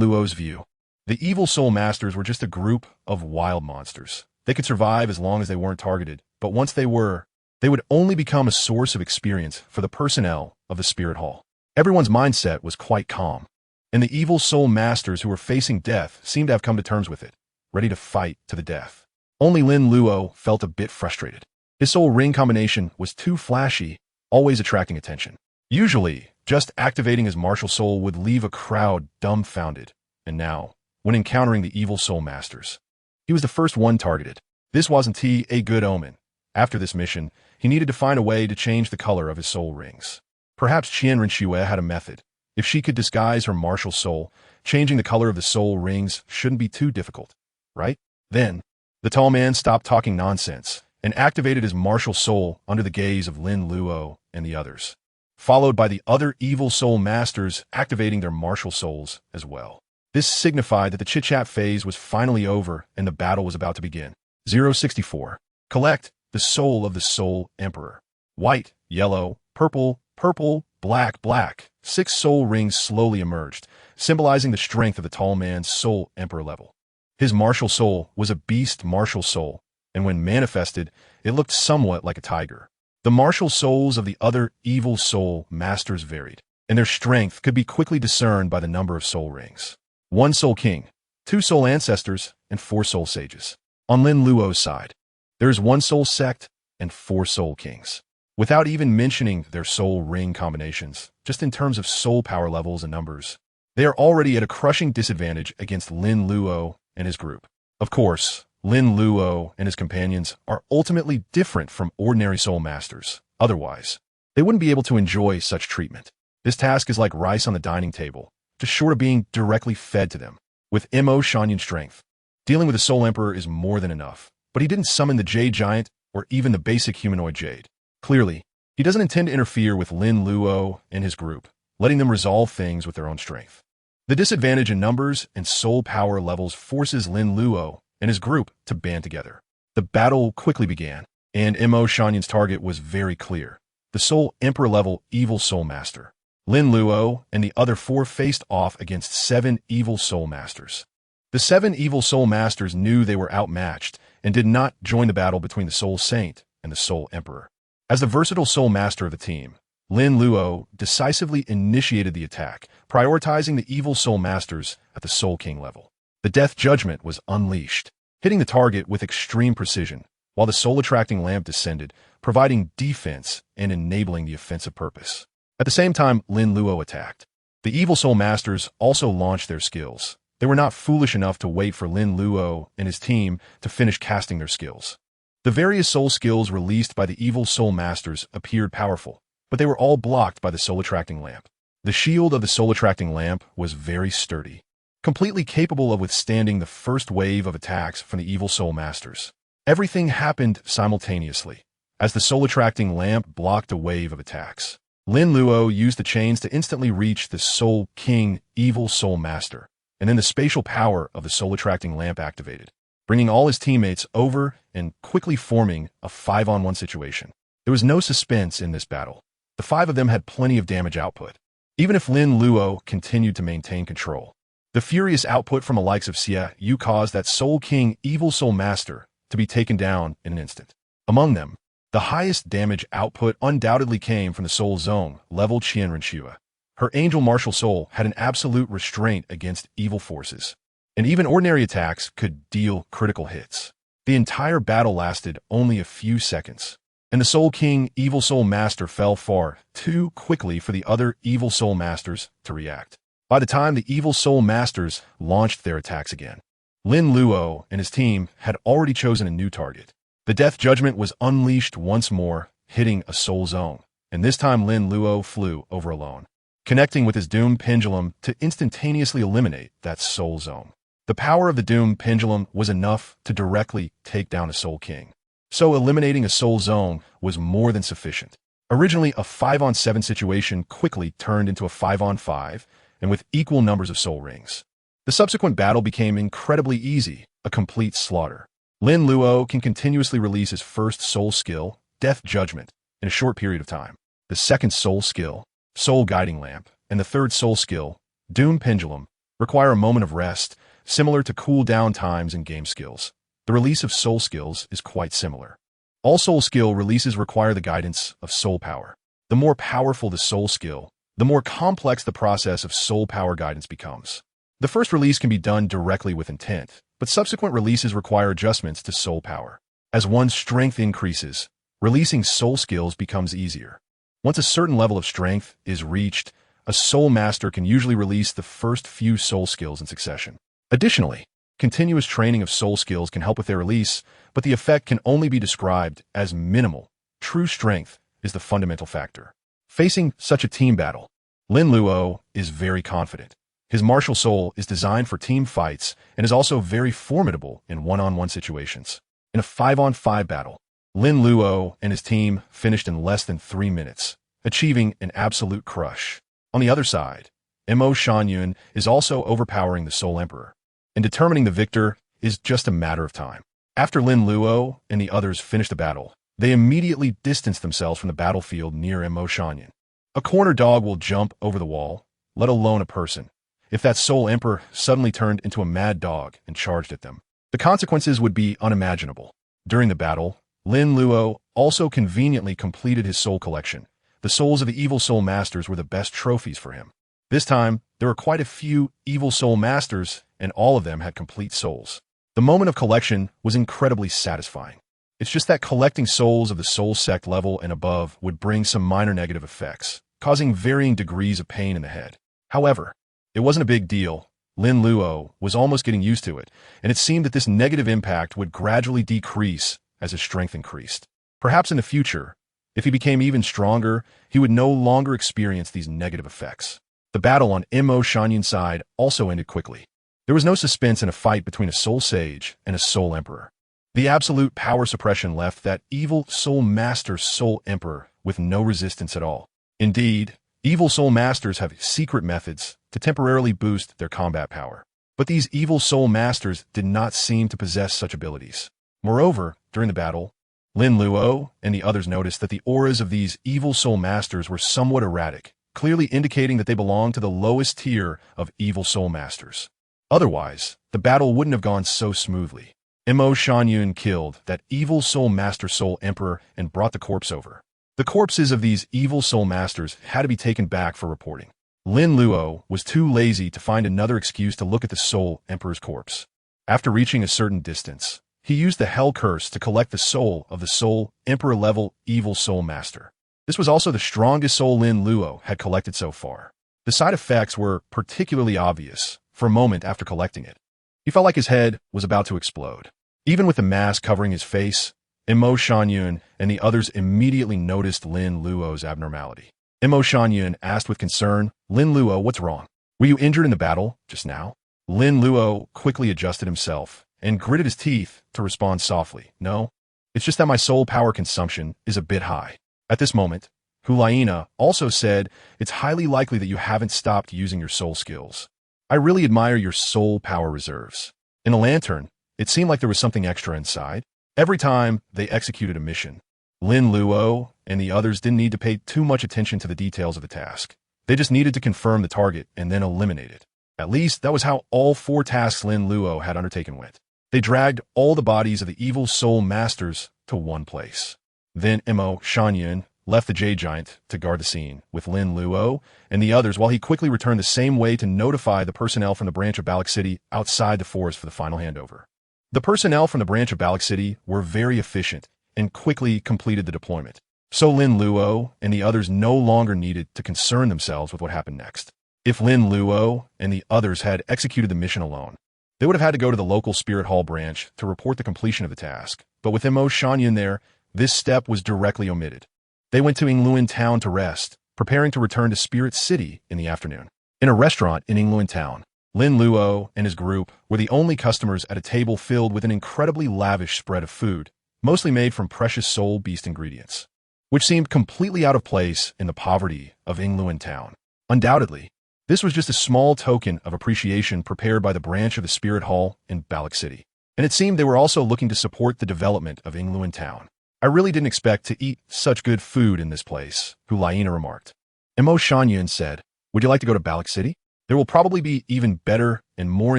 Luo's view, the evil soul masters were just a group of wild monsters. They could survive as long as they weren't targeted, but once they were, they would only become a source of experience for the personnel of the Spirit Hall. Everyone's mindset was quite calm, and the evil soul masters who were facing death seemed to have come to terms with it, ready to fight to the death. Only Lin Luo felt a bit frustrated. His soul ring combination was too flashy, always attracting attention. Usually, just activating his martial soul would leave a crowd dumbfounded, and now, when encountering the evil soul masters, he was the first one targeted. This wasn't a good omen. After this mission, he needed to find a way to change the color of his soul rings. Perhaps Qianren had a method. If she could disguise her martial soul, changing the color of the soul rings shouldn't be too difficult, right? Then, the tall man stopped talking nonsense and activated his martial soul under the gaze of Lin Luo and the others, followed by the other evil soul masters activating their martial souls as well. This signified that the chit-chat phase was finally over and the battle was about to begin. 064. Collect the soul of the Soul Emperor. White, yellow, purple, purple, black, black. 6 soul rings slowly emerged, symbolizing the strength of the tall man's Soul Emperor level. His martial soul was a beast martial soul, and when manifested, it looked somewhat like a tiger. The martial souls of the other evil soul masters varied, and their strength could be quickly discerned by the number of soul rings. 1 soul king, 2 soul ancestors, and 4 soul sages. On Lin Luo's side, there is 1 soul sect and 4 soul kings. Without even mentioning their soul ring combinations, just in terms of soul power levels and numbers, they are already at a crushing disadvantage against Lin Luo and his group. Of course, Lin Luo and his companions are ultimately different from ordinary soul masters. Otherwise, they wouldn't be able to enjoy such treatment. This task is like rice on the dining table, just short of being directly fed to them. With Mo Shanyan's strength, dealing with the Soul Emperor is more than enough, but he didn't summon the Jade Giant or even the basic humanoid Jade. Clearly, he doesn't intend to interfere with Lin Luo and his group, letting them resolve things with their own strength. The disadvantage in numbers and soul power levels forces Lin Luo and his group to band together. The battle quickly began, and Mo Shanyan's target was very clear: the Soul Emperor level Evil Soul Master. Lin Luo and the other 4 faced off against 7 Evil Soul Masters. The 7 Evil Soul Masters knew they were outmatched and did not join the battle between the Soul Saint and the Soul Emperor. As the versatile Soul Master of the team, Lin Luo decisively initiated the attack, prioritizing the Evil Soul Masters at the Soul King level. The Death Judgment was unleashed, hitting the target with extreme precision, while the soul-attracting lamp descended, providing defense and enabling the offensive purpose. At the same time Lin Luo attacked, the Evil Soul Masters also launched their skills. They were not foolish enough to wait for Lin Luo and his team to finish casting their skills. The various soul skills released by the Evil Soul Masters appeared powerful, but they were all blocked by the soul-attracting lamp. The shield of the soul-attracting lamp was very sturdy, completely capable of withstanding the first wave of attacks from the Evil Soul Masters. Everything happened simultaneously, as the soul-attracting lamp blocked a wave of attacks. Lin Luo used the chains to instantly reach the Soul King Evil Soul Master, and then the spatial power of the soul-attracting lamp activated, bringing all his teammates over and quickly forming a 5-on-1 situation. There was no suspense in this battle. The 5 of them had plenty of damage output, even if Lin Luo continued to maintain control. The furious output from the likes of Xie Yu caused that Soul King Evil Soul Master to be taken down in an instant. Among them, the highest damage output undoubtedly came from the Soul Zone level Qianren. Her angel martial soul had an absolute restraint against evil forces, and even ordinary attacks could deal critical hits. The entire battle lasted only a few seconds, and the Soul King Evil Soul Master fell far too quickly for the other Evil Soul Masters to react. By the time the Evil Soul Masters launched their attacks again, Lin Luo and his team had already chosen a new target. The Death Judgment was unleashed once more, hitting a Soul Zone, and this time Lin Luo flew over alone, connecting with his Doom Pendulum to instantaneously eliminate that Soul Zone. The power of the Doom Pendulum was enough to directly take down a Soul King, so eliminating a Soul Zone was more than sufficient. Originally a 5-on-7 situation quickly turned into a 5-on-5, and with equal numbers of soul rings. The subsequent battle became incredibly easy, a complete slaughter. Lin Luo can continuously release his first soul skill, Death Judgment, in a short period of time. The second soul skill, Soul Guiding Lamp, and the third soul skill, Doom Pendulum, require a moment of rest, similar to cool-down times in game skills. The release of soul skills is quite similar. All soul skill releases require the guidance of soul power. The more powerful the soul skill, the more complex the process of soul power guidance becomes. The first release can be done directly with intent, but subsequent releases require adjustments to soul power. As one's strength increases, releasing soul skills becomes easier. Once a certain level of strength is reached, a soul master can usually release the first few soul skills in succession. Additionally, continuous training of soul skills can help with their release, but the effect can only be described as minimal. True strength is the fundamental factor. Facing such a team battle, Lin Luo is very confident. His martial soul is designed for team fights and is also very formidable in one-on-one situations. In a 5-on-5 battle, Lin Luo and his team finished in less than 3 minutes, achieving an absolute crush. On the other side, Mo Shanyun is also overpowering the Soul Emperor, and determining the victor is just a matter of time. After Lin Luo and the others finish the battle, they immediately distance themselves from the battlefield near Mo Shanyun. A corner dog will jump over the wall, let alone a person, if that Soul Emperor suddenly turned into a mad dog and charged at them. The consequences would be unimaginable. During the battle, Lin Luo also conveniently completed his soul collection. The souls of the evil soul masters were the best trophies for him. This time, there were quite a few evil soul masters, and all of them had complete souls. The moment of collection was incredibly satisfying. It's just that collecting souls of the soul sect level and above would bring some minor negative effects, causing varying degrees of pain in the head. However, it wasn't a big deal. Lin Luo was almost getting used to it, and it seemed that this negative impact would gradually decrease as his strength increased. Perhaps in the future, if he became even stronger, he would no longer experience these negative effects. The battle on Mo Shanyun's side also ended quickly. There was no suspense in a fight between a soul sage and a soul emperor. The absolute power suppression left that evil soul master soul emperor with no resistance at all. Indeed, evil soul masters have secret methods to temporarily boost their combat power. But these evil soul masters did not seem to possess such abilities. Moreover, during the battle, Lin Luo and the others noticed that the auras of these evil soul masters were somewhat erratic, clearly indicating that they belonged to the lowest tier of evil soul masters. Otherwise, the battle wouldn't have gone so smoothly. Mo Shanyun killed that evil soul master soul emperor and brought the corpse over. The corpses of these evil soul masters had to be taken back for reporting. Lin Luo was too lazy to find another excuse to look at the soul emperor's corpse. After reaching a certain distance, he used the Hell Curse to collect the soul of the Soul Emperor level Evil Soul Master. This was also the strongest soul Lin Luo had collected so far. The side effects were particularly obvious for a moment after collecting it. He felt like his head was about to explode. Even with the mask covering his face, Mo Shanyun and the others immediately noticed Lin Luo's abnormality. Mo Shanyun asked with concern, "Lin Luo, what's wrong? Were you injured in the battle just now?" Lin Luo quickly adjusted himself and gritted his teeth to respond softly. "No, it's just that my soul power consumption is a bit high." At this moment, Hulaina also said, "It's highly likely that you haven't stopped using your soul skills. I really admire your soul power reserves." In the lantern, it seemed like there was something extra inside. Every time they executed a mission, Lin Luo and the others didn't need to pay too much attention to the details of the task. They just needed to confirm the target and then eliminate it. At least that was how all 4 tasks Lin Luo had undertaken went. They dragged all the bodies of the evil soul masters to one place. Then Mo Shanyun left the Jade Giant to guard the scene with Lin Luo and the others while he quickly returned the same way to notify the personnel from the branch of Balak City outside the forest for the final handover. The personnel from the branch of Balak City were very efficient and quickly completed the deployment. So Lin Luo and the others no longer needed to concern themselves with what happened next. If Lin Luo and the others had executed the mission alone, they would have had to go to the local Spirit Hall branch to report the completion of the task. But with Mo Shanyun there, this step was directly omitted. They went to Yingluan Town to rest, preparing to return to Spirit City in the afternoon. In a restaurant in Yingluan Town, Lin Luo and his group were the only customers at a table filled with an incredibly lavish spread of food, mostly made from precious soul beast ingredients, which seemed completely out of place in the poverty of Yingluan Town. Undoubtedly, this was just a small token of appreciation prepared by the branch of the Spirit Hall in Balak City. And it seemed they were also looking to support the development of Yingluan Town. "I really didn't expect to eat such good food in this place," Hulaina remarked. Mo Shanyun said, "Would you like to go to Balak City? There will probably be even better and more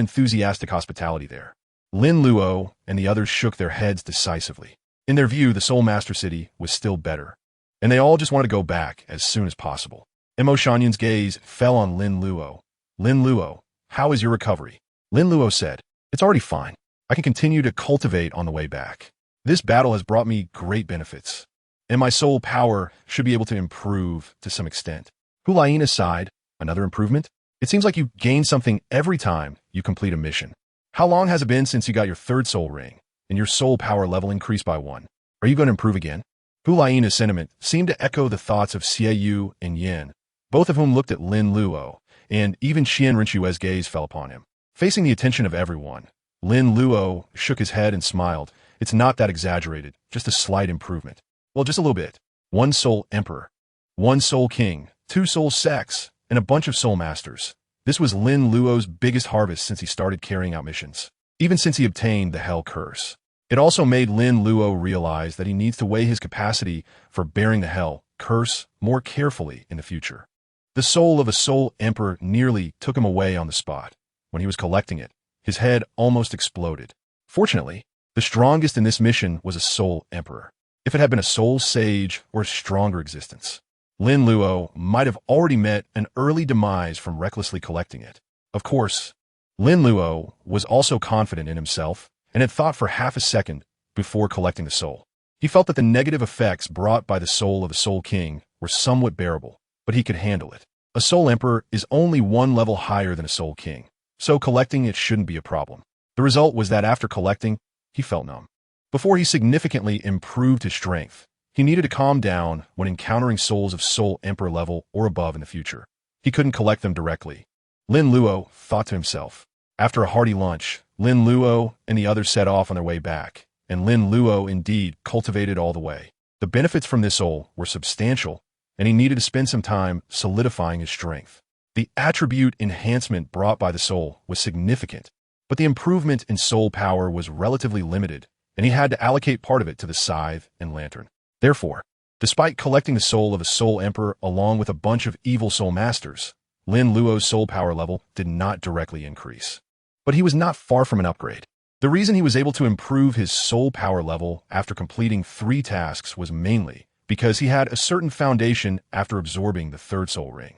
enthusiastic hospitality there. Lin Luo and the others shook their heads decisively. In their view, the Soul Master City was still better, and they all just wanted to go back as soon as possible. Mo Shanyan's gaze fell on Lin Luo. Lin Luo, how is your recovery? Lin Luo said, it's already fine. I can continue to cultivate on the way back. This battle has brought me great benefits, and my soul power should be able to improve to some extent. Hulain sighed, another improvement? It seems like you gain something every time you complete a mission. How long has it been since you got your third soul ring, and your soul power level increased by 1? Are you going to improve again? Hulaina's sentiment seemed to echo the thoughts of Xie Yu and Yin, both of whom looked at Lin Luo, and even Xian Rinchue's gaze fell upon him. Facing the attention of everyone, Lin Luo shook his head and smiled. It's not that exaggerated, just a slight improvement. Well, just a little bit. 1 soul emperor, 1 soul king, 2 soul sects, and a bunch of soul masters. This was Lin Luo's biggest harvest since he started carrying out missions, even since he obtained the Hell Curse. It also made Lin Luo realize that he needs to weigh his capacity for bearing the Hell Curse more carefully in the future. The soul of a soul emperor nearly took him away on the spot. When he was collecting it, his head almost exploded. Fortunately, the strongest in this mission was a soul emperor. If it had been a soul sage or a stronger existence, Lin Luo might have already met an early demise from recklessly collecting it. Of course, Lin Luo was also confident in himself and had thought for half a second before collecting the soul. He felt that the negative effects brought by the soul of a soul king were somewhat bearable, but he could handle it. A soul emperor is only 1 level higher than a soul king, so collecting it shouldn't be a problem. The result was that after collecting, he felt numb. Before he significantly improved his strength, he needed to calm down when encountering souls of soul emperor level or above in the future. He couldn't collect them directly. Lin Luo thought to himself. After a hearty lunch, Lin Luo and the others set off on their way back, and Lin Luo indeed cultivated all the way. The benefits from this soul were substantial, and he needed to spend some time solidifying his strength. The attribute enhancement brought by the soul was significant, but the improvement in soul power was relatively limited, and he had to allocate part of it to the scythe and lantern. Therefore, despite collecting the soul of a soul emperor along with a bunch of evil soul masters, Lin Luo's soul power level did not directly increase. But he was not far from an upgrade. The reason he was able to improve his soul power level after completing 3 tasks was mainly because he had a certain foundation after absorbing the 3rd soul ring,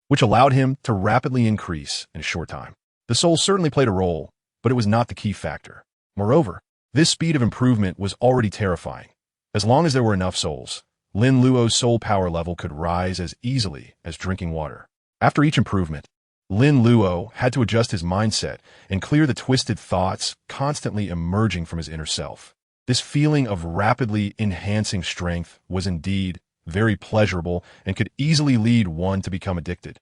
which allowed him to rapidly increase in a short time. The soul certainly played a role, but it was not the key factor. Moreover, this speed of improvement was already terrifying. As long as there were enough souls, Lin Luo's soul power level could rise as easily as drinking water. After each improvement, Lin Luo had to adjust his mindset and clear the twisted thoughts constantly emerging from his inner self. This feeling of rapidly enhancing strength was indeed very pleasurable and could easily lead one to become addicted.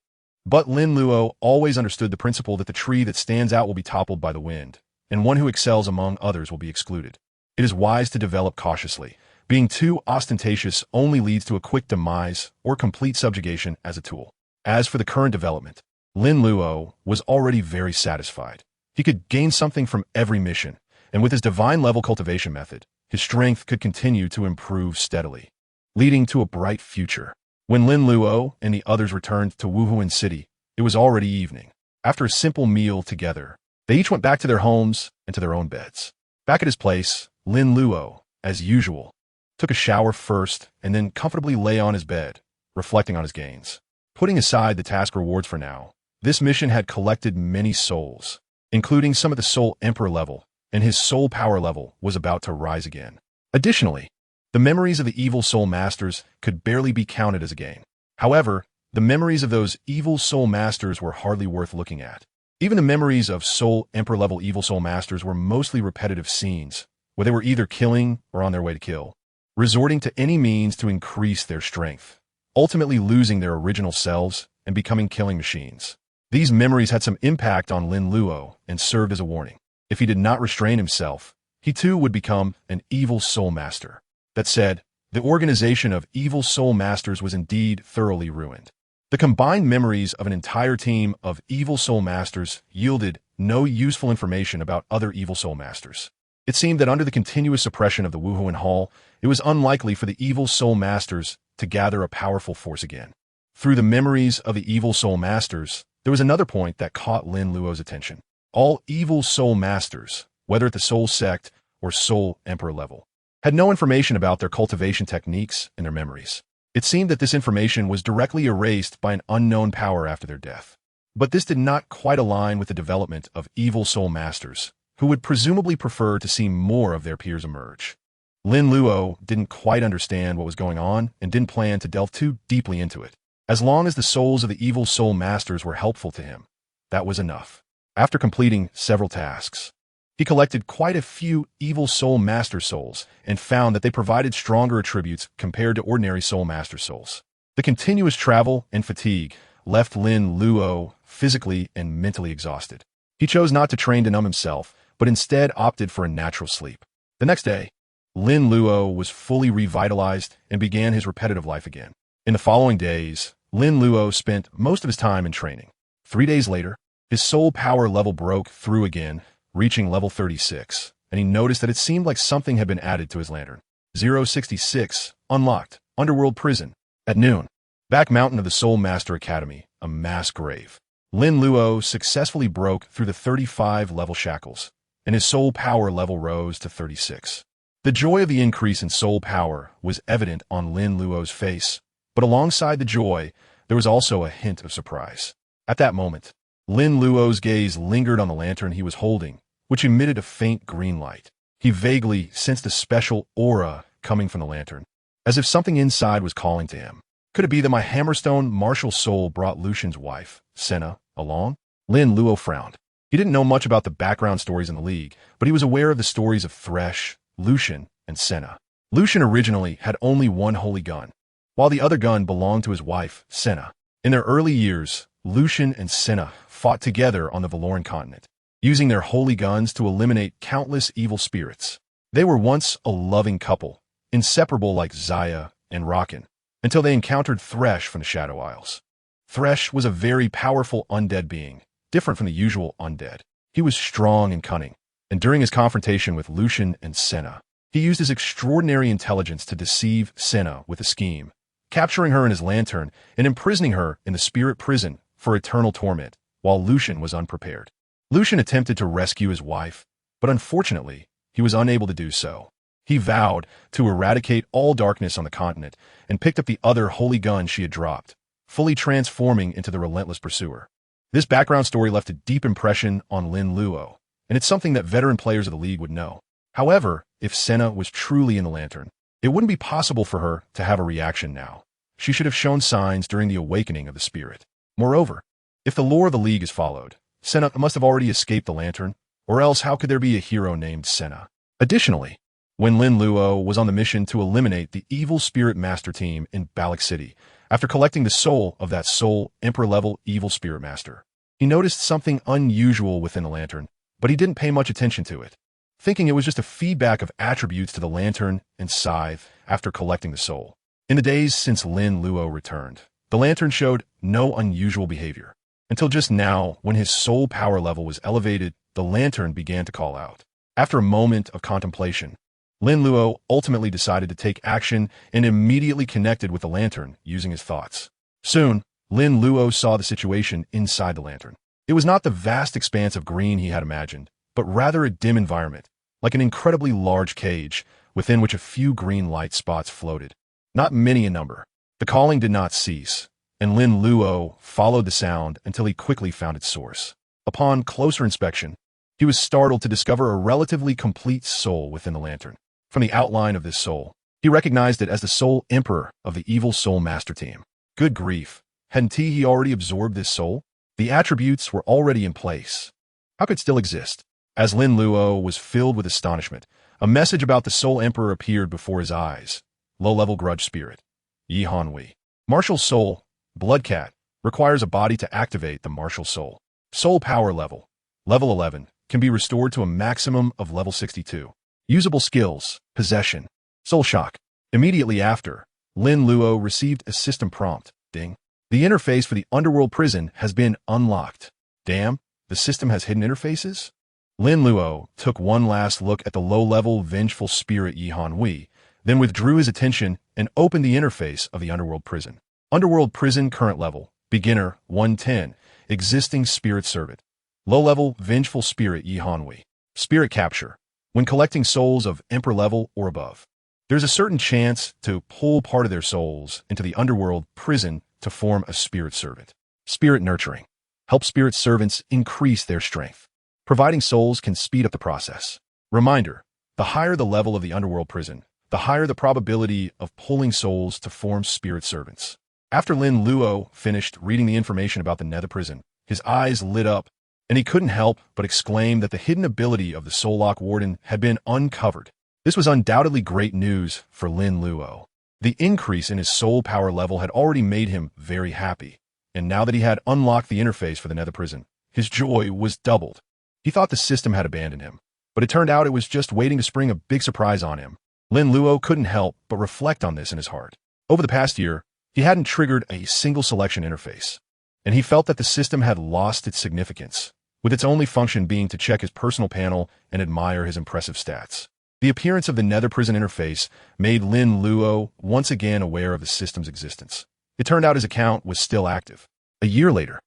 But Lin Luo always understood the principle that the tree that stands out will be toppled by the wind, and one who excels among others will be excluded. It is wise to develop cautiously. Being too ostentatious only leads to a quick demise or complete subjugation as a tool. As for the current development, Lin Luo was already very satisfied. He could gain something from every mission, and with his divine level cultivation method, his strength could continue to improve steadily, leading to a bright future. When Lin Luo and the others returned to Wuhuan City, it was already evening. After a simple meal together, they each went back to their homes and to their own beds. Back at his place, Lin Luo, as usual, took a shower first and then comfortably lay on his bed, reflecting on his gains. Putting aside the task rewards for now, this mission had collected many souls, including some at the Soul Emperor level, and his soul power level was about to rise again. Additionally, the memories of the evil soul masters could barely be counted as a gain. However, the memories of those evil soul masters were hardly worth looking at. Even the memories of Soul Emperor level evil soul masters were mostly repetitive scenes, where they were either killing or on their way to kill, resorting to any means to increase their strength, ultimately losing their original selves and becoming killing machines. These memories had some impact on Lin Luo and served as a warning. If he did not restrain himself, he too would become an evil soul master. That said, the organization of evil soul masters was indeed thoroughly ruined. The combined memories of an entire team of evil soul masters yielded no useful information about other evil soul masters. It seemed that under the continuous suppression of the Wuhuan Hall, it was unlikely for the evil soul masters to gather a powerful force again. Through the memories of the evil soul masters, There was another point that caught Lin Luo's attention. All evil soul masters, whether at the soul sect or soul emperor level, had no information about their cultivation techniques and their memories. It seemed that this information was directly erased by an unknown power after their death. But this did not quite align with the development of evil soul masters, who would presumably prefer to see more of their peers emerge. Lin Luo didn't quite understand what was going on and didn't plan to delve too deeply into it. As long as the souls of the evil soul masters were helpful to him, that was enough. After completing several tasks, he collected quite a few evil soul master souls and found that they provided stronger attributes compared to ordinary soul master souls. The continuous travel and fatigue left Lin Luo physically and mentally exhausted. He chose not to train to numb himself, but instead opted for a natural sleep. The next day, Lin Luo was fully revitalized and began his repetitive life again. In the following days, Lin Luo spent most of his time in training. 3 days later, his soul power level broke through again, reaching level 36, and he noticed that it seemed like something had been added to his lantern. 066, unlocked, Underworld Prison. At noon, back mountain of the Soul Master Academy, a mass grave. Lin Luo successfully broke through the 35 level shackles, and his soul power level rose to 36. The joy of the increase in soul power was evident on Lin Luo's face, but alongside the joy, there was also a hint of surprise. At that moment, Lin Luo's gaze lingered on the lantern he was holding, which emitted a faint green light. He vaguely sensed a special aura coming from the lantern, as if something inside was calling to him. Could it be that my Hammerstone martial soul brought Lucian's wife, Senna, along? Lin Luo frowned. He didn't know much about the background stories in the League, but he was aware of the stories of Thresh, Lucian, and Senna. Lucian originally had only one holy gun, while the other gun belonged to his wife, Senna. In their early years, Lucian and Senna fought together on the Valoran continent, using their holy guns to eliminate countless evil spirits. They were once a loving couple, inseparable like Zaya and Rakan, until they encountered Thresh from the Shadow Isles. Thresh was a very powerful undead being, different from the usual undead. He was strong and cunning, and during his confrontation with Lucian and Senna, he used his extraordinary intelligence to deceive Senna with a scheme, capturing her in his lantern and imprisoning her in the spirit prison for eternal torment, while Lucian was unprepared. Lucian attempted to rescue his wife, but unfortunately, he was unable to do so. He vowed to eradicate all darkness on the continent and picked up the other holy gun she had dropped, fully transforming into the relentless pursuer. This background story left a deep impression on Lin Luo, and it's something that veteran players of the League would know. However, if Senna was truly in the lantern, it wouldn't be possible for her to have a reaction now. She should have shown signs during the awakening of the spirit. Moreover, if the lore of the League is followed, Senna must have already escaped the lantern, or else how could there be a hero named Senna? Additionally, when Lin Luo was on the mission to eliminate the evil spirit master team in Balak City, after collecting the soul of that soul emperor-level evil spirit master, he noticed something unusual within the lantern, but he didn't pay much attention to it, thinking it was just a feedback of attributes to the lantern and scythe after collecting the soul. In the days since Lin Luo returned, the lantern showed no unusual behavior, until just now, when his soul power level was elevated, the lantern began to call out. After a moment of contemplation, Lin Luo ultimately decided to take action and immediately connected with the lantern using his thoughts. Soon, Lin Luo saw the situation inside the lantern. It was not the vast expanse of green he had imagined, but rather a dim environment, like an incredibly large cage within which a few green light spots floated. Not many in number. The calling did not cease, and Lin Luo followed the sound until he quickly found its source. Upon closer inspection, he was startled to discover a relatively complete soul within the lantern. From the outline of this soul, he recognized it as the soul emperor of the evil soul master team. Good grief, hadn't he already absorbed this soul? The attributes were already in place. How could it still exist? As Lin Luo was filled with astonishment, a message about the soul emperor appeared before his eyes. Low-level grudge spirit. Yi Han Wei. Martial soul, Bloodcat, requires a body to activate the martial soul. Soul power level, level 11, can be restored to a maximum of level 62. Usable skills, possession, soul shock. Immediately after, Lin Luo received a system prompt. Ding. The interface for the underworld prison has been unlocked. Damn, the system has hidden interfaces? Lin Luo took one last look at the low-level vengeful spirit Yi Han Wei, then withdrew his attention and opened the interface of the underworld prison. Underworld prison current level, beginner 110, Existing Spirit Servant. Low-level, vengeful spirit Yi Hanwei. Spirit capture. When collecting souls of Emperor level or above, there's a certain chance to pull part of their souls into the underworld prison to form a spirit servant. Spirit nurturing. Help spirit servants increase their strength. Providing souls can speed up the process. Reminder, the higher the level of the underworld prison, the higher the probability of pulling souls to form spirit servants. After Lin Luo finished reading the information about the nether prison, his eyes lit up, and he couldn't help but exclaim that the hidden ability of the Soul Lock Warden had been uncovered. This was undoubtedly great news for Lin Luo. The increase in his soul power level had already made him very happy, and now that he had unlocked the interface for the nether prison, his joy was doubled. He thought the system had abandoned him, but it turned out it was just waiting to spring a big surprise on him. Lin Luo couldn't help but reflect on this in his heart. Over the past year, he hadn't triggered a single selection interface, and he felt that the system had lost its significance, with its only function being to check his personal panel and admire his impressive stats. The appearance of the nether prison interface made Lin Luo once again aware of the system's existence. It turned out his account was still active. A year later,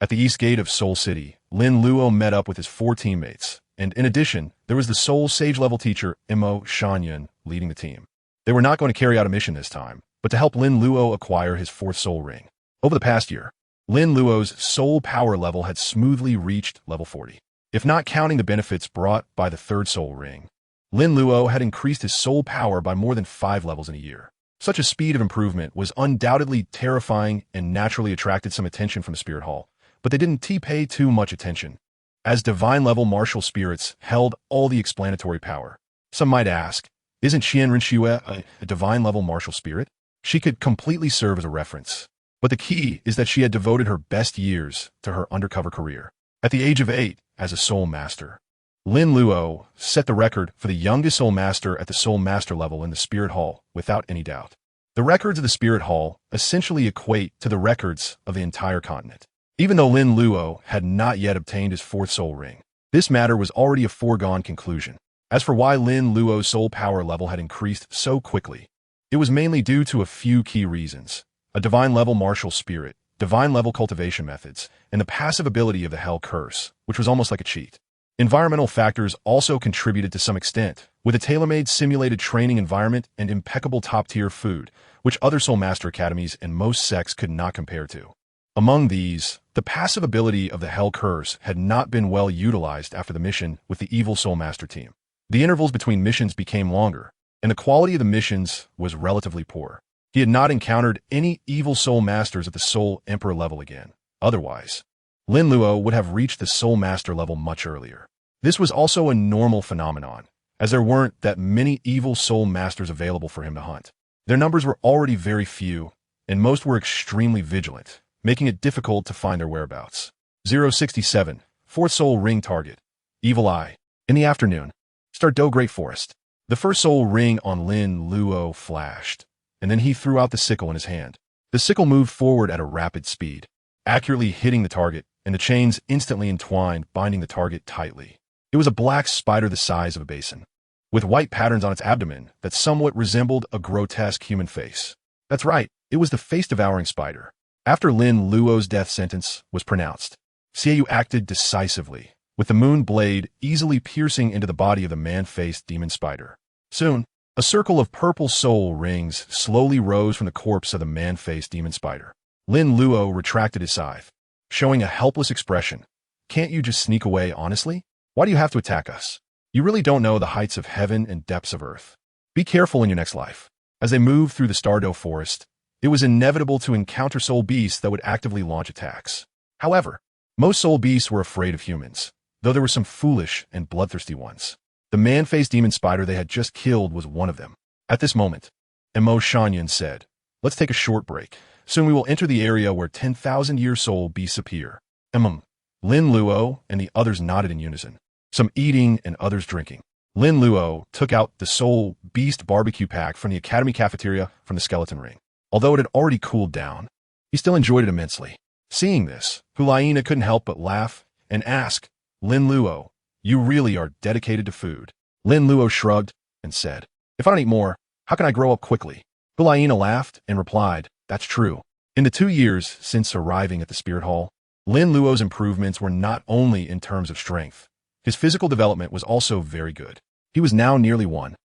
at the east gate of Seoul City, Lin Luo met up with his 4 teammates, and in addition, there was the Soul Sage-level teacher, Imo Shanyan, leading the team. They were not going to carry out a mission this time, but to help Lin Luo acquire his 4th soul ring. Over the past year, Lin Luo's soul power level had smoothly reached level 40. If not counting the benefits brought by the 3rd soul ring, Lin Luo had increased his soul power by more than 5 levels in a year. Such a speed of improvement was undoubtedly terrifying and naturally attracted some attention from the Spirit Hall, but they didn't pay too much attention, as divine-level martial spirits held all the explanatory power. Some might ask, isn't Xian Rinxue a divine-level martial spirit? She could completely serve as a reference. But the key is that she had devoted her best years to her undercover career. At the age of 8, as a Soul Master, Lin Luo set the record for the youngest Soul Master at the Soul Master level in the Spirit Hall without any doubt. The records of the Spirit Hall essentially equate to the records of the entire continent. Even though Lin Luo had not yet obtained his 4th soul ring, this matter was already a foregone conclusion. As for why Lin Luo's soul power level had increased so quickly, it was mainly due to a few key reasons: a divine-level martial spirit, divine-level cultivation methods, and the passive ability of the Hell Curse, which was almost like a cheat. Environmental factors also contributed to some extent, with a tailor-made simulated training environment and impeccable top-tier food, which other Soul Master academies and most sects could not compare to. Among these, the passive ability of the Hell Curse had not been well utilized after the mission with the evil Soul Master team. The intervals between missions became longer, and the quality of the missions was relatively poor. He had not encountered any evil Soul Masters at the Soul Emperor level again. Otherwise, Lin Luo would have reached the Soul Master level much earlier. This was also a normal phenomenon, as there weren't that many evil Soul Masters available for him to hunt. Their numbers were already very few, and most were extremely vigilant, making it difficult to find their whereabouts. 067, 4th soul ring target. Evil Eye. In the afternoon, start Do Great Forest. The first soul ring on Lin Luo flashed, and then he threw out the sickle in his hand. The sickle moved forward at a rapid speed, accurately hitting the target, and the chains instantly entwined, binding the target tightly. It was a black spider the size of a basin, with white patterns on its abdomen that somewhat resembled a grotesque human face. That's right, it was the face-devouring spider. After Lin Luo's death sentence was pronounced, Xiaoyu acted decisively, with the moon blade easily piercing into the body of the man-faced demon spider. Soon, a circle of purple soul rings slowly rose from the corpse of the man-faced demon spider. Lin Luo retracted his scythe, showing a helpless expression. Can't you just sneak away honestly? Why do you have to attack us? You really don't know the heights of heaven and depths of earth. Be careful in your next life. As they moved through the Stardow Forest, it was inevitable to encounter soul beasts that would actively launch attacks. However, most soul beasts were afraid of humans, though there were some foolish and bloodthirsty ones. The man-faced demon spider they had just killed was one of them. At this moment, Imo Shanyan said, "Let's take a short break. Soon we will enter the area where 10,000-year soul beasts appear." Lin Luo and the others nodded in unison, some eating and others drinking. Lin Luo took out the Soul Beast barbecue pack from the Academy cafeteria from the skeleton ring. Although it had already cooled down, he still enjoyed it immensely. Seeing this, Hulaina couldn't help but laugh and ask, "Lin Luo, you really are dedicated to food." Lin Luo shrugged and said, "If I don't eat more, how can I grow up quickly?" Hulaina laughed and replied, "That's true." In the 2 years since arriving at the Spirit Hall, Lin Luo's improvements were not only in terms of strength. His physical development was also very good. He was now nearly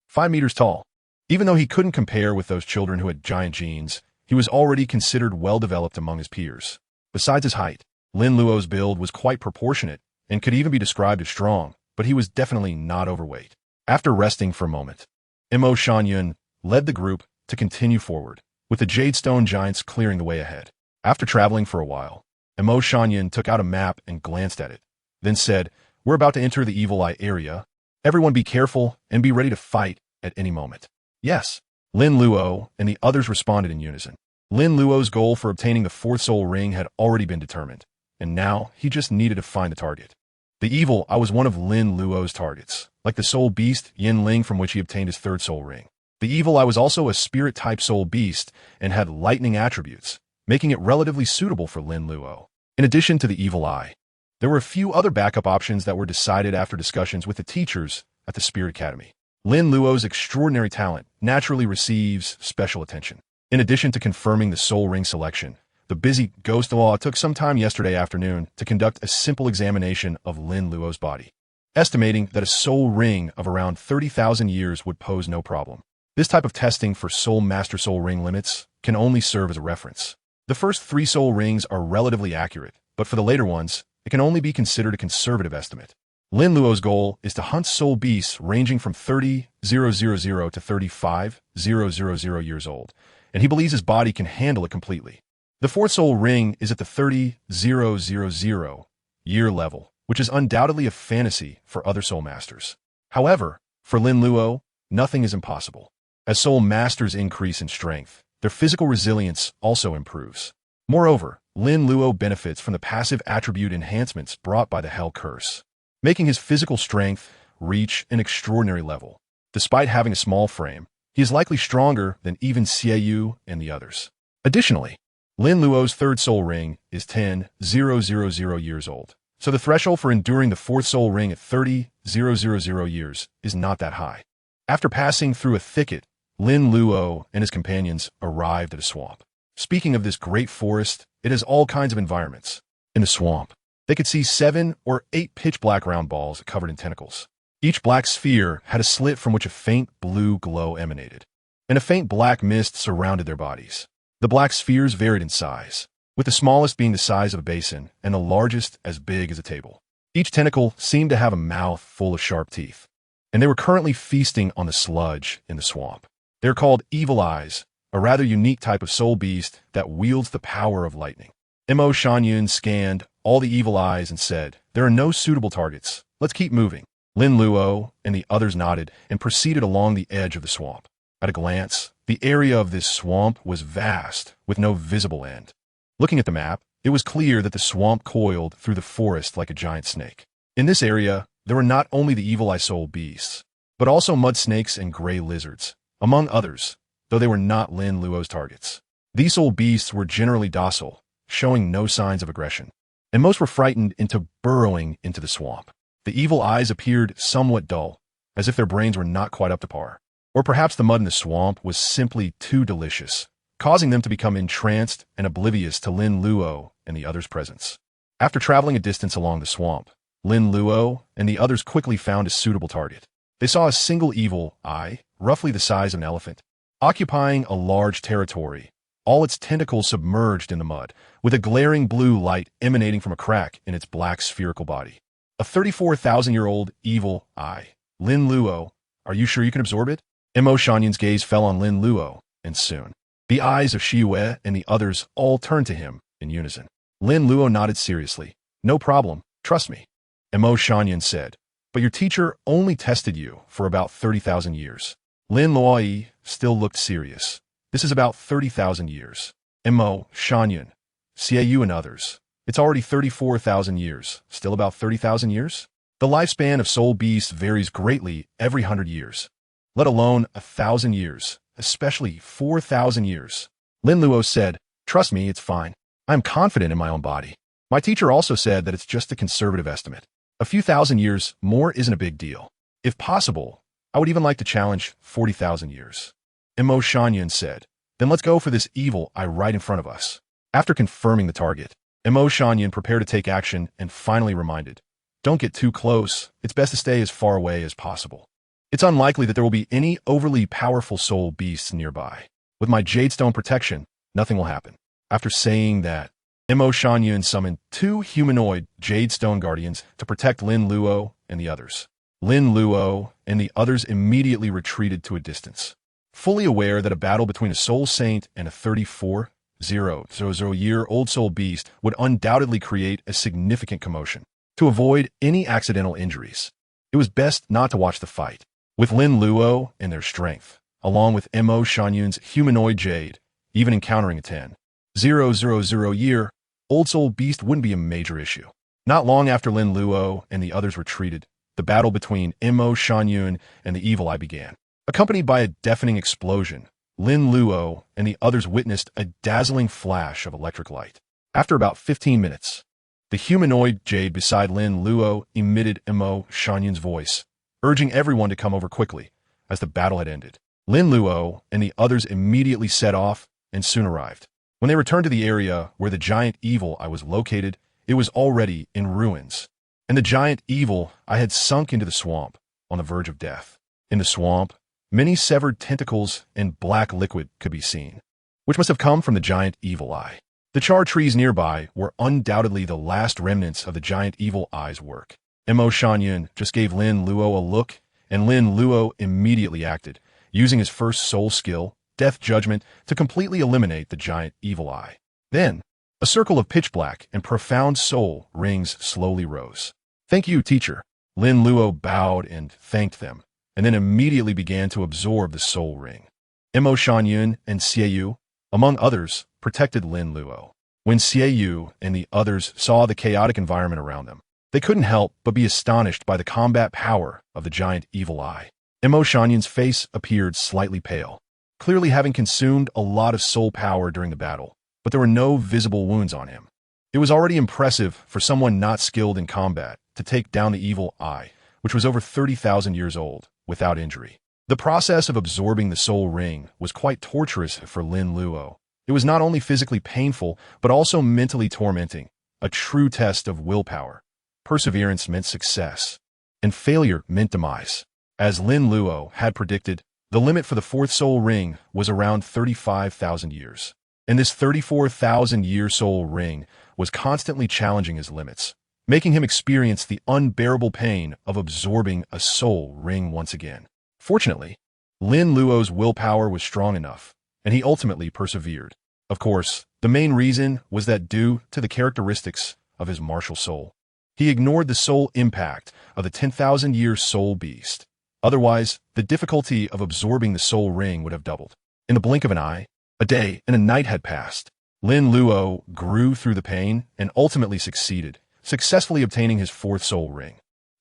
5 meters tall. Even though he couldn't compare with those children who had giant genes, he was already considered well-developed among his peers. Besides his height, Lin Luo's build was quite proportionate and could even be described as strong, but he was definitely not overweight. After resting for a moment, Mo Shangyun led the group to continue forward, with the Jadestone Giants clearing the way ahead. After traveling for a while, Mo Shangyun took out a map and glanced at it, then said, "We're about to enter the Evil Eye area. Everyone be careful and be ready to fight at any moment." "Yes." Lin Luo and the others responded in unison. Lin Luo's goal for obtaining the fourth soul ring had already been determined, and now he just needed to find the target. The Evil Eye was one of Lin Luo's targets, like the soul beast Yin Ling from which he obtained his third soul ring. The Evil Eye was also a spirit-type soul beast and had lightning attributes, making it relatively suitable for Lin Luo. In addition to the Evil Eye, there were a few other backup options that were decided after discussions with the teachers at the Spirit Academy. Lin Luo's extraordinary talent naturally receives special attention. In addition to confirming the soul ring selection, the busy Ghost Law took some time yesterday afternoon to conduct a simple examination of Lin Luo's body, estimating that a soul ring of around 30,000 years would pose no problem. This type of testing for soul master soul ring limits can only serve as a reference. The first 3 soul rings are relatively accurate, but for the later ones, it can only be considered a conservative estimate. Lin Luo's goal is to hunt soul beasts ranging from 30,000 to 35,000 years old, and he believes his body can handle it completely. The fourth soul ring is at the 30,000 year level, which is undoubtedly a fantasy for other soul masters. However, for Lin Luo, nothing is impossible. As soul masters increase in strength, their physical resilience also improves. Moreover, Lin Luo benefits from the passive attribute enhancements brought by the Hell Curse, making his physical strength reach an extraordinary level. Despite having a small frame, he is likely stronger than even Xiaoyu and the others. Additionally, Lin Luo's third soul ring is 10,000 years old, so the threshold for enduring the fourth soul ring at 30,000 years is not that high. After passing through a thicket, Lin Luo and his companions arrived at a swamp. Speaking of this great forest, it has all kinds of environments. In the swamp, they could see 7 or 8 pitch-black round balls covered in tentacles. Each black sphere had a slit from which a faint blue glow emanated, and a faint black mist surrounded their bodies. The black spheres varied in size, with the smallest being the size of a basin and the largest as big as a table. Each tentacle seemed to have a mouth full of sharp teeth, and they were currently feasting on the sludge in the swamp. They are called Evil Eyes, a rather unique type of soul beast that wields the power of lightning. Mo Shangyun scanned all the Evil Eyes and said, "There are no suitable targets. Let's keep moving." Lin Luo and the others nodded and proceeded along the edge of the swamp. At a glance, the area of this swamp was vast, with no visible end. Looking at the map, it was clear that the swamp coiled through the forest like a giant snake. In this area, there were not only the Evil Eye soul beasts, but also mud snakes and gray lizards, among others, though they were not Lin Luo's targets. These soul beasts were generally docile, showing no signs of aggression, and most were frightened into burrowing into the swamp. The Evil Eyes appeared somewhat dull, as if their brains were not quite up to par. Or perhaps the mud in the swamp was simply too delicious, causing them to become entranced and oblivious to Lin Luo and the others' presence. After traveling a distance along the swamp, Lin Luo and the others quickly found a suitable target. They saw a single Evil Eye, roughly the size of an elephant, occupying a large territory, all its tentacles submerged in the mud, with a glaring blue light emanating from a crack in its black spherical body. A 34,000-year-old Evil Eye. Lin Luo, are you sure you can absorb it? Mo Shangyun's gaze fell on Lin Luo, and soon, the eyes of Shiyue and the others all turned to him in unison. Lin Luo nodded seriously. "No problem, trust me." Mo Shangyun said, "But your teacher only tested you for about 30,000 years. Lin Luo still looked serious. "This is about 30,000 years. Mo Shangyun, Xiaoyu and others. It's already 34,000 years. Still about 30,000 years? The lifespan of soul beasts varies greatly every 100 years, let alone 1,000 years, especially 4,000 years." Lin Luo said, "Trust me, it's fine. I'm confident in my own body. My teacher also said that it's just a conservative estimate. A few thousand years more isn't a big deal. If possible, I would even like to challenge 40,000 years." Mo Shangyun said, "Then let's go for this Evil Eye right in front of us." After confirming the target, Mo Shanyan prepared to take action and finally reminded, "Don't get too close. It's best to stay as far away as possible. It's unlikely that there will be any overly powerful soul beasts nearby. With my Jadestone protection, nothing will happen." After saying that, Mo Shanyan summoned 2 humanoid Jadestone guardians to protect Lin Luo and the others. Lin Luo and the others immediately retreated to a distance, fully aware that a battle between a soul saint and a 34,000-year-old soul beast would undoubtedly create a significant commotion. To avoid any accidental injuries, it was best not to watch the fight. With Lin Luo and their strength, along with Mo Shanyan's humanoid jade, even encountering a 10,000-year-old soul beast wouldn't be a major issue. Not long after Lin Luo and the others retreated, the battle between Mo Shanyan and the Evil Eye began. Accompanied by a deafening explosion, Lin Luo and the others witnessed a dazzling flash of electric light. After about 15 minutes, the humanoid jade beside Lin Luo emitted Mo Shanyan's voice, urging everyone to come over quickly, as the battle had ended. Lin Luo and the others immediately set off and soon arrived. When they returned to the area where the giant Evil Eye was located, it was already in ruins, and the giant Evil Eye had sunk into the swamp, on the verge of death. In the swamp, many severed tentacles and black liquid could be seen, which must have come from the giant Evil Eye. The charred trees nearby were undoubtedly the last remnants of the giant Evil Eye's work. Mo Shanyan just gave Lin Luo a look, and Lin Luo immediately acted, using his first soul skill, Death Judgment, to completely eliminate the giant Evil Eye. Then, a circle of pitch black and profound soul rings slowly rose. "Thank you, teacher." Lin Luo bowed and thanked them, and then immediately began to absorb the soul ring. Mo Shanyan and Xie, among others, protected Lin Luo. When Xie and the others saw the chaotic environment around them, they couldn't help but be astonished by the combat power of the giant Evil Eye. Mo Shanyan's face appeared slightly pale, clearly having consumed a lot of soul power during the battle, but there were no visible wounds on him. It was already impressive for someone not skilled in combat to take down the Evil Eye, which was over 30,000 years old, without injury. The process of absorbing the soul ring was quite torturous for Lin Luo. It was not only physically painful, but also mentally tormenting, a true test of willpower. Perseverance meant success, and failure meant demise. As Lin Luo had predicted, the limit for the 4th soul ring was around 35,000 years, and this 34,000-year soul ring was constantly challenging his limits, making him experience the unbearable pain of absorbing a soul ring once again. Fortunately, Lin Luo's willpower was strong enough, and he ultimately persevered. Of course, the main reason was that due to the characteristics of his martial soul, he ignored the soul impact of the 10,000-year soul beast. Otherwise, the difficulty of absorbing the soul ring would have doubled. In the blink of an eye, a day and a night had passed. Lin Luo grew through the pain and ultimately succeeded, successfully obtaining his 4th soul ring.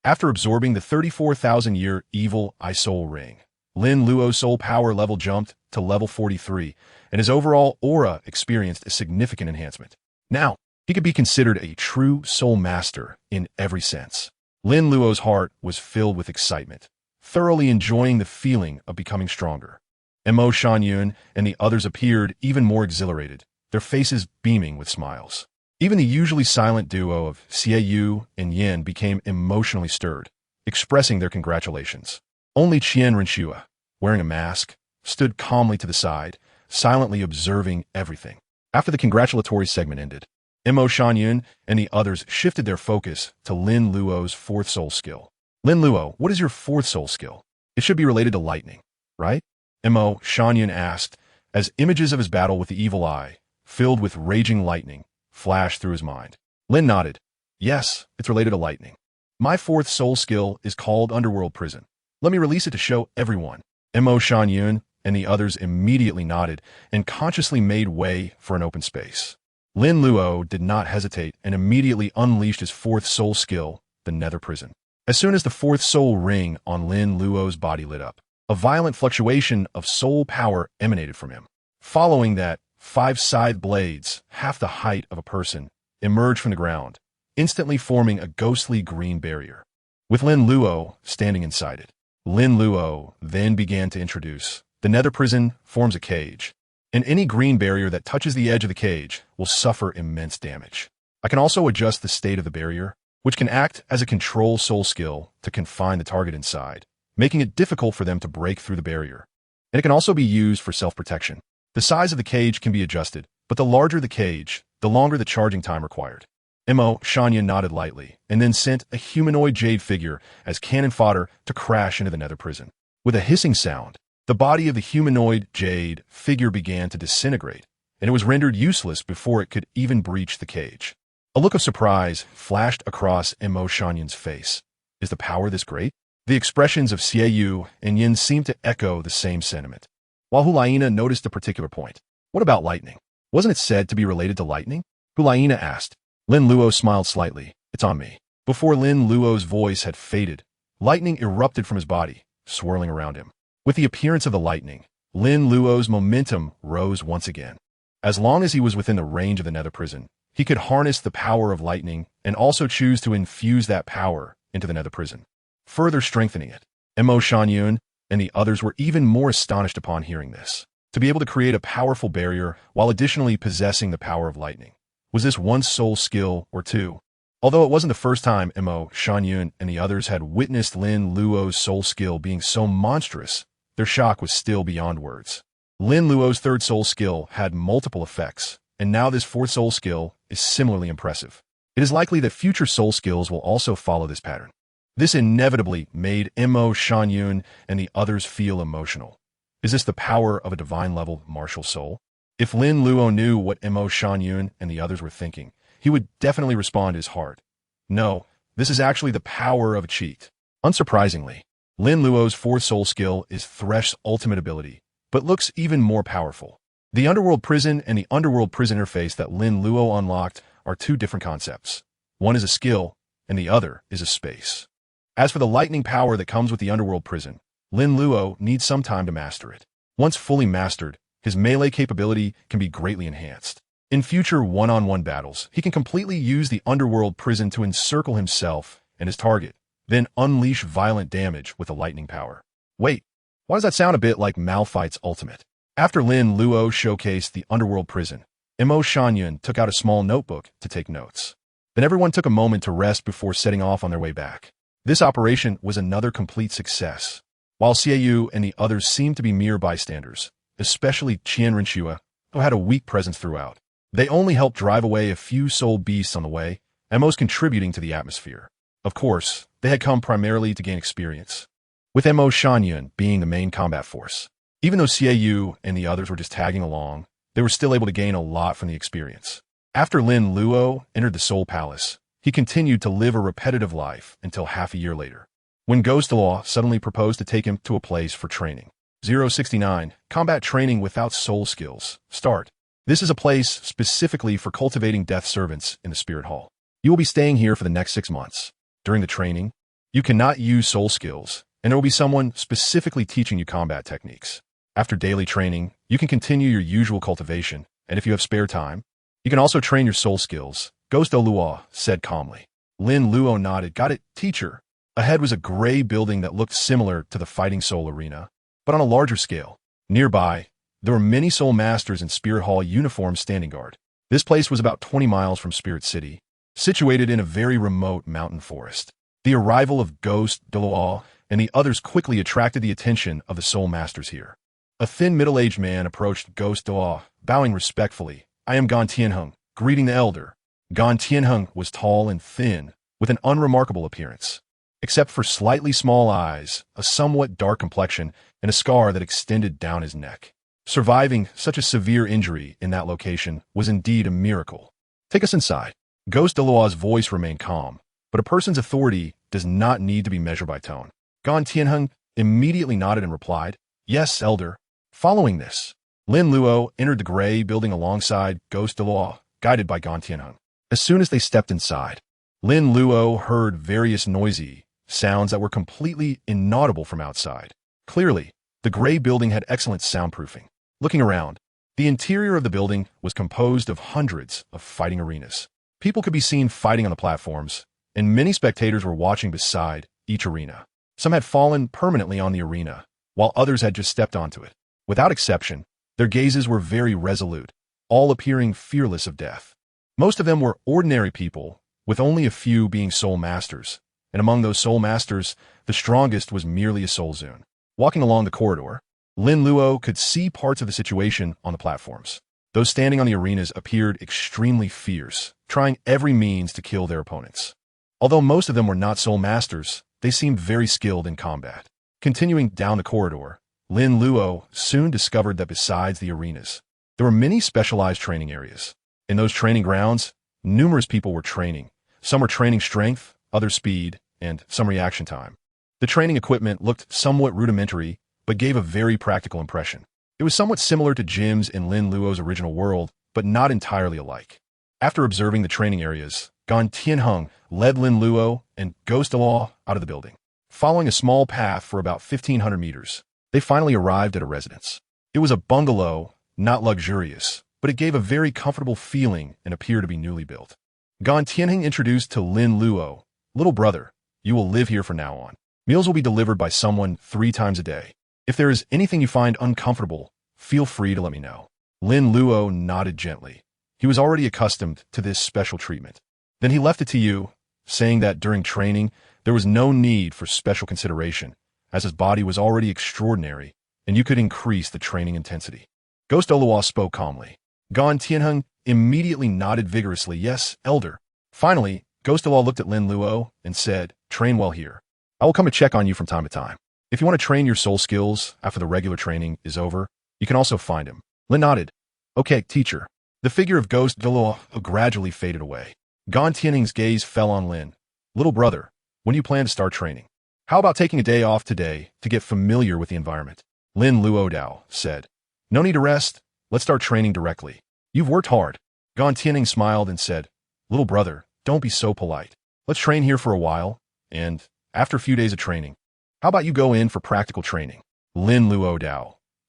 After absorbing the 34,000-year Evil Eye soul ring, Lin Luo's soul power level jumped to level 43, and his overall aura experienced a significant enhancement. Now, he could be considered a true soul master in every sense. Lin Luo's heart was filled with excitement, thoroughly enjoying the feeling of becoming stronger. Mo Shanyan and the others appeared even more exhilarated, their faces beaming with smiles. Even the usually silent duo of Xie and Yin became emotionally stirred, expressing their congratulations. Only Qian Renshua, wearing a mask, stood calmly to the side, silently observing everything. After the congratulatory segment ended, Mo Shanyan and the others shifted their focus to Lin Luo's 4th soul skill. "Lin Luo, what is your 4th soul skill? It should be related to lightning, right?" Mo Shanyan asked, as images of his battle with the Evil Eye, filled with raging lightning, flashed through his mind. Lin nodded. "Yes, it's related to lightning. My 4th soul skill is called Underworld Prison. Let me release it to show everyone." Mo Shanyan and the others immediately nodded and consciously made way for an open space. Lin Luo did not hesitate and immediately unleashed his 4th soul skill, the Nether Prison. As soon as the 4th soul ring on Lin Luo's body lit up, a violent fluctuation of soul power emanated from him. Following that, 5 scythe blades, half the height of a person, emerged from the ground, instantly forming a ghostly green barrier, with Lin Luo standing inside it. Lin Luo then began to introduce, the Nether Prison forms a cage, and any green barrier that touches the edge of the cage will suffer immense damage. I can also adjust the state of the barrier, which can act as a control soul skill to confine the target inside, making it difficult for them to break through the barrier. And it can also be used for self-protection. The size of the cage can be adjusted, but the larger the cage, the longer the charging time required. Mo Shanyan nodded lightly, and then sent a humanoid jade figure as cannon fodder to crash into the nether prison. With a hissing sound, the body of the humanoid jade figure began to disintegrate, and it was rendered useless before it could even breach the cage. A look of surprise flashed across Mo Shanyan's face. Is the power this great? The expressions of Xiaoyu and Yin seemed to echo the same sentiment. While Hulaina noticed a particular point. What about lightning? Wasn't it said to be related to lightning? Hulaina asked. Lin Luo smiled slightly. It's on me. Before Lin Luo's voice had faded, lightning erupted from his body, swirling around him. With the appearance of the lightning, Lin Luo's momentum rose once again. As long as he was within the range of the nether prison, he could harness the power of lightning and also choose to infuse that power into the nether prison, further strengthening it. Mo Shanyun and the others were even more astonished upon hearing this. To be able to create a powerful barrier while additionally possessing the power of lightning. Was this one soul skill or two? Although it wasn't the first time Mo Shanyun and the others had witnessed Lin Luo's soul skill being so monstrous, their shock was still beyond words. Lin Luo's third soul skill had multiple effects, and now this fourth soul skill is similarly impressive. It is likely that future soul skills will also follow this pattern. This inevitably made Mo Shanyun and the others feel emotional. Is this the power of a divine-level martial soul? If Lin Luo knew what Mo Shanyun and the others were thinking, he would definitely respond his heart. No, this is actually the power of a cheat. Unsurprisingly, Lin Luo's fourth soul skill is Thresh's ultimate ability, but looks even more powerful. The underworld prison and the underworld prison interface that Lin Luo unlocked are two different concepts. One is a skill, and the other is a space. As for the lightning power that comes with the underworld prison, Lin Luo needs some time to master it. Once fully mastered, his melee capability can be greatly enhanced. In future one-on-one battles, he can completely use the underworld prison to encircle himself and his target, then unleash violent damage with the lightning power. Wait, why does that sound a bit like Malphite's ultimate? After Lin Luo showcased the underworld prison, Mo Shanyun took out a small notebook to take notes. Then everyone took a moment to rest before setting off on their way back. This operation was another complete success. While Xiaoyu and the others seemed to be mere bystanders, especially Qian Renshua, who had a weak presence throughout. They only helped drive away a few soul beasts on the way, and most contributing to the atmosphere. Of course, they had come primarily to gain experience, with Mo Shanyun being the main combat force. Even though Xiaoyu and the others were just tagging along, they were still able to gain a lot from the experience. After Lin Luo entered the Soul Palace, he continued to live a repetitive life until half a year later, when Douluo suddenly proposed to take him to a place for training. 069. Combat Training Without Soul Skills. Start. This is a place specifically for cultivating death servants in the Spirit Hall. You will be staying here for the next 6 months. During the training, you cannot use soul skills, and there will be someone specifically teaching you combat techniques. After daily training, you can continue your usual cultivation, and if you have spare time, you can also train your soul skills, Douluo said calmly. Lin Luo nodded. Got it, teacher. Ahead was a gray building that looked similar to the Fighting Soul Arena, but on a larger scale. Nearby, there were many Soul Masters in Spirit Hall uniforms standing guard. This place was about 20 miles from Spirit City, situated in a very remote mountain forest. The arrival of Douluo and the others quickly attracted the attention of the Soul Masters here. A thin middle-aged man approached Douluo, bowing respectfully. I am Gan Tianheng, greeting the elder. Gan Tianheng was tall and thin, with an unremarkable appearance. Except for slightly small eyes, a somewhat dark complexion, and a scar that extended down his neck. Surviving such a severe injury in that location was indeed a miracle. Take us inside. Douluo's voice remained calm, but a person's authority does not need to be measured by tone. Gan Tianheng immediately nodded and replied, Yes, elder. Following this, Lin Luo entered the gray building alongside Douluo, guided by Gan Tianheng. As soon as they stepped inside, Lin Luo heard various noisy sounds that were completely inaudible from outside. Clearly, the gray building had excellent soundproofing. Looking around, the interior of the building was composed of hundreds of fighting arenas. People could be seen fighting on the platforms, and many spectators were watching beside each arena. Some had fallen permanently on the arena, while others had just stepped onto it. Without exception, their gazes were very resolute, all appearing fearless of death. Most of them were ordinary people, with only a few being soul masters, and among those soul masters, the strongest was merely a soul zune. Walking along the corridor, Lin Luo could see parts of the situation on the platforms. Those standing on the arenas appeared extremely fierce, trying every means to kill their opponents. Although most of them were not soul masters, they seemed very skilled in combat. Continuing down the corridor, Lin Luo soon discovered that besides the arenas, there were many specialized training areas. In those training grounds, numerous people were training. Some were training strength, others speed, and some reaction time. The training equipment looked somewhat rudimentary, but gave a very practical impression. It was somewhat similar to gyms in Lin Luo's original world, but not entirely alike. After observing the training areas, Gan Tianheng led Lin Luo and Douluo out of the building. Following a small path for about 1,500 meters, they finally arrived at a residence. It was a bungalow, not luxurious, but it gave a very comfortable feeling and appeared to be newly built. Gan Tianheng introduced to Lin Luo, "Little brother, you will live here from now on. Meals will be delivered by someone 3 times a day. If there is anything you find uncomfortable, feel free to let me know." Lin Luo nodded gently. He was already accustomed to this special treatment. Then he left it to you, saying that during training, there was no need for special consideration, as his body was already extraordinary, and you could increase the training intensity. Ghost Douluo spoke calmly. Gan Tianheng immediately nodded vigorously, "Yes, elder." Finally, Ghost Douluo looked at Lin Luo and said, "Train well here. I will come and check on you from time to time. If you want to train your soul skills after the regular training is over, you can also find him." Lin nodded. "Okay, teacher." The figure of Ghost Douluo gradually faded away. Gan Tianheng's gaze fell on Lin. "Little brother, when do you plan to start training? How about taking a day off today to get familiar with the environment?" Lin Luo said, "No need to rest. Let's start training directly. You've worked hard." Gan Tianheng smiled and said, "Little brother, don't be so polite. Let's train here for a while, and after a few days of training, how about you go in for practical training?" Lin Luo,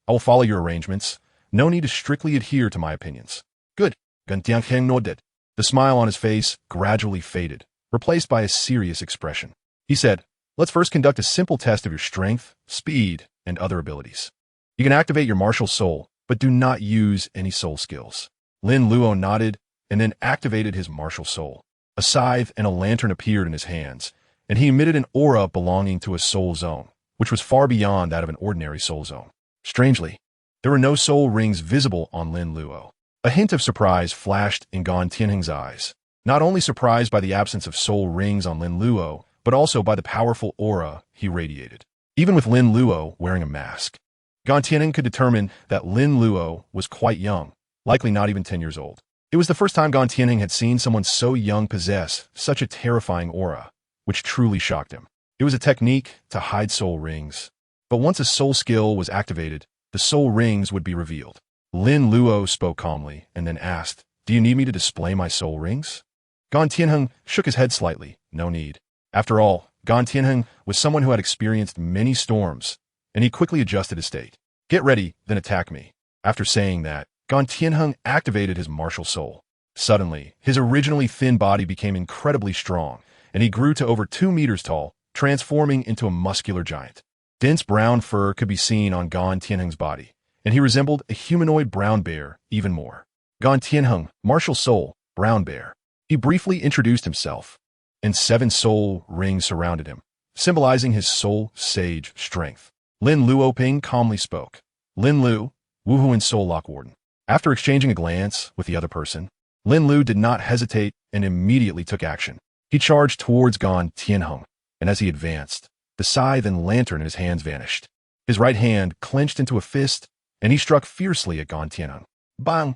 "I will follow your arrangements. No need to strictly adhere to my opinions." "Good." Gan Tianheng nodded. The smile on his face gradually faded, replaced by a serious expression. He said, "Let's first conduct a simple test of your strength, speed, and other abilities. You can activate your martial soul, but do not use any soul skills." Lin Luo nodded and then activated his martial soul. A scythe and a lantern appeared in his hands, and he emitted an aura belonging to a soul zone, which was far beyond that of an ordinary soul zone. Strangely, there were no soul rings visible on Lin Luo. A hint of surprise flashed in Gan Tianheng's eyes, not only surprised by the absence of soul rings on Lin Luo, but also by the powerful aura he radiated. Even with Lin Luo wearing a mask, Gan Tianheng could determine that Lin Luo was quite young, likely not even 10 years old. It was the first time Gan Tianheng had seen someone so young possess such a terrifying aura, which truly shocked him. It was a technique to hide soul rings, but once a soul skill was activated, the soul rings would be revealed. Lin Luo spoke calmly and then asked, "Do you need me to display my soul rings?" Gan Tianheng shook his head slightly. No need. After all, Gan Tianheng was someone who had experienced many storms, and he quickly adjusted his state. "Get ready, then attack me." After saying that, Gan Tianheng activated his martial soul. Suddenly, his originally thin body became incredibly strong, and he grew to over 2 meters tall, transforming into a muscular giant. Dense brown fur could be seen on Gan Tianheng's body, and he resembled a humanoid brown bear even more. Gan Tianheng, martial soul, brown bear. He briefly introduced himself, and 7 soul rings surrounded him, symbolizing his soul sage strength. Lin Luo calmly spoke. "Lin Lu, Woohoo and Soul Lock Warden." After exchanging a glance with the other person, Lin Lu did not hesitate and immediately took action. He charged towards Gan Tianheng, and as he advanced, the scythe and lantern in his hands vanished. His right hand clenched into a fist, and he struck fiercely at Gan Tianheng. Bang!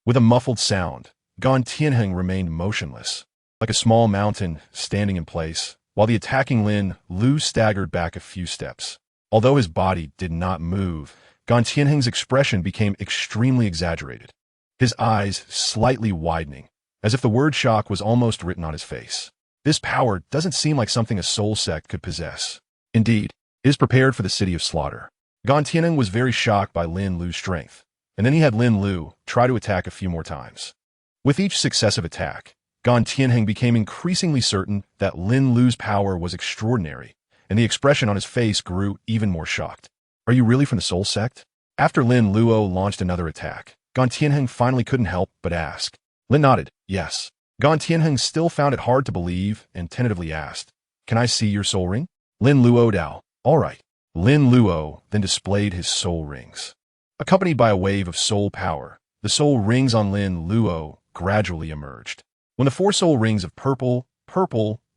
With a muffled sound, Gan Tianheng remained motionless, like a small mountain standing in place, while the attacking Lin Lu staggered back a few steps. Although his body did not move, Gan Tianheng's expression became extremely exaggerated, his eyes slightly widening, as if the word shock was almost written on his face. This power doesn't seem like something a soul sect could possess. Indeed, it is prepared for the city of slaughter. Gan Tianheng was very shocked by Lin Lu's strength, and then he had Lin Lu try to attack a few more times. With each successive attack, Gan Tianheng became increasingly certain that Lin Lu's power was extraordinary, and the expression on his face grew even more shocked. "Are you really from the soul sect?" After Lin Luo launched another attack, Gan Tianheng finally couldn't help but ask. Lin nodded. Yes. Gan Tianheng still found it hard to believe and tentatively asked, "Can I see your soul ring?" Lin Luo Dao. All right. Lin Luo then displayed his soul rings. Accompanied by a wave of soul power, the soul rings on Lin Luo gradually emerged. When the four soul rings of purple,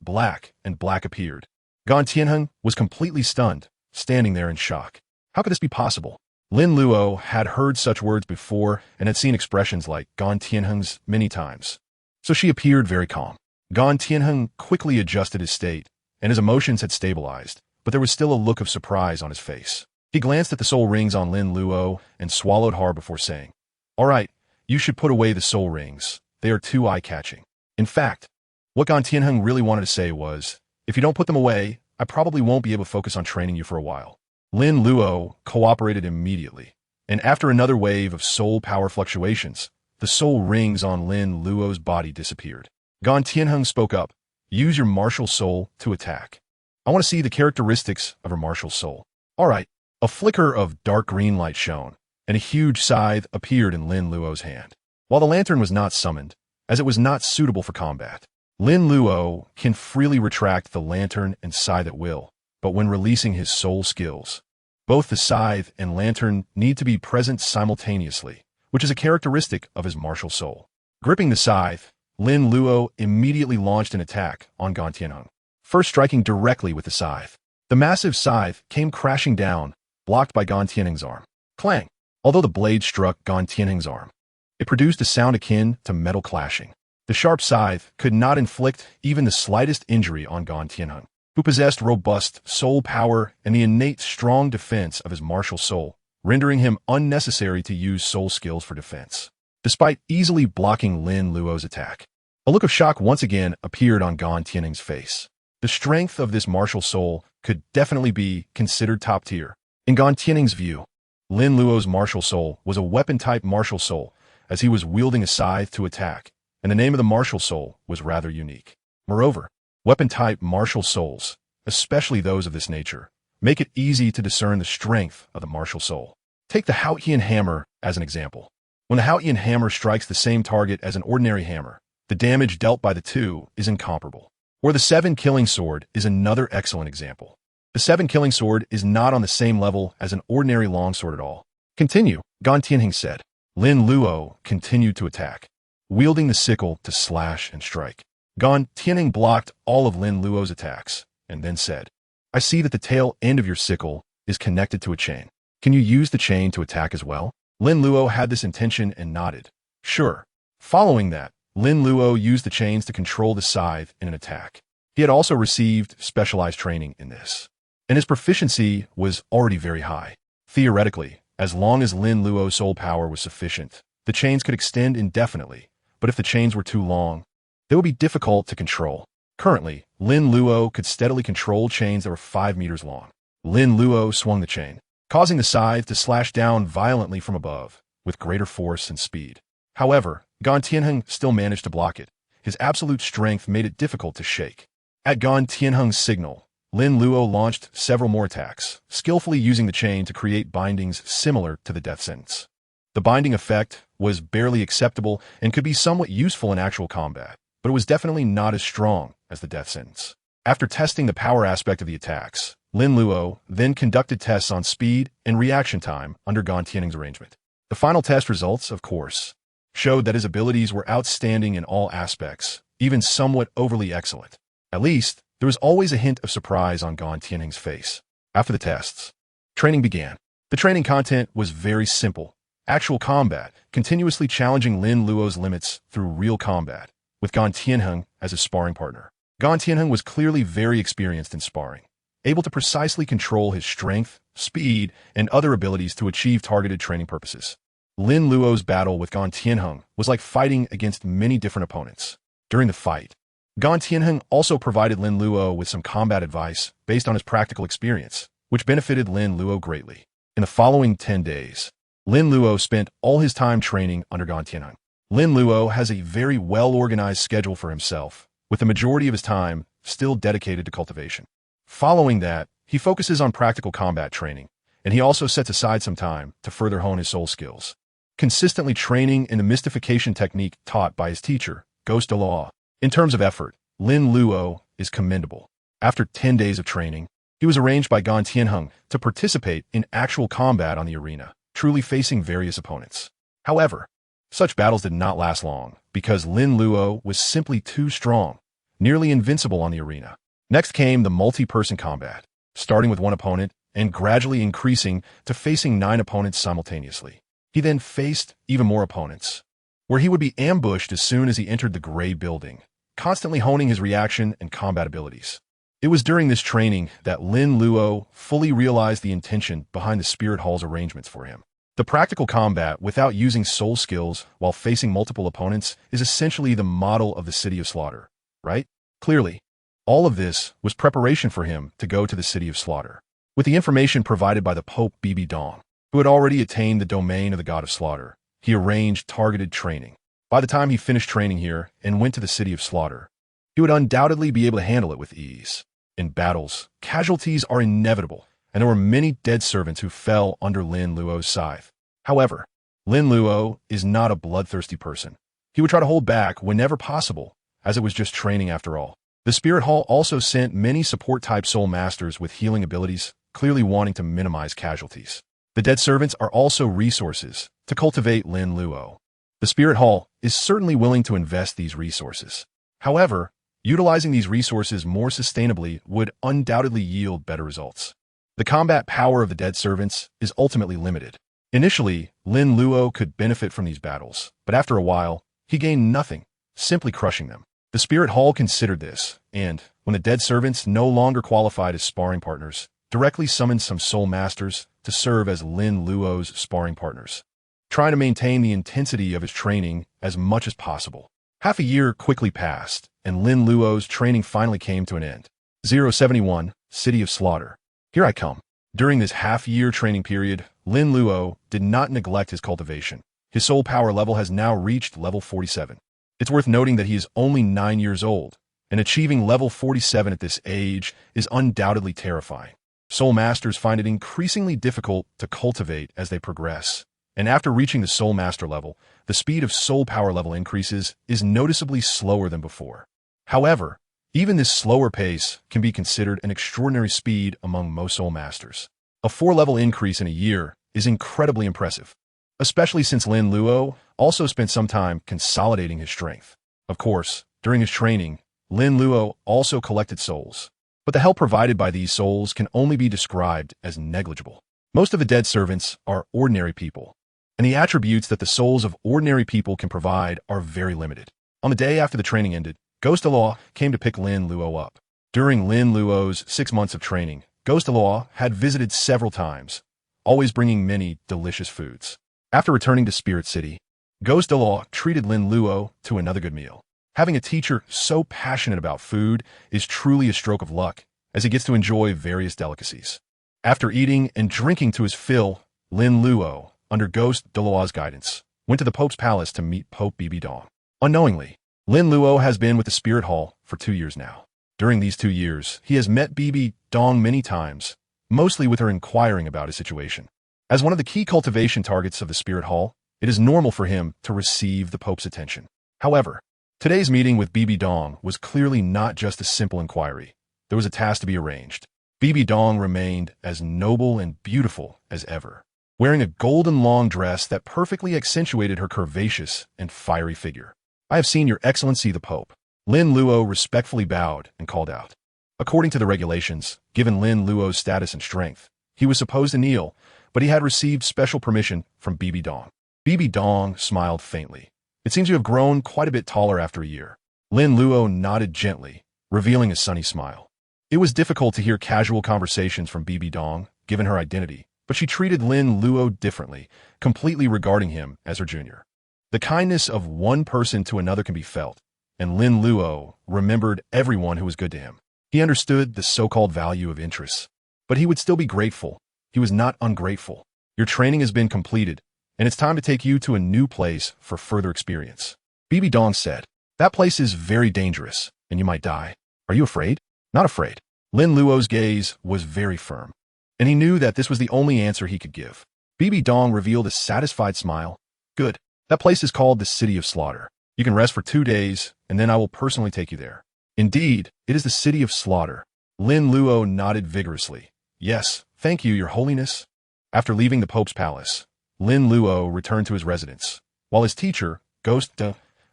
black, and black appeared, Gan Tianheng was completely stunned, standing there in shock. How could this be possible? Lin Luo had heard such words before and had seen expressions like Gan Tianheng's many times, so she appeared very calm. Gan Tianheng quickly adjusted his state, and his emotions had stabilized, but there was still a look of surprise on his face. He glanced at the soul rings on Lin Luo and swallowed hard before saying, "All right, you should put away the soul rings. They are too eye-catching." In fact, what Gan Tianheng really wanted to say was, "If you don't put them away, I probably won't be able to focus on training you for a while." Lin Luo cooperated immediately, and after another wave of soul power fluctuations, the soul rings on Lin Luo's body disappeared. Gan Tianheng spoke up, "Use your martial soul to attack. I want to see the characteristics of her martial soul." All right. A flicker of dark green light shone, and a huge scythe appeared in Lin Luo's hand. While the lantern was not summoned, as it was not suitable for combat, Lin Luo can freely retract the lantern and scythe at will, but when releasing his soul skills, both the scythe and lantern need to be present simultaneously, which is a characteristic of his martial soul. Gripping the scythe, Lin Luo immediately launched an attack on Gan Tianheng, first striking directly with the scythe. The massive scythe came crashing down, blocked by Gan Tianheng's arm. Clang! Although the blade struck Gan Tianheng's arm, it produced a sound akin to metal clashing. The sharp scythe could not inflict even the slightest injury on Gan Tianheng, who possessed robust soul power and the innate strong defense of his martial soul, rendering him unnecessary to use soul skills for defense, despite easily blocking Lin Luo's attack. A look of shock once again appeared on Gan Tianheng's face. The strength of this martial soul could definitely be considered top tier. In Gan Tianheng's view, Lin Luo's martial soul was a weapon-type martial soul, as he was wielding a scythe to attack, and the name of the martial soul was rather unique. Moreover, weapon-type martial souls, especially those of this nature, make it easy to discern the strength of the martial soul. Take the Haotian hammer as an example. When the Haotian hammer strikes the same target as an ordinary hammer, the damage dealt by the two is incomparable. Or the seven killing sword is another excellent example. The seven killing sword is not on the same level as an ordinary longsword at all. Continue, Gan Tianheng said. Lin Luo continued to attack, wielding the sickle to slash and strike. Gan Tianheng blocked all of Lin Luo's attacks, and then said, "I see that the tail end of your sickle is connected to a chain. Can you use the chain to attack as well?" Lin Luo had this intention and nodded. Sure. Following that, Lin Luo used the chains to control the scythe in an attack. He had also received specialized training in this, and his proficiency was already very high. Theoretically, as long as Lin Luo's soul power was sufficient, the chains could extend indefinitely, but if the chains were too long, they would be difficult to control. Currently, Lin Luo could steadily control chains that were 5 meters long. Lin Luo swung the chain, causing the scythe to slash down violently from above, with greater force and speed. However, Gan Tianheng still managed to block it. His absolute strength made it difficult to shake. At Gan Tianheng's signal, Lin Luo launched several more attacks, skillfully using the chain to create bindings similar to the death sentence. The binding effect was barely acceptable and could be somewhat useful in actual combat, but it was definitely not as strong as the death sentence. After testing the power aspect of the attacks, Lin Luo then conducted tests on speed and reaction time under Gan Tianheng's arrangement. The final test results, of course, showed that his abilities were outstanding in all aspects, even somewhat overly excellent. At least, there was always a hint of surprise on Gan Tianheng's face. After the tests, training began. The training content was very simple. Actual combat, continuously challenging Lin Luo's limits through real combat, with Gan Tianheng as his sparring partner. Gan Tianheng was clearly very experienced in sparring, able to precisely control his strength, speed, and other abilities to achieve targeted training purposes. Lin Luo's battle with Gan Tianheng was like fighting against many different opponents. During the fight, Gan Tianheng also provided Lin Luo with some combat advice based on his practical experience, which benefited Lin Luo greatly. In the following 10 days, Lin Luo spent all his time training under Gan Tianheng. Lin Luo has a very well-organized schedule for himself, with the majority of his time still dedicated to cultivation. Following that, he focuses on practical combat training, and he also sets aside some time to further hone his soul skills. Consistently training in the mystification technique taught by his teacher, Ghost Douluo. In terms of effort, Lin Luo is commendable. After 10 days of training, he was arranged by Gan Tianheng to participate in actual combat on the arena, truly facing various opponents. However, such battles did not last long, because Lin Luo was simply too strong, nearly invincible on the arena. Next came the multi-person combat, starting with one opponent and gradually increasing to facing 9 opponents simultaneously. He then faced even more opponents, where he would be ambushed as soon as he entered the gray building, constantly honing his reaction and combat abilities. It was during this training that Lin Luo fully realized the intention behind the Spirit Hall's arrangements for him. The practical combat without using soul skills while facing multiple opponents is essentially the model of the City of Slaughter, right? Clearly, all of this was preparation for him to go to the City of Slaughter. With the information provided by the Pope Bibi Dong, who had already attained the domain of the God of Slaughter, he arranged targeted training. By the time he finished training here and went to the City of Slaughter, he would undoubtedly be able to handle it with ease. In battles, casualties are inevitable, and there were many dead servants who fell under Lin Luo's scythe. However, Lin Luo is not a bloodthirsty person. He would try to hold back whenever possible, as it was just training after all. The Spirit Hall also sent many support-type soul masters with healing abilities, clearly wanting to minimize casualties. The dead servants are also resources to cultivate Lin Luo. The Spirit Hall is certainly willing to invest these resources. However, utilizing these resources more sustainably would undoubtedly yield better results. The combat power of the dead servants is ultimately limited. Initially, Lin Luo could benefit from these battles, but after a while, he gained nothing, simply crushing them. The Spirit Hall considered this, and, when the dead servants no longer qualified as sparring partners, directly summoned some soul masters to serve as Lin Luo's sparring partners, trying to maintain the intensity of his training as much as possible. Half a year quickly passed, and Lin Luo's training finally came to an end. 071, City of Slaughter. Here I come. During this half-year training period, Lin Luo did not neglect his cultivation. His soul power level has now reached level 47. It's worth noting that he is only 9 years old, and achieving level 47 at this age is undoubtedly terrifying. Soul masters find it increasingly difficult to cultivate as they progress, and after reaching the soul master level, the speed of soul power level increases is noticeably slower than before. However, even this slower pace can be considered an extraordinary speed among most soul masters. A 4-level increase in a year is incredibly impressive, especially since Lin Luo also spent some time consolidating his strength. Of course, during his training, Lin Luo also collected souls, but the help provided by these souls can only be described as negligible. Most of the dead servants are ordinary people, and the attributes that the souls of ordinary people can provide are very limited. On the day after the training ended, Ghost Douluo came to pick Lin Luo up. During Lin Luo's 6 months of training, Ghost Douluo had visited several times, always bringing many delicious foods. After returning to Spirit City, Ghost Douluo treated Lin Luo to another good meal. Having a teacher so passionate about food is truly a stroke of luck, as he gets to enjoy various delicacies. After eating and drinking to his fill, Lin Luo, under Ghost Douluo's guidance, went to the Pope's palace to meet Pope Bibi Dong. Unknowingly, Lin Luo has been with the Spirit Hall for 2 years now. During these 2 years, he has met Bibi Dong many times, mostly with her inquiring about his situation. As one of the key cultivation targets of the Spirit Hall, it is normal for him to receive the Pope's attention. However, today's meeting with Bibi Dong was clearly not just a simple inquiry. There was a task to be arranged. Bibi Dong remained as noble and beautiful as ever, wearing a golden long dress that perfectly accentuated her curvaceous and fiery figure. "I have seen Your Excellency the Pope." Lin Luo respectfully bowed and called out. According to the regulations, given Lin Luo's status and strength, he was supposed to kneel, but he had received special permission from Bibi Dong. Bibi Dong smiled faintly. "It seems you have grown quite a bit taller after a year." Lin Luo nodded gently, revealing a sunny smile. It was difficult to hear casual conversations from Bibi Dong, given her identity, but she treated Lin Luo differently, completely regarding him as her junior. The kindness of one person to another can be felt, and Lin Luo remembered everyone who was good to him. He understood the so-called value of interests, but he would still be grateful. He was not ungrateful. "Your training has been completed, and it's time to take you to a new place for further experience." Bibi Dong said, "That place is very dangerous, and you might die. Are you afraid?" "Not afraid." Lin Luo's gaze was very firm, and he knew that this was the only answer he could give. Bibi Dong revealed a satisfied smile. "Good. That place is called the City of Slaughter. You can rest for 2 days, and then I will personally take you there. Indeed, it is the city of slaughter. Lin Luo nodded vigorously. Yes, thank you, Your Holiness. After leaving the Pope's palace, Lin Luo returned to his residence, while his teacher, Ghost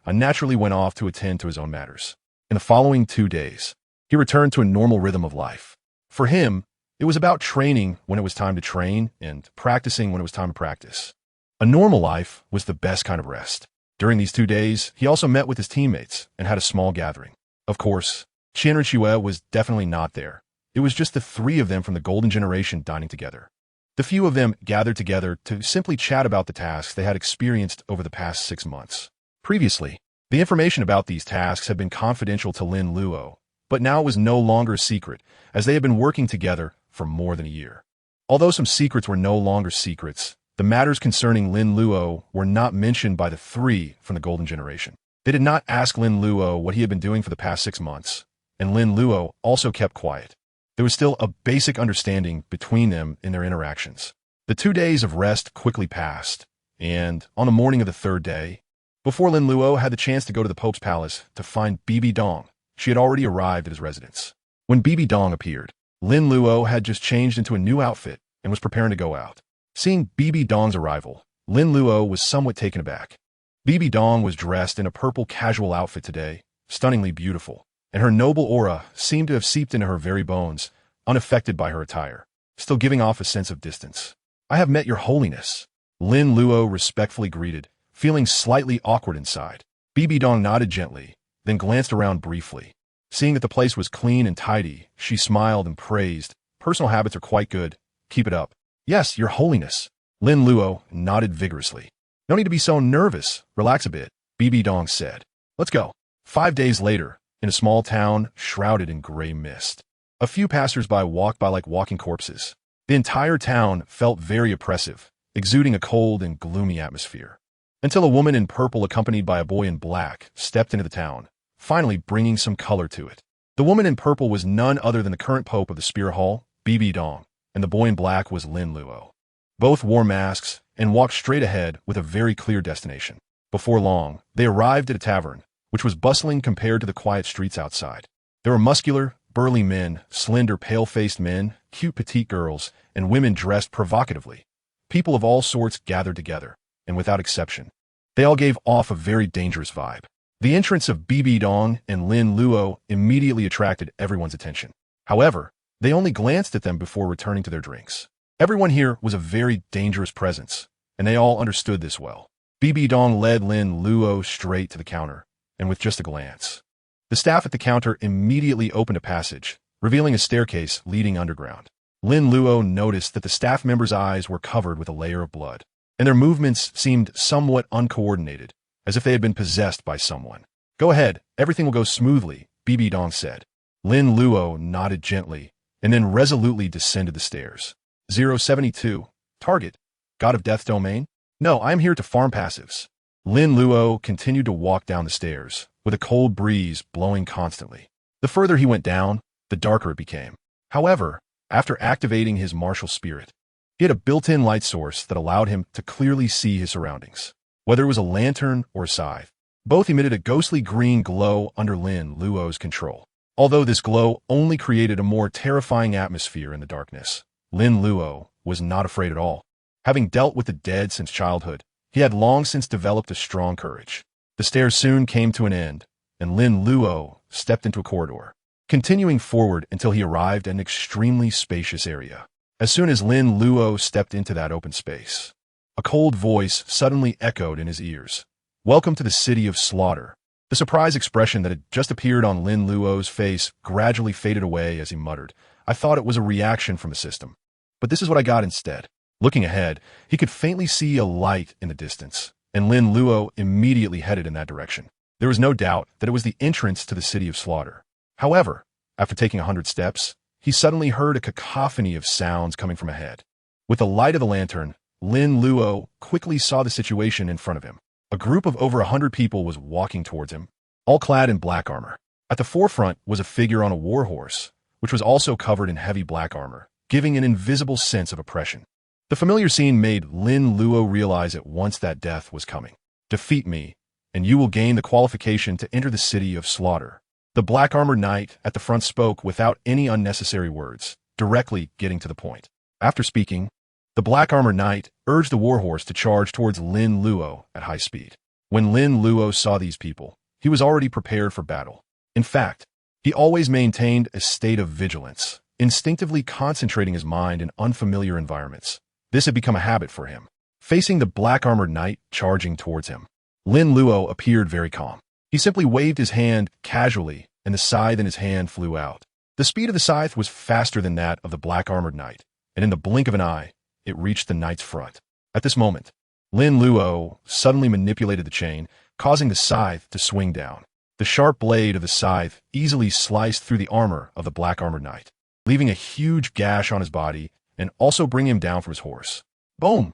naturally went off to attend to his own matters. In the following 2 days, he returned to a normal rhythm of life. For him, it was about training when it was time to train and practicing when it was time to practice. A normal life was the best kind of rest. During these 2 days, he also met with his teammates and had a small gathering. Of course, Qian Richue was definitely not there. It was just the 3 of them from the Golden Generation dining together. The few of them gathered together to simply chat about the tasks they had experienced over the past 6 months. Previously, the information about these tasks had been confidential to Lin Luo, but now it was no longer a secret, as they had been working together for more than a year. Although some secrets were no longer secrets, the matters concerning Lin Luo were not mentioned by the 3 from the Golden Generation. They did not ask Lin Luo what he had been doing for the past 6 months, and Lin Luo also kept quiet. There was still a basic understanding between them in their interactions. The 2 days of rest quickly passed, and on the morning of the 3rd day, before Lin Luo had the chance to go to the Pope's palace to find Bibi Dong, she had already arrived at his residence. When Bibi Dong appeared, Lin Luo had just changed into a new outfit and was preparing to go out. Seeing Bibi Dong's arrival, Lin Luo was somewhat taken aback. Bibi Dong was dressed in a purple casual outfit today, stunningly beautiful, and her noble aura seemed to have seeped into her very bones, unaffected by her attire, still giving off a sense of distance. I have met Your Holiness, Lin Luo respectfully greeted, feeling slightly awkward inside. Bibi Dong nodded gently, then glanced around briefly. Seeing that the place was clean and tidy, she smiled and praised. Personal habits are quite good. Keep it up. Yes, Your Holiness. Lin Luo nodded vigorously. No need to be so nervous. Relax a bit, Bibi Dong said. Let's go. 5 days later, in a small town shrouded in gray mist, a few passers-by walked by like walking corpses. The entire town felt very oppressive, exuding a cold and gloomy atmosphere. Until a woman in purple accompanied by a boy in black stepped into the town, finally bringing some color to it. The woman in purple was none other than the current pope of the Spirit Hall, Bibi Dong, and the boy in black was Lin Luo. Both wore masks and walked straight ahead with a very clear destination. Before long, they arrived at a tavern, which was bustling compared to the quiet streets outside. There were muscular, burly men, slender, pale-faced men, cute petite girls, and women dressed provocatively. People of all sorts gathered together, and without exception, they all gave off a very dangerous vibe. The entrance of Bibi Dong and Lin Luo immediately attracted everyone's attention. However, they only glanced at them before returning to their drinks. Everyone here was a very dangerous presence, and they all understood this well. Bibi Dong led Lin Luo straight to the counter, and with just a glance, the staff at the counter immediately opened a passage, revealing a staircase leading underground. Lin Luo noticed that the staff members' eyes were covered with a layer of blood, and their movements seemed somewhat uncoordinated, as if they had been possessed by someone. Go ahead, everything will go smoothly, Bibi Dong said. Lin Luo nodded gently, and then resolutely descended the stairs. 072. Target. God of Death's domain? No, I am here to farm passives. Lin Luo continued to walk down the stairs, with a cold breeze blowing constantly. The further he went down, the darker it became. However, after activating his martial spirit, he had a built-in light source that allowed him to clearly see his surroundings. Whether it was a lantern or a scythe, both emitted a ghostly green glow under Lin Luo's control. Although this glow only created a more terrifying atmosphere in the darkness, Lin Luo was not afraid at all. Having dealt with the dead since childhood, he had long since developed a strong courage. The stairs soon came to an end, and Lin Luo stepped into a corridor, continuing forward until he arrived at an extremely spacious area. As soon as Lin Luo stepped into that open space, a cold voice suddenly echoed in his ears. Welcome to the city of slaughter. The surprise expression that had just appeared on Lin Luo's face gradually faded away as he muttered, I thought it was a reaction from the system. But this is what I got instead. Looking ahead, he could faintly see a light in the distance, and Lin Luo immediately headed in that direction. There was no doubt that it was the entrance to the city of slaughter. However, after taking 100 steps, he suddenly heard a cacophony of sounds coming from ahead. With the light of the lantern, Lin Luo quickly saw the situation in front of him. A group of over 100 people was walking towards him, all clad in black armor. At the forefront was a figure on a war horse, which was also covered in heavy black armor, giving an invisible sense of oppression. The familiar scene made Lin Luo realize at once that death was coming. Defeat me, and you will gain the qualification to enter the City of Slaughter. The black-armored knight at the front spoke without any unnecessary words, directly getting to the point. After speaking, the black-armored knight urged the warhorse to charge towards Lin Luo at high speed. When Lin Luo saw these people, he was already prepared for battle. In fact, he always maintained a state of vigilance, instinctively concentrating his mind in unfamiliar environments. This had become a habit for him. Facing the black-armored knight charging towards him, Lin Luo appeared very calm. He simply waved his hand casually, and the scythe in his hand flew out. The speed of the scythe was faster than that of the black-armored knight, and in the blink of an eye, it reached the knight's front. At this moment, Lin Luo suddenly manipulated the chain, causing the scythe to swing down. The sharp blade of the scythe easily sliced through the armor of the black-armored knight, leaving a huge gash on his body and also bringing him down from his horse. Boom!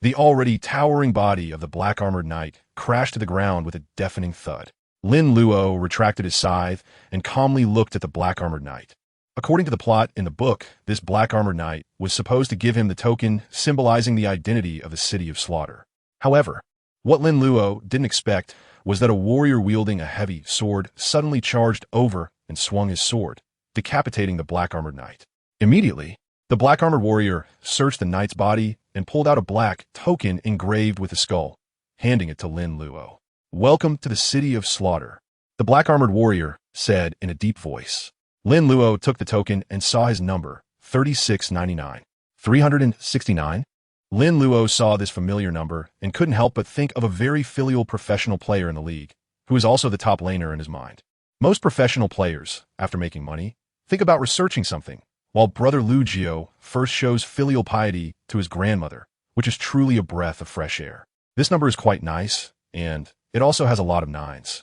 The already towering body of the black-armored knight crashed to the ground with a deafening thud. Lin Luo retracted his scythe and calmly looked at the black-armored knight. According to the plot in the book, this black-armored knight was supposed to give him the token symbolizing the identity of the City of Slaughter. However, what Lin Luo didn't expect was that a warrior wielding a heavy sword suddenly charged over and swung his sword, decapitating the black-armored knight. Immediately, the black-armored warrior searched the knight's body and pulled out a black token engraved with a skull, handing it to Lin Luo. "Welcome to the City of Slaughter," the black-armored warrior said in a deep voice. Lin Luo took the token and saw his number, 3699. 369? Lin Luo saw this familiar number and couldn't help but think of a very filial professional player in the league, who is also the top laner in his mind. Most professional players, after making money, think about researching something, while Brother Lugio first shows filial piety to his grandmother, which is truly a breath of fresh air. This number is quite nice, and it also has a lot of nines.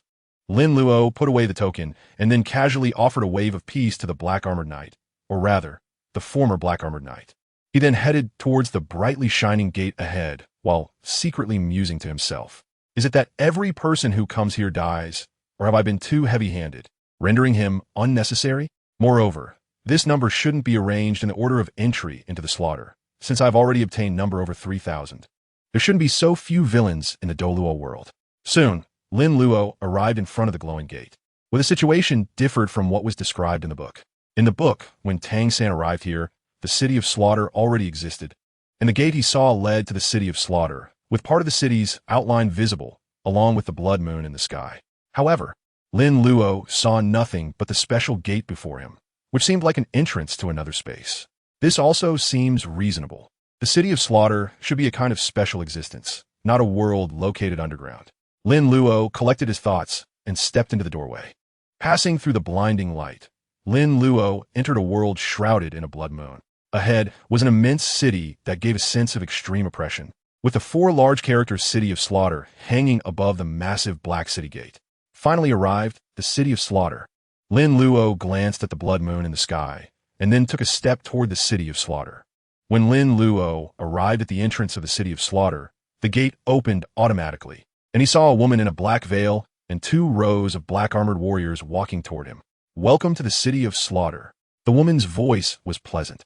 Lin Luo put away the token and then casually offered a wave of peace to the black-armored knight, or rather, the former black-armored knight. He then headed towards the brightly shining gate ahead, while secretly musing to himself. Is it that every person who comes here dies, or have I been too heavy-handed, rendering him unnecessary? Moreover, this number shouldn't be arranged in the order of entry into the slaughter, since I've already obtained number over 3,000. There shouldn't be so few villains in the Douluo World. Soon, Lin Luo arrived in front of the glowing gate, where the situation differed from what was described in the book. In the book, when Tang San arrived here, the City of Slaughter already existed, and the gate he saw led to the City of Slaughter, with part of the city's outline visible, along with the blood moon in the sky. However, Lin Luo saw nothing but the special gate before him, which seemed like an entrance to another space. This also seems reasonable. The City of Slaughter should be a kind of special existence, not a world located underground. Lin Luo collected his thoughts and stepped into the doorway. Passing through the blinding light, Lin Luo entered a world shrouded in a blood moon. Ahead was an immense city that gave a sense of extreme oppression, with the four large characters City of Slaughter hanging above the massive Black City Gate. Finally arrived the City of Slaughter. Lin Luo glanced at the blood moon in the sky, and then took a step toward the City of Slaughter. When Lin Luo arrived at the entrance of the City of Slaughter, the gate opened automatically, and he saw a woman in a black veil and 2 rows of black-armored warriors walking toward him. "Welcome to the City of Slaughter." The woman's voice was pleasant,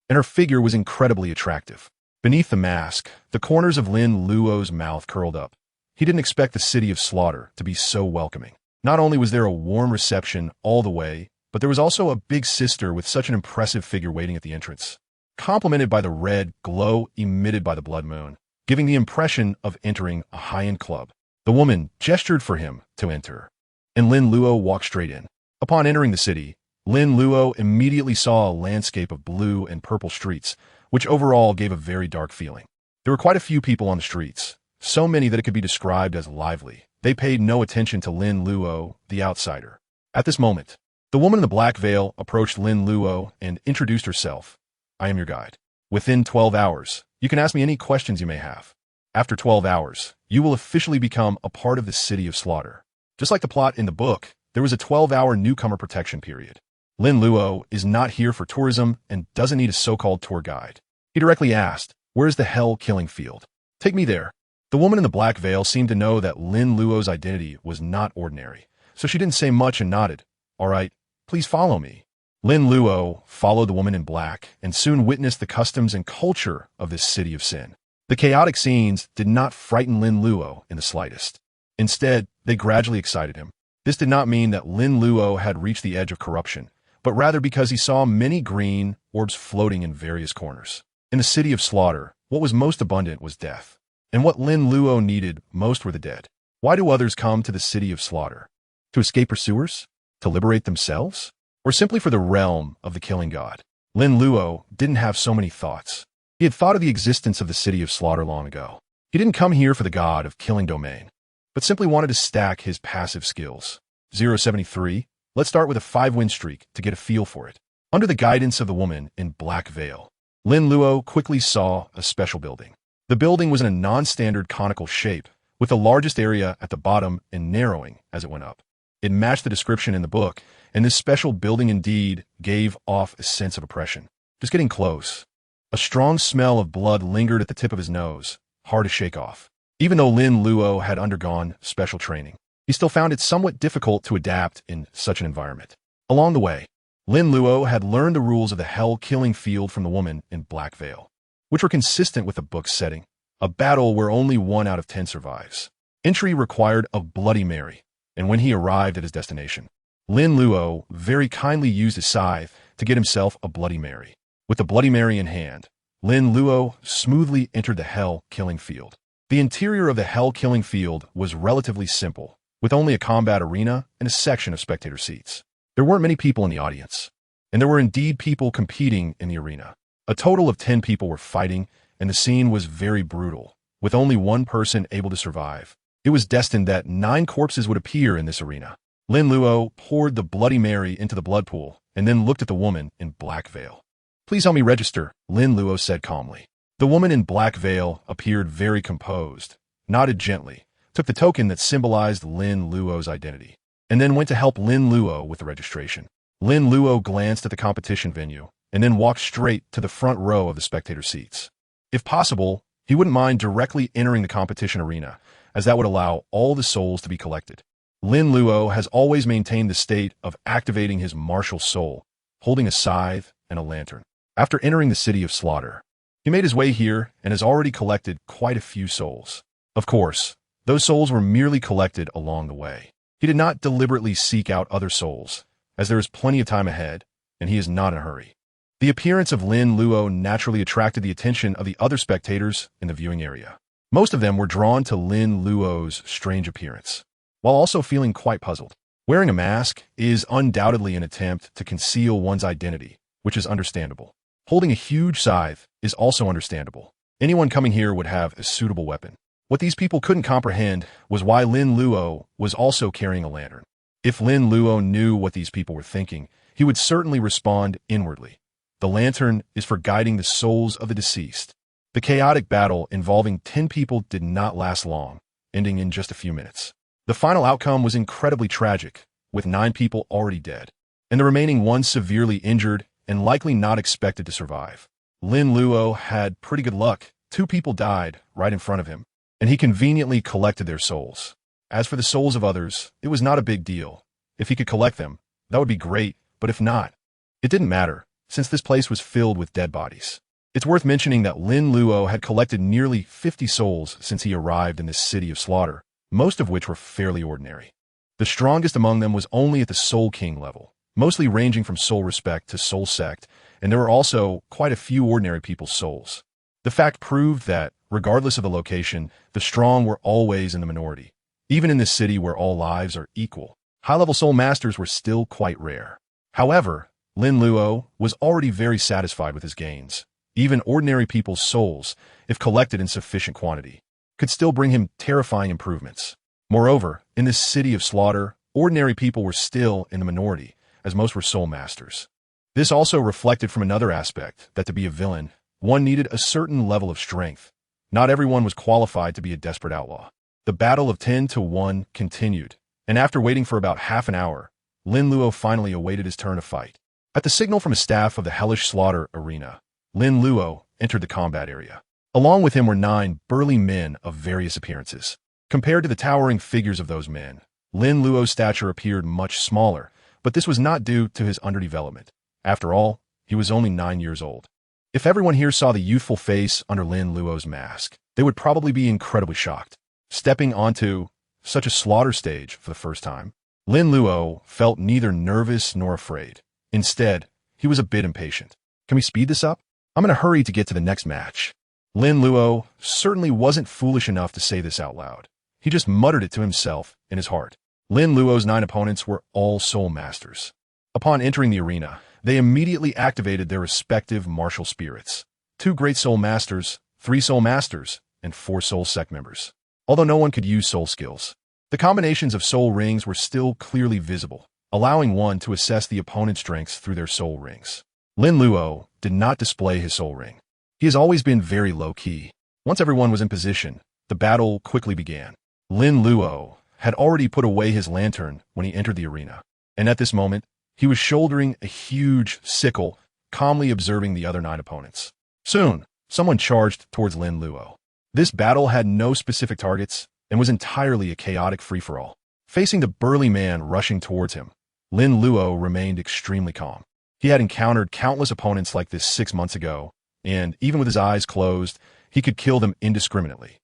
and her figure was incredibly attractive. Beneath the mask, the corners of Lin Luo's mouth curled up. He didn't expect the City of Slaughter to be so welcoming. Not only was there a warm reception all the way, but there was also a big sister with such an impressive figure waiting at the entrance, complemented by the red glow emitted by the blood moon, giving the impression of entering a high-end club. The woman gestured for him to enter, and Lin Luo walked straight in. Upon entering the city, Lin Luo immediately saw a landscape of blue and purple streets, which overall gave a very dark feeling. There were quite a few people on the streets, so many that it could be described as lively. They paid no attention to Lin Luo, the outsider. At this moment, the woman in the black veil approached Lin Luo and introduced herself. "I am your guide. Within 12 hours, you can ask me any questions you may have. After 12 hours, you will officially become a part of the City of Slaughter." Just like the plot in the book, there was a 12-hour newcomer protection period. Lin Luo is not here for tourism and doesn't need a so-called tour guide. He directly asked, "Where's the Hell Killing Field? Take me there." The woman in the black veil seemed to know that Lin Luo's identity was not ordinary, so she didn't say much and nodded. "All right, please follow me." Lin Luo followed the woman in black and soon witnessed the customs and culture of this city of sin. The chaotic scenes did not frighten Lin Luo in the slightest. Instead, they gradually excited him. This did not mean that Lin Luo had reached the edge of corruption, but rather because he saw many green orbs floating in various corners. In the city of slaughter, what was most abundant was death. And what Lin Luo needed most were the dead. Why do others come to the city of slaughter? To escape pursuers? To liberate themselves? Or simply for the realm of the killing god? Lin Luo didn't have so many thoughts. He had thought of the existence of the city of slaughter long ago. He didn't come here for the god of killing domain, but simply wanted to stack his passive skills. 073, let's start with a 5-win streak to get a feel for it. Under the guidance of the woman in black veil, Lin Luo quickly saw a special building. The building was in a non-standard conical shape, with the largest area at the bottom and narrowing as it went up. It matched the description in the book, and this special building indeed gave off a sense of oppression. Just getting close. A strong smell of blood lingered at the tip of his nose, hard to shake off. Even though Lin Luo had undergone special training, he still found it somewhat difficult to adapt in such an environment. Along the way, Lin Luo had learned the rules of the hell-killing field from the woman in black veil, which were consistent with the book's setting, a battle where only 1 out of 10 survives. Entry required a Bloody Mary, and when he arrived at his destination, Lin Luo very kindly used his scythe to get himself a Bloody Mary. With the Bloody Mary in hand, Lin Luo smoothly entered the hell-killing field. The interior of the hell-killing field was relatively simple, with only a combat arena and a section of spectator seats. There weren't many people in the audience, and there were indeed people competing in the arena. A total of 10 people were fighting, and the scene was very brutal, with only one person able to survive. It was destined that 9 corpses would appear in this arena. Lin Luo poured the Bloody Mary into the blood pool and then looked at the woman in black veil. "Please help me register," Lin Luo said calmly. The woman in black veil appeared very composed, nodded gently, took the token that symbolized Lin Luo's identity, and then went to help Lin Luo with the registration. Lin Luo glanced at the competition venue and then walked straight to the front row of the spectator seats. If possible, he wouldn't mind directly entering the competition arena, as that would allow all the souls to be collected. Lin Luo has always maintained the state of activating his martial soul, holding a scythe and a lantern. After entering the city of slaughter, he made his way here and has already collected quite a few souls. Of course, those souls were merely collected along the way. He did not deliberately seek out other souls, as there is plenty of time ahead, and he is not in a hurry. The appearance of Lin Luo naturally attracted the attention of the other spectators in the viewing area. Most of them were drawn to Lin Luo's strange appearance, while also feeling quite puzzled. Wearing a mask is undoubtedly an attempt to conceal one's identity, which is understandable. Holding a huge scythe is also understandable. Anyone coming here would have a suitable weapon. What these people couldn't comprehend was why Lin Luo was also carrying a lantern. If Lin Luo knew what these people were thinking, he would certainly respond inwardly. The lantern is for guiding the souls of the deceased. The chaotic battle involving 10 people did not last long, ending in just a few minutes. The final outcome was incredibly tragic, with 9 people already dead, and the remaining 1 severely injured and likely not expected to survive. Lin Luo had pretty good luck. 2 people died right in front of him, and he conveniently collected their souls. As for the souls of others, it was not a big deal. If he could collect them, that would be great, but if not, it didn't matter, since this place was filled with dead bodies. It's worth mentioning that Lin Luo had collected nearly 50 souls since he arrived in this city of slaughter, most of which were fairly ordinary. The strongest among them was only at the Soul King level, mostly ranging from Soul Respect to Soul Sect, and there were also quite a few ordinary people's souls. The fact proved that, regardless of the location, the strong were always in the minority. Even in this city where all lives are equal, high-level soul masters were still quite rare. However, Lin Luo was already very satisfied with his gains. Even ordinary people's souls, if collected in sufficient quantity, could still bring him terrifying improvements. Moreover, in this city of slaughter, ordinary people were still in the minority, as most were soul masters. This also reflected from another aspect that to be a villain, one needed a certain level of strength. Not everyone was qualified to be a desperate outlaw. The battle of 10 to 1 continued, and after waiting for about half an hour, Lin Luo finally awaited his turn to fight. At the signal from a staff of the Hellish Slaughter Arena, Lin Luo entered the combat area. Along with him were 9 burly men of various appearances. Compared to the towering figures of those men, Lin Luo's stature appeared much smaller, but this was not due to his underdevelopment. After all, he was only 9 years old. If everyone here saw the youthful face under Lin Luo's mask, they would probably be incredibly shocked. Stepping onto such a slaughter stage for the first time. Lin Luo felt neither nervous nor afraid. Instead, he was a bit impatient. Can we speed this up? I'm in a hurry to get to the next match. Lin Luo certainly wasn't foolish enough to say this out loud. He just muttered it to himself in his heart. Lin Luo's 9 opponents were all soul masters. Upon entering the arena, they immediately activated their respective martial spirits. 2 great soul masters, 3 soul masters, and 4 soul sect members. Although no one could use soul skills, the combinations of soul rings were still clearly visible, allowing one to assess the opponent's strengths through their soul rings. Lin Luo did not display his soul ring. He has always been very low-key. Once everyone was in position, the battle quickly began. Lin Luo had already put away his lantern when he entered the arena, and at this moment, he was shouldering a huge sickle, calmly observing the other 9 opponents. Soon, someone charged towards Lin Luo. This battle had no specific targets and was entirely a chaotic free-for-all. Facing the burly man rushing towards him, Lin Luo remained extremely calm. He had encountered countless opponents like this 6 months ago, and even with his eyes closed, he could kill them indiscriminately.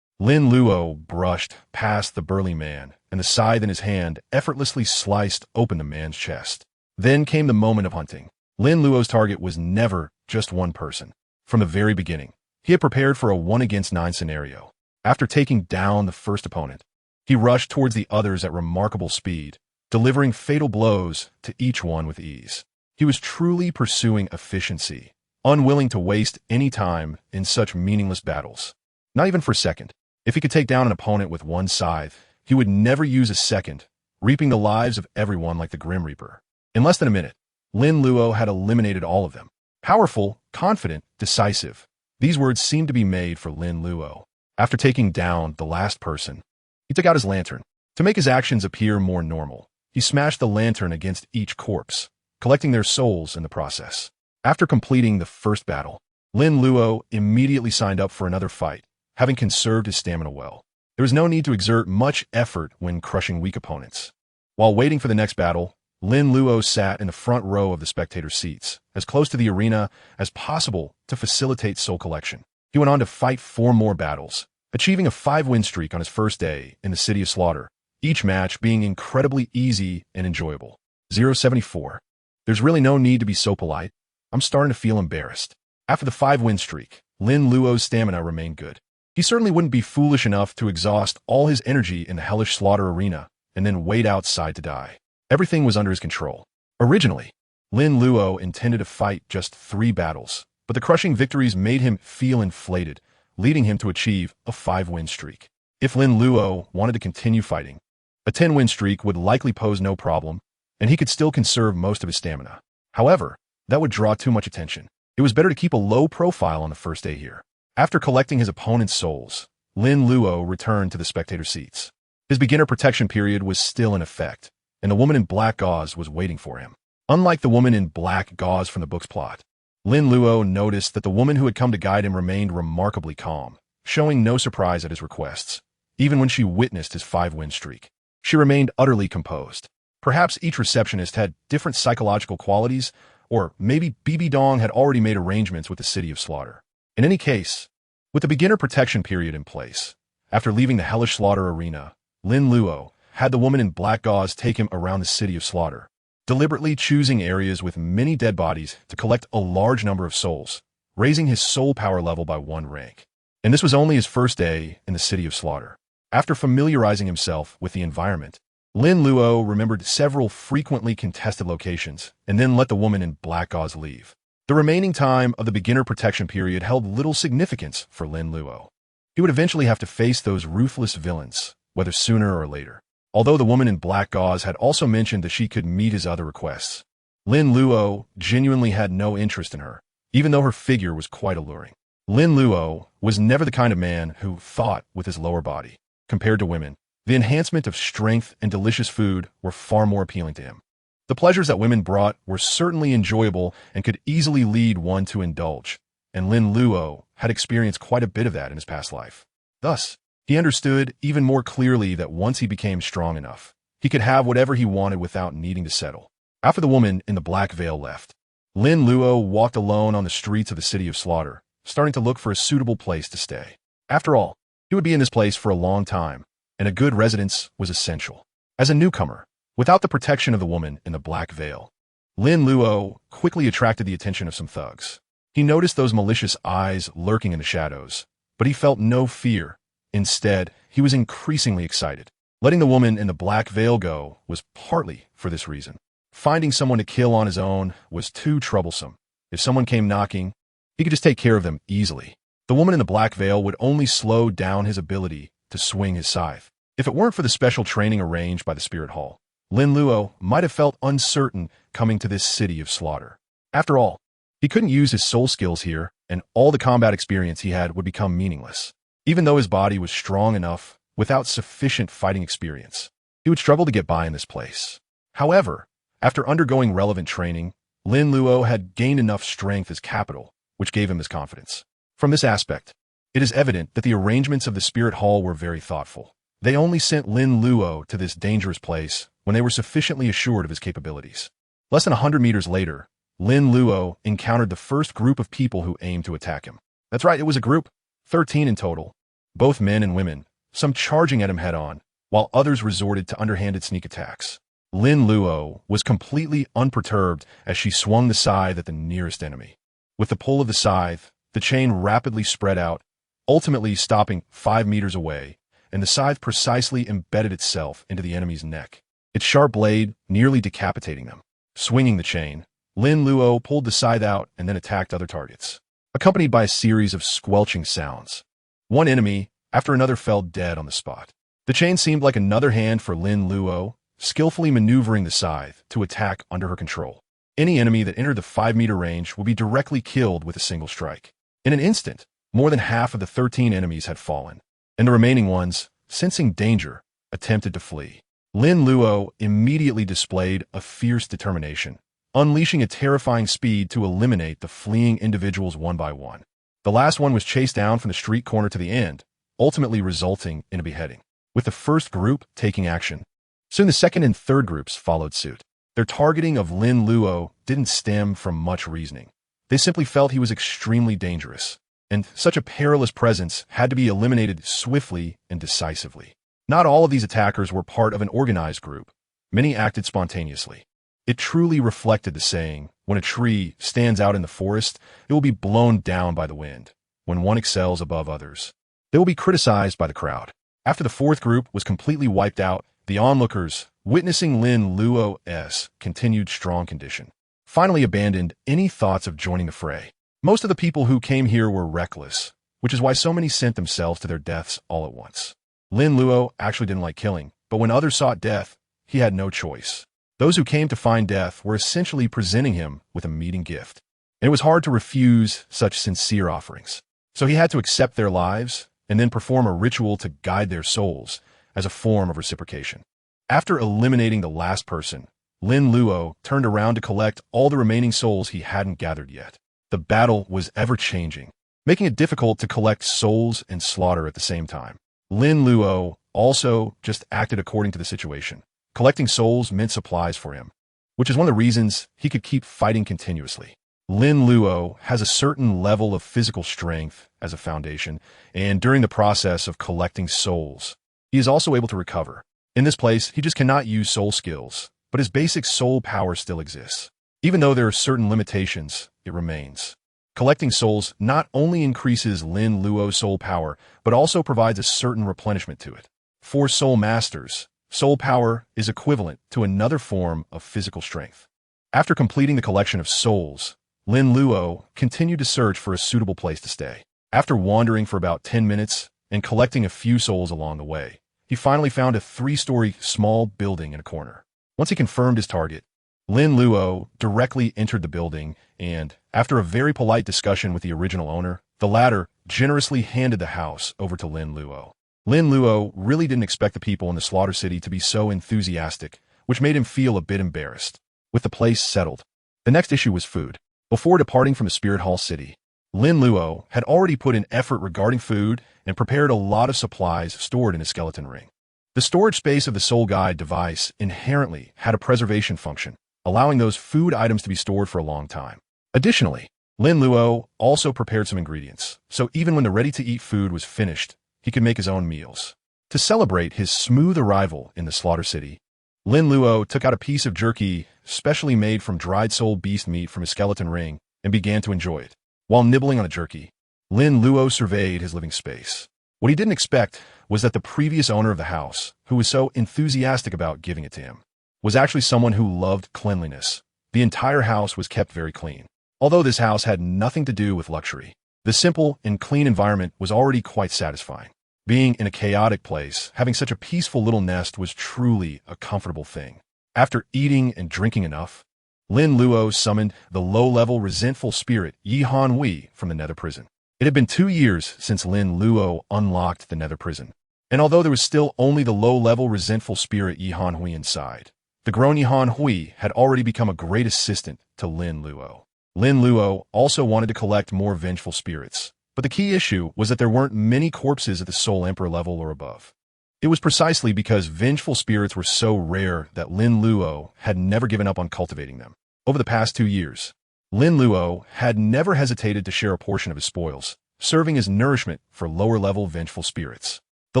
Lin Luo brushed past the burly man, and the scythe in his hand effortlessly sliced open the man's chest. Then came the moment of hunting. Lin Luo's target was never just one person. From the very beginning, he had prepared for a 1-against-9 scenario. After taking down the first opponent, he rushed towards the others at remarkable speed, delivering fatal blows to each one with ease. He was truly pursuing efficiency, unwilling to waste any time in such meaningless battles. Not even for a second. If he could take down an opponent with one scythe, he would never use a second, reaping the lives of everyone like the Grim Reaper. In less than a minute, Lin Luo had eliminated all of them. Powerful, confident, decisive. These words seemed to be made for Lin Luo. After taking down the last person, he took out his lantern. To make his actions appear more normal, he smashed the lantern against each corpse, collecting their souls in the process. After completing the first battle, Lin Luo immediately signed up for another fight, having conserved his stamina well. There was no need to exert much effort when crushing weak opponents. While waiting for the next battle, Lin Luo sat in the front row of the spectator seats, as close to the arena as possible to facilitate soul collection. He went on to fight 4 more battles, achieving a 5-win streak on his first day in the City of Slaughter, each match being incredibly easy and enjoyable. 074. There's really no need to be so polite. I'm starting to feel embarrassed. After the 5-win streak, Lin Luo's stamina remained good. He certainly wouldn't be foolish enough to exhaust all his energy in the hellish slaughter arena and then wait outside to die. Everything was under his control. Originally, Lin Luo intended to fight just 3 battles, but the crushing victories made him feel inflated, leading him to achieve a 5-win streak. If Lin Luo wanted to continue fighting, a 10-win streak would likely pose no problem, and he could still conserve most of his stamina. However, that would draw too much attention. It was better to keep a low profile on the first day here. After collecting his opponent's souls, Lin Luo returned to the spectator seats. His beginner protection period was still in effect, and the woman in black gauze was waiting for him. Unlike the woman in black gauze from the book's plot, Lin Luo noticed that the woman who had come to guide him remained remarkably calm, showing no surprise at his requests, even when she witnessed his 5-win streak. She remained utterly composed. Perhaps each receptionist had different psychological qualities, or maybe BB Dong had already made arrangements with the City of Slaughter. In any case, with the beginner protection period in place, after leaving the hellish slaughter arena, Lin Luo had the woman in black gauze take him around the City of Slaughter, deliberately choosing areas with many dead bodies to collect a large number of souls, raising his soul power level by 1 rank. And this was only his first day in the City of Slaughter. After familiarizing himself with the environment, Lin Luo remembered several frequently contested locations and then let the woman in black gauze leave. The remaining time of the beginner protection period held little significance for Lin Luo. He would eventually have to face those ruthless villains, whether sooner or later. Although the woman in black gauze had also mentioned that she could meet his other requests, Lin Luo genuinely had no interest in her, even though her figure was quite alluring. Lin Luo was never the kind of man who fought with his lower body. Compared to women, the enhancement of strength and delicious food were far more appealing to him. The pleasures that women brought were certainly enjoyable and could easily lead one to indulge, and Lin Luo had experienced quite a bit of that in his past life. Thus, he understood even more clearly that once he became strong enough, he could have whatever he wanted without needing to settle. After the woman in the black veil left, Lin Luo walked alone on the streets of the City of Slaughter, starting to look for a suitable place to stay. After all, he would be in this place for a long time, and a good residence was essential. As a newcomer, without the protection of the woman in the black veil, Lin Luo quickly attracted the attention of some thugs. He noticed those malicious eyes lurking in the shadows, but he felt no fear. Instead, he was increasingly excited. Letting the woman in the black veil go was partly for this reason. Finding someone to kill on his own was too troublesome. If someone came knocking, he could just take care of them easily. The woman in the black veil would only slow down his ability to swing his scythe. If it weren't for the special training arranged by the Spirit Hall, Lin Luo might have felt uncertain coming to this city of slaughter. After all, he couldn't use his soul skills here, and all the combat experience he had would become meaningless. Even though his body was strong enough, without sufficient fighting experience, he would struggle to get by in this place. However, after undergoing relevant training, Lin Luo had gained enough strength as capital, which gave him his confidence. From this aspect, it is evident that the arrangements of the Spirit Hall were very thoughtful. They only sent Lin Luo to this dangerous place when they were sufficiently assured of his capabilities. Less than 100 meters later, Lin Luo encountered the first group of people who aimed to attack him. That's right, it was a group, 13 in total, both men and women, some charging at him head-on, while others resorted to underhanded sneak attacks. Lin Luo was completely unperturbed as she swung the scythe at the nearest enemy. With the pull of the scythe, the chain rapidly spread out, ultimately stopping 5 meters away, and the scythe precisely embedded itself into the enemy's neck, its sharp blade nearly decapitating them. Swinging the chain, Lin Luo pulled the scythe out and then attacked other targets, accompanied by a series of squelching sounds. One enemy after another fell dead on the spot. The chain seemed like another hand for Lin Luo, skillfully maneuvering the scythe to attack under her control. Any enemy that entered the 5-meter range would be directly killed with a single strike. In an instant, more than half of the 13 enemies had fallen, and the remaining ones, sensing danger, attempted to flee. Lin Luo immediately displayed a fierce determination, unleashing a terrifying speed to eliminate the fleeing individuals one by one. The last one was chased down from the street corner to the end, ultimately resulting in a beheading, with the first group taking action. Soon the second and third groups followed suit. Their targeting of Lin Luo didn't stem from much reasoning. They simply felt he was extremely dangerous, and such a perilous presence had to be eliminated swiftly and decisively. Not all of these attackers were part of an organized group. Many acted spontaneously. It truly reflected the saying, when a tree stands out in the forest, it will be blown down by the wind. When one excels above others, they will be criticized by the crowd. After the fourth group was completely wiped out, the onlookers, witnessing Lin Luo's continued strong condition, finally abandoned any thoughts of joining the fray. Most of the people who came here were reckless, which is why so many sent themselves to their deaths all at once. Lin Luo actually didn't like killing, but when others sought death, he had no choice. Those who came to find death were essentially presenting him with a meeting gift, and it was hard to refuse such sincere offerings. So he had to accept their lives and then perform a ritual to guide their souls as a form of reciprocation. After eliminating the last person, Lin Luo turned around to collect all the remaining souls he hadn't gathered yet. The battle was ever-changing, making it difficult to collect souls and slaughter at the same time. Lin Luo also just acted according to the situation. Collecting souls meant supplies for him, which is one of the reasons he could keep fighting continuously. Lin Luo has a certain level of physical strength as a foundation, and during the process of collecting souls, he is also able to recover. In this place, he just cannot use soul skills, but his basic soul power still exists. Even though there are certain limitations, it remains. Collecting souls not only increases Lin Luo's soul power, but also provides a certain replenishment to it. For soul masters, soul power is equivalent to another form of physical strength. After completing the collection of souls, Lin Luo continued to search for a suitable place to stay. After wandering for about 10 minutes and collecting a few souls along the way, he finally found a 3-story small building in a corner. Once he confirmed his target, Lin Luo directly entered the building and, after a very polite discussion with the original owner, the latter generously handed the house over to Lin Luo. Lin Luo really didn't expect the people in the Slaughter City to be so enthusiastic, which made him feel a bit embarrassed. With the place settled, the next issue was food. Before departing from the Spirit Hall City, Lin Luo had already put in effort regarding food and prepared a lot of supplies stored in his skeleton ring. The storage space of the Soul Guide device inherently had a preservation function, allowing those food items to be stored for a long time. Additionally, Lin Luo also prepared some ingredients, so even when the ready-to-eat food was finished, he could make his own meals. To celebrate his smooth arrival in the Slaughter City, Lin Luo took out a piece of jerky specially made from dried soul beast meat from his skeleton ring and began to enjoy it. While nibbling on the jerky, Lin Luo surveyed his living space. What he didn't expect was that the previous owner of the house, who was so enthusiastic about giving it to him, was actually someone who loved cleanliness. The entire house was kept very clean. Although this house had nothing to do with luxury, the simple and clean environment was already quite satisfying. Being in a chaotic place, having such a peaceful little nest was truly a comfortable thing. After eating and drinking enough, Lin Luo summoned the low-level resentful spirit Yihan Hui from the Nether Prison. It had been 2 years since Lin Luo unlocked the Nether Prison, and although there was still only the low-level resentful spirit Yihan Hui inside, the grown Yihan Hui had already become a great assistant to Lin Luo. Lin Luo also wanted to collect more vengeful spirits, but the key issue was that there weren't many corpses at the Soul Emperor level or above. It was precisely because vengeful spirits were so rare that Lin Luo had never given up on cultivating them. Over the past 2 years, Lin Luo had never hesitated to share a portion of his spoils, serving as nourishment for lower-level vengeful spirits. The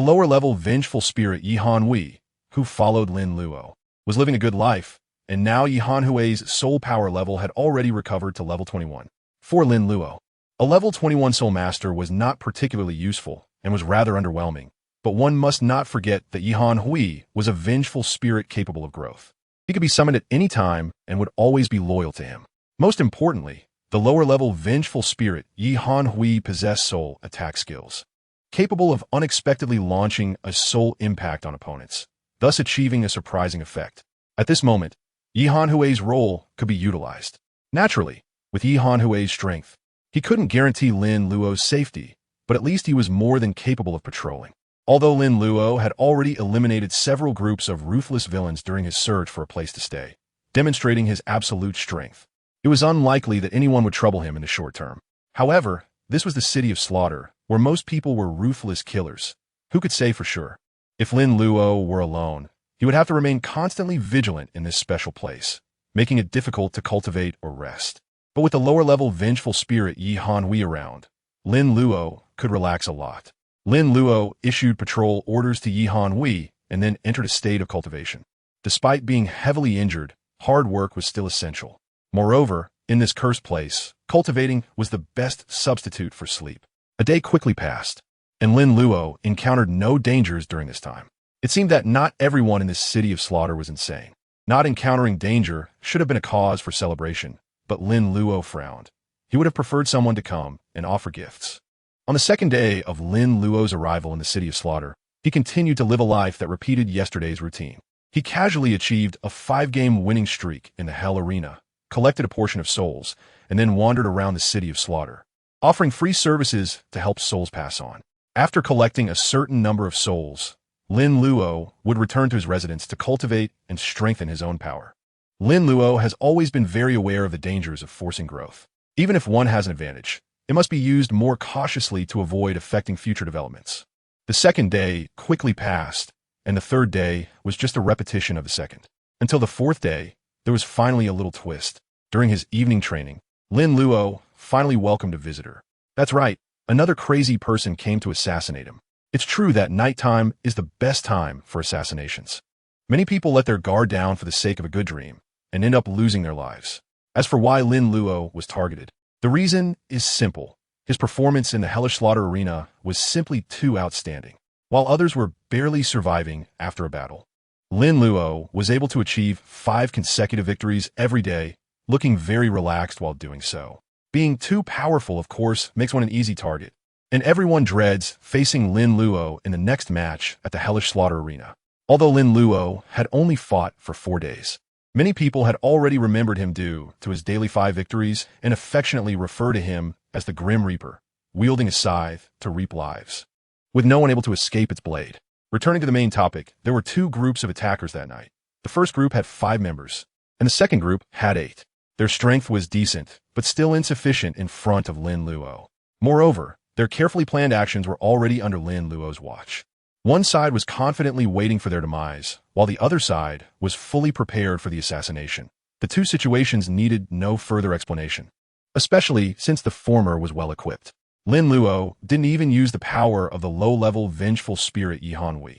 lower-level vengeful spirit Yihan Hui, who followed Lin Luo, was living a good life, and now Yihan Hui's soul power level had already recovered to level 21. For Lin Luo, a level 21 soul master was not particularly useful and was rather underwhelming, but one must not forget that Yihan Hui was a vengeful spirit capable of growth. He could be summoned at any time and would always be loyal to him. Most importantly, the lower-level vengeful spirit Yihan Hui possessed soul attack skills, capable of unexpectedly launching a soul impact on opponents, thus achieving a surprising effect. At this moment, Yihan Hui's role could be utilized. Naturally, with Yihan Hui's strength, he couldn't guarantee Lin Luo's safety, but at least he was more than capable of patrolling. Although Lin Luo had already eliminated several groups of ruthless villains during his search for a place to stay, demonstrating his absolute strength, it was unlikely that anyone would trouble him in the short term. However, this was the city of slaughter, where most people were ruthless killers. Who could say for sure? If Lin Luo were alone, he would have to remain constantly vigilant in this special place, making it difficult to cultivate or rest. But with the lower-level vengeful spirit Yihan Hui around, Lin Luo could relax a lot. Lin Luo issued patrol orders to Yihan Hui and then entered a state of cultivation. Despite being heavily injured, hard work was still essential. Moreover, in this cursed place, cultivating was the best substitute for sleep. A day quickly passed, and Lin Luo encountered no dangers during this time. It seemed that not everyone in this city of slaughter was insane. Not encountering danger should have been a cause for celebration, but Lin Luo frowned. He would have preferred someone to come and offer gifts. On the second day of Lin Luo's arrival in the city of slaughter, he continued to live a life that repeated yesterday's routine. He casually achieved a 5-game winning streak in the Hell Arena, collected a portion of souls, and then wandered around the city of slaughter, offering free services to help souls pass on. After collecting a certain number of souls, Lin Luo would return to his residence to cultivate and strengthen his own power. Lin Luo has always been very aware of the dangers of forcing growth. Even if one has an advantage, it must be used more cautiously to avoid affecting future developments. The second day quickly passed, and the third day was just a repetition of the second. Until the fourth day, there was finally a little twist. During his evening training, Lin Luo finally welcomed a visitor. That's right, another crazy person came to assassinate him. It's true that nighttime is the best time for assassinations. Many people let their guard down for the sake of a good dream and end up losing their lives. As for why Lin Luo was targeted, the reason is simple. His performance in the Hellish Slaughter Arena was simply too outstanding. While others were barely surviving after a battle, Lin Luo was able to achieve 5 consecutive victories every day, looking very relaxed while doing so. Being too powerful, of course, makes one an easy target, and everyone dreads facing Lin Luo in the next match at the Hellish Slaughter Arena. Although Lin Luo had only fought for 4 days, many people had already remembered him due to his daily 5 victories and affectionately refer to him as the Grim Reaper, wielding a scythe to reap lives, with no one able to escape its blade. Returning to the main topic, there were 2 groups of attackers that night. The first group had 5 members, and the second group had 8. Their strength was decent, but still insufficient in front of Lin Luo. Moreover, their carefully planned actions were already under Lin Luo's watch. One side was confidently waiting for their demise, while the other side was fully prepared for the assassination. The 2 situations needed no further explanation, especially since the former was well-equipped. Lin Luo didn't even use the power of the low-level vengeful spirit Yihan Hui.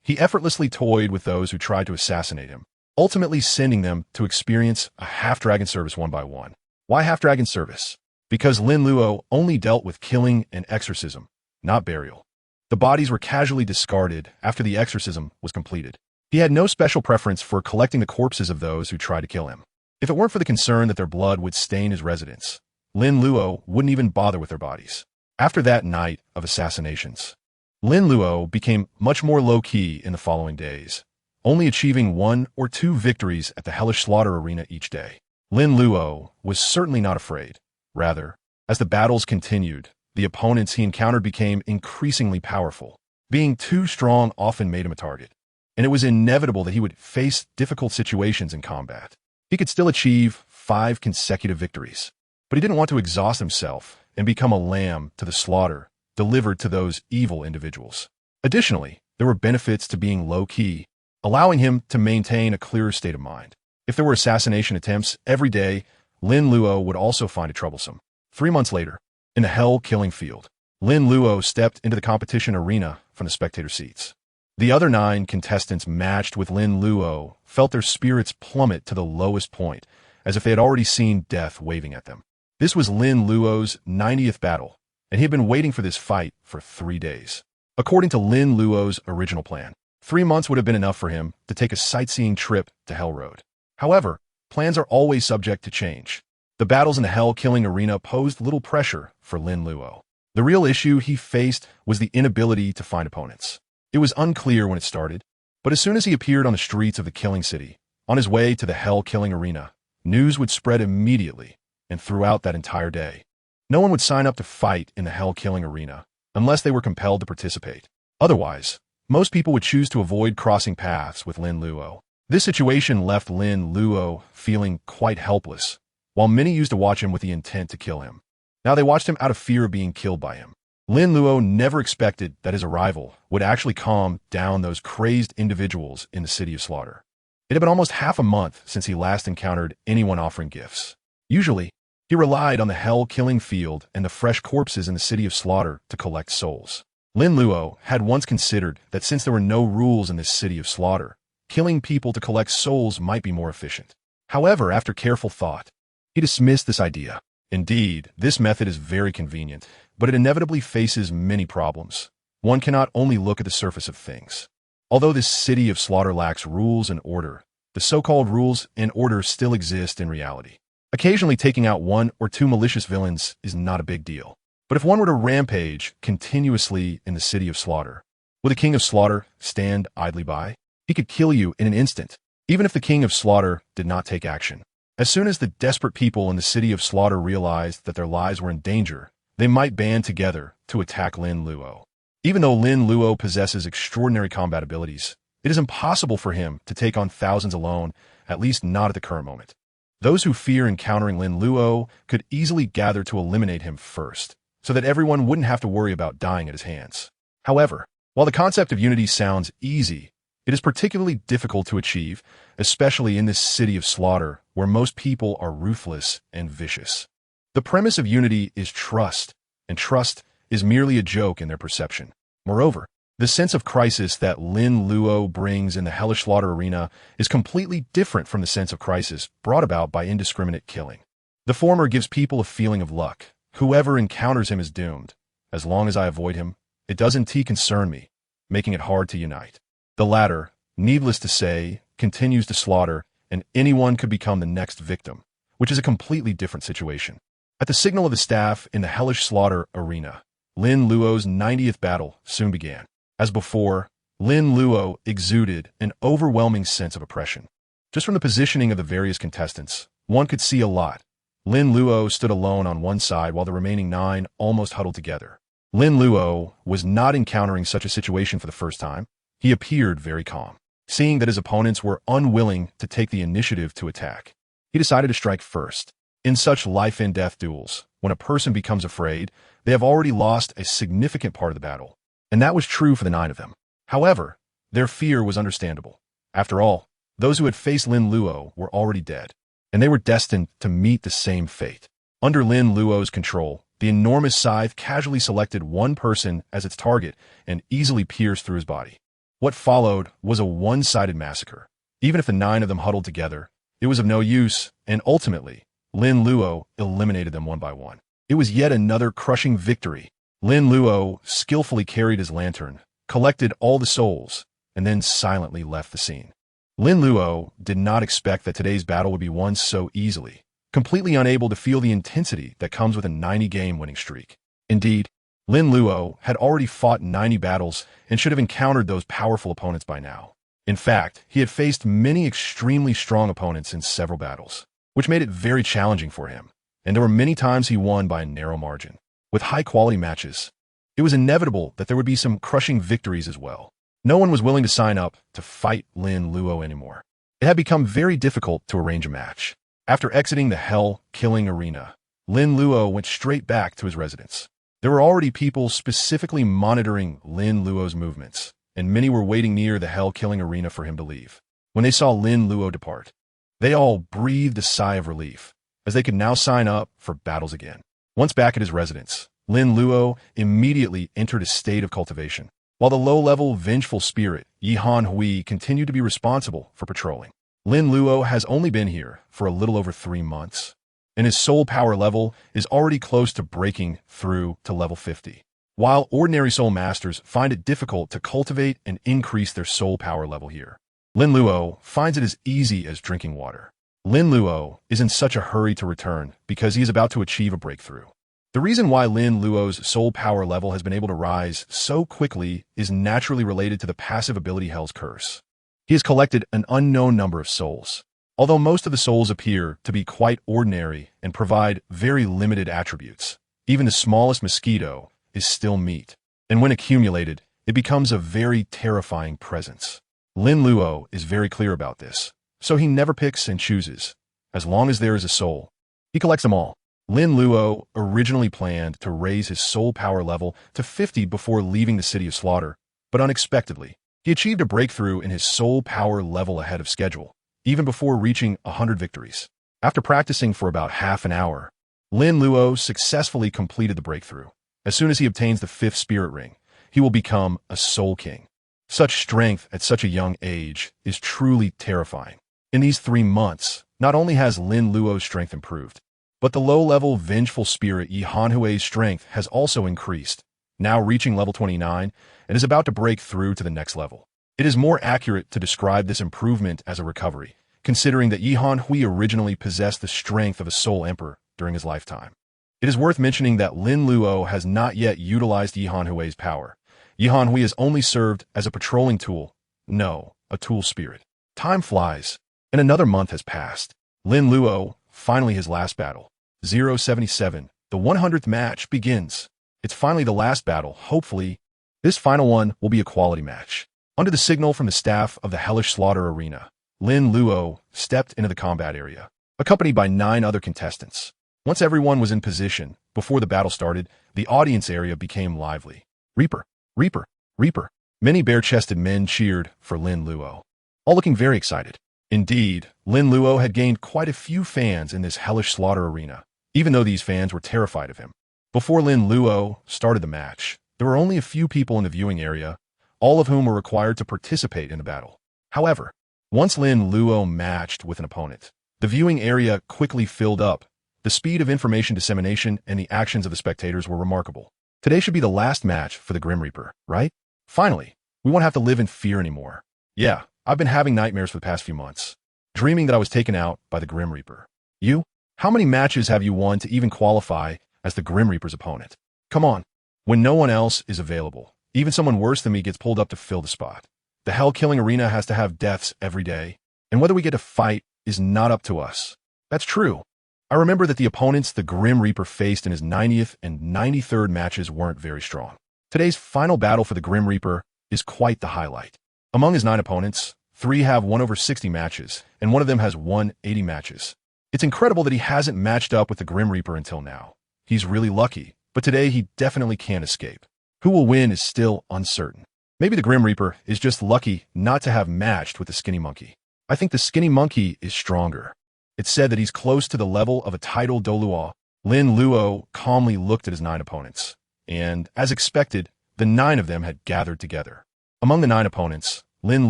He effortlessly toyed with those who tried to assassinate him, ultimately sending them to experience a half-dragon service one by one. Why half-dragon service? Because Lin Luo only dealt with killing and exorcism, not burial. The bodies were casually discarded after the exorcism was completed. He had no special preference for collecting the corpses of those who tried to kill him. If it weren't for the concern that their blood would stain his residence, Lin Luo wouldn't even bother with their bodies. After that night of assassinations, Lin Luo became much more low-key in the following days, only achieving 1 or 2 victories at the hellish slaughter arena each day. Lin Luo was certainly not afraid. Rather, as the battles continued, the opponents he encountered became increasingly powerful. Being too strong often made him a target, and it was inevitable that he would face difficult situations in combat. He could still achieve 5 consecutive victories, but he didn't want to exhaust himself and become a lamb to the slaughter delivered to those evil individuals. Additionally, there were benefits to being low-key, allowing him to maintain a clearer state of mind. If there were assassination attempts every day, Lin Luo would also find it troublesome. 3 months later, in the hell-killing field, Lin Luo stepped into the competition arena from the spectator seats. The other 9 contestants matched with Lin Luo felt their spirits plummet to the lowest point, as if they had already seen death waving at them. This was Lin Luo's 90th battle, and he had been waiting for this fight for 3 days. According to Lin Luo's original plan, 3 months would have been enough for him to take a sightseeing trip to Hell Road. However, plans are always subject to change. The battles in the hell-killing arena posed little pressure for Lin Luo. The real issue he faced was the inability to find opponents. It was unclear when it started, but as soon as he appeared on the streets of the killing city, on his way to the hell-killing arena, news would spread immediately and throughout that entire day. No one would sign up to fight in the hell-killing arena unless they were compelled to participate. Otherwise, most people would choose to avoid crossing paths with Lin Luo. This situation left Lin Luo feeling quite helpless, while many used to watch him with the intent to kill him. Now they watched him out of fear of being killed by him. Lin Luo never expected that his arrival would actually calm down those crazed individuals in the City of Slaughter. It had been almost half a month since he last encountered anyone offering gifts. Usually, he relied on the hell-killing field and the fresh corpses in the City of Slaughter to collect souls. Lin Luo had once considered that since there were no rules in this City of Slaughter, killing people to collect souls might be more efficient. However, after careful thought, he dismissed this idea. Indeed, this method is very convenient, but it inevitably faces many problems. One cannot only look at the surface of things. Although this City of Slaughter lacks rules and order, the so-called rules and order still exist in reality. Occasionally taking out 1 or 2 malicious villains is not a big deal. But if one were to rampage continuously in the City of Slaughter, would the King of Slaughter stand idly by? He could kill you in an instant, even if the King of Slaughter did not take action. As soon as the desperate people in the City of Slaughter realized that their lives were in danger, they might band together to attack Lin Luo. Even though Lin Luo possesses extraordinary combat abilities, it is impossible for him to take on thousands alone, at least not at the current moment. Those who fear encountering Lin Luo could easily gather to eliminate him first, so that everyone wouldn't have to worry about dying at his hands. However, while the concept of unity sounds easy, it is particularly difficult to achieve, especially in this City of Slaughter, where most people are ruthless and vicious. The premise of unity is trust, and trust is merely a joke in their perception. Moreover, the sense of crisis that Lin Luo brings in the hellish slaughter arena is completely different from the sense of crisis brought about by indiscriminate killing. The former gives people a feeling of luck. Whoever encounters him is doomed. As long as I avoid him, it doesn't concern me, making it hard to unite. The latter, needless to say, continues to slaughter, and anyone could become the next victim, which is a completely different situation. At the signal of the staff in the hellish slaughter arena, Lin Luo's 90th battle soon began. As before, Lin Luo exuded an overwhelming sense of oppression. Just from the positioning of the various contestants, one could see a lot. Lin Luo stood alone on one side while the remaining 9 almost huddled together. Lin Luo was not encountering such a situation for the first time. He appeared very calm. Seeing that his opponents were unwilling to take the initiative to attack, he decided to strike first. In such life-and-death duels, when a person becomes afraid, they have already lost a significant part of the battle. And that was true for the 9 of them. However, their fear was understandable. After all, those who had faced Lin Luo were already dead, and they were destined to meet the same fate. Under Lin Luo's control, the enormous scythe casually selected one person as its target and easily pierced through his body. What followed was a one-sided massacre. Even if the 9 of them huddled together, it was of no use, and ultimately, Lin Luo eliminated them one by one. It was yet another crushing victory. Lin Luo skillfully carried his lantern, collected all the souls, and then silently left the scene. Lin Luo did not expect that today's battle would be won so easily, completely unable to feel the intensity that comes with a 90-game winning streak. Indeed, Lin Luo had already fought 90 battles and should have encountered those powerful opponents by now. In fact, he had faced many extremely strong opponents in several battles, which made it very challenging for him, and there were many times he won by a narrow margin. With high-quality matches, it was inevitable that there would be some crushing victories as well. No one was willing to sign up to fight Lin Luo anymore. It had become very difficult to arrange a match. After exiting the hell-killing arena, Lin Luo went straight back to his residence. There were already people specifically monitoring Lin Luo's movements, and many were waiting near the hell-killing arena for him to leave. When they saw Lin Luo depart, they all breathed a sigh of relief, as they could now sign up for battles again. Once back at his residence, Lin Luo immediately entered a state of cultivation, while the low-level vengeful spirit Yihan Hui continued to be responsible for patrolling. Lin Luo has only been here for a little over 3 months, and his soul power level is already close to breaking through to level 50. While ordinary soul masters find it difficult to cultivate and increase their soul power level here, Lin Luo finds it as easy as drinking water. Lin Luo is in such a hurry to return because he is about to achieve a breakthrough. The reason why Lin Luo's soul power level has been able to rise so quickly is naturally related to the passive ability Hell's Curse. He has collected an unknown number of souls. Although most of the souls appear to be quite ordinary and provide very limited attributes, even the smallest mosquito is still meat, and when accumulated, it becomes a very terrifying presence. Lin Luo is very clear about this, so he never picks and chooses. As long as there is a soul, he collects them all. Lin Luo originally planned to raise his soul power level to 50 before leaving the City of Slaughter, but unexpectedly, he achieved a breakthrough in his soul power level ahead of schedule, even before reaching 100 victories. After practicing for about half an hour, Lin Luo successfully completed the breakthrough. As soon as he obtains the 5th spirit ring, he will become a Soul King. Such strength at such a young age is truly terrifying. In these 3 months, not only has Lin Luo's strength improved, but the low-level vengeful spirit Yihan Hui's strength has also increased, now reaching level 29, and is about to break through to the next level. It is more accurate to describe this improvement as a recovery, considering that Yihan Hui originally possessed the strength of a Soul Emperor during his lifetime. It is worth mentioning that Lin Luo has not yet utilized Yihan Hui's power. Yihan Hui has only served as a patrolling tool, no, a tool spirit. Time flies, and another month has passed. Lin Luo, finally his last battle. 077, the 100th match begins. It's finally the last battle, hopefully. This final one will be a quality match. Under the signal from the staff of the Hellish Slaughter Arena, Lin Luo stepped into the combat area, accompanied by 9 other contestants. Once everyone was in position, before the battle started, the audience area became lively. Reaper, Reaper, Reaper. Many bare-chested men cheered for Lin Luo, all looking very excited. Indeed, Lin Luo had gained quite a few fans in this Hellish Slaughter arena, even though these fans were terrified of him. Before Lin Luo started the match, there were only a few people in the viewing area, all of whom were required to participate in the battle. However, once Lin Luo matched with an opponent, the viewing area quickly filled up. The speed of information dissemination and the actions of the spectators were remarkable. Today should be the last match for the Grim Reaper, right? Finally, we won't have to live in fear anymore. Yeah, I've been having nightmares for the past few months, dreaming that I was taken out by the Grim Reaper. You? How many matches have you won to even qualify as the Grim Reaper's opponent? Come on. When no one else is available, even someone worse than me gets pulled up to fill the spot. The hell-killing arena has to have deaths every day, and whether we get to fight is not up to us. That's true. I remember that the opponents the Grim Reaper faced in his 90th and 93rd matches weren't very strong. Today's final battle for the Grim Reaper is quite the highlight. Among his 9 opponents, 3 have won over 60 matches, and one of them has won 80 matches. It's incredible that he hasn't matched up with the Grim Reaper until now. He's really lucky, but today he definitely can't escape. Who will win is still uncertain. Maybe the Grim Reaper is just lucky not to have matched with the Skinny Monkey. I think the Skinny Monkey is stronger. It's said that he's close to the level of a titled Douluo. Lin Luo calmly looked at his 9 opponents, and, as expected, the 9 of them had gathered together. Among the 9 opponents, Lin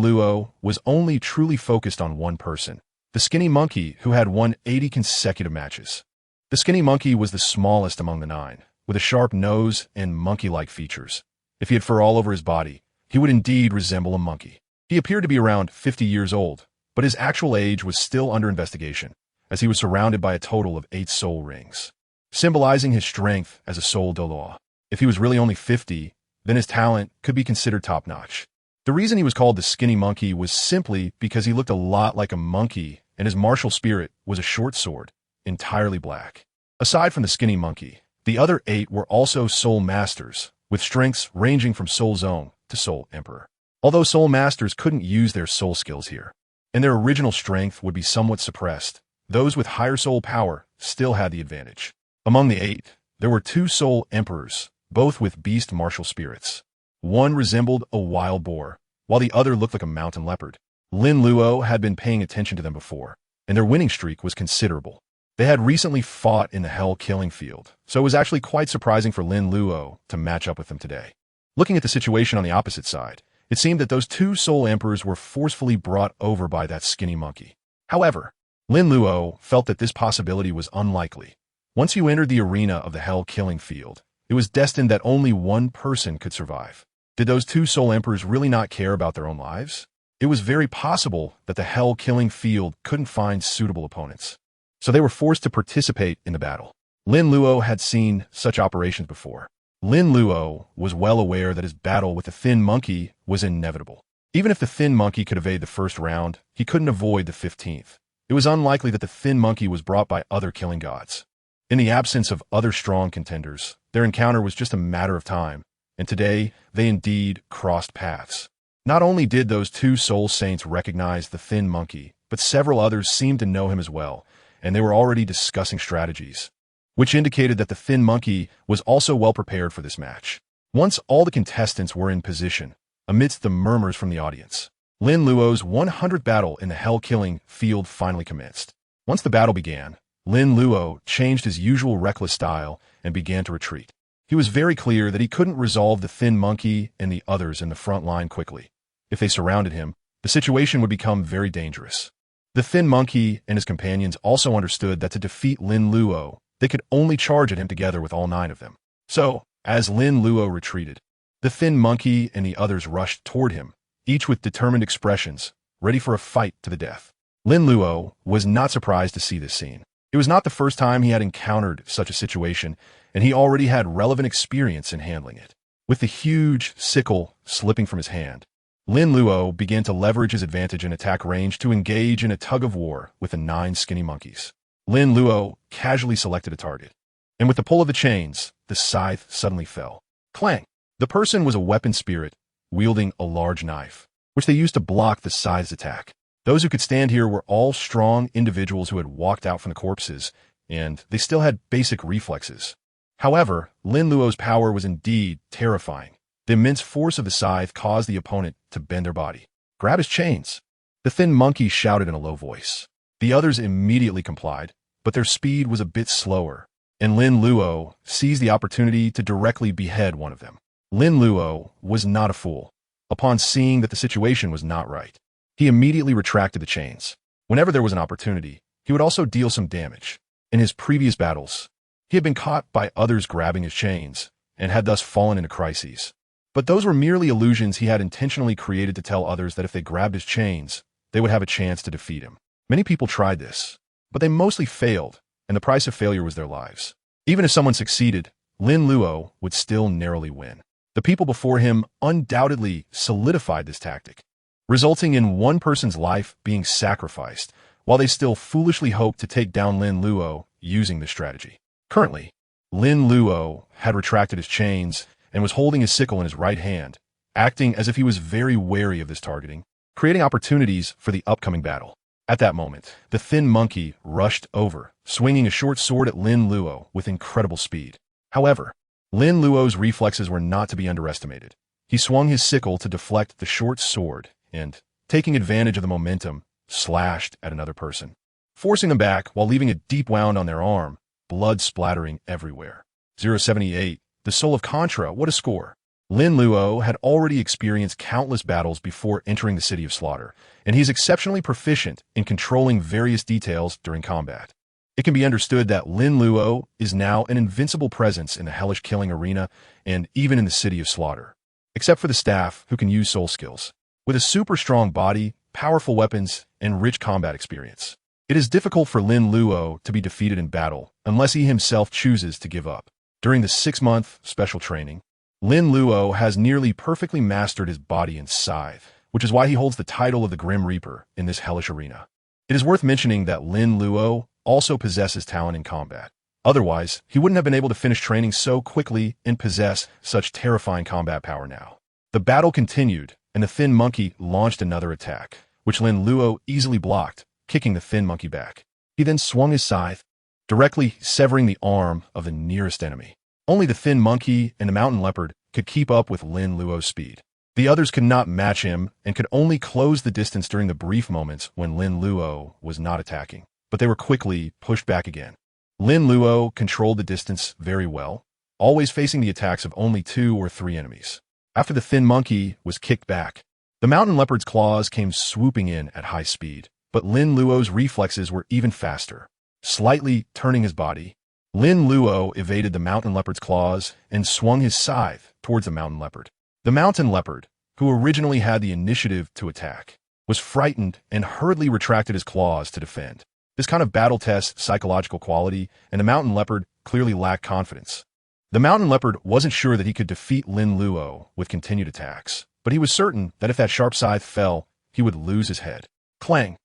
Luo was only truly focused on one person, the skinny monkey who had won 80 consecutive matches. The skinny monkey was the smallest among the 9, with a sharp nose and monkey-like features. If he had fur all over his body, he would indeed resemble a monkey. He appeared to be around 50 years old, but his actual age was still under investigation, as he was surrounded by a total of 8 soul rings, symbolizing his strength as a soul Douluo. If he was really only 50, then his talent could be considered top-notch. The reason he was called the skinny monkey was simply because he looked a lot like a monkey, and his martial spirit was a short sword, entirely black. Aside from the skinny monkey, the other 8 were also soul masters, with strengths ranging from soul zone to soul emperor. Although soul masters couldn't use their soul skills here, and their original strength would be somewhat suppressed, those with higher soul power still had the advantage. Among the 8, there were 2 soul emperors, both with beast martial spirits. One resembled a wild boar, while the other looked like a mountain leopard. Lin Luo had been paying attention to them before, and their winning streak was considerable. They had recently fought in the Hell Killing Field, so it was actually quite surprising for Lin Luo to match up with them today. Looking at the situation on the opposite side, it seemed that those 2 soul emperors were forcefully brought over by that skinny monkey. However, Lin Luo felt that this possibility was unlikely. Once you entered the arena of the Hell Killing Field, it was destined that only one person could survive. Did those 2 soul emperors really not care about their own lives? It was very possible that the Hell Killing Field couldn't find suitable opponents, so they were forced to participate in the battle. Lin Luo had seen such operations before. Lin Luo was well aware that his battle with the thin monkey was inevitable. Even if the thin monkey could evade the first round, he couldn't avoid the 15th. It was unlikely that the thin monkey was brought by other killing gods. In the absence of other strong contenders, their encounter was just a matter of time, and today they indeed crossed paths. Not only did those 2 soul saints recognize the thin monkey, but several others seemed to know him as well, and they were already discussing strategies, which indicated that the thin monkey was also well prepared for this match. Once all the contestants were in position, amidst the murmurs from the audience, Lin Luo's 100th battle in the Hell Killing Field finally commenced. Once the battle began, Lin Luo changed his usual reckless style and began to retreat. He was very clear that he couldn't resolve the thin monkey and the others in the front line quickly. If they surrounded him, the situation would become very dangerous. The thin monkey and his companions also understood that to defeat Lin Luo, they could only charge at him together with all 9 of them. So, as Lin Luo retreated, the thin monkey and the others rushed toward him, each with determined expressions, ready for a fight to the death. Lin Luo was not surprised to see this scene. It was not the first time he had encountered such a situation, and he already had relevant experience in handling it. With the huge sickle slipping from his hand, Lin Luo began to leverage his advantage in attack range to engage in a tug-of-war with the 9 skinny monkeys. Lin Luo casually selected a target, and with the pull of the chains, the scythe suddenly fell. Clang! The person was a weapon spirit, wielding a large knife, which they used to block the scythe's attack. Those who could stand here were all strong individuals who had walked out from the corpses, and they still had basic reflexes. However, Lin Luo's power was indeed terrifying. The immense force of the scythe caused the opponent to bend their body. Grab his chains! The thin monkey shouted in a low voice. The others immediately complied, but their speed was a bit slower, and Lin Luo seized the opportunity to directly behead one of them. Lin Luo was not a fool. Upon seeing that the situation was not right, he immediately retracted the chains. Whenever there was an opportunity, he would also deal some damage. In his previous battles, he had been caught by others grabbing his chains, and had thus fallen into crises. But those were merely illusions he had intentionally created to tell others that if they grabbed his chains, they would have a chance to defeat him. Many people tried this, but they mostly failed, and the price of failure was their lives. Even if someone succeeded, Lin Luo would still narrowly win. The people before him undoubtedly solidified this tactic, resulting in one person's life being sacrificed, while they still foolishly hoped to take down Lin Luo using this strategy. Currently, Lin Luo had retracted his chains and was holding his sickle in his right hand, acting as if he was very wary of this targeting, creating opportunities for the upcoming battle. At that moment, the thin monkey rushed over, swinging a short sword at Lin Luo with incredible speed. However, Lin Luo's reflexes were not to be underestimated. He swung his sickle to deflect the short sword and, taking advantage of the momentum, slashed at another person, forcing them back while leaving a deep wound on their arm, blood splattering everywhere. 078, the soul of Contra, what a score! Lin Luo had already experienced countless battles before entering the City of Slaughter, and he is exceptionally proficient in controlling various details during combat. It can be understood that Lin Luo is now an invincible presence in the hellish killing arena and even in the City of Slaughter, except for the staff who can use soul skills. With a super strong body, powerful weapons, and rich combat experience, it is difficult for Lin Luo to be defeated in battle unless he himself chooses to give up. During the 6-month special training, Lin Luo has nearly perfectly mastered his body and scythe, which is why he holds the title of the Grim Reaper in this hellish arena. It is worth mentioning that Lin Luo also possesses talent in combat. Otherwise, he wouldn't have been able to finish training so quickly and possess such terrifying combat power now. The battle continued, and the Thin Monkey launched another attack, which Lin Luo easily blocked, kicking the Thin Monkey back. He then swung his scythe, directly severing the arm of the nearest enemy. Only the Thin Monkey and the Mountain Leopard could keep up with Lin Luo's speed. The others could not match him and could only close the distance during the brief moments when Lin Luo was not attacking, but they were quickly pushed back again. Lin Luo controlled the distance very well, always facing the attacks of only 2 or 3 enemies. After the Thin Monkey was kicked back, the Mountain Leopard's claws came swooping in at high speed, but Lin Luo's reflexes were even faster. Slightly turning his body, Lin Luo evaded the Mountain Leopard's claws and swung his scythe towards the Mountain Leopard. The Mountain Leopard, who originally had the initiative to attack, was frightened and hurriedly retracted his claws to defend. This kind of battle tests psychological quality, and the Mountain Leopard clearly lacked confidence. The Mountain Leopard wasn't sure that he could defeat Lin Luo with continued attacks, but he was certain that if that sharp scythe fell, he would lose his head. Clang!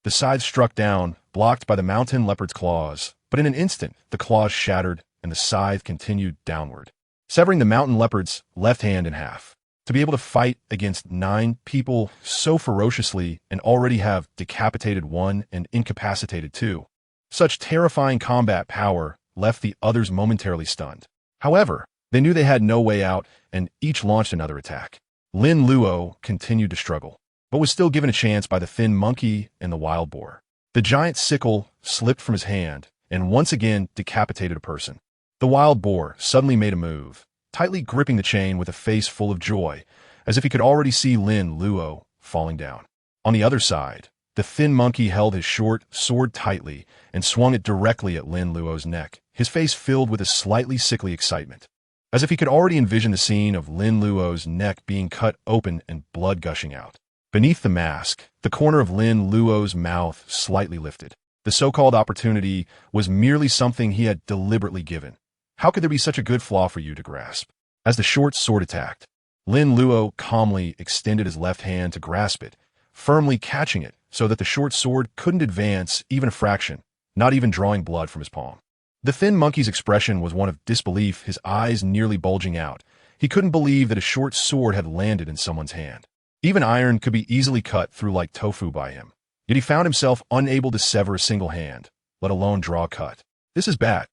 The scythe struck down, blocked by the Mountain Leopard's claws, but in an instant, the claws shattered and the scythe continued downward, severing the Mountain Leopard's left hand in half. To be able to fight against 9 people so ferociously and already have decapitated 1 and incapacitated 2, such terrifying combat power left the others momentarily stunned. However, they knew they had no way out and each launched another attack. Lin Luo continued to struggle, but was still given a chance by the Thin Monkey and the Wild Boar. The giant sickle slipped from his hand and once again decapitated a person. The Wild Boar suddenly made a move, tightly gripping the chain with a face full of joy, as if he could already see Lin Luo falling down. On the other side, the Thin Monkey held his short sword tightly and swung it directly at Lin Luo's neck, his face filled with a slightly sickly excitement, as if he could already envision the scene of Lin Luo's neck being cut open and blood gushing out. Beneath the mask, the corner of Lin Luo's mouth slightly lifted. The so-called opportunity was merely something he had deliberately given. How could there be such a good flaw for you to grasp? As the short sword attacked, Lin Luo calmly extended his left hand to grasp it, firmly catching it so that the short sword couldn't advance even a fraction, not even drawing blood from his palm. The Thin Monkey's expression was one of disbelief, his eyes nearly bulging out. He couldn't believe that a short sword had landed in someone's hand. Even iron could be easily cut through like tofu by him, yet he found himself unable to sever a single hand, let alone draw a cut. This is bad.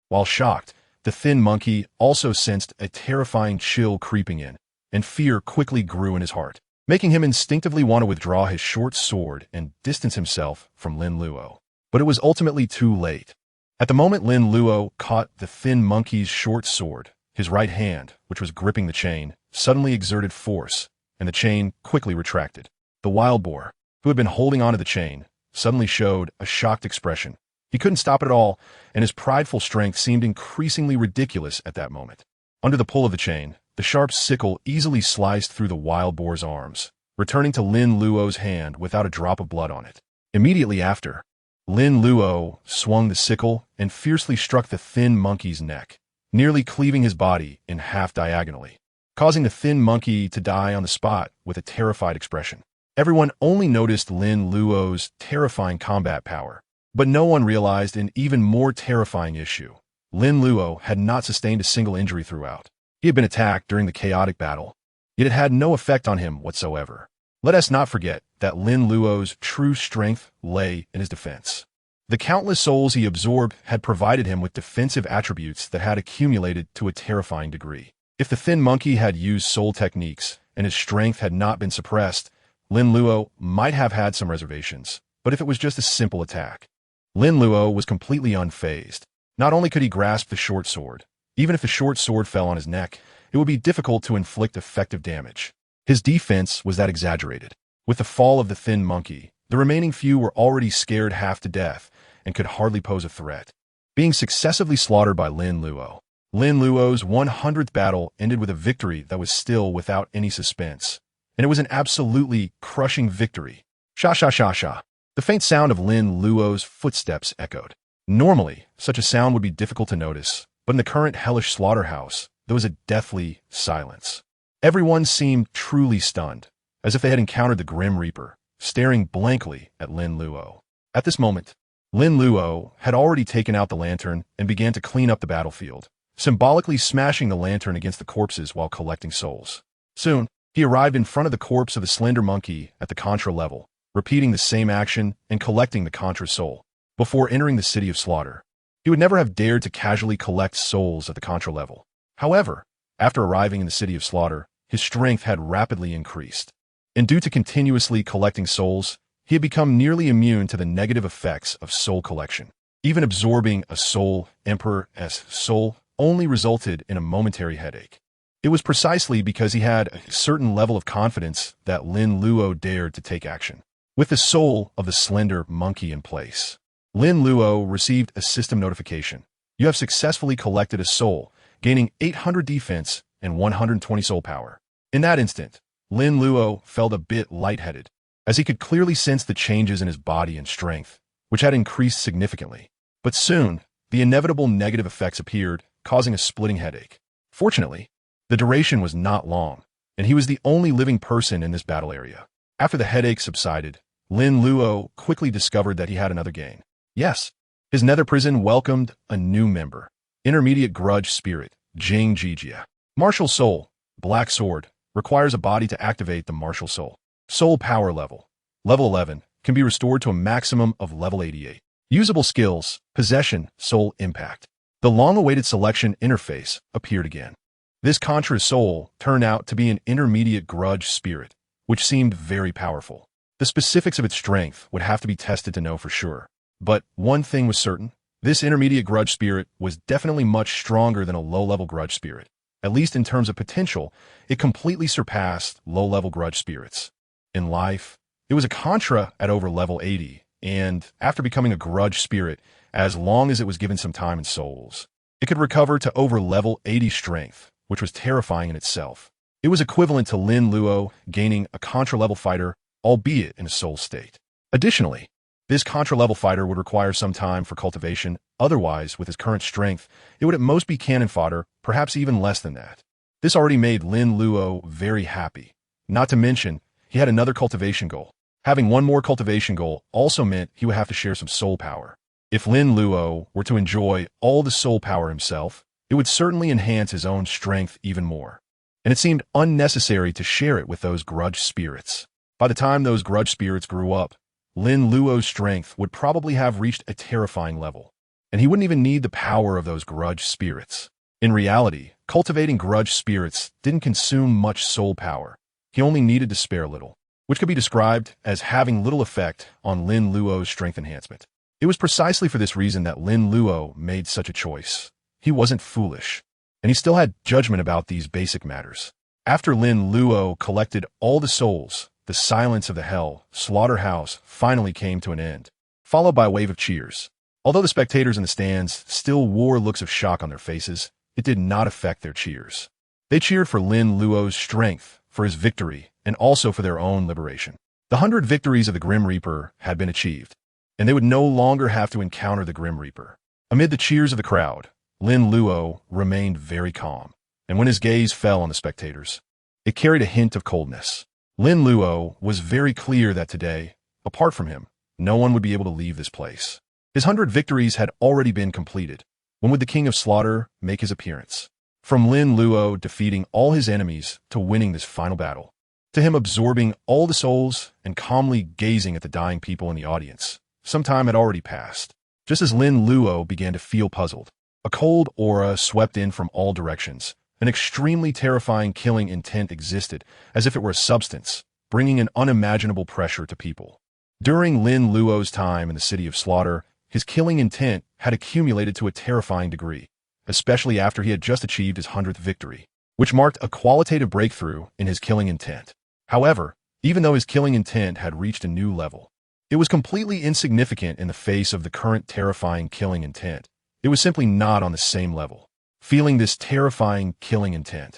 While shocked, the Thin Monkey also sensed a terrifying chill creeping in, and fear quickly grew in his heart, making him instinctively want to withdraw his short sword and distance himself from Lin Luo. But it was ultimately too late. At the moment Lin Luo caught the Thin Monkey's short sword, his right hand, which was gripping the chain, suddenly exerted force, and the chain quickly retracted. The Wild Boar, who had been holding onto the chain, suddenly showed a shocked expression. He couldn't stop it at all, and his prideful strength seemed increasingly ridiculous at that moment. Under the pull of the chain, the sharp sickle easily sliced through the Wild Boar's arms, returning to Lin Luo's hand without a drop of blood on it. Immediately after, Lin Luo swung the sickle and fiercely struck the Thin Monkey's neck, nearly cleaving his body in half diagonally, causing the Thin Monkey to die on the spot with a terrified expression. Everyone only noticed Lin Luo's terrifying combat power, but no one realized an even more terrifying issue. Lin Luo had not sustained a single injury throughout. He had been attacked during the chaotic battle, yet it had no effect on him whatsoever. Let us not forget that Lin Luo's true strength lay in his defense. The countless souls he absorbed had provided him with defensive attributes that had accumulated to a terrifying degree. If the Thin Monkey had used soul techniques and his strength had not been suppressed, Lin Luo might have had some reservations, but if it was just a simple attack, Lin Luo was completely unfazed. Not only could he grasp the short sword, even if the short sword fell on his neck, it would be difficult to inflict effective damage. His defense was that exaggerated. With the fall of the thin monkey, the remaining few were already scared half to death and could hardly pose a threat. Being successively slaughtered by Lin Luo. Lin Luo's 100th battle ended with a victory that was still without any suspense, and it was an absolutely crushing victory. Sha sha sha sha. The faint sound of Lin Luo's footsteps echoed. Normally, such a sound would be difficult to notice, but in the current hellish slaughterhouse, there was a deathly silence. Everyone seemed truly stunned, as if they had encountered the Grim Reaper, staring blankly at Lin Luo. At this moment, Lin Luo had already taken out the lantern and began to clean up the battlefield, symbolically smashing the lantern against the corpses while collecting souls. Soon, he arrived in front of the corpse of the slender monkey at the Contra level, repeating the same action and collecting the Contra's soul. Before entering the city of slaughter, he would never have dared to casually collect souls at the Contra level. However, after arriving in the city of slaughter, his strength had rapidly increased. And due to continuously collecting souls, he had become nearly immune to the negative effects of soul collection. Even absorbing a soul emperor's soul only resulted in a momentary headache. It was precisely because he had a certain level of confidence that Lin Luo dared to take action. With the soul of the slender monkey in place, Lin Luo received a system notification. You have successfully collected a soul, gaining 800 defense and 120 soul power. In that instant, Lin Luo felt a bit lightheaded, as he could clearly sense the changes in his body and strength, which had increased significantly. But soon, the inevitable negative effects appeared, causing a splitting headache. Fortunately, the duration was not long, and he was the only living person in this battle area. After the headache subsided, Lin Luo quickly discovered that he had another gain. Yes, his nether prison welcomed a new member. Intermediate Grudge Spirit, Jing Jijia. Martial Soul, Black Sword, requires a body to activate the Martial Soul. Soul Power Level, Level 11, can be restored to a maximum of Level 88. Usable Skills, Possession, Soul Impact. The long-awaited selection interface appeared again. This Contra's soul turned out to be an intermediate Grudge Spirit, which seemed very powerful. The specifics of its strength would have to be tested to know for sure. But one thing was certain, this intermediate Grudge Spirit was definitely much stronger than a low-level Grudge Spirit. At least in terms of potential, it completely surpassed low-level Grudge Spirits. In life, it was a Contra at over level 80, and after becoming a Grudge Spirit, as long as it was given some time and souls, it could recover to over level 80 strength, which was terrifying in itself. It was equivalent to Lin Luo gaining a Contra-level fighter, albeit in a soul state. Additionally, this Contra-level fighter would require some time for cultivation. Otherwise, with his current strength, it would at most be cannon fodder, perhaps even less than that. This already made Lin Luo very happy. Not to mention, he had another cultivation goal. Having one more cultivation goal also meant he would have to share some soul power. If Lin Luo were to enjoy all the soul power himself, it would certainly enhance his own strength even more. And it seemed unnecessary to share it with those Grudge Spirits. By the time those Grudge Spirits grew up, Lin Luo's strength would probably have reached a terrifying level, and he wouldn't even need the power of those Grudge Spirits. In reality, cultivating Grudge Spirits didn't consume much soul power. He only needed to spare little, which could be described as having little effect on Lin Luo's strength enhancement. It was precisely for this reason that Lin Luo made such a choice. He wasn't foolish, and he still had judgment about these basic matters. After Lin Luo collected all the souls, the silence of the hell slaughterhouse finally came to an end, followed by a wave of cheers. Although the spectators in the stands still wore looks of shock on their faces, it did not affect their cheers. They cheered for Lin Luo's strength, for his victory, and also for their own liberation. The 100 victories of the Grim Reaper had been achieved, and they would no longer have to encounter the Grim Reaper. Amid the cheers of the crowd, Lin Luo remained very calm, and when his gaze fell on the spectators, it carried a hint of coldness. Lin Luo was very clear that today, apart from him, no one would be able to leave this place. His 100 victories had already been completed. When would the King of Slaughter make his appearance? From Lin Luo defeating all his enemies to winning this final battle, to him absorbing all the souls and calmly gazing at the dying people in the audience, some time had already passed. Just as Lin Luo began to feel puzzled, a cold aura swept in from all directions. An extremely terrifying killing intent existed, as if it were a substance, bringing an unimaginable pressure to people. During Lin Luo's time in the City of Slaughter, his killing intent had accumulated to a terrifying degree, especially after he had just achieved his 100th victory. which marked a qualitative breakthrough in his killing intent. However, even though his killing intent had reached a new level, it was completely insignificant in the face of the current terrifying killing intent. It was simply not on the same level. Feeling this terrifying killing intent,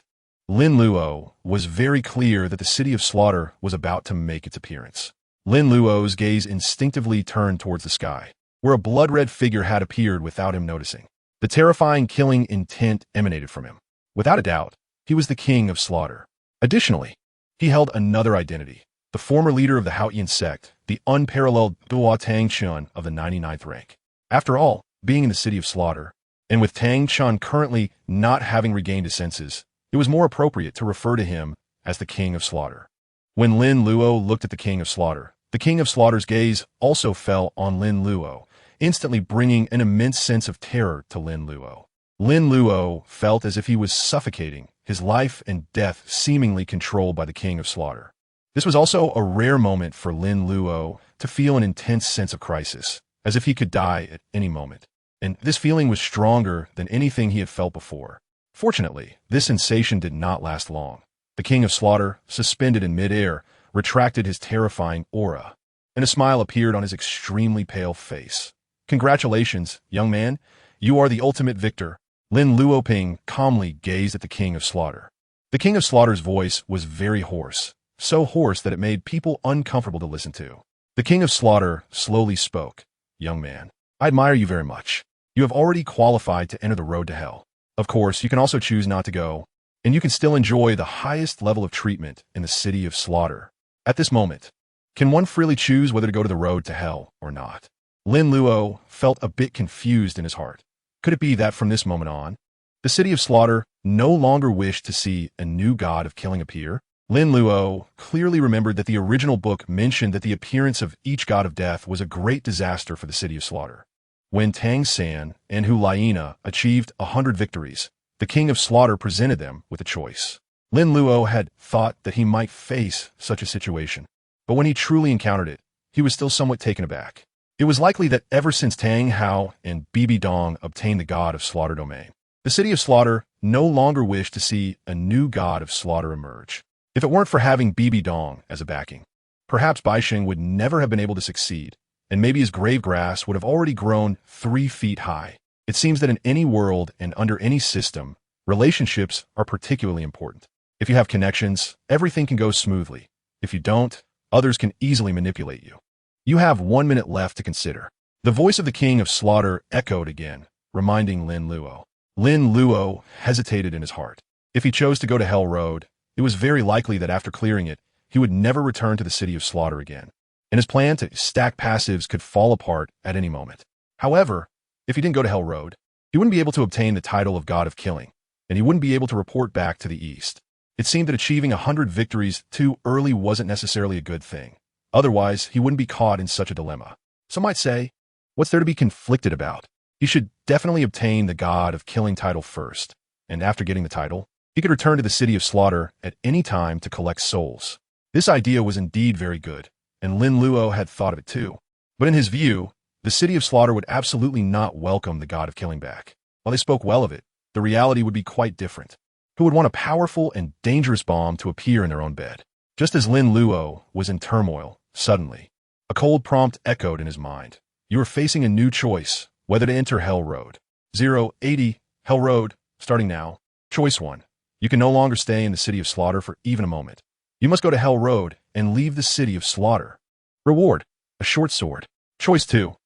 Lin Luo was very clear that the city of slaughter was about to make its appearance. Lin Luo's gaze instinctively turned towards the sky, where a blood-red figure had appeared without him noticing. The terrifying killing intent emanated from him. Without a doubt, he was the king of slaughter. Additionally, he held another identity, the former leader of the Haotian sect, the unparalleled Duo Tang Chun of the 99th rank. After all, being in the city of slaughter, and with Tang Chun currently not having regained his senses, it was more appropriate to refer to him as the king of slaughter. When Lin Luo looked at the king of slaughter's gaze also fell on Lin Luo, instantly bringing an immense sense of terror to Lin Luo. Lin Luo felt as if he was suffocating, his life and death seemingly controlled by the king of slaughter. This was also a rare moment for Lin Luo to feel an intense sense of crisis, as if he could die at any moment. And this feeling was stronger than anything he had felt before. Fortunately, this sensation did not last long. The king of slaughter, suspended in midair, retracted his terrifying aura, and a smile appeared on his extremely pale face. "Congratulations, young man. You are the ultimate victor." Lin Luoping calmly gazed at the king of slaughter. The king of slaughter's voice was very hoarse, so hoarse that it made people uncomfortable to listen to. The king of slaughter slowly spoke. "Young man, I admire you very much. You have already qualified to enter the road to hell. Of course, you can also choose not to go, and you can still enjoy the highest level of treatment in the city of slaughter. At this moment, can one freely choose whether to go to the road to hell or not?" Lin Luo felt a bit confused in his heart. Could it be that from this moment on, the city of slaughter no longer wished to see a new god of killing appear? Lin Luo clearly remembered that the original book mentioned that the appearance of each god of death was a great disaster for the city of slaughter. When Tang San and Hu Laina achieved 100 victories, the king of slaughter presented them with a choice. Lin Luo had thought that he might face such a situation, but when he truly encountered it, he was still somewhat taken aback. It was likely that ever since Tang Hao and Bibi Dong obtained the god of slaughter domain, the city of slaughter no longer wished to see a new god of slaughter emerge. If it weren't for having Bibi Dong as a backing, perhaps Baisheng would never have been able to succeed, and maybe his grave grass would have already grown 3 feet high. It seems that in any world and under any system, relationships are particularly important. If you have connections, everything can go smoothly. If you don't, others can easily manipulate you. You have 1 minute left to consider. The voice of the king of slaughter echoed again, reminding Lin Luo. Lin Luo hesitated in his heart. If he chose to go to Hell Road, it was very likely that after clearing it, he would never return to the city of slaughter again, and his plan to stack passives could fall apart at any moment. However, if he didn't go to Hell Road, he wouldn't be able to obtain the title of God of Killing, and he wouldn't be able to report back to the east. It seemed that achieving 100 victories too early wasn't necessarily a good thing. Otherwise, he wouldn't be caught in such a dilemma. Some might say, what's there to be conflicted about? He should definitely obtain the God of Killing title first, and after getting the title, he could return to the city of slaughter at any time to collect souls. This idea was indeed very good, and Lin Luo had thought of it too. But in his view, the city of slaughter would absolutely not welcome the God of Killing back. While they spoke well of it, the reality would be quite different. Who would want a powerful and dangerous bomb to appear in their own bed? Just as Lin Luo was in turmoil, suddenly, a cold prompt echoed in his mind. You are facing a new choice, whether to enter Hell Road. 080, Hell Road, starting now. Choice 1. You can no longer stay in the city of slaughter for even a moment. You must go to Hell Road and leave the city of slaughter. Reward, a short sword. Choice 2.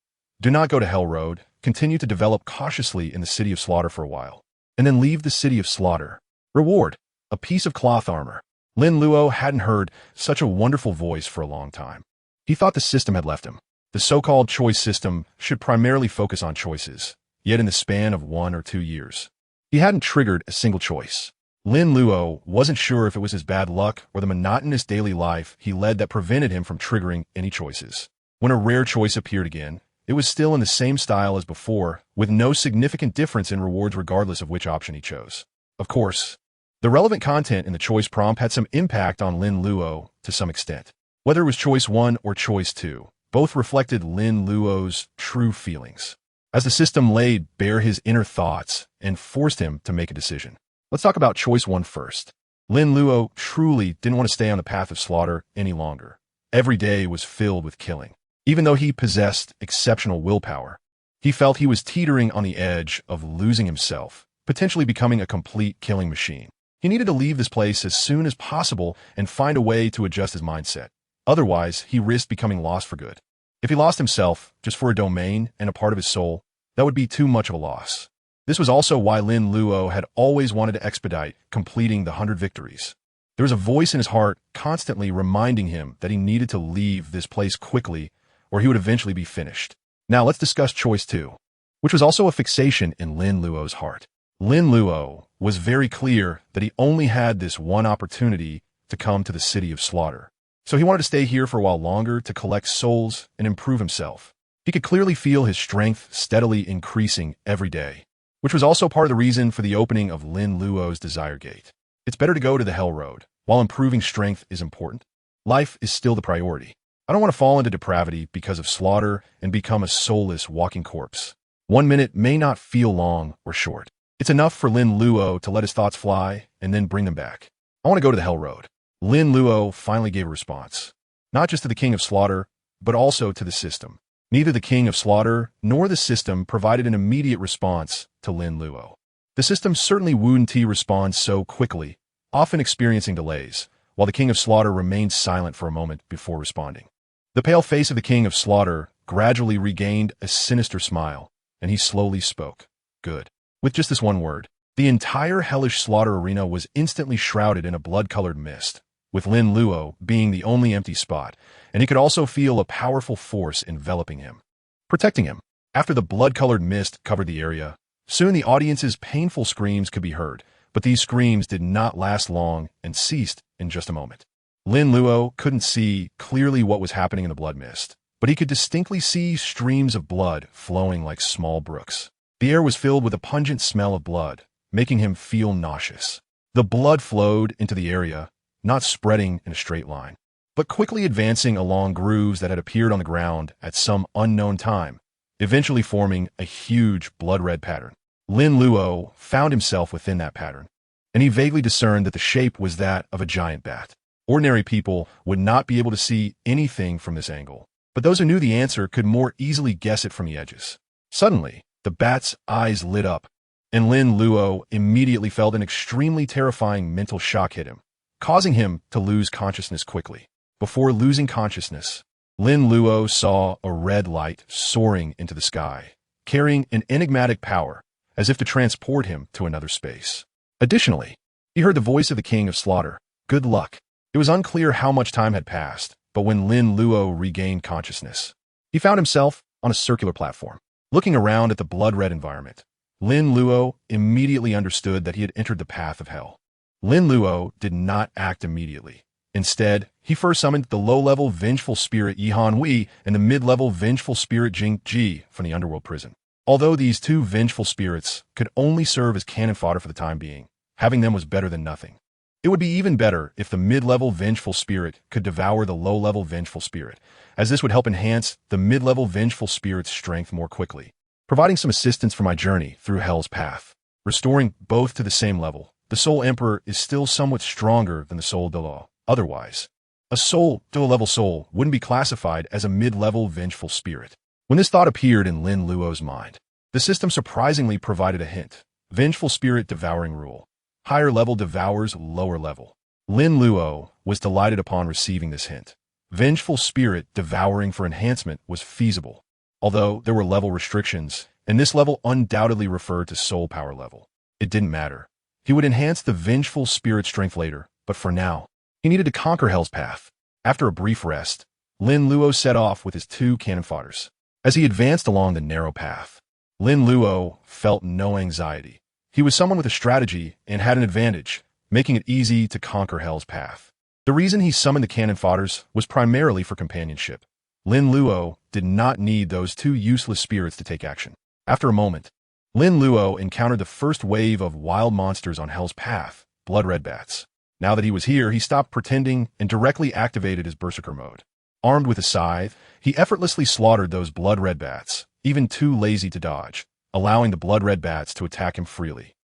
Do not go to Hell Road. Continue to develop cautiously in the city of slaughter for a while, and then leave the city of slaughter. Reward, a piece of cloth armor. Lin Luo hadn't heard such a wonderful voice for a long time. He thought the system had left him. The so-called choice system should primarily focus on choices, yet in the span of 1 or 2 years, he hadn't triggered a single choice. Lin Luo wasn't sure if it was his bad luck or the monotonous daily life he led that prevented him from triggering any choices. When a rare choice appeared again, it was still in the same style as before, with no significant difference in rewards regardless of which option he chose. Of course, the relevant content in the choice prompt had some impact on Lin Luo to some extent. Whether it was choice 1 or choice 2, both reflected Lin Luo's true feelings, as the system laid bare his inner thoughts and forced him to make a decision. Let's talk about choice one first. Lin Luo truly didn't want to stay on the path of slaughter any longer. Every day was filled with killing. Even though he possessed exceptional willpower, he felt he was teetering on the edge of losing himself, potentially becoming a complete killing machine. He needed to leave this place as soon as possible and find a way to adjust his mindset. Otherwise, he risked becoming lost for good. If he lost himself just for a domain and a part of his soul, that would be too much of a loss. This was also why Lin Luo had always wanted to expedite completing the 100 victories. There was a voice in his heart constantly reminding him that he needed to leave this place quickly or he would eventually be finished. Now let's discuss choice two, which was also a fixation in Lin Luo's heart. Lin Luo was very clear that he only had this one opportunity to come to the city of slaughter. So he wanted to stay here for a while longer to collect souls and improve himself. He could clearly feel his strength steadily increasing every day, which was also part of the reason for the opening of Lin Luo's Desire Gate. It's better to go to the Hell Road. While improving strength is important, life is still the priority. I don't want to fall into depravity because of slaughter and become a soulless walking corpse. 1 minute may not feel long or short. It's enough for Lin Luo to let his thoughts fly and then bring them back. I want to go to the Hell Road. Lin Luo finally gave a response, not just to the King of Slaughter, but also to the system. Neither the King of Slaughter nor the system provided an immediate response to Lin Luo. The system certainly wouldn't respond so quickly, often experiencing delays, while the King of Slaughter remained silent for a moment before responding. The pale face of the King of Slaughter gradually regained a sinister smile, and he slowly spoke. Good. With just this one word, the entire hellish slaughter arena was instantly shrouded in a blood-colored mist, with Lin Luo being the only empty spot, and he could also feel a powerful force enveloping him, protecting him. After the blood-colored mist covered the area, soon the audience's painful screams could be heard, but these screams did not last long and ceased in just a moment. Lin Luo couldn't see clearly what was happening in the blood mist, but he could distinctly see streams of blood flowing like small brooks. The air was filled with a pungent smell of blood, making him feel nauseous. The blood flowed into the area, not spreading in a straight line, but quickly advancing along grooves that had appeared on the ground at some unknown time, eventually forming a huge blood-red pattern. Lin Luo found himself within that pattern, and he vaguely discerned that the shape was that of a giant bat. Ordinary people would not be able to see anything from this angle, but those who knew the answer could more easily guess it from the edges. Suddenly, the bat's eyes lit up, and Lin Luo immediately felt an extremely terrifying mental shock hit him, causing him to lose consciousness quickly. Before losing consciousness, Lin Luo saw a red light soaring into the sky, carrying an enigmatic power, as if to transport him to another space. Additionally, he heard the voice of the King of Slaughter. Good luck. It was unclear how much time had passed, but when Lin Luo regained consciousness, he found himself on a circular platform. Looking around at the blood-red environment, Lin Luo immediately understood that he had entered the path of hell. Lin Luo did not act immediately. Instead, he first summoned the low-level vengeful spirit Yihan Wei and the mid-level vengeful spirit Jing Ji from the underworld prison. Although these two vengeful spirits could only serve as cannon fodder for the time being, having them was better than nothing. It would be even better if the mid-level vengeful spirit could devour the low-level vengeful spirit, as this would help enhance the mid-level vengeful spirit's strength more quickly, providing some assistance for my journey through Hell's path. Restoring both to the same level, the Soul Emperor is still somewhat stronger than the Soul Douluo. Otherwise, a Soul Douluo level soul wouldn't be classified as a mid-level vengeful spirit. When this thought appeared in Lin Luo's mind, the system surprisingly provided a hint. Vengeful spirit devouring rule. Higher level devours lower level. Lin Luo was delighted upon receiving this hint. Vengeful spirit devouring for enhancement was feasible, although there were level restrictions, and this level undoubtedly referred to soul power level. It didn't matter. He would enhance the vengeful spirit strength later, but for now, he needed to conquer Hell's path. After a brief rest, Lin Luo set off with his two cannon fodders. As he advanced along the narrow path, Lin Luo felt no anxiety. He was someone with a strategy and had an advantage, making it easy to conquer Hell's path. The reason he summoned the cannon fodders was primarily for companionship. Lin Luo did not need those two useless spirits to take action. After a moment, Lin Luo encountered the first wave of wild monsters on Hell's path, blood-red bats. Now that he was here, he stopped pretending and directly activated his berserker mode. Armed with a scythe, he effortlessly slaughtered those blood-red bats, even too lazy to dodge, allowing the blood-red bats to attack him freely.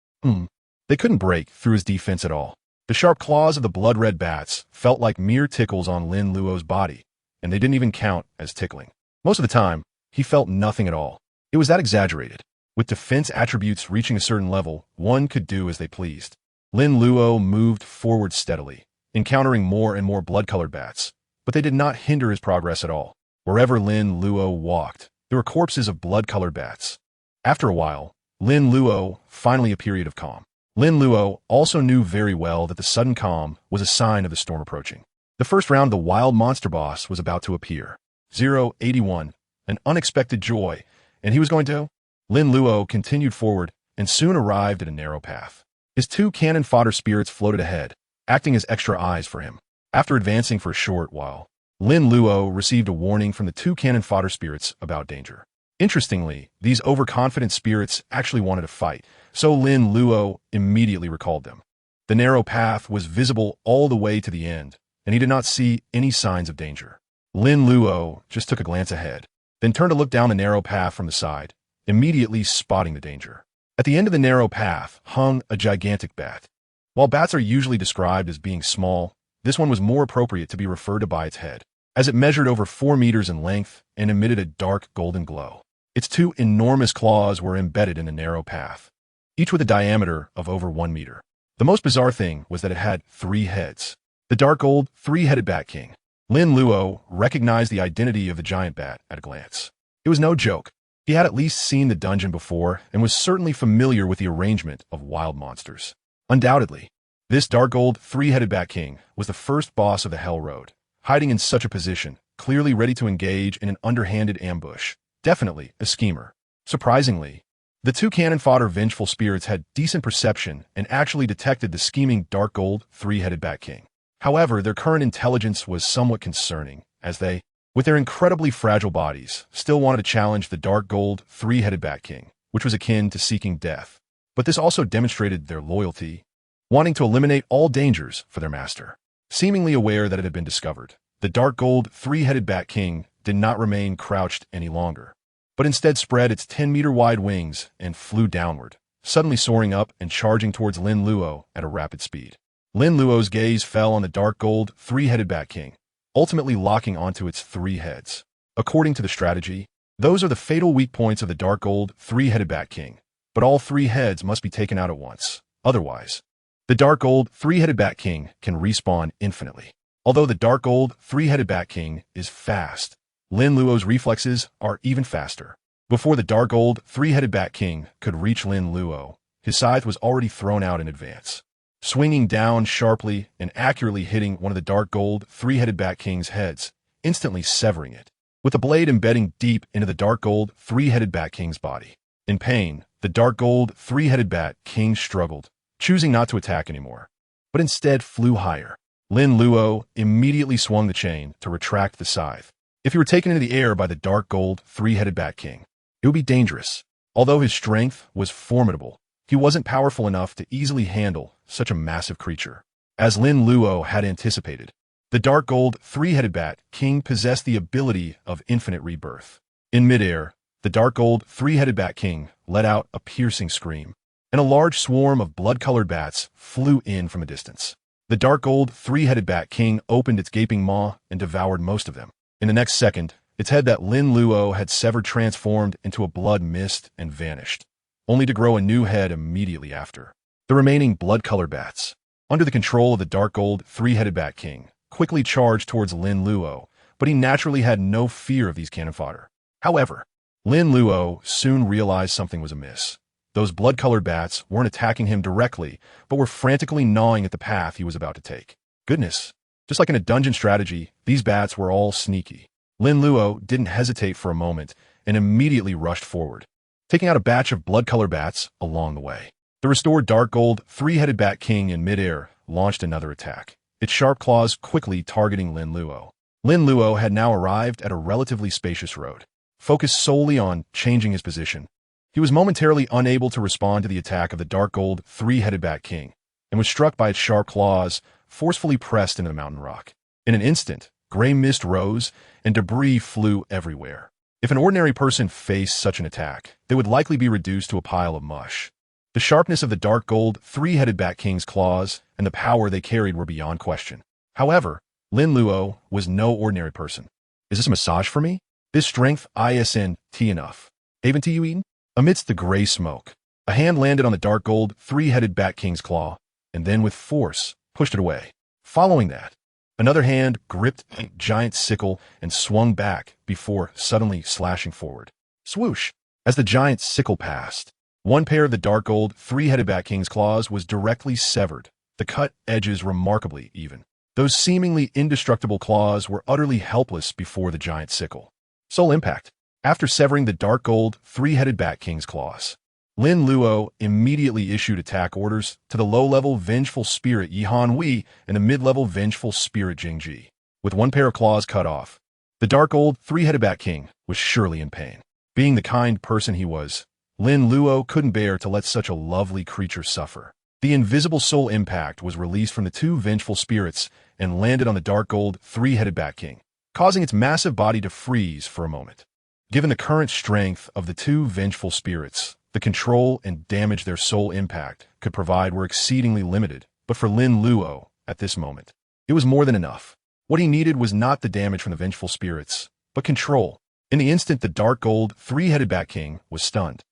They couldn't break through his defense at all. The sharp claws of the blood-red bats felt like mere tickles on Lin Luo's body, and they didn't even count as tickling. Most of the time, he felt nothing at all. It was that exaggerated. With defense attributes reaching a certain level, one could do as they pleased. Lin Luo moved forward steadily, encountering more and more blood-colored bats, but they did not hinder his progress at all. Wherever Lin Luo walked, there were corpses of blood-colored bats. After a while, Lin Luo finally a period of calm. Lin Luo also knew very well that the sudden calm was a sign of the storm approaching. The first round of the wild monster boss was about to appear. 081, an unexpected joy, and he was going to... Lin Luo continued forward and soon arrived at a narrow path. His two cannon fodder spirits floated ahead, acting as extra eyes for him. After advancing for a short while, Lin Luo received a warning from the two cannon fodder spirits about danger. Interestingly, these overconfident spirits actually wanted to fight, so Lin Luo immediately recalled them. The narrow path was visible all the way to the end, and he did not see any signs of danger. Lin Luo just took a glance ahead, then turned to look down the narrow path from the side, immediately spotting the danger. At the end of the narrow path hung a gigantic bat. While bats are usually described as being small, this one was more appropriate to be referred to by its head, as it measured over 4 meters in length and emitted a dark golden glow. Its two enormous claws were embedded in the narrow path, each with a diameter of over 1 meter. The most bizarre thing was that it had 3 heads. The dark gold, 3-headed Bat King. Lin Luo recognized the identity of the giant bat at a glance. It was no joke. He had at least seen the dungeon before and was certainly familiar with the arrangement of wild monsters. Undoubtedly, this dark gold, 3-headed Bat King was the first boss of the Hell Road, hiding in such a position, clearly ready to engage in an underhanded ambush. Definitely a schemer. Surprisingly, the two cannon fodder vengeful spirits had decent perception and actually detected the scheming dark gold, 3-headed Bat King. However, their current intelligence was somewhat concerning, as they, with their incredibly fragile bodies, still wanted to challenge the dark gold, 3-headed Bat King, which was akin to seeking death. But this also demonstrated their loyalty, wanting to eliminate all dangers for their master. Seemingly aware that it had been discovered, the dark gold, 3-headed Bat King did not remain crouched any longer, but instead spread its 10-meter-wide wings and flew downward, suddenly soaring up and charging towards Lin Luo at a rapid speed. Lin Luo's gaze fell on the dark gold, 3-headed Bat King, ultimately locking onto its 3 heads. According to the strategy, those are the fatal weak points of the dark gold, 3-headed Bat King, but all 3 heads must be taken out at once. Otherwise, the dark gold, 3-headed Bat King can respawn infinitely. Although the dark gold, 3-headed Bat King is fast, Lin Luo's reflexes are even faster. Before the dark gold, 3-headed Bat King could reach Lin Luo, his scythe was already thrown out in advance, swinging down sharply and accurately hitting one of the dark gold, 3-headed Bat King's heads, instantly severing it, with the blade embedding deep into the dark gold, 3-headed Bat King's body. In pain, the dark gold, 3-headed Bat King struggled, choosing not to attack anymore, but instead flew higher. Lin Luo immediately swung the chain to retract the scythe. If he were taken into the air by the dark gold, 3-headed Bat King, it would be dangerous. Although his strength was formidable, he wasn't powerful enough to easily handle such a massive creature. As Lin Luo had anticipated, the dark gold, 3-headed Bat King possessed the ability of infinite rebirth. In midair, the dark gold, 3-headed Bat King let out a piercing scream, and a large swarm of blood-colored bats flew in from a distance. The dark gold, 3-headed Bat King opened its gaping maw and devoured most of them. In the next second, its head that Lin Luo had severed transformed into a blood mist and vanished, only to grow a new head immediately after. The remaining blood-colored bats, under the control of the dark gold, 3-headed Bat King, quickly charged towards Lin Luo, but he naturally had no fear of these cannon fodder. However, Lin Luo soon realized something was amiss. Those blood-colored bats weren't attacking him directly, but were frantically gnawing at the path he was about to take. Goodness, just like in a dungeon strategy, these bats were all sneaky. Lin Luo didn't hesitate for a moment and immediately rushed forward, taking out a batch of blood-colored bats along the way. The restored dark gold, 3-headed Bat King in midair launched another attack, its sharp claws quickly targeting Lin Luo. Lin Luo had now arrived at a relatively spacious road, focused solely on changing his position. He was momentarily unable to respond to the attack of the dark gold, 3-headed Bat King, and was struck by its sharp claws, forcefully pressed into the mountain rock. In an instant, gray mist rose, and debris flew everywhere. If an ordinary person faced such an attack, they would likely be reduced to a pile of mush. The sharpness of the dark gold three-headed Bat King's claws and the power they carried were beyond question. However, Lin Luo was no ordinary person. Is this a massage for me? This strength isn't enough. Haven't you eaten? Amidst the gray smoke, a hand landed on the dark gold three-headed Bat King's claw, and then with force pushed it away. Following that, another hand gripped a giant sickle and swung back before suddenly slashing forward. Swoosh! As the giant sickle passed, one pair of the dark gold three-headed Bat King's claws was directly severed, the cut edges remarkably even. Those seemingly indestructible claws were utterly helpless before the giant sickle. Soul impact. After severing the dark gold three-headed Bat King's claws, Lin Luo immediately issued attack orders to the low-level vengeful spirit Yihan Wei and the mid-level vengeful spirit Jingji. With one pair of claws cut off, the dark gold three-headed Bat King was surely in pain. Being the kind person he was, Lin Luo couldn't bear to let such a lovely creature suffer. The invisible soul impact was released from the two vengeful spirits and landed on the dark gold three-headed Bat King, causing its massive body to freeze for a moment. Given the current strength of the two vengeful spirits, the control and damage their soul impact could provide were exceedingly limited, but for Lin Luo, at this moment, it was more than enough. What he needed was not the damage from the vengeful spirits, but control. In the instant the dark gold three-headed Bat King was stunned,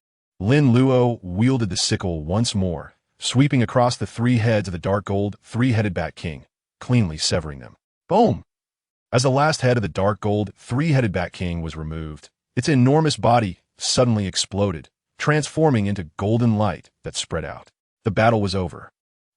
Lin Luo wielded the sickle once more, sweeping across the three heads of the dark gold three-headed Bat King, cleanly severing them. Boom! As the last head of the dark gold three-headed Bat King was removed, its enormous body suddenly exploded, transforming into golden light that spread out. The battle was over.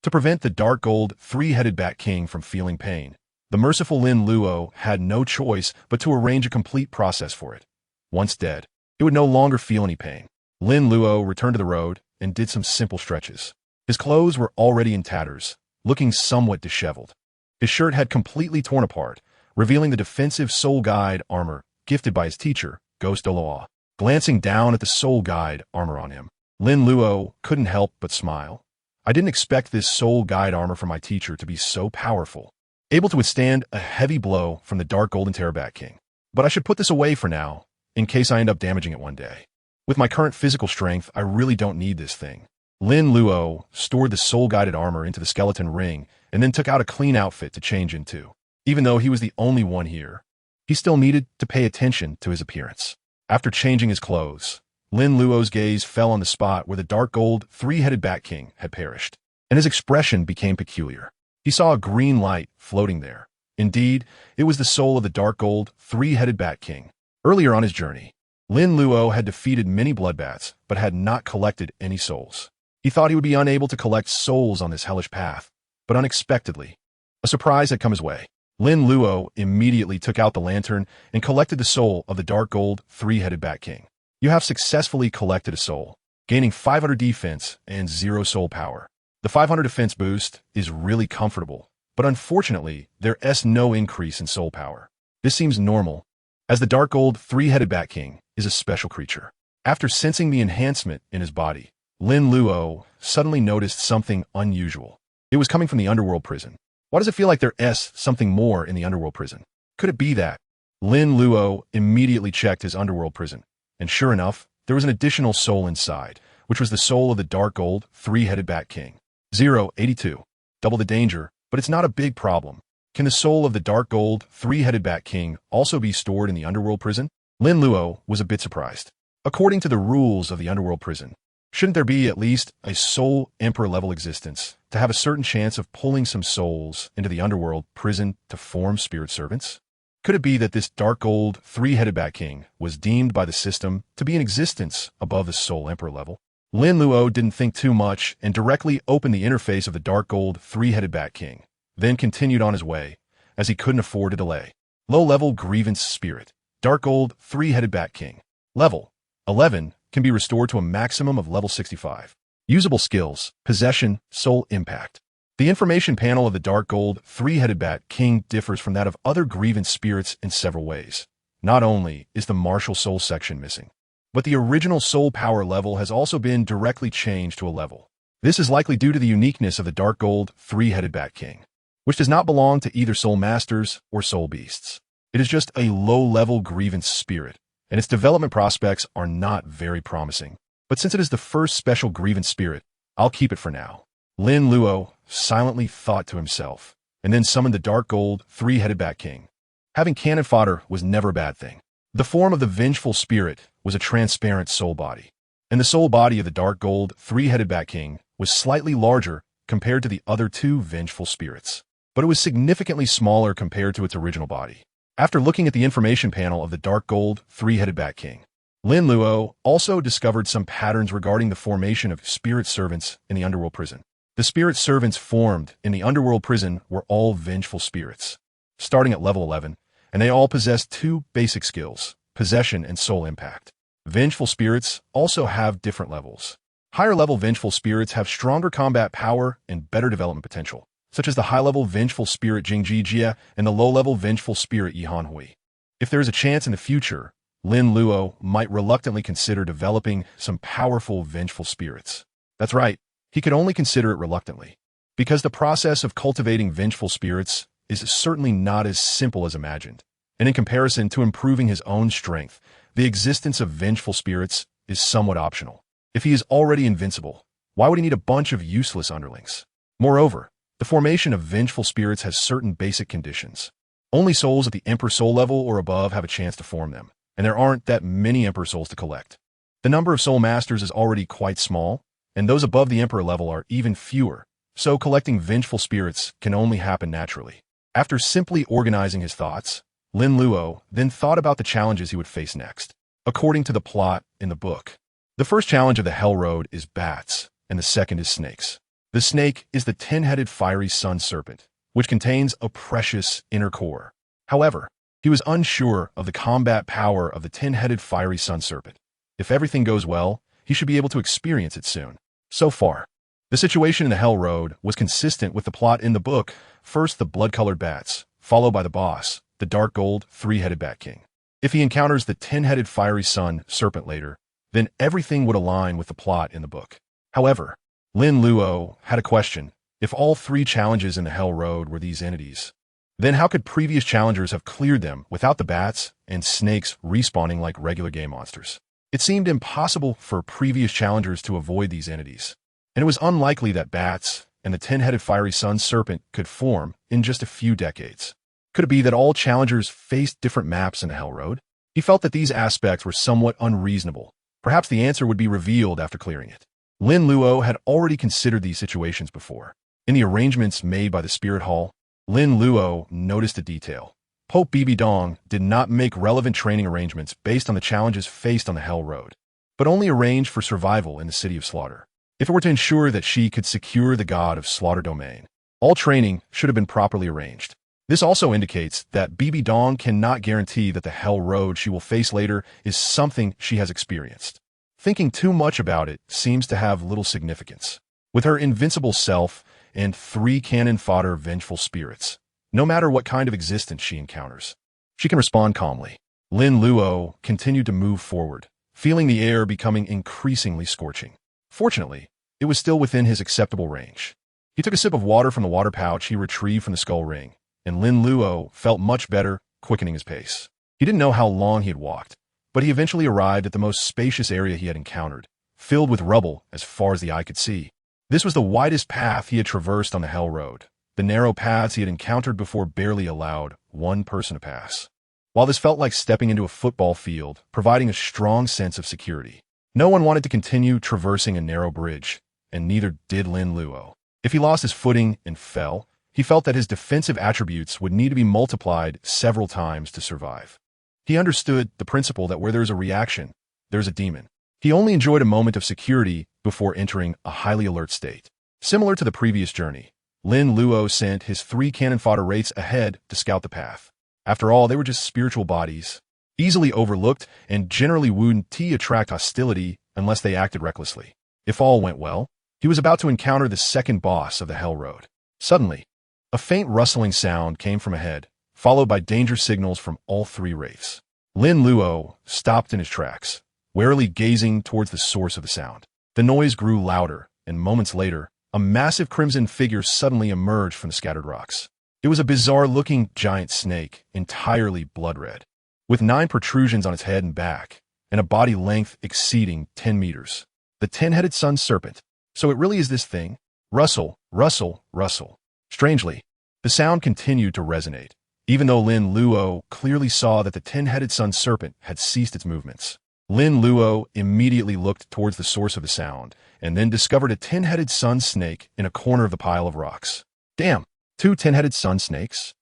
To prevent the dark gold three-headed Bat King from feeling pain, the merciful Lin Luo had no choice but to arrange a complete process for it. Once dead, it would no longer feel any pain. Lin Luo returned to the road and did some simple stretches. His clothes were already in tatters, looking somewhat disheveled. His shirt had completely torn apart, revealing the defensive Soul Guide armor gifted by his teacher, Ghost Douluo. Glancing down at the Soul Guide armor on him, Lin Luo couldn't help but smile. I didn't expect this Soul Guide armor from my teacher to be so powerful, able to withstand a heavy blow from the Dark Golden Terror Bat King. But I should put this away for now, in case I end up damaging it one day. With my current physical strength, I really don't need this thing. Lin Luo stored the soul-guided armor into the skeleton ring and then took out a clean outfit to change into. Even though he was the only one here, he still needed to pay attention to his appearance. After changing his clothes, Lin Luo's gaze fell on the spot where the dark gold three-headed Bat King had perished, and his expression became peculiar. He saw a green light floating there. Indeed, it was the soul of the dark gold three-headed Bat King. Earlier on his journey, Lin Luo had defeated many bloodbats, but had not collected any souls. He thought he would be unable to collect souls on this hellish path, but unexpectedly, a surprise had come his way. Lin Luo immediately took out the lantern and collected the soul of the dark gold three-headed Bat King. You have successfully collected a soul, gaining 500 defense and 0 soul power. The 500 defense boost is really comfortable, but unfortunately, there's no increase in soul power. This seems normal, as the dark gold three-headed Bat King is a special creature. After sensing the enhancement in his body, Lin Luo suddenly noticed something unusual. It was coming from the underworld prison. Why does it feel like there's something more in the underworld prison? Could it be that? Lin Luo immediately checked his underworld prison, and sure enough, there was an additional soul inside, which was the soul of the dark gold three-headed Bat King. 082. Double the danger, but it's not a big problem. Can the soul of the dark gold three-headed Bat King also be stored in the underworld prison? Lin Luo was a bit surprised. According to the rules of the underworld prison, shouldn't there be at least a soul emperor level existence to have a certain chance of pulling some souls into the underworld prison to form spirit servants? Could it be that this dark gold three-headed Bat King was deemed by the system to be in existence above the soul emperor level? Lin Luo didn't think too much and directly opened the interface of the dark gold three-headed Bat King, then continued on his way, as he couldn't afford to delay. Low-level grievance spirit, dark gold three-headed Bat King. Level 11 can be restored to a maximum of level 65. Usable skills, possession, soul impact. The information panel of the dark gold three-headed Bat King differs from that of other grievance spirits in several ways. Not only is the martial soul section missing, but the original soul power level has also been directly changed to a level. This is likely due to the uniqueness of the dark gold three-headed Bat King, which does not belong to either soul masters or soul beasts. It is just a low-level grievance spirit, and its development prospects are not very promising. But since it is the first special grievance spirit, I'll keep it for now. Lin Luo silently thought to himself, and then summoned the dark gold, three-headed Bat King. Having cannon fodder was never a bad thing. The form of the vengeful spirit was a transparent soul body, and the soul body of the dark gold, three-headed Bat King was slightly larger compared to the other two vengeful spirits, but it was significantly smaller compared to its original body. After looking at the information panel of the dark gold, three-headed Bat King, Lin Luo also discovered some patterns regarding the formation of spirit servants in the underworld prison. The spirit servants formed in the underworld prison were all vengeful spirits, starting at level 11, and they all possessed two basic skills, possession and soul impact. Vengeful spirits also have different levels. Higher-level vengeful spirits have stronger combat power and better development potential, such as the high-level vengeful spirit Jingji Jia and the low-level vengeful spirit Yihan Hui. If there is a chance in the future, Lin Luo might reluctantly consider developing some powerful vengeful spirits. That's right, he could only consider it reluctantly, because the process of cultivating vengeful spirits is certainly not as simple as imagined, and in comparison to improving his own strength, the existence of vengeful spirits is somewhat optional. If he is already invincible, why would he need a bunch of useless underlings? Moreover, the formation of vengeful spirits has certain basic conditions. Only souls at the Emperor Soul level or above have a chance to form them, and there aren't that many Emperor Souls to collect. The number of Soul Masters is already quite small, and those above the Emperor level are even fewer, so collecting vengeful spirits can only happen naturally. After simply organizing his thoughts, Lin Luo then thought about the challenges he would face next. According to the plot in the book, the first challenge of the Hell Road is bats, and the second is snakes. The snake is the 10-headed fiery sun serpent, which contains a precious inner core. However, he was unsure of the combat power of the 10-headed fiery sun serpent. If everything goes well, he should be able to experience it soon. So far, the situation in the Hell Road was consistent with the plot in the book. First, the blood-colored bats, followed by the boss, the dark gold, three-headed Bat King. If he encounters the 10-headed fiery sun serpent later, then everything would align with the plot in the book. However, Lin Luo had a question. If all three challenges in the Hell Road were these entities, then how could previous challengers have cleared them without the bats and snakes respawning like regular game monsters? It seemed impossible for previous challengers to avoid these entities, and it was unlikely that bats and the 10-headed fiery sun serpent could form in just a few decades. Could it be that all challengers faced different maps in the Hell Road? He felt that these aspects were somewhat unreasonable. Perhaps the answer would be revealed after clearing it. Lin Luo had already considered these situations before. In the arrangements made by the Spirit Hall, Lin Luo noticed a detail. Pope Bibi Dong did not make relevant training arrangements based on the challenges faced on the Hell Road, but only arranged for survival in the City of Slaughter. If it were to ensure that she could secure the god of Slaughter domain, all training should have been properly arranged. This also indicates that Bibi Dong cannot guarantee that the Hell Road she will face later is something she has experienced. Thinking too much about it seems to have little significance. With her invincible self and 3 cannon fodder vengeful spirits, no matter what kind of existence she encounters, she can respond calmly. Lin Luo continued to move forward, feeling the air becoming increasingly scorching. Fortunately, it was still within his acceptable range. He took a sip of water from the water pouch he retrieved from the skull ring, and Lin Luo felt much better, quickening his pace. He didn't know how long he had walked, but he eventually arrived at the most spacious area he had encountered, filled with rubble as far as the eye could see. This was the widest path he had traversed on the Hell Road. The narrow paths he had encountered before barely allowed one person to pass. While this felt like stepping into a football field, providing a strong sense of security, no one wanted to continue traversing a narrow bridge, and neither did Lin Luo. If he lost his footing and fell, he felt that his defensive attributes would need to be multiplied several times to survive. He understood the principle that where there is a reaction, there is a demon. He only enjoyed a moment of security before entering a highly alert state. Similar to the previous journey, Lin Luo sent his 3 cannon fodder wraiths ahead to scout the path. After all, they were just spiritual bodies, easily overlooked and generally wouldn't attract hostility unless they acted recklessly. If all went well, he was about to encounter the second boss of the Hell Road. Suddenly, a faint rustling sound came from ahead, followed by danger signals from all 3 wraiths. Lin Luo stopped in his tracks, warily gazing towards the source of the sound. The noise grew louder, and moments later, a massive crimson figure suddenly emerged from the scattered rocks. It was a bizarre-looking giant snake, entirely blood-red, with 9 protrusions on its head and back, and a body length exceeding 10 meters. The 10-headed sun serpent. So it really is this thing? Rustle, rustle, rustle. Strangely, the sound continued to resonate, even though Lin Luo clearly saw that the 10-headed sun serpent had ceased its movements. Lin Luo immediately looked towards the source of the sound, and then discovered a 10-headed sun snake in a corner of the pile of rocks. Damn, 2 10-headed sun snakes?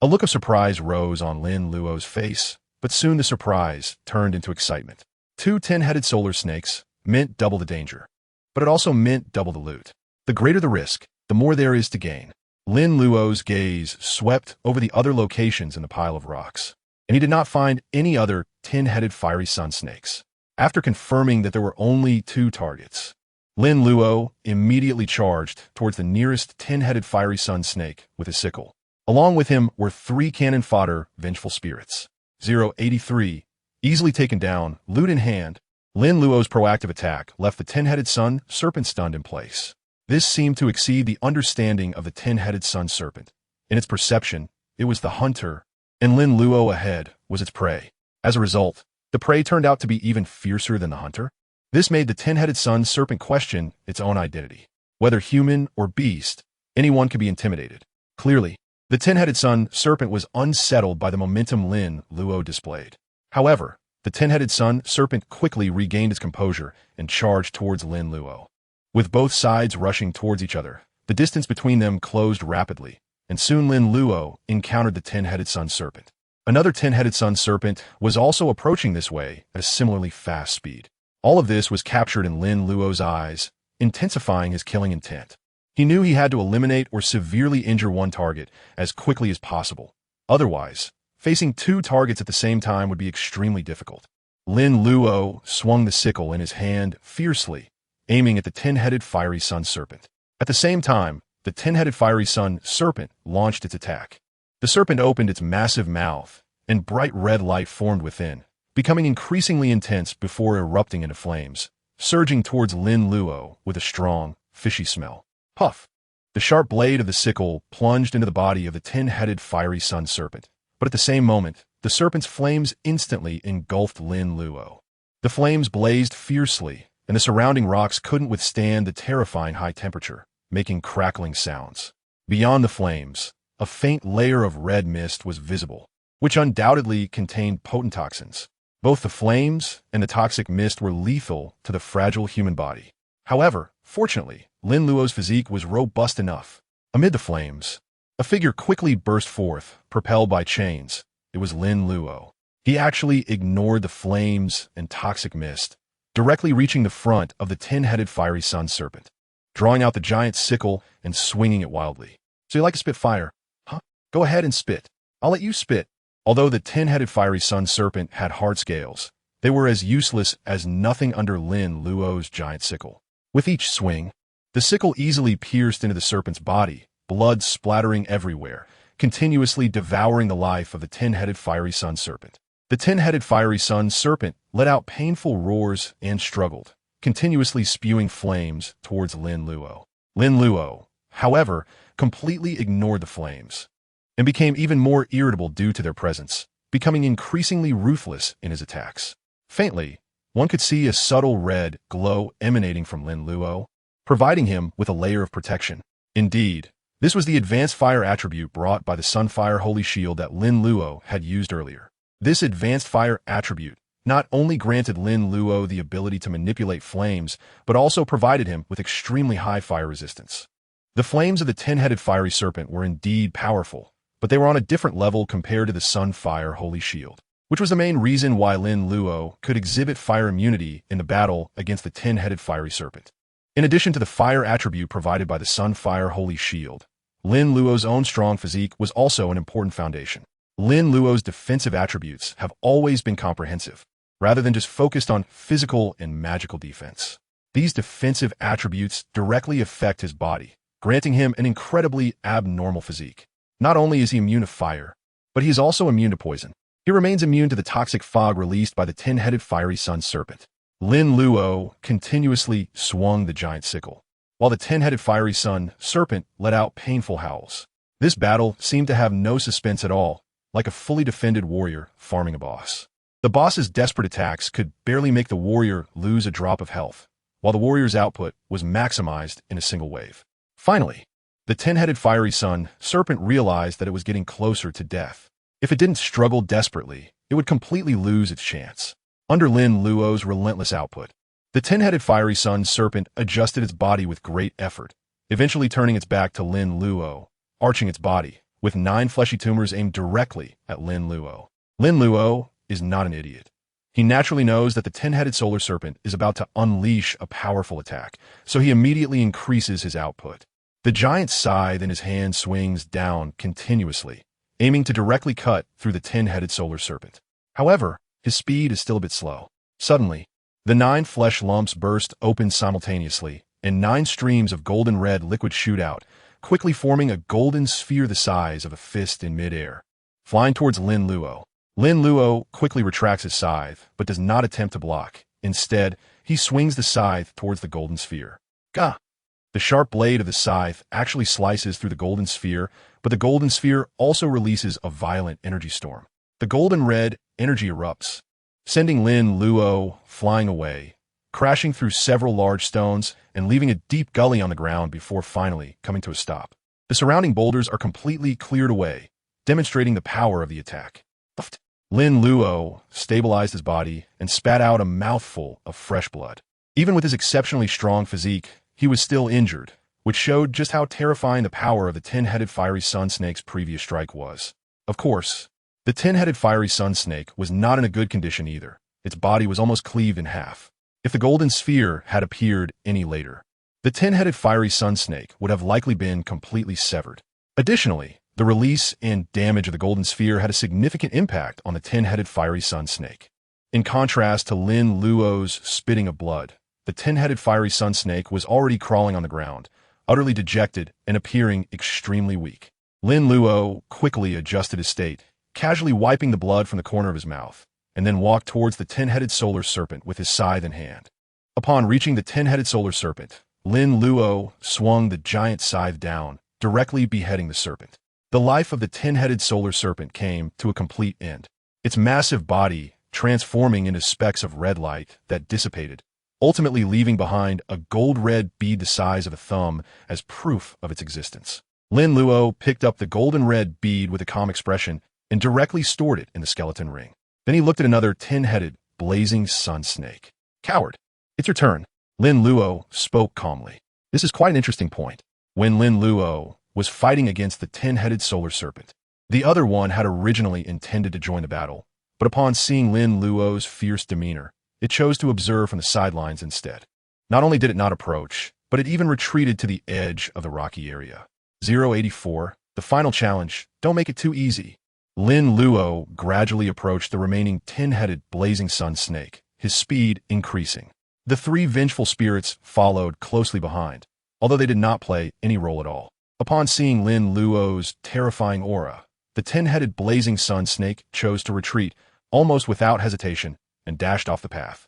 A look of surprise rose on Lin Luo's face, but soon the surprise turned into excitement. 2 10-headed solar snakes meant double the danger, but it also meant double the loot. The greater the risk, the more there is to gain. Lin Luo's gaze swept over the other locations in the pile of rocks, and he did not find any other 10-headed fiery sun snakes. After confirming that there were only 2 targets, Lin Luo immediately charged towards the nearest 10-headed fiery sun snake with his sickle. Along with him were 3 cannon fodder vengeful spirits. 083, easily taken down, loot in hand. Lin Luo's proactive attack left the 10-headed sun serpent stunned in place. This seemed to exceed the understanding of the 10-headed sun serpent. In its perception, it was the hunter, and Lin Luo ahead was its prey. As a result, the prey turned out to be even fiercer than the hunter. This made the 10-headed sun serpent question its own identity. Whether human or beast, anyone could be intimidated. Clearly, the 10-headed sun serpent was unsettled by the momentum Lin Luo displayed. However, the 10-headed sun serpent quickly regained its composure and charged towards Lin Luo. With both sides rushing towards each other, the distance between them closed rapidly, and soon Lin Luo encountered the 10-headed sun serpent. Another 10-headed sun serpent was also approaching this way at a similarly fast speed. All of this was captured in Lin Luo's eyes, intensifying his killing intent. He knew he had to eliminate or severely injure one target as quickly as possible. Otherwise, facing 2 targets at the same time would be extremely difficult. Lin Luo swung the sickle in his hand fiercely, aiming at the 10-headed fiery sun serpent. At the same time, the 10-headed fiery sun serpent launched its attack. The serpent opened its massive mouth, and bright red light formed within, becoming increasingly intense before erupting into flames, surging towards Lin Luo with a strong, fishy smell. Puff! The sharp blade of the sickle plunged into the body of the 10-headed fiery sun serpent, but at the same moment, the serpent's flames instantly engulfed Lin Luo. The flames blazed fiercely, and the surrounding rocks couldn't withstand the terrifying high temperature, making crackling sounds. Beyond the flames, a faint layer of red mist was visible, which undoubtedly contained potent toxins. Both the flames and the toxic mist were lethal to the fragile human body. However, fortunately, Lin Luo's physique was robust enough. Amid the flames, a figure quickly burst forth, propelled by chains. It was Lin Luo. He actually ignored the flames and toxic mist, directly reaching the front of the 10-headed fiery sun serpent, drawing out the giant sickle and swinging it wildly. So you like to spit fire? Huh? Go ahead and spit. I'll let you spit. Although the 10-headed fiery sun serpent had hard scales, they were as useless as nothing under Lin Luo's giant sickle. With each swing, the sickle easily pierced into the serpent's body, blood splattering everywhere, continuously devouring the life of the 10-headed fiery sun serpent. The 10-headed fiery sun serpent let out painful roars and struggled, continuously spewing flames towards Lin Luo. Lin Luo, however, completely ignored the flames, and became even more irritable due to their presence, becoming increasingly ruthless in his attacks. Faintly, one could see a subtle red glow emanating from Lin Luo, providing him with a layer of protection. Indeed, this was the advanced fire attribute brought by the Sunfire Holy Shield that Lin Luo had used earlier. This advanced fire attribute not only granted Lin Luo the ability to manipulate flames, but also provided him with extremely high fire resistance. The flames of the 10-headed fiery serpent were indeed powerful, but they were on a different level compared to the Sunfire Holy Shield, which was the main reason why Lin Luo could exhibit fire immunity in the battle against the 10-headed fiery serpent. In addition to the fire attribute provided by the Sunfire Holy Shield, Lin Luo's own strong physique was also an important foundation. Lin Luo's defensive attributes have always been comprehensive, rather than just focused on physical and magical defense. These defensive attributes directly affect his body, granting him an incredibly abnormal physique. Not only is he immune to fire, but he is also immune to poison. He remains immune to the toxic fog released by the 10-headed fiery sun serpent. Lin Luo continuously swung the giant sickle, while the 10-headed fiery sun serpent let out painful howls. This battle seemed to have no suspense at all, like a fully defended warrior farming a boss. The boss's desperate attacks could barely make the warrior lose a drop of health, while the warrior's output was maximized in a single wave. Finally, the 10-headed fiery sun serpent realized that it was getting closer to death. If it didn't struggle desperately, it would completely lose its chance. Under Lin Luo's relentless output, the 10-headed fiery sun serpent adjusted its body with great effort, eventually turning its back to Lin Luo, arching its body, with 9 fleshy tumors aimed directly at Lin Luo. Lin Luo is not an idiot. He naturally knows that the 10-headed solar serpent is about to unleash a powerful attack, so he immediately increases his output. The giant scythe in his hand swings down continuously, aiming to directly cut through the 10-headed solar serpent. However, his speed is still a bit slow. Suddenly, the 9 flesh lumps burst open simultaneously, and 9 streams of golden red liquid shoot out, quickly forming a golden sphere the size of a fist in midair. Flying towards Lin Luo. Lin Luo quickly retracts his scythe, but does not attempt to block. Instead, he swings the scythe towards the golden sphere. Gah! The sharp blade of the scythe actually slices through the golden sphere, but the golden sphere also releases a violent energy storm. The golden red energy erupts, sending Lin Luo flying away, crashing through several large stones and leaving a deep gully on the ground before finally coming to a stop. The surrounding boulders are completely cleared away, demonstrating the power of the attack. Lin Luo stabilized his body and spat out a mouthful of fresh blood. Even with his exceptionally strong physique, he was still injured, which showed just how terrifying the power of the 10-headed fiery sun snake's previous strike was. Of course, the 10-headed fiery sun snake was not in a good condition either. Its body was almost cleaved in half. If the golden sphere had appeared any later, the 10-headed fiery sun snake would have likely been completely severed. Additionally, the release and damage of the golden sphere had a significant impact on the 10-headed fiery sun snake. In contrast to Lin Luo's spitting of blood, the 10-headed fiery sun snake was already crawling on the ground, utterly dejected and appearing extremely weak. Lin Luo quickly adjusted his state, casually wiping the blood from the corner of his mouth, and then walked towards the 10-headed solar serpent with his scythe in hand. Upon reaching the 10-headed solar serpent, Lin Luo swung the giant scythe down, directly beheading the serpent. The life of the 10-headed solar serpent came to a complete end, its massive body transforming into specks of red light that dissipated, ultimately leaving behind a gold-red bead the size of a thumb as proof of its existence. Lin Luo picked up the golden-red bead with a calm expression and directly stored it in the skeleton ring. Then he looked at another 10-headed, blazing sun snake. "Coward, it's your turn," Lin Luo spoke calmly. This is quite an interesting point. When Lin Luo was fighting against the 10-headed solar serpent, the other one had originally intended to join the battle, but upon seeing Lin Luo's fierce demeanor, it chose to observe from the sidelines instead. Not only did it not approach, but it even retreated to the edge of the rocky area. 084, the final challenge, don't make it too easy. Lin Luo gradually approached the remaining 10-headed blazing sun snake, his speed increasing. The 3 vengeful spirits followed closely behind, although they did not play any role at all. Upon seeing Lin Luo's terrifying aura, the 10-headed blazing sun snake chose to retreat, almost without hesitation, and dashed off the path,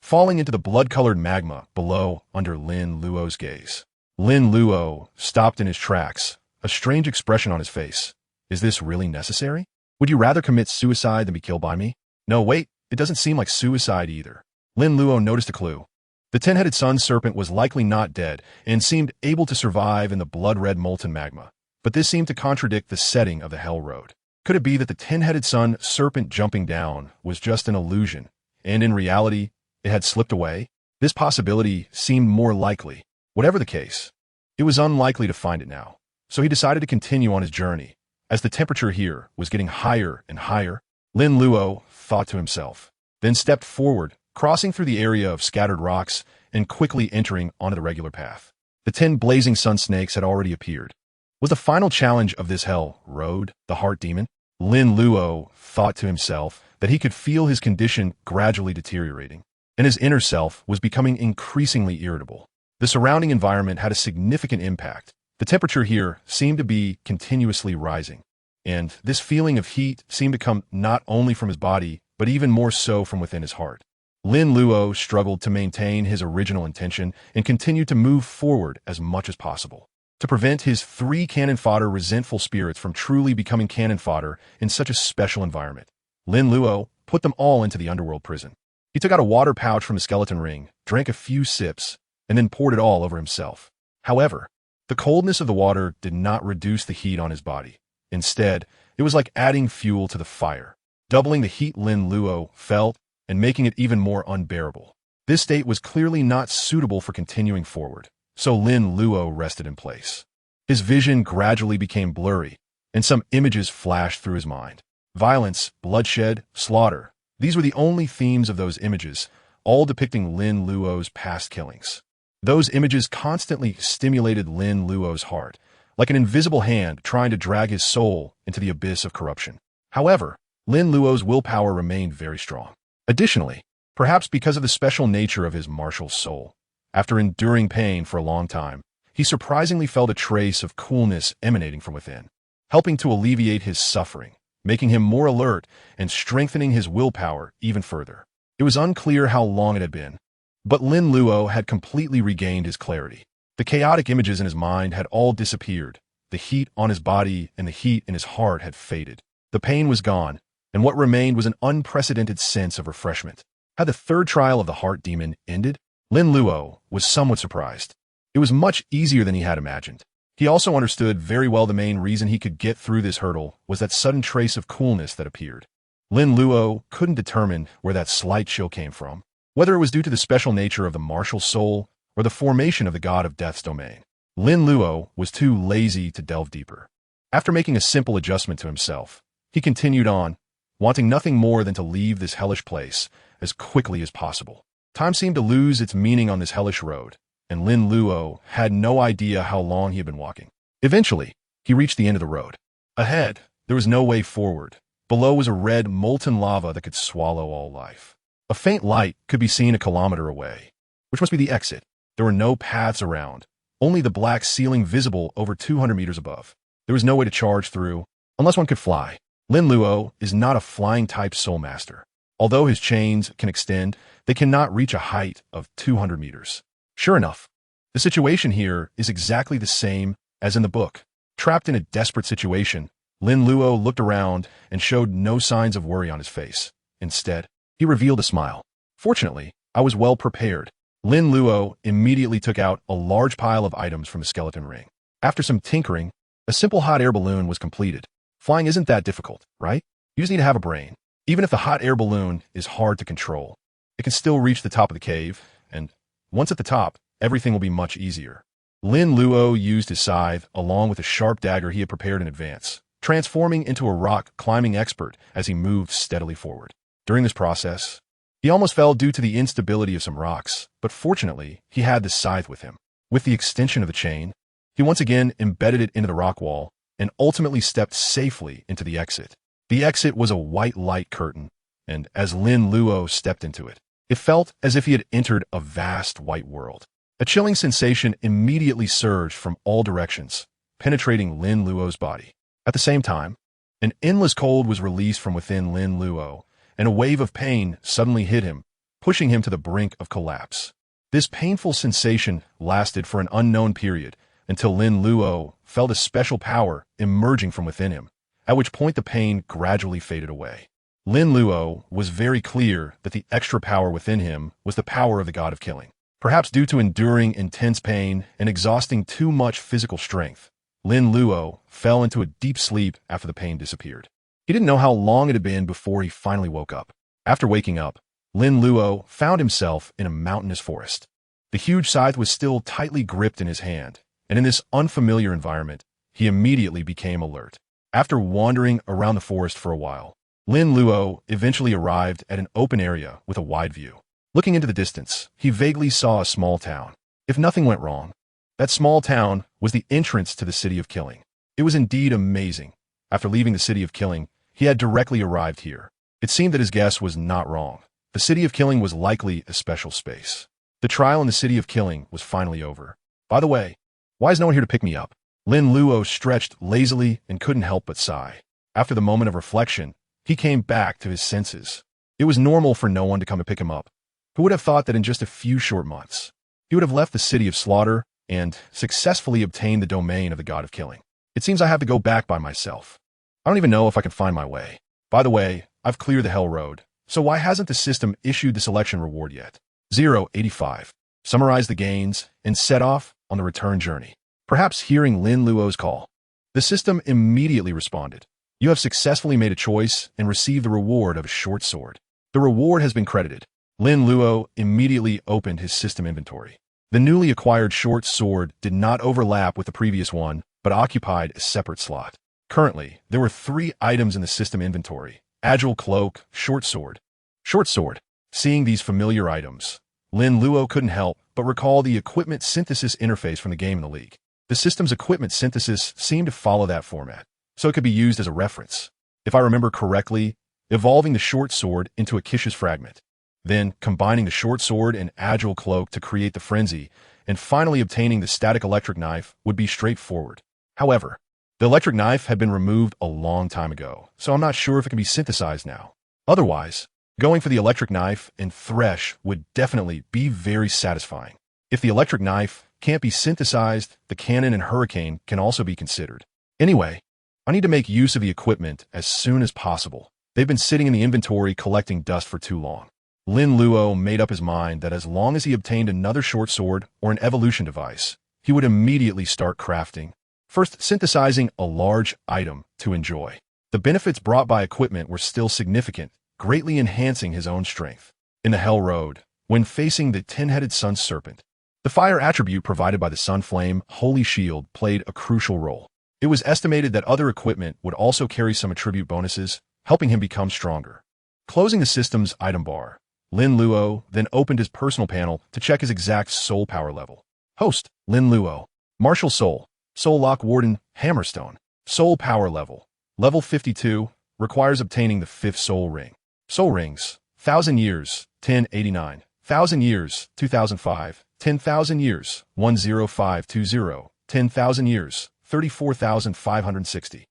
falling into the blood-colored magma below under Lin Luo's gaze. Lin Luo stopped in his tracks, a strange expression on his face. Is this really necessary? Would you rather commit suicide than be killed by me? No, wait, it doesn't seem like suicide either. Lin Luo noticed a clue. The 10-headed sun serpent was likely not dead and seemed able to survive in the blood-red molten magma, but this seemed to contradict the setting of the Hell Road. Could it be that the 10-headed sun serpent jumping down was just an illusion, and in reality, it had slipped away? This possibility seemed more likely. Whatever the case, it was unlikely to find it now, so he decided to continue on his journey. As the temperature here was getting higher and higher, Lin Luo thought to himself, then stepped forward, crossing through the area of scattered rocks and quickly entering onto the regular path. The 10 blazing sun snakes had already appeared. Was the final challenge of this Hell Road the Heart Demon? Lin Luo thought to himself that he could feel his condition gradually deteriorating, and his inner self was becoming increasingly irritable. The surrounding environment had a significant impact. The temperature here seemed to be continuously rising, and this feeling of heat seemed to come not only from his body, but even more so from within his heart. Lin Luo struggled to maintain his original intention and continued to move forward as much as possible. To prevent his 3 cannon fodder resentful spirits from truly becoming cannon fodder in such a special environment, Lin Luo put them all into the underworld prison. He took out a water pouch from his skeleton ring, drank a few sips, and then poured it all over himself. However, the coldness of the water did not reduce the heat on his body. Instead, it was like adding fuel to the fire, doubling the heat Lin Luo felt and making it even more unbearable. This state was clearly not suitable for continuing forward, so Lin Luo rested in place. His vision gradually became blurry, and some images flashed through his mind. Violence, bloodshed, slaughter. These were the only themes of those images, all depicting Lin Luo's past killings. Those images constantly stimulated Lin Luo's heart, like an invisible hand trying to drag his soul into the abyss of corruption. However, Lin Luo's willpower remained very strong. Additionally, perhaps because of the special nature of his martial soul, after enduring pain for a long time, he surprisingly felt a trace of coolness emanating from within, helping to alleviate his suffering, making him more alert and strengthening his willpower even further. It was unclear how long it had been, but Lin Luo had completely regained his clarity. The chaotic images in his mind had all disappeared. The heat on his body and the heat in his heart had faded. The pain was gone, and what remained was an unprecedented sense of refreshment. Had the third trial of the heart demon ended? Lin Luo was somewhat surprised. It was much easier than he had imagined. He also understood very well the main reason he could get through this hurdle was that sudden trace of coolness that appeared. Lin Luo couldn't determine where that slight chill came from, whether it was due to the special nature of the martial soul or the formation of the god of death's domain. Lin Luo was too lazy to delve deeper. After making a simple adjustment to himself, he continued on, wanting nothing more than to leave this hellish place as quickly as possible. Time seemed to lose its meaning on this hellish road, and Lin Luo had no idea how long he had been walking. Eventually, he reached the end of the road. Ahead, there was no way forward. Below was a red, molten lava that could swallow all life. A faint light could be seen a kilometer away, which must be the exit. There were no paths around, only the black ceiling visible over 200 meters above. There was no way to charge through, unless one could fly. Lin Luo is not a flying-type soul master. Although his chains can extend, they cannot reach a height of 200 meters. Sure enough, the situation here is exactly the same as in the book. Trapped in a desperate situation, Lin Luo looked around and showed no signs of worry on his face. Instead, he revealed a smile. Fortunately, I was well prepared. Lin Luo immediately took out a large pile of items from his skeleton ring. After some tinkering, a simple hot air balloon was completed. Flying isn't that difficult, right? You just need to have a brain. Even if the hot air balloon is hard to control, it can still reach the top of the cave, and once at the top, everything will be much easier. Lin Luo used his scythe along with a sharp dagger he had prepared in advance, transforming into a rock climbing expert as he moved steadily forward. During this process, he almost fell due to the instability of some rocks, but fortunately, he had the scythe with him. With the extension of the chain, he once again embedded it into the rock wall and ultimately stepped safely into the exit. The exit was a white light curtain, and as Lin Luo stepped into it, it felt as if he had entered a vast white world. A chilling sensation immediately surged from all directions, penetrating Lin Luo's body. At the same time, an endless cold was released from within Lin Luo, and a wave of pain suddenly hit him, pushing him to the brink of collapse. This painful sensation lasted for an unknown period until Lin Luo felt a special power emerging from within him, at which point the pain gradually faded away. Lin Luo was very clear that the extra power within him was the power of the god of killing. Perhaps due to enduring intense pain and exhausting too much physical strength, Lin Luo fell into a deep sleep after the pain disappeared. He didn't know how long it had been before he finally woke up. After waking up, Lin Luo found himself in a mountainous forest. The huge scythe was still tightly gripped in his hand, and in this unfamiliar environment, he immediately became alert. After wandering around the forest for a while, Lin Luo eventually arrived at an open area with a wide view. Looking into the distance, he vaguely saw a small town. If nothing went wrong, that small town was the entrance to the City of Killing. It was indeed amazing. After leaving the City of Killing, he had directly arrived here. It seemed that his guess was not wrong. The City of Killing was likely a special space. The trial in the City of Killing was finally over. By the way, why is no one here to pick me up? Lin Luo stretched lazily and couldn't help but sigh. After the moment of reflection, he came back to his senses. It was normal for no one to come to pick him up. Who would have thought that in just a few short months, he would have left the City of Slaughter and successfully obtained the domain of the God of Killing? It seems I have to go back by myself. I don't even know if I can find my way. By the way, I've cleared the Hell Road, So why hasn't the system issued the selection reward yet? 085. Summarize the gains and set off on the return journey. Perhaps hearing Lin Luo's call, the system immediately responded. You have successfully made a choice and received the reward of a short sword. The reward has been credited. Lin Luo immediately opened his system inventory. The newly acquired short sword did not overlap with the previous one, but occupied a separate slot. Currently, there were 3 items in the system inventory: agile cloak, short sword. Short sword. Seeing these familiar items, Lin Luo couldn't help but recall the equipment synthesis interface from the game in the league. The system's equipment synthesis seemed to follow that format, so it could be used as a reference. If I remember correctly, evolving the short sword into a Kish's fragment, then combining the short sword and agile cloak to create the frenzy, and finally obtaining the static electric knife would be straightforward. However, the electric knife had been removed a long time ago, so I'm not sure if it can be synthesized now. Otherwise, going for the electric knife and thresh would definitely be very satisfying. If the electric knife can't be synthesized, the cannon and hurricane can also be considered. Anyway, I need to make use of the equipment as soon as possible. They've been sitting in the inventory collecting dust for too long. Lin Luo made up his mind that as long as he obtained another short sword or an evolution device, he would immediately start crafting. First, synthesizing a large item to enjoy. The benefits brought by equipment were still significant, greatly enhancing his own strength. In the Hell Road, when facing the 10-headed sun serpent, the fire attribute provided by the Sun Flame Holy Shield played a crucial role. It was estimated that other equipment would also carry some attribute bonuses, helping him become stronger. Closing the system's item bar, Lin Luo then opened his personal panel to check his exact soul power level. Host, Lin Luo. Martial Soul. Soul Lock Warden, Hammerstone. Soul power level. Level 52, requires obtaining the 5th soul ring. Soul rings, 1,000 years, 1089. 1,000 years, 2005. 10,000 years, 10520. 10,000 years, 34,560.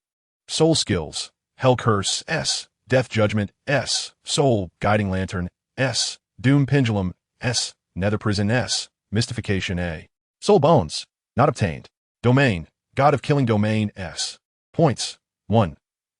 Soul skills, Hell Curse, S. Death Judgment, S. Soul Guiding Lantern, S. Doom Pendulum, S. Nether Prison, S. Mystification, A. Soul Bones, not obtained. Domain, God of Killing Domain, S. Points, 1.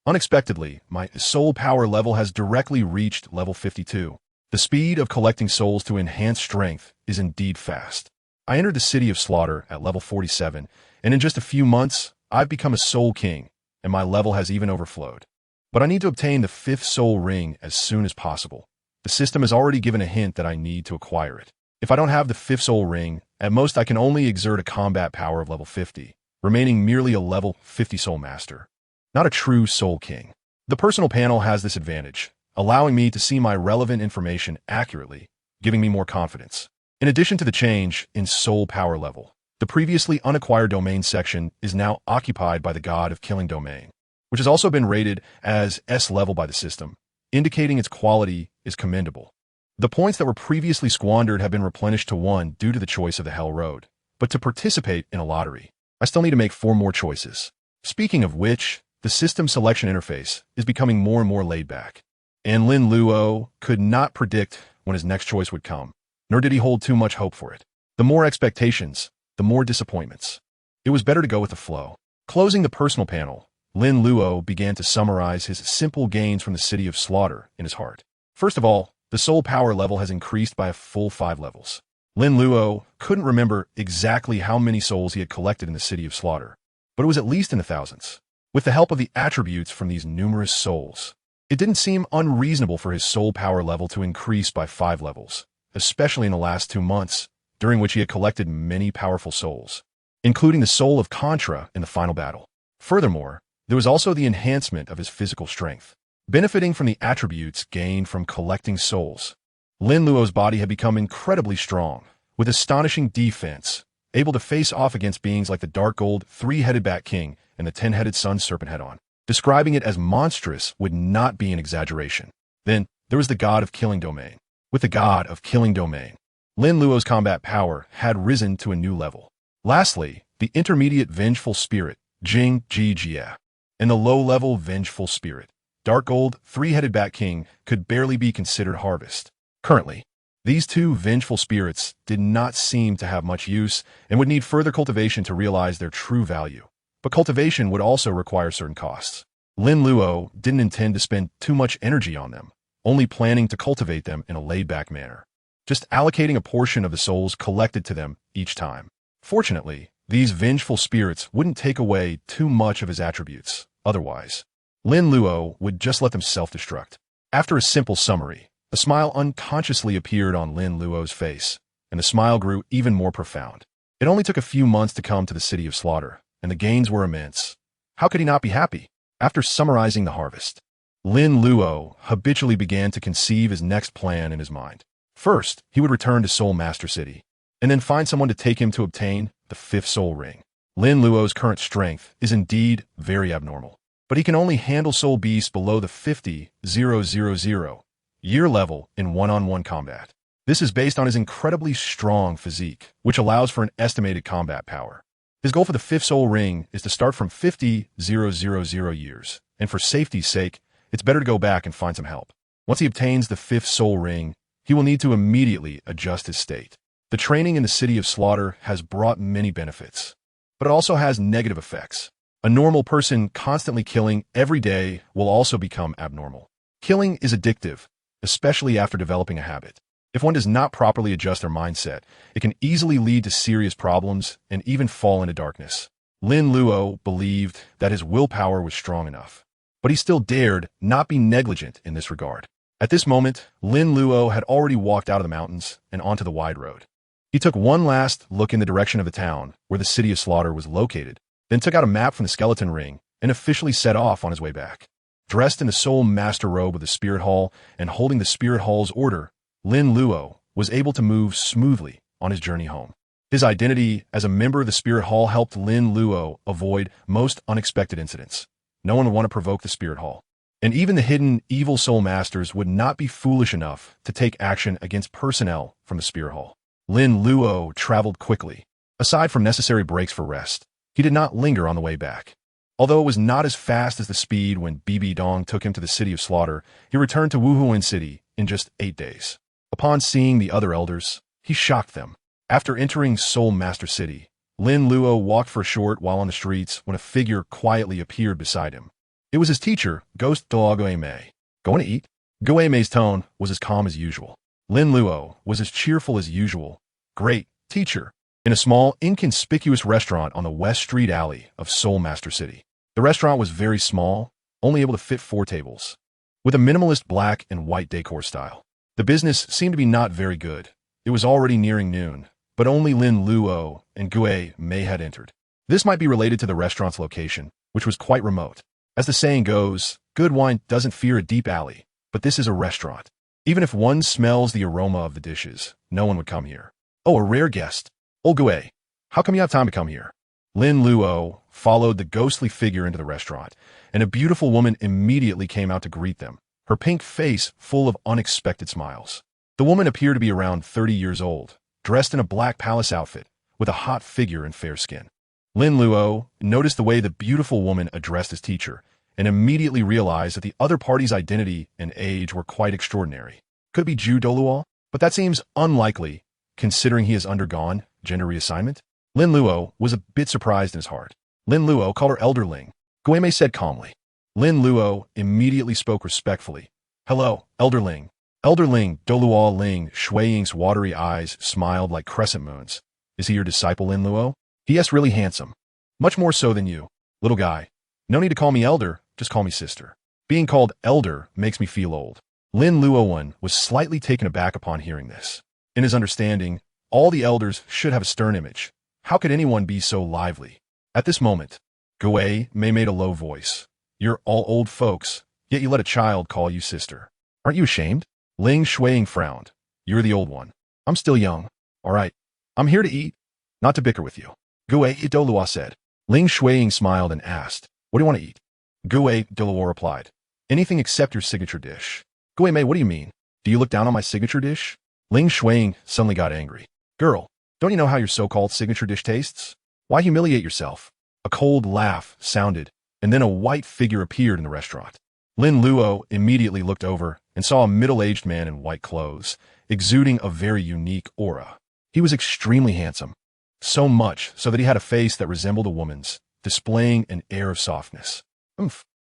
Unexpectedly, my soul power level has directly reached level 52. The speed of collecting souls to enhance strength is indeed fast. I entered the City of Slaughter at level 47, and in just a few months, I've become a Soul King, and my level has even overflowed. But I need to obtain the 5th soul ring as soon as possible. The system has already given a hint that I need to acquire it. If I don't have the 5th soul ring, at most I can only exert a combat power of level 50, remaining merely a level 50 soul master. Not a true Soul King. The personal panel has this advantage, allowing me to see my relevant information accurately, giving me more confidence. In addition to the change in soul power level, the previously unacquired domain section is now occupied by the God of Killing Domain, which has also been rated as S level by the system, indicating its quality is commendable. The points that were previously squandered have been replenished to 1 due to the choice of the Hell Road, but to participate in a lottery, I still need to make 4 more choices. Speaking of which, the system selection interface is becoming more and more laid back. And Lin Luo could not predict when his next choice would come, nor did he hold too much hope for it. The more expectations, the more disappointments. It was better to go with the flow. Closing the personal panel, Lin Luo began to summarize his simple gains from the City of Slaughter in his heart. First of all, the soul power level has increased by a full 5 levels. Lin Luo couldn't remember exactly how many souls he had collected in the City of Slaughter, but it was at least in the thousands. With the help of the attributes from these numerous souls, it didn't seem unreasonable for his soul power level to increase by 5 levels, especially in the last 2 months, during which he had collected many powerful souls, including the soul of Contra in the final battle. Furthermore, there was also the enhancement of his physical strength. Benefiting from the attributes gained from collecting souls, Lin Luo's body had become incredibly strong, with astonishing defense, able to face off against beings like the Dark Gold 3-headed Bat King and the 10-headed Sun Serpent head-on. Describing it as monstrous would not be an exaggeration. Then, there was the God of Killing Domain. With the God of Killing Domain, Lin Luo's combat power had risen to a new level. Lastly, the intermediate Vengeful Spirit, Jing Jia, and the low-level Vengeful Spirit, Dark Gold 3-headed Bat King, could barely be considered harvest. Currently, these 2 vengeful spirits did not seem to have much use and would need further cultivation to realize their true value. But cultivation would also require certain costs. Lin Luo didn't intend to spend too much energy on them, only planning to cultivate them in a laid-back manner, just allocating a portion of the souls collected to them each time. Fortunately, these vengeful spirits wouldn't take away too much of his attributes. Otherwise, Lin Luo would just let them self-destruct. After a simple summary, a smile unconsciously appeared on Lin Luo's face, and the smile grew even more profound. It only took a few months to come to the city of slaughter, and the gains were immense. How could he not be happy? After summarizing the harvest, Lin Luo habitually began to conceive his next plan in his mind. First, he would return to Soul Master City, and then find someone to take him to obtain the 5th soul ring. Lin Luo's current strength is indeed very abnormal, but he can only handle soul beasts below the 50,000 year level in one-on-one combat. This is based on his incredibly strong physique, which allows for an estimated combat power. His goal for the 5th soul ring is to start from 50,000 years, and for safety's sake, it's better to go back and find some help. Once he obtains the 5th soul ring, he will need to immediately adjust his state. The training in the City of Slaughter has brought many benefits, but it also has negative effects. A normal person constantly killing every day will also become abnormal. Killing is addictive, especially after developing a habit. If one does not properly adjust their mindset, it can easily lead to serious problems and even fall into darkness. Lin Luo believed that his willpower was strong enough, but he still dared not be negligent in this regard. At this moment, Lin Luo had already walked out of the mountains and onto the wide road. He took one last look in the direction of the town where the City of Slaughter was located, then took out a map from the skeleton ring and officially set off on his way back. Dressed in the Soul Master robe of the Spirit Hall and holding the Spirit Hall's order, Lin Luo was able to move smoothly on his journey home. His identity as a member of the Spirit Hall helped Lin Luo avoid most unexpected incidents. No one would want to provoke the Spirit Hall, and even the hidden evil Soul Masters would not be foolish enough to take action against personnel from the Spirit Hall. Lin Luo traveled quickly. Aside from necessary breaks for rest, he did not linger on the way back. Although it was not as fast as the speed when Bibi Dong took him to the City of Slaughter, he returned to Wuhuan City in just 8 days. Upon seeing the other elders, he shocked them. After entering Soul Master City, Lin Luo walked for a short while on the streets when a figure quietly appeared beside him. It was his teacher, Ghost Douluo Mei. Going to eat? Guo Mei's tone was as calm as usual. Lin Luo was as cheerful as usual. Great, teacher. In a small, inconspicuous restaurant on the West Street alley of Soul Master City. The restaurant was very small, only able to fit 4 tables, with a minimalist black and white decor style. The business seemed to be not very good. It was already nearing noon, but only Lin Luo and Guo Mei had entered. This might be related to the restaurant's location, which was quite remote. As the saying goes, good wine doesn't fear a deep alley, but this is a restaurant. Even if one smells the aroma of the dishes, no one would come here. Oh, a rare guest. Old Guo, how come you have time to come here? Lin Luo followed the ghostly figure into the restaurant, and a beautiful woman immediately came out to greet them, her pink face full of unexpected smiles. The woman appeared to be around 30 years old, dressed in a black palace outfit, with a hot figure and fair skin. Lin Luo noticed the way the beautiful woman addressed his teacher, and immediately realized that the other party's identity and age were quite extraordinary. Could it be Ju Douluo? But that seems unlikely, considering he has undergone gender reassignment. Lin Luo was a bit surprised in his heart. Lin Luo called her Elder Ling. Guo Mei said calmly. Lin Luo immediately spoke respectfully. Hello, Elder Ling. Elder Ling, Douluo Ling, Shui Ying's watery eyes smiled like crescent moons. Is he your disciple, Lin Luo? Yes, really handsome. Much more so than you. Little guy. No need to call me Elder, just call me Sister. Being called Elder makes me feel old. Lin Luo was slightly taken aback upon hearing this. In his understanding, all the elders should have a stern image. How could anyone be so lively? At this moment, Guo Mei made a low voice. You're all old folks, yet you let a child call you sister. Aren't you ashamed? Ling Shuiying frowned. You're the old one. I'm still young. All right. I'm here to eat, not to bicker with you. Guo Douluo said. Ling Shuiying smiled and asked, what do you want to eat? Guo Douluo replied. Anything except your signature dish. Guo Mei, what do you mean? Do you look down on my signature dish? Ling Shuiying suddenly got angry. Girl, don't you know how your so-called signature dish tastes? Why humiliate yourself? A cold laugh sounded, and then a white figure appeared in the restaurant. Lin Luo immediately looked over and saw a middle-aged man in white clothes, exuding a very unique aura. He was extremely handsome, so much so that he had a face that resembled a woman's, displaying an air of softness.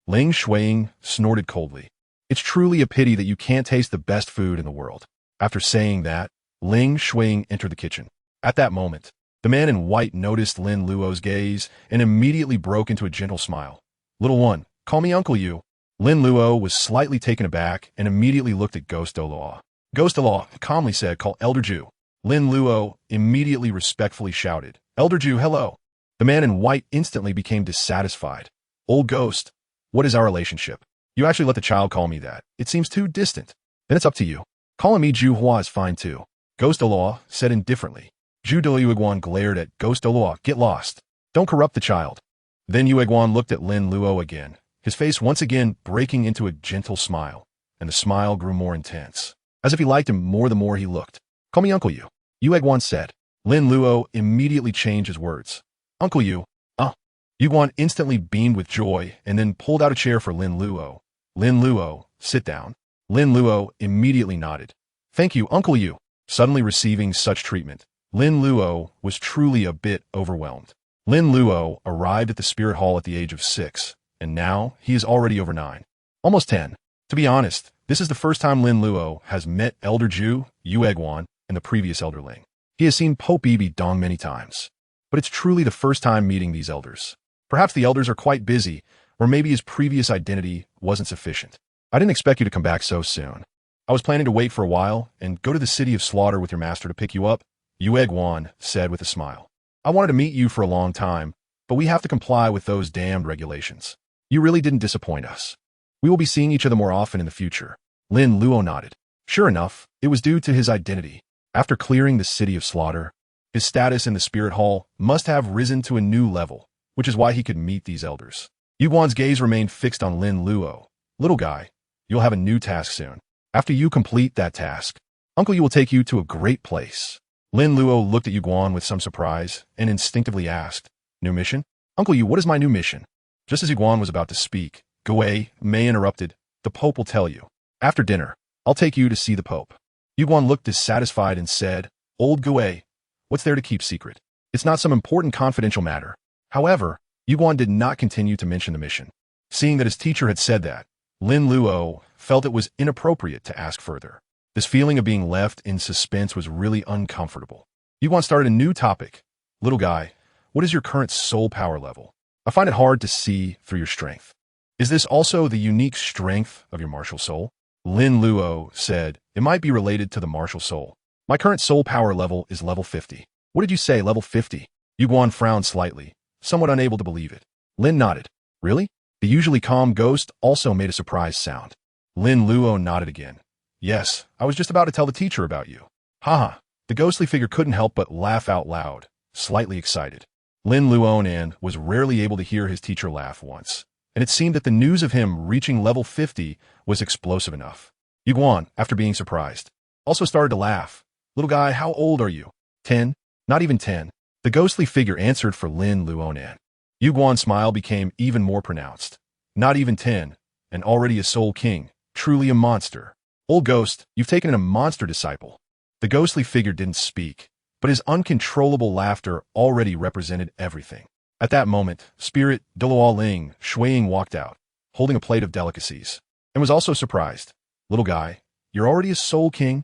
Ling Shuiying snorted coldly. It's truly a pity that you can't taste the best food in the world. After saying that, Ling Shuing entered the kitchen. At that moment, the man in white noticed Lin Luo's gaze and immediately broke into a gentle smile. Little one, call me Uncle Yu. Lin Luo was slightly taken aback and immediately looked at Ghost Douluo. Ghost Douluo calmly said, call Elder Ju. Lin Luo immediately respectfully shouted, Elder Ju, hello. The man in white instantly became dissatisfied. Old Ghost, what is our relationship? You actually let the child call me that. It seems too distant. Then it's up to you. Calling me Ju Hua is fine too. Ghost Douluo said indifferently. Ju Douluo glared at Ghost Douluo. Get lost. Don't corrupt the child. Then Yueguan looked at Lin Luo again, his face once again breaking into a gentle smile, and the smile grew more intense, as if he liked him more the more he looked. Call me Uncle Yu, Yueguan said. Lin Luo immediately changed his words. Uncle Yu, Yueguan instantly beamed with joy and then pulled out a chair for Lin Luo. Lin Luo, sit down. Lin Luo immediately nodded. Thank you, Uncle Yu. Suddenly receiving such treatment, Lin Luo was truly a bit overwhelmed. Lin Luo arrived at the spirit hall at the age of 6, and now he is already over 9. Almost 10. To be honest, this is the first time Lin Luo has met Elder Ju, Yueguan, and the previous elderling. He has seen Pope Bibi Dong many times, but it's truly the first time meeting these elders. Perhaps the elders are quite busy, or maybe his previous identity wasn't sufficient. I didn't expect you to come back so soon. I was planning to wait for a while and go to the city of slaughter with your master to pick you up, Yueguan said with a smile. I wanted to meet you for a long time, but we have to comply with those damned regulations. You really didn't disappoint us. We will be seeing each other more often in the future. Lin Luo nodded. Sure enough, it was due to his identity. After clearing the city of slaughter, his status in the spirit hall must have risen to a new level, which is why he could meet these elders. Yueguan's gaze remained fixed on Lin Luo. Little guy, you'll have a new task soon. After you complete that task, Uncle Yu will take you to a great place. Lin Luo looked at Yueguan with some surprise and instinctively asked, New mission? Uncle Yu, what is my new mission? Just as Yueguan was about to speak, Gui Mei interrupted, the Pope will tell you. After dinner, I'll take you to see the Pope. Yueguan looked dissatisfied and said, Old Gui, what's there to keep secret? It's not some important confidential matter. However, Yueguan did not continue to mention the mission. Seeing that his teacher had said that, Lin Luo felt it was inappropriate to ask further. This feeling of being left in suspense was really uncomfortable. Yueguan started a new topic. Little guy, what is your current soul power level? I find it hard to see through your strength. Is this also the unique strength of your martial soul? Lin Luo said, it might be related to the martial soul. My current soul power level is level 50. What did you say, level 50? Yueguan frowned slightly, somewhat unable to believe it. Lin nodded. Really? The usually calm ghost also made a surprised sound. Lin Luo nodded again. Yes, I was just about to tell the teacher about you. Haha, the ghostly figure couldn't help but laugh out loud, slightly excited. Lin Luonan was rarely able to hear his teacher laugh once, and it seemed that the news of him reaching level 50 was explosive enough. Yueguan, after being surprised, also started to laugh. Little guy, how old are you? 10? Not even 10. The ghostly figure answered for Lin Luonan. Yueguan's smile became even more pronounced. Not even 10, and already a soul king, truly a monster. Old ghost, you've taken in a monster disciple. The ghostly figure didn't speak, but his uncontrollable laughter already represented everything. At that moment, Spirit Douluo Ling Shuing walked out, holding a plate of delicacies, and was also surprised. Little guy, you're already a soul king?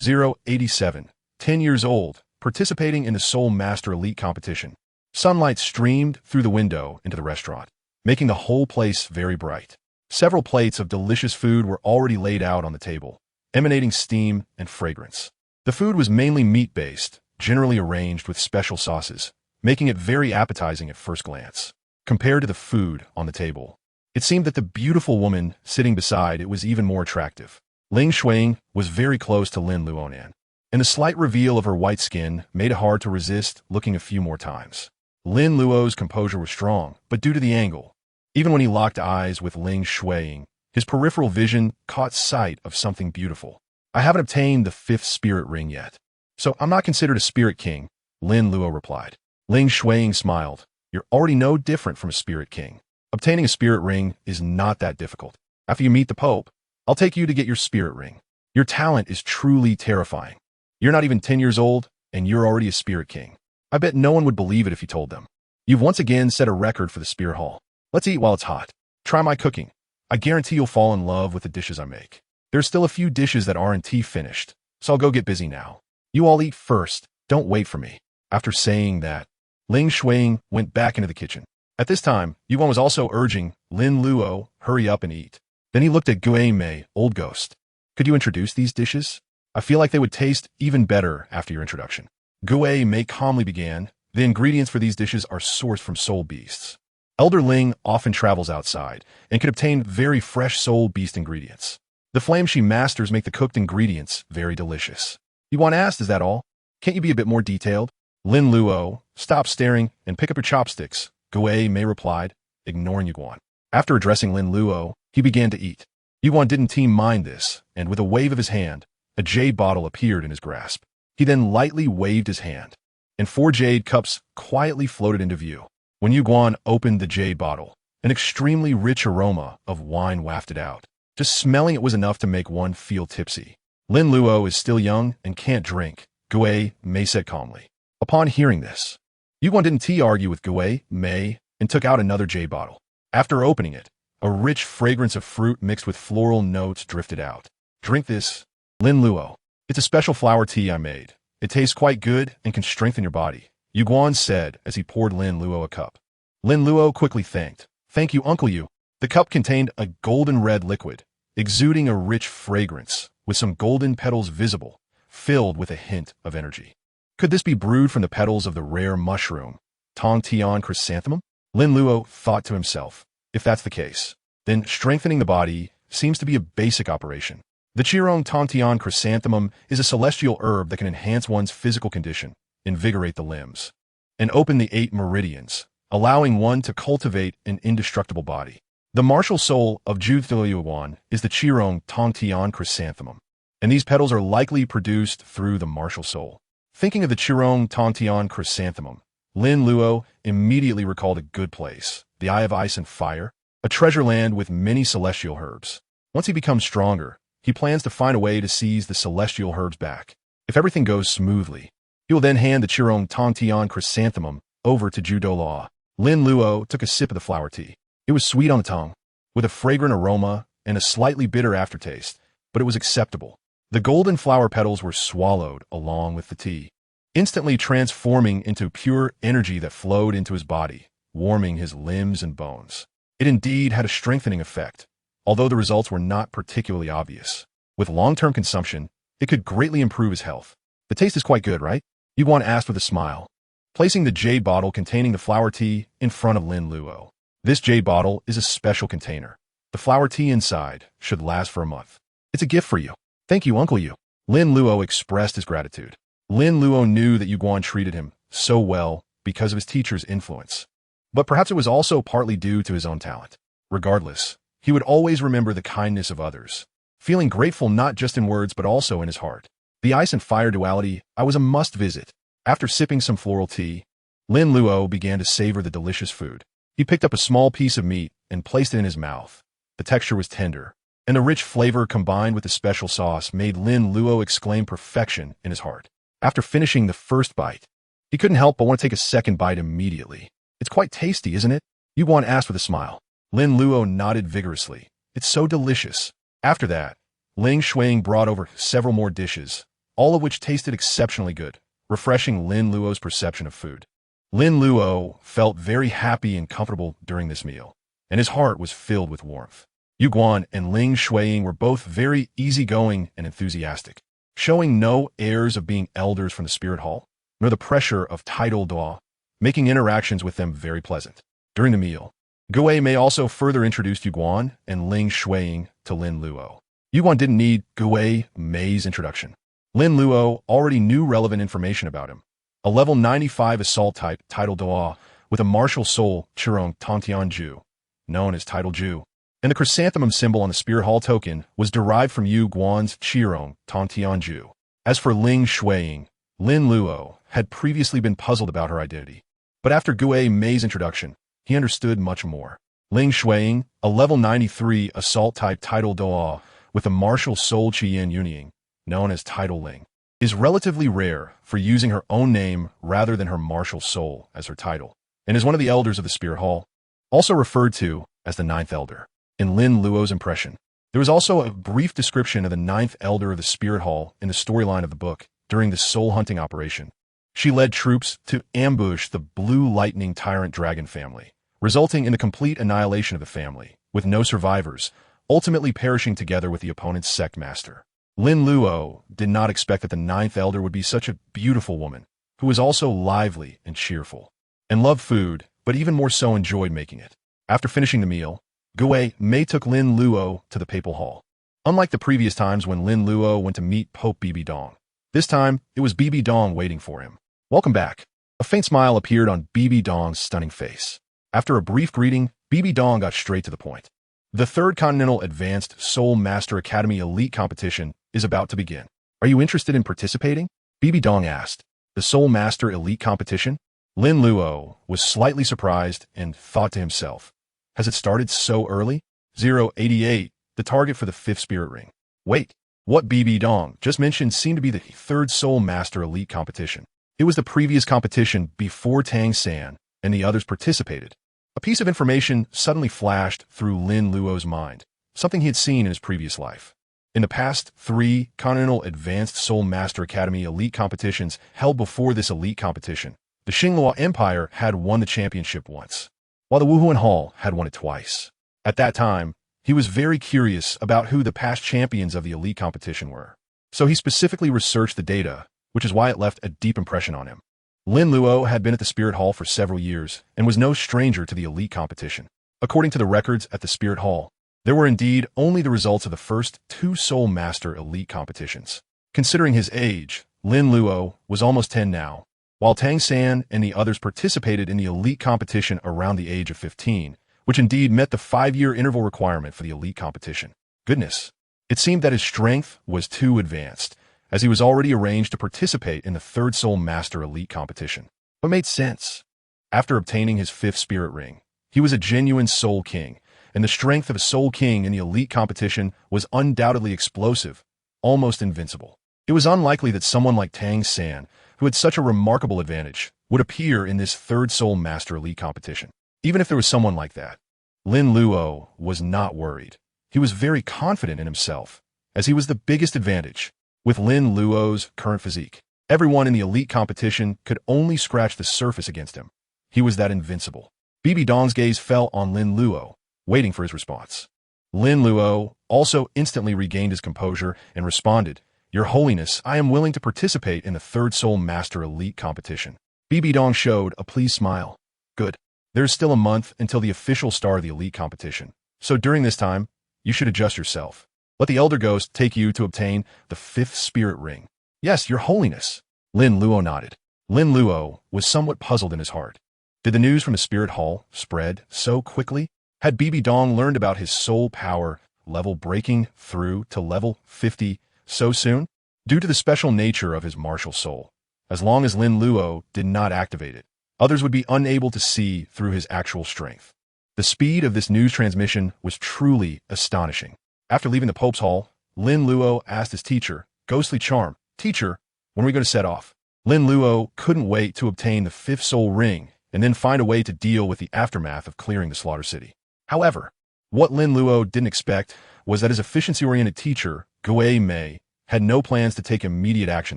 087, 10 years old, participating in the Soul Master Elite competition. Sunlight streamed through the window into the restaurant, making the whole place very bright. Several plates of delicious food were already laid out on the table, emanating steam and fragrance. The food was mainly meat-based, generally arranged with special sauces, making it very appetizing at first glance. Compared to the food on the table, it seemed that the beautiful woman sitting beside it was even more attractive. Ling Shuing was very close to Lin Luonan, and the slight reveal of her white skin made it hard to resist looking a few more times. Lin Luo's composure was strong, but due to the angle, even when he locked eyes with Ling Shuing, his peripheral vision caught sight of something beautiful. I haven't obtained the 5th spirit ring yet, so I'm not considered a spirit king, Lin Luo replied. Ling Shuing smiled. You're already no different from a spirit king. Obtaining a spirit ring is not that difficult. After you meet the Pope, I'll take you to get your spirit ring. Your talent is truly terrifying. You're not even 10 years old, and you're already a spirit king. I bet no one would believe it if you told them. You've once again set a record for the spirit hall. Let's eat while it's hot. Try my cooking. I guarantee you'll fall in love with the dishes I make. There's still a few dishes that aren't finished, so I'll go get busy now. You all eat first. Don't wait for me." After saying that, Ling Shuang went back into the kitchen. At this time, Yuan was also urging Lin Luo, "Hurry up and eat." Then he looked at Gui Mei, "Old ghost. Could you introduce these dishes? I feel like they would taste even better after your introduction." Gui Mei calmly began, "The ingredients for these dishes are sourced from soul beasts. Elder Ling often travels outside and can obtain very fresh soul beast ingredients. The flames she masters make the cooked ingredients very delicious." Yuan asked, "Is that all? Can't you be a bit more detailed?" Lin Luo, "Stop staring and pick up your chopsticks," Gui Mei replied, ignoring Yuan. After addressing Lin Luo, he began to eat. Yuan didn't mind this, and with a wave of his hand, a jade bottle appeared in his grasp. He then lightly waved his hand, and 4 jade cups quietly floated into view. When Yuan opened the jade bottle, an extremely rich aroma of wine wafted out. Just smelling it was enough to make one feel tipsy. Lin Luo is still young and can't drink, Gui Mei said calmly. Upon hearing this, Yuan didn't argue with Gui Mei and took out another jade bottle. After opening it, a rich fragrance of fruit mixed with floral notes drifted out. "Drink this, Lin Luo. It's a special flower tea I made. It tastes quite good and can strengthen your body," Yuan said as he poured Lin Luo a cup. Lin Luo quickly thanked. "Thank you, Uncle Yu." The cup contained a golden red liquid, exuding a rich fragrance, with some golden petals visible, filled with a hint of energy. Could this be brewed from the petals of the rare mushroom, Tongtian chrysanthemum? Lin Luo thought to himself. If that's the case, then strengthening the body seems to be a basic operation. The Qirong Tongtian chrysanthemum is a celestial herb that can enhance one's physical condition, invigorate the limbs, and open the 8 meridians, allowing one to cultivate an indestructible body. The martial soul of Zhu Yuan is the Qirong Tongtian chrysanthemum, and these petals are likely produced through the martial soul. Thinking of the Qirong Tongtian chrysanthemum, Lin Luo immediately recalled a good place, the Eye of Ice and Fire, a treasure land with many celestial herbs. Once he becomes stronger, he plans to find a way to seize the celestial herbs back. If everything goes smoothly, he will then hand the Qirong Tongtian chrysanthemum over to Douluo. Lin Luo took a sip of the flower tea. It was sweet on the tongue, with a fragrant aroma and a slightly bitter aftertaste, but it was acceptable. The golden flower petals were swallowed along with the tea, instantly transforming into pure energy that flowed into his body, warming his limbs and bones. It indeed had a strengthening effect, although the results were not particularly obvious. With long-term consumption, it could greatly improve his health. "The taste is quite good, right?" Yuan asked with a smile, placing the jade bottle containing the flower tea in front of Lin Luo. This jade bottle is a special container. The flower tea inside should last for a month. "It's a gift for you." "Thank you, Uncle Yu." Lin Luo expressed his gratitude. Lin Luo knew that Yuan treated him so well because of his teacher's influence. But perhaps it was also partly due to his own talent. Regardless, he would always remember the kindness of others, feeling grateful not just in words but also in his heart. The Ice and Fire duality was a must-visit. After sipping some floral tea, Lin Luo began to savor the delicious food. He picked up a small piece of meat and placed it in his mouth. The texture was tender, and the rich flavor combined with the special sauce made Lin Luo exclaim perfection in his heart. After finishing the first bite, he couldn't help but want to take a second bite immediately. "It's quite tasty, isn't it?" Yuan asked with a smile. Lin Luo nodded vigorously. "It's so delicious." After that, Ling Shuang brought over several more dishes, all of which tasted exceptionally good, refreshing Lin Luo's perception of food. Lin Luo felt very happy and comfortable during this meal, and his heart was filled with warmth. Yuan and Ling Shuang were both very easygoing and enthusiastic, showing no airs of being elders from the spirit hall, nor the pressure of title duo, making interactions with them very pleasant. During the meal, Gui Mei also further introduced Yuan and Ling Shuang to Lin Luo. Yuan didn't need Gui Mei's introduction. Lin Luo already knew relevant information about him. A level 95 assault type title duo with a martial soul Qirong Tongtian Ju, known as title Ju, and the chrysanthemum symbol on the Spirit Hall token was derived from Yuan's Qirong Tongtian Ju. As for Ling Shuang, Lin Luo had previously been puzzled about her identity, but after Gui Mei's introduction, he understood much more. Ling Shuang, a level 93 assault type title duo with a martial soul Qian Yunying, known as title Ling, is relatively rare for using her own name rather than her martial soul as her title, and is one of the elders of the Spirit Hall, also referred to as the Ninth Elder. in Lin Luo's impression. There was also a brief description of the ninth elder of the Spirit Hall in the storyline of the book during the soul hunting operation. She led troops to ambush the Blue Lightning Tyrant Dragon family, resulting in the complete annihilation of the family, with no survivors, ultimately perishing together with the opponent's sect master. Lin Luo did not expect that the ninth elder would be such a beautiful woman, who was also lively and cheerful, and loved food, but even more so enjoyed making it. After finishing the meal, Gui Mei took Lin Luo to the papal hall. Unlike the previous times when Lin Luo went to meet Pope Bibi Dong, this time it was Bibi Dong waiting for him. Welcome back. A faint smile appeared on Bibi Dong's stunning face. After a brief greeting, Bibi Dong got straight to the point. The Third Continental Advanced Soul Master Academy Elite Competition is about to begin. Are you interested in participating? Bibi Dong asked. The Soul Master Elite Competition? Lin Luo was slightly surprised and thought to himself, has it started so early? 088, the target for the fifth spirit ring. Wait, what Bibi Dong just mentioned seemed to be the third Soul Master Elite Competition. It was the previous competition before Tang San and the others participated. A piece of information suddenly flashed through Lin Luo's mind, something he had seen in his previous life. In the past 3 Continental Advanced Soul Master Academy Elite competitions held before this elite competition, the Xinghua Empire had won the championship once, while the Wuhuan Hall had won it twice. At that time, he was very curious about who the past champions of the elite competition were. So he specifically researched the data, which is why it left a deep impression on him. Lin Luo had been at the Spirit Hall for several years and was no stranger to the elite competition. According to the records at the Spirit Hall, there were indeed only the results of the first 2 Soul Master elite competitions. Considering his age, Lin Luo was almost 10 now, while Tang San and the others participated in the elite competition around the age of 15, which indeed met the 5-year interval requirement for the elite competition. Goodness, it seemed that his strength was too advanced, as he was already arranged to participate in the third Soul Master Elite competition. But made sense. After obtaining his 5th Spirit Ring, he was a genuine Soul King, and the strength of a Soul King in the elite competition was undoubtedly explosive, almost invincible. It was unlikely that someone like Tang San, who had such a remarkable advantage, would appear in this third Soul Master Elite competition. Even if there was someone like that, Lin Luo was not worried. He was very confident in himself, as he was the biggest advantage. With Lin Luo's current physique, everyone in the elite competition could only scratch the surface against him. He was that invincible. Bibi Dong's gaze fell on Lin Luo, waiting for his response. Lin Luo also instantly regained his composure and responded, "Your Holiness, I am willing to participate in the third Soul Master Elite competition." Bibi Dong showed a pleased smile. Good. There's still a month until the official start of the elite competition, so during this time, you should adjust yourself. Let the Elder Ghost take you to obtain the 5th Spirit Ring. Yes, Your Holiness. Lin Luo nodded. Lin Luo was somewhat puzzled in his heart. Did the news from the Spirit Hall spread so quickly? Had Bibi Dong learned about his soul power level breaking through to level 50 so soon? Due to the special nature of his martial soul, as long as Lin Luo did not activate it, others would be unable to see through his actual strength. The speed of this news transmission was truly astonishing. After leaving the Pope's Hall, Lin Luo asked his teacher, Ghostly Charm, "Teacher, when are we going to set off?" Lin Luo couldn't wait to obtain the 5th Soul Ring and then find a way to deal with the aftermath of clearing the Slaughter City. However, what Lin Luo didn't expect was that his efficiency-oriented teacher, Gui Mei, had no plans to take immediate action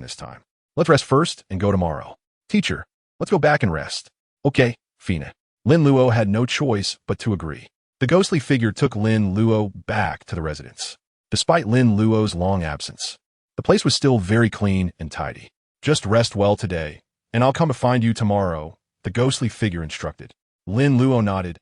this time. "Let's rest first and go tomorrow." "Teacher, let's go back and rest." "Okay, Fina." Lin Luo had no choice but to agree. The ghostly figure took Lin Luo back to the residence. Despite Lin Luo's long absence, the place was still very clean and tidy. "Just rest well today, and I'll come to find you tomorrow," the ghostly figure instructed. Lin Luo nodded.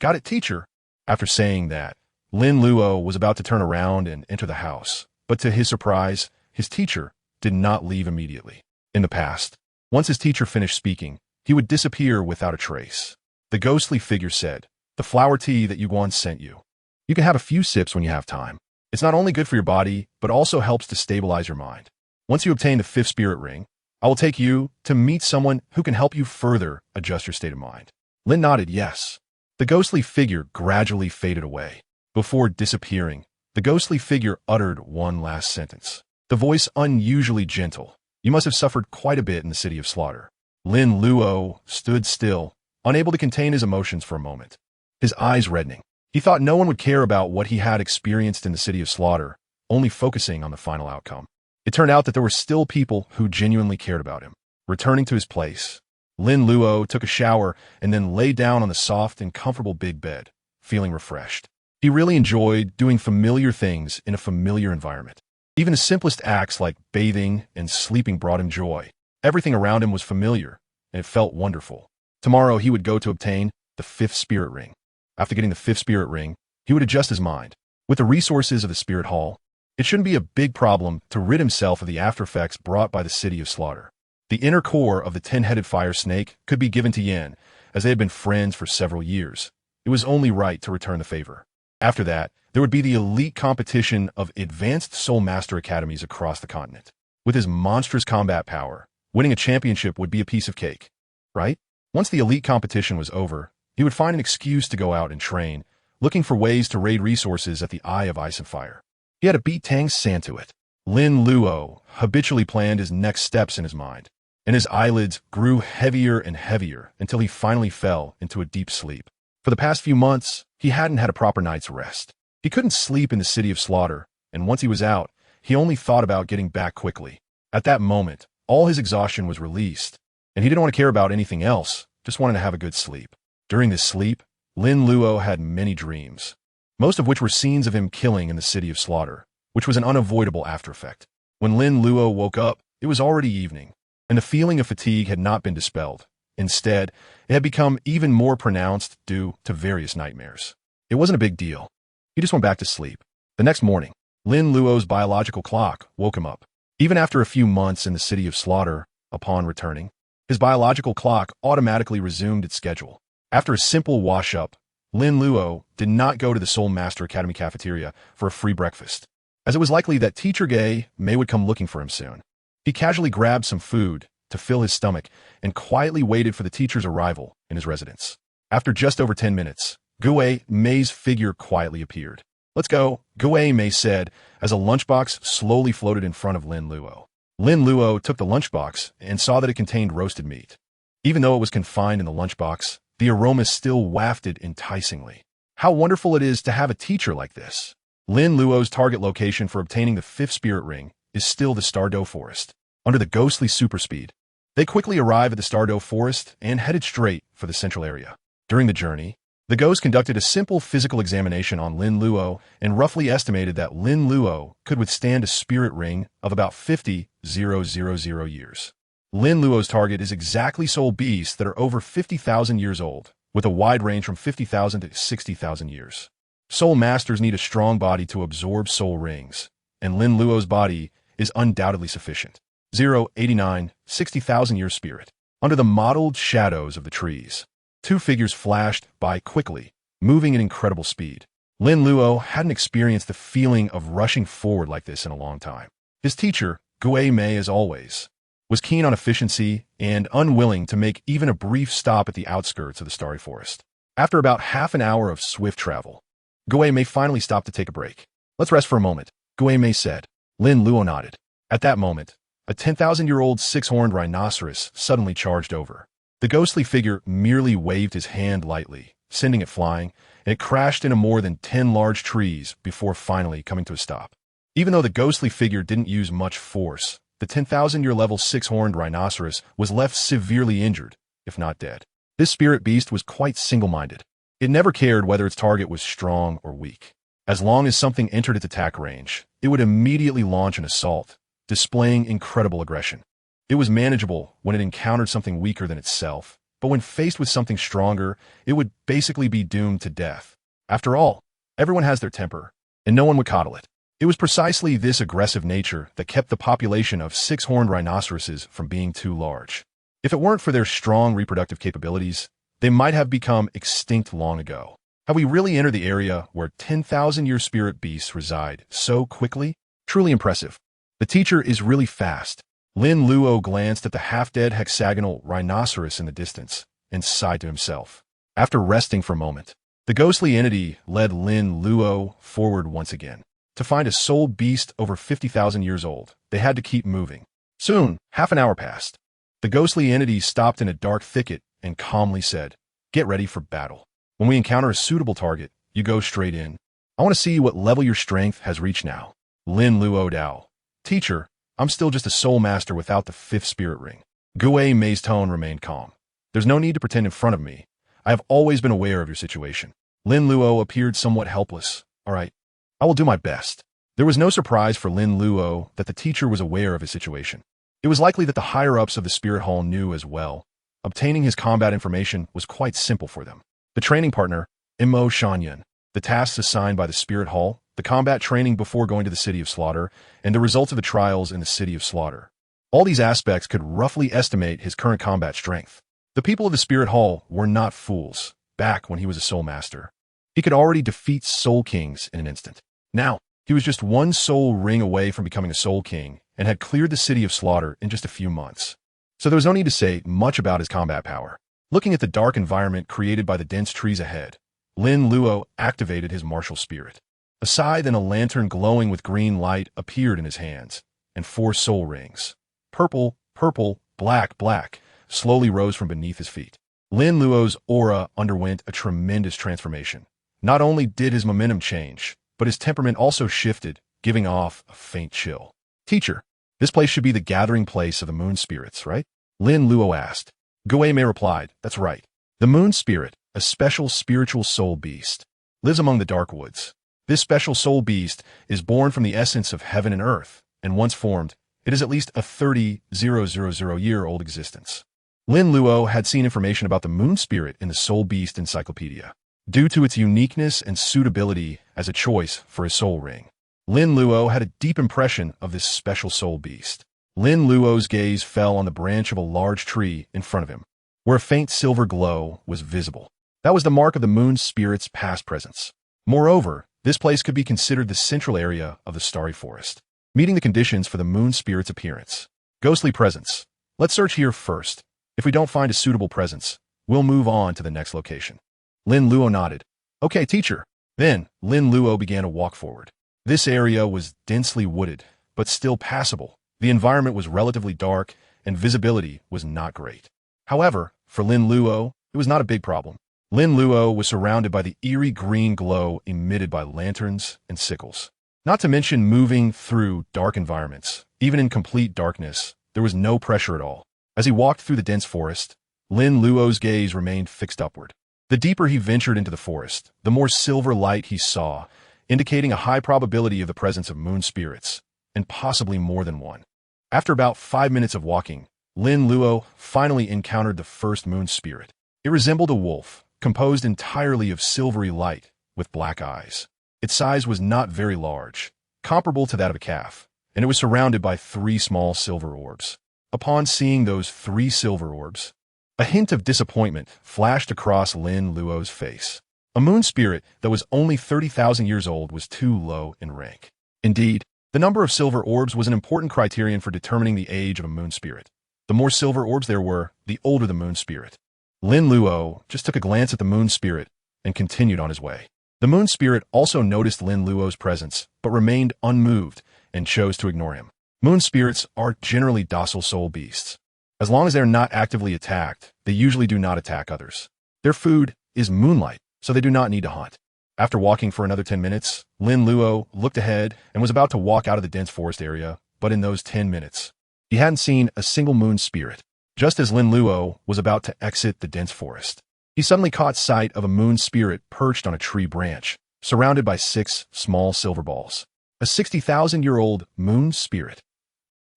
Got it, teacher." After saying that, Lin Luo was about to turn around and enter the house, but to his surprise, his teacher did not leave immediately. In the past, once his teacher finished speaking, he would disappear without a trace. The ghostly figure said, "The flower tea that Yuguan sent you. You can have a few sips when you have time. It's not only good for your body, but also helps to stabilize your mind. Once you obtain the 5th Spirit Ring, I will take you to meet someone who can help you further adjust your state of mind." Lin nodded yes. The ghostly figure gradually faded away. Before disappearing, the ghostly figure uttered one last sentence. The voice unusually gentle. "You must have suffered quite a bit in the City of Slaughter." Lin Luo stood still, unable to contain his emotions for a moment. His eyes reddening. He thought no one would care about what he had experienced in the City of Slaughter, only focusing on the final outcome. It turned out that there were still people who genuinely cared about him. Returning to his place, Lin Luo took a shower and then lay down on the soft and comfortable big bed, feeling refreshed. He really enjoyed doing familiar things in a familiar environment. Even the simplest acts like bathing and sleeping brought him joy. Everything around him was familiar, and it felt wonderful. Tomorrow he would go to obtain the 5th spirit ring. After getting the 5th spirit ring, he would adjust his mind. With the resources of the spirit hall, it shouldn't be a big problem to rid himself of the aftereffects brought by the City of Slaughter. The inner core of the 10-headed fire snake could be given to Yin, as they had been friends for several years. It was only right to return the favor. After that, there would be the elite competition of advanced Soul Master Academies across the continent. With his monstrous combat power, winning a championship would be a piece of cake, right? Once the elite competition was over, he would find an excuse to go out and train, looking for ways to raid resources at the Eye of Ice and Fire. He had to beat Tang San to it. Lin Luo habitually planned his next steps in his mind, and his eyelids grew heavier and heavier until he finally fell into a deep sleep. For the past few months, he hadn't had a proper night's rest. He couldn't sleep in the City of Slaughter, and once he was out, he only thought about getting back quickly. At that moment, all his exhaustion was released, and he didn't want to care about anything else, just wanted to have a good sleep. During this sleep, Lin Luo had many dreams, most of which were scenes of him killing in the City of Slaughter, which was an unavoidable aftereffect. When Lin Luo woke up, it was already evening, and the feeling of fatigue had not been dispelled. Instead, it had become even more pronounced due to various nightmares. It wasn't a big deal. He just went back to sleep. The next morning, Lin Luo's biological clock woke him up. Even after a few months in the City of Slaughter, upon returning, his biological clock automatically resumed its schedule. After a simple wash-up, Lin Luo did not go to the Soul Master Academy cafeteria for a free breakfast, as it was likely that Teacher Gay May would come looking for him soon. He casually grabbed some food to fill his stomach and quietly waited for the teacher's arrival in his residence. After just over 10 minutes, Gue May's figure quietly appeared. "Let's go," Gue May said as a lunchbox slowly floated in front of Lin Luo. Lin Luo took the lunchbox and saw that it contained roasted meat. Even though it was confined in the lunchbox, the aroma still wafted enticingly. How wonderful it is to have a teacher like this. Lin Luo's target location for obtaining the 5th spirit ring is still the Stardow Forest. Under the ghostly superspeed, they quickly arrive at the Stardow Forest and headed straight for the central area. During the journey, the ghost conducted a simple physical examination on Lin Luo and roughly estimated that Lin Luo could withstand a spirit ring of about 50,000 years. Lin Luo's target is exactly soul beasts that are over 50,000 years old, with a wide range from 50,000 to 60,000 years. Soul Masters need a strong body to absorb soul rings, and Lin Luo's body is undoubtedly sufficient. 089, 60,000 year spirit. Under the mottled shadows of the trees, 2 figures flashed by quickly, moving at incredible speed. Lin Luo hadn't experienced the feeling of rushing forward like this in a long time. His teacher, Gue May as always, was keen on efficiency and unwilling to make even a brief stop at the outskirts of the Starry Forest. After about half an hour of swift travel, Gue May finally stopped to take a break. "Let's rest for a moment," Gue May said. Lin Luo nodded. At that moment, a 10,000-year-old 6-horned rhinoceros suddenly charged over. The ghostly figure merely waved his hand lightly, sending it flying, and it crashed into more than 10 large trees before finally coming to a stop. Even though the ghostly figure didn't use much force, the 10,000-year level 6-horned rhinoceros was left severely injured, if not dead. This spirit beast was quite single-minded. It never cared whether its target was strong or weak. As long as something entered its attack range, it would immediately launch an assault, displaying incredible aggression. It was manageable when it encountered something weaker than itself, but when faced with something stronger, it would basically be doomed to death. After all, everyone has their temper, and no one would coddle it. It was precisely this aggressive nature that kept the population of 6-horned rhinoceroses from being too large. If it weren't for their strong reproductive capabilities, they might have become extinct long ago. Have we really entered the area where 10,000-year spirit beasts reside so quickly? Truly impressive. The teacher is really fast. Lin Luo glanced at the half-dead hexagonal rhinoceros in the distance and sighed to himself. After resting for a moment, the ghostly entity led Lin Luo forward once again. To find a soul beast over 50,000 years old, they had to keep moving. Soon, half an hour passed. The ghostly entity stopped in a dark thicket and calmly said, "Get ready for battle. When we encounter a suitable target, you go straight in. I want to see what level your strength has reached now. Lin Luo Dao. Teacher, I'm still just a soul master without the 5th spirit ring. Gue Mei's tone remained calm. There's no need to pretend in front of me. I have always been aware of your situation. Lin Luo appeared somewhat helpless. All right, I will do my best. There was no surprise for Lin Luo that the teacher was aware of his situation. It was likely that the higher-ups of the Spirit Hall knew as well. Obtaining his combat information was quite simple for them. The training partner, Imo Shanyan, the tasks assigned by the Spirit Hall, the combat training before going to the City of Slaughter, and the results of the trials in the City of Slaughter. All these aspects could roughly estimate his current combat strength. The people of the Spirit Hall were not fools, back when he was a Soul Master. He could already defeat Soul Kings in an instant. Now, he was just one soul ring away from becoming a Soul King, and had cleared the City of Slaughter in just a few months. So there was no need to say much about his combat power. Looking at the dark environment created by the dense trees ahead, Lin Luo activated his martial spirit. A scythe and a lantern glowing with green light appeared in his hands, and 4 soul rings, purple, purple, black, black, slowly rose from beneath his feet. Lin Luo's aura underwent a tremendous transformation. Not only did his momentum change, but his temperament also shifted, giving off a faint chill. Teacher, this place should be the gathering place of the moon spirits, right? Lin Luo asked. Gue Mei replied, that's right. The moon spirit, a special spiritual soul beast, lives among the dark woods. This special soul beast is born from the essence of heaven and earth, and once formed, it is at least a 30,000-year-old existence. Lin Luo had seen information about the moon spirit in the Soul Beast Encyclopedia, due to its uniqueness and suitability as a choice for his soul ring. Lin Luo had a deep impression of this special soul beast. Lin Luo's gaze fell on the branch of a large tree in front of him, where a faint silver glow was visible. That was the mark of the moon spirit's past presence. Moreover, this place could be considered the central area of the starry forest, meeting the conditions for the moon spirit's appearance. Ghostly presence. Let's search here first. If we don't find a suitable presence, we'll move on to the next location. Lin Luo nodded. Okay, teacher. Then, Lin Luo began to walk forward. This area was densely wooded, but still passable. The environment was relatively dark, and visibility was not great. However, for Lin Luo, it was not a big problem. Lin Luo was surrounded by the eerie green glow emitted by lanterns and sickles. Not to mention moving through dark environments. Even in complete darkness, there was no pressure at all. As he walked through the dense forest, Lin Luo's gaze remained fixed upward. The deeper he ventured into the forest, the more silver light he saw, indicating a high probability of the presence of moon spirits, and possibly more than one. After about 5 minutes of walking, Lin Luo finally encountered the first moon spirit. It resembled a wolf, composed entirely of silvery light, with black eyes. Its size was not very large, comparable to that of a calf, and it was surrounded by 3 small silver orbs. Upon seeing those 3 silver orbs, a hint of disappointment flashed across Lin Luo's face. A moon spirit that was only 30,000 years old was too low in rank. Indeed, the number of silver orbs was an important criterion for determining the age of a moon spirit. The more silver orbs there were, the older the moon spirit. Lin Luo just took a glance at the moon spirit and continued on his way. The moon spirit also noticed Lin Luo's presence, but remained unmoved and chose to ignore him. Moon spirits are generally docile soul beasts. As long as they are not actively attacked, they usually do not attack others. Their food is moonlight, so they do not need to hunt. After walking for another 10 minutes, Lin Luo looked ahead and was about to walk out of the dense forest area, but in those 10 minutes, he hadn't seen a single moon spirit. Just as Lin Luo was about to exit the dense forest, he suddenly caught sight of a moon spirit perched on a tree branch, surrounded by 6 small silver balls. A 60,000-year-old moon spirit.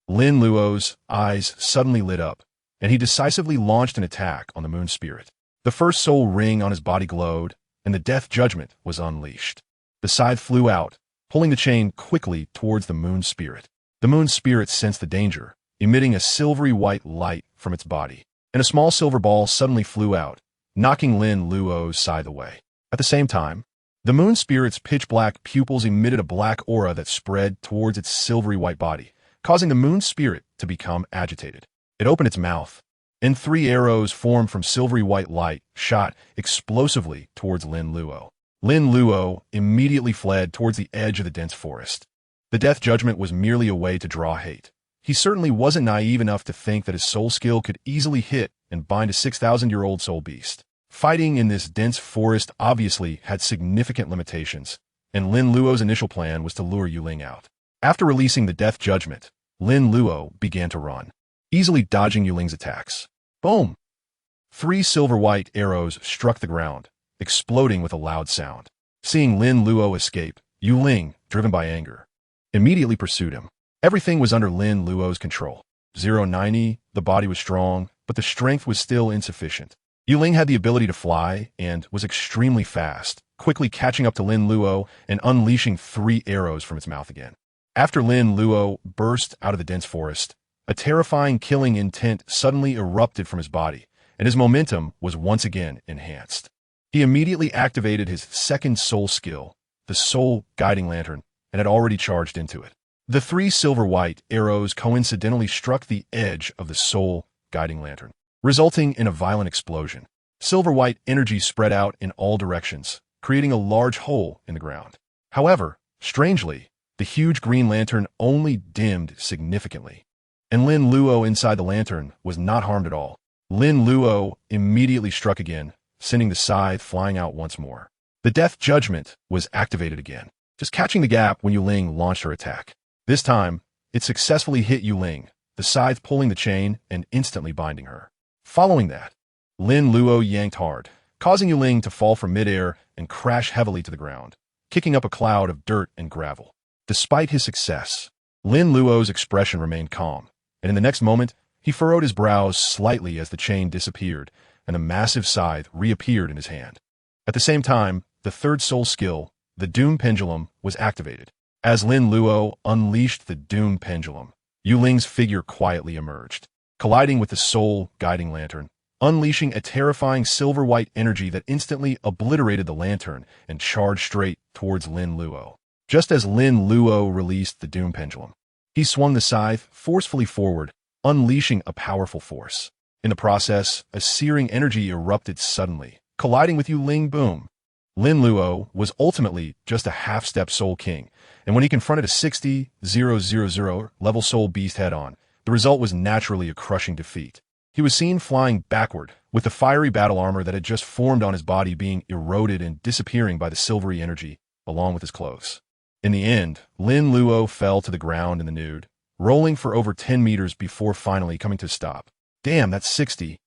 Lin Luo's eyes suddenly lit up, and he decisively launched an attack on the moon spirit. The first soul ring on his body glowed, and the death judgment was unleashed. The scythe flew out, pulling the chain quickly towards the moon spirit. The moon spirit sensed the danger, emitting a silvery white light from its body, and a small silver ball suddenly flew out, knocking Lin Luo's scythe away. At the same time, the moon spirit's pitch-black pupils emitted a black aura that spread towards its silvery white body, causing the moon spirit to become agitated. It opened its mouth, and 3 arrows formed from silvery white light shot explosively towards Lin Luo. Lin Luo immediately fled towards the edge of the dense forest. The death judgment was merely a way to draw hate. He certainly wasn't naive enough to think that his soul skill could easily hit and bind a 6,000-year-old soul beast. Fighting in this dense forest obviously had significant limitations, and Lin Luo's initial plan was to lure Yuling out. After releasing the death judgment, Lin Luo began to run, easily dodging Yuling's attacks. Boom! 3 silver-white arrows struck the ground, exploding with a loud sound. Seeing Lin Luo escape, Yuling, driven by anger, immediately pursued him. Everything was under Lin Luo's control. 090, the body was strong, but the strength was still insufficient. Yuling had the ability to fly and was extremely fast, quickly catching up to Lin Luo and unleashing 3 arrows from its mouth again. After Lin Luo burst out of the dense forest, a terrifying killing intent suddenly erupted from his body, and his momentum was once again enhanced. He immediately activated his second soul skill, the Soul Guiding Lantern, and had already charged into it. The 3 silver-white arrows coincidentally struck the edge of the Soul Guiding Lantern, resulting in a violent explosion. Silver-white energy spread out in all directions, creating a large hole in the ground. However, strangely, the huge green lantern only dimmed significantly, and Lin Luo inside the lantern was not harmed at all. Lin Luo immediately struck again, sending the scythe flying out once more. The death judgment was activated again, just catching the gap when Yuling launched her attack. This time, it successfully hit Yuling, the scythe pulling the chain and instantly binding her. Following that, Lin Luo yanked hard, causing Yuling to fall from midair and crash heavily to the ground, kicking up a cloud of dirt and gravel. Despite his success, Lin Luo's expression remained calm, and in the next moment, he furrowed his brows slightly as the chain disappeared and the massive scythe reappeared in his hand. At the same time, the third soul skill, the Doom Pendulum, was activated. As Lin Luo unleashed the Doom Pendulum, Yuling's figure quietly emerged, colliding with the Soul Guiding Lantern, unleashing a terrifying silver-white energy that instantly obliterated the lantern and charged straight towards Lin Luo. Just as Lin Luo released the Doom Pendulum, he swung the scythe forcefully forward, unleashing a powerful force. In the process, a searing energy erupted suddenly, colliding with Yuling. Boom! Lin Luo was ultimately just a half-step Soul King, and when he confronted a 60,000 level Soul Beast head-on, the result was naturally a crushing defeat. He was seen flying backward, with the fiery battle armor that had just formed on his body being eroded and disappearing by the silvery energy, along with his clothes. In the end, Lin Luo fell to the ground in the nude, rolling for over 10 meters before finally coming to a stop. Damn, that's 60,000.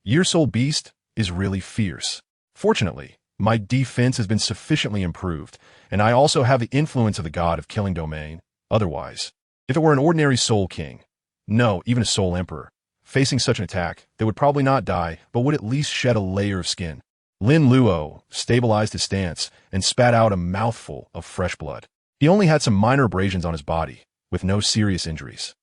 Your Soul Beast is really fierce. Fortunately, my defense has been sufficiently improved, and I also have the influence of the god of killing domain. Otherwise, if it were an ordinary Soul King, no, even a Soul Emperor, facing such an attack, they would probably not die, but would at least shed a layer of skin. Lin Luo stabilized his stance and spat out a mouthful of fresh blood. He only had some minor abrasions on his body, with no serious injuries.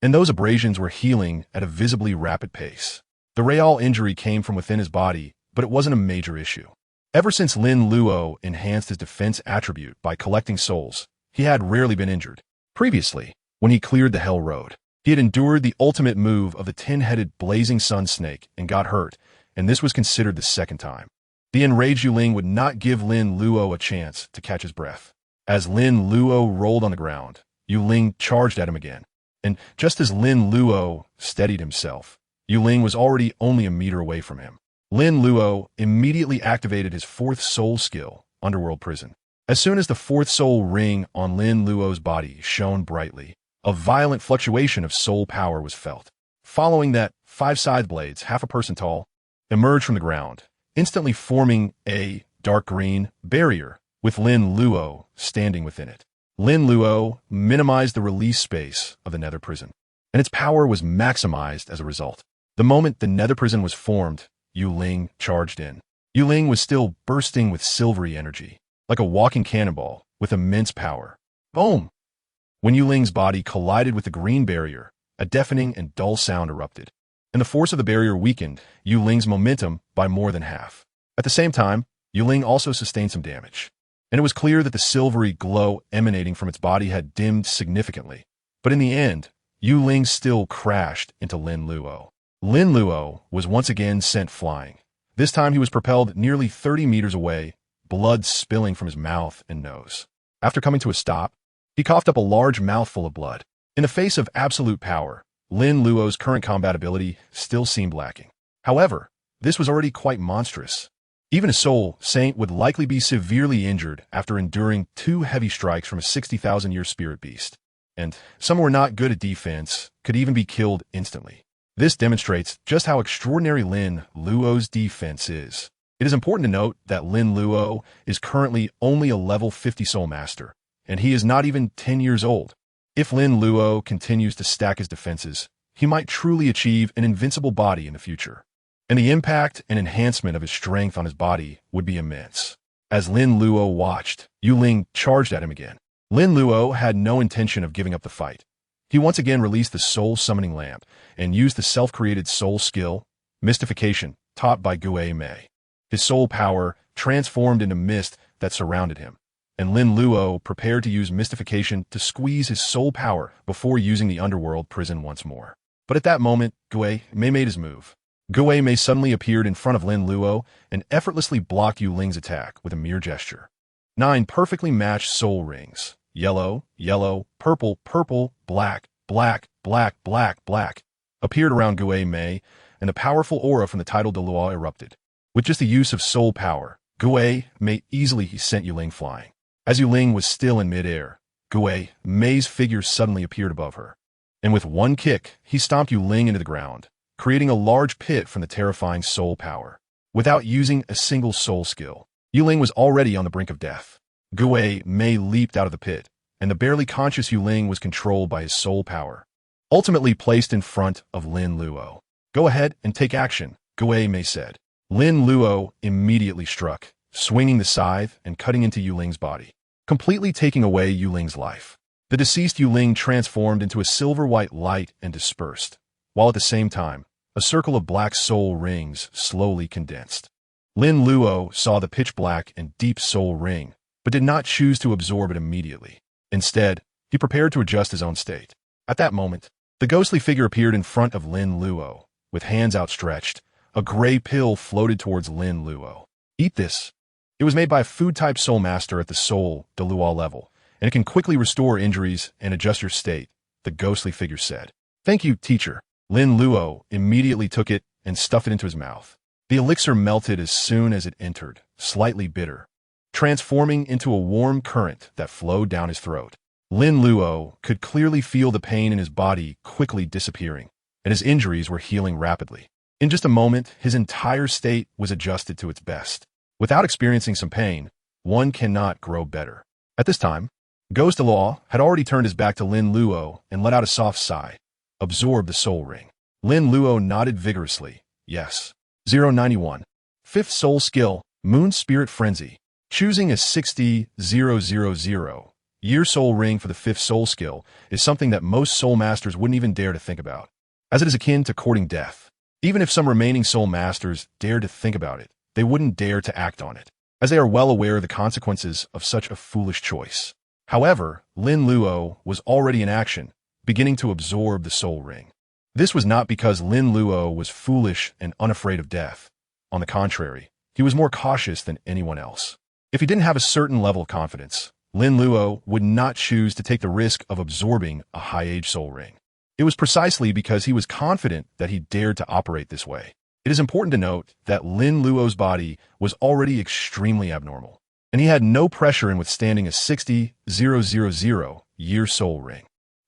And those abrasions were healing at a visibly rapid pace. The real injury came from within his body, but it wasn't a major issue. Ever since Lin Luo enhanced his defense attribute by collecting souls, he had rarely been injured. Previously, when he cleared the Hell Road, he had endured the ultimate move of the 10-headed blazing sun snake and got hurt, and this was considered the second time. The enraged Yuling would not give Lin Luo a chance to catch his breath. As Lin Luo rolled on the ground, Yuling charged at him again, and just as Lin Luo steadied himself, Yuling was already only a meter away from him. Lin Luo immediately activated his 4th soul skill, Underworld Prison. As soon as the 4th soul ring on Lin Luo's body shone brightly, a violent fluctuation of soul power was felt. Following that, 5 scythe blades, half a person tall, emerged from the ground, instantly forming a dark green barrier with Lin Luo standing within it. Lin Luo minimized the release space of the nether prison, and its power was maximized as a result. The moment the nether prison was formed, Yuling charged in. Yuling was still bursting with silvery energy, like a walking cannonball with immense power. Boom! When Yuling's body collided with the green barrier, a deafening and dull sound erupted, and the force of the barrier weakened Yuling's momentum by more than half. At the same time, Yuling also sustained some damage, and it was clear that the silvery glow emanating from its body had dimmed significantly. But in the end, Yuling still crashed into Lin Luo. Lin Luo was once again sent flying. This time he was propelled nearly 30 meters away, blood spilling from his mouth and nose. After coming to a stop, he coughed up a large mouthful of blood. In the face of absolute power, Lin Luo's current combat ability still seemed lacking. However, This was already quite monstrous. Even a soul saint would likely be severely injured after enduring 2 heavy strikes from a 60,000-year spirit beast. And some who were not good at defense could even be killed instantly. This demonstrates just how extraordinary Lin Luo's defense is. It is important to note that Lin Luo is currently only a level 50 soul master, and he is not even 10 years old. If Lin Luo continues to stack his defenses, he might truly achieve an invincible body in the future. And the impact and enhancement of his strength on his body would be immense. As Lin Luo watched, Yu Ling charged at him again. Lin Luo had no intention of giving up the fight. He once again released the soul summoning lamp and used the self-created soul skill, mystification, taught by Gui Mei. His soul power transformed into mist that surrounded him, and Lin Luo prepared to use mystification to squeeze his soul power before using the underworld prison once more. But at that moment, Gui Mei made his move. Gui Mei suddenly appeared in front of Lin Luo and effortlessly blocked Yu Ling's attack with a mere gesture. 9 perfectly matched soul rings, yellow, yellow, purple, purple, black, black, black, black, black, appeared around Gui Mei, and a powerful aura from the title Douluo erupted. With just the use of soul power, Gui Mei easily sent Yu Ling flying. As Yu Ling was still in midair, Gui Mei's figure suddenly appeared above her, and with one kick, he stomped Yu Ling into the ground, creating a large pit from the terrifying soul power. Without using a single soul skill, Yu Ling was already on the brink of death. Gui Mei leaped out of the pit, and the barely conscious Yu Ling was controlled by his soul power, ultimately placed in front of Lin Luo. "Go ahead and take action," Gui Mei said. Lin Luo immediately struck, swinging the scythe and cutting into Yu Ling's body, completely taking away Yu Ling's life. The deceased Yu Ling transformed into a silver-white light and dispersed, while at the same time, a circle of black soul rings slowly condensed. Lin Luo saw the pitch-black and deep soul ring, but did not choose to absorb it immediately. Instead, he prepared to adjust his own state. At that moment, the ghostly figure appeared in front of Lin Luo. With hands outstretched, a gray pill floated towards Lin Luo. "Eat this." It was made by a food-type soul master at the Soul Douluo level, and it can quickly restore injuries and adjust your state, the ghostly figure said. "Thank you, teacher." Lin Luo immediately took it and stuffed it into his mouth. The elixir melted as soon as it entered, slightly bitter, transforming into a warm current that flowed down his throat. Lin Luo could clearly feel the pain in his body quickly disappearing, and his injuries were healing rapidly. In just a moment, his entire state was adjusted to its best. Without experiencing some pain, one cannot grow better. At this time, Ghost Douluo had already turned his back to Lin Luo and let out a soft sigh. Absorb the soul ring. Lin Luo nodded vigorously. Yes. 091. Fifth soul skill, Moon Spirit Frenzy. Choosing a 60,000 year soul ring for the 5th soul skill is something that most soul masters wouldn't even dare to think about, as it is akin to courting death. Even if some remaining soul masters dared to think about it, they wouldn't dare to act on it, as they are well aware of the consequences of such a foolish choice. However, Lin Luo was already in action, beginning to absorb the soul ring. This was not because Lin Luo was foolish and unafraid of death. On the contrary, he was more cautious than anyone else. If he didn't have a certain level of confidence, Lin Luo would not choose to take the risk of absorbing a high-age soul ring. It was precisely because he was confident that he dared to operate this way. It is important to note that Lin Luo's body was already extremely abnormal, and he had no pressure in withstanding a 60,000 year soul ring.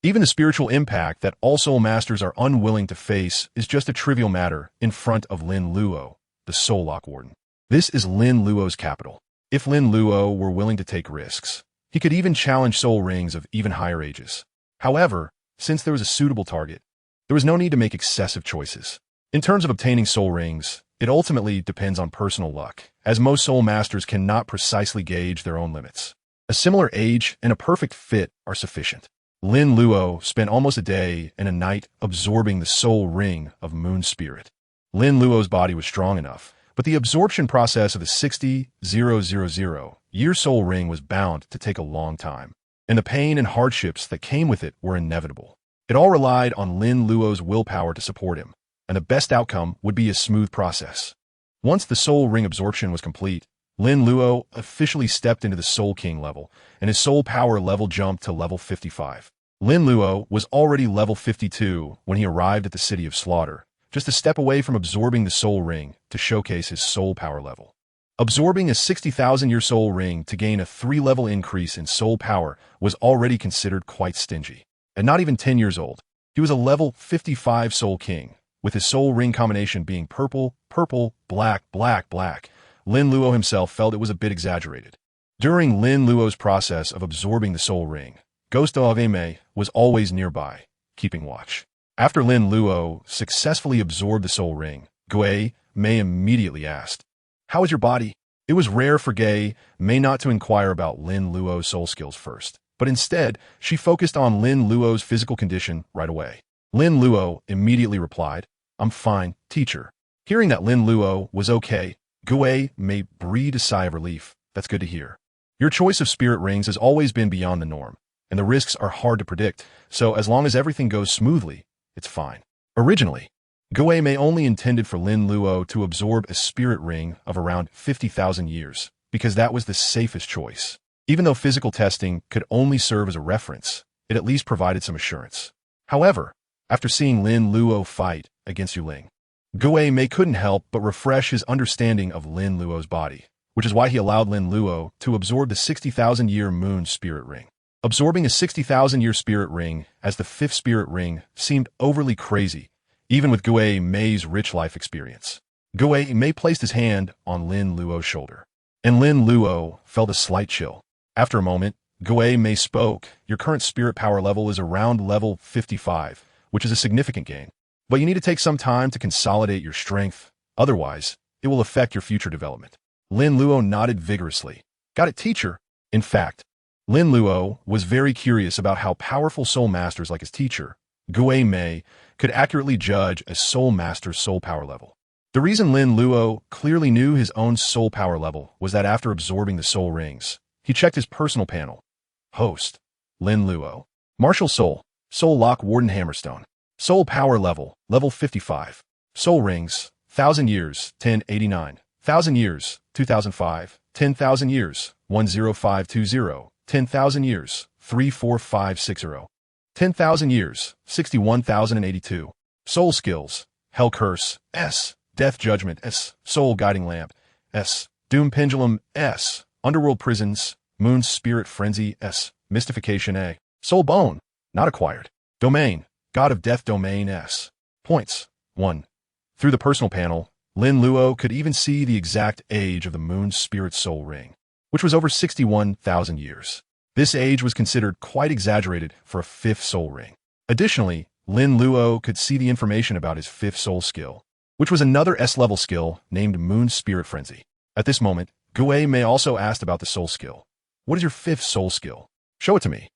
Even the spiritual impact that all soul masters are unwilling to face is just a trivial matter in front of Lin Luo, the Soul Lock Warden. This is Lin Luo's capital. If Lin Luo were willing to take risks, he could even challenge soul rings of even higher ages. However, since there was a suitable target, there was no need to make excessive choices. In terms of obtaining soul rings, it ultimately depends on personal luck, as most soul masters cannot precisely gauge their own limits. A similar age and a perfect fit are sufficient. Lin Luo spent almost a day and a night absorbing the soul ring of Moon Spirit. Lin Luo's body was strong enough, but the absorption process of the 60,000 year soul ring was bound to take a long time, and the pain and hardships that came with it were inevitable. It all relied on Lin Luo's willpower to support him, and the best outcome would be a smooth process. Once the soul ring absorption was complete, Lin Luo officially stepped into the Soul King level, and his soul power level jumped to level 55. Lin Luo was already level 52 when he arrived at the City of Slaughter, just a step away from absorbing the soul ring to showcase his soul power level. Absorbing a 60,000-year soul ring to gain a 3-level increase in soul power was already considered quite stingy. At not even 10 years old, he was a level 55 soul king, with his soul ring combination being purple, purple, black, black, black. Lin Luo himself felt it was a bit exaggerated. During Lin Luo's process of absorbing the soul ring, Ghost of Mei was always nearby, keeping watch. After Lin Luo successfully absorbed the soul ring, Gui Mei immediately asked, "How is your body?" It was rare for Gui Mei not to inquire about Lin Luo's soul skills first, but instead, she focused on Lin Luo's physical condition right away. Lin Luo immediately replied, "I'm fine, teacher." Hearing that Lin Luo was okay, Gui Mei breathed a sigh of relief. That's good to hear. Your choice of spirit rings has always been beyond the norm, and the risks are hard to predict, so as long as everything goes smoothly, it's fine. Originally, Gui Mei only intended for Lin Luo to absorb a spirit ring of around 50,000 years, because that was the safest choice. Even though physical testing could only serve as a reference, it at least provided some assurance. However, after seeing Lin Luo fight against Yuling, Gui Mei couldn't help but refresh his understanding of Lin Luo's body, which is why he allowed Lin Luo to absorb the 60,000-year moon spirit ring. Absorbing a 60,000-year spirit ring as the 5th spirit ring seemed overly crazy, even with Gui Mei's rich life experience. Gui Mei placed his hand on Lin Luo's shoulder, and Lin Luo felt a slight chill. After a moment, Gui Mei spoke, "Your current spirit power level is around level 55, which is a significant gain. But you need to take some time to consolidate your strength, otherwise, it will affect your future development." Lin Luo nodded vigorously. "Got it, teacher." In fact, Lin Luo was very curious about how powerful soul masters like his teacher, Gui Mei, could accurately judge a soul master's soul power level. The reason Lin Luo clearly knew his own soul power level was that after absorbing the soul rings, he checked his personal panel. Host, Lin Luo. Martial Soul, Soul Lock Warden Hammerstone. Soul Power Level, Level 55. Soul Rings, 1,000 years, 1089. 1,000 years, 2005. 10,000 years, 10520. 10,000 years, 34560. 10,000 years, 61,082. Soul Skills, Hell Curse, S. Death Judgment, S. Soul Guiding Lamp, S. Doom Pendulum, S. Underworld Prisons, Moon Spirit Frenzy, S. Mystification, A. Soul Bone, not acquired. Domain, God of Death Domain, S. Points, 1. Through the personal panel, Lin Luo could even see the exact age of the Moon Spirit Soul Ring, which was over 61,000 years. This age was considered quite exaggerated for a 5th soul ring. Additionally, Lin Luo could see the information about his 5th soul skill, which was another S-level skill named Moon Spirit Frenzy. At this moment, Gui Mei also asked about the soul skill. "What is your 5th soul skill? Show it to me."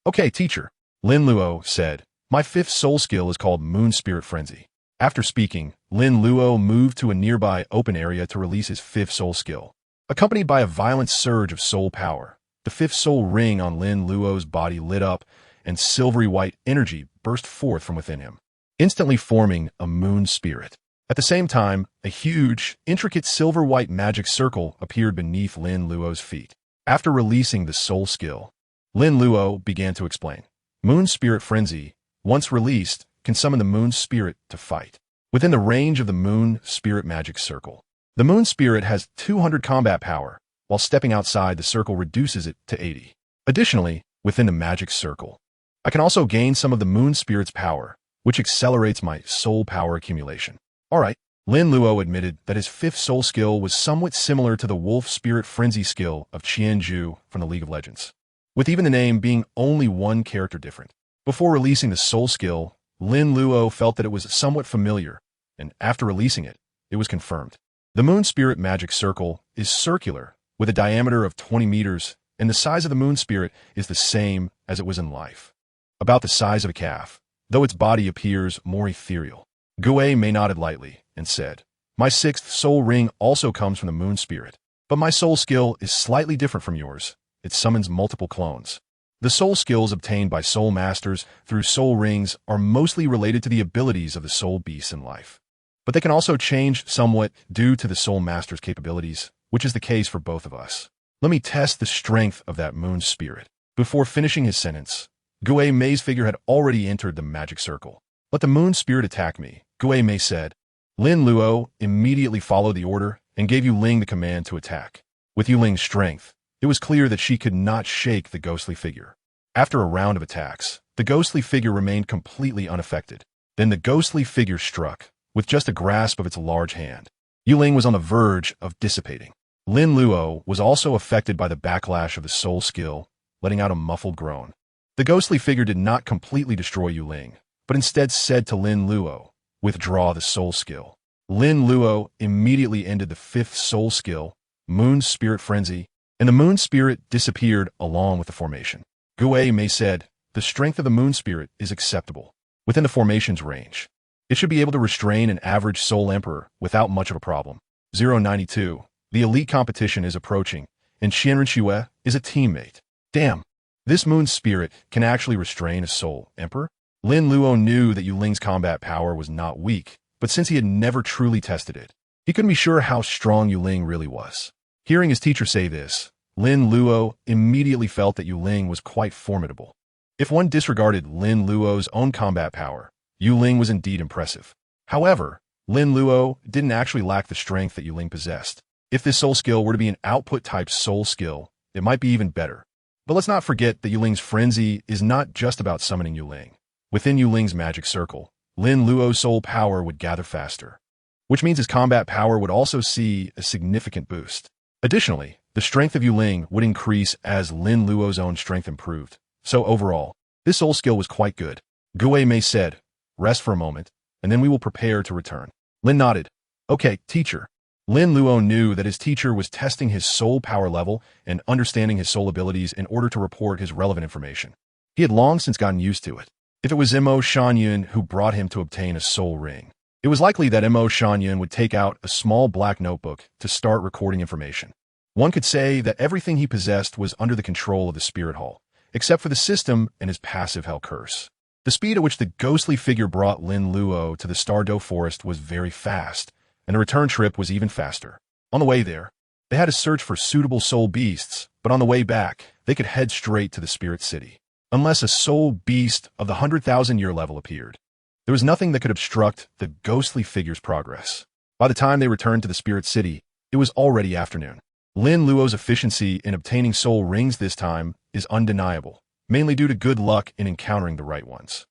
"Okay, teacher." Lin Luo said, "My 5th soul skill is called Moon Spirit Frenzy." After speaking, Lin Luo moved to a nearby open area to release his 5th soul skill. Accompanied by a violent surge of soul power, the 5th soul ring on Lin Luo's body lit up, and silvery white energy burst forth from within him, instantly forming a moon spirit. At the same time, a huge, intricate silver white magic circle appeared beneath Lin Luo's feet. After releasing the soul skill, Lin Luo began to explain. Moon Spirit Frenzy, once released, can summon the moon spirit to fight. Within the range of the moon spirit magic circle, the moon spirit has 200 combat power, while stepping outside the circle reduces it to 80. Additionally, within the magic circle, I can also gain some of the moon spirit's power, which accelerates my soul power accumulation. Alright, Lin Luo admitted that his 5th soul skill was somewhat similar to the wolf spirit frenzy skill of Qianju from the League of Legends, with even the name being only one character different. Before releasing the soul skill, Lin Luo felt that it was somewhat familiar, and after releasing it, it was confirmed. The moon spirit magic circle is circular, with a diameter of 20 meters, and the size of the moon spirit is the same as it was in life. About the size of a calf, though its body appears more ethereal. Gui Mei nodded lightly and said, "My 6th soul ring also comes from the moon spirit, but my soul skill is slightly different from yours. It summons multiple clones." The soul skills obtained by soul masters through soul rings are mostly related to the abilities of the soul beasts in life, but they can also change somewhat due to the soul master's capabilities, which is the case for both of us. Let me test the strength of that moon spirit. Before finishing his sentence, Gui Mei's figure had already entered the magic circle. "Let the moon spirit attack me," Gue Mei said. Lin Luo immediately followed the order and gave Yu Ling the command to attack. With Yu Ling's strength, it was clear that she could not shake the ghostly figure. After a round of attacks, the ghostly figure remained completely unaffected. Then the ghostly figure struck, with just a grasp of its large hand. Yu Ling was on the verge of dissipating. Lin Luo was also affected by the backlash of the soul skill, letting out a muffled groan. The ghostly figure did not completely destroy Yu Ling, but instead said to Lin Luo, "Withdraw the soul skill." Lin Luo immediately ended the 5th soul skill, Moon Spirit Frenzy, and the Moon Spirit disappeared along with the formation. Gue Mei said, "The strength of the Moon Spirit is acceptable. Within the formation's range, it should be able to restrain an average Soul Emperor without much of a problem." 092. The elite competition is approaching, and Xianren Xue is a teammate. Damn, this Moon Spirit can actually restrain a Soul Emperor? Lin Luo knew that Yu Ling's combat power was not weak, but since he had never truly tested it, he couldn't be sure how strong Yu Ling really was. Hearing his teacher say this, Lin Luo immediately felt that Yu Ling was quite formidable. If one disregarded Lin Luo's own combat power, Yu Ling was indeed impressive. However, Lin Luo didn't actually lack the strength that Yu Ling possessed. If this soul skill were to be an output-type soul skill, it might be even better. But let's not forget that Yu Ling's frenzy is not just about summoning Yu Ling. Within Yu Ling's magic circle, Lin Luo's soul power would gather faster, which means his combat power would also see a significant boost. Additionally, the strength of Yu Ling would increase as Lin Luo's own strength improved. So overall, this soul skill was quite good. Gue Mei said, "Rest for a moment, and then we will prepare to return." Lin nodded. "Okay, teacher." Lin Luo knew that his teacher was testing his soul power level and understanding his soul abilities in order to report his relevant information. He had long since gotten used to it. If it was Mo Shangyun who brought him to obtain a soul ring, it was likely that Mo Shangyun would take out a small black notebook to start recording information. One could say that everything he possessed was under the control of the Spirit Hall, except for the system and his passive Hell Curse. The speed at which the ghostly figure brought Lin Luo to the Stardow Forest was very fast, and the return trip was even faster. On the way there, they had to search for suitable soul beasts, but on the way back, they could head straight to the Spirit City. Unless a soul beast of the 100,000-year level appeared, there was nothing that could obstruct the ghostly figure's progress. By the time they returned to the Spirit City, it was already afternoon. Lin Luo's efficiency in obtaining soul rings this time is undeniable, mainly due to good luck in encountering the right ones.